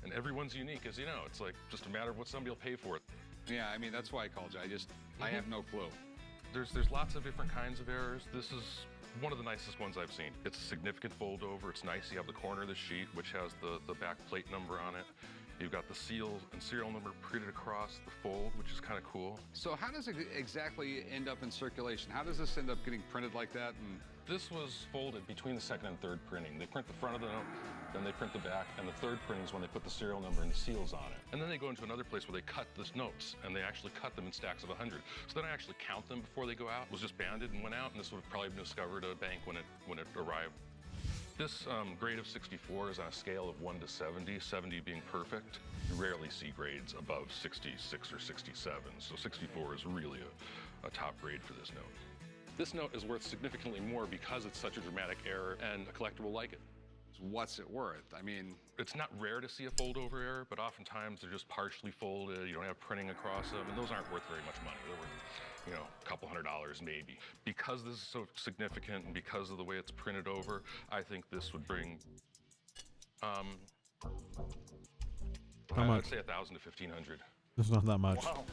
And everyone's unique, as you know. It's like just a matter of what somebody will pay for it. Yeah, I mean, that's why I called you. I have no clue. There's lots of different kinds of errors. This is one of the nicest ones I've seen. It's a significant fold over. It's nice. You have the corner of the sheet, which has the back plate number on it. You've got the seal and serial number printed across the fold, which is kind of cool. So how does it exactly end up in circulation? How does this end up getting printed like that? And this was folded between the second and third printing. They print the front of the note, then they print the back, and the third printing is when they put the serial number and the seals on it. And then they go into another place where they cut the notes, and they actually cut them in stacks of 100. So then I actually count them before they go out. It was just banded and went out, and this would have probably been discovered at a bank when it arrived. This grade of 64 is on a scale of 1 to 70, 70 being perfect. You rarely see grades above 66 or 67, so 64 is really a top grade for this note. This note is worth significantly more because it's such a dramatic error and a collector will like it. What's it worth? I mean, it's not rare to see a fold over error, but oftentimes they're just partially folded. You don't have printing across them, and those aren't worth very much money. They're worth, a couple $100 maybe. Because this is so significant and because of the way it's printed over, I think this would bring, How I much? would say 1,000 to 1,500. It's not that much. Wow,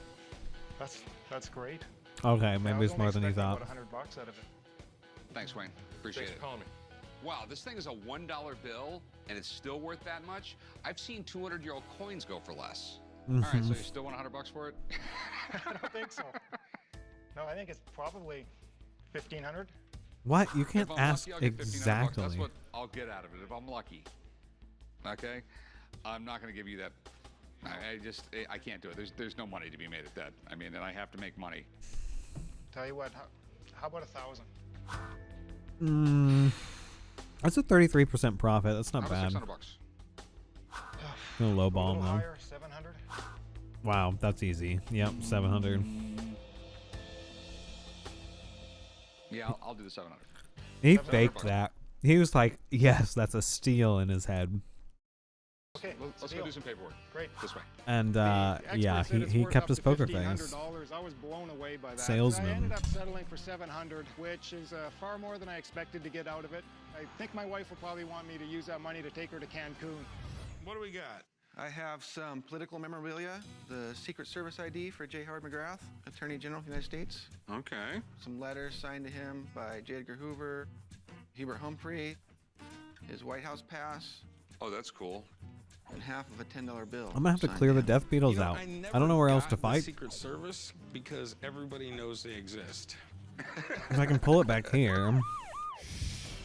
that's great. Okay, maybe it's more than you thought. About $100 out of it. Thanks, Wayne. Appreciate Thanks it. for calling me. Wow, this thing is a $1 bill, and it's still worth that much? I've seen 200-year-old coins go for less. All right, so you still want $100 for it? I don't think so. No, I think it's probably 1,500. What? You can't If I'm ask lucky, I'll get $1,500. exactly. That's what I'll get out of it if I'm lucky. Okay? I'm not going to give you that. I can't do it. There's no money to be made at that. I mean, and I have to make money. Tell you what, how about 1,000? That's a 33% profit. That's not How bad. about $600? Gonna lowball A little them though. higher, 700. Wow, that's easy. Yep, 700. Yeah, I'll do the 700. He $700. faked that. He was like, "Yes, that's a steal" in his head. Okay, let's go do some paperwork. Great. This way. And yeah, he kept his poker face. I was blown away by that. Salesman. I ended up settling for 700, which is far more than I expected to get out of it. I think my wife will probably want me to use that money to take her to Cancun. What do we got? I have some political memorabilia, the Secret Service ID for J. Howard McGrath, Attorney General of the United States. Okay. Some letters signed to him by J. Edgar Hoover, Hubert Humphrey, his White House pass, Oh, that's cool. and half of a $10 bill. I'm gonna have to signed clear the him. Death Beatles out. I don't know where else to fight. Secret Service because everybody knows they exist. If I can pull it back here.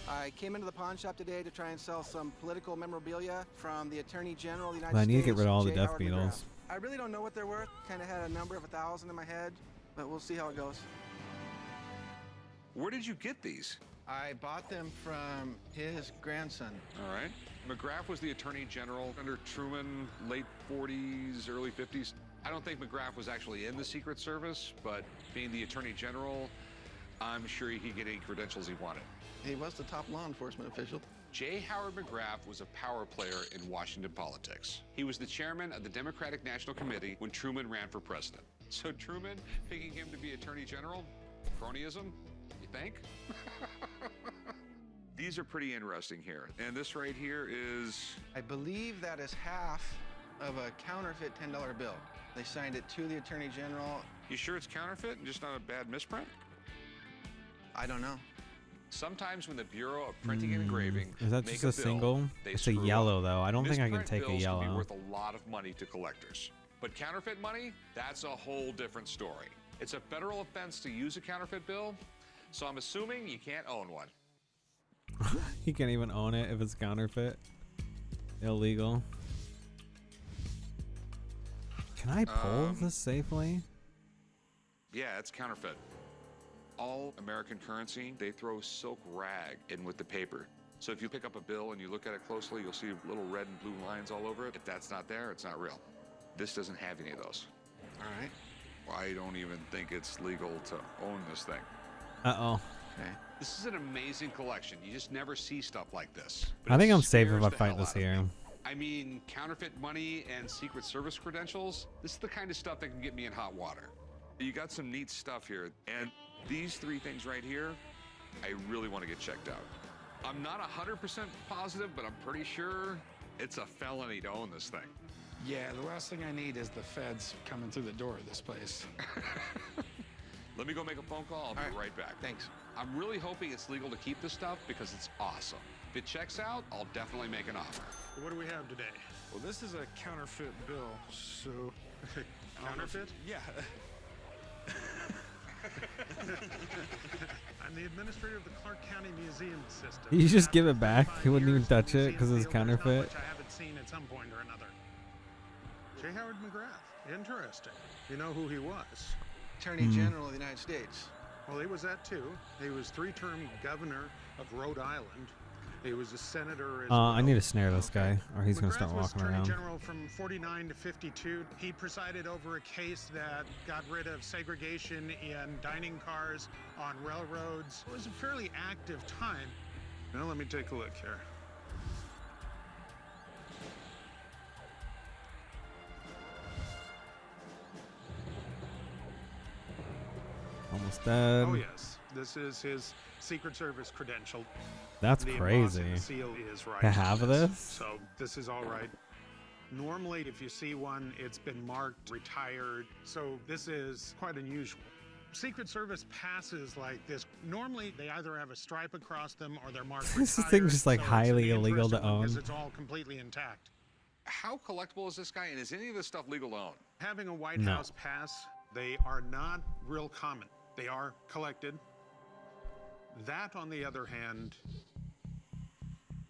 I came into the pawn shop today to try and sell some political memorabilia from the Attorney General of the United But I States. need to get rid of all the J. Death Howard Beatles. McGrath. I really don't know what they're worth. Kind of had a number of 1,000 in my head, but we'll see how it goes. Where did you get these? I bought them from his grandson. All right. McGrath was the Attorney General under Truman, late 40s, early 50s. I don't think McGrath was actually in the Secret Service, but being the Attorney General, I'm sure he could get any credentials he wanted. He was the top law enforcement official. J. Howard McGrath was a power player in Washington politics. He was the chairman of the Democratic National Committee when Truman ran for president. So Truman picking him to be Attorney General? Cronyism? You think? These are pretty interesting here. And this right here is... I believe that is half of a counterfeit $10 bill. They signed it to the Attorney General. You sure it's counterfeit and just not a bad misprint? I don't know. Sometimes when the Bureau of Printing and Engraving Is that make just a a bill, single? they It's a screw yellow up. though. I don't think I can Misprint take a bills can be yellow. worth a lot of money to collectors. But counterfeit money, that's a whole different story. It's a federal offense to use a counterfeit bill, so I'm assuming you can't own one. He can't even own it if it's counterfeit. Illegal. Can I pull this safely? Yeah, it's counterfeit. All American currency, they throw silk rag in with the paper. So if you pick up a bill and you look at it closely, you'll see little red and blue lines all over it. If that's not there, it's not real. This doesn't have any of those. All right. I don't even think it's legal to own this thing. Uh-oh. Okay. This is an amazing collection. You just never see stuff like this. I think I'm safe if scares I the fight hell this out of here. me. I mean, counterfeit money and Secret Service credentials, this is the kind of stuff that can get me in hot water. You got some neat stuff here, and these three things right here, I really want to get checked out. I'm not 100% positive, but I'm pretty sure it's a felony to own this thing. Yeah, the last thing I need is the feds coming through the door of this place. Let me go make a phone call. I'll be right back. Thanks. I'm really hoping it's legal to keep this stuff because it's awesome. If it checks out, I'll definitely make an offer. What do we have today? Well, this is a counterfeit bill, so... Counterfeit? Yeah. I'm the administrator of the Clark County Museum System. You just give it back. He wouldn't even touch it because it's counterfeit. Which I haven't seen at some point or another. J. Howard McGrath. Interesting. You know who he was? Attorney General of the United States. Well, he was that too. He was 3-term governor of Rhode Island. He was a senator as well. I need to snare this guy, or he's gonna start McGrath was walking Attorney around. General from 49 to 52. He presided over a case that got rid of segregation in dining cars on railroads. It was a fairly active time. Now let me take a look here. Almost dead. Oh yes, this is his Secret Service credential. That's The crazy. embossing seal is right. To have this? So this is all right. Normally, if you see one, it's been marked retired. So this is quite unusual. Secret Service passes like this. Normally, they either have a stripe across them or they're marked This retired. thing's just like So it's highly an illegal to interesting one 'cause own. It's all completely intact. How collectible is this guy, and is any of this stuff legal to own? Having a White No. House pass, they are not real common. They are collected. That, on the other hand,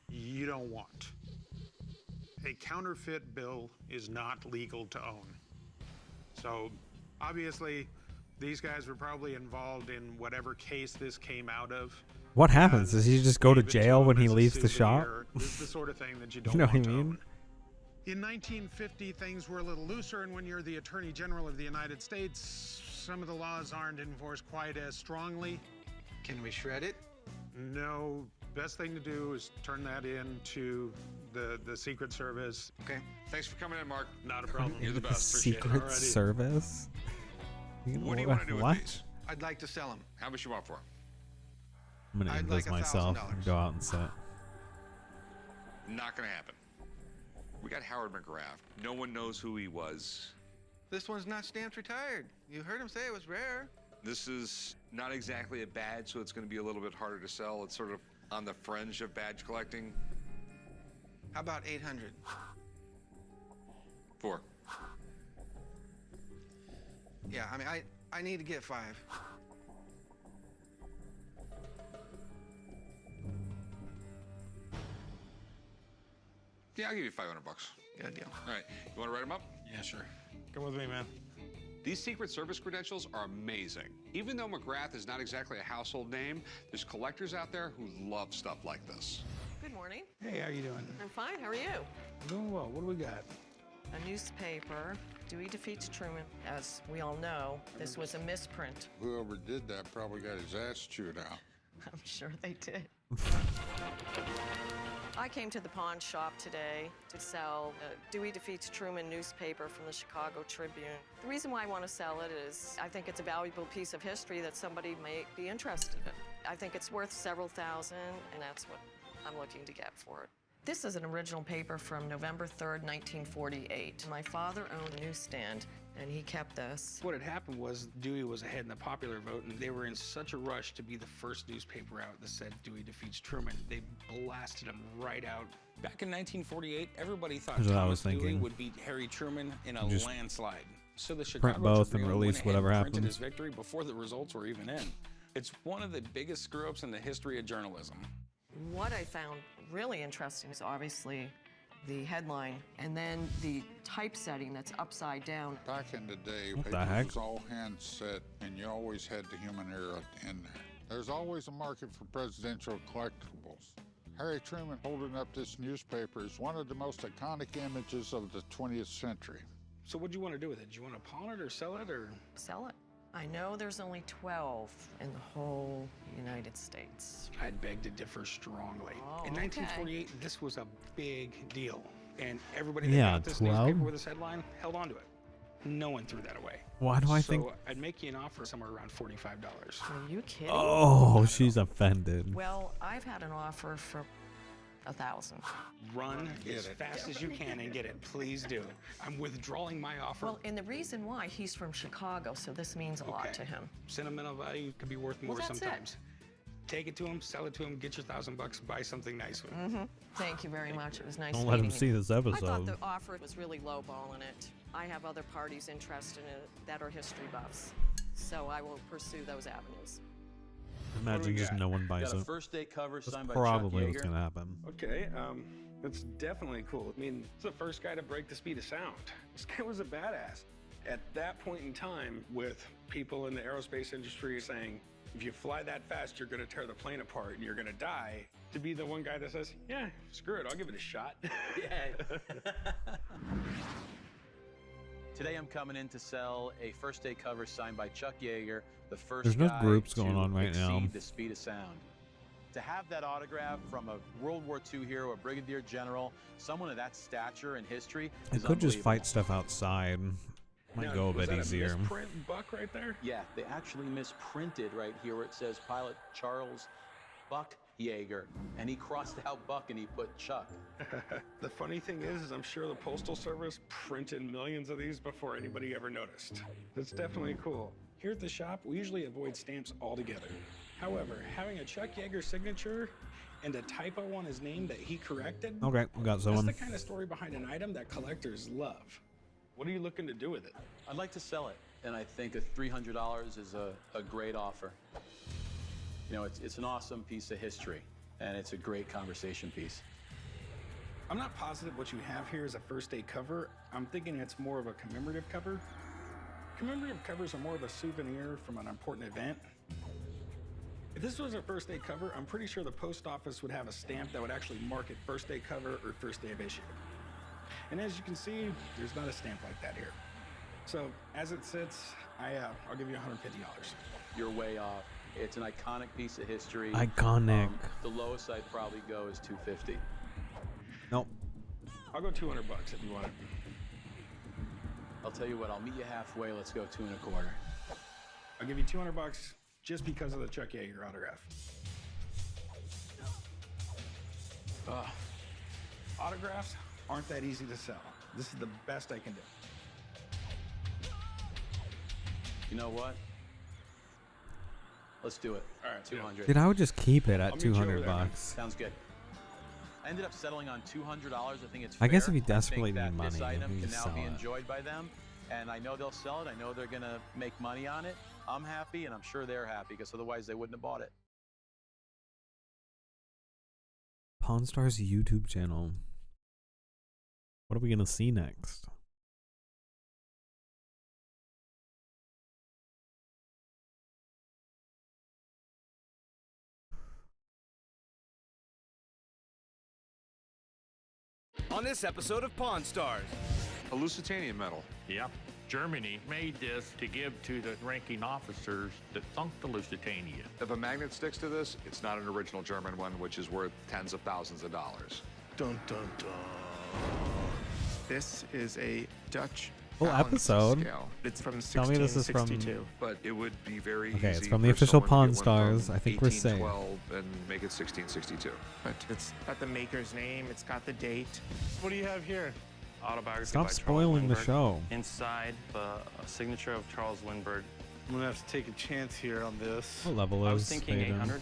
you don't want. A counterfeit bill is not legal to own. So, obviously, these guys were probably involved in whatever case this came out of. What happens? Does he just go to Gave it jail when them he as a leaves the shop? souvenir. This is the sort of thing that you don't You know what I want to mean? own. In 1950, things were a little looser, and when you're the Attorney General of the United States, some of the laws aren't enforced quite as strongly. Can we shred it? No, best thing to do is turn that in to the Secret Service. Okay, thanks for coming in, Mark. Not a problem. You're the The best. Appreciate it. Secret Alrighty. Service? What do you want to do What? with these? I'd like to sell them. How much you want for them? I'm gonna I'd end like this myself and $1,000. go out and sit. Not gonna happen. We got Howard McGrath. No one knows who he was. This one's not stamped retired. You heard him say it was rare. This is not exactly a badge, so it's going to be a little bit harder to sell. It's sort of on the fringe of badge collecting. How about 800? 4. Yeah, I mean, I need to get 5. Yeah, I'll give you $500. Good deal. All right, you want to write them up? Yeah, sure. Come with me, man. These Secret Service credentials are amazing. Even though McGrath is not exactly a household name, there's collectors out there who love stuff like this. Good morning. Hey, how you doing? I'm fine. How are you? Doing well. What do we got? A newspaper. Dewey defeats Truman. As we all know, this was a misprint. Whoever did that probably got his ass chewed out. I'm sure they did. I came to the pawn shop today to sell a Dewey Defeats Truman newspaper from the Chicago Tribune. The reason why I want to sell it is I think it's a valuable piece of history that somebody may be interested in. I think it's worth several thousand, and that's what I'm looking to get for it. This is an original paper from November 3rd, 1948. My father owned a newsstand, and he kept this. What had happened was Dewey was ahead in the popular vote, and they were in such a rush to be the first newspaper out that said Dewey defeats Truman. They blasted him right out. Back in 1948, everybody thought That's what I Thomas was Dewey thinking. would beat Harry Truman in a Just landslide. So the Chicago both and Tribune release went ahead whatever and printed happens. his victory before the results were even in. It's one of the biggest screw-ups in the history of journalism. What I found really interesting is obviously the headline and then the typesetting that's upside down. Back in the day, What the papers heck? was all hand set, and you always had the human error at the end there. There's always a market for presidential collectibles. Harry Truman holding up this newspaper is one of the most iconic images of the 20th century. So what do you want to do with it? Do you want to pawn it or sell it or? Sell it. I know there's only 12 in the whole United States. I'd beg to differ strongly. Oh, In okay. 1948, this was a big deal. And everybody that Yeah, got this 12? newspaper with this headline held on to it. No one threw that away. Why do I so think- I'd make you an offer somewhere around $45. Are you kidding? Oh, she's offended. Well, I've had an offer for 1,000. Run as fast as you can and get it. Please do. I'm withdrawing my offer. Well, and the reason why, he's from Chicago, so this means a lot to him. Sentimental value could be worth more Well, that's sometimes. Take it to him, sell it to him, get your $1,000, buy something nice with it. Thank you very much. It was nice Don't let him meeting see you. this I thought episode. the offer was really lowballing it. I have other parties interested in it that are history buffs, so I will pursue those avenues. Imagine just no one buys Got a it. first day cover That's signed by probably Chuck what's Yeager. gonna happen. Okay, that's definitely cool. I mean, it's the first guy to break the speed of sound. This guy was a badass. At that point in time, with people in the aerospace industry saying, if you fly that fast, you're gonna tear the plane apart and you're gonna die, to be the one guy that says, yeah, screw it, I'll give it a shot. Today I'm coming in to sell a first day cover signed by Chuck Yeager, the first There's no guy groups to going on right now. exceed the speed of sound. To have that autograph from a World War II hero, a brigadier general, someone of that stature and history I is could just unbelievable. fight stuff outside. Might Now, go a was bit that easier. misprint buck right there? Yeah, they actually misprinted right here where it says Pilot Charles Buck Yeager, and he crossed out Buck and he put Chuck. The funny thing is I'm sure the Postal Service printed millions of these before anybody ever noticed. That's definitely cool. Here at the shop, we usually avoid stamps altogether. However, having a Chuck Yeager signature and a typo on his name that he corrected, Okay, we got that's someone. the kind of story behind an item that collectors love. What are you looking to do with it? I'd like to sell it, and I think a $300 is a great offer. You know, it's an awesome piece of history, and it's a great conversation piece. I'm not positive what you have here is a first day cover. I'm thinking it's more of a commemorative cover. Commemorative covers are more of a souvenir from an important event. If this was a first day cover, I'm pretty sure the post office would have a stamp that would actually mark it first day cover or first day of issue. And as you can see, there's not a stamp like that here. So as it sits, I'll give you $150. You're way off. It's an iconic piece of history. Iconic. The lowest I'd probably go is $250. Nope. I'll go $200 if you want it. I'll tell you what, I'll meet you halfway. Let's go 2 1/4. I'll give you $200 just because of the Chuck Yeager autograph. Autographs aren't that easy to sell. This is the best I can do. You know what? Let's do it. All right, 200. Dude, I would just keep it at I'll meet you over 200 there, man. bucks. Sounds good. I ended up settling on $200. I think it's I guess fair. if you desperately think need that this money, item you can just now be sell it. enjoyed by them, and I know they'll sell it. I know they're gonna make money on it. I'm happy, and I'm sure they're happy because otherwise they wouldn't have bought it. Pawn Stars YouTube channel. What are we gonna see next? On this episode of Pawn Stars. A Lusitania medal. Yep. Germany made this to give to the ranking officers that sunk the Lusitania. If a magnet sticks to this, it's not an original German one, which is worth tens of thousands of dollars. Dun dun dun. This is a Dutch Full balance episode. scale. It's from Tell me this is from. 1662. But it would be very Okay, easy it's from the for official someone to Pawn get one Stars. from I think we're safe. 1812 and make it 1662. But it's got the maker's name, it's got the date. What do you have here? Autobiography Stop by spoiling the Charles show. Lindbergh. Inside, a signature of Charles Lindbergh. I'm gonna have to take a chance here on this. What level I is was thinking Vaden? 800.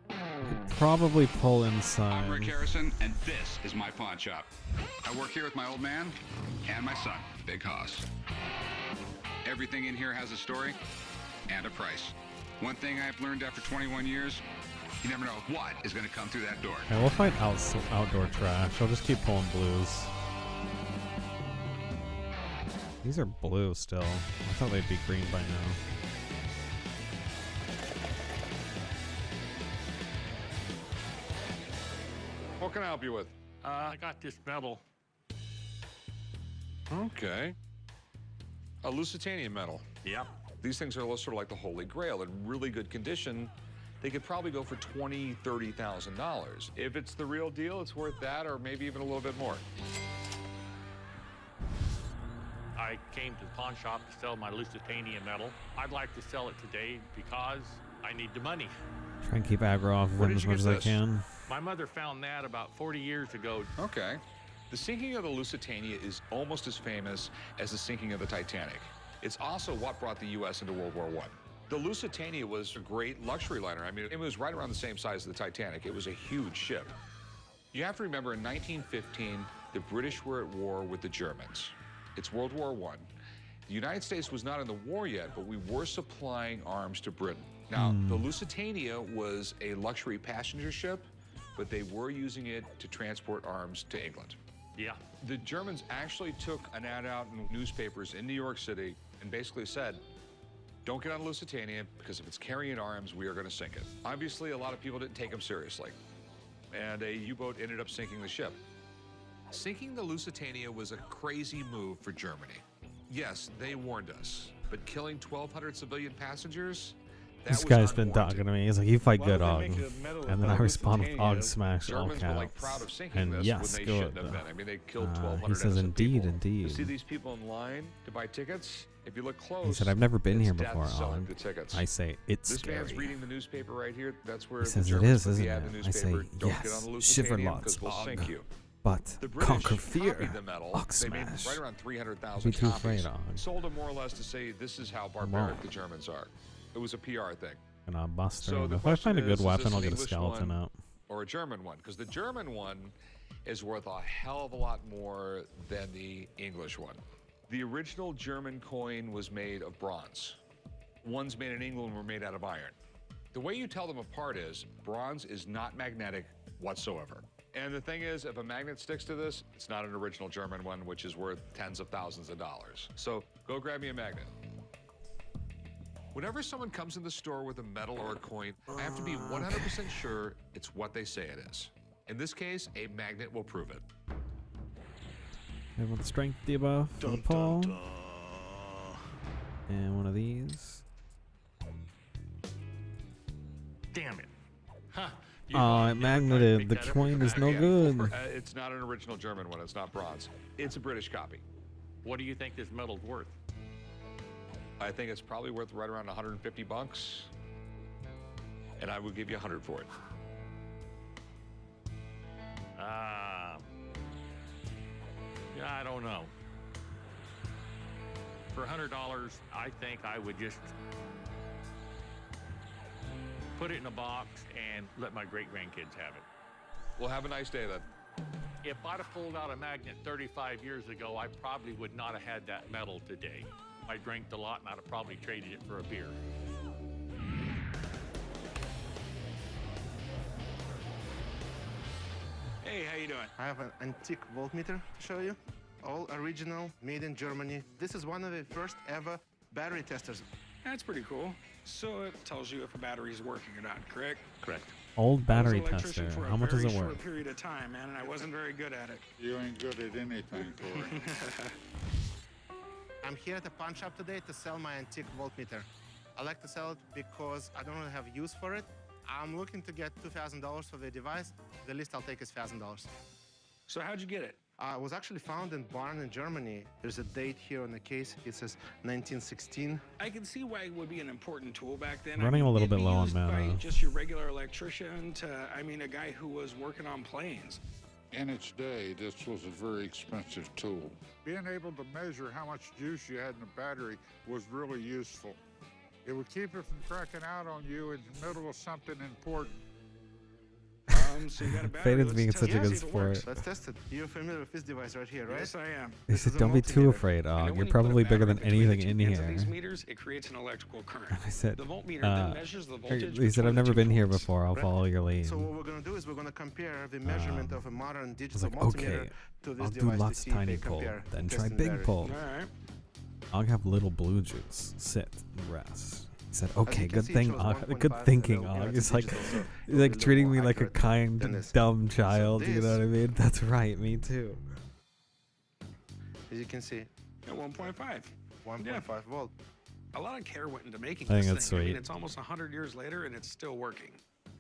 Could probably pull inside. I'm Rick Harrison, and this is my pawn shop. I work here with my old man and my son, Big Hoss. Everything in here has a story and a price. One thing I've learned after 21 years, you never know what is going to come through that door. Okay, we'll find outdoor trash. I'll just keep pulling blues. These are blue still. I thought they'd be green by now. What can I help you with? I got this medal. Okay. A Lusitania medal. Yep. These things are sort of like the Holy Grail in really good condition. They could probably go for $20,000, $30,000. If it's the real deal, it's worth that, or maybe even a little bit more. I came to the pawn shop to sell my Lusitania medal. I'd like to sell it today because I need the money. Try and keep aggro off of Where him did as you much get as I this? can. My mother found that about 40 years ago. Okay. The sinking of the Lusitania is almost as famous as the sinking of the Titanic. It's also what brought the U.S. into World War I. The Lusitania was a great luxury liner. I mean, it was right around the same size as the Titanic. It was a huge ship. You have to remember, in 1915, the British were at war with the Germans. It's World War I. The United States was not in the war yet, but we were supplying arms to Britain. Now, the Lusitania was a luxury passenger ship, but they were using it to transport arms to England. Yeah. The Germans actually took an ad out in newspapers in New York City and basically said, don't get on Lusitania, because if it's carrying arms, we are going to sink it. Obviously, a lot of people didn't take them seriously, and a U-boat ended up sinking the ship. Sinking the Lusitania was a crazy move for Germany. Yes, they warned us, but killing 1,200 civilian passengers? This guy's been talking to me. He's like, you fight good, Og. And then I respond with Og smash all Germans were like proud caps. of sinking And this yes, when they good. shouldn't have been. I mean, they killed 1,200 He says, innocent indeed, people. You indeed. see these people in line to buy tickets? If you look close, He said, I've never been it's here death before, selling Og. the tickets. I say, it's this scary. man's reading the newspaper right here. That's where He the says, it Germans is, put isn't the ad in it? the I say, newspaper. Don't get on the yes, shiver Lusitania lots, because we'll Og. sink you. But The British conquer fear. copied the medal. Og They made smash. right around 300,000 Be too copies. afraid, Og. Sold them more or less to say this is how barbaric the Germans are. It was a PR thing. And I'll bust So through. the If I find a question good is weapon, this I'll an get a English skeleton one out. or a German one? Because the German one is worth a hell of a lot more than the English one. The original German coin was made of bronze. Ones made in England were made out of iron. The way you tell them apart is bronze is not magnetic whatsoever. And the thing is, if a magnet sticks to this, it's not an original German one, which is worth tens of thousands of dollars. So go grab me a magnet. Whenever someone comes in the store with a medal or a coin, I have to be 100% sure it's what they say it is. In this case, a magnet will prove it. Everyone with strength debuff for the paw. And one of these. Damn it. Huh. Oh, it magneted. The coin is no good. It's not an original German one. It's not bronze. It's a British copy. What do you think this medal's worth? I think it's probably worth right around 150 bucks. And I will give you 100 for it. Yeah, I don't know. For $100, I think I would just put it in a box and let my great-grandkids have it. Well, have a nice day then. If I'd have pulled out a magnet 35 years ago, I probably would not have had that medal today. I drank a lot and I'd have probably traded it for a beer. Hey, how you doing? I have an antique voltmeter to show you. All original, made in Germany. This is one of the first ever battery testers. That's pretty cool. So it tells you if a battery is working or not, correct? Correct. Old battery I was an electrician tester. for a How much does very it short worth? period of time, man, and I wasn't very good at it. You ain't good at anything, Corey. I'm here at the pawn shop today to sell my antique voltmeter. I like to sell it because I don't really have use for it. I'm looking to get $2,000 for the device. The least I'll take is $1,000. So how'd you get it? It was actually found in barn in Germany. There's a date here on the case. It says 1916. I can see why it would be an important tool back then. Running a little it'd bit be low on used by mana. just your regular electrician to, I mean, a guy who was working on planes. In its day, this was a very expensive tool. Being able to measure how much juice you had in the battery was really useful. It would keep it from cracking out on you in the middle of something important. So you got a battery. Faden's being such a good sport. Let's test it. You're familiar with this device right here, right? Yes, I am. He said, don't be too afraid, Og. You're probably bigger than anything in here. These meters, it creates an electrical current. I said, the voltmeter then measures the voltage. he said, I've never been here before. I'll Right. follow your lead. So what we're going to do is we're going to compare the measurement of a modern I was digital like, multimeter okay, to this I'll do device to lots see if tiny they pull, compare then test try and big battery. pull. All right. I'll have little blue juice. Sit and rest. He said, As okay, you can good see, it thing, shows Og. 1.5 Good thinking, and Og. then It's like, digital, so he's it'll like be a treating little me more like a accurate kind, than this. dumb child. You know this- what I mean? That's right, me too. As you can see, At 1.5. 1.5 volt. A lot of care went into making I think this that's thing. I mean, sweet. it's almost 100 years later and it's still working.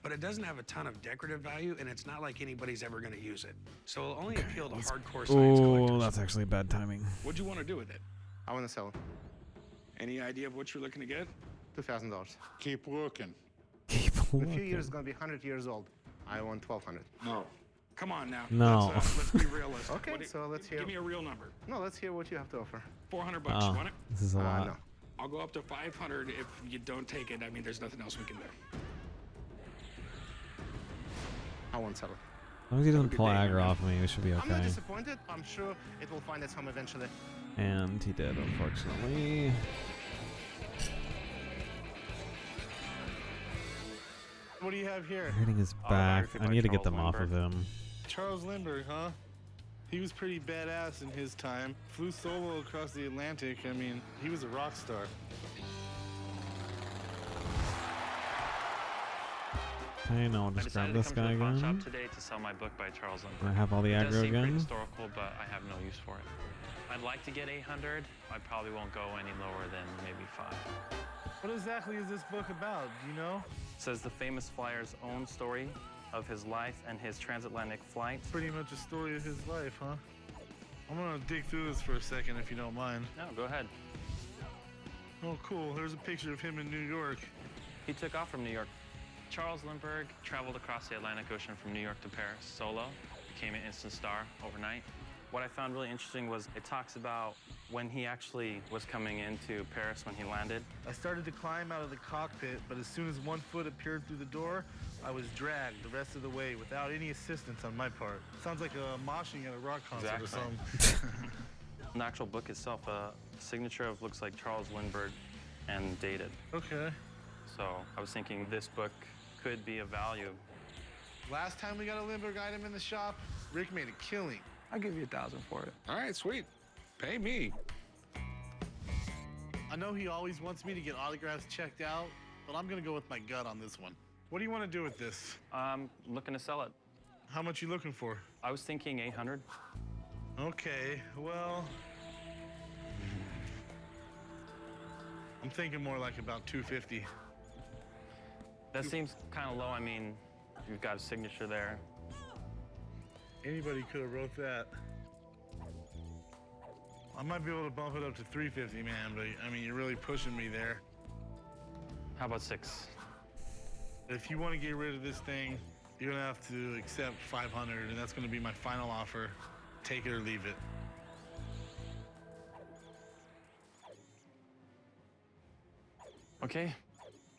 But it doesn't have a ton of decorative value, and it's not like anybody's ever going to use it. So it'll only appeal to hardcore science Oh, collectors. that's actually bad timing. What'd you want to do with it? I want to sell it. Any idea of what you're looking to get? $2,000. Keep looking. Keep In a few years, it's going to be 100 years old. I want 1,200. No. Come on now. No. Let's be realistic. Okay, so let's hear. Give me a real number. No, let's hear what you have to offer. $400. Oh, You want it? this is a lot. No. I'll go up to 500 if you don't take it. I mean, there's nothing else we can do. I won't sell it. As long as he doesn't pull aggro off me, we should be I'm not okay. disappointed. I'm sure it will find its home eventually. And he did, unfortunately. What do you have here? Hurting his back. I need to get them off of him. Charles Lindbergh, huh? He was pretty badass in his time. Flew solo across the Atlantic. I mean, he was a rock star. Okay, now I'll just grab this guy pawn shop again. today to sell my book by Charles Lindbergh. I have all the It does aggro seem again. historical, but I have no use for it. I'd like to get 800. I probably won't go any lower than maybe 5. What exactly is this book about? Do you know? It says the famous flyer's own story of his life and his transatlantic flight. Pretty much a story of his life, huh? I'm gonna dig through this for a second if you don't mind. No, go ahead. Oh, cool. There's a picture of him in New York. He took off from New York. Charles Lindbergh traveled across the Atlantic Ocean from New York to Paris solo, became an instant star overnight. What I found really interesting was it talks about when he actually was coming into Paris when he landed. I started to climb out of the cockpit, but as soon as one foot appeared through the door, I was dragged the rest of the way without any assistance on my part. Sounds like a moshing at a rock concert or something. The actual book itself, a signature of looks like Charles Lindbergh and dated. Okay. So I was thinking this book could be of value. Last time we got a Lindbergh item in the shop, Rick made a killing. I'll give you $1,000 for it. All right, sweet. Pay me. I know he always wants me to get autographs checked out, but I'm gonna go with my gut on this one. What do you want to do with this? I'm looking to sell it. How much you looking for? I was thinking 800. Okay, well, I'm thinking more like about 250. That seems kind of low. I mean, you've got a signature there. Anybody could have wrote that. I might be able to bump it up to 350, man, but I mean, you're really pushing me there. How about 6? If you want to get rid of this thing, you're gonna have to accept 500, and that's gonna be my final offer. Take it or leave it. Okay,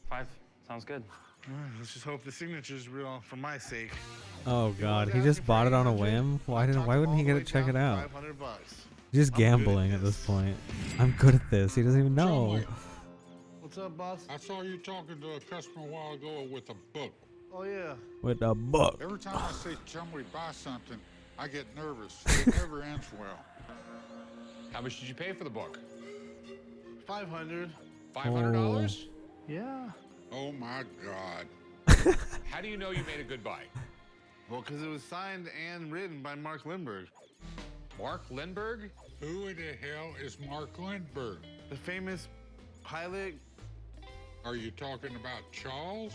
5 sounds good. All right, let's just hope the signature's real for my sake. Oh god, he just bought it on a whim? Why wouldn't he get it check it out? 500 bucks. He's just gambling at this point. I'm good at this. He doesn't even know. What's up, boss? I saw you talking to a customer a while ago with a book. Oh, yeah. With a book. Every time I see somebody buy something, I get nervous. It never ends well. How much did you pay for the book? 500. $500? Yeah. Oh my God. How do you know you made a good buy? Well, because it was signed and written by Mark Lindbergh. Mark Lindbergh? Who in the hell is Mark Lindbergh? The famous pilot. Are you talking about Charles?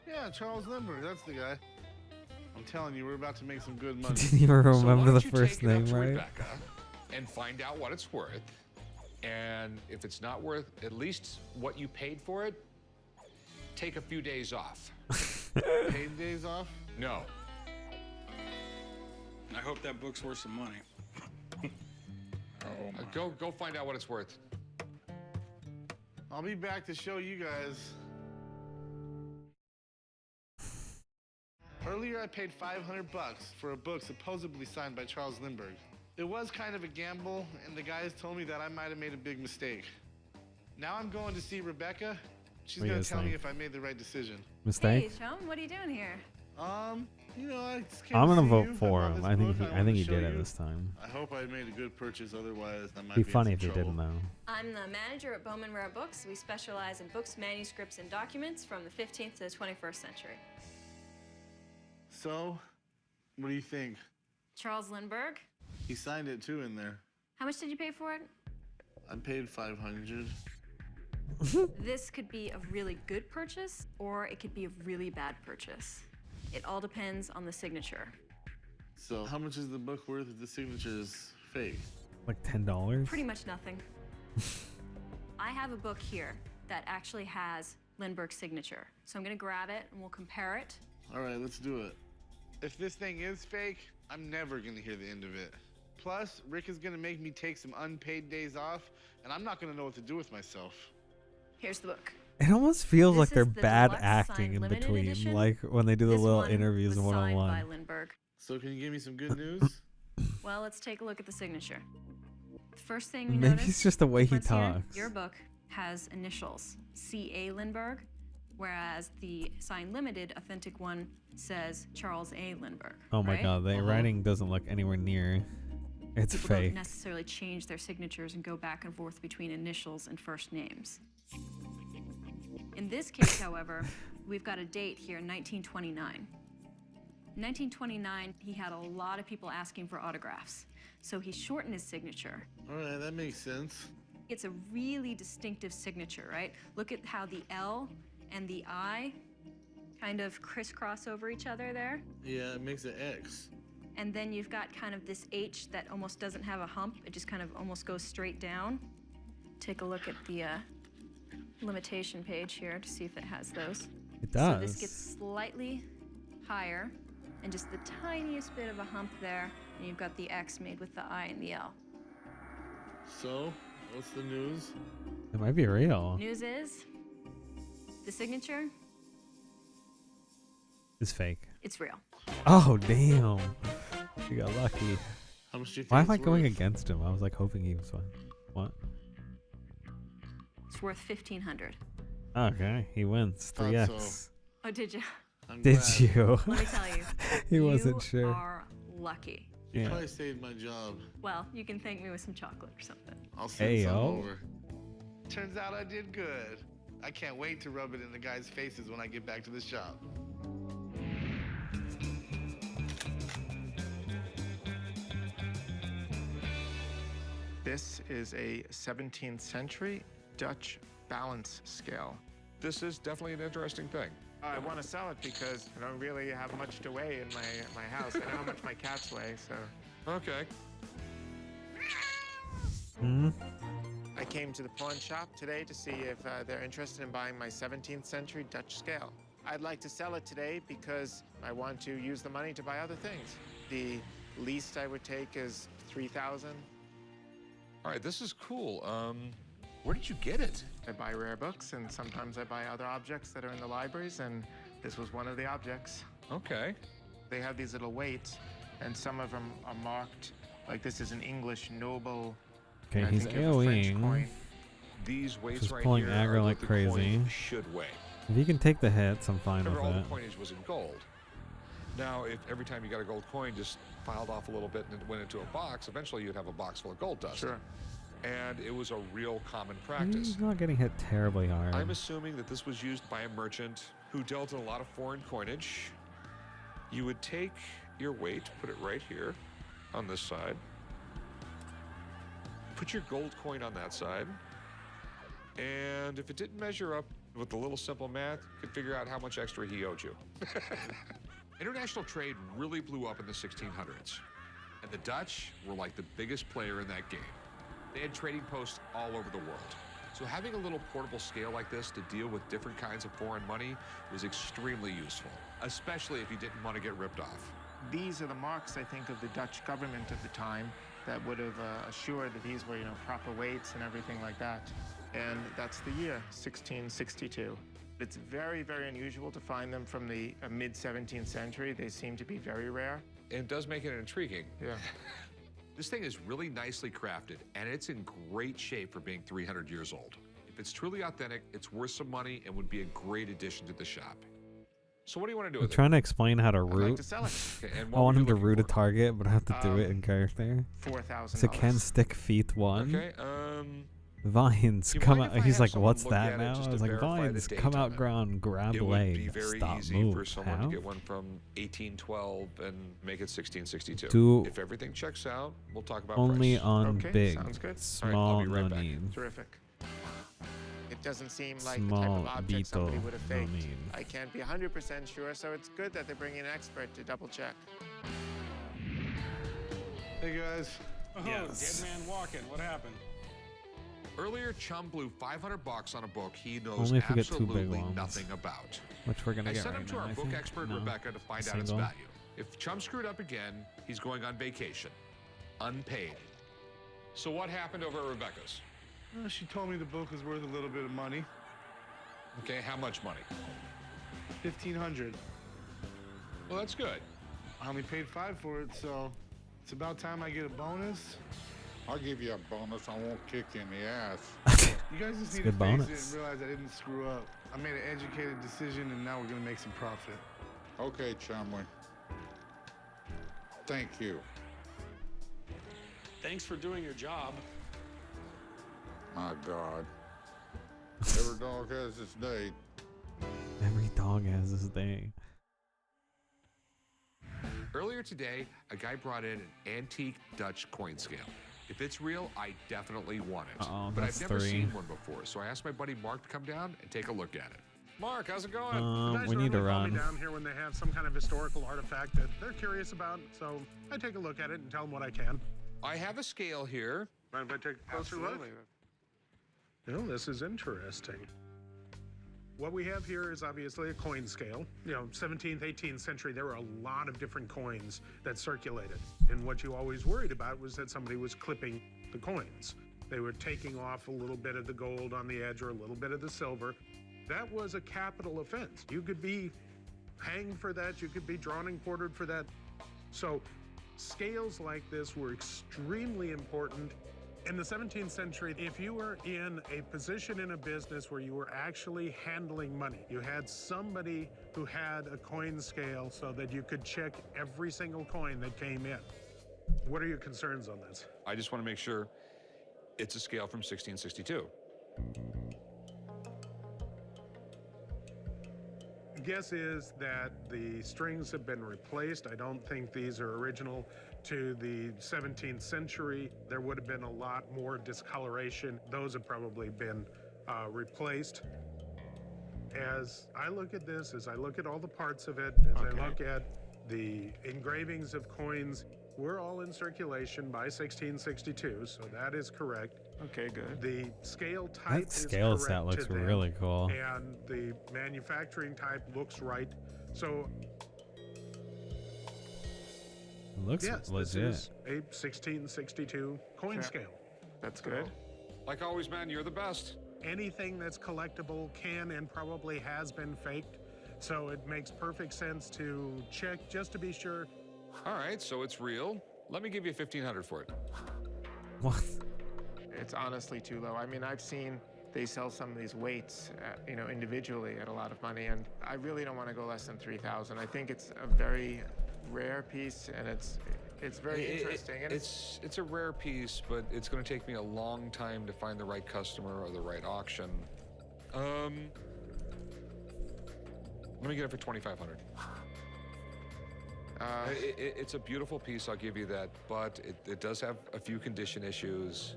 Yeah, Charles Lindbergh. That's the guy. I'm telling you, we're about to make some good money. Didn't even remember the first name, right? Rebecca and find out what it's worth. And if it's not worth at least what you paid for it, take a few days off. Paid days off? No. I hope that book's worth some money. Go find out what it's worth. I'll be back to show you guys. Earlier, I paid 500 bucks for a book supposedly signed by Charles Lindbergh. It was kind of a gamble, and the guys told me that I might have made a big mistake. Now I'm going to see Rebecca. She's What do you gonna guys tell me think? if I made the right decision. Mistake? Hey, Sean, what are you doing here? You know, I just came I'm to gonna see vote you for about him. this I think book. I wanted think to he show did it you. this time. I hope I made a good purchase. Otherwise, I might Be be in funny some if he trouble. didn't though. I'm the manager at Bowman Rare Books. We specialize in books, manuscripts, and documents from the 15th to the 21st century. So, what do you think? Charles Lindbergh, He signed it too in there. how much did you pay for it? I paid 500. This could be a really good purchase, or it could be a really bad purchase. It all depends on the signature. So, how much is the book worth if the signature is fake? Like $10? Pretty much nothing. I have a book here that actually has Lindbergh's signature. So I'm gonna grab it and we'll compare it. All right, let's do it. If this thing is fake, I'm never gonna hear the end of it. Plus, Rick is gonna make me take some unpaid days off, and I'm not gonna know what to do with myself. Here's the book. It almost feels This like they're is the bad deluxe acting signed in limited between, edition. like when they do the This little one interviews was signed by one-on-one. Lindbergh. So can you give me some good news? Well, let's take a look at the signature. The first thing you Maybe notice, it's just the way he difference here, talks. Your book has initials, C.A. Lindbergh, whereas the signed limited authentic one says Charles A. Lindbergh. Oh my right? god, the writing doesn't look anywhere near. It's People fake. don't necessarily change their signatures and go back and forth between initials and first names. In this case, however, we've got a date here, 1929. In 1929, he had a lot of people asking for autographs, so he shortened his signature. All right, that makes sense. It's a really distinctive signature, right? Look at how the L and the I kind of crisscross over each other there. Yeah, it makes an X. And then you've got kind of this H that almost doesn't have a hump. It just kind of almost goes straight down. Take a look at the limitation page here to see if it has those. It So this does. gets slightly higher and just the tiniest bit of a hump there. And you've got the X made with the I and the L. So, what's the news? It might be real. News is, the signature, It's fake. it's real. Oh damn! You got lucky. How much do you think Why am I it's going worth? against him? I was like hoping he was fine. What? It's worth $1,500. Okay, he wins. Thought 3x. so. Oh, did you? I'm Did glad. you? Let me tell you. He wasn't you sure. are lucky. You Yeah. probably saved my job. Well, you can thank me with some chocolate or something. I'll send Hey, some yo. over. Turns out I did good. I can't wait to rub it in the guys' faces when I get back to the shop. This is a 17th century Dutch balance scale. This is definitely an interesting thing. I want to sell it because I don't really have much to weigh in my house. I know how much my cats weigh, so. Okay. I came to the pawn shop today to see if they're interested in buying my 17th century Dutch scale. I'd like to sell it today because I want to use the money to buy other things. The least I would take is $3,000. All right, this is cool. Where did you get it? I buy rare books, and sometimes I buy other objects that are in the libraries, and this was one of the objects. Okay. They have these little weights, and some of them are marked, like this is an English noble. Okay, and I he's think you have a French AoEing. coin. These weights Just right pulling here aggro are like what the coin crazy. should weigh. If you can take the hits, I'm fine with Remember, all it. the coinage was in gold. Now, if every time you got a gold coin just filed off a little bit and it went into a box, eventually you'd have a box full of gold dust. Sure. And it was a real common practice. He's not getting hit terribly hard. I'm assuming that this was used by a merchant who dealt in a lot of foreign coinage. You would take your weight, put it right here on this side, put your gold coin on that side, and if it didn't measure up with a little simple math, you could figure out how much extra he owed you. International trade really blew up in the 1600s, and the Dutch were like the biggest player in that game. They had trading posts all over the world. So having a little portable scale like this to deal with different kinds of foreign money was extremely useful, especially if you didn't want to get ripped off. These are the marks, I think, of the Dutch government at the time that would have assured that these were, proper weights and everything like that. And that's the year, 1662. It's very, very unusual to find them from the mid-17th century. They seem to be very rare. And it does make it intriguing. Yeah. This thing is really nicely crafted, and it's in great shape for being 300 years old. If it's truly authentic, it's worth some money and would be a great addition to the shop. So what do you want to do I'm with trying to explain how to I'd like root. to sell it. Okay, and I what want were him you to root a looking for? target, but I have to do it in character. $4,000. So can stick feet one. Okay, Vines do you come mind out. if I he's have like, someone what's look that at it now? just I to was like, verify the vines, date come on out it? ground, grab It would leg, be very stop, easy move. for someone How? to get one from 1812 and make it 1662. Do if everything checks out, we'll talk about Only price. on Okay, big, sounds good. All right, I'll small, be right no back. need. Terrific. It doesn't seem like the type Small of object somebody beetle, would have no faked. need. I can't be 100% sure, so it's good that they're bringing an expert to double check. Hey guys. Oh, Yes. dead man walking. What happened? Earlier, Chum blew $500 on a book he knows Only if we get 2 big absolutely ones. nothing about. Which we're gonna I get sent right him to now, our I book think. expert, No. Rebecca, to find out its Single. value. If Chum screwed up again, he's going on vacation. Unpaid. So what happened over at Rebecca's? She told me the book was worth a little bit of money. Okay, how much money? $1,500. Well, that's good. I only paid $5 for it, so it's about time I get a bonus. I'll give you a bonus. I won't kick you in the ass. You guys just It's a need to good face bonus. it and realize I didn't screw up. I made an educated decision, and now we're gonna make some profit. Okay, Chumley. Thank you. Thanks for doing your job. My God. Every dog has its day. Every dog has his day. Earlier today, a guy brought in an antique Dutch coin scale. If it's real, I definitely want it. Uh-oh, but I've that's never 3. seen one before, so I asked my buddy Mark to come down and take a look at it. Mark, how's it going? The guys we need to normally call me run. down here when they have some kind of historical artifact that they're curious about, so I take a look at it and tell them what I can. I have a scale here. Mind if I take a closer look? Well, this is interesting. What we have here is obviously a coin scale. 17th, 18th century, there were a lot of different coins that circulated. And what you always worried about was that somebody was clipping the coins. They were taking off a little bit of the gold on the edge or a little bit of the silver. That was a capital offense. You could be hanged for that. You could be drawn and quartered for that. So scales like this were extremely important. In the 17th century, if you were in a position in a business where you were actually handling money, you had somebody who had a coin scale so that you could check every single coin that came in. What are your concerns on this? I just want to make sure it's a scale from 1662. Guess is that the strings have been replaced. I don't think these are original to the 17th century. There would have been a lot more discoloration. Those have probably been replaced. As I look at this, as I look at all the parts of it, as I look at the engravings of coins, we're all in circulation by 1662, so that is correct. Okay, good. The scale type That scale is set correct looks to them, really cool. and the manufacturing type looks right. So It looks yes, legit. this is a 1662 coin scale. That's good. Like always, man, you're the best. Anything that's collectible can and probably has been faked, so it makes perfect sense to check just to be sure. All right, so it's real. Let me give you $1,500 for it. What? It's honestly too low. I mean, I've seen they sell some of these weights, individually at a lot of money, and I really don't want to go less than 3,000. I think it's a very rare piece, and it's very interesting. And It's a rare piece, but it's going to take me a long time to find the right customer or the right auction. Let me get it for $2,500. It's a beautiful piece, I'll give you that, but it does have a few condition issues.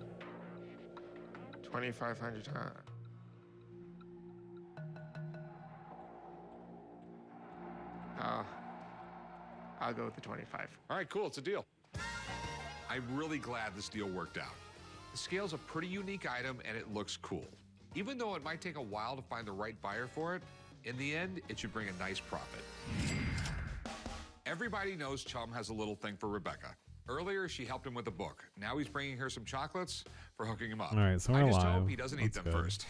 2,500, huh? I'll go with the 25. All right, cool, it's a deal. I'm really glad this deal worked out. The scale's a pretty unique item and it looks cool. Even though it might take a while to find the right buyer for it, in the end, it should bring a nice profit. Everybody knows Chum has a little thing for Rebecca. Earlier, she helped him with a book. Now he's bringing her some chocolates for hooking him up. All right, so I we're just live. hope he doesn't eat That's them good. first.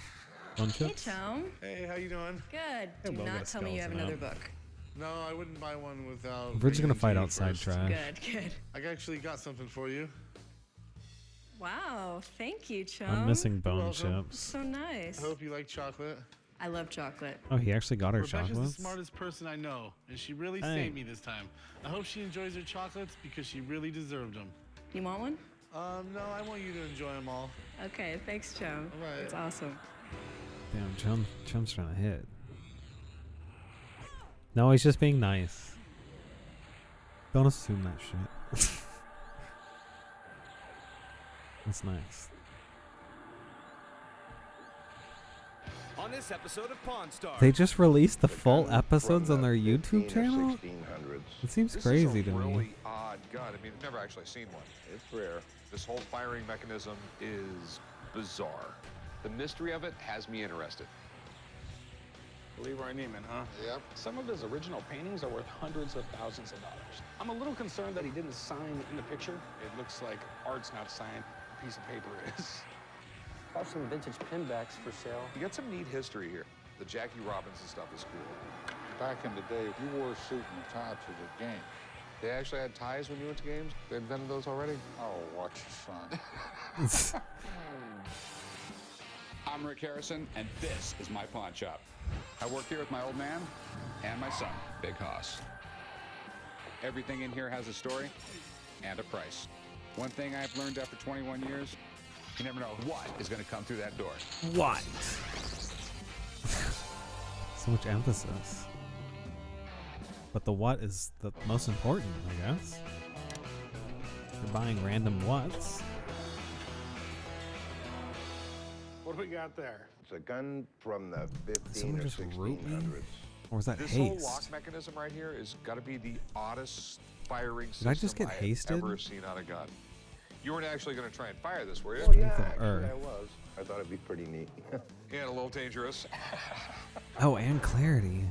Fun Hey, chips? Chum. Hey, how you doing? Good. Hey, Do Bo, not got tell me you have skeleton another out. book. No, I wouldn't buy one without. We're just gonna bringing it fight to you outside first. trash. Good, good. I actually got something for you. Wow, thank you, Chum. I'm missing bone welcome. chips. So nice. I hope you like chocolate. I love chocolate. Oh, he actually got her Rebecca's chocolates? the smartest person I know, and she really Hey. saved me this time. I hope she enjoys her chocolates because she really deserved them. You want one? No, I want you to enjoy them all. Okay, thanks, Chum. All right. That's awesome. Damn, Chum's trying to hit. No, he's just being nice. Don't assume that shit. That's nice. On this episode of Pawn Stars. They just released the full episodes on their YouTube channel? It seems This crazy is a to really me. odd gun. I mean, I've never actually seen one. It's rare. This whole firing mechanism is bizarre. The mystery of it has me interested. Leroy Neiman, huh? Yep. Some of his original paintings are worth hundreds of thousands of dollars. I'm a little concerned that he didn't sign in the picture. It looks like art's not signed, a piece of paper is. Got some vintage pinbacks for sale. You got some neat history here. The Jackie Robinson stuff is cool. Back in the day, you wore a suit and a tie to the game. They actually had ties when you went to games? They invented those already? Oh, watch your son. I'm Rick Harrison, and this is my pawn shop. I work here with my old man and my son, Big Hoss. Everything in here has a story and a price. One thing I've learned after 21 years, you never know what is going to come through that door. What? So much emphasis. But the what is the most important, I guess. You're buying random whats. What do we got there? It's a gun from the 15 Someone or just wrote me? 1600s. Or was that This haste? whole lock mechanism right here is got to be the oddest firing Did system I just get have hasted? ever seen on a gun. You weren't actually going to try and fire this, were you? Oh, yeah, Strength of actually Earth. I was. I thought it'd be pretty neat. And a little dangerous. Oh, and clarity.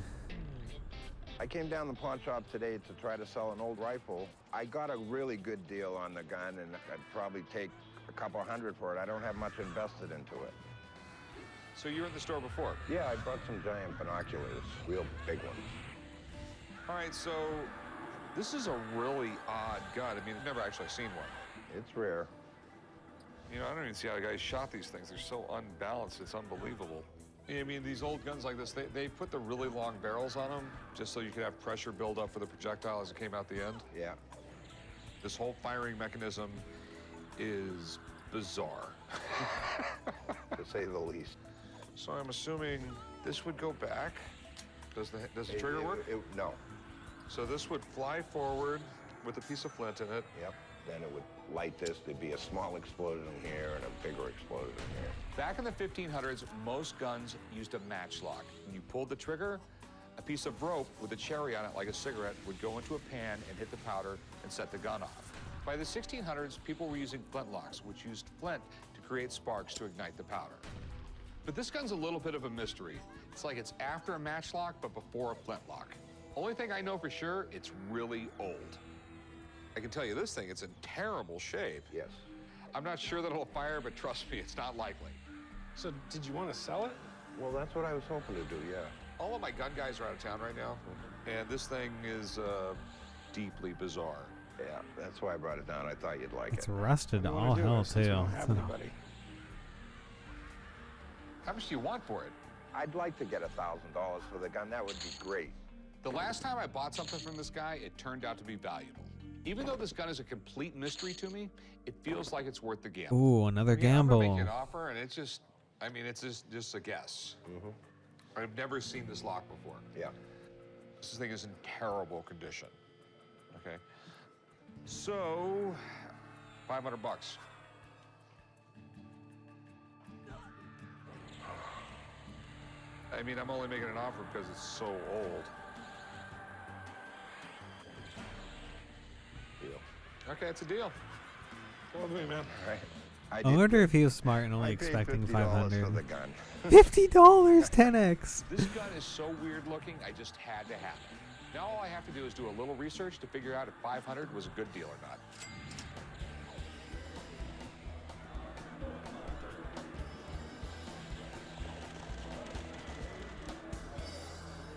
I came down the pawn shop today to try to sell an old rifle. I got a really good deal on the gun, and I'd probably take a couple hundred for it. I don't have much invested into it. So you were in the store before? Yeah, I brought some giant binoculars, real big ones. All right, so this is a really odd gun. I mean, I've never actually seen one. It's rare. You know, I don't even see how guys shot these things. They're so unbalanced, it's unbelievable. I mean, these old guns like this, they put the really long barrels on them just so you could have pressure build up for the projectile as it came out the end. Yeah. This whole firing mechanism is bizarre. To say the least. So I'm assuming this would go back. Does the trigger work? No. So this would fly forward with a piece of flint in it. Yep. Then it would light this. There'd be a small explosion here and a bigger explosion here. Back in the 1500s, most guns used a matchlock. When you pulled the trigger, a piece of rope with a cherry on it, like a cigarette, would go into a pan and hit the powder and set the gun off. By the 1600s, people were using flintlocks, which used flint to create sparks to ignite the powder. But this gun's a little bit of a mystery. It's like it's after a matchlock, but before a flintlock. Only thing I know for sure, it's really old. I can tell you this thing, it's in terrible shape. Yes. I'm not sure that it'll fire, but trust me, it's not likely. So did you want to sell it? Well, that's what I was hoping to do, yeah. All of my gun guys are out of town right now, and this thing is deeply bizarre. Yeah, that's why I brought it down. I thought you'd like It's it. rusted all hell, too. How much do you want for it? I'd like to get $1,000 for the gun. That would be great. The last time I bought something from this guy, it turned out to be valuable. Even though this gun is a complete mystery to me, it feels like it's worth the gamble. Ooh, another gamble. I'm gonna make you an offer, and it's just, I mean, it's just a guess. I've never seen this lock before. Yeah. This thing is in terrible condition. Okay. So, $500. I mean, I'm only making an offer because it's so old. Deal. Okay, it's a deal. Go with me, man. All right. I wonder if he was smart and only I paid expecting $50 500. for the gun. $50, 10x. This gun is so weird looking, I just had to have it. Now all I have to do is do a little research to figure out if 500 was a good deal or not.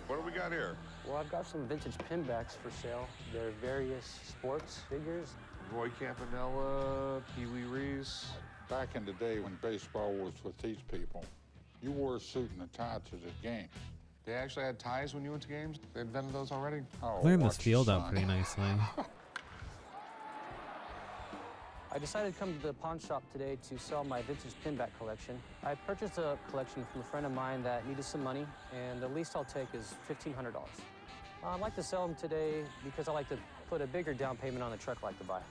What do we got here? Well, I've got some vintage pinbacks for sale. They're various sports figures. Roy Campanella, Pee Wee Reese. Back in the day when baseball was with these people, you wore a suit and a tie to the game. They actually had ties when you went to games? They invented those already? Oh, Clearing this watch field your out son. pretty nicely. I decided to come to the pawn shop today to sell my vintage pinback collection. I purchased a collection from a friend of mine that needed some money, and the least I'll take is $1,500. I'd like to sell them today because I like to put a bigger down payment on the truck I like to buy.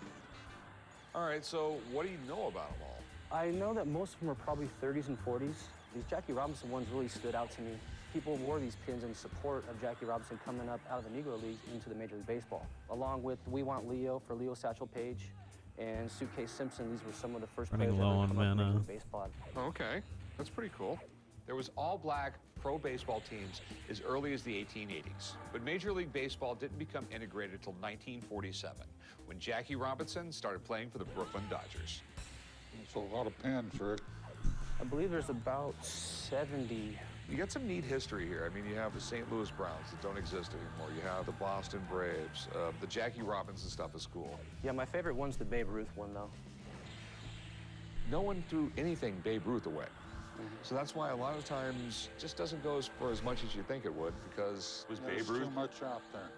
All right, so what do you know about them all? I know that most of them are probably 30s and 40s. These Jackie Robinson ones really stood out to me. People wore these pins in support of Jackie Robinson coming up out of the Negro Leagues into the Major League Baseball, along with We Want Leo for Leo Satchel Paige, and Suitcase Simpson. These were some of the first Running players low ever on come up mana. Major League Baseball. Okay, that's pretty cool. There was all-black pro baseball teams as early as the 1880s, but Major League Baseball didn't become integrated until 1947, when Jackie Robinson started playing for the Brooklyn Dodgers. It's a lot of pins, Rick. I believe there's about 70. You got some neat history here. I mean, you have the St. Louis Browns that don't exist anymore. You have the Boston Braves. The Jackie Robinson stuff is cool. Yeah, my favorite one's the Babe Ruth one, though. No one threw anything Babe Ruth away. So that's why a lot of times it just doesn't go for as much as you think it would, because it was There's Babe Ruth. too much out there.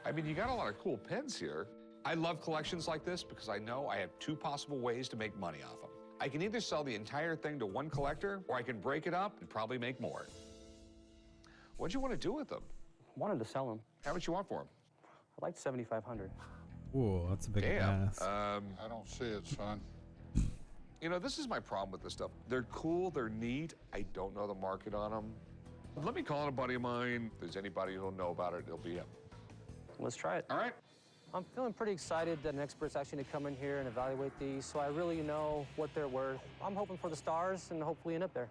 I mean, you got a lot of cool pins here. I love collections like this because I know I have two possible ways to make money off them. I can either sell the entire thing to one collector, or I can break it up and probably make more. What'd you want to do with them? Wanted to sell them. How much you want for them? I liked 7,500. Ooh, that's a big ass. I don't see it, son. You know, this is my problem with this stuff. They're cool, they're neat. I don't know the market on them. Let me call in a buddy of mine. If there's anybody who'll know about it, it'll be him. Let's try it. All right. I'm feeling pretty excited that an expert's actually going to come in here and evaluate these, so I really know what they're worth. I'm hoping for the stars and hopefully end up there.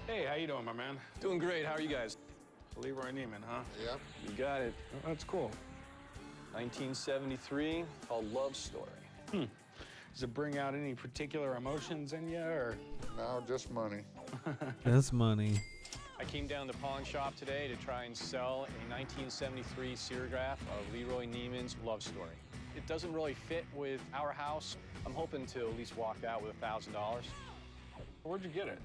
Hey, how you doing, my man? Doing great. How are you guys? Leroy Neiman, huh? Yep. You got it. Oh, that's cool. 1973, called Love Story. Does it bring out any particular emotions in you, or? No, just money. That's money. I came down to the pawn shop today to try and sell a 1973 serigraph of Leroy Neiman's Love Story. It doesn't really fit with our house. I'm hoping to at least walk out with $1,000. Where'd you get it?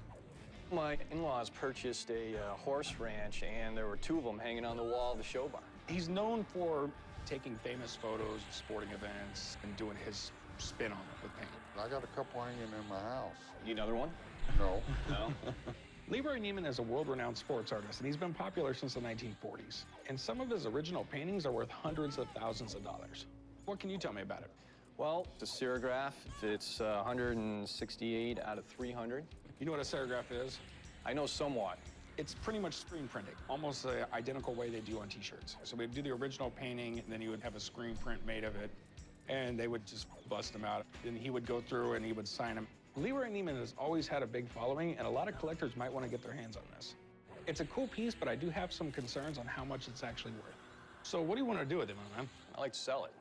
My in-laws purchased a horse ranch, and there were two of them hanging on the wall of the show barn. He's known for taking famous photos of sporting events and doing his spin on it with paint. I got a couple hanging in my house. Need another one? No. No? Leroy Neiman is a world-renowned sports artist, and he's been popular since the 1940s. And some of his original paintings are worth hundreds of thousands of dollars. What can you tell me about it? Well, the serigraph, it's 168 out of 300. You know what a serigraph is? I know somewhat. It's pretty much screen printing, almost the identical way they do on T-shirts. So we'd do the original painting, and then he would have a screen print made of it, and they would just bust them out. And he would go through and he would sign them. Leroy Neiman has always had a big following, and a lot of collectors might want to get their hands on this. It's a cool piece, but I do have some concerns on how much it's actually worth. So what do you want to do with it, my man? I like to sell it.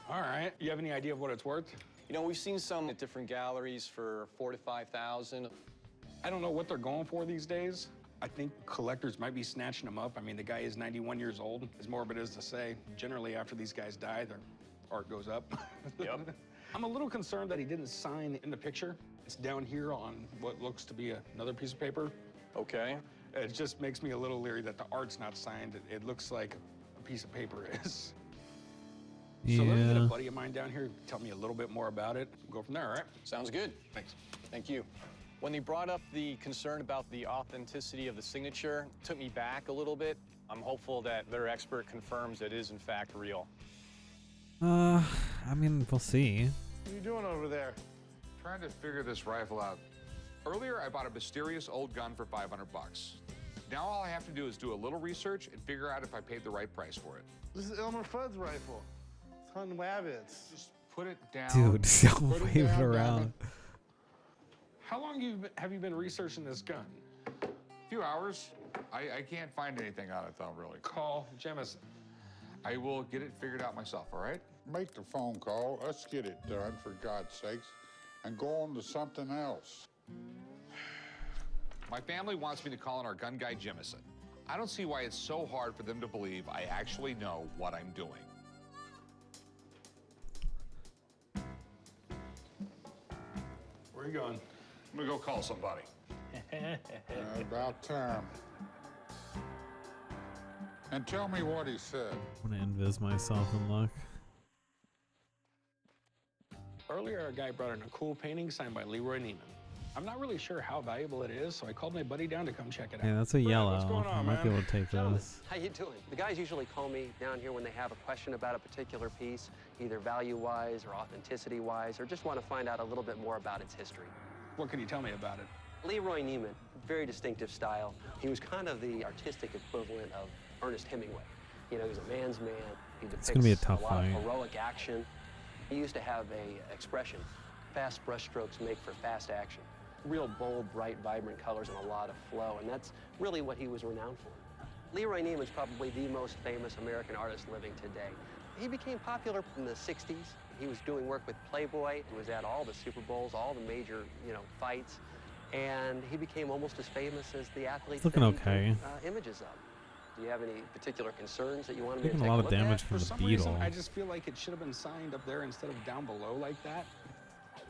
All right. You have any idea of what it's worth? You know, we've seen some at different galleries for $4,000 to $5,000. I don't know what they're going for these days. I think collectors might be snatching them up. I mean, the guy is 91 years old. As morbid as to say, generally after these guys die, their art goes up. Yep. I'm a little concerned that he didn't sign in the picture. It's down here on what looks to be another piece of paper. Okay. It just makes me a little leery that the art's not signed. It looks like a piece of paper is. So let me get a buddy of mine down here, tell me a little bit more about it. Go from there, all right? Sounds good. Thanks. Thank you. When they brought up the concern about the authenticity of the signature, it took me back a little bit. I'm hopeful that their expert confirms it is in fact real. I mean, we'll see. What are you doing over there? Trying to figure this rifle out. Earlier, I bought a mysterious old gun for $500. Now all I have to do is do a little research and figure out if I paid the right price for it. This is Elmer Fudd's rifle. It's hunting rabbits. Just put it down. Dude, don't wave it around. How long have you been researching this gun? A few hours. I can't find anything on it, though, really. Call Jemison. I will get it figured out myself, all right? Make the phone call. Let's get it done, for God's sakes, and go on to something else. My family wants me to call in our gun guy, Jemison. I don't see why it's so hard for them to believe I actually know what I'm doing. Where are you going? I'm gonna go call somebody. About time. And tell me what he said. I'm gonna invis myself and look. Earlier, a guy brought in a cool painting signed by Leroy Neiman. I'm not really sure how valuable it is, so I called my buddy down to come check it out. Hey, that's a yellow. What's going on, I might be man? able to take this. How you doing? The guys usually call me down here when they have a question about a particular piece, either value-wise or authenticity-wise, or just want to find out a little bit more about its history. What can you tell me about it? Leroy Neiman, very distinctive style. He was kind of the artistic equivalent of Ernest Hemingway. You know, he was a man's man. He depicts gonna be a tough lot of fight. heroic action. He used to have a expression, fast brushstrokes make for fast action. Real bold, bright, vibrant colors and a lot of flow, and that's really what he was renowned for. Leroy Neiman's probably the most famous American artist living today. He became popular in the 60s. He was doing work with Playboy. He was at all the Super Bowls, all the major, fights, and he became almost as famous as the athletes Looking that he okay. took, images of. Do you have any particular concerns that you wanted me to Taking take a lot of look at? damage from For the some beetle. reason, I just feel like it should have been signed up there instead of down below like that.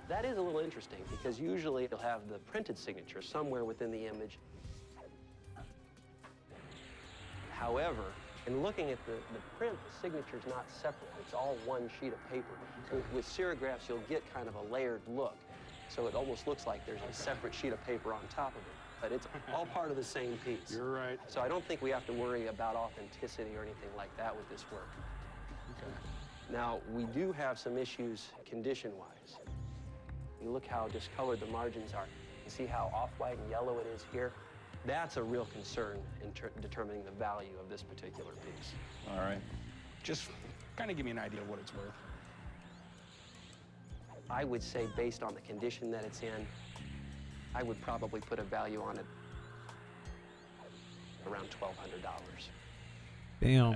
That is a little interesting because usually you'll have the printed signature somewhere within the image. However, in looking at the print, the signature's not separate. It's all one sheet of paper. So with serigraphs, you'll get kind of a layered look. So it almost looks like there's a separate sheet of paper on top of it. But it's all part of the same piece. You're right. So I don't think we have to worry about authenticity or anything like that with this work. Okay. Now, we do have some issues condition-wise. You look how discolored the margins are. You see how off-white and yellow it is here? That's a real concern in determining the value of this particular piece. All right. Just kind of give me an idea of what it's worth. I would say based on the condition that it's in, I would probably put a value on it around $1,200. Damn.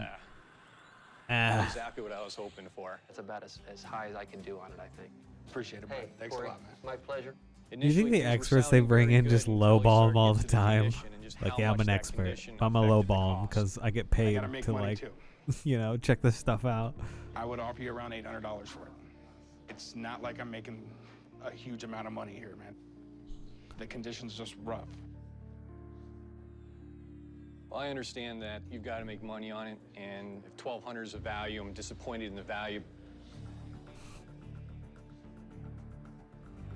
Not exactly what I was hoping for. That's about as high as I can do on it, I think. Appreciate it, bud. Hey, Thanks Corey, a lot, man. My pleasure. Do you think the experts they bring in just lowball them all the time? Like, yeah, I'm an expert. I'm a lowball because I get paid gotta make to, money, like, too. check this stuff out. I would offer you around $800 for it. It's not like I'm making a huge amount of money here, man. The condition's just rough. Well, I understand that you've got to make money on it, and if 1,200 is a value, I'm disappointed in the value.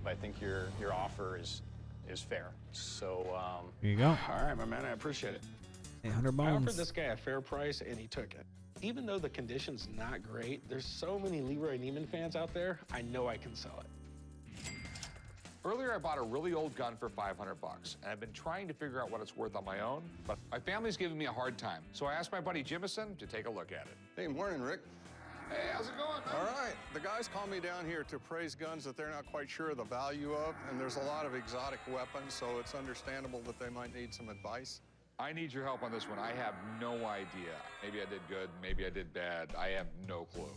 But I think your offer is fair. So Here you go. All right, my man, I appreciate it. 800 I offered bones. this guy a fair price, and he took it. Even though the condition's not great, there's so many Leroy Neiman fans out there, I know I can sell it. Earlier, I bought a really old gun for $500, and I've been trying to figure out what it's worth on my own, but my family's giving me a hard time. So I asked my buddy Jimison to take a look at it. Hey, morning, Rick. Hey, how's it going, man? All right. The guys call me down here to praise guns that they're not quite sure of the value of, and there's a lot of exotic weapons, so it's understandable that they might need some advice. I need your help on this one. I have no idea. Maybe I did good, maybe I did bad. I have no clue.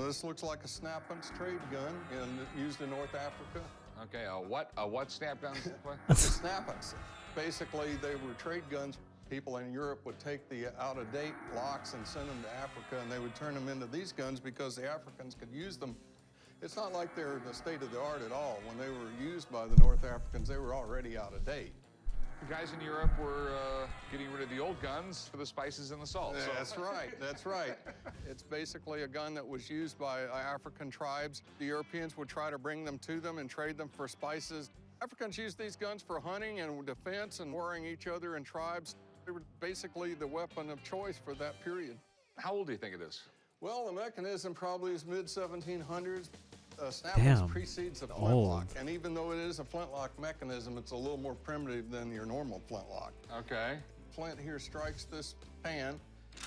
This looks like a Snappens trade gun used in North Africa. Okay, a what snap gun? It's Snappens. Basically, they were trade guns. People in Europe would take the out-of-date locks and send them to Africa, and they would turn them into these guns because the Africans could use them. It's not like they're the state of the art at all. When they were used by the North Africans, they were already out of date. The guys in Europe were getting rid of the old guns for the spices and the salt. So. That's right, that's right. It's basically a gun that was used by African tribes. The Europeans would try to bring them to them and trade them for spices. Africans used these guns for hunting and defense and warring each other in tribes. They were basically the weapon of choice for that period. How old do you think it is? Well, the mechanism probably is mid-1700s. Snappens precedes a flintlock, and even though it is a flintlock mechanism, it's a little more primitive than your normal flintlock. Okay. Flint here strikes this pan,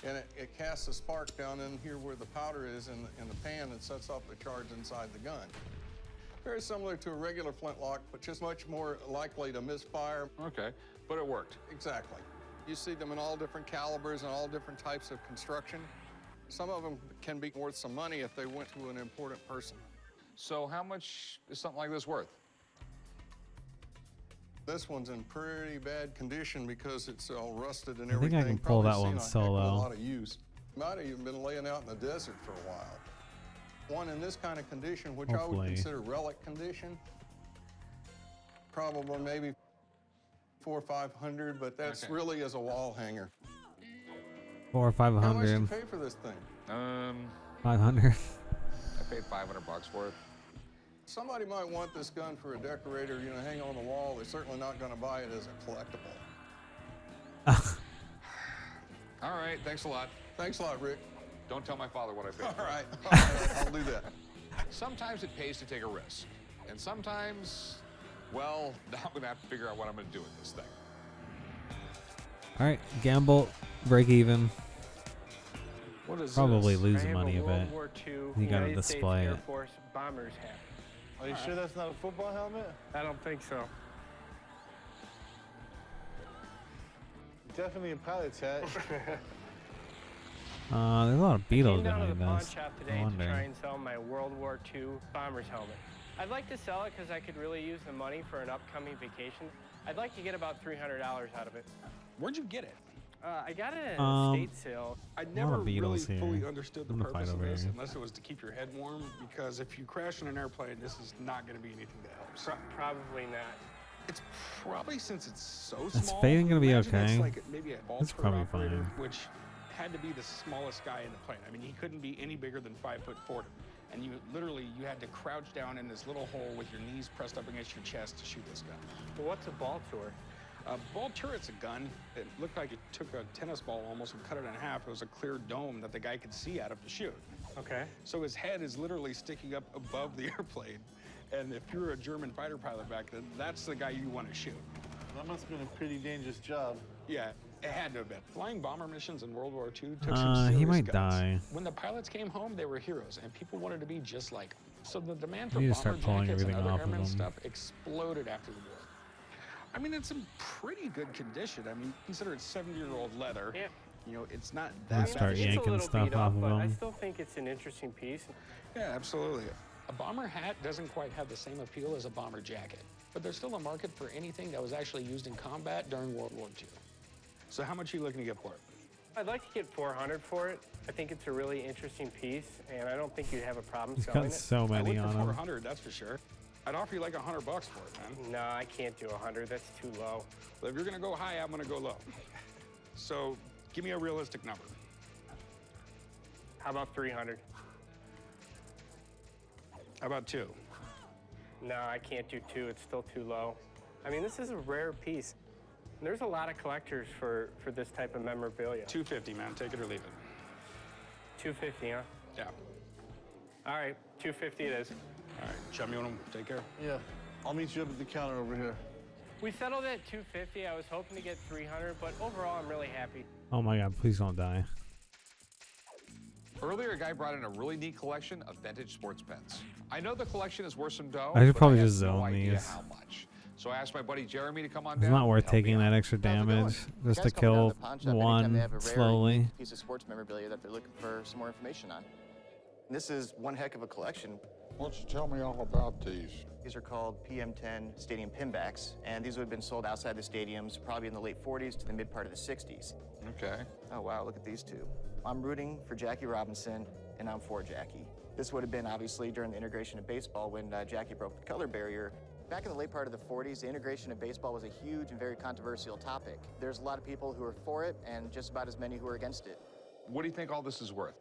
and it casts a spark down in here where the powder is in the pan and sets off the charge inside the gun. Very similar to a regular flintlock, but just much more likely to misfire. Okay, but it worked. Exactly. You see them in all different calibers and all different types of construction. Some of them can be worth some money if they went to an important person. So how much is something like this worth? This one's in pretty bad condition because it's all rusted and I think everything. I can pull that Probably one seen a heck of solo. A lot of use. Might have even been laying out in the desert for a while. One in this kind of condition, which I Hopefully. would consider relic condition, probably maybe 400 or 500, but that's Okay. really as a wall hanger. 400 or How much did 500. you pay for this thing? 500. I paid $500 for it. Somebody might want this gun for a decorator, hang on the wall. They're certainly not going to buy it as a collectible. All right, thanks a lot. Thanks a lot, Rick. Don't tell my father what I paid. All for it. right, I'll do that. Sometimes it pays to take a risk, and sometimes Well, now I'm going to have to figure out what I'm going to do with this thing. All right, gamble, break even. What is Probably this? lose I have money a of World it. War II You got to United display States it. Air Force bomber's hat. Are you sure that's not a football helmet? I don't think so. Definitely a pilot's hat. There's a lot of I came Beatles down to the behind pawn this. shop I today to wonder. try and sell my World War II bomber's helmet. I'd like to sell it because I could really use the money for an upcoming vacation. I'd like to get about $300 out of it. Where'd you get it? I got it at a estate sale. I lot never of really Beatles here. fully understood the I'm gonna fight purpose of over this here. unless it was to keep your head warm, because if you crash in an airplane, this is not going to be anything that helps. Probably not. It's probably, since it's so Is small. fading gonna be imagine okay? It's like maybe a ball It's turret probably operator, fine. which had to be the smallest guy in the plane. I mean, he couldn't be any bigger than 5'4", and you had to crouch down in this little hole with your knees pressed up against your chest to shoot this gun. Well, what's a ball turret? A ball turret's a gun. It looked like it took a tennis ball almost and cut it in half. It was a clear dome that the guy could see out of to shoot. Okay. So his head is literally sticking up above the airplane. And if you're a German fighter pilot back then, that's the guy you want to shoot. That must have been a pretty dangerous job. Yeah, it had to have been. Flying bomber missions in World War II took some serious He might guts. die. When the pilots came home, they were heroes, and people wanted to be just like them. So the demand for You need bomber to start pulling jackets and everything other off of airmen them. stuff exploded after the war. I mean, it's in pretty good condition. I mean, consider it's 70-year-old leather. Yeah. You know, it's not We'll that start bad. It's a yanking little stuff beat off up, of but I them. still think it's an interesting piece. Yeah, absolutely. A bomber hat doesn't quite have the same appeal as a bomber jacket, but there's still a market for anything that was actually used in combat during World War II. So how much are you looking to get for it? I'd like to get $400 for it. I think it's a really interesting piece, and I don't think you'd have a problem He's selling got it. so many I on would him. for 400, that's for sure. I'd offer you like $100 for it, man. No, I can't do 100. That's too low. Well, if you're gonna go high, I'm gonna go low. So give me a realistic number. How about 300? How about 2? No, I can't do 2. It's still too low. I mean, this is a rare piece. There's a lot of collectors for this type of memorabilia. 250, man. Take it or leave it. 250, huh? Yeah. All right, 250 it is. All right, Chum, you want to take care? Yeah. I'll meet you up at the counter over here. We settled at 250. I was hoping to get 300, but overall, I'm really happy. Oh my god, please don't die. Earlier, a guy brought in a really neat collection of vintage sports pens. I know the collection is worth some dough, I should but probably I have just no zone idea these. how much. So I asked my buddy Jeremy to come on It's down. not worth and help me taking out. that extra damage just to Guys coming down kill to the pawn shop anytime they one have a rare, slowly. unique piece of sports memorabilia that they're looking for some more information on. This is one heck of a collection. Why don't you tell me all about these? These are called PM10 stadium pinbacks, and these would have been sold outside the stadiums probably in the late 40s to the mid part of the 60s. Okay. Oh, wow, look at these two. I'm rooting for Jackie Robinson, and I'm for Jackie. This would have been obviously during the integration of baseball when Jackie broke the color barrier. Back in the late part of the 40s, the integration of baseball was a huge and very controversial topic. There's a lot of people who are for it, and just about as many who are against it. What do you think all this is worth?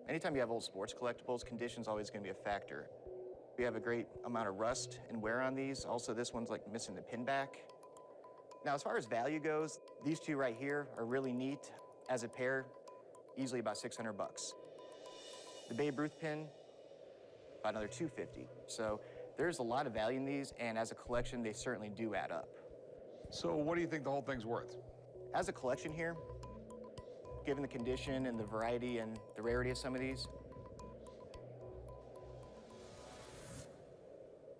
Anytime you have old sports collectibles, condition's always going to be a factor. We have a great amount of rust and wear on these. Also, this one's like missing the pin back. Now, as far as value goes, these two right here are really neat. As a pair, easily about $600. The Babe Ruth pin, about another $250. So there's a lot of value in these, and as a collection, they certainly do add up. So what do you think the whole thing's worth? As a collection here, given the condition and the variety and the rarity of some of these,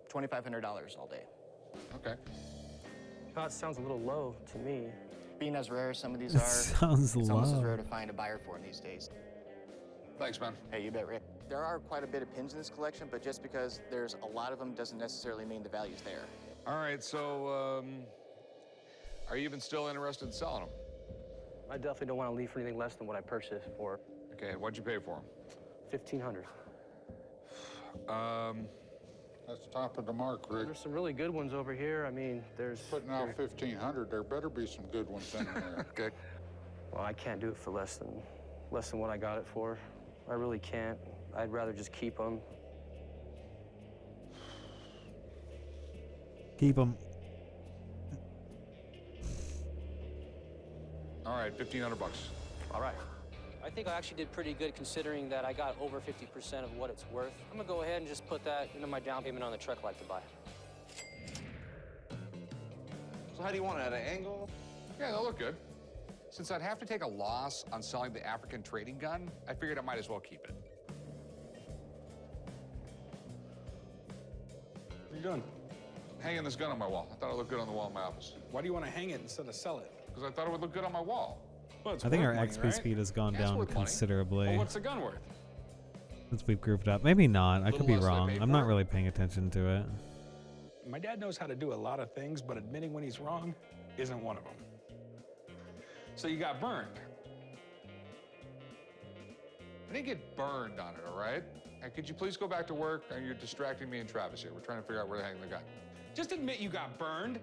$2,500 all day. Okay. That sounds a little low to me. Being as rare as some of these It are, sounds it's almost as low. rare to find a buyer for them these days. Thanks, man. Hey, you bet, Rick. There are quite a bit of pins in this collection, but just because there's a lot of them doesn't necessarily mean the value's there. All right, so are you even still interested in selling them? I definitely don't want to leave for anything less than what I purchased for. Okay, what'd you pay for them? $1,500. That's top of the mark, Rick. There's some really good ones over here. I mean, there's... Putting out 1,500, there better be some good ones in there. Okay. Well, I can't do it for less than what I got it for. I really can't. I'd rather just keep them. Keep them. All right, $1,500. All right. I think I actually did pretty good considering that I got over 50% of what it's worth. I'm gonna go ahead and just put that into my down payment on the truck I'd like to buy. So how do you want it, at an angle? Yeah, they'll look good. Since I'd have to take a loss on selling the African trading gun, I figured I might as well keep it. What are you doing? Hanging this gun on my wall. I thought it looked good on the wall in my office. Why do you want to hang it instead of sell it? Because I thought it would look good on my wall. Well, it's I think worth our money, XP right? speed has gone Yeah, it's down worth money. considerably Well, what's the gun worth? since we've grouped up. Maybe not. I could be less than I wrong. paid I'm for not it. really paying attention to it. My dad knows how to do a lot of things, but admitting when he's wrong isn't one of them. So you got burned. I didn't get burned on it, all right? And could you please go back to work? You're distracting me and Travis here. We're trying to figure out where to hang the gun. Just admit you got burned.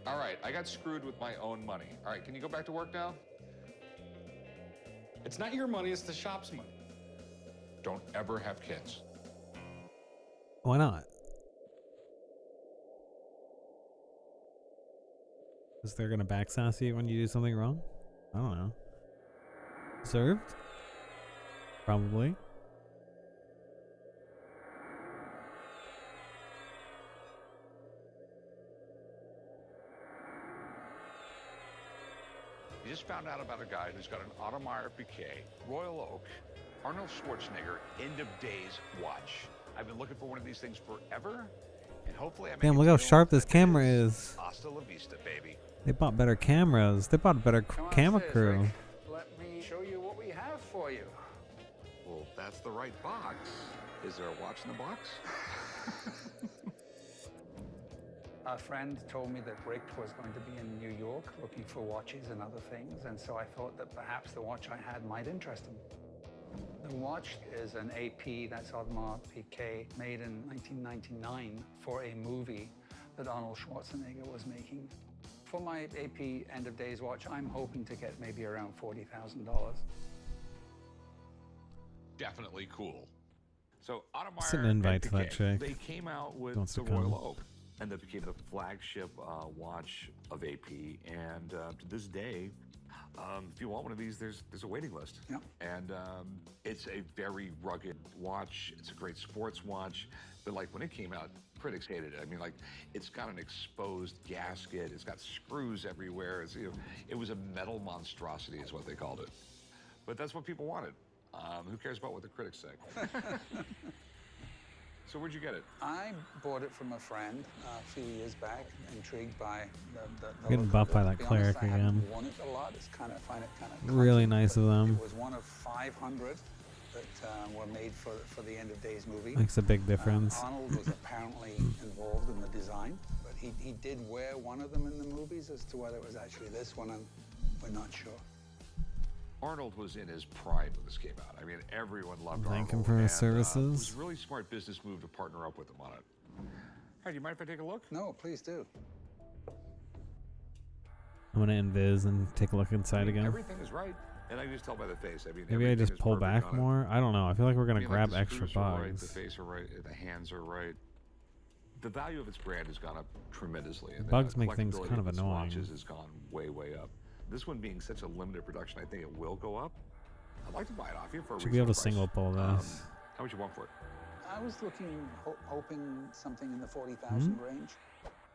All right, I got screwed with my own money. All right, can you go back to work now? It's not your money, it's the shop's money. Don't ever have kids. Why not? Is they're gonna backsass you when you do something wrong? I don't know. Deserved? Probably. You just found out about a guy who's got an Audemars Piguet, Royal Oak, Arnold Schwarzenegger end of days watch. I've been looking for one of these things forever, and hopefully I make Damn, a look how deal sharp that this camera is. Hasta la vista, baby. They bought better cameras. They bought a better camera crew. Let me show you what we have for you. Well, that's the right box. Is there a watch in the box? A friend told me that Rick was going to be in New York looking for watches and other things, and so I thought that perhaps the watch I had might interest him. The watch is an AP, that's Audemars Piguet, made in 1999 for a movie that Arnold Schwarzenegger was making. For my AP end of days watch, I'm hoping to get maybe around $40,000. Definitely cool. So Audemars Send an invite and to that Piguet, chick. They came out with Wants the to come. Royal Oak, and that became the flagship watch of AP. And to this day, if you want one of these, there's a waiting list. Yep. And it's a very rugged watch. It's a great sports watch. But like when it came out, critics hated it. I mean, like it's got an exposed gasket. It's got screws everywhere. It's, it was a metal monstrosity, is what they called it. But that's what people wanted. Who cares about what the critics say? So where'd you get it? I bought it from a friend a few years back, intrigued by the Getting look buffed of it. by that To be honest, cleric I haven't again. worn it a lot. It's kind of, find it kind of Really clunky, nice of but them. It was one of 500 that were made for the End of Days movie. Makes a big difference. Arnold was apparently involved in the design, but he did wear one of them in the movies. As to whether it was actually this one, we're not sure. Arnold was in his prime when this came out. I mean, everyone loved Arnold. Thank him for his and, it was services. a really smart business move to partner up with him on it. Hey, do you mind if I take a look? No, please do. I'm gonna invis and take a look inside again. Everything is right. And I can just tell by the face. I mean, Maybe I everything just is pull perfect back on it. more. I don't know. I feel like we're gonna I mean, grab the extra screws are right, the bugs. face are right, the hands are right. The value of its brand has gone up tremendously. And Bugs the make things collectability kind of its annoying. watches has gone way, way up. This one being such a limited production, I think it will go up. I'd like to buy it off you for a Should be able to reasonable price. single pull this. How much you want for it? I was looking, hoping something in the 40,000 range.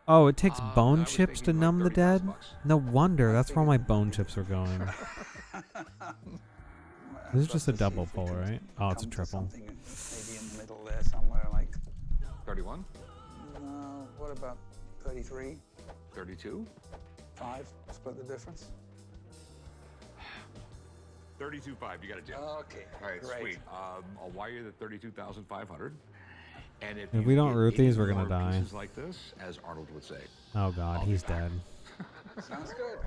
Oh, it takes bone I was chips to thinking like numb the dead? $30,000. No wonder. That's where all my bone chips are going. This is just a double pull, right? Oh, it's a Come to triple. something maybe in the middle there somewhere, like 31? no. What about 33? 32? 5? Split the difference. 32.5, you got a deal. Okay. All right, great. sweet. I'll wire you the 32,500. And if If you we don't get root these, 80 we're gonna more die. pieces like this, as Arnold would say. Oh god, he's dead. Sounds good.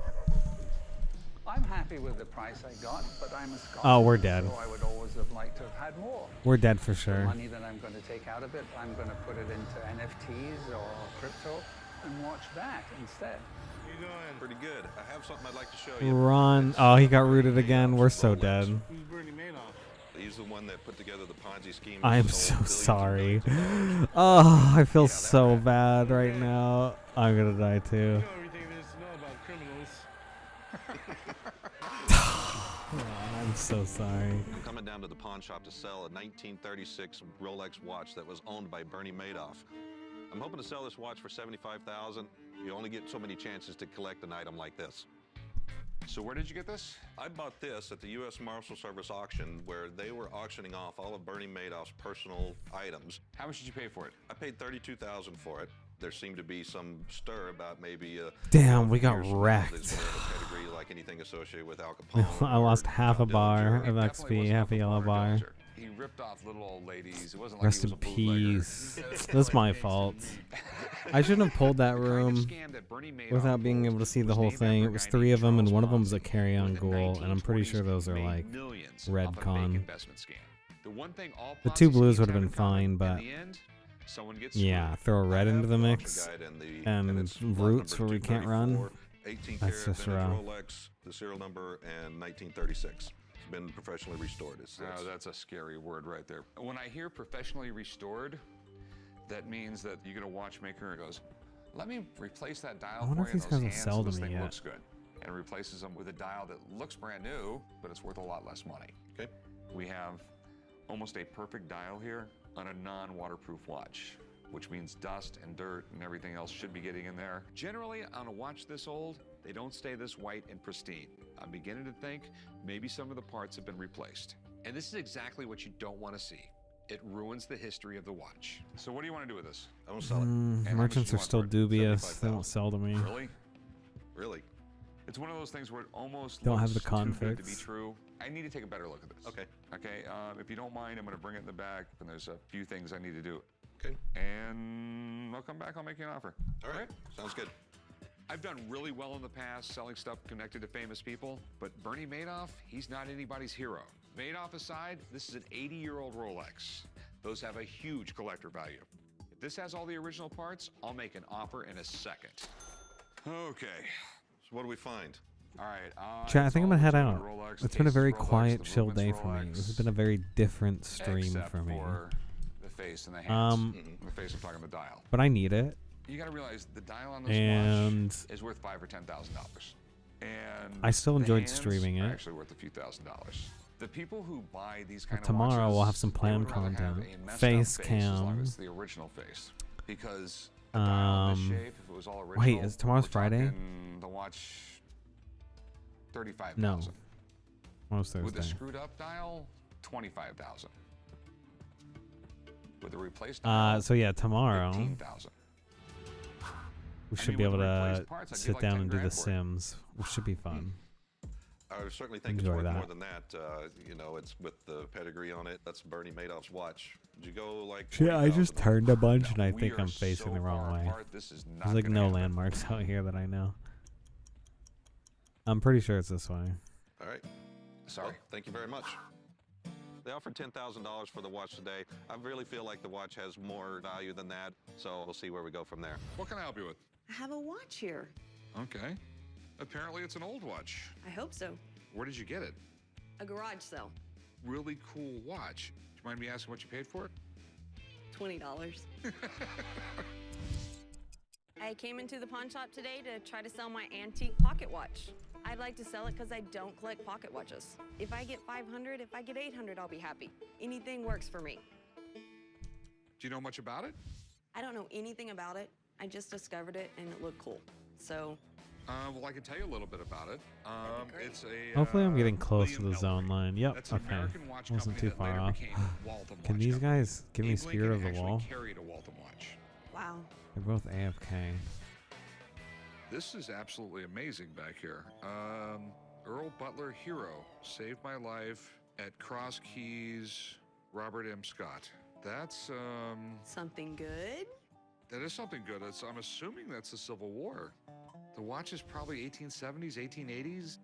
I'm happy with the price I got, but I'm a Scotsman, Oh, we're dead. so I would always have liked to have had more. We're dead for The sure. money that I'm going to take out of it, I'm going to put it into NFTs or crypto and watch that instead. How you doing? Pretty good. I have something I'd like to show you. Run. Oh, he got rooted again. We're so dead. Who's Bernie Madoff? He's the one that put together the Ponzi scheme. I'm so sorry. Oh, I feel so bad right now. I'm gonna die too. You know everything there is to know about criminals. I'm so sorry. I'm coming down to the pawn shop to sell a 1936 Rolex watch that was owned by Bernie Madoff. I'm hoping to sell this watch for $75,000. You only get so many chances to collect an item like this. So where did you get this? I bought this at the U.S. Marshal Service auction where they were auctioning off all of Bernie Madoff's personal items. How much did you pay for it? I paid $32,000 for it. There seemed to be some stir about maybe Damn, we got years wrecked. from now, there's no pedigree like anything associated with Al Capone. I lost half a Dillinger. bar of Definitely XP, wasn't half a yellow bar. He ripped off little old ladies. It wasn't like Rest he was in a bootlegger. peace. That's my fault. I shouldn't have pulled that room without being able to see the whole thing. It was 3 of them, and one of them was a carry-on ghoul, and I'm pretty sure those are like Redcon. The one thing all The 2 Ponzi blues schemes would have have been in common, fine, in but the end, someone gets yeah, screwed. throw a red into the mix Guide and roots where we can't run. 18 That's karat just vintage rough. Rolex, the serial number, and 1936. It's been professionally restored. Oh, that's a scary word right there. When I hear professionally restored, that means that you get a watchmaker and goes, let me replace that dial I wonder for if you these in guys those will hands sell so to this me thing yet. looks good. And replaces them with a dial that looks brand new, but it's worth a lot less money. Okay. We have almost a perfect dial here on a non-waterproof watch, which means dust and dirt and everything else should be getting in there. Generally, on a watch this old, they don't stay this white and pristine. I'm beginning to think maybe some of the parts have been replaced. And this is exactly what you don't want to see. It ruins the history of the watch. So what do you want to do with this? I won't sell it. And how much Merchants do you are want still for it? dubious. They won't sell to me. Really? Really? It's one of those things where it almost Don't have looks the too good to be conflicts. true. I need to take a better look at this. Okay. Okay, if you don't mind, I'm going to bring it in the back, and there's a few things I need to do. Okay. And I'll come back, I'll make you an offer. All right. Sounds good. I've done really well in the past selling stuff connected to famous people, but Bernie Madoff, he's not anybody's hero. Madoff aside, this is an 80-year-old Rolex. Those have a huge collector value. If this has all the original parts, I'll make an offer in a second. Okay. So what do we find? All right. Chat, I think I'm gonna head out. Rolex, It's been a Taste very Rolex, quiet, the chill day Movements for me. Rolex, This has been a very different stream except for me. for the face and the hands. The face, I'm talking the dial. But I need it. You got to realize the dial on this And watch is worth $5,000 or $10,000, and I still the enjoyed hands streaming are it. actually worth a few $1,000s. The people who buy these kind But of tomorrow watches, we'll have some they planned would rather have content. a messed up Face face as long cam. as the original face, because a dial this shape, if it was all original, wait, is tomorrow's we're Friday? talking the watch $35,000. No. Tomorrow's With a Thursday. screwed up dial, $25,000. With a replaced dial, So yeah, tomorrow $15,000. we I should mean, be with able the to replaced parts, I'd give sit like down 10 and do The grand for it. Sims, which should be fun. I would certainly think Enjoy it's worth that. more than that. You know, it's with the pedigree on it. That's Bernie Madoff's watch. Did you go like? Shit, I just 40,000? turned a bunch and I we think are I'm facing so the wrong far way. apart, this is not There's like gonna no happen. landmarks out here that I know. I'm pretty sure it's this way. All right. Sorry. Well, thank you very much. They offered $10,000 for the watch today. I really feel like the watch has more value than that, so we'll see where we go from there. What can I help you with? I have a watch here. Okay. Apparently it's an old watch. I hope so. Where did you get it? A garage sale. Really cool watch. Do you mind me asking what you paid for it? $20. I came into the pawn shop today to try to sell my antique pocket watch. I'd like to sell it because I don't collect pocket watches. If I get 500, if I get 800, I'll be happy. Anything works for me. Do you know much about it? I don't know anything about it. I just discovered it and it looked cool. So, Well, I can tell you a little bit about it. It's a. Hopefully I'm getting close to William the zone line. Yep, That's an okay. American watch Wasn't company too that far later off. became Waltham Can Watch these Company. guys give me Abe Spirit Lincoln of the actually Wall? carried a Waltham watch. wow. They're both AFK. This is absolutely amazing back here. Earl Butler Hero saved my life at Cross Keys. Robert M. Scott. That's Something good? that is something good. I'm assuming that's the Civil War. The watch is probably 1870s, 1880s.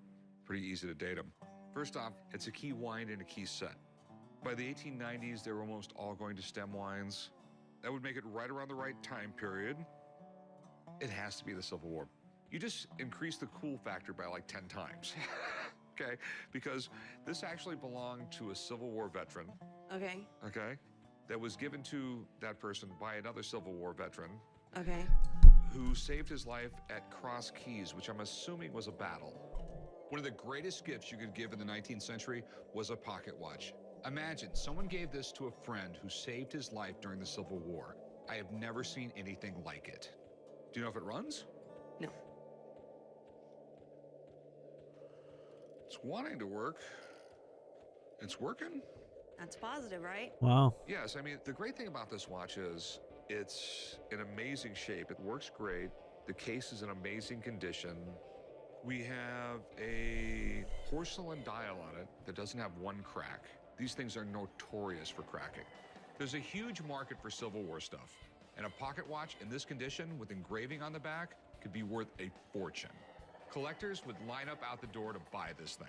Pretty easy to date them. First off, it's a key wind and a key set. By the 1890s, they were almost all going to stem winds. That would make it right around the right time period. It has to be the Civil War. You just increase the cool factor by like 10 times. Okay? Because this actually belonged to a Civil War veteran. Okay. Okay? That was given to that person by another Civil War veteran Okay. who saved his life at Cross Keys, which I'm assuming was a battle. One of the greatest gifts you could give in the 19th century was a pocket watch. Imagine someone gave this to a friend who saved his life during the Civil War. I have never seen anything like it. Do you know if it runs? No. It's wanting to work. It's working. That's positive, right? Wow. Yes, I mean, the great thing about this watch is it's in amazing shape. It works great. The case is in amazing condition. We have a porcelain dial on it that doesn't have one crack. These things are notorious for cracking. There's a huge market for Civil War stuff, and a pocket watch in this condition with engraving on the back could be worth a fortune. Collectors would line up out the door to buy this thing.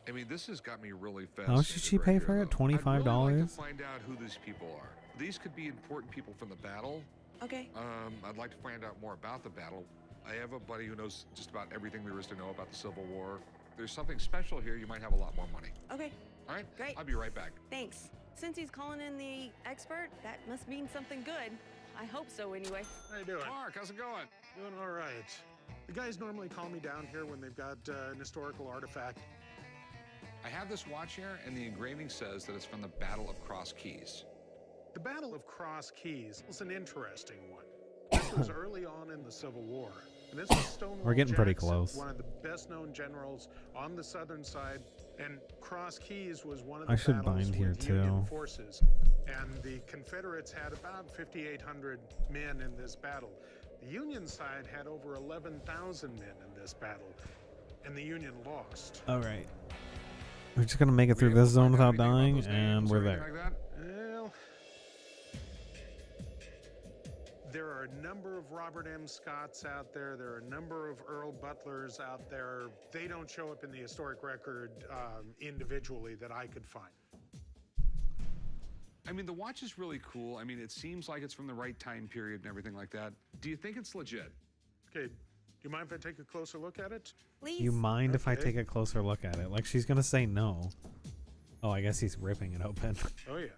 I mean, this has got me really fascinated. How much did she pay for it? $25? I'd really like to find out who these people are. These could be important people from the battle. Okay. I'd like to find out more about the battle. I have a buddy who knows just about everything there is to know about the Civil War. If there's something special here, you might have a lot more money. Okay. All right? Great. I'll be right back. Thanks. Since he's calling in the expert, that must mean something good. I hope so anyway. How you doing? Mark, how's it going? Doing all right. The guys normally call me down here when they've got an historical artifact. I have this watch here, and the engraving says that it's from the Battle of Cross Keys. The Battle of Cross Keys was an interesting one. This was early on in the Civil War. And this was Stonewall We're getting pretty Jackson, close. one of the best-known generals on the southern side, and Cross Keys was one of the I should battles bind here with Union too. forces. And the Confederates had about 5,800 men in this battle. The Union side had over 11,000 men in this battle, and the Union lost. All right. We're just going to make it through this zone without dying, and we're there. Well, there are a number of Robert M. Scotts out there. There are a number of Earl Butlers out there. They don't show up in the historic record individually that I could find. I mean, the watch is really cool. I mean, it seems like it's from the right time period and everything like that. Do you think it's legit? Okay, do you mind if I take a closer look at it? Please. You mind if I Okay. take a closer look at it? Like, she's going to say no. Oh, I guess he's ripping it open. Oh, yeah.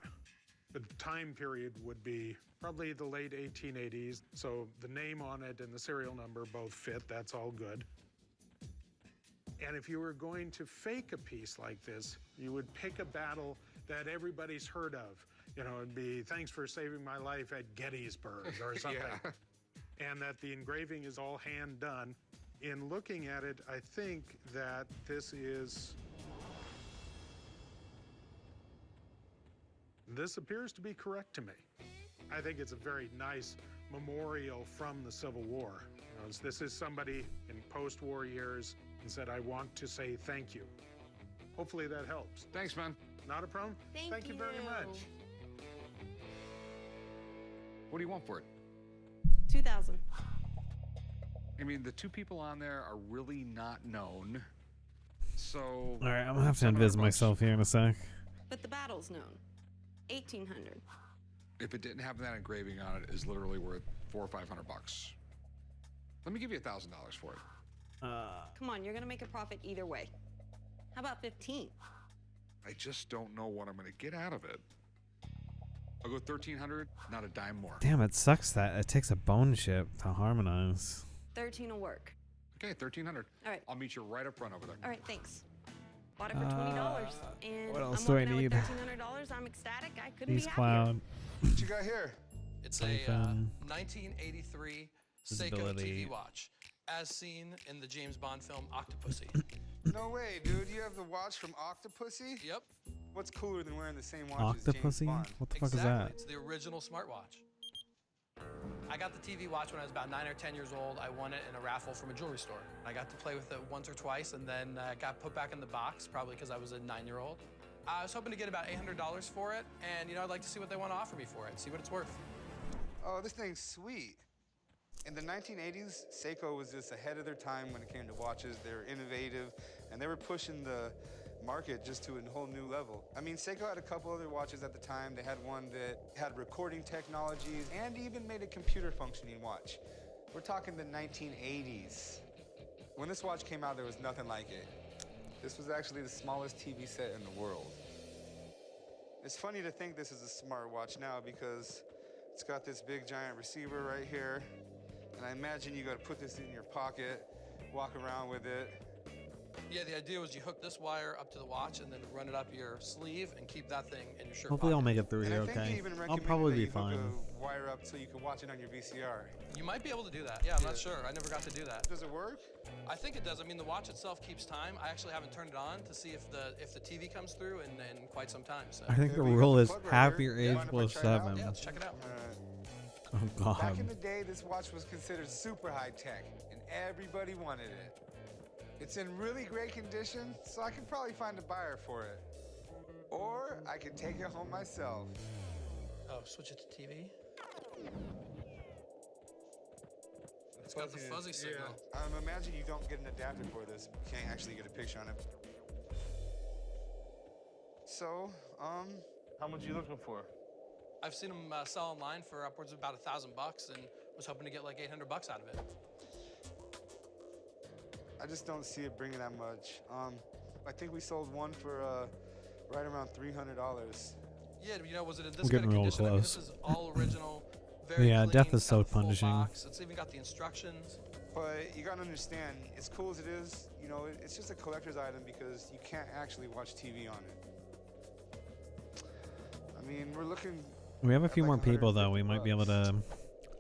The time period would be probably the late 1880s, so the name on it and the serial number both fit. That's all good. And if you were going to fake a piece like this, you would pick a battle that everybody's heard of. You know, it'd be thanks for saving my life at Gettysburg or something. Yeah. And that the engraving is all hand done. In looking at it, I think that this appears to be correct to me. I think it's a very nice memorial from the Civil War. You know, this is somebody in post-war years and said, I want to say thank you. Hopefully that helps. Thanks, man. Not a problem. Thank you very much. What do you want for it? 2,000. I mean, the two people on there are really not known. So. All right, I'm going to have to invis myself here in a sec. But the battle's known. 1,800. If it didn't have that engraving on it, is literally worth $400 or $500. Let me give you $1,000 for it. Come on, you're gonna make a profit either way. How about 15? I just don't know what I'm going to get out of it. I'll go 1,300, not a dime more. Damn, it sucks that it takes a bone chip to harmonize. 13 will work. Okay, 1,300. All right. I'll meet you right up front over there. All right, thanks. Bought it for $20, and what else I'm do I walking out need? with $1,300. I'm ecstatic. I couldn't Peace be happier. Cloud. What you got here? It's Siphon. 1983 Seiko Visibility. TV watch, as seen in the James Bond film Octopussy. No way, dude. You have the watch from Octopussy? Yep. What's cooler than wearing the same watch as James Octopussy? Bond? What the fuck is Exactly. that? It's the original smartwatch. I got the TV watch when I was about 9 or 10 years old. I won it in a raffle from a jewelry store. I got to play with it once or twice, and then got put back in the box, probably because I was a 9-year-old. I was hoping to get about $800 for it, and I'd like to see what they want to offer me for it, see what it's worth. Oh, this thing's sweet. In the 1980s, Seiko was just ahead of their time when it came to watches. They were innovative, and they were pushing the market just to a whole new level. I mean, Seiko had a couple other watches at the time. They had one that had recording technologies and even made a computer functioning watch. We're talking the 1980s. When this watch came out, there was nothing like it. This was actually the smallest TV set in the world. It's funny to think this is a smartwatch now because it's got this big giant receiver right here. And I imagine you gotta put this in your pocket, walk around with it. Yeah, the idea was you hook this wire up to the watch and then run it up your sleeve and keep that thing in your shirt Hopefully pocket. I'll make it through And here I think okay. he even I'll recommended probably that be you hook fine. a wire up so you can watch it on your VCR. You might be able to do that. Yeah, I'm not sure. I never got to do that. Does it work? I think it does. I mean, the watch itself keeps time. I actually haven't turned it on to see if the TV comes through in quite some time. So I think the rule is half your age plus 7. yeah, let's check it out. Oh god. Back in the day, this watch was considered super high tech, and everybody wanted it. It's in really great condition, so I could probably find a buyer for it. Or I could take it home myself. Oh, switch it to TV. It's got the fuzzy signal. Imagine you don't get an adapter for this. You can't actually get a picture on it. So, how much are you looking for? I've seen them sell online for upwards of about $1,000 and was hoping to get like $800 out of it. I just don't see it bringing that much. I think we sold one for right around $300. Yeah, you know, was it in I'm this good getting a real condition? I mean, this close. is all original, very Yeah, clean. death is It's got so the full punishing. box. It's even got the instructions. But you gotta understand, as cool as it is, you know, it's just a collector's item because you can't actually watch TV on it. I mean, we're looking. We have a few more people though. We might be able to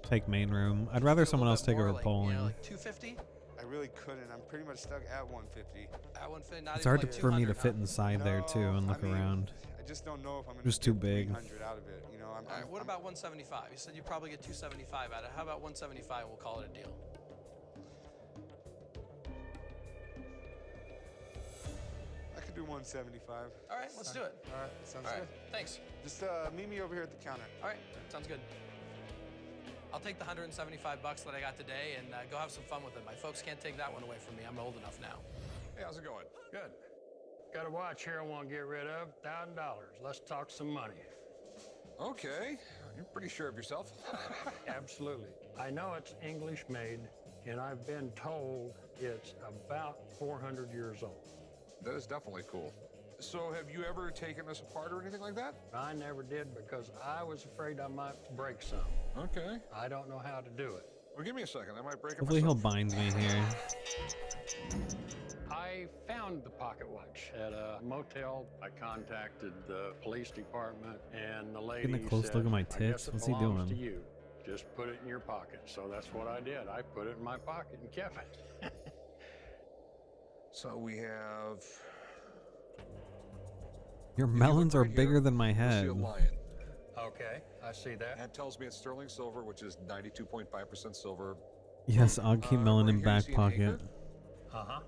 take main room. I'd rather someone else take over polling. You know, like 250? I really couldn't. I'm pretty much stuck at 150. At 150, not It's even hard like for me to 200, fit inside there too and look around. I just don't know if I'm gonna Just too get big. 300 out of it. You know, All right, what about 175? You said you'd probably get 275 out of it. How about 175 and we'll call it a deal? I could do 175. All right, let's do it. All right, sounds All right, good. thanks. Just meet me over here at the counter. All right, sounds good. I'll take the $175 that I got today and go have some fun with it. My folks can't take that one away from me. I'm old enough now. Hey, how's it going? Good. Got a watch here I want to get rid of, $1,000. Let's talk some money. Okay, you're pretty sure of yourself. Absolutely. I know it's English made, and I've been told it's about 400 years old. That is definitely cool. So have you ever taken this apart or anything like that? I never did because I was afraid I might break some. Okay. I don't know how to do it. Well, give me a second. I might break it Hopefully he'll myself. bind me here. I found the pocket watch at a motel. I contacted the police department, and the lady Getting a close said, look at my "I tits. guess it What's he belongs doing? to you. Just put it in your pocket." So that's what I did. I put it in my pocket and kept it. So we have... Your melons are bigger than my You'll see head. a lion. Okay, I see that. That tells me it's sterling silver, which is 92.5% silver. Yes, I'll keep melon in right here, you back see an pocket. anchor? Uh-huh.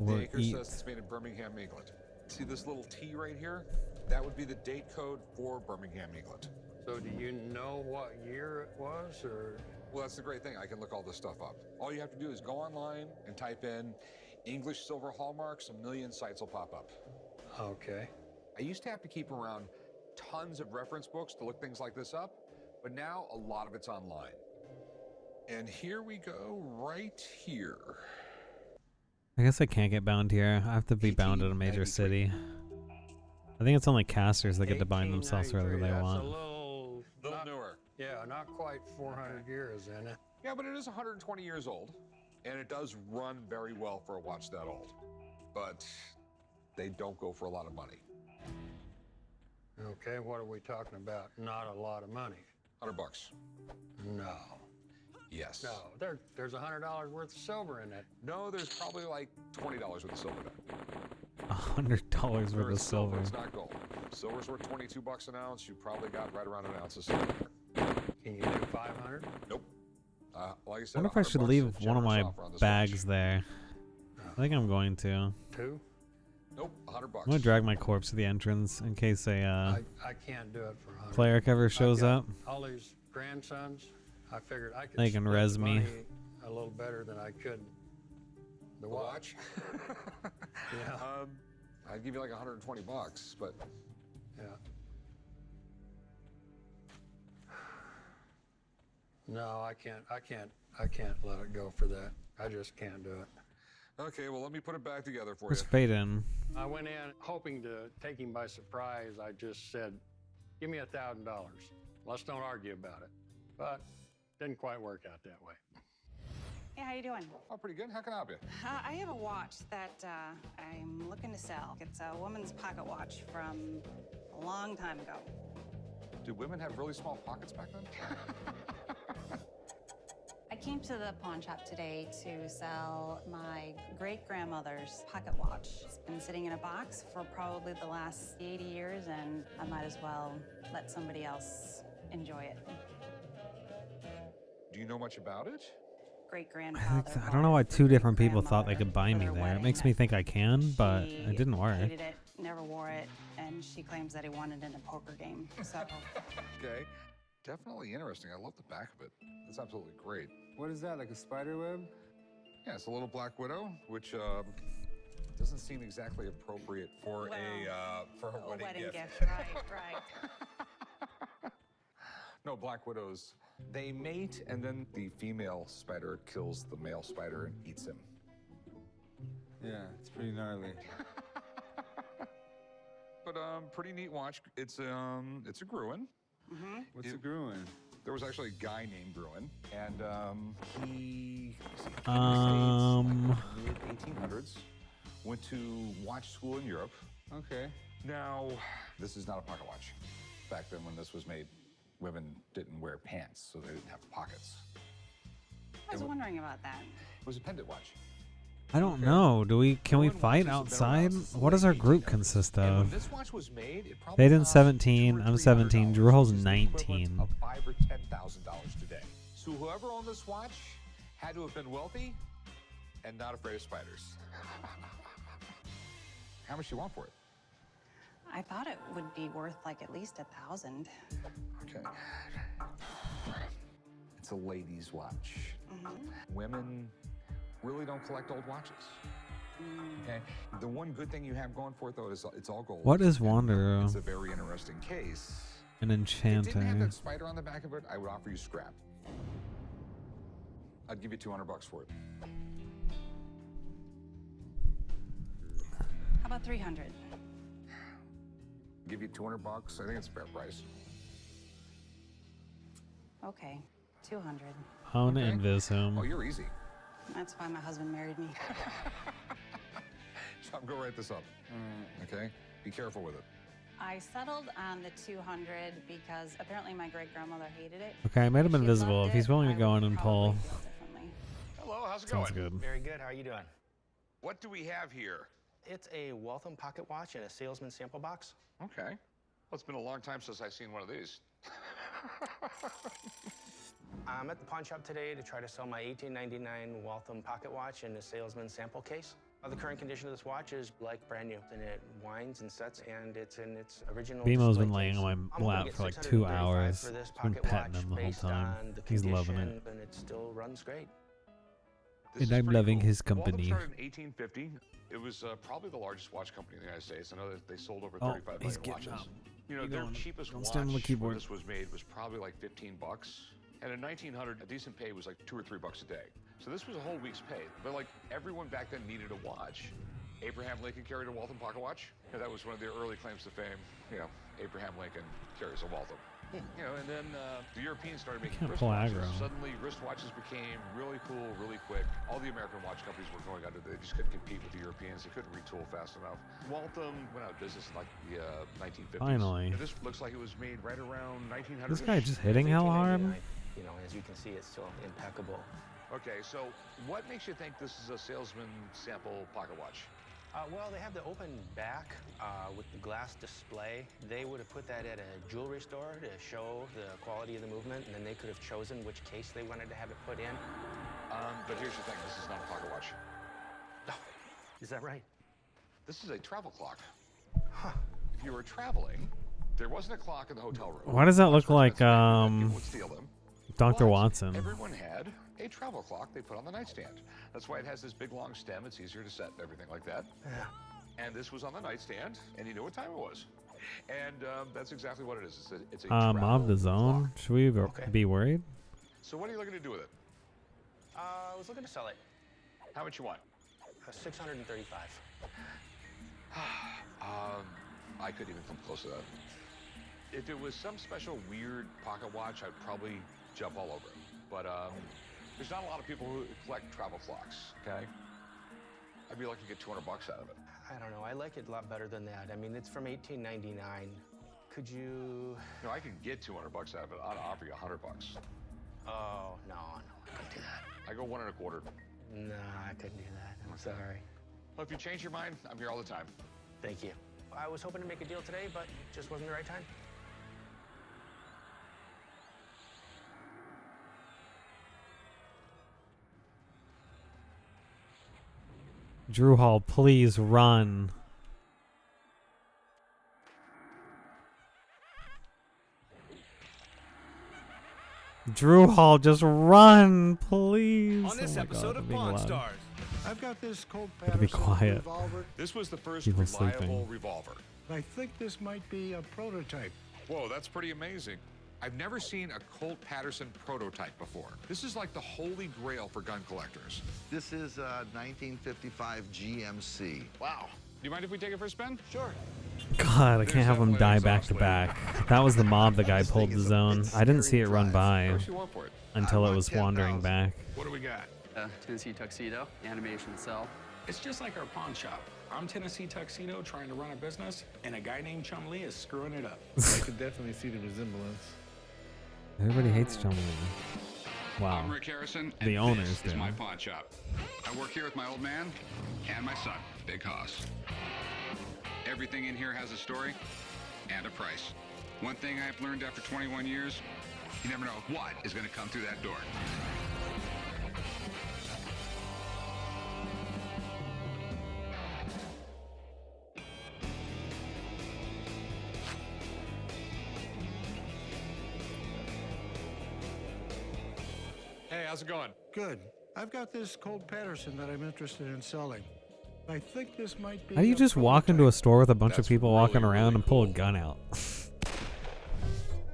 The Or anchor eat. says it's made in Birmingham, England. See this little T right here? That would be the date code for Birmingham, England. So do you know what year it was, or? Well, that's the great thing. I can look all this stuff up. All you have to do is go online and type in English silver hallmarks. A million sites will pop up. Okay. I used to have to keep around tons of reference books to look things like this up, but now a lot of it's online. And here we go, right here. I guess I can't get bound here. I have to be bound at a major city. I think it's only casters that get to bind themselves wherever they That's want. a little newer. Yeah, not quite 400 years in it. Yeah, but it is 120 years old, and it does run very well for a watch that old. But they don't go for a lot of money. Okay, what are we talking about? Not a lot of money. $100. No. Yes. No, there's $100 worth of silver in it. No, there's probably like $20 worth of silver there. $100 worth of silver. It's not gold. Silver's worth $22 an ounce. You probably got right around an ounce of silver. Can you do 500? Nope. Like I I said, wonder if I should $100 leave is a one of my generous offer on this bags watch. there. I think I'm going to. 2? Nope, $100. I'm gonna drag my corpse to the entrance in case a I can't do it for 100. cleric ever shows I've got up. all these grandsons. I figured I could They can split res the me. money a little better than I could the watch. Yeah. I'd give you like $120, but Yeah. No, I can't let it go for that. I just can't do it. okay. Well, let me put it back together for Where's you. Fade in? I went in hoping to take him by surprise. I just said, "Give me $1,000. Let's don't argue about it." But didn't quite work out that way. Hey, how you doing? Oh, pretty good. How can I help you? I have a watch that I'm looking to sell. It's a woman's pocket watch from a long time ago. Did women have really small pockets back then? I came to the pawn shop today to sell my great-grandmother's pocket watch. It's been sitting in a box for probably the last 80 years, and I might as well let somebody else enjoy it. Do you know much about it? Great-grandfather. I don't know why two different people thought they could buy me there. It makes me think I can, but it didn't work. Hated it, never wore it, and she claims that he won it in a poker game. So. Okay. Definitely interesting. I love the back of it. It's absolutely great. What is that, like a spider web? Yeah, it's a little black widow, which doesn't seem exactly appropriate for a wedding gift. Right. No, black widows, they mate, and then the female spider kills the male spider and eats him. Yeah, it's pretty gnarly. But pretty neat watch. It's a Gruen. Mm-hmm. What's a Gruen? There was actually a guy named Gruen, and he mid-1800s went to watch school in Europe. Okay. Now, this is not a pocket watch. Back then, when this was made, women didn't wear pants, so they didn't have pockets. I was wondering about that. It was a pendant watch. I don't know. Can we fight outside? What does our group consist And when of? this watch was made, it probably Hayden's cost 17. $200 or I'm 17. Drew Hall's $300, which is the equivalent 19. of $5,000 or $10,000 today. So whoever owned this watch had to have been wealthy and not afraid of spiders. How much do you want for it? I thought it would be worth like at least $1,000. Okay. It's a ladies' watch. Women really don't collect old watches. Okay. The one good thing you have going for it, though, is it's all gold. What is Wanderer? It's a very interesting case. An If it didn't have enchanter. that spider on the back of it, I would offer you scrap. I'd give you $200 for it. How about 300? Give you $200. I think it's a fair price. Okay, 200. I want to invis him. Oh, you're easy. That's why my husband married me. Chop, go write this up. Okay? Be careful with it. I settled on the 200 because apparently my great-grandmother hated it. Okay, I made him She invisible. loved If he's it, willing to I go would in and probably pull. feel differently. Hello, how's it Sounds going? good. Very good. How are you doing? What do we have here? It's a Waltham pocket watch in a salesman sample box. Okay. Well, it's been a long time since I've seen one of these. I'm at the pawn shop today to try to sell my 1899 Waltham pocket watch in a salesman sample case. The current condition of this watch is like brand new, and it winds and sets, and it's in its original BMO's display been laying case. on I'm my gonna lap get for like 2 $635 hours. for this I've been pocket petting watch him the whole based time. on the He's loving it. condition, and it still runs great. This And is I'm pretty loving cool. his Waltham company. started in 1850. It was probably the largest watch company in the United States. I know that they sold over 35 he's million getting watches. up. You know, Keep their going. cheapest Don't watch stand on the keyboard. when this was made was probably like $15. And in 1900, a decent pay was like $2 or $3 a day. So this was a whole week's pay. But like everyone back then needed a watch. Abraham Lincoln carried a Waltham pocket watch. And that was one of their early claims to fame. You know, Abraham Lincoln carries a Waltham. You know, and then the Europeans started making Can't wrist pull watches. aggro. Suddenly, wristwatches became really cool, really quick. All the American watch companies were going under. They just couldn't compete with the Europeans. They couldn't retool fast enough. Waltham went out of business in like the 1950s. Finally. And this looks like it was made right around 1900. This guy just hitting hell hard? You know, as you can see, it's still impeccable. Okay, so what makes you think this is a salesman sample pocket watch? Well, they have the open back with the glass display. They would have put that at a jewelry store to show the quality of the movement, and then they could have chosen which case they wanted to have it put in. But here's the thing, this is not a pocket watch. Is that right? This is a travel clock. If you were traveling, there wasn't a clock in the hotel room. Why does that look like People would steal them. Dr. But Watson? Everyone had a travel clock they put on the nightstand. That's why it has this big long stem. It's easier to set, everything like that. And this was on the nightstand, and you knew what time it was. And that's exactly what it is. It's a Mob the travel zone. clock. Should we be worried? So what are you looking to do with it? I was looking to sell it. How much you want? 635. I couldn't even come close to that. If it was some special weird pocket watch, I'd probably jump all over it. But There's not a lot of people who collect travel clocks, okay? I'd be lucky to get $200 out of it. I don't know. I like it a lot better than that. I mean, it's from 1899. Could you? No, I can get $200 out of it. I'd offer you $100. Oh, no, I couldn't do that. I go 1 1/4. No, I couldn't do that. I'm sorry. Well, if you change your mind, I'm here all the time. Thank you. I was hoping to make a deal today, but it just wasn't the right time. Drew Hall, please run. Drew Hall, just run, please. On this episode of Pawn Stars, I've got this Colt Gotta be Patterson quiet. revolver. This was the first People reliable sleeping. revolver. I think this might be a prototype. Whoa, that's pretty amazing. I've never seen a Colt Patterson prototype before. This is like the holy grail for gun collectors. This is a 1955 GMC. Wow. Do you mind if we take it for a spin? Sure. God, I can't have him die back to back. That was the mob the guy pulled the zone. I didn't see it run by How much you want for it? until it was wandering back. What do we got? Tennessee Tuxedo, animation cell. It's just like our pawn shop. I'm Tennessee Tuxedo trying to run a business, and a guy named Chum Lee is screwing it up. I could definitely see the resemblance. Everybody hates John Lee. Wow. I'm Rick Harrison, The and owners this is do. my pawn shop. I work here with my old man and my son, Big Hoss. Everything in here has a story and a price. One thing I've learned after 21 years, you never know what is going to come through that door. Hey, how's it going? Good. I've got this Colt Patterson that I'm interested in selling. I think this might be. How do you just walk into a store with a bunch of That's people really, walking around really and pull a cool. gun out?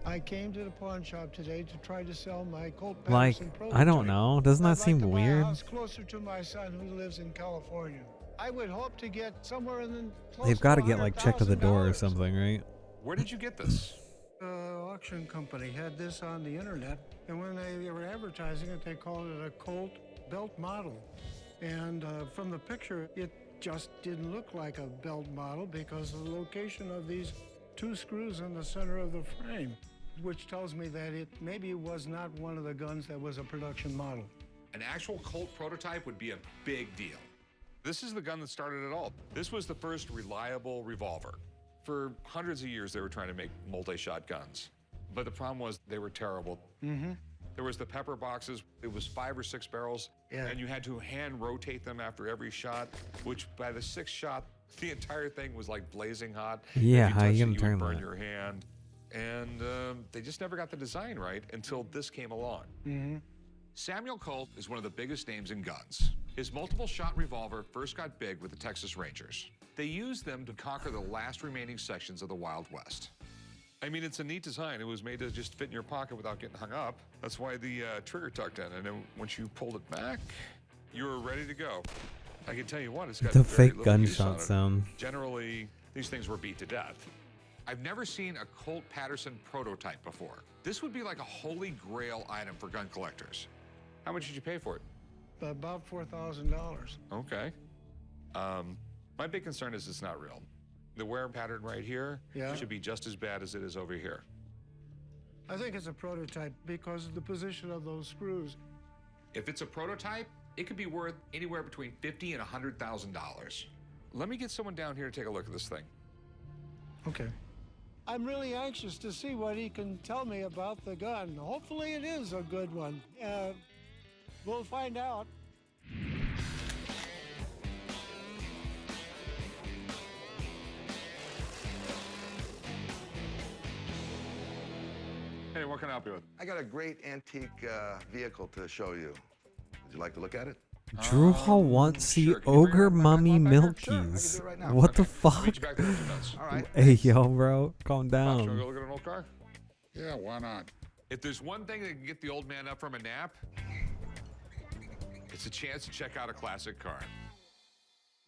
I came to the pawn shop today to try to sell my Colt Like, Patterson I prototype. don't know. Doesn't that I'd seem like to buy a weird? house closer to my son who lives in California. I would hope to get somewhere in the. They've got to get like checked to the door or something, right? Where did you get this? Auction company had this on the internet, and when they were advertising it, they called it a Colt belt model. And from the picture, it just didn't look like a belt model because of the location of these two screws in the center of the frame, which tells me that it maybe was not one of the guns that was a production model. An actual Colt prototype would be a big deal. This is the gun that started it all. This was the first reliable revolver. For hundreds of years, they were trying to make multi-shot guns. But the problem was they were terrible. Mm-hmm. There was the pepper boxes. It was 5 or 6 barrels. Yeah. And you had to hand rotate them after every shot, which by the 6th shot, the entire thing was like blazing hot. Yeah, If how you touched gonna it, turn would burn that? your hand. And they just never got the design right until this came along. Mm-hmm. Samuel Colt is one of the biggest names in guns. His multiple-shot revolver first got big with the Texas Rangers. They used them to conquer the last remaining sections of the Wild West. I mean, it's a neat design. It was made to just fit in your pocket without getting hung up. That's why the trigger tucked in, and then once you pulled it back, you were ready to go. I can tell you what, it's got The very fake little use on gunshot it. sound. Generally, these things were beat to death. I've never seen a Colt Patterson prototype before. This would be like a holy grail item for gun collectors. How much did you pay for it? About $4,000. Okay. My big concern is it's not real. The wear pattern right here Yeah. should be just as bad as it is over here. I think it's a prototype because of the position of those screws. If it's a prototype, it could be worth anywhere between $50,000 and $100,000. Let me get someone down here to take a look at this thing. Okay. I'm really anxious to see what he can tell me about the gun. Hopefully it is a good one. We'll find out. Hey, what can I help you with? I got a great antique vehicle to show you. Would you like to look at it? Drew Hall wants the ogre mummy milkies. What the fuck? Meet you back there in 2 minutes. All right. Hey, yo, bro, calm Should we down. go look at an old car? Yeah, why not? If there's one thing that can get the old man up from a nap, it's a chance to check out a classic car.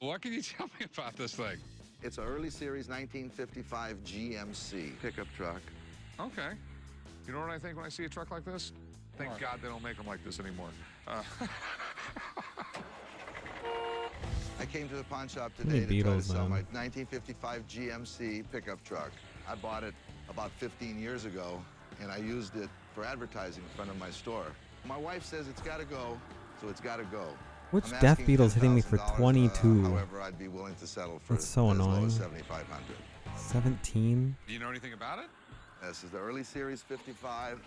What can you tell me about this thing? It's an early series 1955 GMC pickup truck. Okay. You know what I think when I see a truck like this? Thank God they don't make them like this anymore. I came to the pawn shop Many today to try to Beatles, sell my man. 1955 GMC pickup truck. I bought it about 15 years ago, and I used it for advertising in front of my store. My wife says it's got to go, so it's got to go. Which I'm Death asking Beatle's hitting me for $10,000, 22? however, I'd be willing to settle for That's so as low annoying. as 7,500. 17? Do you know anything about it? This is the early series 55.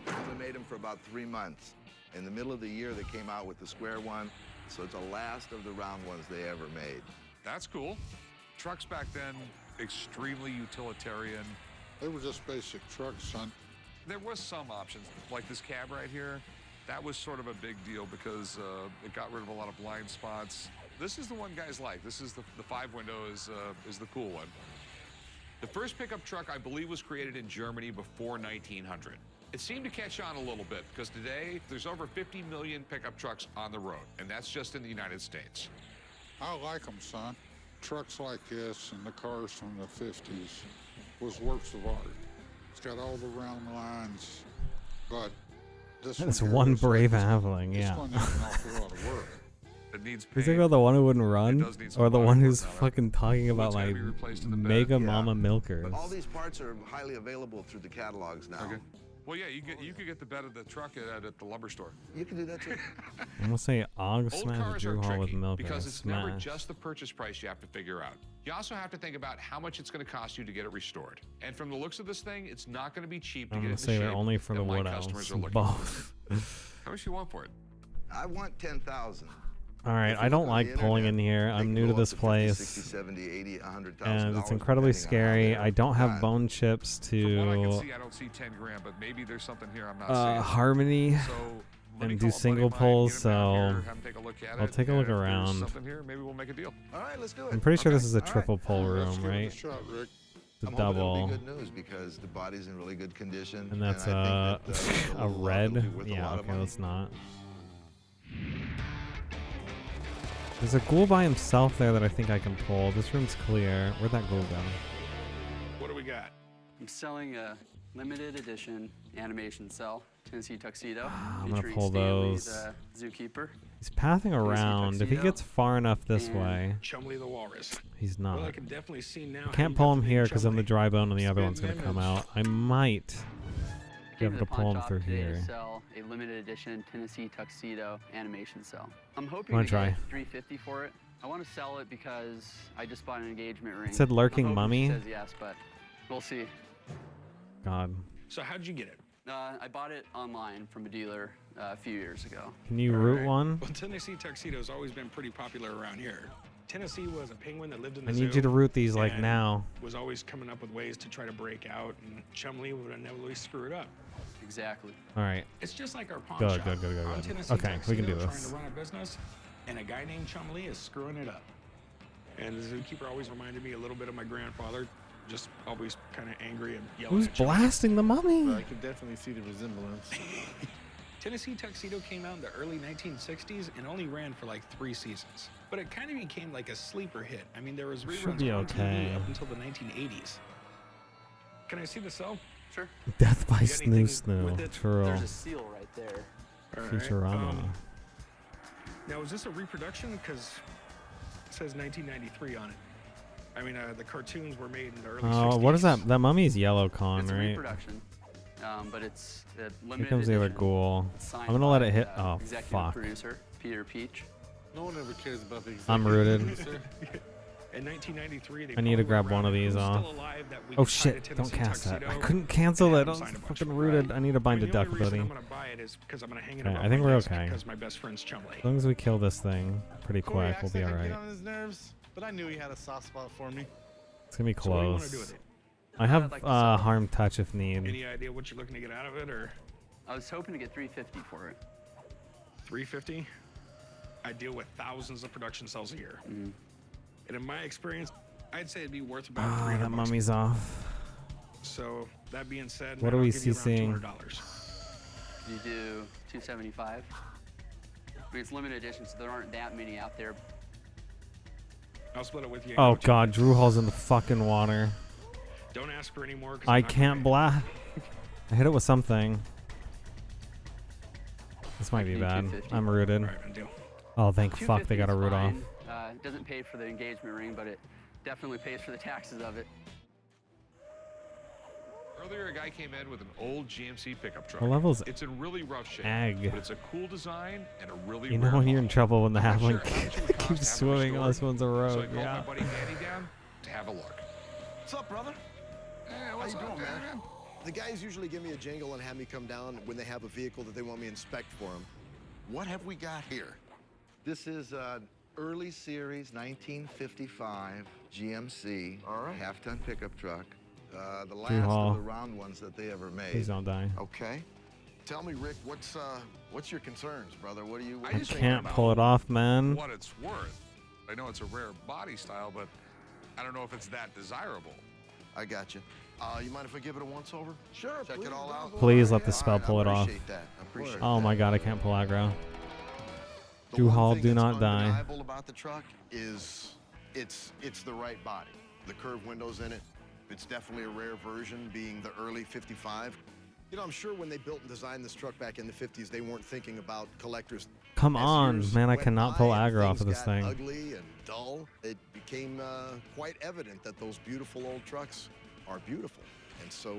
I only made them for about 3 months. In the middle of the year, they came out with the square one, so it's the last of the round ones they ever made. That's cool. Trucks back then, extremely utilitarian. They were just basic trucks, son. There was some options, like this cab right here. That was sort of a big deal because it got rid of a lot of blind spots. This is the one guys like. This is the 5-window is the cool one. The first pickup truck, I believe, was created in Germany before 1900. It seemed to catch on a little bit because today there's over 50 million pickup trucks on the road, and that's just in the United States. I like them, son. Trucks like this and the cars from the 50s was works of art. It's got all the round lines, but this That's here one is brave like, halfling, it's yeah. going to need an awful lot of work. It needs Is paint. it about the one who wouldn't run? does need some Or the body one work who's on it. fucking talking about What's gotta like be replaced in the bed? mega Yeah. mama milkers? But all these parts are highly available through the catalogs now. Okay. Well, yeah, you could get the bed of the truck at the lumber store. You can do that too. I'm gonna say Og Old smash cars are Drew Hall with tricky milk because or it's never smash. just the purchase price you have to figure out. You also have to think about how much it's going to cost you to get it restored. And from the looks of this thing, it's not going to be cheap to I'm get gonna it in say the they're shape only for that the my wood customers elves. are looking Both. for. How much you want for it? I want 10,000. All right, If I you don't look on like the pulling internet, in here. they I'm can new to go up this 50, place, 60, 70, 80, $100,000, and it's incredibly depending on how scary. they're I don't have done. bone chips From what I can to see, I don't see 10 grand, but maybe there's something here I'm not seeing. harmony So let me and call do a buddy single of mine, pulls. get him down So here, have him take a look at I'll it, take a and look if there's around. something here, maybe we'll make a deal. All right, let's do it. I'm pretty sure this Okay. is a All right. triple pull room, Let's give it right? a shot, Rick. The I'm hoping it'll double. be good news because the body's in really good condition. And that's I think that, a little red. it'll be worth a Yeah, lot of okay, money. let's not. There's a ghoul by himself there that I think I can pull. This room's clear. Where'd that ghoul go? What do we got? I'm selling a limited edition animation cell, Tennessee Tuxedo, I'm gonna featuring pull Stanley's those. Zookeeper. He's pathing around. If he tuxedo gets far enough this and way, Chumley the Walrus. he's not. Well, I can definitely see now. I how can't you pull got him the name here because I'm the Chumley. dry bone and the other one's Spitting gonna come image. out. I might be Came able to to the pull pawn him shop through today here. to sell a limited edition Tennessee Tuxedo animation cell. I'm hoping Wanna to try? get $350 for it. I want to sell it because I just bought an engagement ring. said lurking I'm hoping mummy? She says yes, but we'll see. God. So how'd you get it? I bought it online from a dealer a few years ago. Can you root one? Well, Tennessee Tuxedo's always been pretty popular around here. Tennessee was a penguin that lived in the I zoo. need you to root these like and now. Was always coming up with ways to try to break out, and Chumley would inevitably screw it up. Exactly. All right. It's just like our pawn Good, shop. good, good, good, On good. Tennessee Okay, we can do Tuxedo, this. Trying to run a business, and a guy named Chumley is screwing it up. And the zookeeper always reminded me a little bit of my grandfather, just always kind of angry and yelling Who's at Chumley. blasting the mummy? I can definitely see the resemblance. Tennessee Tuxedo came out in the early 1960s and only ran for like 3 seasons. But it kind of became like a sleeper hit. I mean, there was reruns be on okay. TV up until the 1980s. Can I see the cell? Sure. Death by You got anything Snoo with Snoo. it? True. There's a seal right there. All right, Futurama. Now, is this a reproduction? Because it says 1993 on it. I mean, the cartoons were made in the early 60s. What is that? That mummy's yellow con, It's a right? reproduction, but it's a limited Here comes the other edition. ghoul. It's signed I'm gonna let by, it hit. Oh, executive fuck. producer Peter Peach. No one ever cares about the I'm executive rooted. producer. In 1993, they I need to found grab around one of who was these off. still alive that we Oh could tie to shit, don't Tennessee cast that. I Tuxedo couldn't cancel and it. have I him was sign a bunch fucking of rooted. them. I need to bind I a mean, the only duck, reason buddy. I'm gonna buy it is because I'm gonna hang it Okay, above I think my we're desk okay. because my best friend's Chumley. As long as we kill this thing pretty Corey quick, we'll acts be like I alright. get on his nerves, but I knew he had a soft spot for me. It's gonna be So what do you wanna close. do with it? I have like to sell it. harm touch if need. Any idea what you're looking to get out of it, or I was hoping to get $350 for it. 350? I deal with thousands of production cells a year, Mm-hmm. and in my experience, I'd say it'd be worth about Ah, $300. that mummy's off. So that being said, What man, are we I'll give you around CCing? $200. You do 275. I mean, it's limited edition, so there aren't that many out there. I'll split it with you. Oh god, Drew Hall's in the fucking water. Don't ask for any more. 'cause I I'm not can't blast. I hit it with something. This might be do bad. 250. I'm rooted. All right, deal. Oh, thank fuck they 250 got a is root off. fine. It doesn't pay for the engagement ring, but it definitely pays for the taxes of it. Earlier, a guy came in with an old GMC pickup truck. What level's It's in really rough shape, ag? but it's a cool design and a really You know rare when you're in model. trouble when the I'm not halfling sure how much it would cost keeps to have it swimming on this restored, one's a So I road. called Yeah. my buddy Danny down to have a look. What's up, brother? How you doing, man? The guys usually give me a jingle and have me come down when they have a vehicle that they want me to inspect for them. What have we got here? This is an early series 1955 GMC half-ton pickup truck. The last Hall. of the round ones that they ever made. Please don't die. Okay. Tell me, Rick, what's your concerns, brother? What are you? I can't pull it off, man. What it's worth. I know it's a rare body style, but I don't know if it's that desirable. I got you. You mind if I give it a once-over? Sure. Check it all out. Please let the spell All right, pull it I off. appreciate that. I appreciate Oh that. my god, I can't pull aggro. The Do one Hall, thing do that's not die. undeniable about the truck is it's the right body. The curved windows in it. It's definitely a rare version, being the early 55. You know, I'm sure when they built and designed this truck back in the 50s, they weren't thinking about collectors. Come As on, years man, I went cannot by pull and aggro off things of this got thing. Ugly and dull. It became quite evident that those beautiful old trucks are beautiful, and so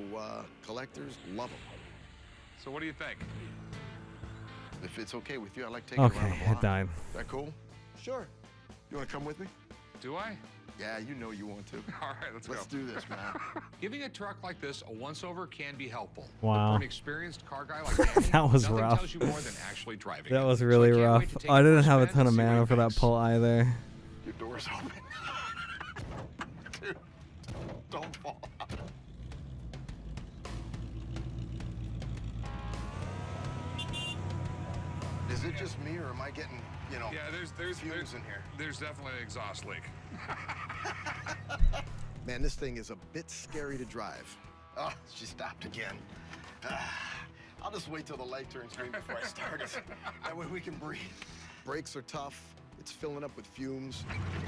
collectors love them. So what do you think? If it's okay with you, I'd like to take it around Okay, the it block. died. Is that cool? Sure. You want to come with me? Do I? Yeah, you know you want to. All right, let's Let's go. do this, man. Giving a truck like this a once-over can be helpful. Wow. But for an experienced car guy like Danny, That was nothing rough. tells you more than actually driving That it. was So I really can't rough. wait to take I it didn't for have a spin ton of and see what mana he for that thinks. pull either. Your door's open. Dude, don't fall out. Is it just me, or am I getting, Yeah, there's fumes in here? There's definitely an exhaust leak. Man, this thing is a bit scary to drive. Oh, she stopped again. I'll just wait till the light turns green before I start it. That way we can breathe. Brakes are tough. It's filling up with fumes.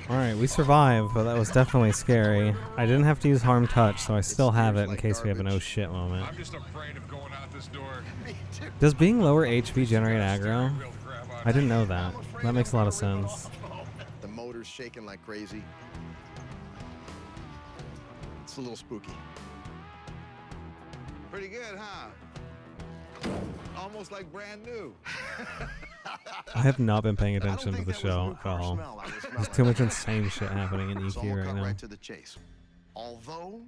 Alright, we survived, but that was definitely scary. I didn't have to use harm touch, so I still have it in case we have an oh shit moment. I'm just afraid of going out this door. Me too. Does being lower HP generate aggro? I didn't know that. That makes a lot of sense. The motor's shaking like crazy. It's a little spooky. Pretty good, huh? Almost like brand new. I have not been paying attention to think the that was a show new at car all. smell. I was There's smelling too much that. insane shit happening in So EQ we'll right cut now. right to the chase. Although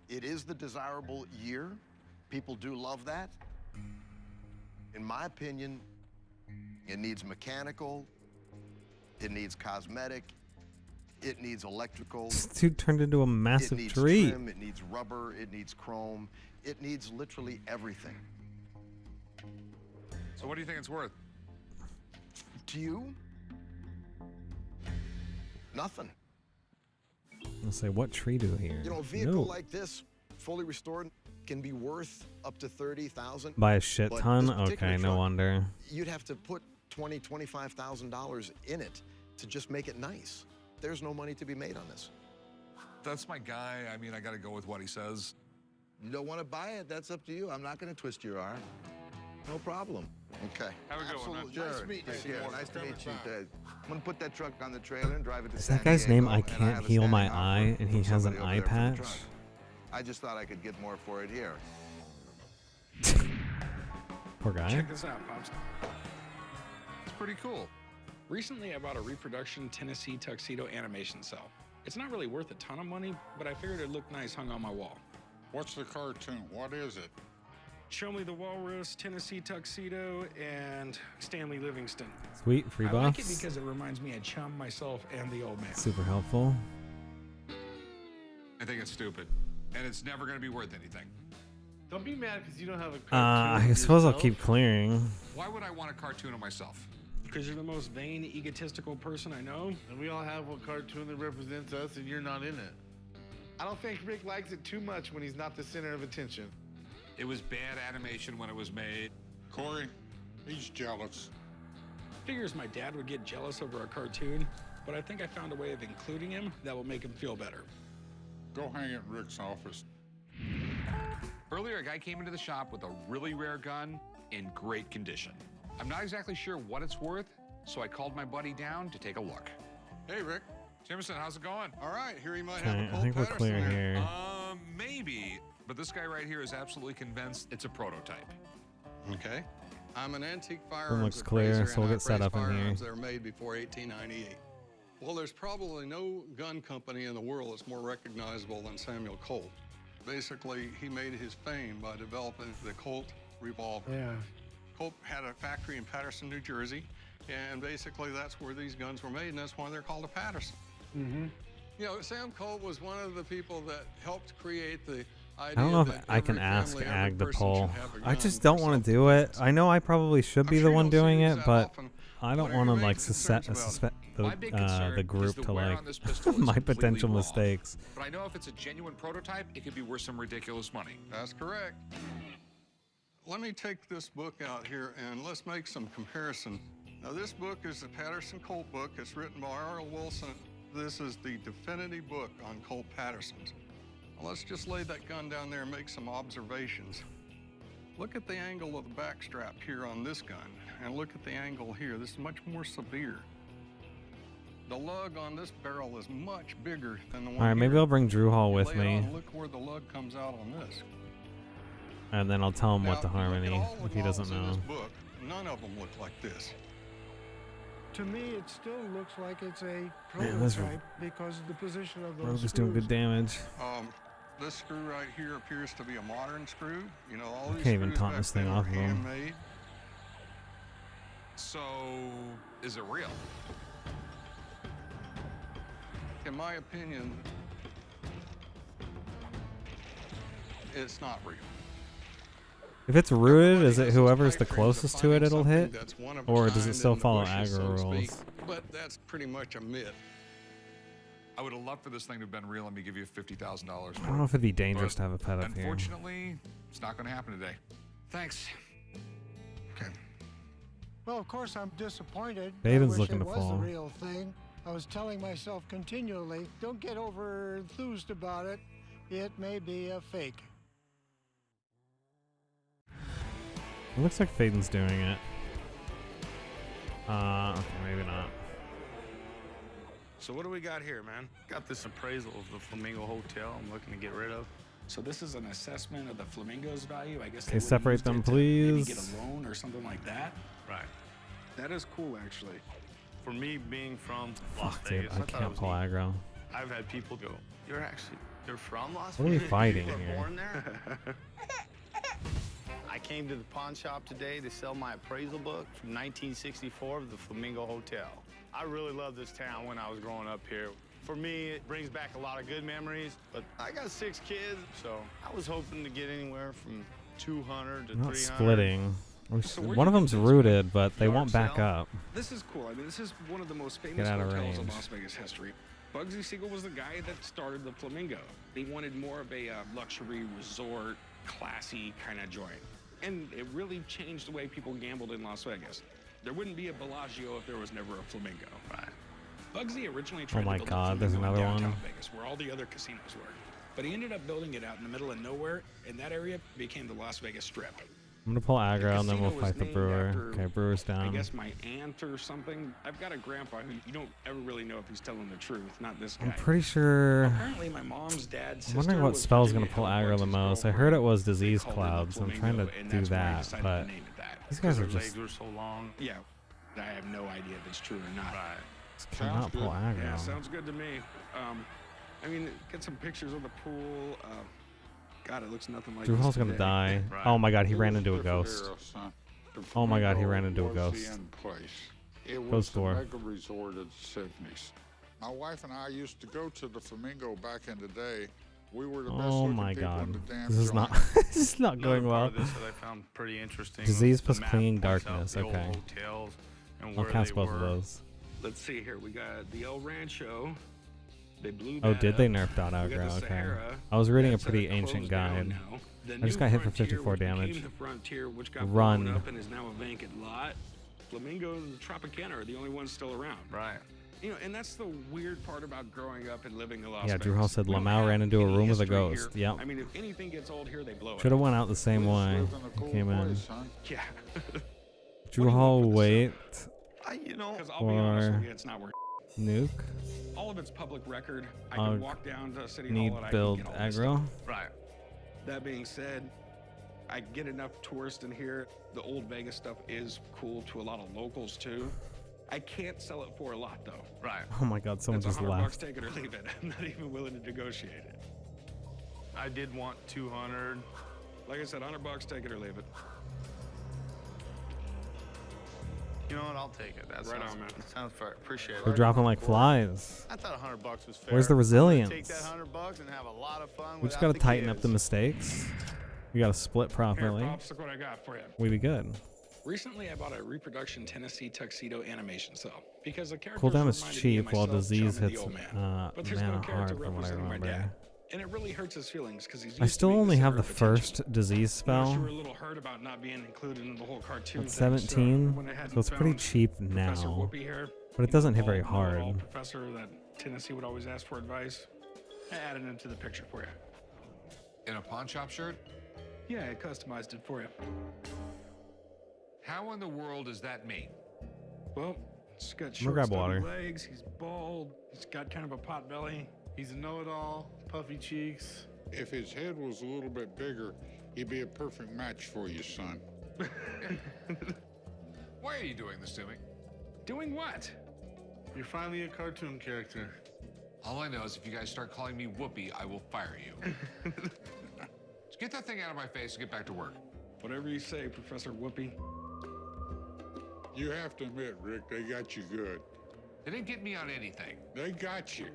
it is the desirable year, people do love that. In my opinion, it needs mechanical, it needs cosmetic, it needs electrical. This dude turned into a massive it needs tree. trim, it needs rubber, it needs chrome, it needs literally everything. So what do you think it's worth? To you, nothing. I'll say, what tree do here? You know, a vehicle No. like this, fully restored, can be worth up to $30,000. By a shit But ton? this particular Okay, no truck, wonder. You'd have to put $25,000 in it to just make it nice. There's no money to be made on this. That's my guy. I mean, I got to go with what he says. You don't want to buy it? That's up to you. I'm not going to twist your arm. No problem. Okay. Have a good one, man. Absolutely. Nice to meet you. Nice to meet you. I'm going to put that truck on the trailer and drive it to Is San that guy's name Diego, I and can't have a heal my standing eye offer and he from has an somebody over eye there for the patch? truck. I just thought I could get more for it here. Poor guy. Check this out, Pops. It's pretty cool. Recently, I bought a reproduction Tennessee tuxedo animation cell. It's not really worth a ton of money, but I figured it'd look nice hung on my wall. What's the cartoon? What is it? Show me the walrus, Tennessee tuxedo, and Stanley Livingston. Sweet, free I like it buffs. because it reminds me of Chum, myself, and the old man. Super helpful. I think it's stupid, and it's never going to be worth anything. Don't be mad because you don't have a cartoon. I suppose I'll yourself. keep clearing. Why would I want a cartoon of myself? Because you're the most vain, egotistical person I know. And we all have one cartoon that represents us, and you're not in it. I don't think Rick likes it too much when he's not the center of attention. It was bad animation when it was made. Corey, he's jealous. Figures my dad would get jealous over a cartoon, but I think I found a way of including him that will make him feel better. Go hang at Rick's office. Earlier, a guy came into the shop with a really rare gun in great condition. I'm not exactly sure what it's worth, so I called my buddy down to take a look. Hey, Rick. Jameson, how's it going? All right, here you might Okay, have a I Colt think we're Patterson clear there. here. Maybe, but this guy right here is absolutely convinced it's a prototype. Okay. I'm an antique Room firearms looks clear, appraiser, so we'll and I get set appraise up in here. firearms that are made before 1898. Well, there's probably no gun company in the world that's more recognizable than Samuel Colt. Basically, he made his fame by developing the Colt revolver. Yeah. Colt had a factory in Patterson, New Jersey, and basically that's where these guns were made, and that's why they're called a Patterson. Mm-hmm. You know, Sam Colt was one of the people that helped create the I idea don't know if that I can every ask family, Ag every to person pull. should have a I gun just for don't want to do it. I know I probably should be the one doing it, but I don't want to like suspect My big concern the is group the to wear like on this pistol is my completely potential raw. mistakes. But I know if it's a genuine prototype, it could be worth some ridiculous money. That's correct. Let me take this book out here and let's make some comparison. Now, this book is the Patterson Colt book. It's written by R.L. Wilson. This is the definitive book on Colt Pattersons. Now, let's just lay that gun down there and make some observations. Look at the angle of the back strap here on this gun, and look at the angle here. This is much more severe. The lug on this barrel is much bigger than the one All right, maybe here. I'll bring Drew Hall You with lay it me, on, look where the lug comes out on this. and then I'll tell him what Now, to look at harmony all the if he doesn't models in know. this book. None of them look like this. To me, it still looks like it's a Man, this prototype because of the position of those Rogue is doing good screws. damage. This screw right here appears to be a modern screw. You know, all I these can't even screws taunt back this thing then off were of him. handmade. So, is it real? In my opinion, it's not real. If it's rooted, is it whoever's the closest to it it'll hit? That's one of a Or does kind it still in the follow bushes, so aggro to speak, rules? But that's pretty much a myth. I would have loved for this thing to have been real and me give you $50,000 for it. I don't know if it'd be dangerous But to have a pet up here. Unfortunately, it's not going to happen today. Thanks. Well, of course, I'm disappointed. Baden's I wish looking it to was fall. the real thing. I was telling myself continually, don't get over enthused about it. It may be a fake. It looks like Faden's doing it. Okay, maybe not. So what do we got here, man? Got this appraisal of the Flamingo Hotel I'm looking to get rid of. So this is an assessment of the Flamingo's value. I guess Okay, separate them, maybe get please. a loan or something like that. Right. That is cool, actually. For me, being from Las Fuck, dude, Vegas, I thought it can't was pull neat. aggro. I've had people go, you're from Las What are we Vegas? fighting You were here? born there? I came to the pawn shop today to sell my appraisal book from 1964 of the Flamingo Hotel. I really loved this town when I was growing up here. For me, it brings back a lot of good memories, but I got 6 kids, so I was hoping to get anywhere from 200 to I'm not 300. splitting. So where'd One you of get them's this, rooted, but they Yard won't back sale? up. This is cool. I mean, this is one of the most famous out of hotels in range. Las Vegas history. Bugsy Siegel was the guy that started the Flamingo. He wanted more of a luxury resort, classy kind of joint. And it really changed the way people gambled in Las Vegas. There wouldn't be a Bellagio if there was never a Flamingo. Right. Bugsy originally tried Oh my to build God, a there's Flamingo in another downtown one. Vegas, where all the other casinos were. But he ended up building it out in the middle of nowhere, and that area became the Las Vegas Strip. I'm gonna pull aggro and then we'll casino was fight the named brewer. after, Okay, brewer's I down. guess my aunt or something. I've got a grandpa who you don't ever really know if he's telling the truth, not this guy. I'm pretty sure. Apparently, my mom's dad's I'm sister wondering what was spell's Virginia gonna pull Helen aggro the Bugsy's most. I girlfriend. heard it was They disease called her the clouds. I'm trying to Flamingo, and do that's why I that, decided but to name it that. these guys are Her just legs were so long. Yeah, I have no idea if it's true or not. Right. cannot pull aggro. Yeah, sounds good to me. I mean, get some pictures of the pool. God, it looks nothing like Drew this Hall's gonna today. die. Right. Oh my God, he It ran was into a different ghost. era, son. The Oh my God, he Flamingo ran into a was ghost. the end place. It Close was the door. mega resort of the 70s. My wife and I used to go to the Flamingo back in the day. We were the best Oh looking my people in God, the damn this is joint. not. This is not going well. Part of this that I found pretty interesting. Disease was the plus map clinging points out darkness, the old okay. hotels and I'll where cast they both were. of those. Let's see here. We got the El Rancho. They blew Oh, that did up. they nerf dot We got aggro? the Okay. Sahara. I was reading a That's, pretty closed ancient down guide. now. The I just New got hit for Frontier, 54 which became damage. The Frontier, which got Run. blown up and is now a vacant lot. Flamingo and the Tropicana are the only ones still around. Right. You know, and that's the weird part about growing up and living in Las Yeah, Vegas. Drew Hall said We don't Lamau have ran into a any room with a history ghost. here. Yep. I mean, if anything gets old here, they blow it. Should have went out the same way. Lived in a cool Came in. place, son. Yeah. Draw weight You know, because I'll be honest with you, it's not worth nuke. All of it's public record. I can walk down to City Need Hall and I build can get all this aggro. stuff. Right. That being said, I get enough tourists in here. The old Vegas stuff is cool to a lot of locals too. I can't sell it for a lot though. Right. Oh my God, someone It's just $100, laughed. take it or leave it. I'm not even willing to negotiate it. I did want 200. Like I said, $100, take it or leave it. You know what? I'll take it. That Right sounds, on, man. Sounds fair. Appreciate it. They're dropping like flies. I thought $100 was fair. Where's the I'm gonna resilience? Take that $100 and have a lot of fun. We just without gotta the tighten up kids. the mistakes. We gotta split Here, properly. Pops, look what I got for you. We be good. Recently, I bought a reproduction Tennessee tuxedo animation cell because the character Cooldown is cheap while disease hits but there's no mana character hard from what I representing my remember. dad. And it really hurts his feelings because he's I still only have the first disease You spell. were a little hurt about not being included in the whole cartoon. At thing, 17, when I hadn't so it's pretty found cheap Professor now. Whoopi here, But it you doesn't know, hit very Paul, know-it-all hard. Professor that Tennessee would always ask for advice. I added into the picture for you. In a pawn shop shirt? Yeah, I customized it for you. How in the world does that mean? Well, he's got gonna short, grab stubby water. legs. He's bald. He's got kind of a pot belly. He's a know-it-all, puffy cheeks. If his head was a little bit bigger, he'd be a perfect match for you, son. Why are you doing this to me? Doing what? You're finally a cartoon character. All I know is if you guys start calling me Whoopi, I will fire you. Just get that thing out of my face and get back to work. Whatever you say, Professor Whoopi. You have to admit, Rick, they got you good. They didn't get me on anything. They got you.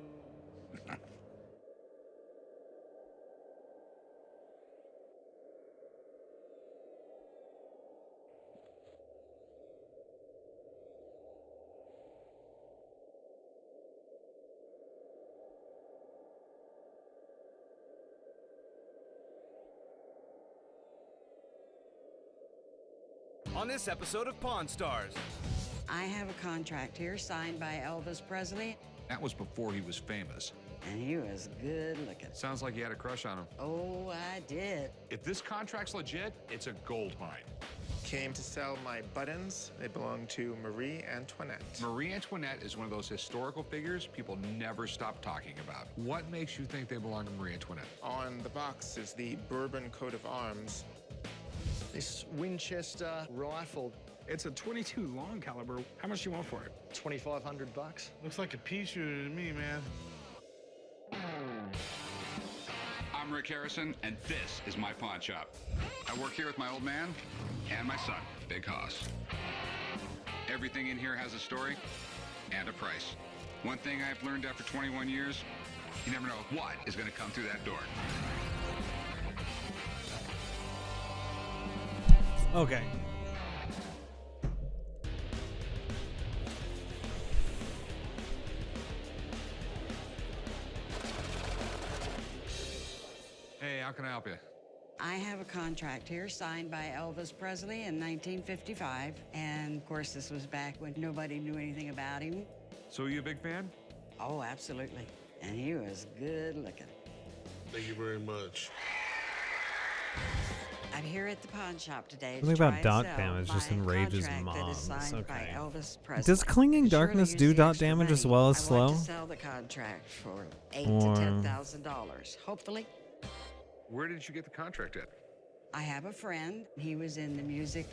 On this episode of Pawn Stars. I have a contract here signed by Elvis Presley, That was before he was famous. and he was good looking. Sounds like you had a crush on him. Oh, I did. If this contract's legit, it's a gold mine. Came to sell my buttons. They belong to Marie Antoinette. Marie Antoinette is one of those historical figures people never stop talking about. What makes you think they belong to Marie Antoinette? On the box is the Bourbon coat of arms. This Winchester rifle. It's a 22 long caliber. How much do you want for it? $2,500. Looks like a pea shooter to me, man. I'm Rick Harrison, and this is my pawn shop. I work here with my old man and my son, Big Hoss. Everything in here has a story and a price. One thing I've learned after 21 years, you never know what is going to come through that door. Okay. Hey, how can I help you? I have a contract here signed by Elvis Presley in 1955, and of course, this was back when nobody knew anything about him. So are you a big fan? Oh, absolutely. And he was good looking. Thank you very much. I'm here at the pawn shop today Something to try about and dot sell damage just my enrages contract that is mobs. signed by Okay. Elvis Presley. Does Clinging To surely Darkness use do the dot extra damage as money, well as I slow? want to sell the contract for $8,000 Or- to $10,000, hopefully. Where did you get the contract at? I have a friend. He was in the music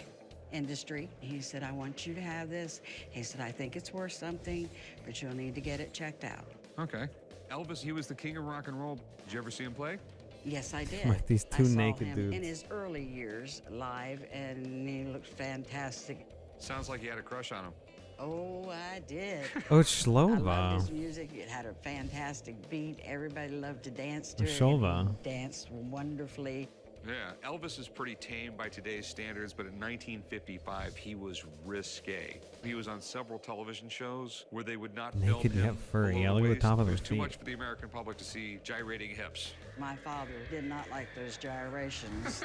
industry. He said, I want you to have this. He said, I think it's worth something, but you'll need to get it checked out. Okay. Elvis, he was the king of rock and roll. Did you ever see him play? Yes, I did. Like these two I saw naked him dudes. in his early years live, and he looked fantastic. Sounds like you had a crush on him. Oh, I did. Oh, it's I loved Shlova. his music. It had a fantastic beat. Everybody loved to dance to it. Shlova. and he danced wonderfully. Yeah, Elvis is pretty tame by today's standards, but in 1955, he was risque. He was on several television shows where they would not film Naked him yet furry. below Yeah, the look at the waist. top of It their was too feet. much for the American public to see gyrating hips. My father did not like those gyrations.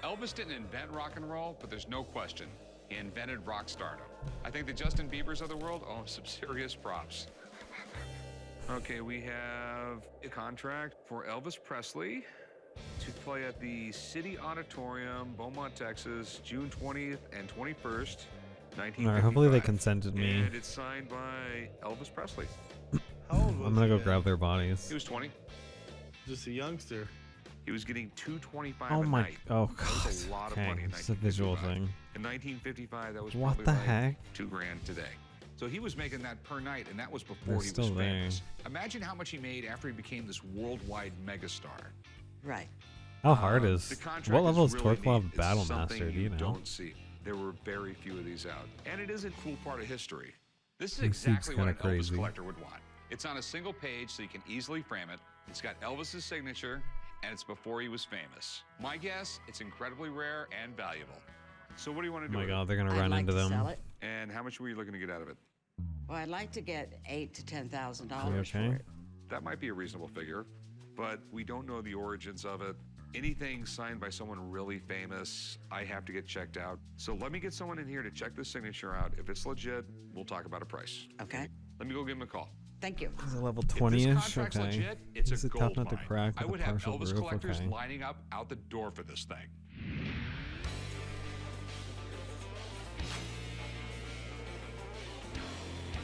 Elvis didn't invent rock and roll, but there's no question he invented rock stardom. I think the Justin Biebers of the world owe him some serious props. Okay, we have a contract for Elvis Presley to to play at the City Auditorium, Beaumont, Texas, June 20th and 21st, 1955. Alright, hopefully they consented me. And it's signed by Elvis Presley. I'm gonna go grab their bodies. He was 20. Just a youngster. He was getting $225 Oh a my! night. Oh That god. was a lot of Okay, money in it's a visual 1955. thing. In 1955, that was What probably the like heck? $2,000 today. So he was making that per night, and that was before They're he was still there. famous. Imagine how much he made after he became this worldwide megastar. Right. How hard The is? contract What level is really Torque Love neat. It's Battle something Master? Do you know? Don't see. There were very few of these out, and it is a cool part of history. This is This seems exactly what an kinda crazy. Elvis collector would want. It's on a single page, so you can easily frame it. It's got Elvis's signature, and it's before he was famous. My guess, it's incredibly rare and valuable. So what do you want to Oh do? my with god, it? they're gonna I'd run like into to them. sell it. And how much were you looking to get out of it? Well, I'd like to get $8,000 to $10,000 okay? for it. That might be a reasonable figure, but we don't know the origins of it. Anything signed by someone really famous, I have to get checked out. So let me get someone in here to check this signature out. If it's legit, we'll talk about a price. Okay. Let me go give him a call. Thank you. Is it level If this 20-ish? contract's Okay. legit, it's Is a it gold tough not to mine. crack I with would a have partial Elvis roof? collectors Okay. lining up out the door for this thing.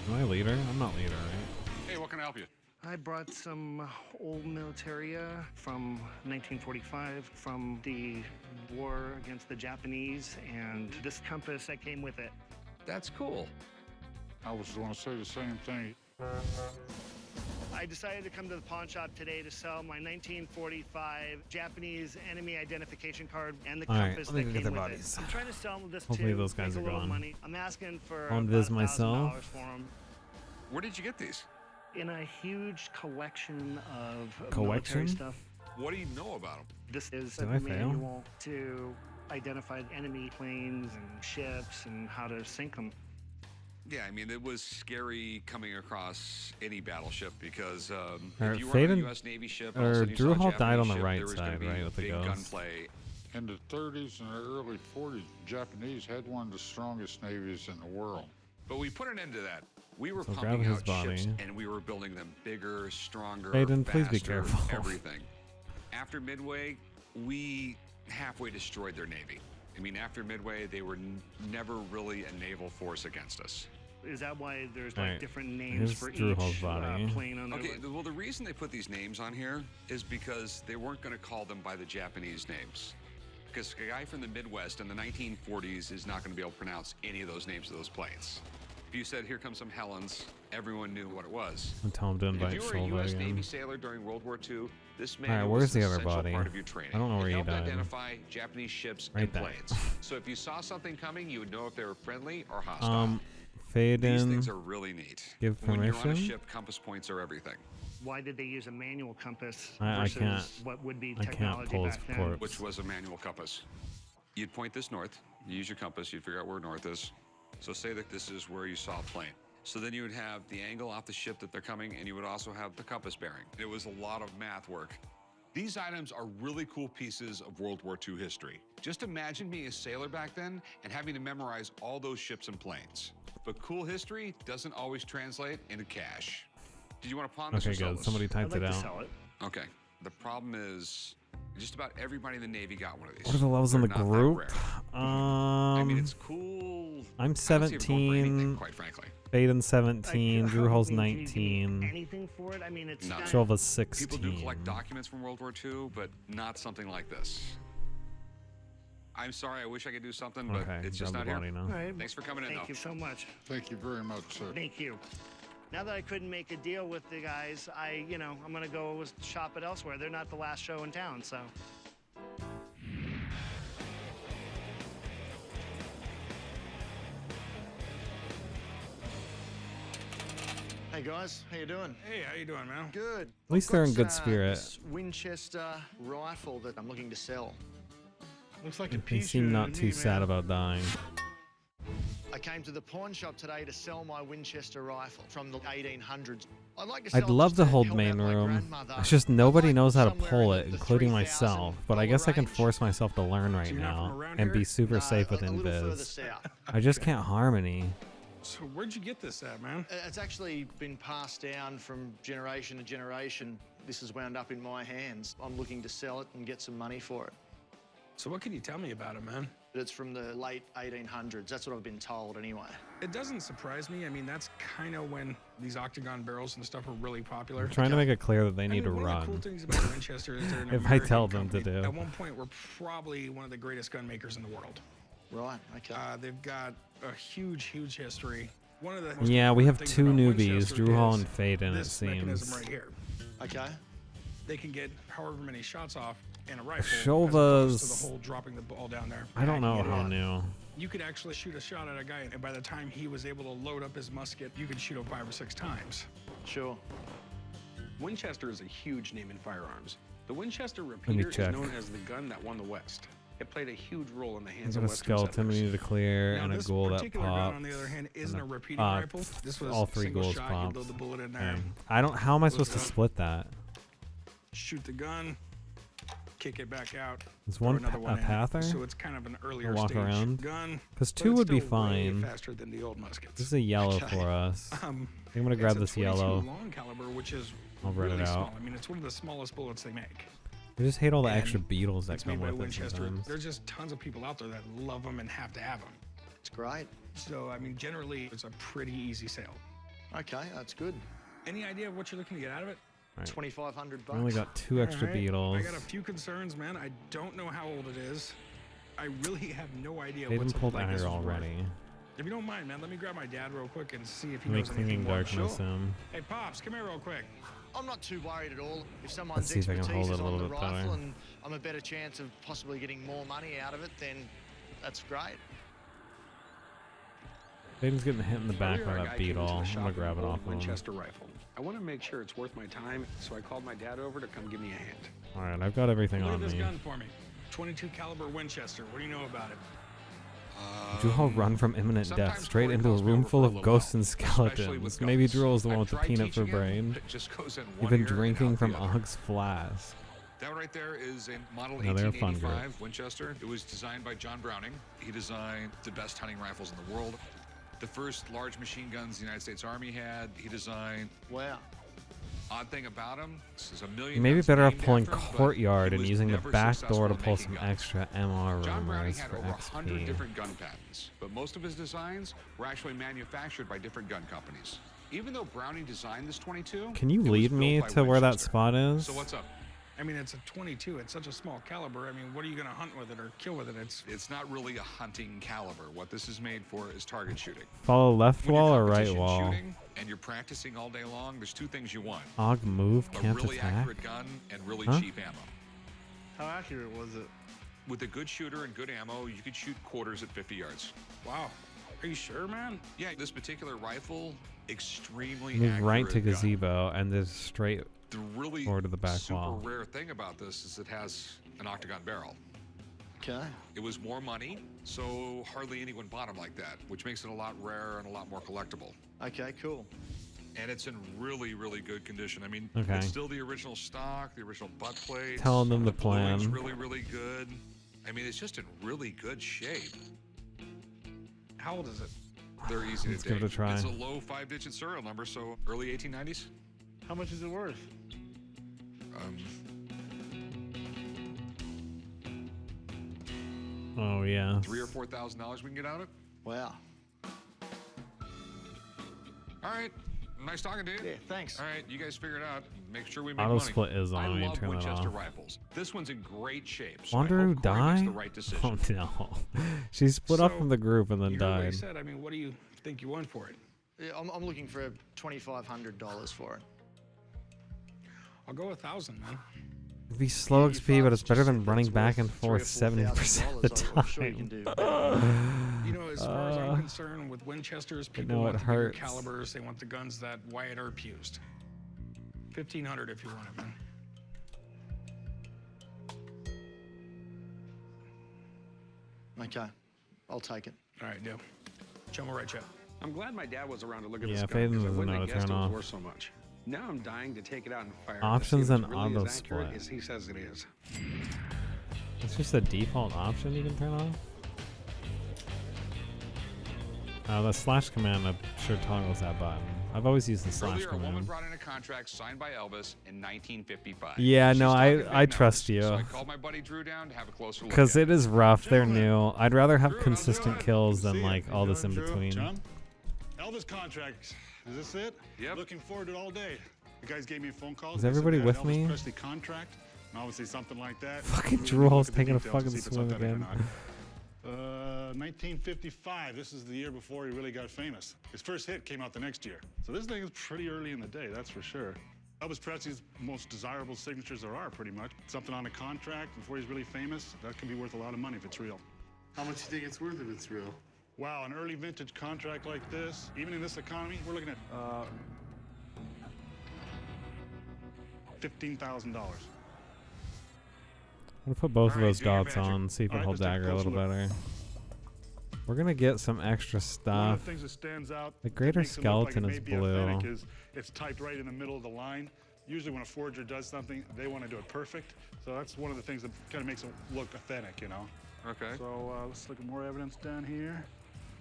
Am I leader? I'm not leader, right? Hey, what can I help you? I brought some old militaria from 1945 from the war against the Japanese, and this compass that came with it. That's cool. I was going to say the same thing. I decided to come to the pawn shop today to sell my 1945 Japanese enemy identification card and the All right, compass let me that go came get with their it. bodies. I'm trying to sell this Hopefully to those guys make are a little gone. money. I'm asking for I'll about invis $1,000 myself. for them. Where did you get these? In a huge collection of Collection? military stuff. What do you know about them? This is Did a I fail? manual to identify enemy planes and ships and how to sink them. Yeah, I mean, it was scary coming across any battleship because Or if you were on a Faden- U.S. Navy ship, or all of a sudden you Drew saw a Hall died on Japanese the ship, right there was gonna side, be right, with the big ghost. gunplay. In the 30s and the early 40s, Japanese had one of the strongest navies in the world. But we put an end to that. We were So pumping grab his out ships, body. and we were building them bigger, stronger, Faden, faster, please be careful. everything. After Midway, we halfway destroyed their navy. I mean, after Midway, they were never really a naval force against us. Is that why there's like Alright, different names here's for Drew each Hall's body. plane on there? Okay, well, the reason they put these names on here is because they weren't going to call them by the Japanese names. Because a guy from the Midwest in the 1940s is not going to be able to pronounce any of those names of those planes. If you said, here comes some Helens, everyone knew what it was. I'm telling him to If invite you were a Shoulder U.S. again. Navy sailor during World War II, this Alright, manual where's was an the other essential body? part of your training. I don't know where it he helped died. identify Japanese ships Right and there. planes. So if you saw something coming, you would know if they were friendly or hostile. Faden, These things are really neat. give When you're on a permission? ship, compass points are everything. Why did they use a manual compass I versus can't- what would be I can't technology pull his back then? corpse. Which was a manual compass. You'd point this north, you use your compass, you'd figure out where north is. So say that this is where you saw a plane. So then you would have the angle off the ship that they're coming, and you would also have the compass bearing. It was a lot of math work. These items are really cool pieces of World War II history. Just imagine being a sailor back then and having to memorize all those ships and planes. But cool history doesn't always translate into cash. Did you want to pawn this Okay, or sell good. this? Somebody typed I'd it like to out. sell it. Okay. The problem is just about everybody in the Navy got one of these. What are the levels in the They're not that group? rare. I mean, Um, it's cool. I'm I don't see it going for 17. anything, quite frankly. Faden 17. Drew Hall's I mean, can you give me 19. Anything for it? I mean, it's None. not- Shova's People do 16. collect documents from World War II, but not something like this. I'm sorry, I wish I could do something, but Okay, it's just grab not the here. body now. All right. Thanks for coming in, Thank though. you so much. Thank you very much, sir. Thank you. Now that I couldn't make a deal with the guys, I'm gonna go shop it elsewhere. They're not the last show in town, so. Hey guys, how you doing? Hey, how you doing, man? Good. At least they're in good spirit. This Winchester rifle that I'm looking to sell. Looks like a He piece seemed not too sad about dying. I came to the pawn shop today to sell my Winchester rifle from the 1800s. I'd like to sell I'd it love just to to hold help main out my room. grandmother. It's just nobody knows how to somewhere pull in it, the including myself. But I guess I can force myself to learn right you're not now from around and be here? super safe with a little further invis. south. I just can't harmony. So where'd you get this at, man? It's actually been passed down from generation to generation. this has wound up in my hands. I'm looking to sell it and get some money for it. So what can you tell me about it, man? It's from the late 1800s. That's what I've been told anyway. It doesn't surprise me. I mean, that's kind of when these octagon barrels and stuff were really popular. I'm trying to make it clear that they need to one run. of the cool things about Winchester is they're an if I American tell them to company. do. At one point, we're probably one of the greatest gun makers in the world. Right, okay. They've got a huge history. One of the most Yeah, we have important two things about newbies, Winchester Drew Hall is and Faden, it this mechanism seems. right here. Okay. They can get however many shots off in a rifle Show as opposed to those- the whole dropping the ball down there. I don't know Yeah. how new. You could actually shoot a shot at a guy, and by the time he was able to load up his musket, you could shoot him 5 or 6 times. Sure. Winchester is a huge name in firearms. The Winchester me repeater is check. known as the gun that won the West. It played a huge role in the I've hands got of a Western skeleton we settlers. need to clear Now, and a this ghoul that particular gun, pops. on the other hand, and isn't a- a repeating rifle. This was all 3 single ghouls shot. pops. You load the bullet in there. Dang. I don't. How am I Load supposed it to up, split that? Shoot the gun, kick it back out. Is throw one another a one in. pather? So it's kind of an earlier walk stage around? gun. Because but 2 it's would be still way fine. faster than the old muskets. This is a yellow Okay. for us. I think I'm gonna it's grab a this 22 yellow. long caliber, which is I'll run really it out. small. I mean, it's one of the smallest bullets they make. I just hate all the And extra beetles that it's come made by with it Winchester. sometimes. There's just tons of people out there that love them and have to have them. It's great. So, I mean, generally, it's a pretty easy sale. Okay, that's good. Any idea of what you're looking to get out of it? Right. $2,500 I bucks. only got 2 extra Alright, beetles. I got a few concerns, man. I don't know how old it is. I really have no idea They what's didn't pull like this air is worth. already. If you don't mind, man, let me grab my dad real quick and see if he Let me knows cleaning anything more. darkness him. Hey, Pops, come here real quick. I'm not too worried at all. If Let's someone's see if I can expertise hold it is a on little the bit rifle better. and I'm a better chance of possibly getting more money out of it, then that's great. Faden's getting hit in the back Earlier, by a guy that came into beetle. the I'm shop gonna with grab an it old off of him. Winchester rifle. I want to make sure it's worth my time, so I called my dad over to come give me a hand. Alright, I've got everything Look on at this me. gun for me. 22 caliber Winchester. What do you know about it? Drew run from imminent death sometimes straight Corey into a calls me room over full for a of little ghosts and especially with skeletons. Maybe guns. Drew is the one I've with the tried peanut for teaching him. brain. It just goes in You've one been ear and drinking out from the other. Ogg's flask. That right there is a model No, they're a fun 1885 Winchester. It was designed by John Browning. He designed the best hunting rifles in the world. The first large machine guns the United States Army had, he designed. Wow. Odd thing about him, this is a million You may be guns better off named pulling after him, but courtyard he and was using the never back successful door to in pull making some guns. extra MR John Browning rumors had for over 100 XP. different gun patents, but most of his designs were actually manufactured by different gun companies. Even though Browning designed this 22, Can you it was lead built me by to where that Winchester. spot is? So what's up? I mean, it's a 22. It's such a small caliber. I mean, what are you going to hunt with it or kill with it? It's not really a hunting caliber. What this is made for is target shooting. Follow left When you're wall or right competition wall? shooting and you're practicing all day long, there's 2 things you want. Ogg move, A can't really attack? accurate gun and really Huh? cheap ammo. How accurate was it? With a good shooter and good ammo, you could shoot quarters at 50 yards. Wow. Are you sure, man? Yeah, this particular rifle, extremely Move accurate right to gun. gazebo and then straight The really forward to the back super wall. rare thing about this is it has an octagon barrel. Okay. It was more money, so hardly anyone bought them like that, which makes it a lot rarer and a lot more collectible. Okay, cool. And it's in really, really good condition. I mean, Okay. it's still the original stock, the original butt plates. Telling them the bluing's plan. really, really good. I mean, it's just in really good shape. How old is it? They're easy Let's to give it date. a try. It's a low 5-digit serial number, so early 1890s. How much is it worth? Oh yeah. $3,000 or $4,000 we can get out of it. Wow. All right. Nice talking to you. Yeah, thanks. All right, you guys figure it out. Make sure we make Auto money. split is on. I You love turn that Winchester off. rifles. This one's in great shape. So Wonder I who hope Corey makes died? the right decision. Oh no. She split up So, from the group and then You heard what he died. said. I mean, what do you think you want for it? Yeah, I'm looking for $2,500 for it. I'll go 1,000, man. It'd be slow XP, but it's better than running It's back worth and forth $3,000 or 70% of the $4,000. I'm sure you can time. do. You know, as far as I'm concerned with Winchesters, people know want it the bigger hurts. calibers. They want the guns that Wyatt Earp used. 1,500 if you want it, man. Okay, I'll take it. All right, deal. Chum will write you up. I'm glad my dad was around to look at Yeah, this gun because Faden I doesn't wouldn't know have to guessed turn it was off. worth so much. Now I'm dying to take it out and fire Options it to see and if it's really auto as accurate split. as he says it is. It's just a default option you can turn on. The slash command I'm sure toggles that button. I've always used the slash Earlier, a woman command. brought in a contract signed by Elvis in 1955. Yeah, She's no, talking big I trust numbers, you. So I called my buddy Drew down to have a closer look. Because at it is rough. They're new. I'd rather have Drew, how's it consistent going? kills Good to than see you. like How all you this in doing, Drew? between. John? Elvis contract. Is this it? Yep. Looking forward to it all day. The guys gave me a phone call. Is They said everybody they had with an me? Elvis Presley contract, and obviously something like that. Fucking Really Drew look Hall's at the taking a details to fucking see if it's swim authentic or again. not. 1955. This is the year before he really got famous. His first hit came out the next year. So this thing is pretty early in the day, that's for sure. Elvis Presley's most desirable signatures there are, pretty much. Something on a contract before he's really famous, that can be worth a lot of money if it's real. How much do you think it's worth if it's real? Wow, an early vintage contract like this, even in this economy, we're looking at $15,000. I'm gonna put both of those dots on, see if it holds dagger a little better. We're gonna get some extra One stuff. of the things that stands out, The greater makes it look like it skeleton may is be blue. authentic, is it's typed right in the middle of the line. Usually when a forger does something, they want to do it perfect. So that's one of the things that kind of makes it look authentic, you know? Okay. So let's look at more evidence down here.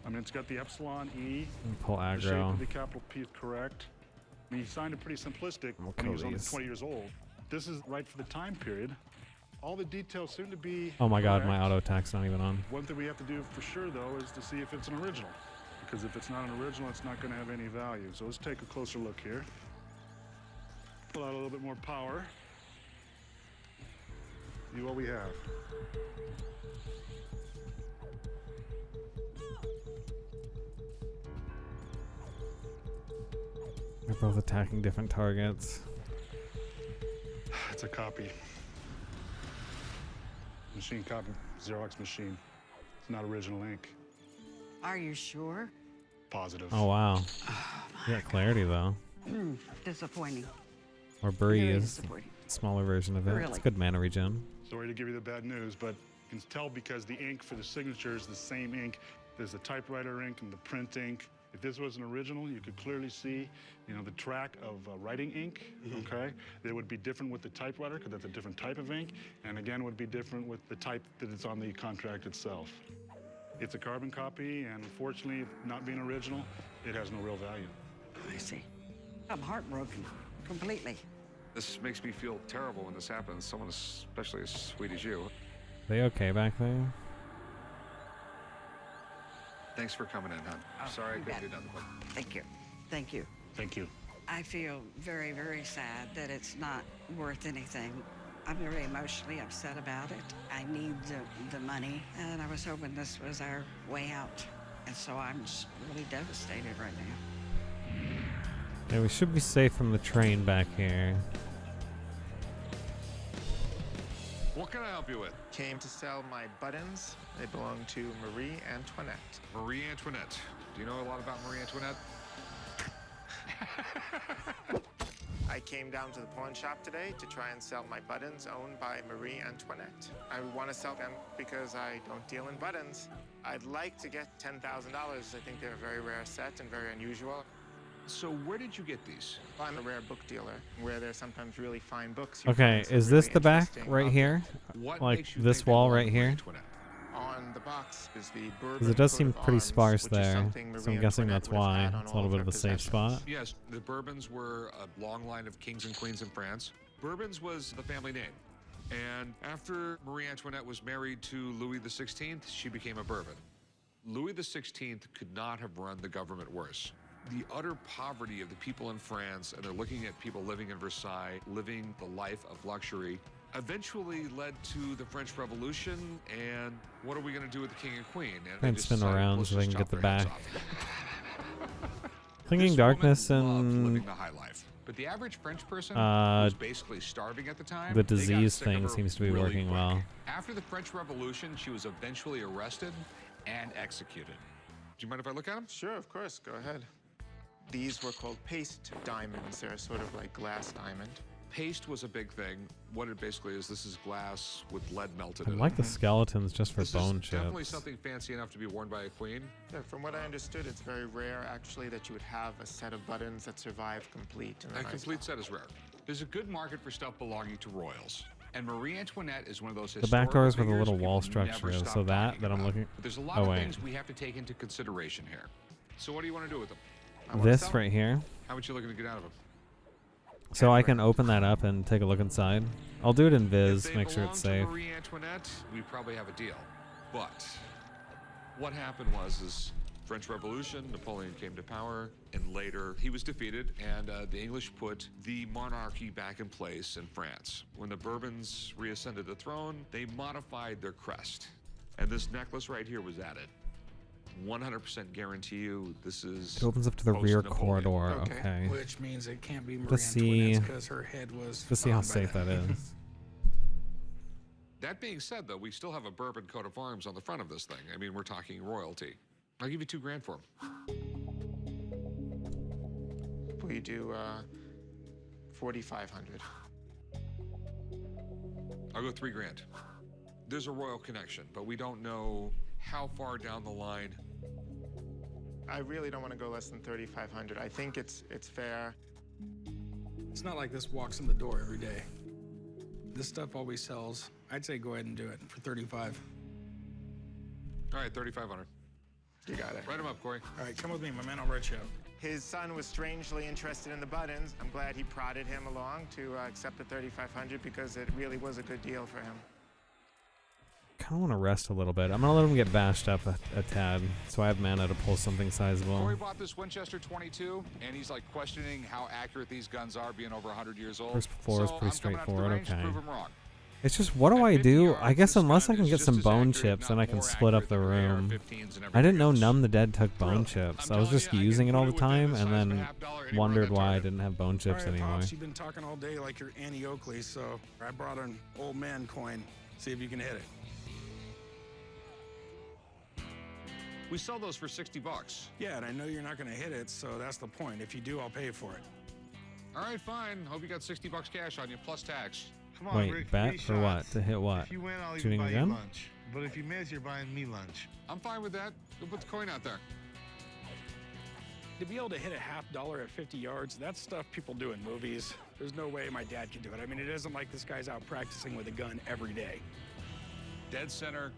I mean, it's got the epsilon E. Pull The shape aggro. of the capital P is correct. I mean, he signed it pretty simplistic We'll when he was kill only these. 20 years old. This is right for the time period. All the details seem to be Oh my god, my correct. auto attack's not even on. One thing we have to do for sure, though, is to see if it's an original. Because if it's not an original, it's not going to have any value. So let's take a closer look here. Pull out a little bit more power. See what we have. They're both attacking different targets. It's a copy. Machine copy, Xerox machine. It's not original ink. Are you sure? Positive. Oh wow. You got clarity though. Disappointing. Or Brie Very is disappointing. smaller version of it. It's Really? good mana regen. Sorry to give you the bad news, but you can tell because the ink for the signature is the same ink. There's the typewriter ink and the print ink. If this was an original, you could clearly see, you know, the track of writing ink, okay? It would be different with the typewriter because that's a different type of ink, and again, would be different with the type that it's on the contract itself. It's a carbon copy, and unfortunately, not being original, it has no real value. I see. I'm heartbroken. Completely. This makes me feel terrible when this happens. Someone especially as sweet as you. They okay back there? Thanks for coming in, hon. I'm sorry I couldn't do nothing but. Thank you. Thank you. Thank you. I feel very, very sad that it's not worth anything. I'm very emotionally upset about it. I need the money, and I was hoping this was our way out. And so I'm just really devastated right now. Yeah, we should be safe from the train back here. What can I help you with? Came to sell my buttons. They belong to Marie Antoinette. Marie Antoinette. Do you know a lot about Marie Antoinette? I came down to the pawn shop today to try and sell my buttons owned by Marie Antoinette. I want to sell them because I don't deal in buttons. I'd like to get $10,000. I think they're a very rare set and very unusual. So where did you get these? I'm a rare book dealer, where there's sometimes really fine books. you Okay, find some is this really the back interesting right objects. here? What Like makes you this think they wall belong right to Marie here? Antoinette? On the box is the Bourbon Because it does coat seem of pretty arms, sparse which is there, something so Marie I'm guessing Antoinette that's would have why. had on It's a all little bit her of a safe possessions. spot. Yes, the Bourbons were a long line of kings and queens in France. Bourbons was the family name. And after Marie Antoinette was married to Louis XVI, she became a Bourbon. Louis XVI could not have run the government worse. The utter poverty of the people in France, and they're looking at people living in Versailles, living the life of luxury, eventually led to the French Revolution. And what are we going to do with the king and queen? And they And just spin decided, around let's so they just can get chop the their heads back. off. Clinging This Darkness woman loved and living the high life. But the average French person who was basically starving at the time, the they got disease sick of thing her seems to be really working quick. well. After the French Revolution, she was eventually arrested and executed. Do you mind if I look at them? Sure, of course, go ahead. These were called paste diamonds. They're sort of like glass diamond. Paste was a big thing. What it basically is, this is glass with lead melted I in like it. the skeletons just for This bone is definitely chips. something fancy enough to be worn by a queen. Yeah, from what I understood, it's very rare, actually, that you would have a set of buttons that survive complete. In A nice complete set is rare. There's a good market for stuff belonging to royals. And Marie Antoinette is one of those The back historical doors with a figures little people wall never structure, stop so that talking I'm about. looking. But there's a lot Oh of wait, things we have to take into consideration here. So what do you want to do with them? This right here. How much you looking to get out of them? So I can open that up and take a look inside. I'll do it in Viz, make sure it's safe. If they belong to Marie Antoinette, we probably have a deal. But what happened was French Revolution, Napoleon came to power, and later he was defeated, and the English put the monarchy back in place in France. When the Bourbons reascended the throne, they modified their crest. And this necklace right here was added. 100% guarantee you this is... It opens up to the rear corridor. Okay. Which means it can't be Marie To see, Antoinette's because her head was to see how found by safe that them. is. That being said, though, we still have a bourbon coat of arms on the front of this thing. I mean, we're talking royalty. I'll give you $2,000 for them. We do 4,500. I'll go $3,000. There's a royal connection, but we don't know how far down the line. I really don't want to go less than 3,500. I think it's fair. It's not like this walks in the door every day. This stuff always sells. I'd say go ahead and do it for 35. All right, 3,500. You got it. Write them up, Corey. All right, come with me, my man. I'll write you up. His son was strangely interested in the buttons. I'm glad he prodded him along to accept the 3,500 because it really was a good deal for him. Kind of want to rest a little bit. I'm gonna let him get bashed up a tad, so I have mana to pull something sizable. Corey bought this Winchester 22, and he's like questioning how accurate these guns are, being over 100 years old. First floor is pretty straightforward. Okay. Prove him wrong. It's just, what do I do? I guess unless I can get some bone chips, then I can split up the room. I didn't know Numb the Dead took bone chips. I was just using it all the time, and then wondered why I didn't have bone chips anymore. Pops, you've been talking all day like you're Annie Oakley, so I brought an old man coin. See if you can hit it. We sell those for $60. Yeah, and I know you're not going to hit it, so that's the point. If you do, I'll pay for it. All right, fine. Hope you got $60 cash on you, plus tax. Come on, Wait, Rick, bet 3 for what? shots. To hit what? If you win, I'll Shooting even a buy you gun? lunch. But if you miss, you're buying me lunch. I'm fine with that. Go put the coin out there. To be able to hit a $50 at 50 yards, that's stuff people do in movies. There's no way my dad can do it. I mean, it isn't like this guy's out practicing with a gun every day. Dead center,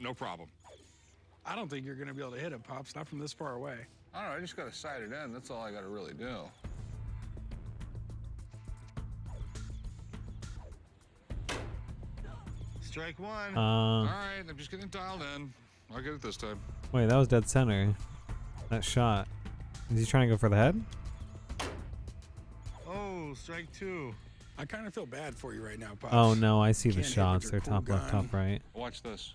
no problem. I don't think you're going to be able to hit it, Pops, not from this far away. I don't know, I just got to sight it in. That's all I got to really do. Strike one. All right, I'm just getting dialed in. I'll get it this time. Wait, that was dead center. That shot. Is he trying to go for the head? Oh, strike 2. I kind of feel bad for you right now, Pops. Oh no, I see the Can't hit with shots. your They're cool top left, gun. top right. Watch this.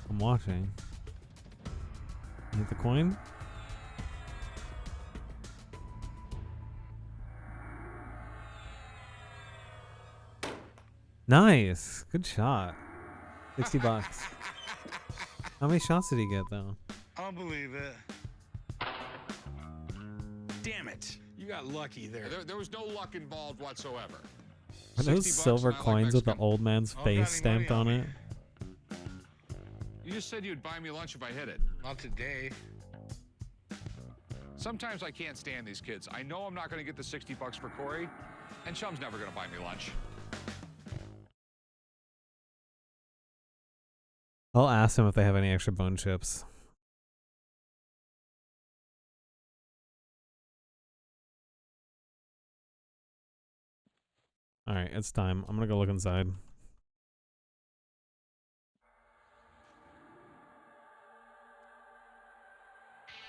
I'm watching. Hit the coin. Nice. Good shot. $60. How many shots did he get though? I don't believe it. Damn it. You got lucky there. There was no luck involved whatsoever. Are those 60 bucks, silver not like coins with the Mexican. old man's I don't got face any stamped money on on it? You just said you'd buy me lunch if I hit it. Not today. Sometimes I can't stand these kids. I know I'm not going to get the $60 for Corey, and Chum's never going to buy me lunch. I'll ask them if they have any extra bone chips. Alright, it's time. I'm gonna go look inside.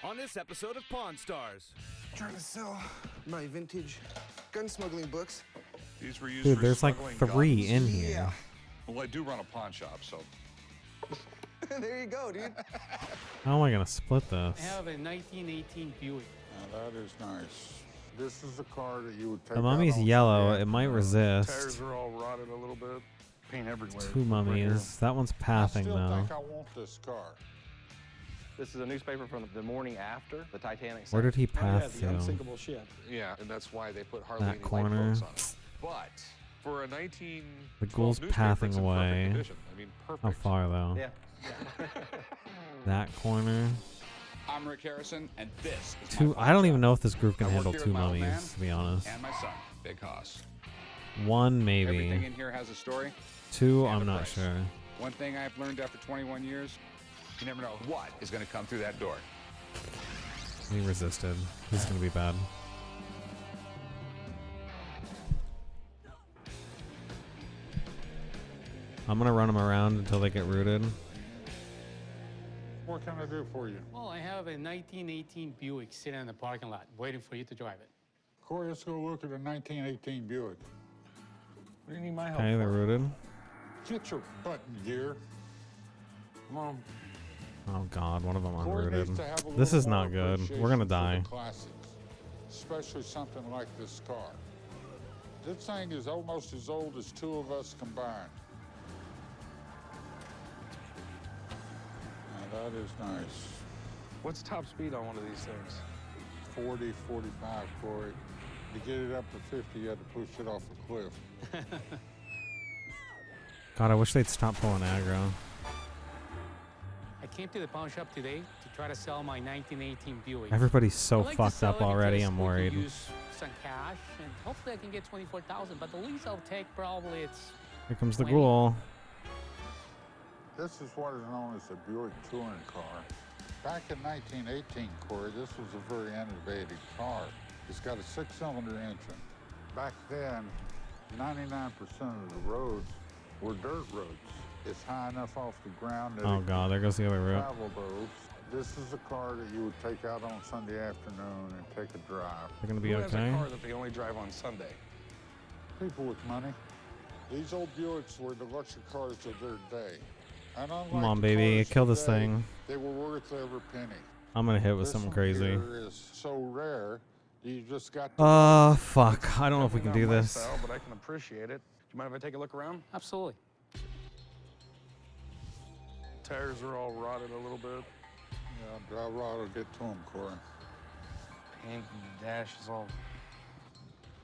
On this episode of Pawn Stars. Trying to sell my vintage gun smuggling books. These were used Dude, for there's like smuggling 3 guns. in here. Well, I do run a pawn shop, so. There you go, dude. How am I gonna split this? I have a 1918 Buick. Now that is nice. This is the car that you would take The out mummy's on yellow. set. It might Tires resist. are all rotted a little bit. Paint everywhere. 2 mummies. That one's pathing I still though. think I want this car. This is a newspaper from the morning after the Titanic. Where did he Oh, yeah, path the to? unsinkable ship. Yeah, and that's why they put hardly That any corner. lifeboats on it. But for a 19 The ghoul's pathing away. condition. I mean, perfect. How far though? Yeah. That corner. I'm Rick Harrison, and this is 2. I don't even know if this group can I work handle here 2 with my old man mummies, to be honest. and my son, Big Hoss. 1 Everything maybe. in here has a story. 2, and I'm a not price. sure. One thing I've learned after 21 years, You never know what is going to come through that door. He resisted. This is gonna be bad. I'm gonna run them around until they get rooted. What can I do for you? Well, I have a 1918 Buick sitting in the parking lot, waiting for you to drive it. Corey, let's go look at a 1918 Buick. What do you need my help Okay, they're for? rooted. Get your button gear. Come on. Oh god, one of them Corey unrooted. needs to have a This little is not more good. We're appreciation gonna for die. the classics, especially something like this car. This thing is almost as old as two of us combined. Now that is nice. What's top speed on one of these things? 40, 45, Corey. To get it up to 50, you had to push it off a cliff. God, I wish they'd stop pulling aggro. I came to the pawn shop today to try to sell my 1918 Buick. Everybody's so I'd like to fucked sell up it already, because I'm we could worried. Use some cash, and hopefully I can get 24,000. But the least I'll take probably it's. Here comes the 20. ghoul. This is what is known as a Buick touring car. Back in 1918, Corey, this was a very innovative car. It's got a six-cylinder engine. Back then, 99% of the roads were dirt roads. It's high enough off the ground that Oh it god, there goes the other could route. travel those. This is a car that you would take out on Sunday afternoon and take a drive. They're gonna be Who has okay. a car that they only drive on Sunday? People with money. These old Buicks were the luxury cars of their day. And unlike Come on, the baby, cars kill this today, thing. They were worth every penny. I'm gonna hit with This something one crazy. here is so rare, you just got to Fuck. I don't know if we can do Not my this. style, but I can appreciate it. Do you mind if I take a look around? Absolutely. Tires are all rotted a little bit. Yeah, dry rod will get to them, Corey. Paint and dash is all.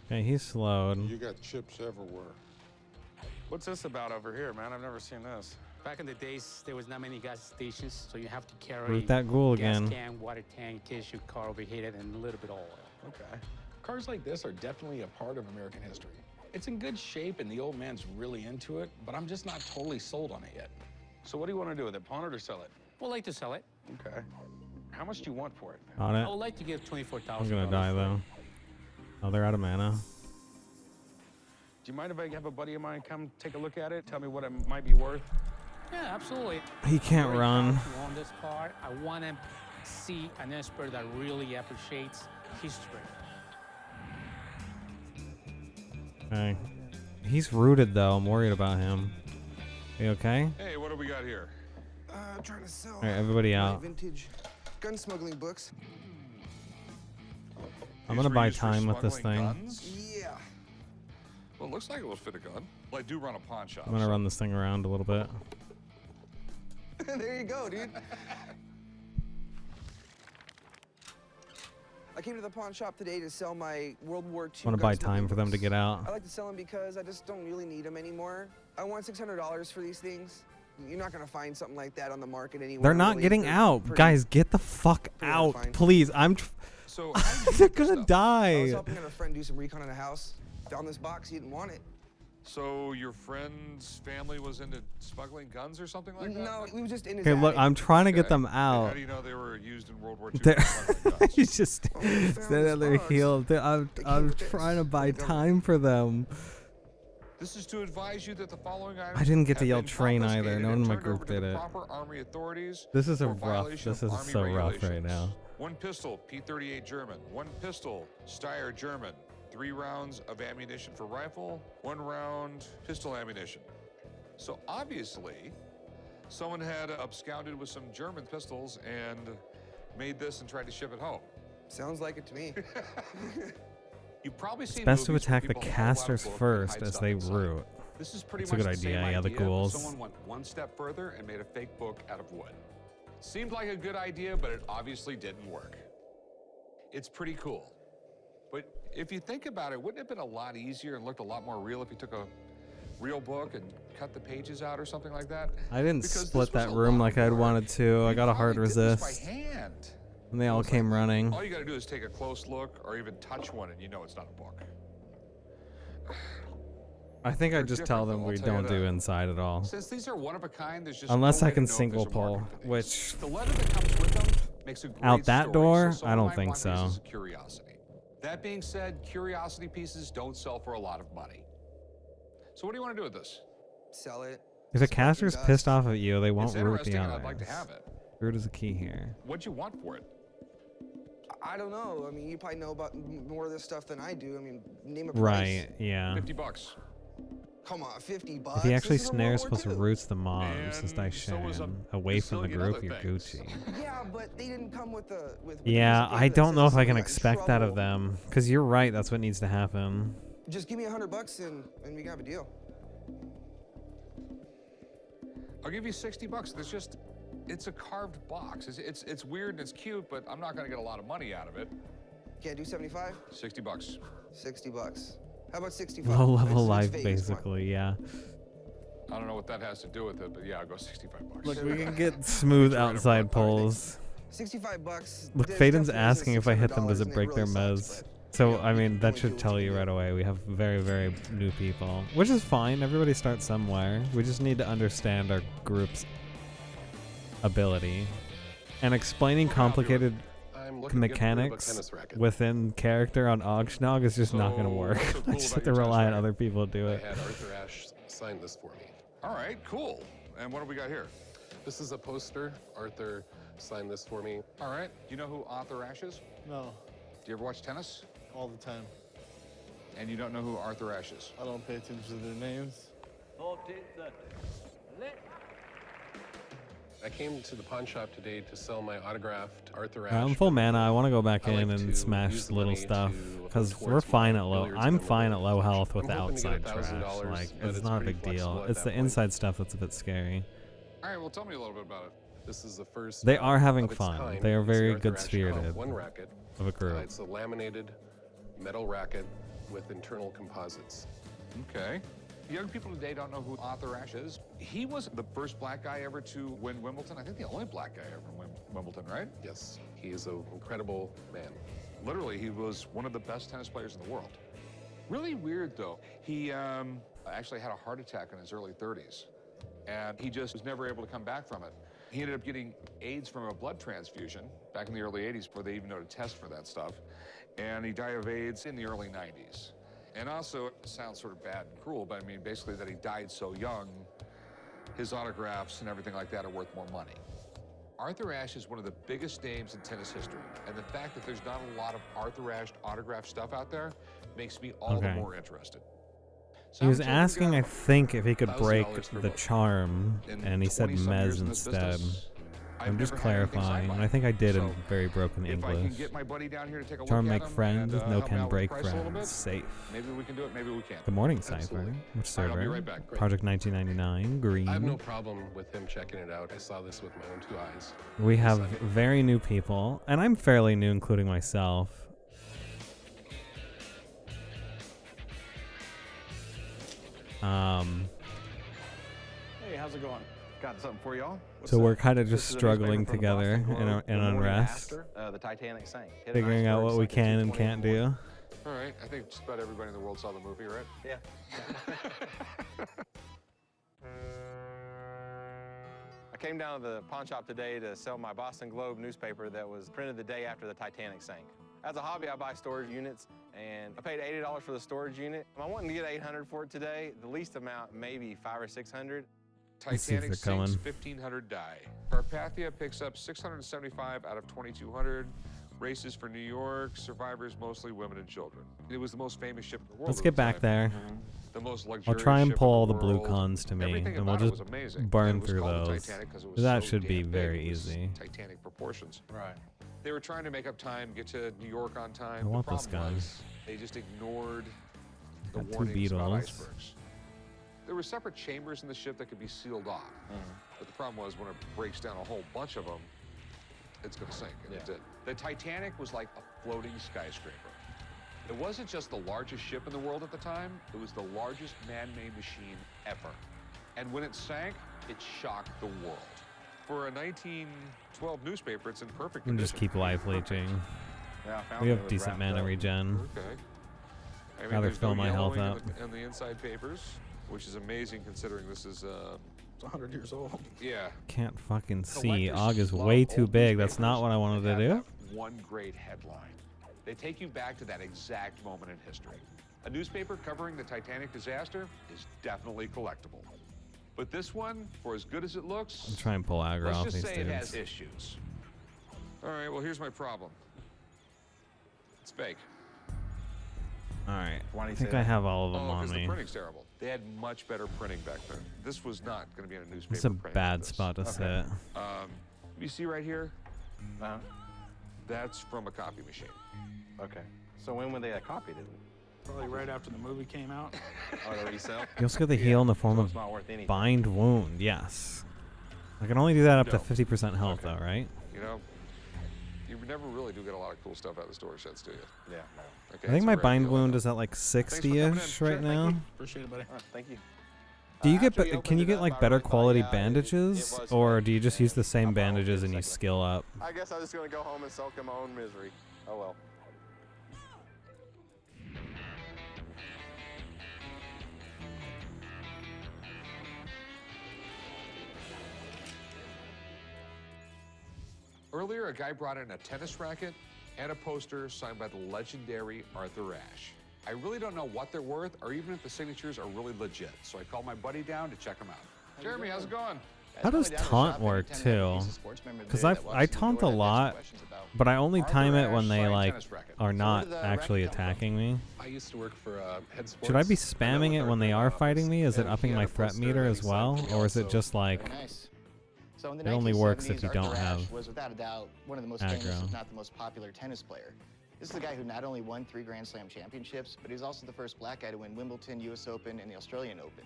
Okay, he's slowed. You got chips everywhere. What's this about over here, man? I've never seen this. Back in the days, there was not many gas stations, so you have to carry Root that ghoul gas again. can, water tank, in case your car overheated, and a little bit of oil. Okay. Cars like this are definitely a part of American history. It's in good shape and the old man's really into it, but I'm just not totally sold on it yet. So what do you want to do with it? Pawn it or sell it? We'd like to sell it. Okay. How much do you want for it? On I it. would like to give 24,000. I'm gonna die though. Oh, they're out of mana. Do you mind if I have a buddy of mine come take a look at it? Tell me what it might be worth? Yeah, absolutely. He can't Very run. proud to own this car. I want to see an expert that really appreciates history. Okay. He's rooted though. I'm worried about him. You okay? Hey, what do we got here? Trying to sell. All right, everybody my out. vintage gun smuggling books. I'm gonna buy time with this thing. Yeah. Well, it looks like it will fit a gun. Well, I do run a pawn shop. I'm gonna run this thing around a little bit. There you go, dude. I came to the pawn shop today to sell my World War II. I want to buy gunsmithing time for them to books. get out. I like to sell them because I just don't really need them anymore. I want $600 for these things. You're not gonna find something like that on the market anywhere. They're not really. getting They're out. pretty- Guys, get the fuck pretty hard out, to find. please. So They're gonna I was die. helping a friend do some recon in a house. Found this box. He didn't want it. So your friend's family was into smuggling guns or something like that? No, we were just in his Okay, look, attic. I'm trying to get them How out. do you know they were used in World War II? They're- for smuggling guns? He's just standing on their heel. I'm trying to buy time for them. This is to advise you that the following items I didn't get to have yell been train either. confiscated No one and in my turned group over to did the it. proper Army authorities This is a for rough. violation This of is Army so rough right regulations. now. One pistol, P-38 German. One pistol, Steyr German. 3 rounds of ammunition for rifle. 1 round pistol ammunition. So obviously, someone had absconded with some German pistols and made this and tried to ship it home. Sounds like it to me. You've probably It's seen best to movies where attack the people hold out a casters book and first hide as stuff they inside. root. This is pretty That's a much good the same idea. Yeah, the idea, but ghouls. someone went one step further and made a fake book out of wood. Seemed like a good idea, but it obviously didn't work. It's pretty cool. But if you think about it, wouldn't it have been a lot easier and looked a lot more real if you took a real book and cut the pages out or something like that? I didn't Because split this was that a room lot like of I'd work. wanted to. I got a hard Probably did this resist. by hand. And they all came running. All you got to do is take a close look or even touch one and you know it's not a book. I think I They're just tell them different, though, we I'll tell you don't do that. inside at all. Since these are one of a kind, there's just Unless no I way to can know if single there's a market pull, for these. which The leather that comes with them makes a great out that story, door, so I don't might think want these so. as a curiosity. That being said, curiosity pieces don't sell for a lot of money. So what do you want to do with this? Sell it. If a caster's pissed off at you, they won't It's root interesting, the and others. I'd like to have it. Root is a key here. What'd you want for it? I don't know. I mean, you probably know about more of this stuff than I do. I mean, name a price. Right, yeah. $50. Come on, $50. If he actually This is from snares World War plus II. roots the mobs, as And so was a Daishan, away from the bazillion group, other you're things. Gucci. Yeah, but they didn't come with the with. Yeah, the I don't know if I can got in expect that of trouble. them. Because you're right, that's what needs to happen. Just give me $100 and we can have a deal. I'll give you $60. There's just, it's a carved box. It's weird and it's cute, but I'm not going to get a lot of money out of it. Can't do 75. $60. $60. How about 65? Low level It's life, Vegas, come on. basically, yeah. I don't know what that has to do with it, but yeah, I'll go $65. Look, we can get smooth outside pulls. $65. Look, There's Faden's definitely asking if I hit them, does $600 it break and their really sucks, mez? but So, I mean, that do should what tell you you do. right away. We have very, very new people. Which is fine. Everybody starts somewhere. We just need to understand our group's ability. And explaining complicated I'm looking to get rid of a mechanics tennis racket. within character on Oggshnog is just not going to work. what's so I cool just about have to your rely on tennis other people to do I it. had Arthur Ashe sign this for me. All right, cool. And what do we got here? This is a poster. Arthur signed this for me. All right. Do you know who Arthur Ashe is? No, Do you ever watch tennis? all the time. And you don't know who Arthur Ashe is? I don't pay attention to their names. I came to the pawn shop today to sell my autographed Arthur Ashe. I'm full mana. I want to go back I like in and to smash use the little money stuff to because put we're towards fine my at low. billiards I'm fine at low health with the I'm hoping to outside get trash. $1,000, Like but it's it's not a pretty big deal. flexible at It's the that point. inside stuff that's a bit scary. All right, well, tell me a little bit about it. This is the first. They are having of its fun. kind. They are It's the very Arthur good Ashe spirited One racket. of a group. It's a laminated metal racket with internal composites. Okay. Young people today don't know who Arthur Ashe is. He was the first black guy ever to win Wimbledon. I think the only black guy ever to win Wimbledon, right? Yes, he is an incredible man. Literally, he was one of the best tennis players in the world. Really weird, though. He actually had a heart attack in his early 30s, and he just was never able to come back from it. He ended up getting AIDS from a blood transfusion back in the early 80s before they even know to test for that stuff, and he died of AIDS in the early 90s. And also, it sounds sort of bad and cruel, but I mean, basically that he died so young, his autographs and everything like that are worth more money. Arthur Ashe is one of the biggest names in tennis history, and the fact that there's not a lot of Arthur Ashe autographed stuff out there makes me all the Okay. more interested. So He I'm was thinking asking, I think, if he could break $1,000 for the both. charm, In and he said 20-some years Mez in this instead. business, I've I'm just never had anything clarifying, signed and by I think I did in So, very broken if I can English. get my buddy down here to take a Charm look make at him friends, and, no help me can out with break the price a little friends. bit, Safe. Maybe we can do it, maybe we can't. Good morning, Cypher. Absolutely. Which All right, server? I'll be right back. Great. Project 1999, green. I have no problem with him checking it out. I saw this with my own two eyes. We have very new people, and I'm fairly new, including myself. Hey, how's it going? Got something for y'all? So we're kind of just This is a struggling newspaper from the together Boston Globe, in the morning unrest, after, the Titanic sank. Hit an figuring out iceberg, what we sunk at can and 2:20 can't in the do. morning. All right, I think just about everybody in the world saw the movie, right? Yeah. I came down to the pawn shop today to sell my Boston Globe newspaper that was printed the day after the Titanic sank. As a hobby, I buy storage units, and I paid $80 for the storage unit. I'm wanting to get $800 for it today. The least amount, maybe $500 or $600. Let's see if Titanic they're sinks, coming. 1,500 die. Carpathia picks up 675 out of 2,200. Races for New York, survivors mostly women and children. It was the most famous ship in the world. Let's at get the back time. there. The most I'll luxurious try and ship pull all in the the blue world. cons to me, Everything and we'll about it just was amazing. burn And it was through called the those. Titanic 'cause it was That so should be damn very big. It was easy. Titanic proportions. Right. They were trying to make up time, get to New York on time. I want the this problem gun. was they just ignored the Got two warnings about Beetles. icebergs. There were separate chambers in the ship that could be sealed off. But the problem was when it breaks down a whole bunch of them, it's going to sink, and it did. The Titanic was like a floating skyscraper. It wasn't just the largest ship in the world at the time, it was the largest man-made machine ever. And when it sank, it shocked the world. For a 1912 newspaper, it's in perfect And condition. just keep life leeching. Yeah, I found We it. have It was decent wrapped mana up. regen. Okay. I mean, Rather there's fill no my health yellowing up. in the inside papers, which is amazing considering this is It's 100 years old. yeah. Can't fucking see. Collectors Ogg is love way too old big. That's not newspapers what I wanted that to have do. that one great headline. They take you back to that exact moment in history. A newspaper covering the Titanic disaster is definitely collectible. But this one, for as good as it looks, I'm trying to pull aggro let's off just these say it has dudes. issues. All right, well, here's my problem. It's fake. All right. Why do I you think say I that? have all of them Oh, on because the me. printing's terrible. They had much better printing back then. This was not going to be in a newspaper. It's a printing bad like this. spot to sit. You see right here? Uh-huh. That's from a copy machine. Okay. So when they copied it? Probably right after the movie came out. Oh, the resale? You also get the heal in the form So of it's not worth anything. bind wound. Yes. I can only do that up to No. 50% health, though, right? You know, you never really do get a lot of cool stuff out of the storage sheds, do you? Yeah, no. Okay, I think it's a my rare bind deal, I wound know. is at like Thanks for coming in. 60-ish Sure, right thank now. you. Appreciate it, buddy. Thank you. Do you get? After we Can you opened get it up, like I better really thought, quality yeah, it bandages, was or fake, do you just use the same I thought it bandages was and you second. skill up? I guess I was gonna go home and sulk in my own misery. Oh well. Earlier, a guy brought in a tennis racket and a poster signed by the legendary Arthur Ashe. I really don't know what they're worth or even if the signatures are really legit, so I called my buddy down to check them out. Jeremy, how's it going? How does taunt work too? Because I taunt a lot, but I only time it when they like are not actually attacking me. I used to work for Head Sports. Should I be spamming it when they are fighting me? Is it upping my threat meter as well, or is it just like So in the it only works if 1970s, you don't Arthur have Ashe was without a doubt one of the most famous, aggro? if not the most popular tennis player. This is a guy who not only won 3 Grand Slam championships, but he was also the first black guy to win Wimbledon, US Open, and the Australian Open.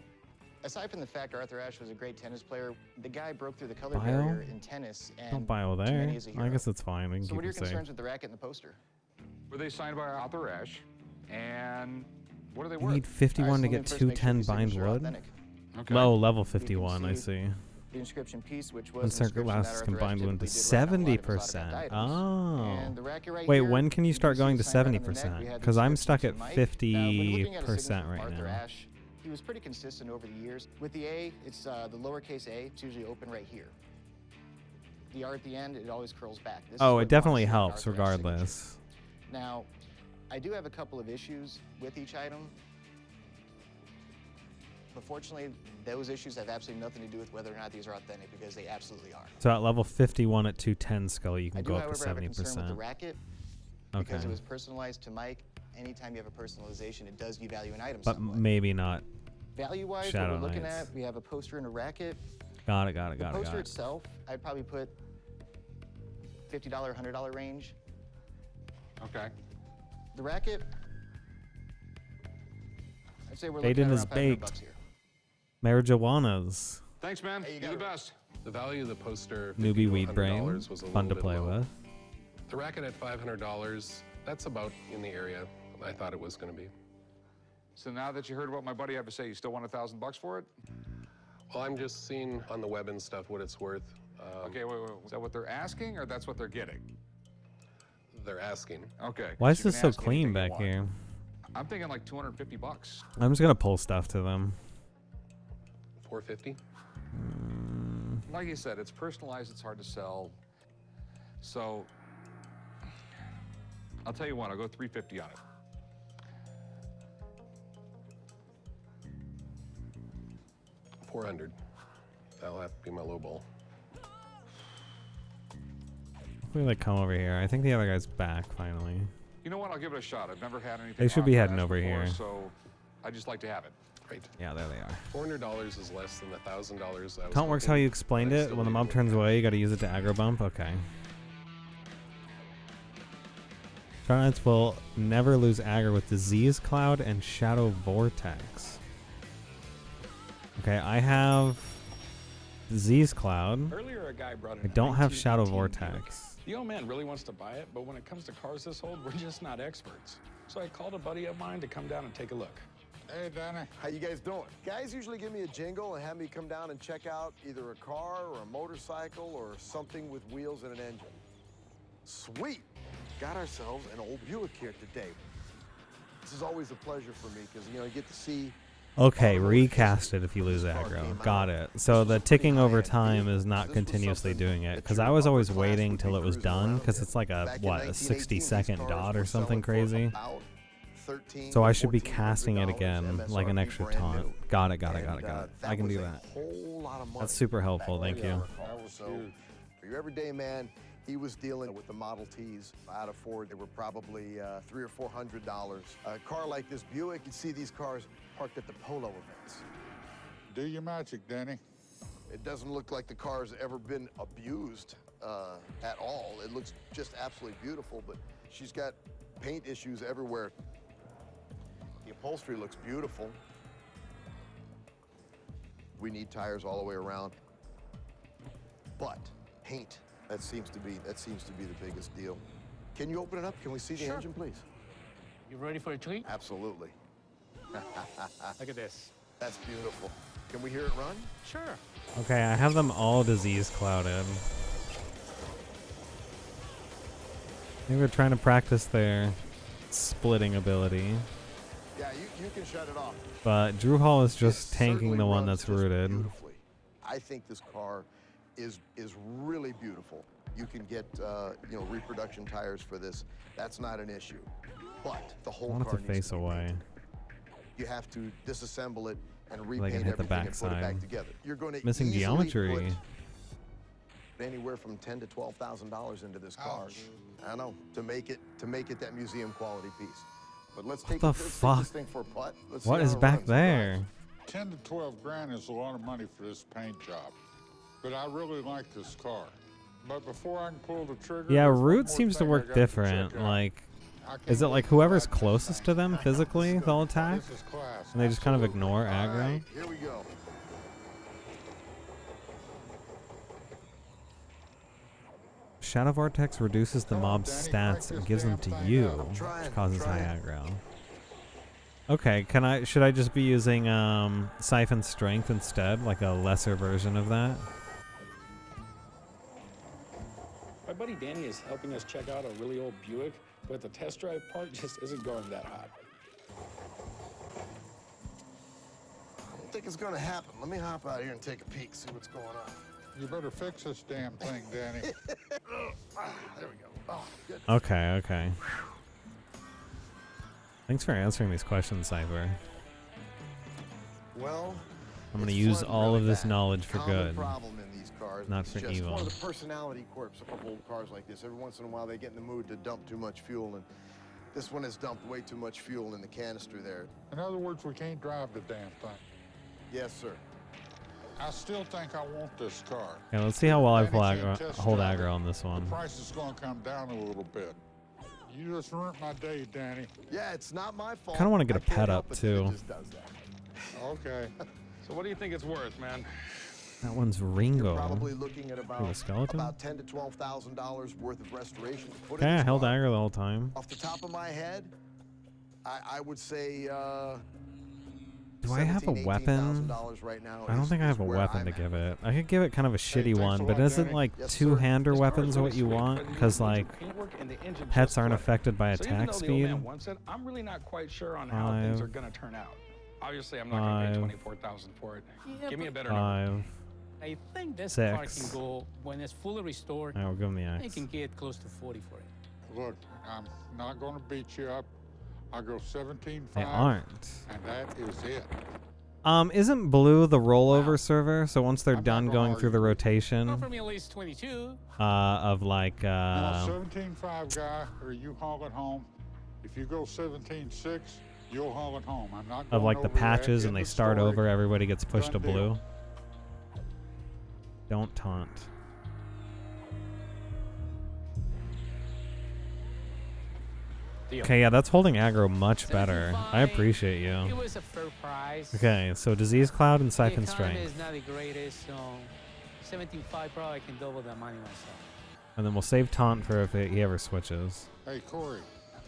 Aside from the fact Arthur Ashe was a great tennis player, the guy broke through the color Bio? barrier in tennis, and Don't bio to there. many is a I hero. guess it's fine. We can So keep what are your it safe. concerns with the racket and the poster? Were they signed by Arthur Ashe? And what are they You worth? need 51 to let me get first make sure 210 these bind signatures are wood. authentic. Okay. Low level You can 51. I see. The inscription piece, which was When an circuit inscription that lasts Arthur Ashe combined wound to typically did right on a lot of his 70%. autographed Oh. items. And the racket right Wait, here, when can you start see going the to sign right on the neck. We 70%? had the Because I'm inscription stuck at to Mike. Now, when you're looking at a 50% signature from right Arthur now. Ashe, he was pretty consistent over the years. With the A, it's the lowercase a. It's usually open right here. The R at the end, it always curls back. This is Oh, what it definitely marks an helps Arthur Ashe regardless. signature. Now, I do have a couple of issues with each item. But fortunately, those issues have absolutely nothing to do with whether or not these are authentic, because they absolutely are. So at level 51 at 210 skull, you I can do, go up to however, have a concern with the 70%. racket Okay. because it was personalized to Mike. Anytime you have a personalization, it does devalue an item But somewhat. maybe not. Value-wise, what Shadow we're looking Knights. at, we have a poster and a racket. Got it, got it, The got it, poster got it. itself, I'd probably put $50, $100 range. Okay. The racket, I'd say we're Baited looking at is around 500 baked. bucks here. Marijuanas. Thanks, man. Hey, you You're the got it. best. The value of the poster, Newbie $50 weed to brain. $100 was a Fun to little bit play low. with. The racket at $500, that's about in the area I thought it was going to be. So now that you heard what my buddy had to say, you still want $1,000 for it? Well, I'm just seeing on the web and stuff what it's worth. Okay, wait. Is that what they're asking, or that's what they're getting? They're asking. Okay. Why is you this can so ask clean anything you back want. here? I'm thinking like $250. I'm just gonna pull stuff to them. $450. Like you said, it's personalized. It's hard to sell. So I'll tell you what. I'll go $350 on it. $400. That'll have to be my low ball. Hopefully they come over here. I think the other guy's back finally. You know what? I'll give it a shot. I've never had anything. They should be Arthur heading Ashe over before, here. So I just like to have it. Right. Yeah, there they are. $400 is less than the $1,000. Taunt works how you explained it. When the mob turns away, you gotta use it to aggro bump. Okay. Shadow Knights will never lose aggro with Disease Cloud and Shadow Vortex. Okay, I have Disease Cloud. Earlier, a guy brought in I don't have 1918 Shadow Buick. Vortex. The old man really wants to buy it, but when it comes to cars this old, we're just not experts. So I called a buddy of mine to come down and take a look. Hey, Danny. How you guys doing? Guys usually give me a jingle and have me come down and check out either a car or a motorcycle or something with wheels and an engine. Sweet. Got ourselves an old Buick here today. This is always a pleasure for me because, you know, you get to see. Okay, recast it if you lose aggro. Got it. So the ticking over time is not continuously doing it, because I was always waiting till it was done, because it's like a, what, a 60-second dot or something crazy. So I should be casting it again, like an extra taunt. Got it. I can do that. That's super helpful, thank you. So for your everyday man, he was dealing with the Model Ts out of Ford. They were probably $300 or $400. A car like this Buick, you see these cars parked at the polo events. Do your magic, Danny. It doesn't look like the car's ever been abused at all. It looks just absolutely beautiful, but she's got paint issues everywhere. The upholstery looks beautiful. We need tires all the way around. But paint, that seems to be the biggest deal. Can you open it up? Can we see the engine, please? You ready for a treat? Absolutely. Look at this. That's beautiful. Can we hear it run? Sure. Okay, I have them all disease clouded. Maybe they're trying to practice their splitting ability. Yeah, you can shut it off. But Drew Hall is just tanking the one that's rooted. I think this car is really beautiful. You can get you know, reproduction tires for this. That's not an issue. But the whole I want it car to needs face away. You have to disassemble it and Like repaint and hit the everything and put it back backside. together. You're going to Missing geometry. Put anywhere from $10,000 to $12,000 into this car. I know, to make it that museum quality piece. But let's take the this fuck? thing for a putt. Let's What see is how it back runs. there? 10 to 12 grand is a lot of money for this paint job. But I really like this car. But before I can pull the trigger... Yeah, there's one route more seems to thing I work got to different. check out. Like, I can't is it like believe whoever's I- closest to them physically they'll attack? This is class. And they just kind of Absolutely. ignore All aggro? right. Here we go. Shadow Vortex reduces the mob's stats and gives them to you, which causes high aggro. Okay, should I just be using Siphon Strength instead, like a lesser version of that? My buddy Danny is helping us check out a really old Buick, but the test drive part just isn't going that hot. I don't think it's going to happen. Let me hop out here and take a peek, see what's going on. You better fix this damn thing, Danny. There we go. Oh, good. Okay. Thanks for answering these questions, Cypher. Well, I'm going to it's use flooding all really of this bad. knowledge for Common good. problem in these cars. Not It's for just evil. one of the personality quirks of old cars like this. Every once in a while, they get in the mood to dump too much fuel, and this one has dumped way too much fuel in the canister there. In other words, we can't drive the damn thing. Yes, sir. I still think I want this car. Yeah, let's see how well I Danny pull can't aggro, test hold drive it. aggro on this one. The price is going to come down a little bit. You just ruined my day, Danny. Yeah, it's not my fault. Kinda wanna get I a can't pet help up, it that too. It just does that. Okay. So what do you think it's worth, man? That one's Ringo. You're probably looking at Ooh, about a skeleton? $10,000 to $12,000 worth of restoration. to put in Okay, I this held car. aggro the whole time. Off the top of my head, I would say Do I have a $17,000, weapon? $18,000 right now I don't is- think I is have a where weapon I'm to at. give it. I could give it kind of a shitty thanks one, a but lot, isn't Danny. like Yes, sir. two-hander This car is weapons really what you sweet, want? but it Because needs major like paintwork and the engine pets just aren't flooded. affected by So even attack though the old speed. man wants it, I'm really not quite sure on how things 5, are going to turn out. Obviously, I'm not going to pay 24,000 for it. Give me a better number. 5. I think this car can 6. go, when it's fully restored, Alright, we'll give him the I X. can get close to 40 for it. Look, I'm not going to beat you up. I'll go 17.5. They aren't. And that is it. Isn't Blue the rollover server? So once they're I'm not done gonna going through the argue. rotation Offer me at least 22. of like You want 17.5 guy, or you haul it home. If you go 17.6, you'll haul it home. I'm not going of like the over that. patches End and they of start story. over, everybody gets pushed Done to deal. blue. Don't taunt. Deal. Okay, yeah, that's holding aggro much better. I appreciate It you. was a fair price. Okay, so Disease Cloud and The Siphon economy Strength. is not the greatest, so 17.5 probably I can double that money myself. And then we'll save taunt for if he ever switches. Hey, Corey.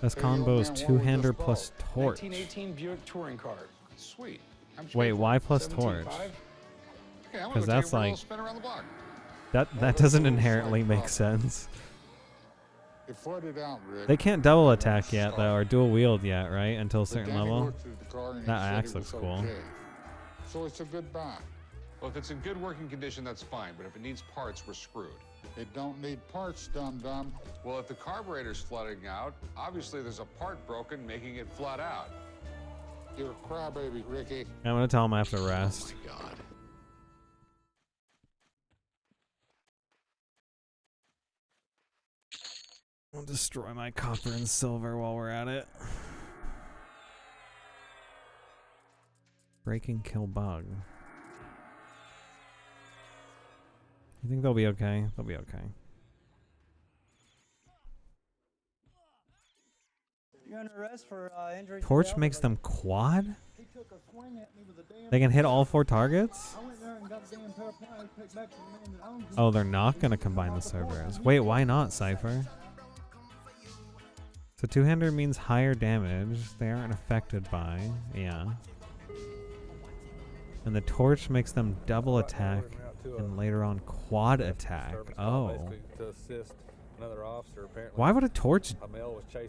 Best Hey, old combo is man, what was two-hander this plus torch. 1918 Buick touring car. Sweet. I'm Wait, sure why for plus torch? 17.5? Okay, I'm gonna 'Cause go take that's a little like- spin around the block. That that's doesn't a little inherently slight make problem. sense. It flooded out, Rick. They can't double attack yet, though, or dual wield yet, right? Until a But certain then he level. looked at the car and he That said axe it looks was cool. okay. So it's a good buy. Well, if it's in good working condition, that's fine. But if it needs parts, we're screwed. It don't need parts, dum-dum. Well, if the carburetor's flooding out, obviously there's a part broken, making it flood out. You're a crybaby, Ricky. I'm gonna tell him I have to rest. Oh, my God. I'll destroy my copper and silver while we're at it. Break and kill bug. You think they'll be okay? They'll be okay. You're under arrest for injury. Torch makes them quad? They can hit all 4 targets? Oh, they're not gonna combine the servers. Wait, why not, Cypher? So two-hander means higher damage. They aren't affected by, yeah. And the torch makes them double attack and later on quad attack. Oh. To assist another officer, apparently. Why would a torch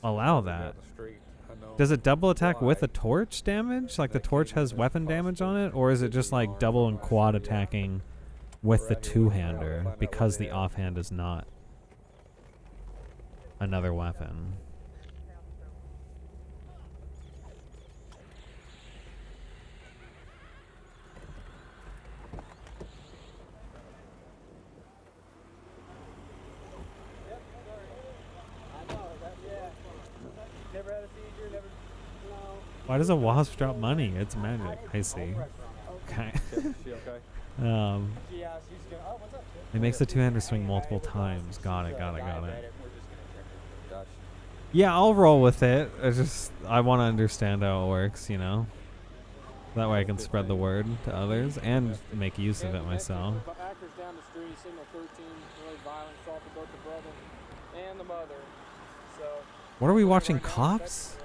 allow that? Does it double attack with a torch damage? Like the torch has weapon damage on it? Or is it just like double and quad attacking with the two-hander because the offhand is not another weapon? Why does a wasp drop money? It's magic. I see. Okay. It makes the two-hander swing multiple times. Got it. Yeah, I'll roll with it. I want to understand how it works, you know? That way I can spread the word to others and make use of it myself. What are we watching? Cops?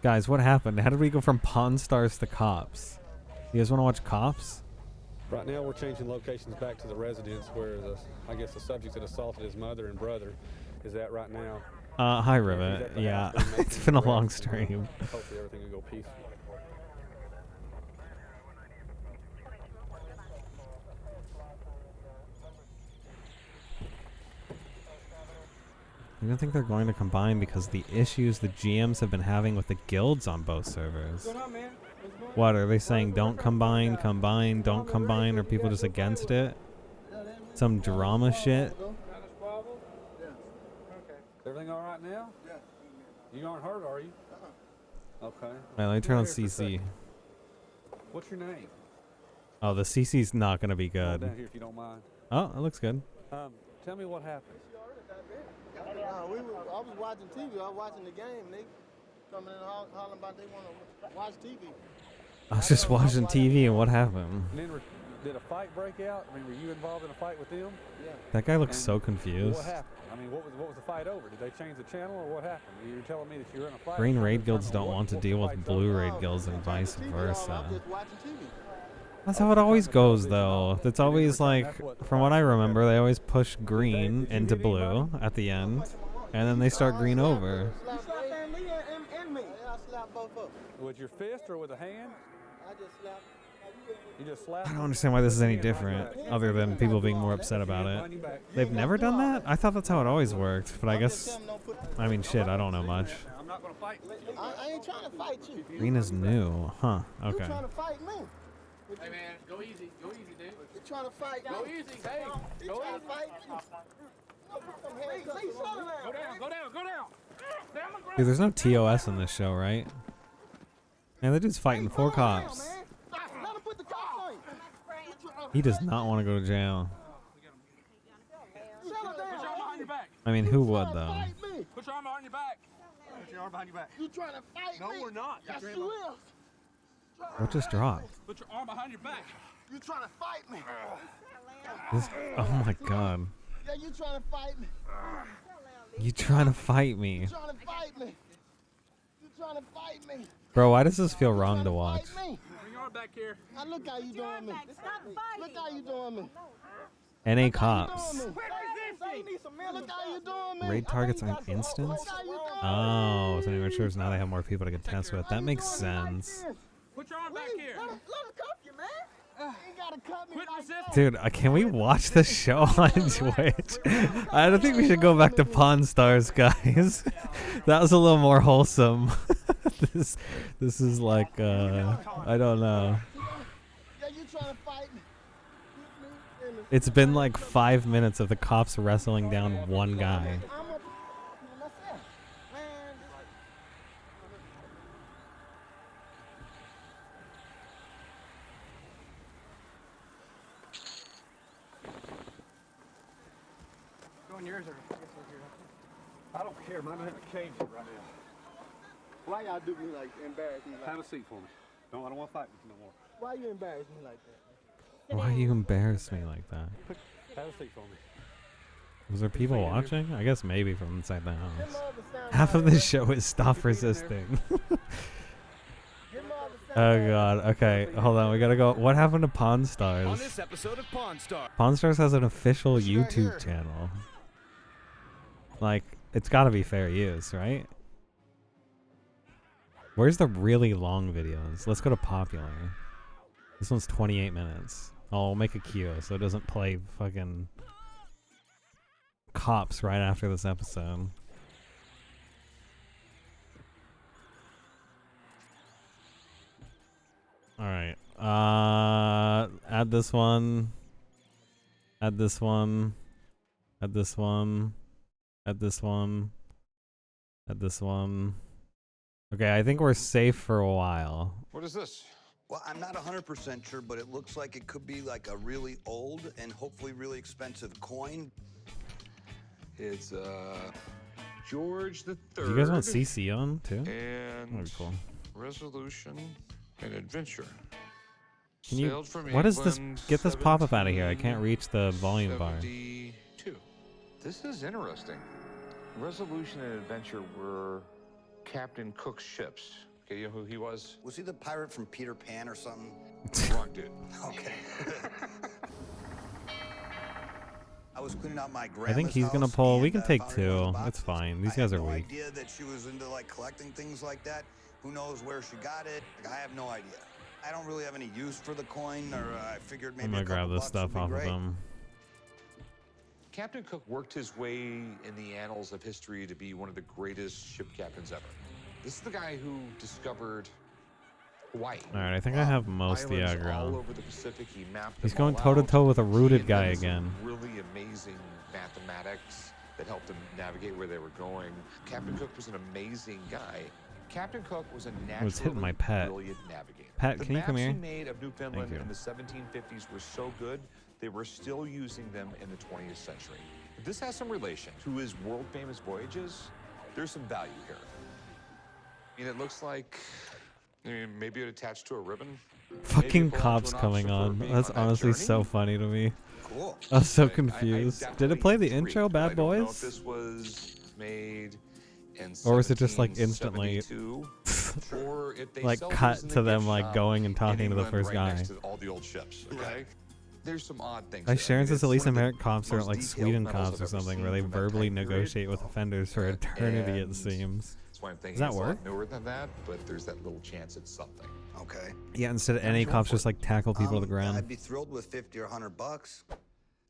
Guys, what happened? How did we go from Pawn Stars to Cops? You guys want to watch Cops? Right now, we're changing locations back to the residence where I guess the subject that assaulted his mother and brother is at right now. Hi, Rivet. Yeah, it's been a long stream. Hopefully everything will go peaceful. I don't think they're going to combine because the issues the GMs have been having with the guilds on both servers. What, are they saying don't combine, don't combine? Are people just against it? Some drama shit? Everything all right now? Yeah. You aren't hurt, are you? Okay. Alright, let me turn on CC. What's your name? Oh, the CC's not going to be Down good. here if you don't mind. Oh, it looks good. Tell me what happened. I was watching TV. I was watching the game. They coming in hollering about they want to watch TV. I was just watching TV and what happened? And then did a fight break out? I mean, were you involved in a fight with them? Yeah. That guy looks so confused. What happened? I mean, what was the fight over? Did they change the channel or what happened? You were telling me that you were in a fight. Green raid guilds don't want to deal with blue raid guilds and vice versa. That's how it always goes, though. It's always like, from what I remember, they always push green into blue at the end, and then they start green over. With your fist or with a hand? I just slapped. You just slapped? I don't understand why this is any different, other than people being more upset about it. They've never done that? I thought that's how it always worked, but I guess, I mean, shit, I don't know much. I'm not gonna fight. I ain't trying to fight you. Green is new, huh? Okay. You trying to fight me? Hey man, go easy, dude. You trying to fight me? Go easy, hey. You Go trying easy. to fight me? Go down. Dude, there's no TOS in this show, right? Man, that dude's fighting 4 cops. He does not want to go to jail. I mean, who would, though? Put your arm behind your back. Put your arm behind your back. You trying to fight me? No, we're not. Yes, you will. What just dropped? Put your arm behind your back. You trying to fight me? Oh my god. Yeah, you trying to fight me? You trying to fight me? You trying to fight me? You trying to fight me? Bro, why does this feel wrong to watch? Bring your arm back here. Now look how you doing me. Look how you doing me. NA cops. Look how you doing, man. Raid targets aren't instants? Oh, so new matures now they have more people to contest with. That makes sense. Put your arm back here. Let him cuff you, man. He gotta cut me like that. Dude, can we watch this show on Twitch? I don't think we should go back to Pawn Stars, guys. That was a little more wholesome. this is like, I don't know. Yeah, you trying to fight me. It's been like 5 minutes of the cops wrestling down one guy. Yours or I don't care, man. I'm in a cage right now. Why y'all do me like embarrass me? Like Have a seat for me. I don't want to fight with you no more. Why you embarrass me like that? Why you embarrass me like that? Have a seat for me. Was there people watching? I guess maybe from inside the house. Half of this show is stop resisting. Oh god, okay, hold on, we gotta go. What happened to Pawn Stars? On this episode of Pawn Stars. Pawn Stars has an official YouTube channel. Like, it's gotta be fair use, right? Where's the really long videos? Let's go to popular. This one's 28 minutes. I'll make a queue so it doesn't play fucking cops right after this episode. Alright. Add this one. Add this one. Add this one. Add this one. Add this one. Okay, I think we're safe for a while. What is this? Well, I'm not 100% sure, but it looks like it could be like a really old and hopefully really expensive coin. It's George the Do Third. you guys want CC on too? And That'd be cool. Resolution and Adventure. Can you? Sailed from What is this? England, Get this pop-up out of here. I can't reach the volume bar. 72. This is interesting. Resolution and Adventure were Captain Cook's ships. Okay, you know who he was? Was he the pirate from Peter Pan or something? Wrong dude. Okay. I was cleaning out my grandma's I think he's gonna house pull. We and, can take found her in one of two. the It's boxes. fine. These I guys had are no weak. idea that she was into like collecting things like that. Who knows where she got it? Like, I have no idea. I don't really have any use for the coin, or I figured maybe I'm gonna a grab couple this bucks stuff would be off of great. him. Captain Cook worked his way in the annals of history to be one of the greatest ship captains ever. This is the guy who discovered Hawaii. All right, I think I have most of the Islands all aggro. over the Pacific. He mapped He's them going all toe to out. toe with a rooted He guy invented some again. Really amazing mathematics that helped him navigate where they were going. Captain Cook was an amazing guy. Captain Cook was a naturally was hitting my pet. brilliant navigator. Pet, the can you come maps here? he made of Newfoundland you. in the 1750s were so good, they were still using them in the 20th century. If this has some relation to his world-famous voyages, there's some value here. I mean, it looks like maybe it attached to a ribbon. Fucking Maybe it belonged to cops an coming officer on. being That's that honestly journey. so funny to me. Cool. I was so I confused. Did definitely it play the intrigued, intro, but Bad I don't know if Boys? this was made in Or was it just like instantly 1772, or if they like sell cut these in to the them gift like shop going and in talking to the England first right guy? next to all the old ships, okay? There's some odd things. Like there. Sharon I mean, says it's at least one of the American cops are most like detailed Sweden medals cops or I've ever something seen where they from that verbally time period. negotiate with offenders for eternity, it And seems. That's why I'm thinking Does that it's a work? lot newer than that, but there's that little chance it's something. Okay. Yeah, instead of any cops just like tackle people to the ground. I'd be thrilled with 50 or 100 bucks.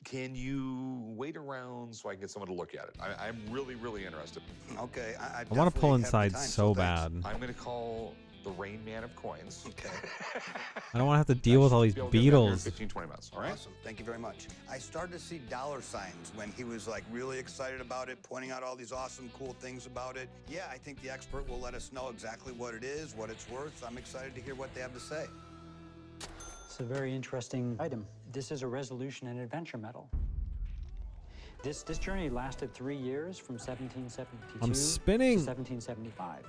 Can you wait around so I can get someone to look at it? I'm really, really interested. Okay. I I want to pull definitely have the inside time, so thanks. bad. I'm going to call the Rain Man of Coins. Okay. I don't want to have to deal with all these Be able to get them here in Beatles. 15, 20 minutes, all right? Awesome. Thank you very much. I started to see dollar signs when he was like really excited about it, pointing out all these awesome, cool things about it. Yeah, I think the expert will let us know exactly what it is, what it's worth. I'm excited to hear what they have to say. It's a very interesting item. This is a resolution and adventure medal. This journey lasted 3 years from 1772 I'm spinning. to 1775.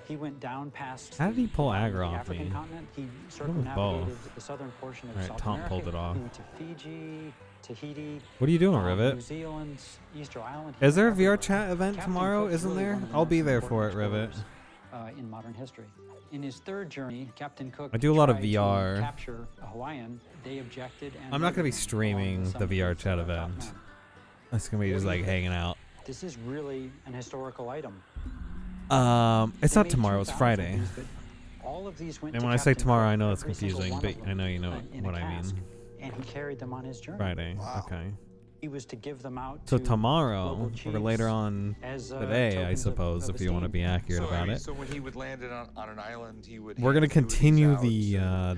He went down past How did he pull the aggro off African me? continent. He What was circumnavigated both? the southern portion of Alright, South Tom America. pulled it off. He went to Fiji, Tahiti. What are you doing, New Rivet? Zealand, Easter Island. Is there a everywhere. VR chat event Captain tomorrow? Cook was Isn't really there? one of the I'll be most there for it, important Rivet. explorers, in modern history. In his third journey, Captain Cook I do a lot of tried to VR. capture a Hawaiian. They objected, and I'm not gonna be murdered him streaming along the with VR some chat of the top event. men. That's gonna be just like hanging out. This is really an historical item. It's They not made tomorrow. It's 2,000 of Friday. these, but all of these went And to when I say Captain tomorrow, Cook, I know it's every single confusing, one but of them, I know you know in what a I cask, mean. And he carried them on his journey. Friday. Okay. He was to give them out So to tomorrow, local or chiefs later on as, today, I tokens of suppose, if you want to be accurate So, about it. So when he would land it on an island, he would. We're gonna hand food continue out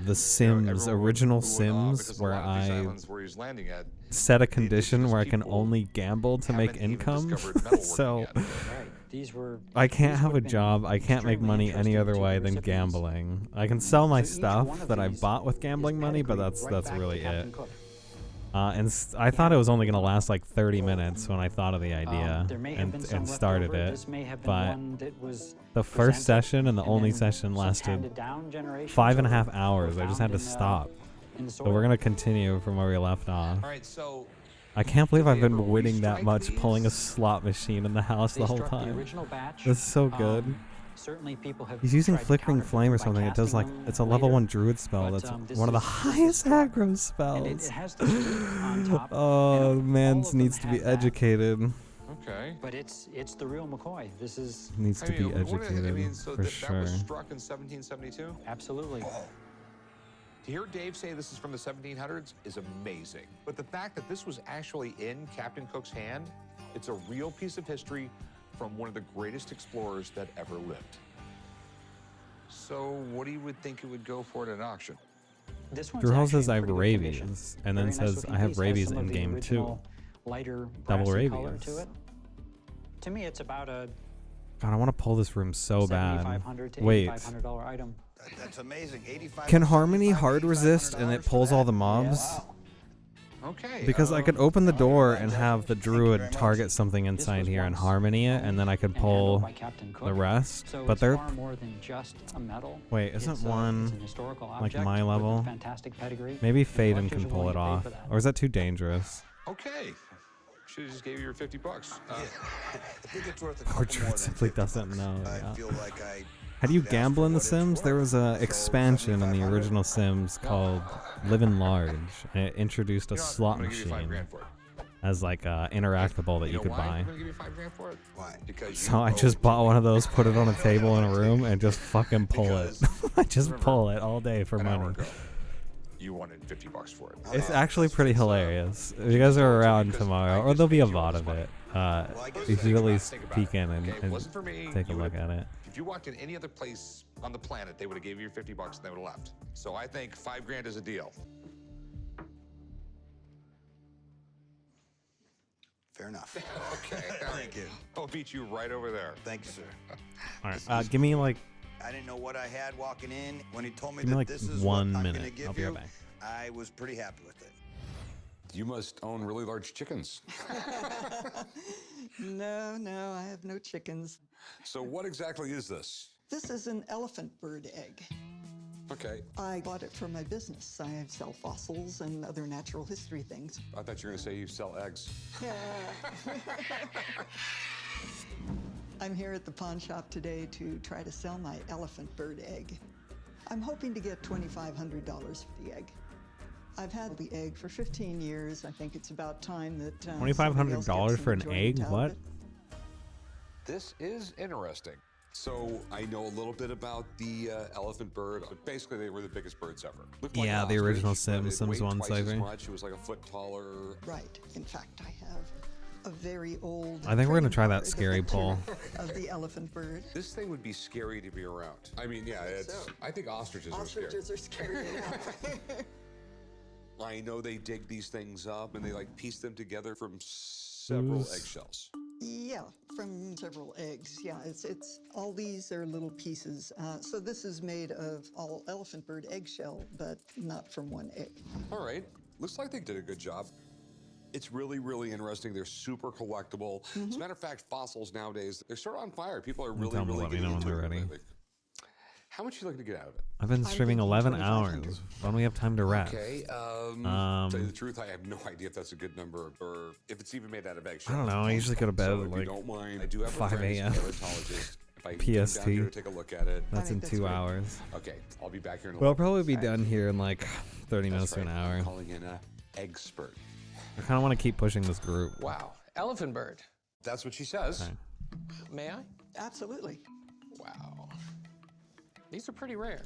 the Sims, everyone original would awe Sims, because a where lot of these I islands where he's landing at, set a condition where I can only gamble to make income. So These were. I can't these have a would've been job. I can't make extremely money any interesting other to way the than recipients. gambling. I can sell my So each stuff one of that I these bought with gambling money, but pedigreed that's right back to really Captain it. Cook. I thought it was only gonna last like 30 minutes when I thought of the idea There may have been some and left started over. it, This may have been but one that was the first presented session and the and only then session some lasted handed down generations 5.5 or hours. I just had found to in, stop. in the So soil. we're gonna continue from where we left off. All right, so I can't believe I've they ever been winning that restrike much pulling a slot machine in the house They the whole struck the time. original batch. This is so good. Certainly people have He's using tried to flickering counterfeit flame or by something. It does casting like them it's a level later, 1 druid spell. but, That's this one of the is highest aggro and it spells. has the root on top. Oh, and man all of them needs to be have that. educated. Okay. But it's the real McCoy. This is Needs to be educated so for that sure. was struck in 1772. Absolutely. To hear Dave say this is from the 1700s is amazing. But the fact that this was actually in Captain Cook's hand, it's a real piece of history from one of the greatest explorers that ever lived. So what do you would think it would go for at an auction? This one's Drew Hall actually says in I have pretty good condition. rabies, and then Very nice says looking I have piece. Has rabies some of in the game original 2. lighter Double brassy color rabies. to it. To me, it's about a God, I want to pull this room so bad. $7,500 to Wait, $8,500 item. That's amazing. 85. can Harmony hard resist and it pulls all the mobs? Okay. Because I could open the door and have the druid target something inside here and harmony it, and then I could pull by Captain Cook. the rest. So But it's they're far more than just a medal. wait, isn't It's one it's an historical like object my with level? fantastic pedigree. Maybe and Faden collectors can are pull willing it to pay off, for that. or is that too dangerous? Okay. Should have just gave you your 50 bucks. I think it's worth a Or couple more druid than simply 50 doesn't bucks. know. I yeah. feel like I How do you asked gamble for in The what it's Sims? There was a So expansion in the 7,500. original Sims called Living Large, and it introduced a You know what? slot I'm gonna give you machine $5,000 for it. as like a interactable that You you know could why buy. I'm gonna give you $5,000 for it? Why? Because So I just bought one of those, put it on a table in a room, and just fucking pull it. I just pull it all day for an hour money. ago, you wanted $50 for it. It's actually pretty hilarious. If you guys are around tomorrow, or there'll be a VOD of it, you should at least peek in and, Okay, it wasn't for me. take a You look would've- at it. If you walked in any other place on the planet, they would have gave you your $50 and they would have left. So I think $5,000 is a deal. Fair enough. Okay. Thank you. I'll beat you right over there. Thank you, sir. All right, give me like I didn't know what I had walking in. When he told me Give me that like this is 1 what I'm minute. gonna give I'll be you, right back. I was pretty happy with it. You must own really large chickens. No, I have no chickens. So what exactly is this? This is an elephant bird egg. Okay. I bought it for my business. I sell fossils and other natural history things. I thought you were going to say you sell eggs. I'm here at the pawn shop today to try to sell my elephant bird egg. I'm hoping to get $2,500 for the egg. I've had the egg for 15 years. I think it's about time that $2,500 for an egg? What? This is interesting. So I know a little bit about the elephant bird, but basically they were the biggest birds ever. Looked like Yeah, an the ostrich, original but Sims, it Sims weighed 1 twice as saving. much. It was like a foot taller. Right. In fact, I have a very old. I think we're gonna trading try that card scary pull. of the elephant bird. This thing would be scary to be around. I mean, yeah, it's. I think ostriches are scary. Ostriches are scary enough. I know they dig these things up and they like piece them together from several Ooze. eggshells. Yeah, from several eggs. Yeah, it's all these are little pieces. So this is made of all elephant bird eggshell, but not from one egg. All right, looks like they did a good job. It's really, really interesting. They're super collectible. As a matter of fact, fossils nowadays, they're sort of on fire. People are really, Tell me, really let me getting know when into they're it ready. lately. How much are you looking to get out of it? I've been streaming thinking 11 $2,500. hours. When we have time to rest. Okay, tell you the truth, I have no idea if that's a good number or if it's even made out of eggshells. I don't know. I usually go to bed So at if you like don't mind, I do have 5 a friend a.m. who's a paleontologist. If I can come PST. down here to take a look at it. That's in that's 2 great. hours. Okay, I'll be back here in a We'll little probably be bit. done here in like 30 minutes That's to an right, I'm hour. calling in an expert. I kind of want to keep pushing this group. Wow. Elephant bird. That's what she says. Okay. May I? Absolutely. Wow. These are pretty rare.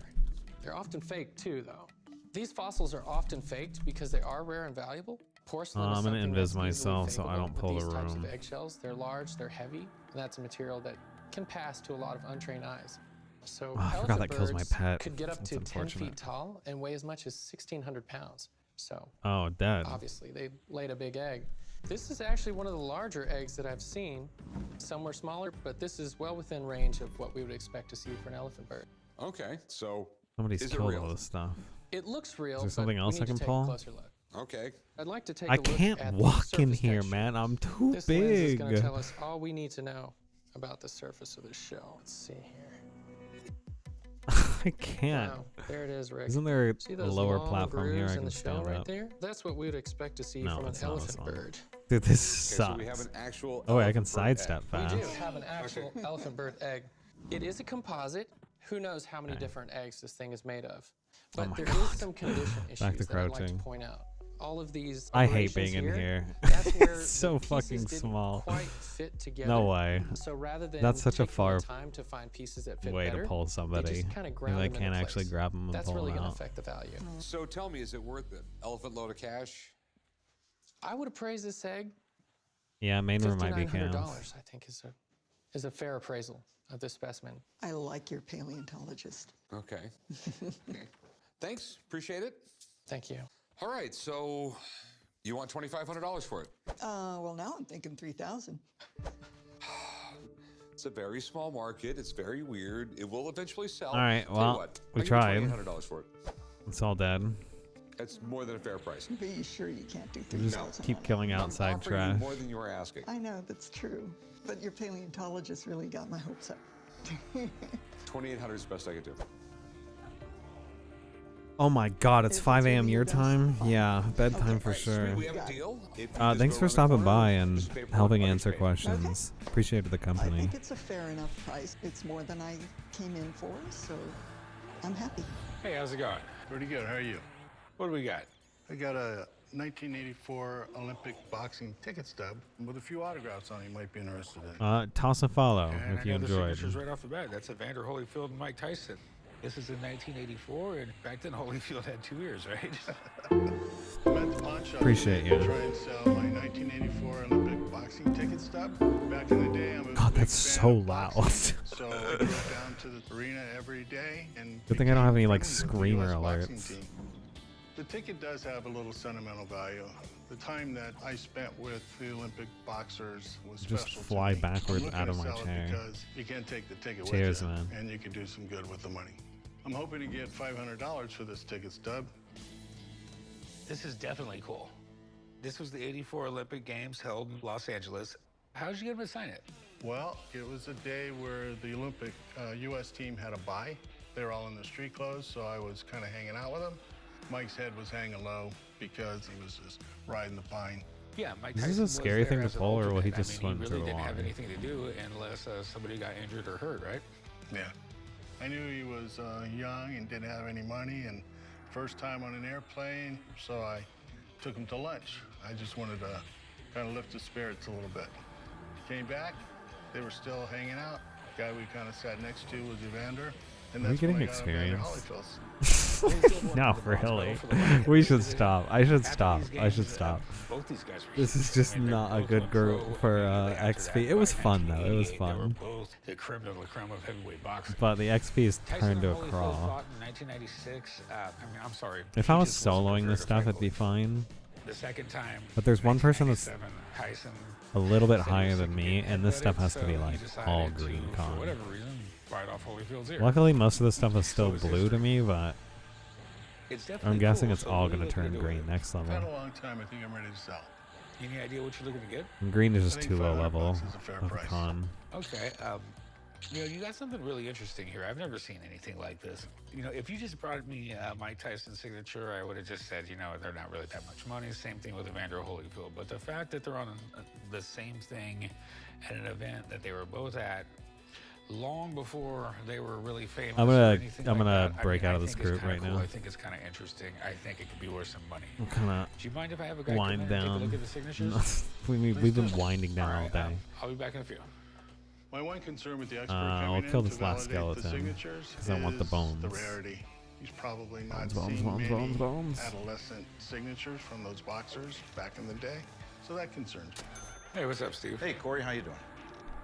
They're often faked too, though. These fossils are often faked because they are rare and valuable. Porcelain is I'm gonna something invis that's easily myself so I fakeable don't with pull the these types room. of eggshells. They're large, they're heavy, and that's a material that can pass to a lot of untrained eyes. So Oh, I forgot that kills my birds pet. could get up That's to 10 unfortunate. feet tall and weigh as much as 1,600 pounds. So Oh, dead. obviously they laid a big egg. This is actually one of the larger eggs that I've seen. Some were smaller, but this is well within range of what we would expect to see for an elephant bird. Okay, so Somebody's is it killed real? all this stuff. It looks real. Is there but something else we I need can to take pull? a closer look. Okay. I'd like to take I a look can't at the walk in surface here, texture. man. I'm too This lens is big. going to tell us all we need to know about the surface of the shell. Let's see here. I can't. Wow, there it is, Rick. Isn't there See a those lower long platform here grooves I in can the shell stand right up? there? That's what we would expect to see No, from an it's not this elephant one. bird. Dude, this Okay, sucks. so we have an actual Oh, wait, I can elephant bird sidestep egg. fast. We do have an actual elephant bird egg. It is a composite. Who knows how many different eggs this thing is made of? But my there God. is some condition issues Back to that I'd like to crouching. point out. All of these I hate being operations in here. That's where It's so the pieces fucking didn't small. quite fit together. No way. So rather than That's such a taking far the time to find pieces that fit way better, to pull somebody. They just kind of Maybe ground I them can't into actually place. grab them and That's pull really them going out. to affect the value. So tell me, is it worth it? Elephant load of cash? I would appraise this egg. Yeah, main room might be $5,900, counts. I think, is a fair appraisal of this specimen. I like your paleontologist. Okay. Thanks. Appreciate it. Thank you. All right, so you want $2,500 for it? Well, now I'm thinking 3,000. It's a very small market. It's very weird. It will eventually sell. All right, Tell you well, what, we I'll give you tried. $2,800 for it. It's all dead. That's more than a fair price. Be sure you can't do We just 3,000. keep killing outside I'm offering you trash. more than you were asking. I know, that's true. But your paleontologist really got my hopes up. 2,800 is the best I could do. Oh my God, it's If 5 it's a.m. really your your best, time? fine. Yeah, bedtime Okay. for All right, sure. sweet, we have a deal. If you just Thanks go for around the stopping corner, by this and is paperwork, helping money's answer paid. questions. Appreciated the I company. think it's a fair enough price. It's more than I came in for, so I'm happy. Hey, how's it going? Pretty good. How are you? What do we got? I got a 1984 Olympic boxing ticket stub with a few autographs on it you might be interested in. Toss a follow And if you I know enjoyed. the signatures right off the bat. That's Evander Holyfield and Mike Tyson. This is in 1984, and back then Holyfield had 2 ears, right? I'm at the pawn shop Appreciate today you. to try and sell my 1984 Olympic boxing ticket stub. Back in the day, I'm a God, big that's fan so of loud. boxing, so I go down to the arena every day and Good thing I don't have any like friends with the screamer US boxing alerts. team. The ticket does have a little sentimental value. The time that I spent with the Olympic boxers was Just special fly to me. backwards I'm looking out to of my sell it chair. Because you can take the ticket Cheers, with you, man. and you can do some good with the money. I'm hoping to get $500 for this ticket stub. This is definitely cool. This was the '84 Olympic Games held in Los Angeles. How did you get him to sign it? Well, it was a day where the Olympic U.S. team had a bye. They were all in their street clothes, so I was kind of hanging out with them. Mike's head was hanging low because he was just riding the pine. Yeah, Mike Is this Tyson a was scary there thing to as an pull, or will he alternate. just swim he through really the didn't have water? anything to do unless somebody got injured or hurt, right? Yeah. I knew he was young and didn't have any money, and first time on an airplane, so I took him to lunch. I just wanted to kind of lift his spirits a little bit. Came back, they were still hanging out. Guy we kind of sat next to was Evander. And Are we that's when getting I got Evander experience? Holyfield. No, really. We should stop. I should stop. I should stop. Both these guys were This is just not a good group for XP. It was fun though. It was fun. both the creme de la creme of heavyweight boxing. But the XP is Tyson turned to a and Holyfield crawl. fought in 1996. I mean, I'm sorry. If I was soloing this stuff, it'd be fine. The second time. But there's one person that's 1997, Tyson a little bit said he higher was than sick of me, getting and this stuff headbutted, has to be so he like decided all to, green for con. whatever reason, bite off Holyfield's ear. Luckily, most of this stuff is still blue to me, but It's I'm definitely guessing cool, it's so all what are gonna you looking turn to do green with it? next level. I've had a long time. I think I'm ready to sell. Any idea what you're looking to get? And green is I just think too low 500 level bucks is a fair of a price. con. Okay. You got something really interesting here. I've never seen anything like this. If you just brought me Mike Tyson's signature, I would have just said, they're not really that much money. Same thing with Evander Holyfield. But the fact that they're on the same thing at an event that they were both at, long before they were really famous. I'm or gonna anything I'm like gonna that. break I mean, out I of this think it's group kinda right cool. now. I think it's kind of interesting. I think it could be worth some money. I'm kind Do you mind if I have a of guy come in wind and take a down. look at the signatures? We've Please been do. winding down all right, day. I'll be back in a few. My one concern with the expert I'll coming kill in this to last validate the skeleton signatures because I want the is bones. the rarity. He's probably not Bones, seen bones, many bones, bones. adolescent signatures from those boxers back in the day, so that concerns me. Hey, what's up, Steve? Hey, Corey, how you doing?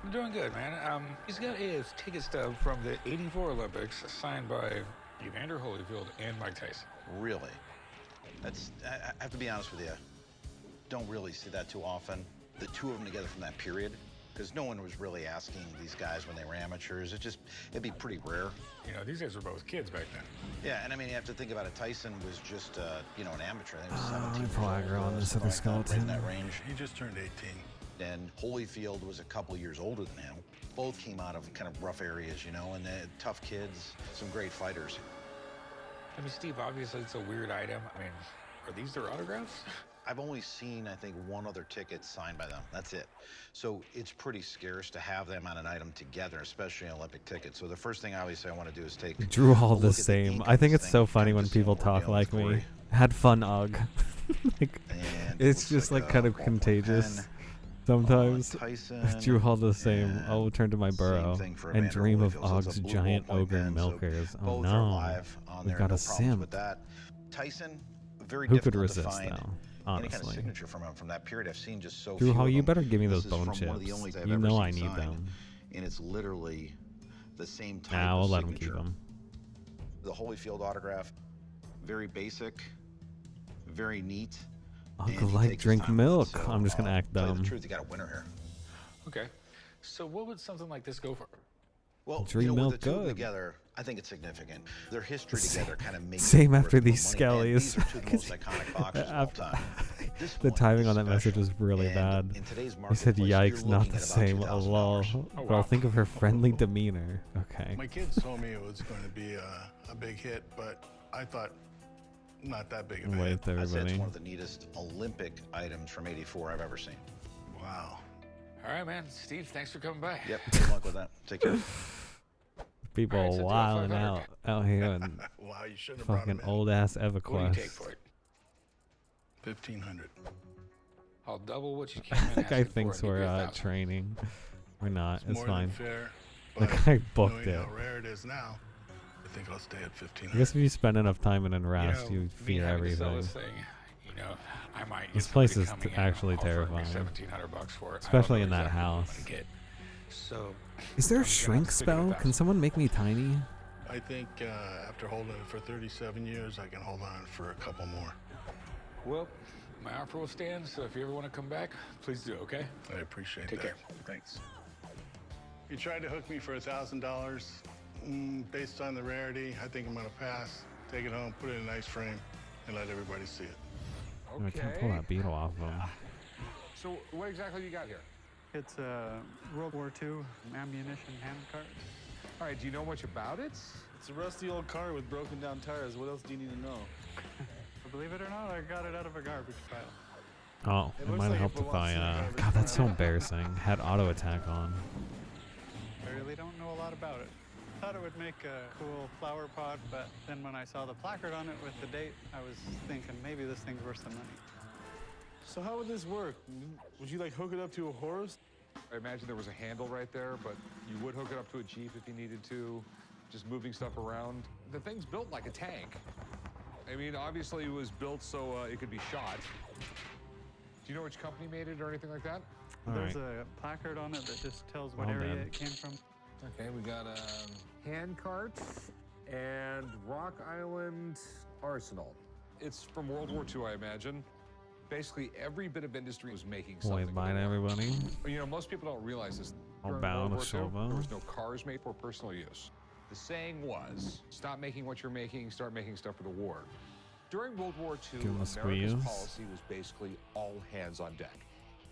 I'm doing good, man. He's got his ticket stub from the '84 Olympics signed by Evander Holyfield and Mike Tyson. Really? I have to be honest with you. Don't really see that too often. The two of them together from that period, because no one was really asking these guys when they were amateurs. It'd be pretty rare. You know, these guys were both kids back then. Yeah, and I mean, you have to think about it. Tyson was just, an amateur. I think he was 17 years Flag old, on this something other like that, right in skeleton. that range. He just turned 18. And Holyfield was a couple years older than him. Both came out of kind of rough areas, and they're tough kids, some great fighters. I mean, Steve, obviously it's a weird item. I mean, are these their autographs? I've only seen, I think, one other ticket signed by them. That's it. So it's pretty scarce to have them on an item together, especially an Olympic ticket. So the first thing obviously I want to do is take Drew all a the look at same. ink I on think this it's thing so and funny kinda when just see people what we're talk dealing like with, me. Corey. Had fun, Ogg. Like, And it's looks just like like kind a of ballpoint contagious. pen. Sometimes Tyson, Drew all the same. and I'll return to my burrow thing for and Evander dream of Holyfield. So it's a Ogg's blue giant ballpoint ogre pen, so milkers. Oh both no, are live on we've there, got no a problems simp. with that. Tyson, very Who could difficult resist, to find though? any kind of Honestly. signature from him from that period. I've seen just so Drew few Hall, of you them. better give me This those is bone from one of the chips. only I've You ever know seen I need signed, them. and it's literally the same type Nah, of we'll let him keep signature. them. The Holyfield autograph, very basic, very neat. Ogg and he like takes his drink time with it. milk. So, I'm just gonna act tell you dumb. the truth, you got a winner here. Okay. So what would something like this go for? Well, Drink with milk the two of them good. together, I think it's significant. Their history together kind of makes Same it after worth the these money, and skellies. these are two of the most iconic boxers of all time. This The one timing is on that message special. was really And bad. in today's He said, marketplace, you're "Yikes, not looking the at about same." $2,000. Lol. Oh, But I'll think of her friendly demeanor. Okay. My kids told me it was going to be a big hit, but I thought not that big of a hit. Wait, I'd say everybody. it's one of the neatest Olympic items from '84 I've ever seen. Wow. All right, man. Steve, thanks for coming by. Yep, good luck with that. Take care. People Alright, so do a wilding 500. out here in Wow, you shouldn't have brought fucking him in. old ass What do you take EverQuest. for it? 1,500. I'll double what you came in That guy asking thinks for and give we're you 1,000. training. We're not. It's more fine. than fair. The but guy booked knowing it. how rare it is now, I think I'll stay at 1,500. I guess if you spend enough time in unrest, You know, you me fear having to sell everything. this thing, you know, I might This get place somebody is coming in actually offering me terrifying. $1,700 for it. Especially I in don't know that exactly what I'm house. gonna get. So, Is there I'm a gonna shrink have to stick with spell? 1,000. Can someone make me tiny? I think after holding it for 37 years, I can hold on for a couple more. Well, my offer will stand, so if you ever want to come back, please do, okay? I appreciate Take that. care. Thanks. You tried to hook me for $1,000. Based on the rarity, I think I'm gonna pass. Take it home, put it in a nice frame, and let everybody see it. Oh, I can't pull that beetle off of him. So what exactly you got here? It's a World War II ammunition handcart. All right, do you know much about it? It's a rusty old car with broken down tires. What else do you need to know? Believe it or not, I got it out of a garbage pile. Oh, It it looks might have like it helped if belongs I, to the garbage God, that's so pile. embarrassing. Had auto attack on. I really don't know a lot about it. Thought it would make a cool flower pot, but then when I saw the placard on it with the date, I was thinking maybe this thing's worth some money. So how would this work? Would you like hook it up to a horse? I imagine there was a handle right there, but you would hook it up to a Jeep if you needed to, just moving stuff around. The thing's built like a tank. I mean, obviously it was built so it could be shot. Do you know which company made it or anything like that? There's a placard on it that just tells what Well area done. it came from. Okay, we got hand carts and Rock Island Arsenal. It's from World War II, I imagine. Basically, every bit of industry was making something. Wait, bye to everybody. You know, most people don't realize this. I'll During bow World to War II, Silva. there was no cars made for personal use. The saying was, stop making what you're making, start making stuff for the war. During World War II, Give 'em a America's squeeze. policy was basically all hands on deck.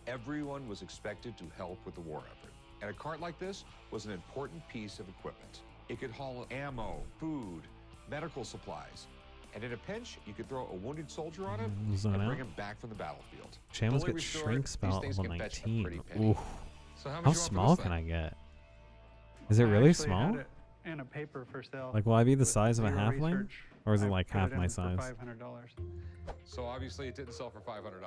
Everyone was expected to help with the war effort. And a cart like this was an important piece of equipment. It could haul ammo, food, medical supplies. And in a pinch, you could throw a wounded soldier on it Zone and out. bring him back from the battlefield. Channels Fully get restored, shrink these spell things level can fetch a 19. pretty penny. Ooh. So how much How you want for small this can thing? I get? Is it I really actually small? had it in a paper for sale. Like, will I be the with size of a zero halfling? research. Or is it I like put half it my in size? For $500. So obviously it didn't sell for $500.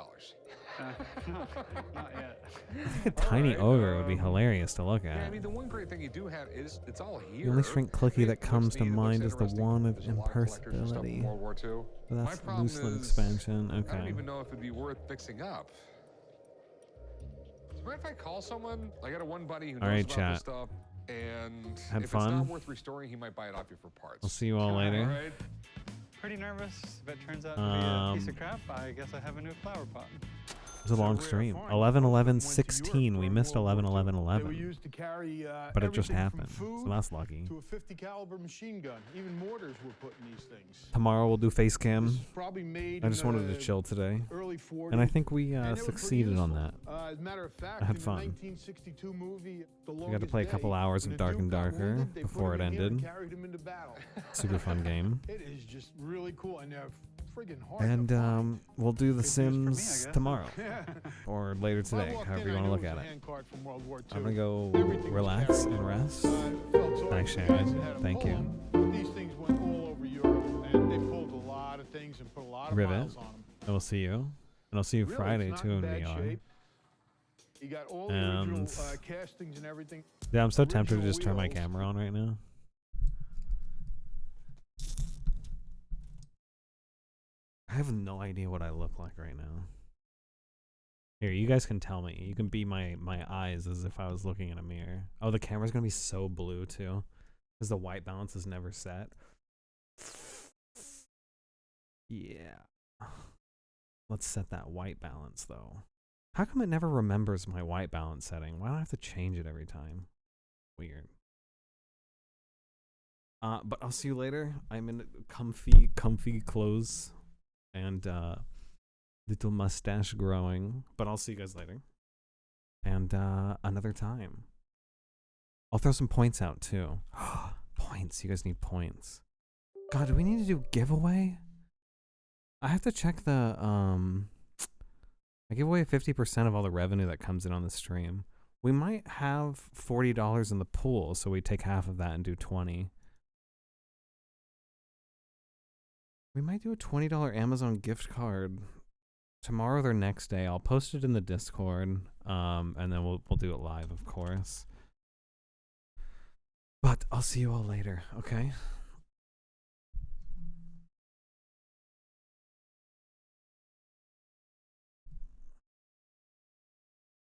Not yet. I think a tiny ogre would be hilarious to look Yeah, at. I mean, the one great thing you do have is it's all here. The only shrink clicky that comes to mind is the one of There's a lot of collectors and stuff from impersonality. World War II. But My that's problem Loosland is, expansion. I don't Okay. even know if it'd be worth fixing up. So if I call someone, I got a one buddy who knows Alright, about chat. this stuff, and Had if fun. it's not worth restoring, he might buy it off you for parts. I'll see you all later. All right. Pretty nervous. If it turns out to be a piece of crap, I guess I have a new flower pot. It was a long stream. 11/11/16. We missed 11/11/11. But it just happened. So that's lucky. To a 50 caliber machine gun. Even mortars were put in these things. Tomorrow we'll do face cam. Probably made I just in wanted to the chill today. early 40s. And I think we And they were pretty succeeded on useful. that. As a matter of fact, I had in the fun. 1962 movie, The We got to Longest play a couple Day, hours when of a Dark and dude got Darker wounded, they put before it him in here and ended. carried him into battle. Super fun game. It is just really cool, and they're friggin' hard to And find. we'll do The Good news for me, I Sims guess. tomorrow. Yeah. Or later When I today, walked however in, you I want to knew look it at was a it. hand card from World War I'm II. going to go Everything was relax carried. and rest. Felt sorry Thanks, for the guys that had Sharon. to Thank pull you. 'em. These things went all over Europe, and they pulled a lot of things and put a lot of Rivet. miles on them. I will see you. And I'll see you Really, Friday it's too not in in bad VR. shape. You got all the And original castings and everything. yeah, I'm so tempted to Original just turn my wheels. camera on right now. I have no idea what I look like right now. Here, you guys can tell me. You can be my eyes as if I was looking in a mirror. Oh, the camera's gonna be so blue too, because the white balance is never set. Yeah. Let's set that white balance though. How come it never remembers my white balance setting? Why do I have to change it every time? Weird. But I'll see you later. I'm in comfy clothes and little mustache growing. But I'll see you guys later. And another time. I'll throw some points out too. Points. You guys need points. God, do we need to do giveaway? I have to check the I give away 50% of all the revenue that comes in on the stream. We might have $40 in the pool, so we take half of that and do 20. We might do a $20 Amazon gift card tomorrow or next day. I'll post it in the Discord, and then we'll do it live, of course. But I'll see you all later, okay?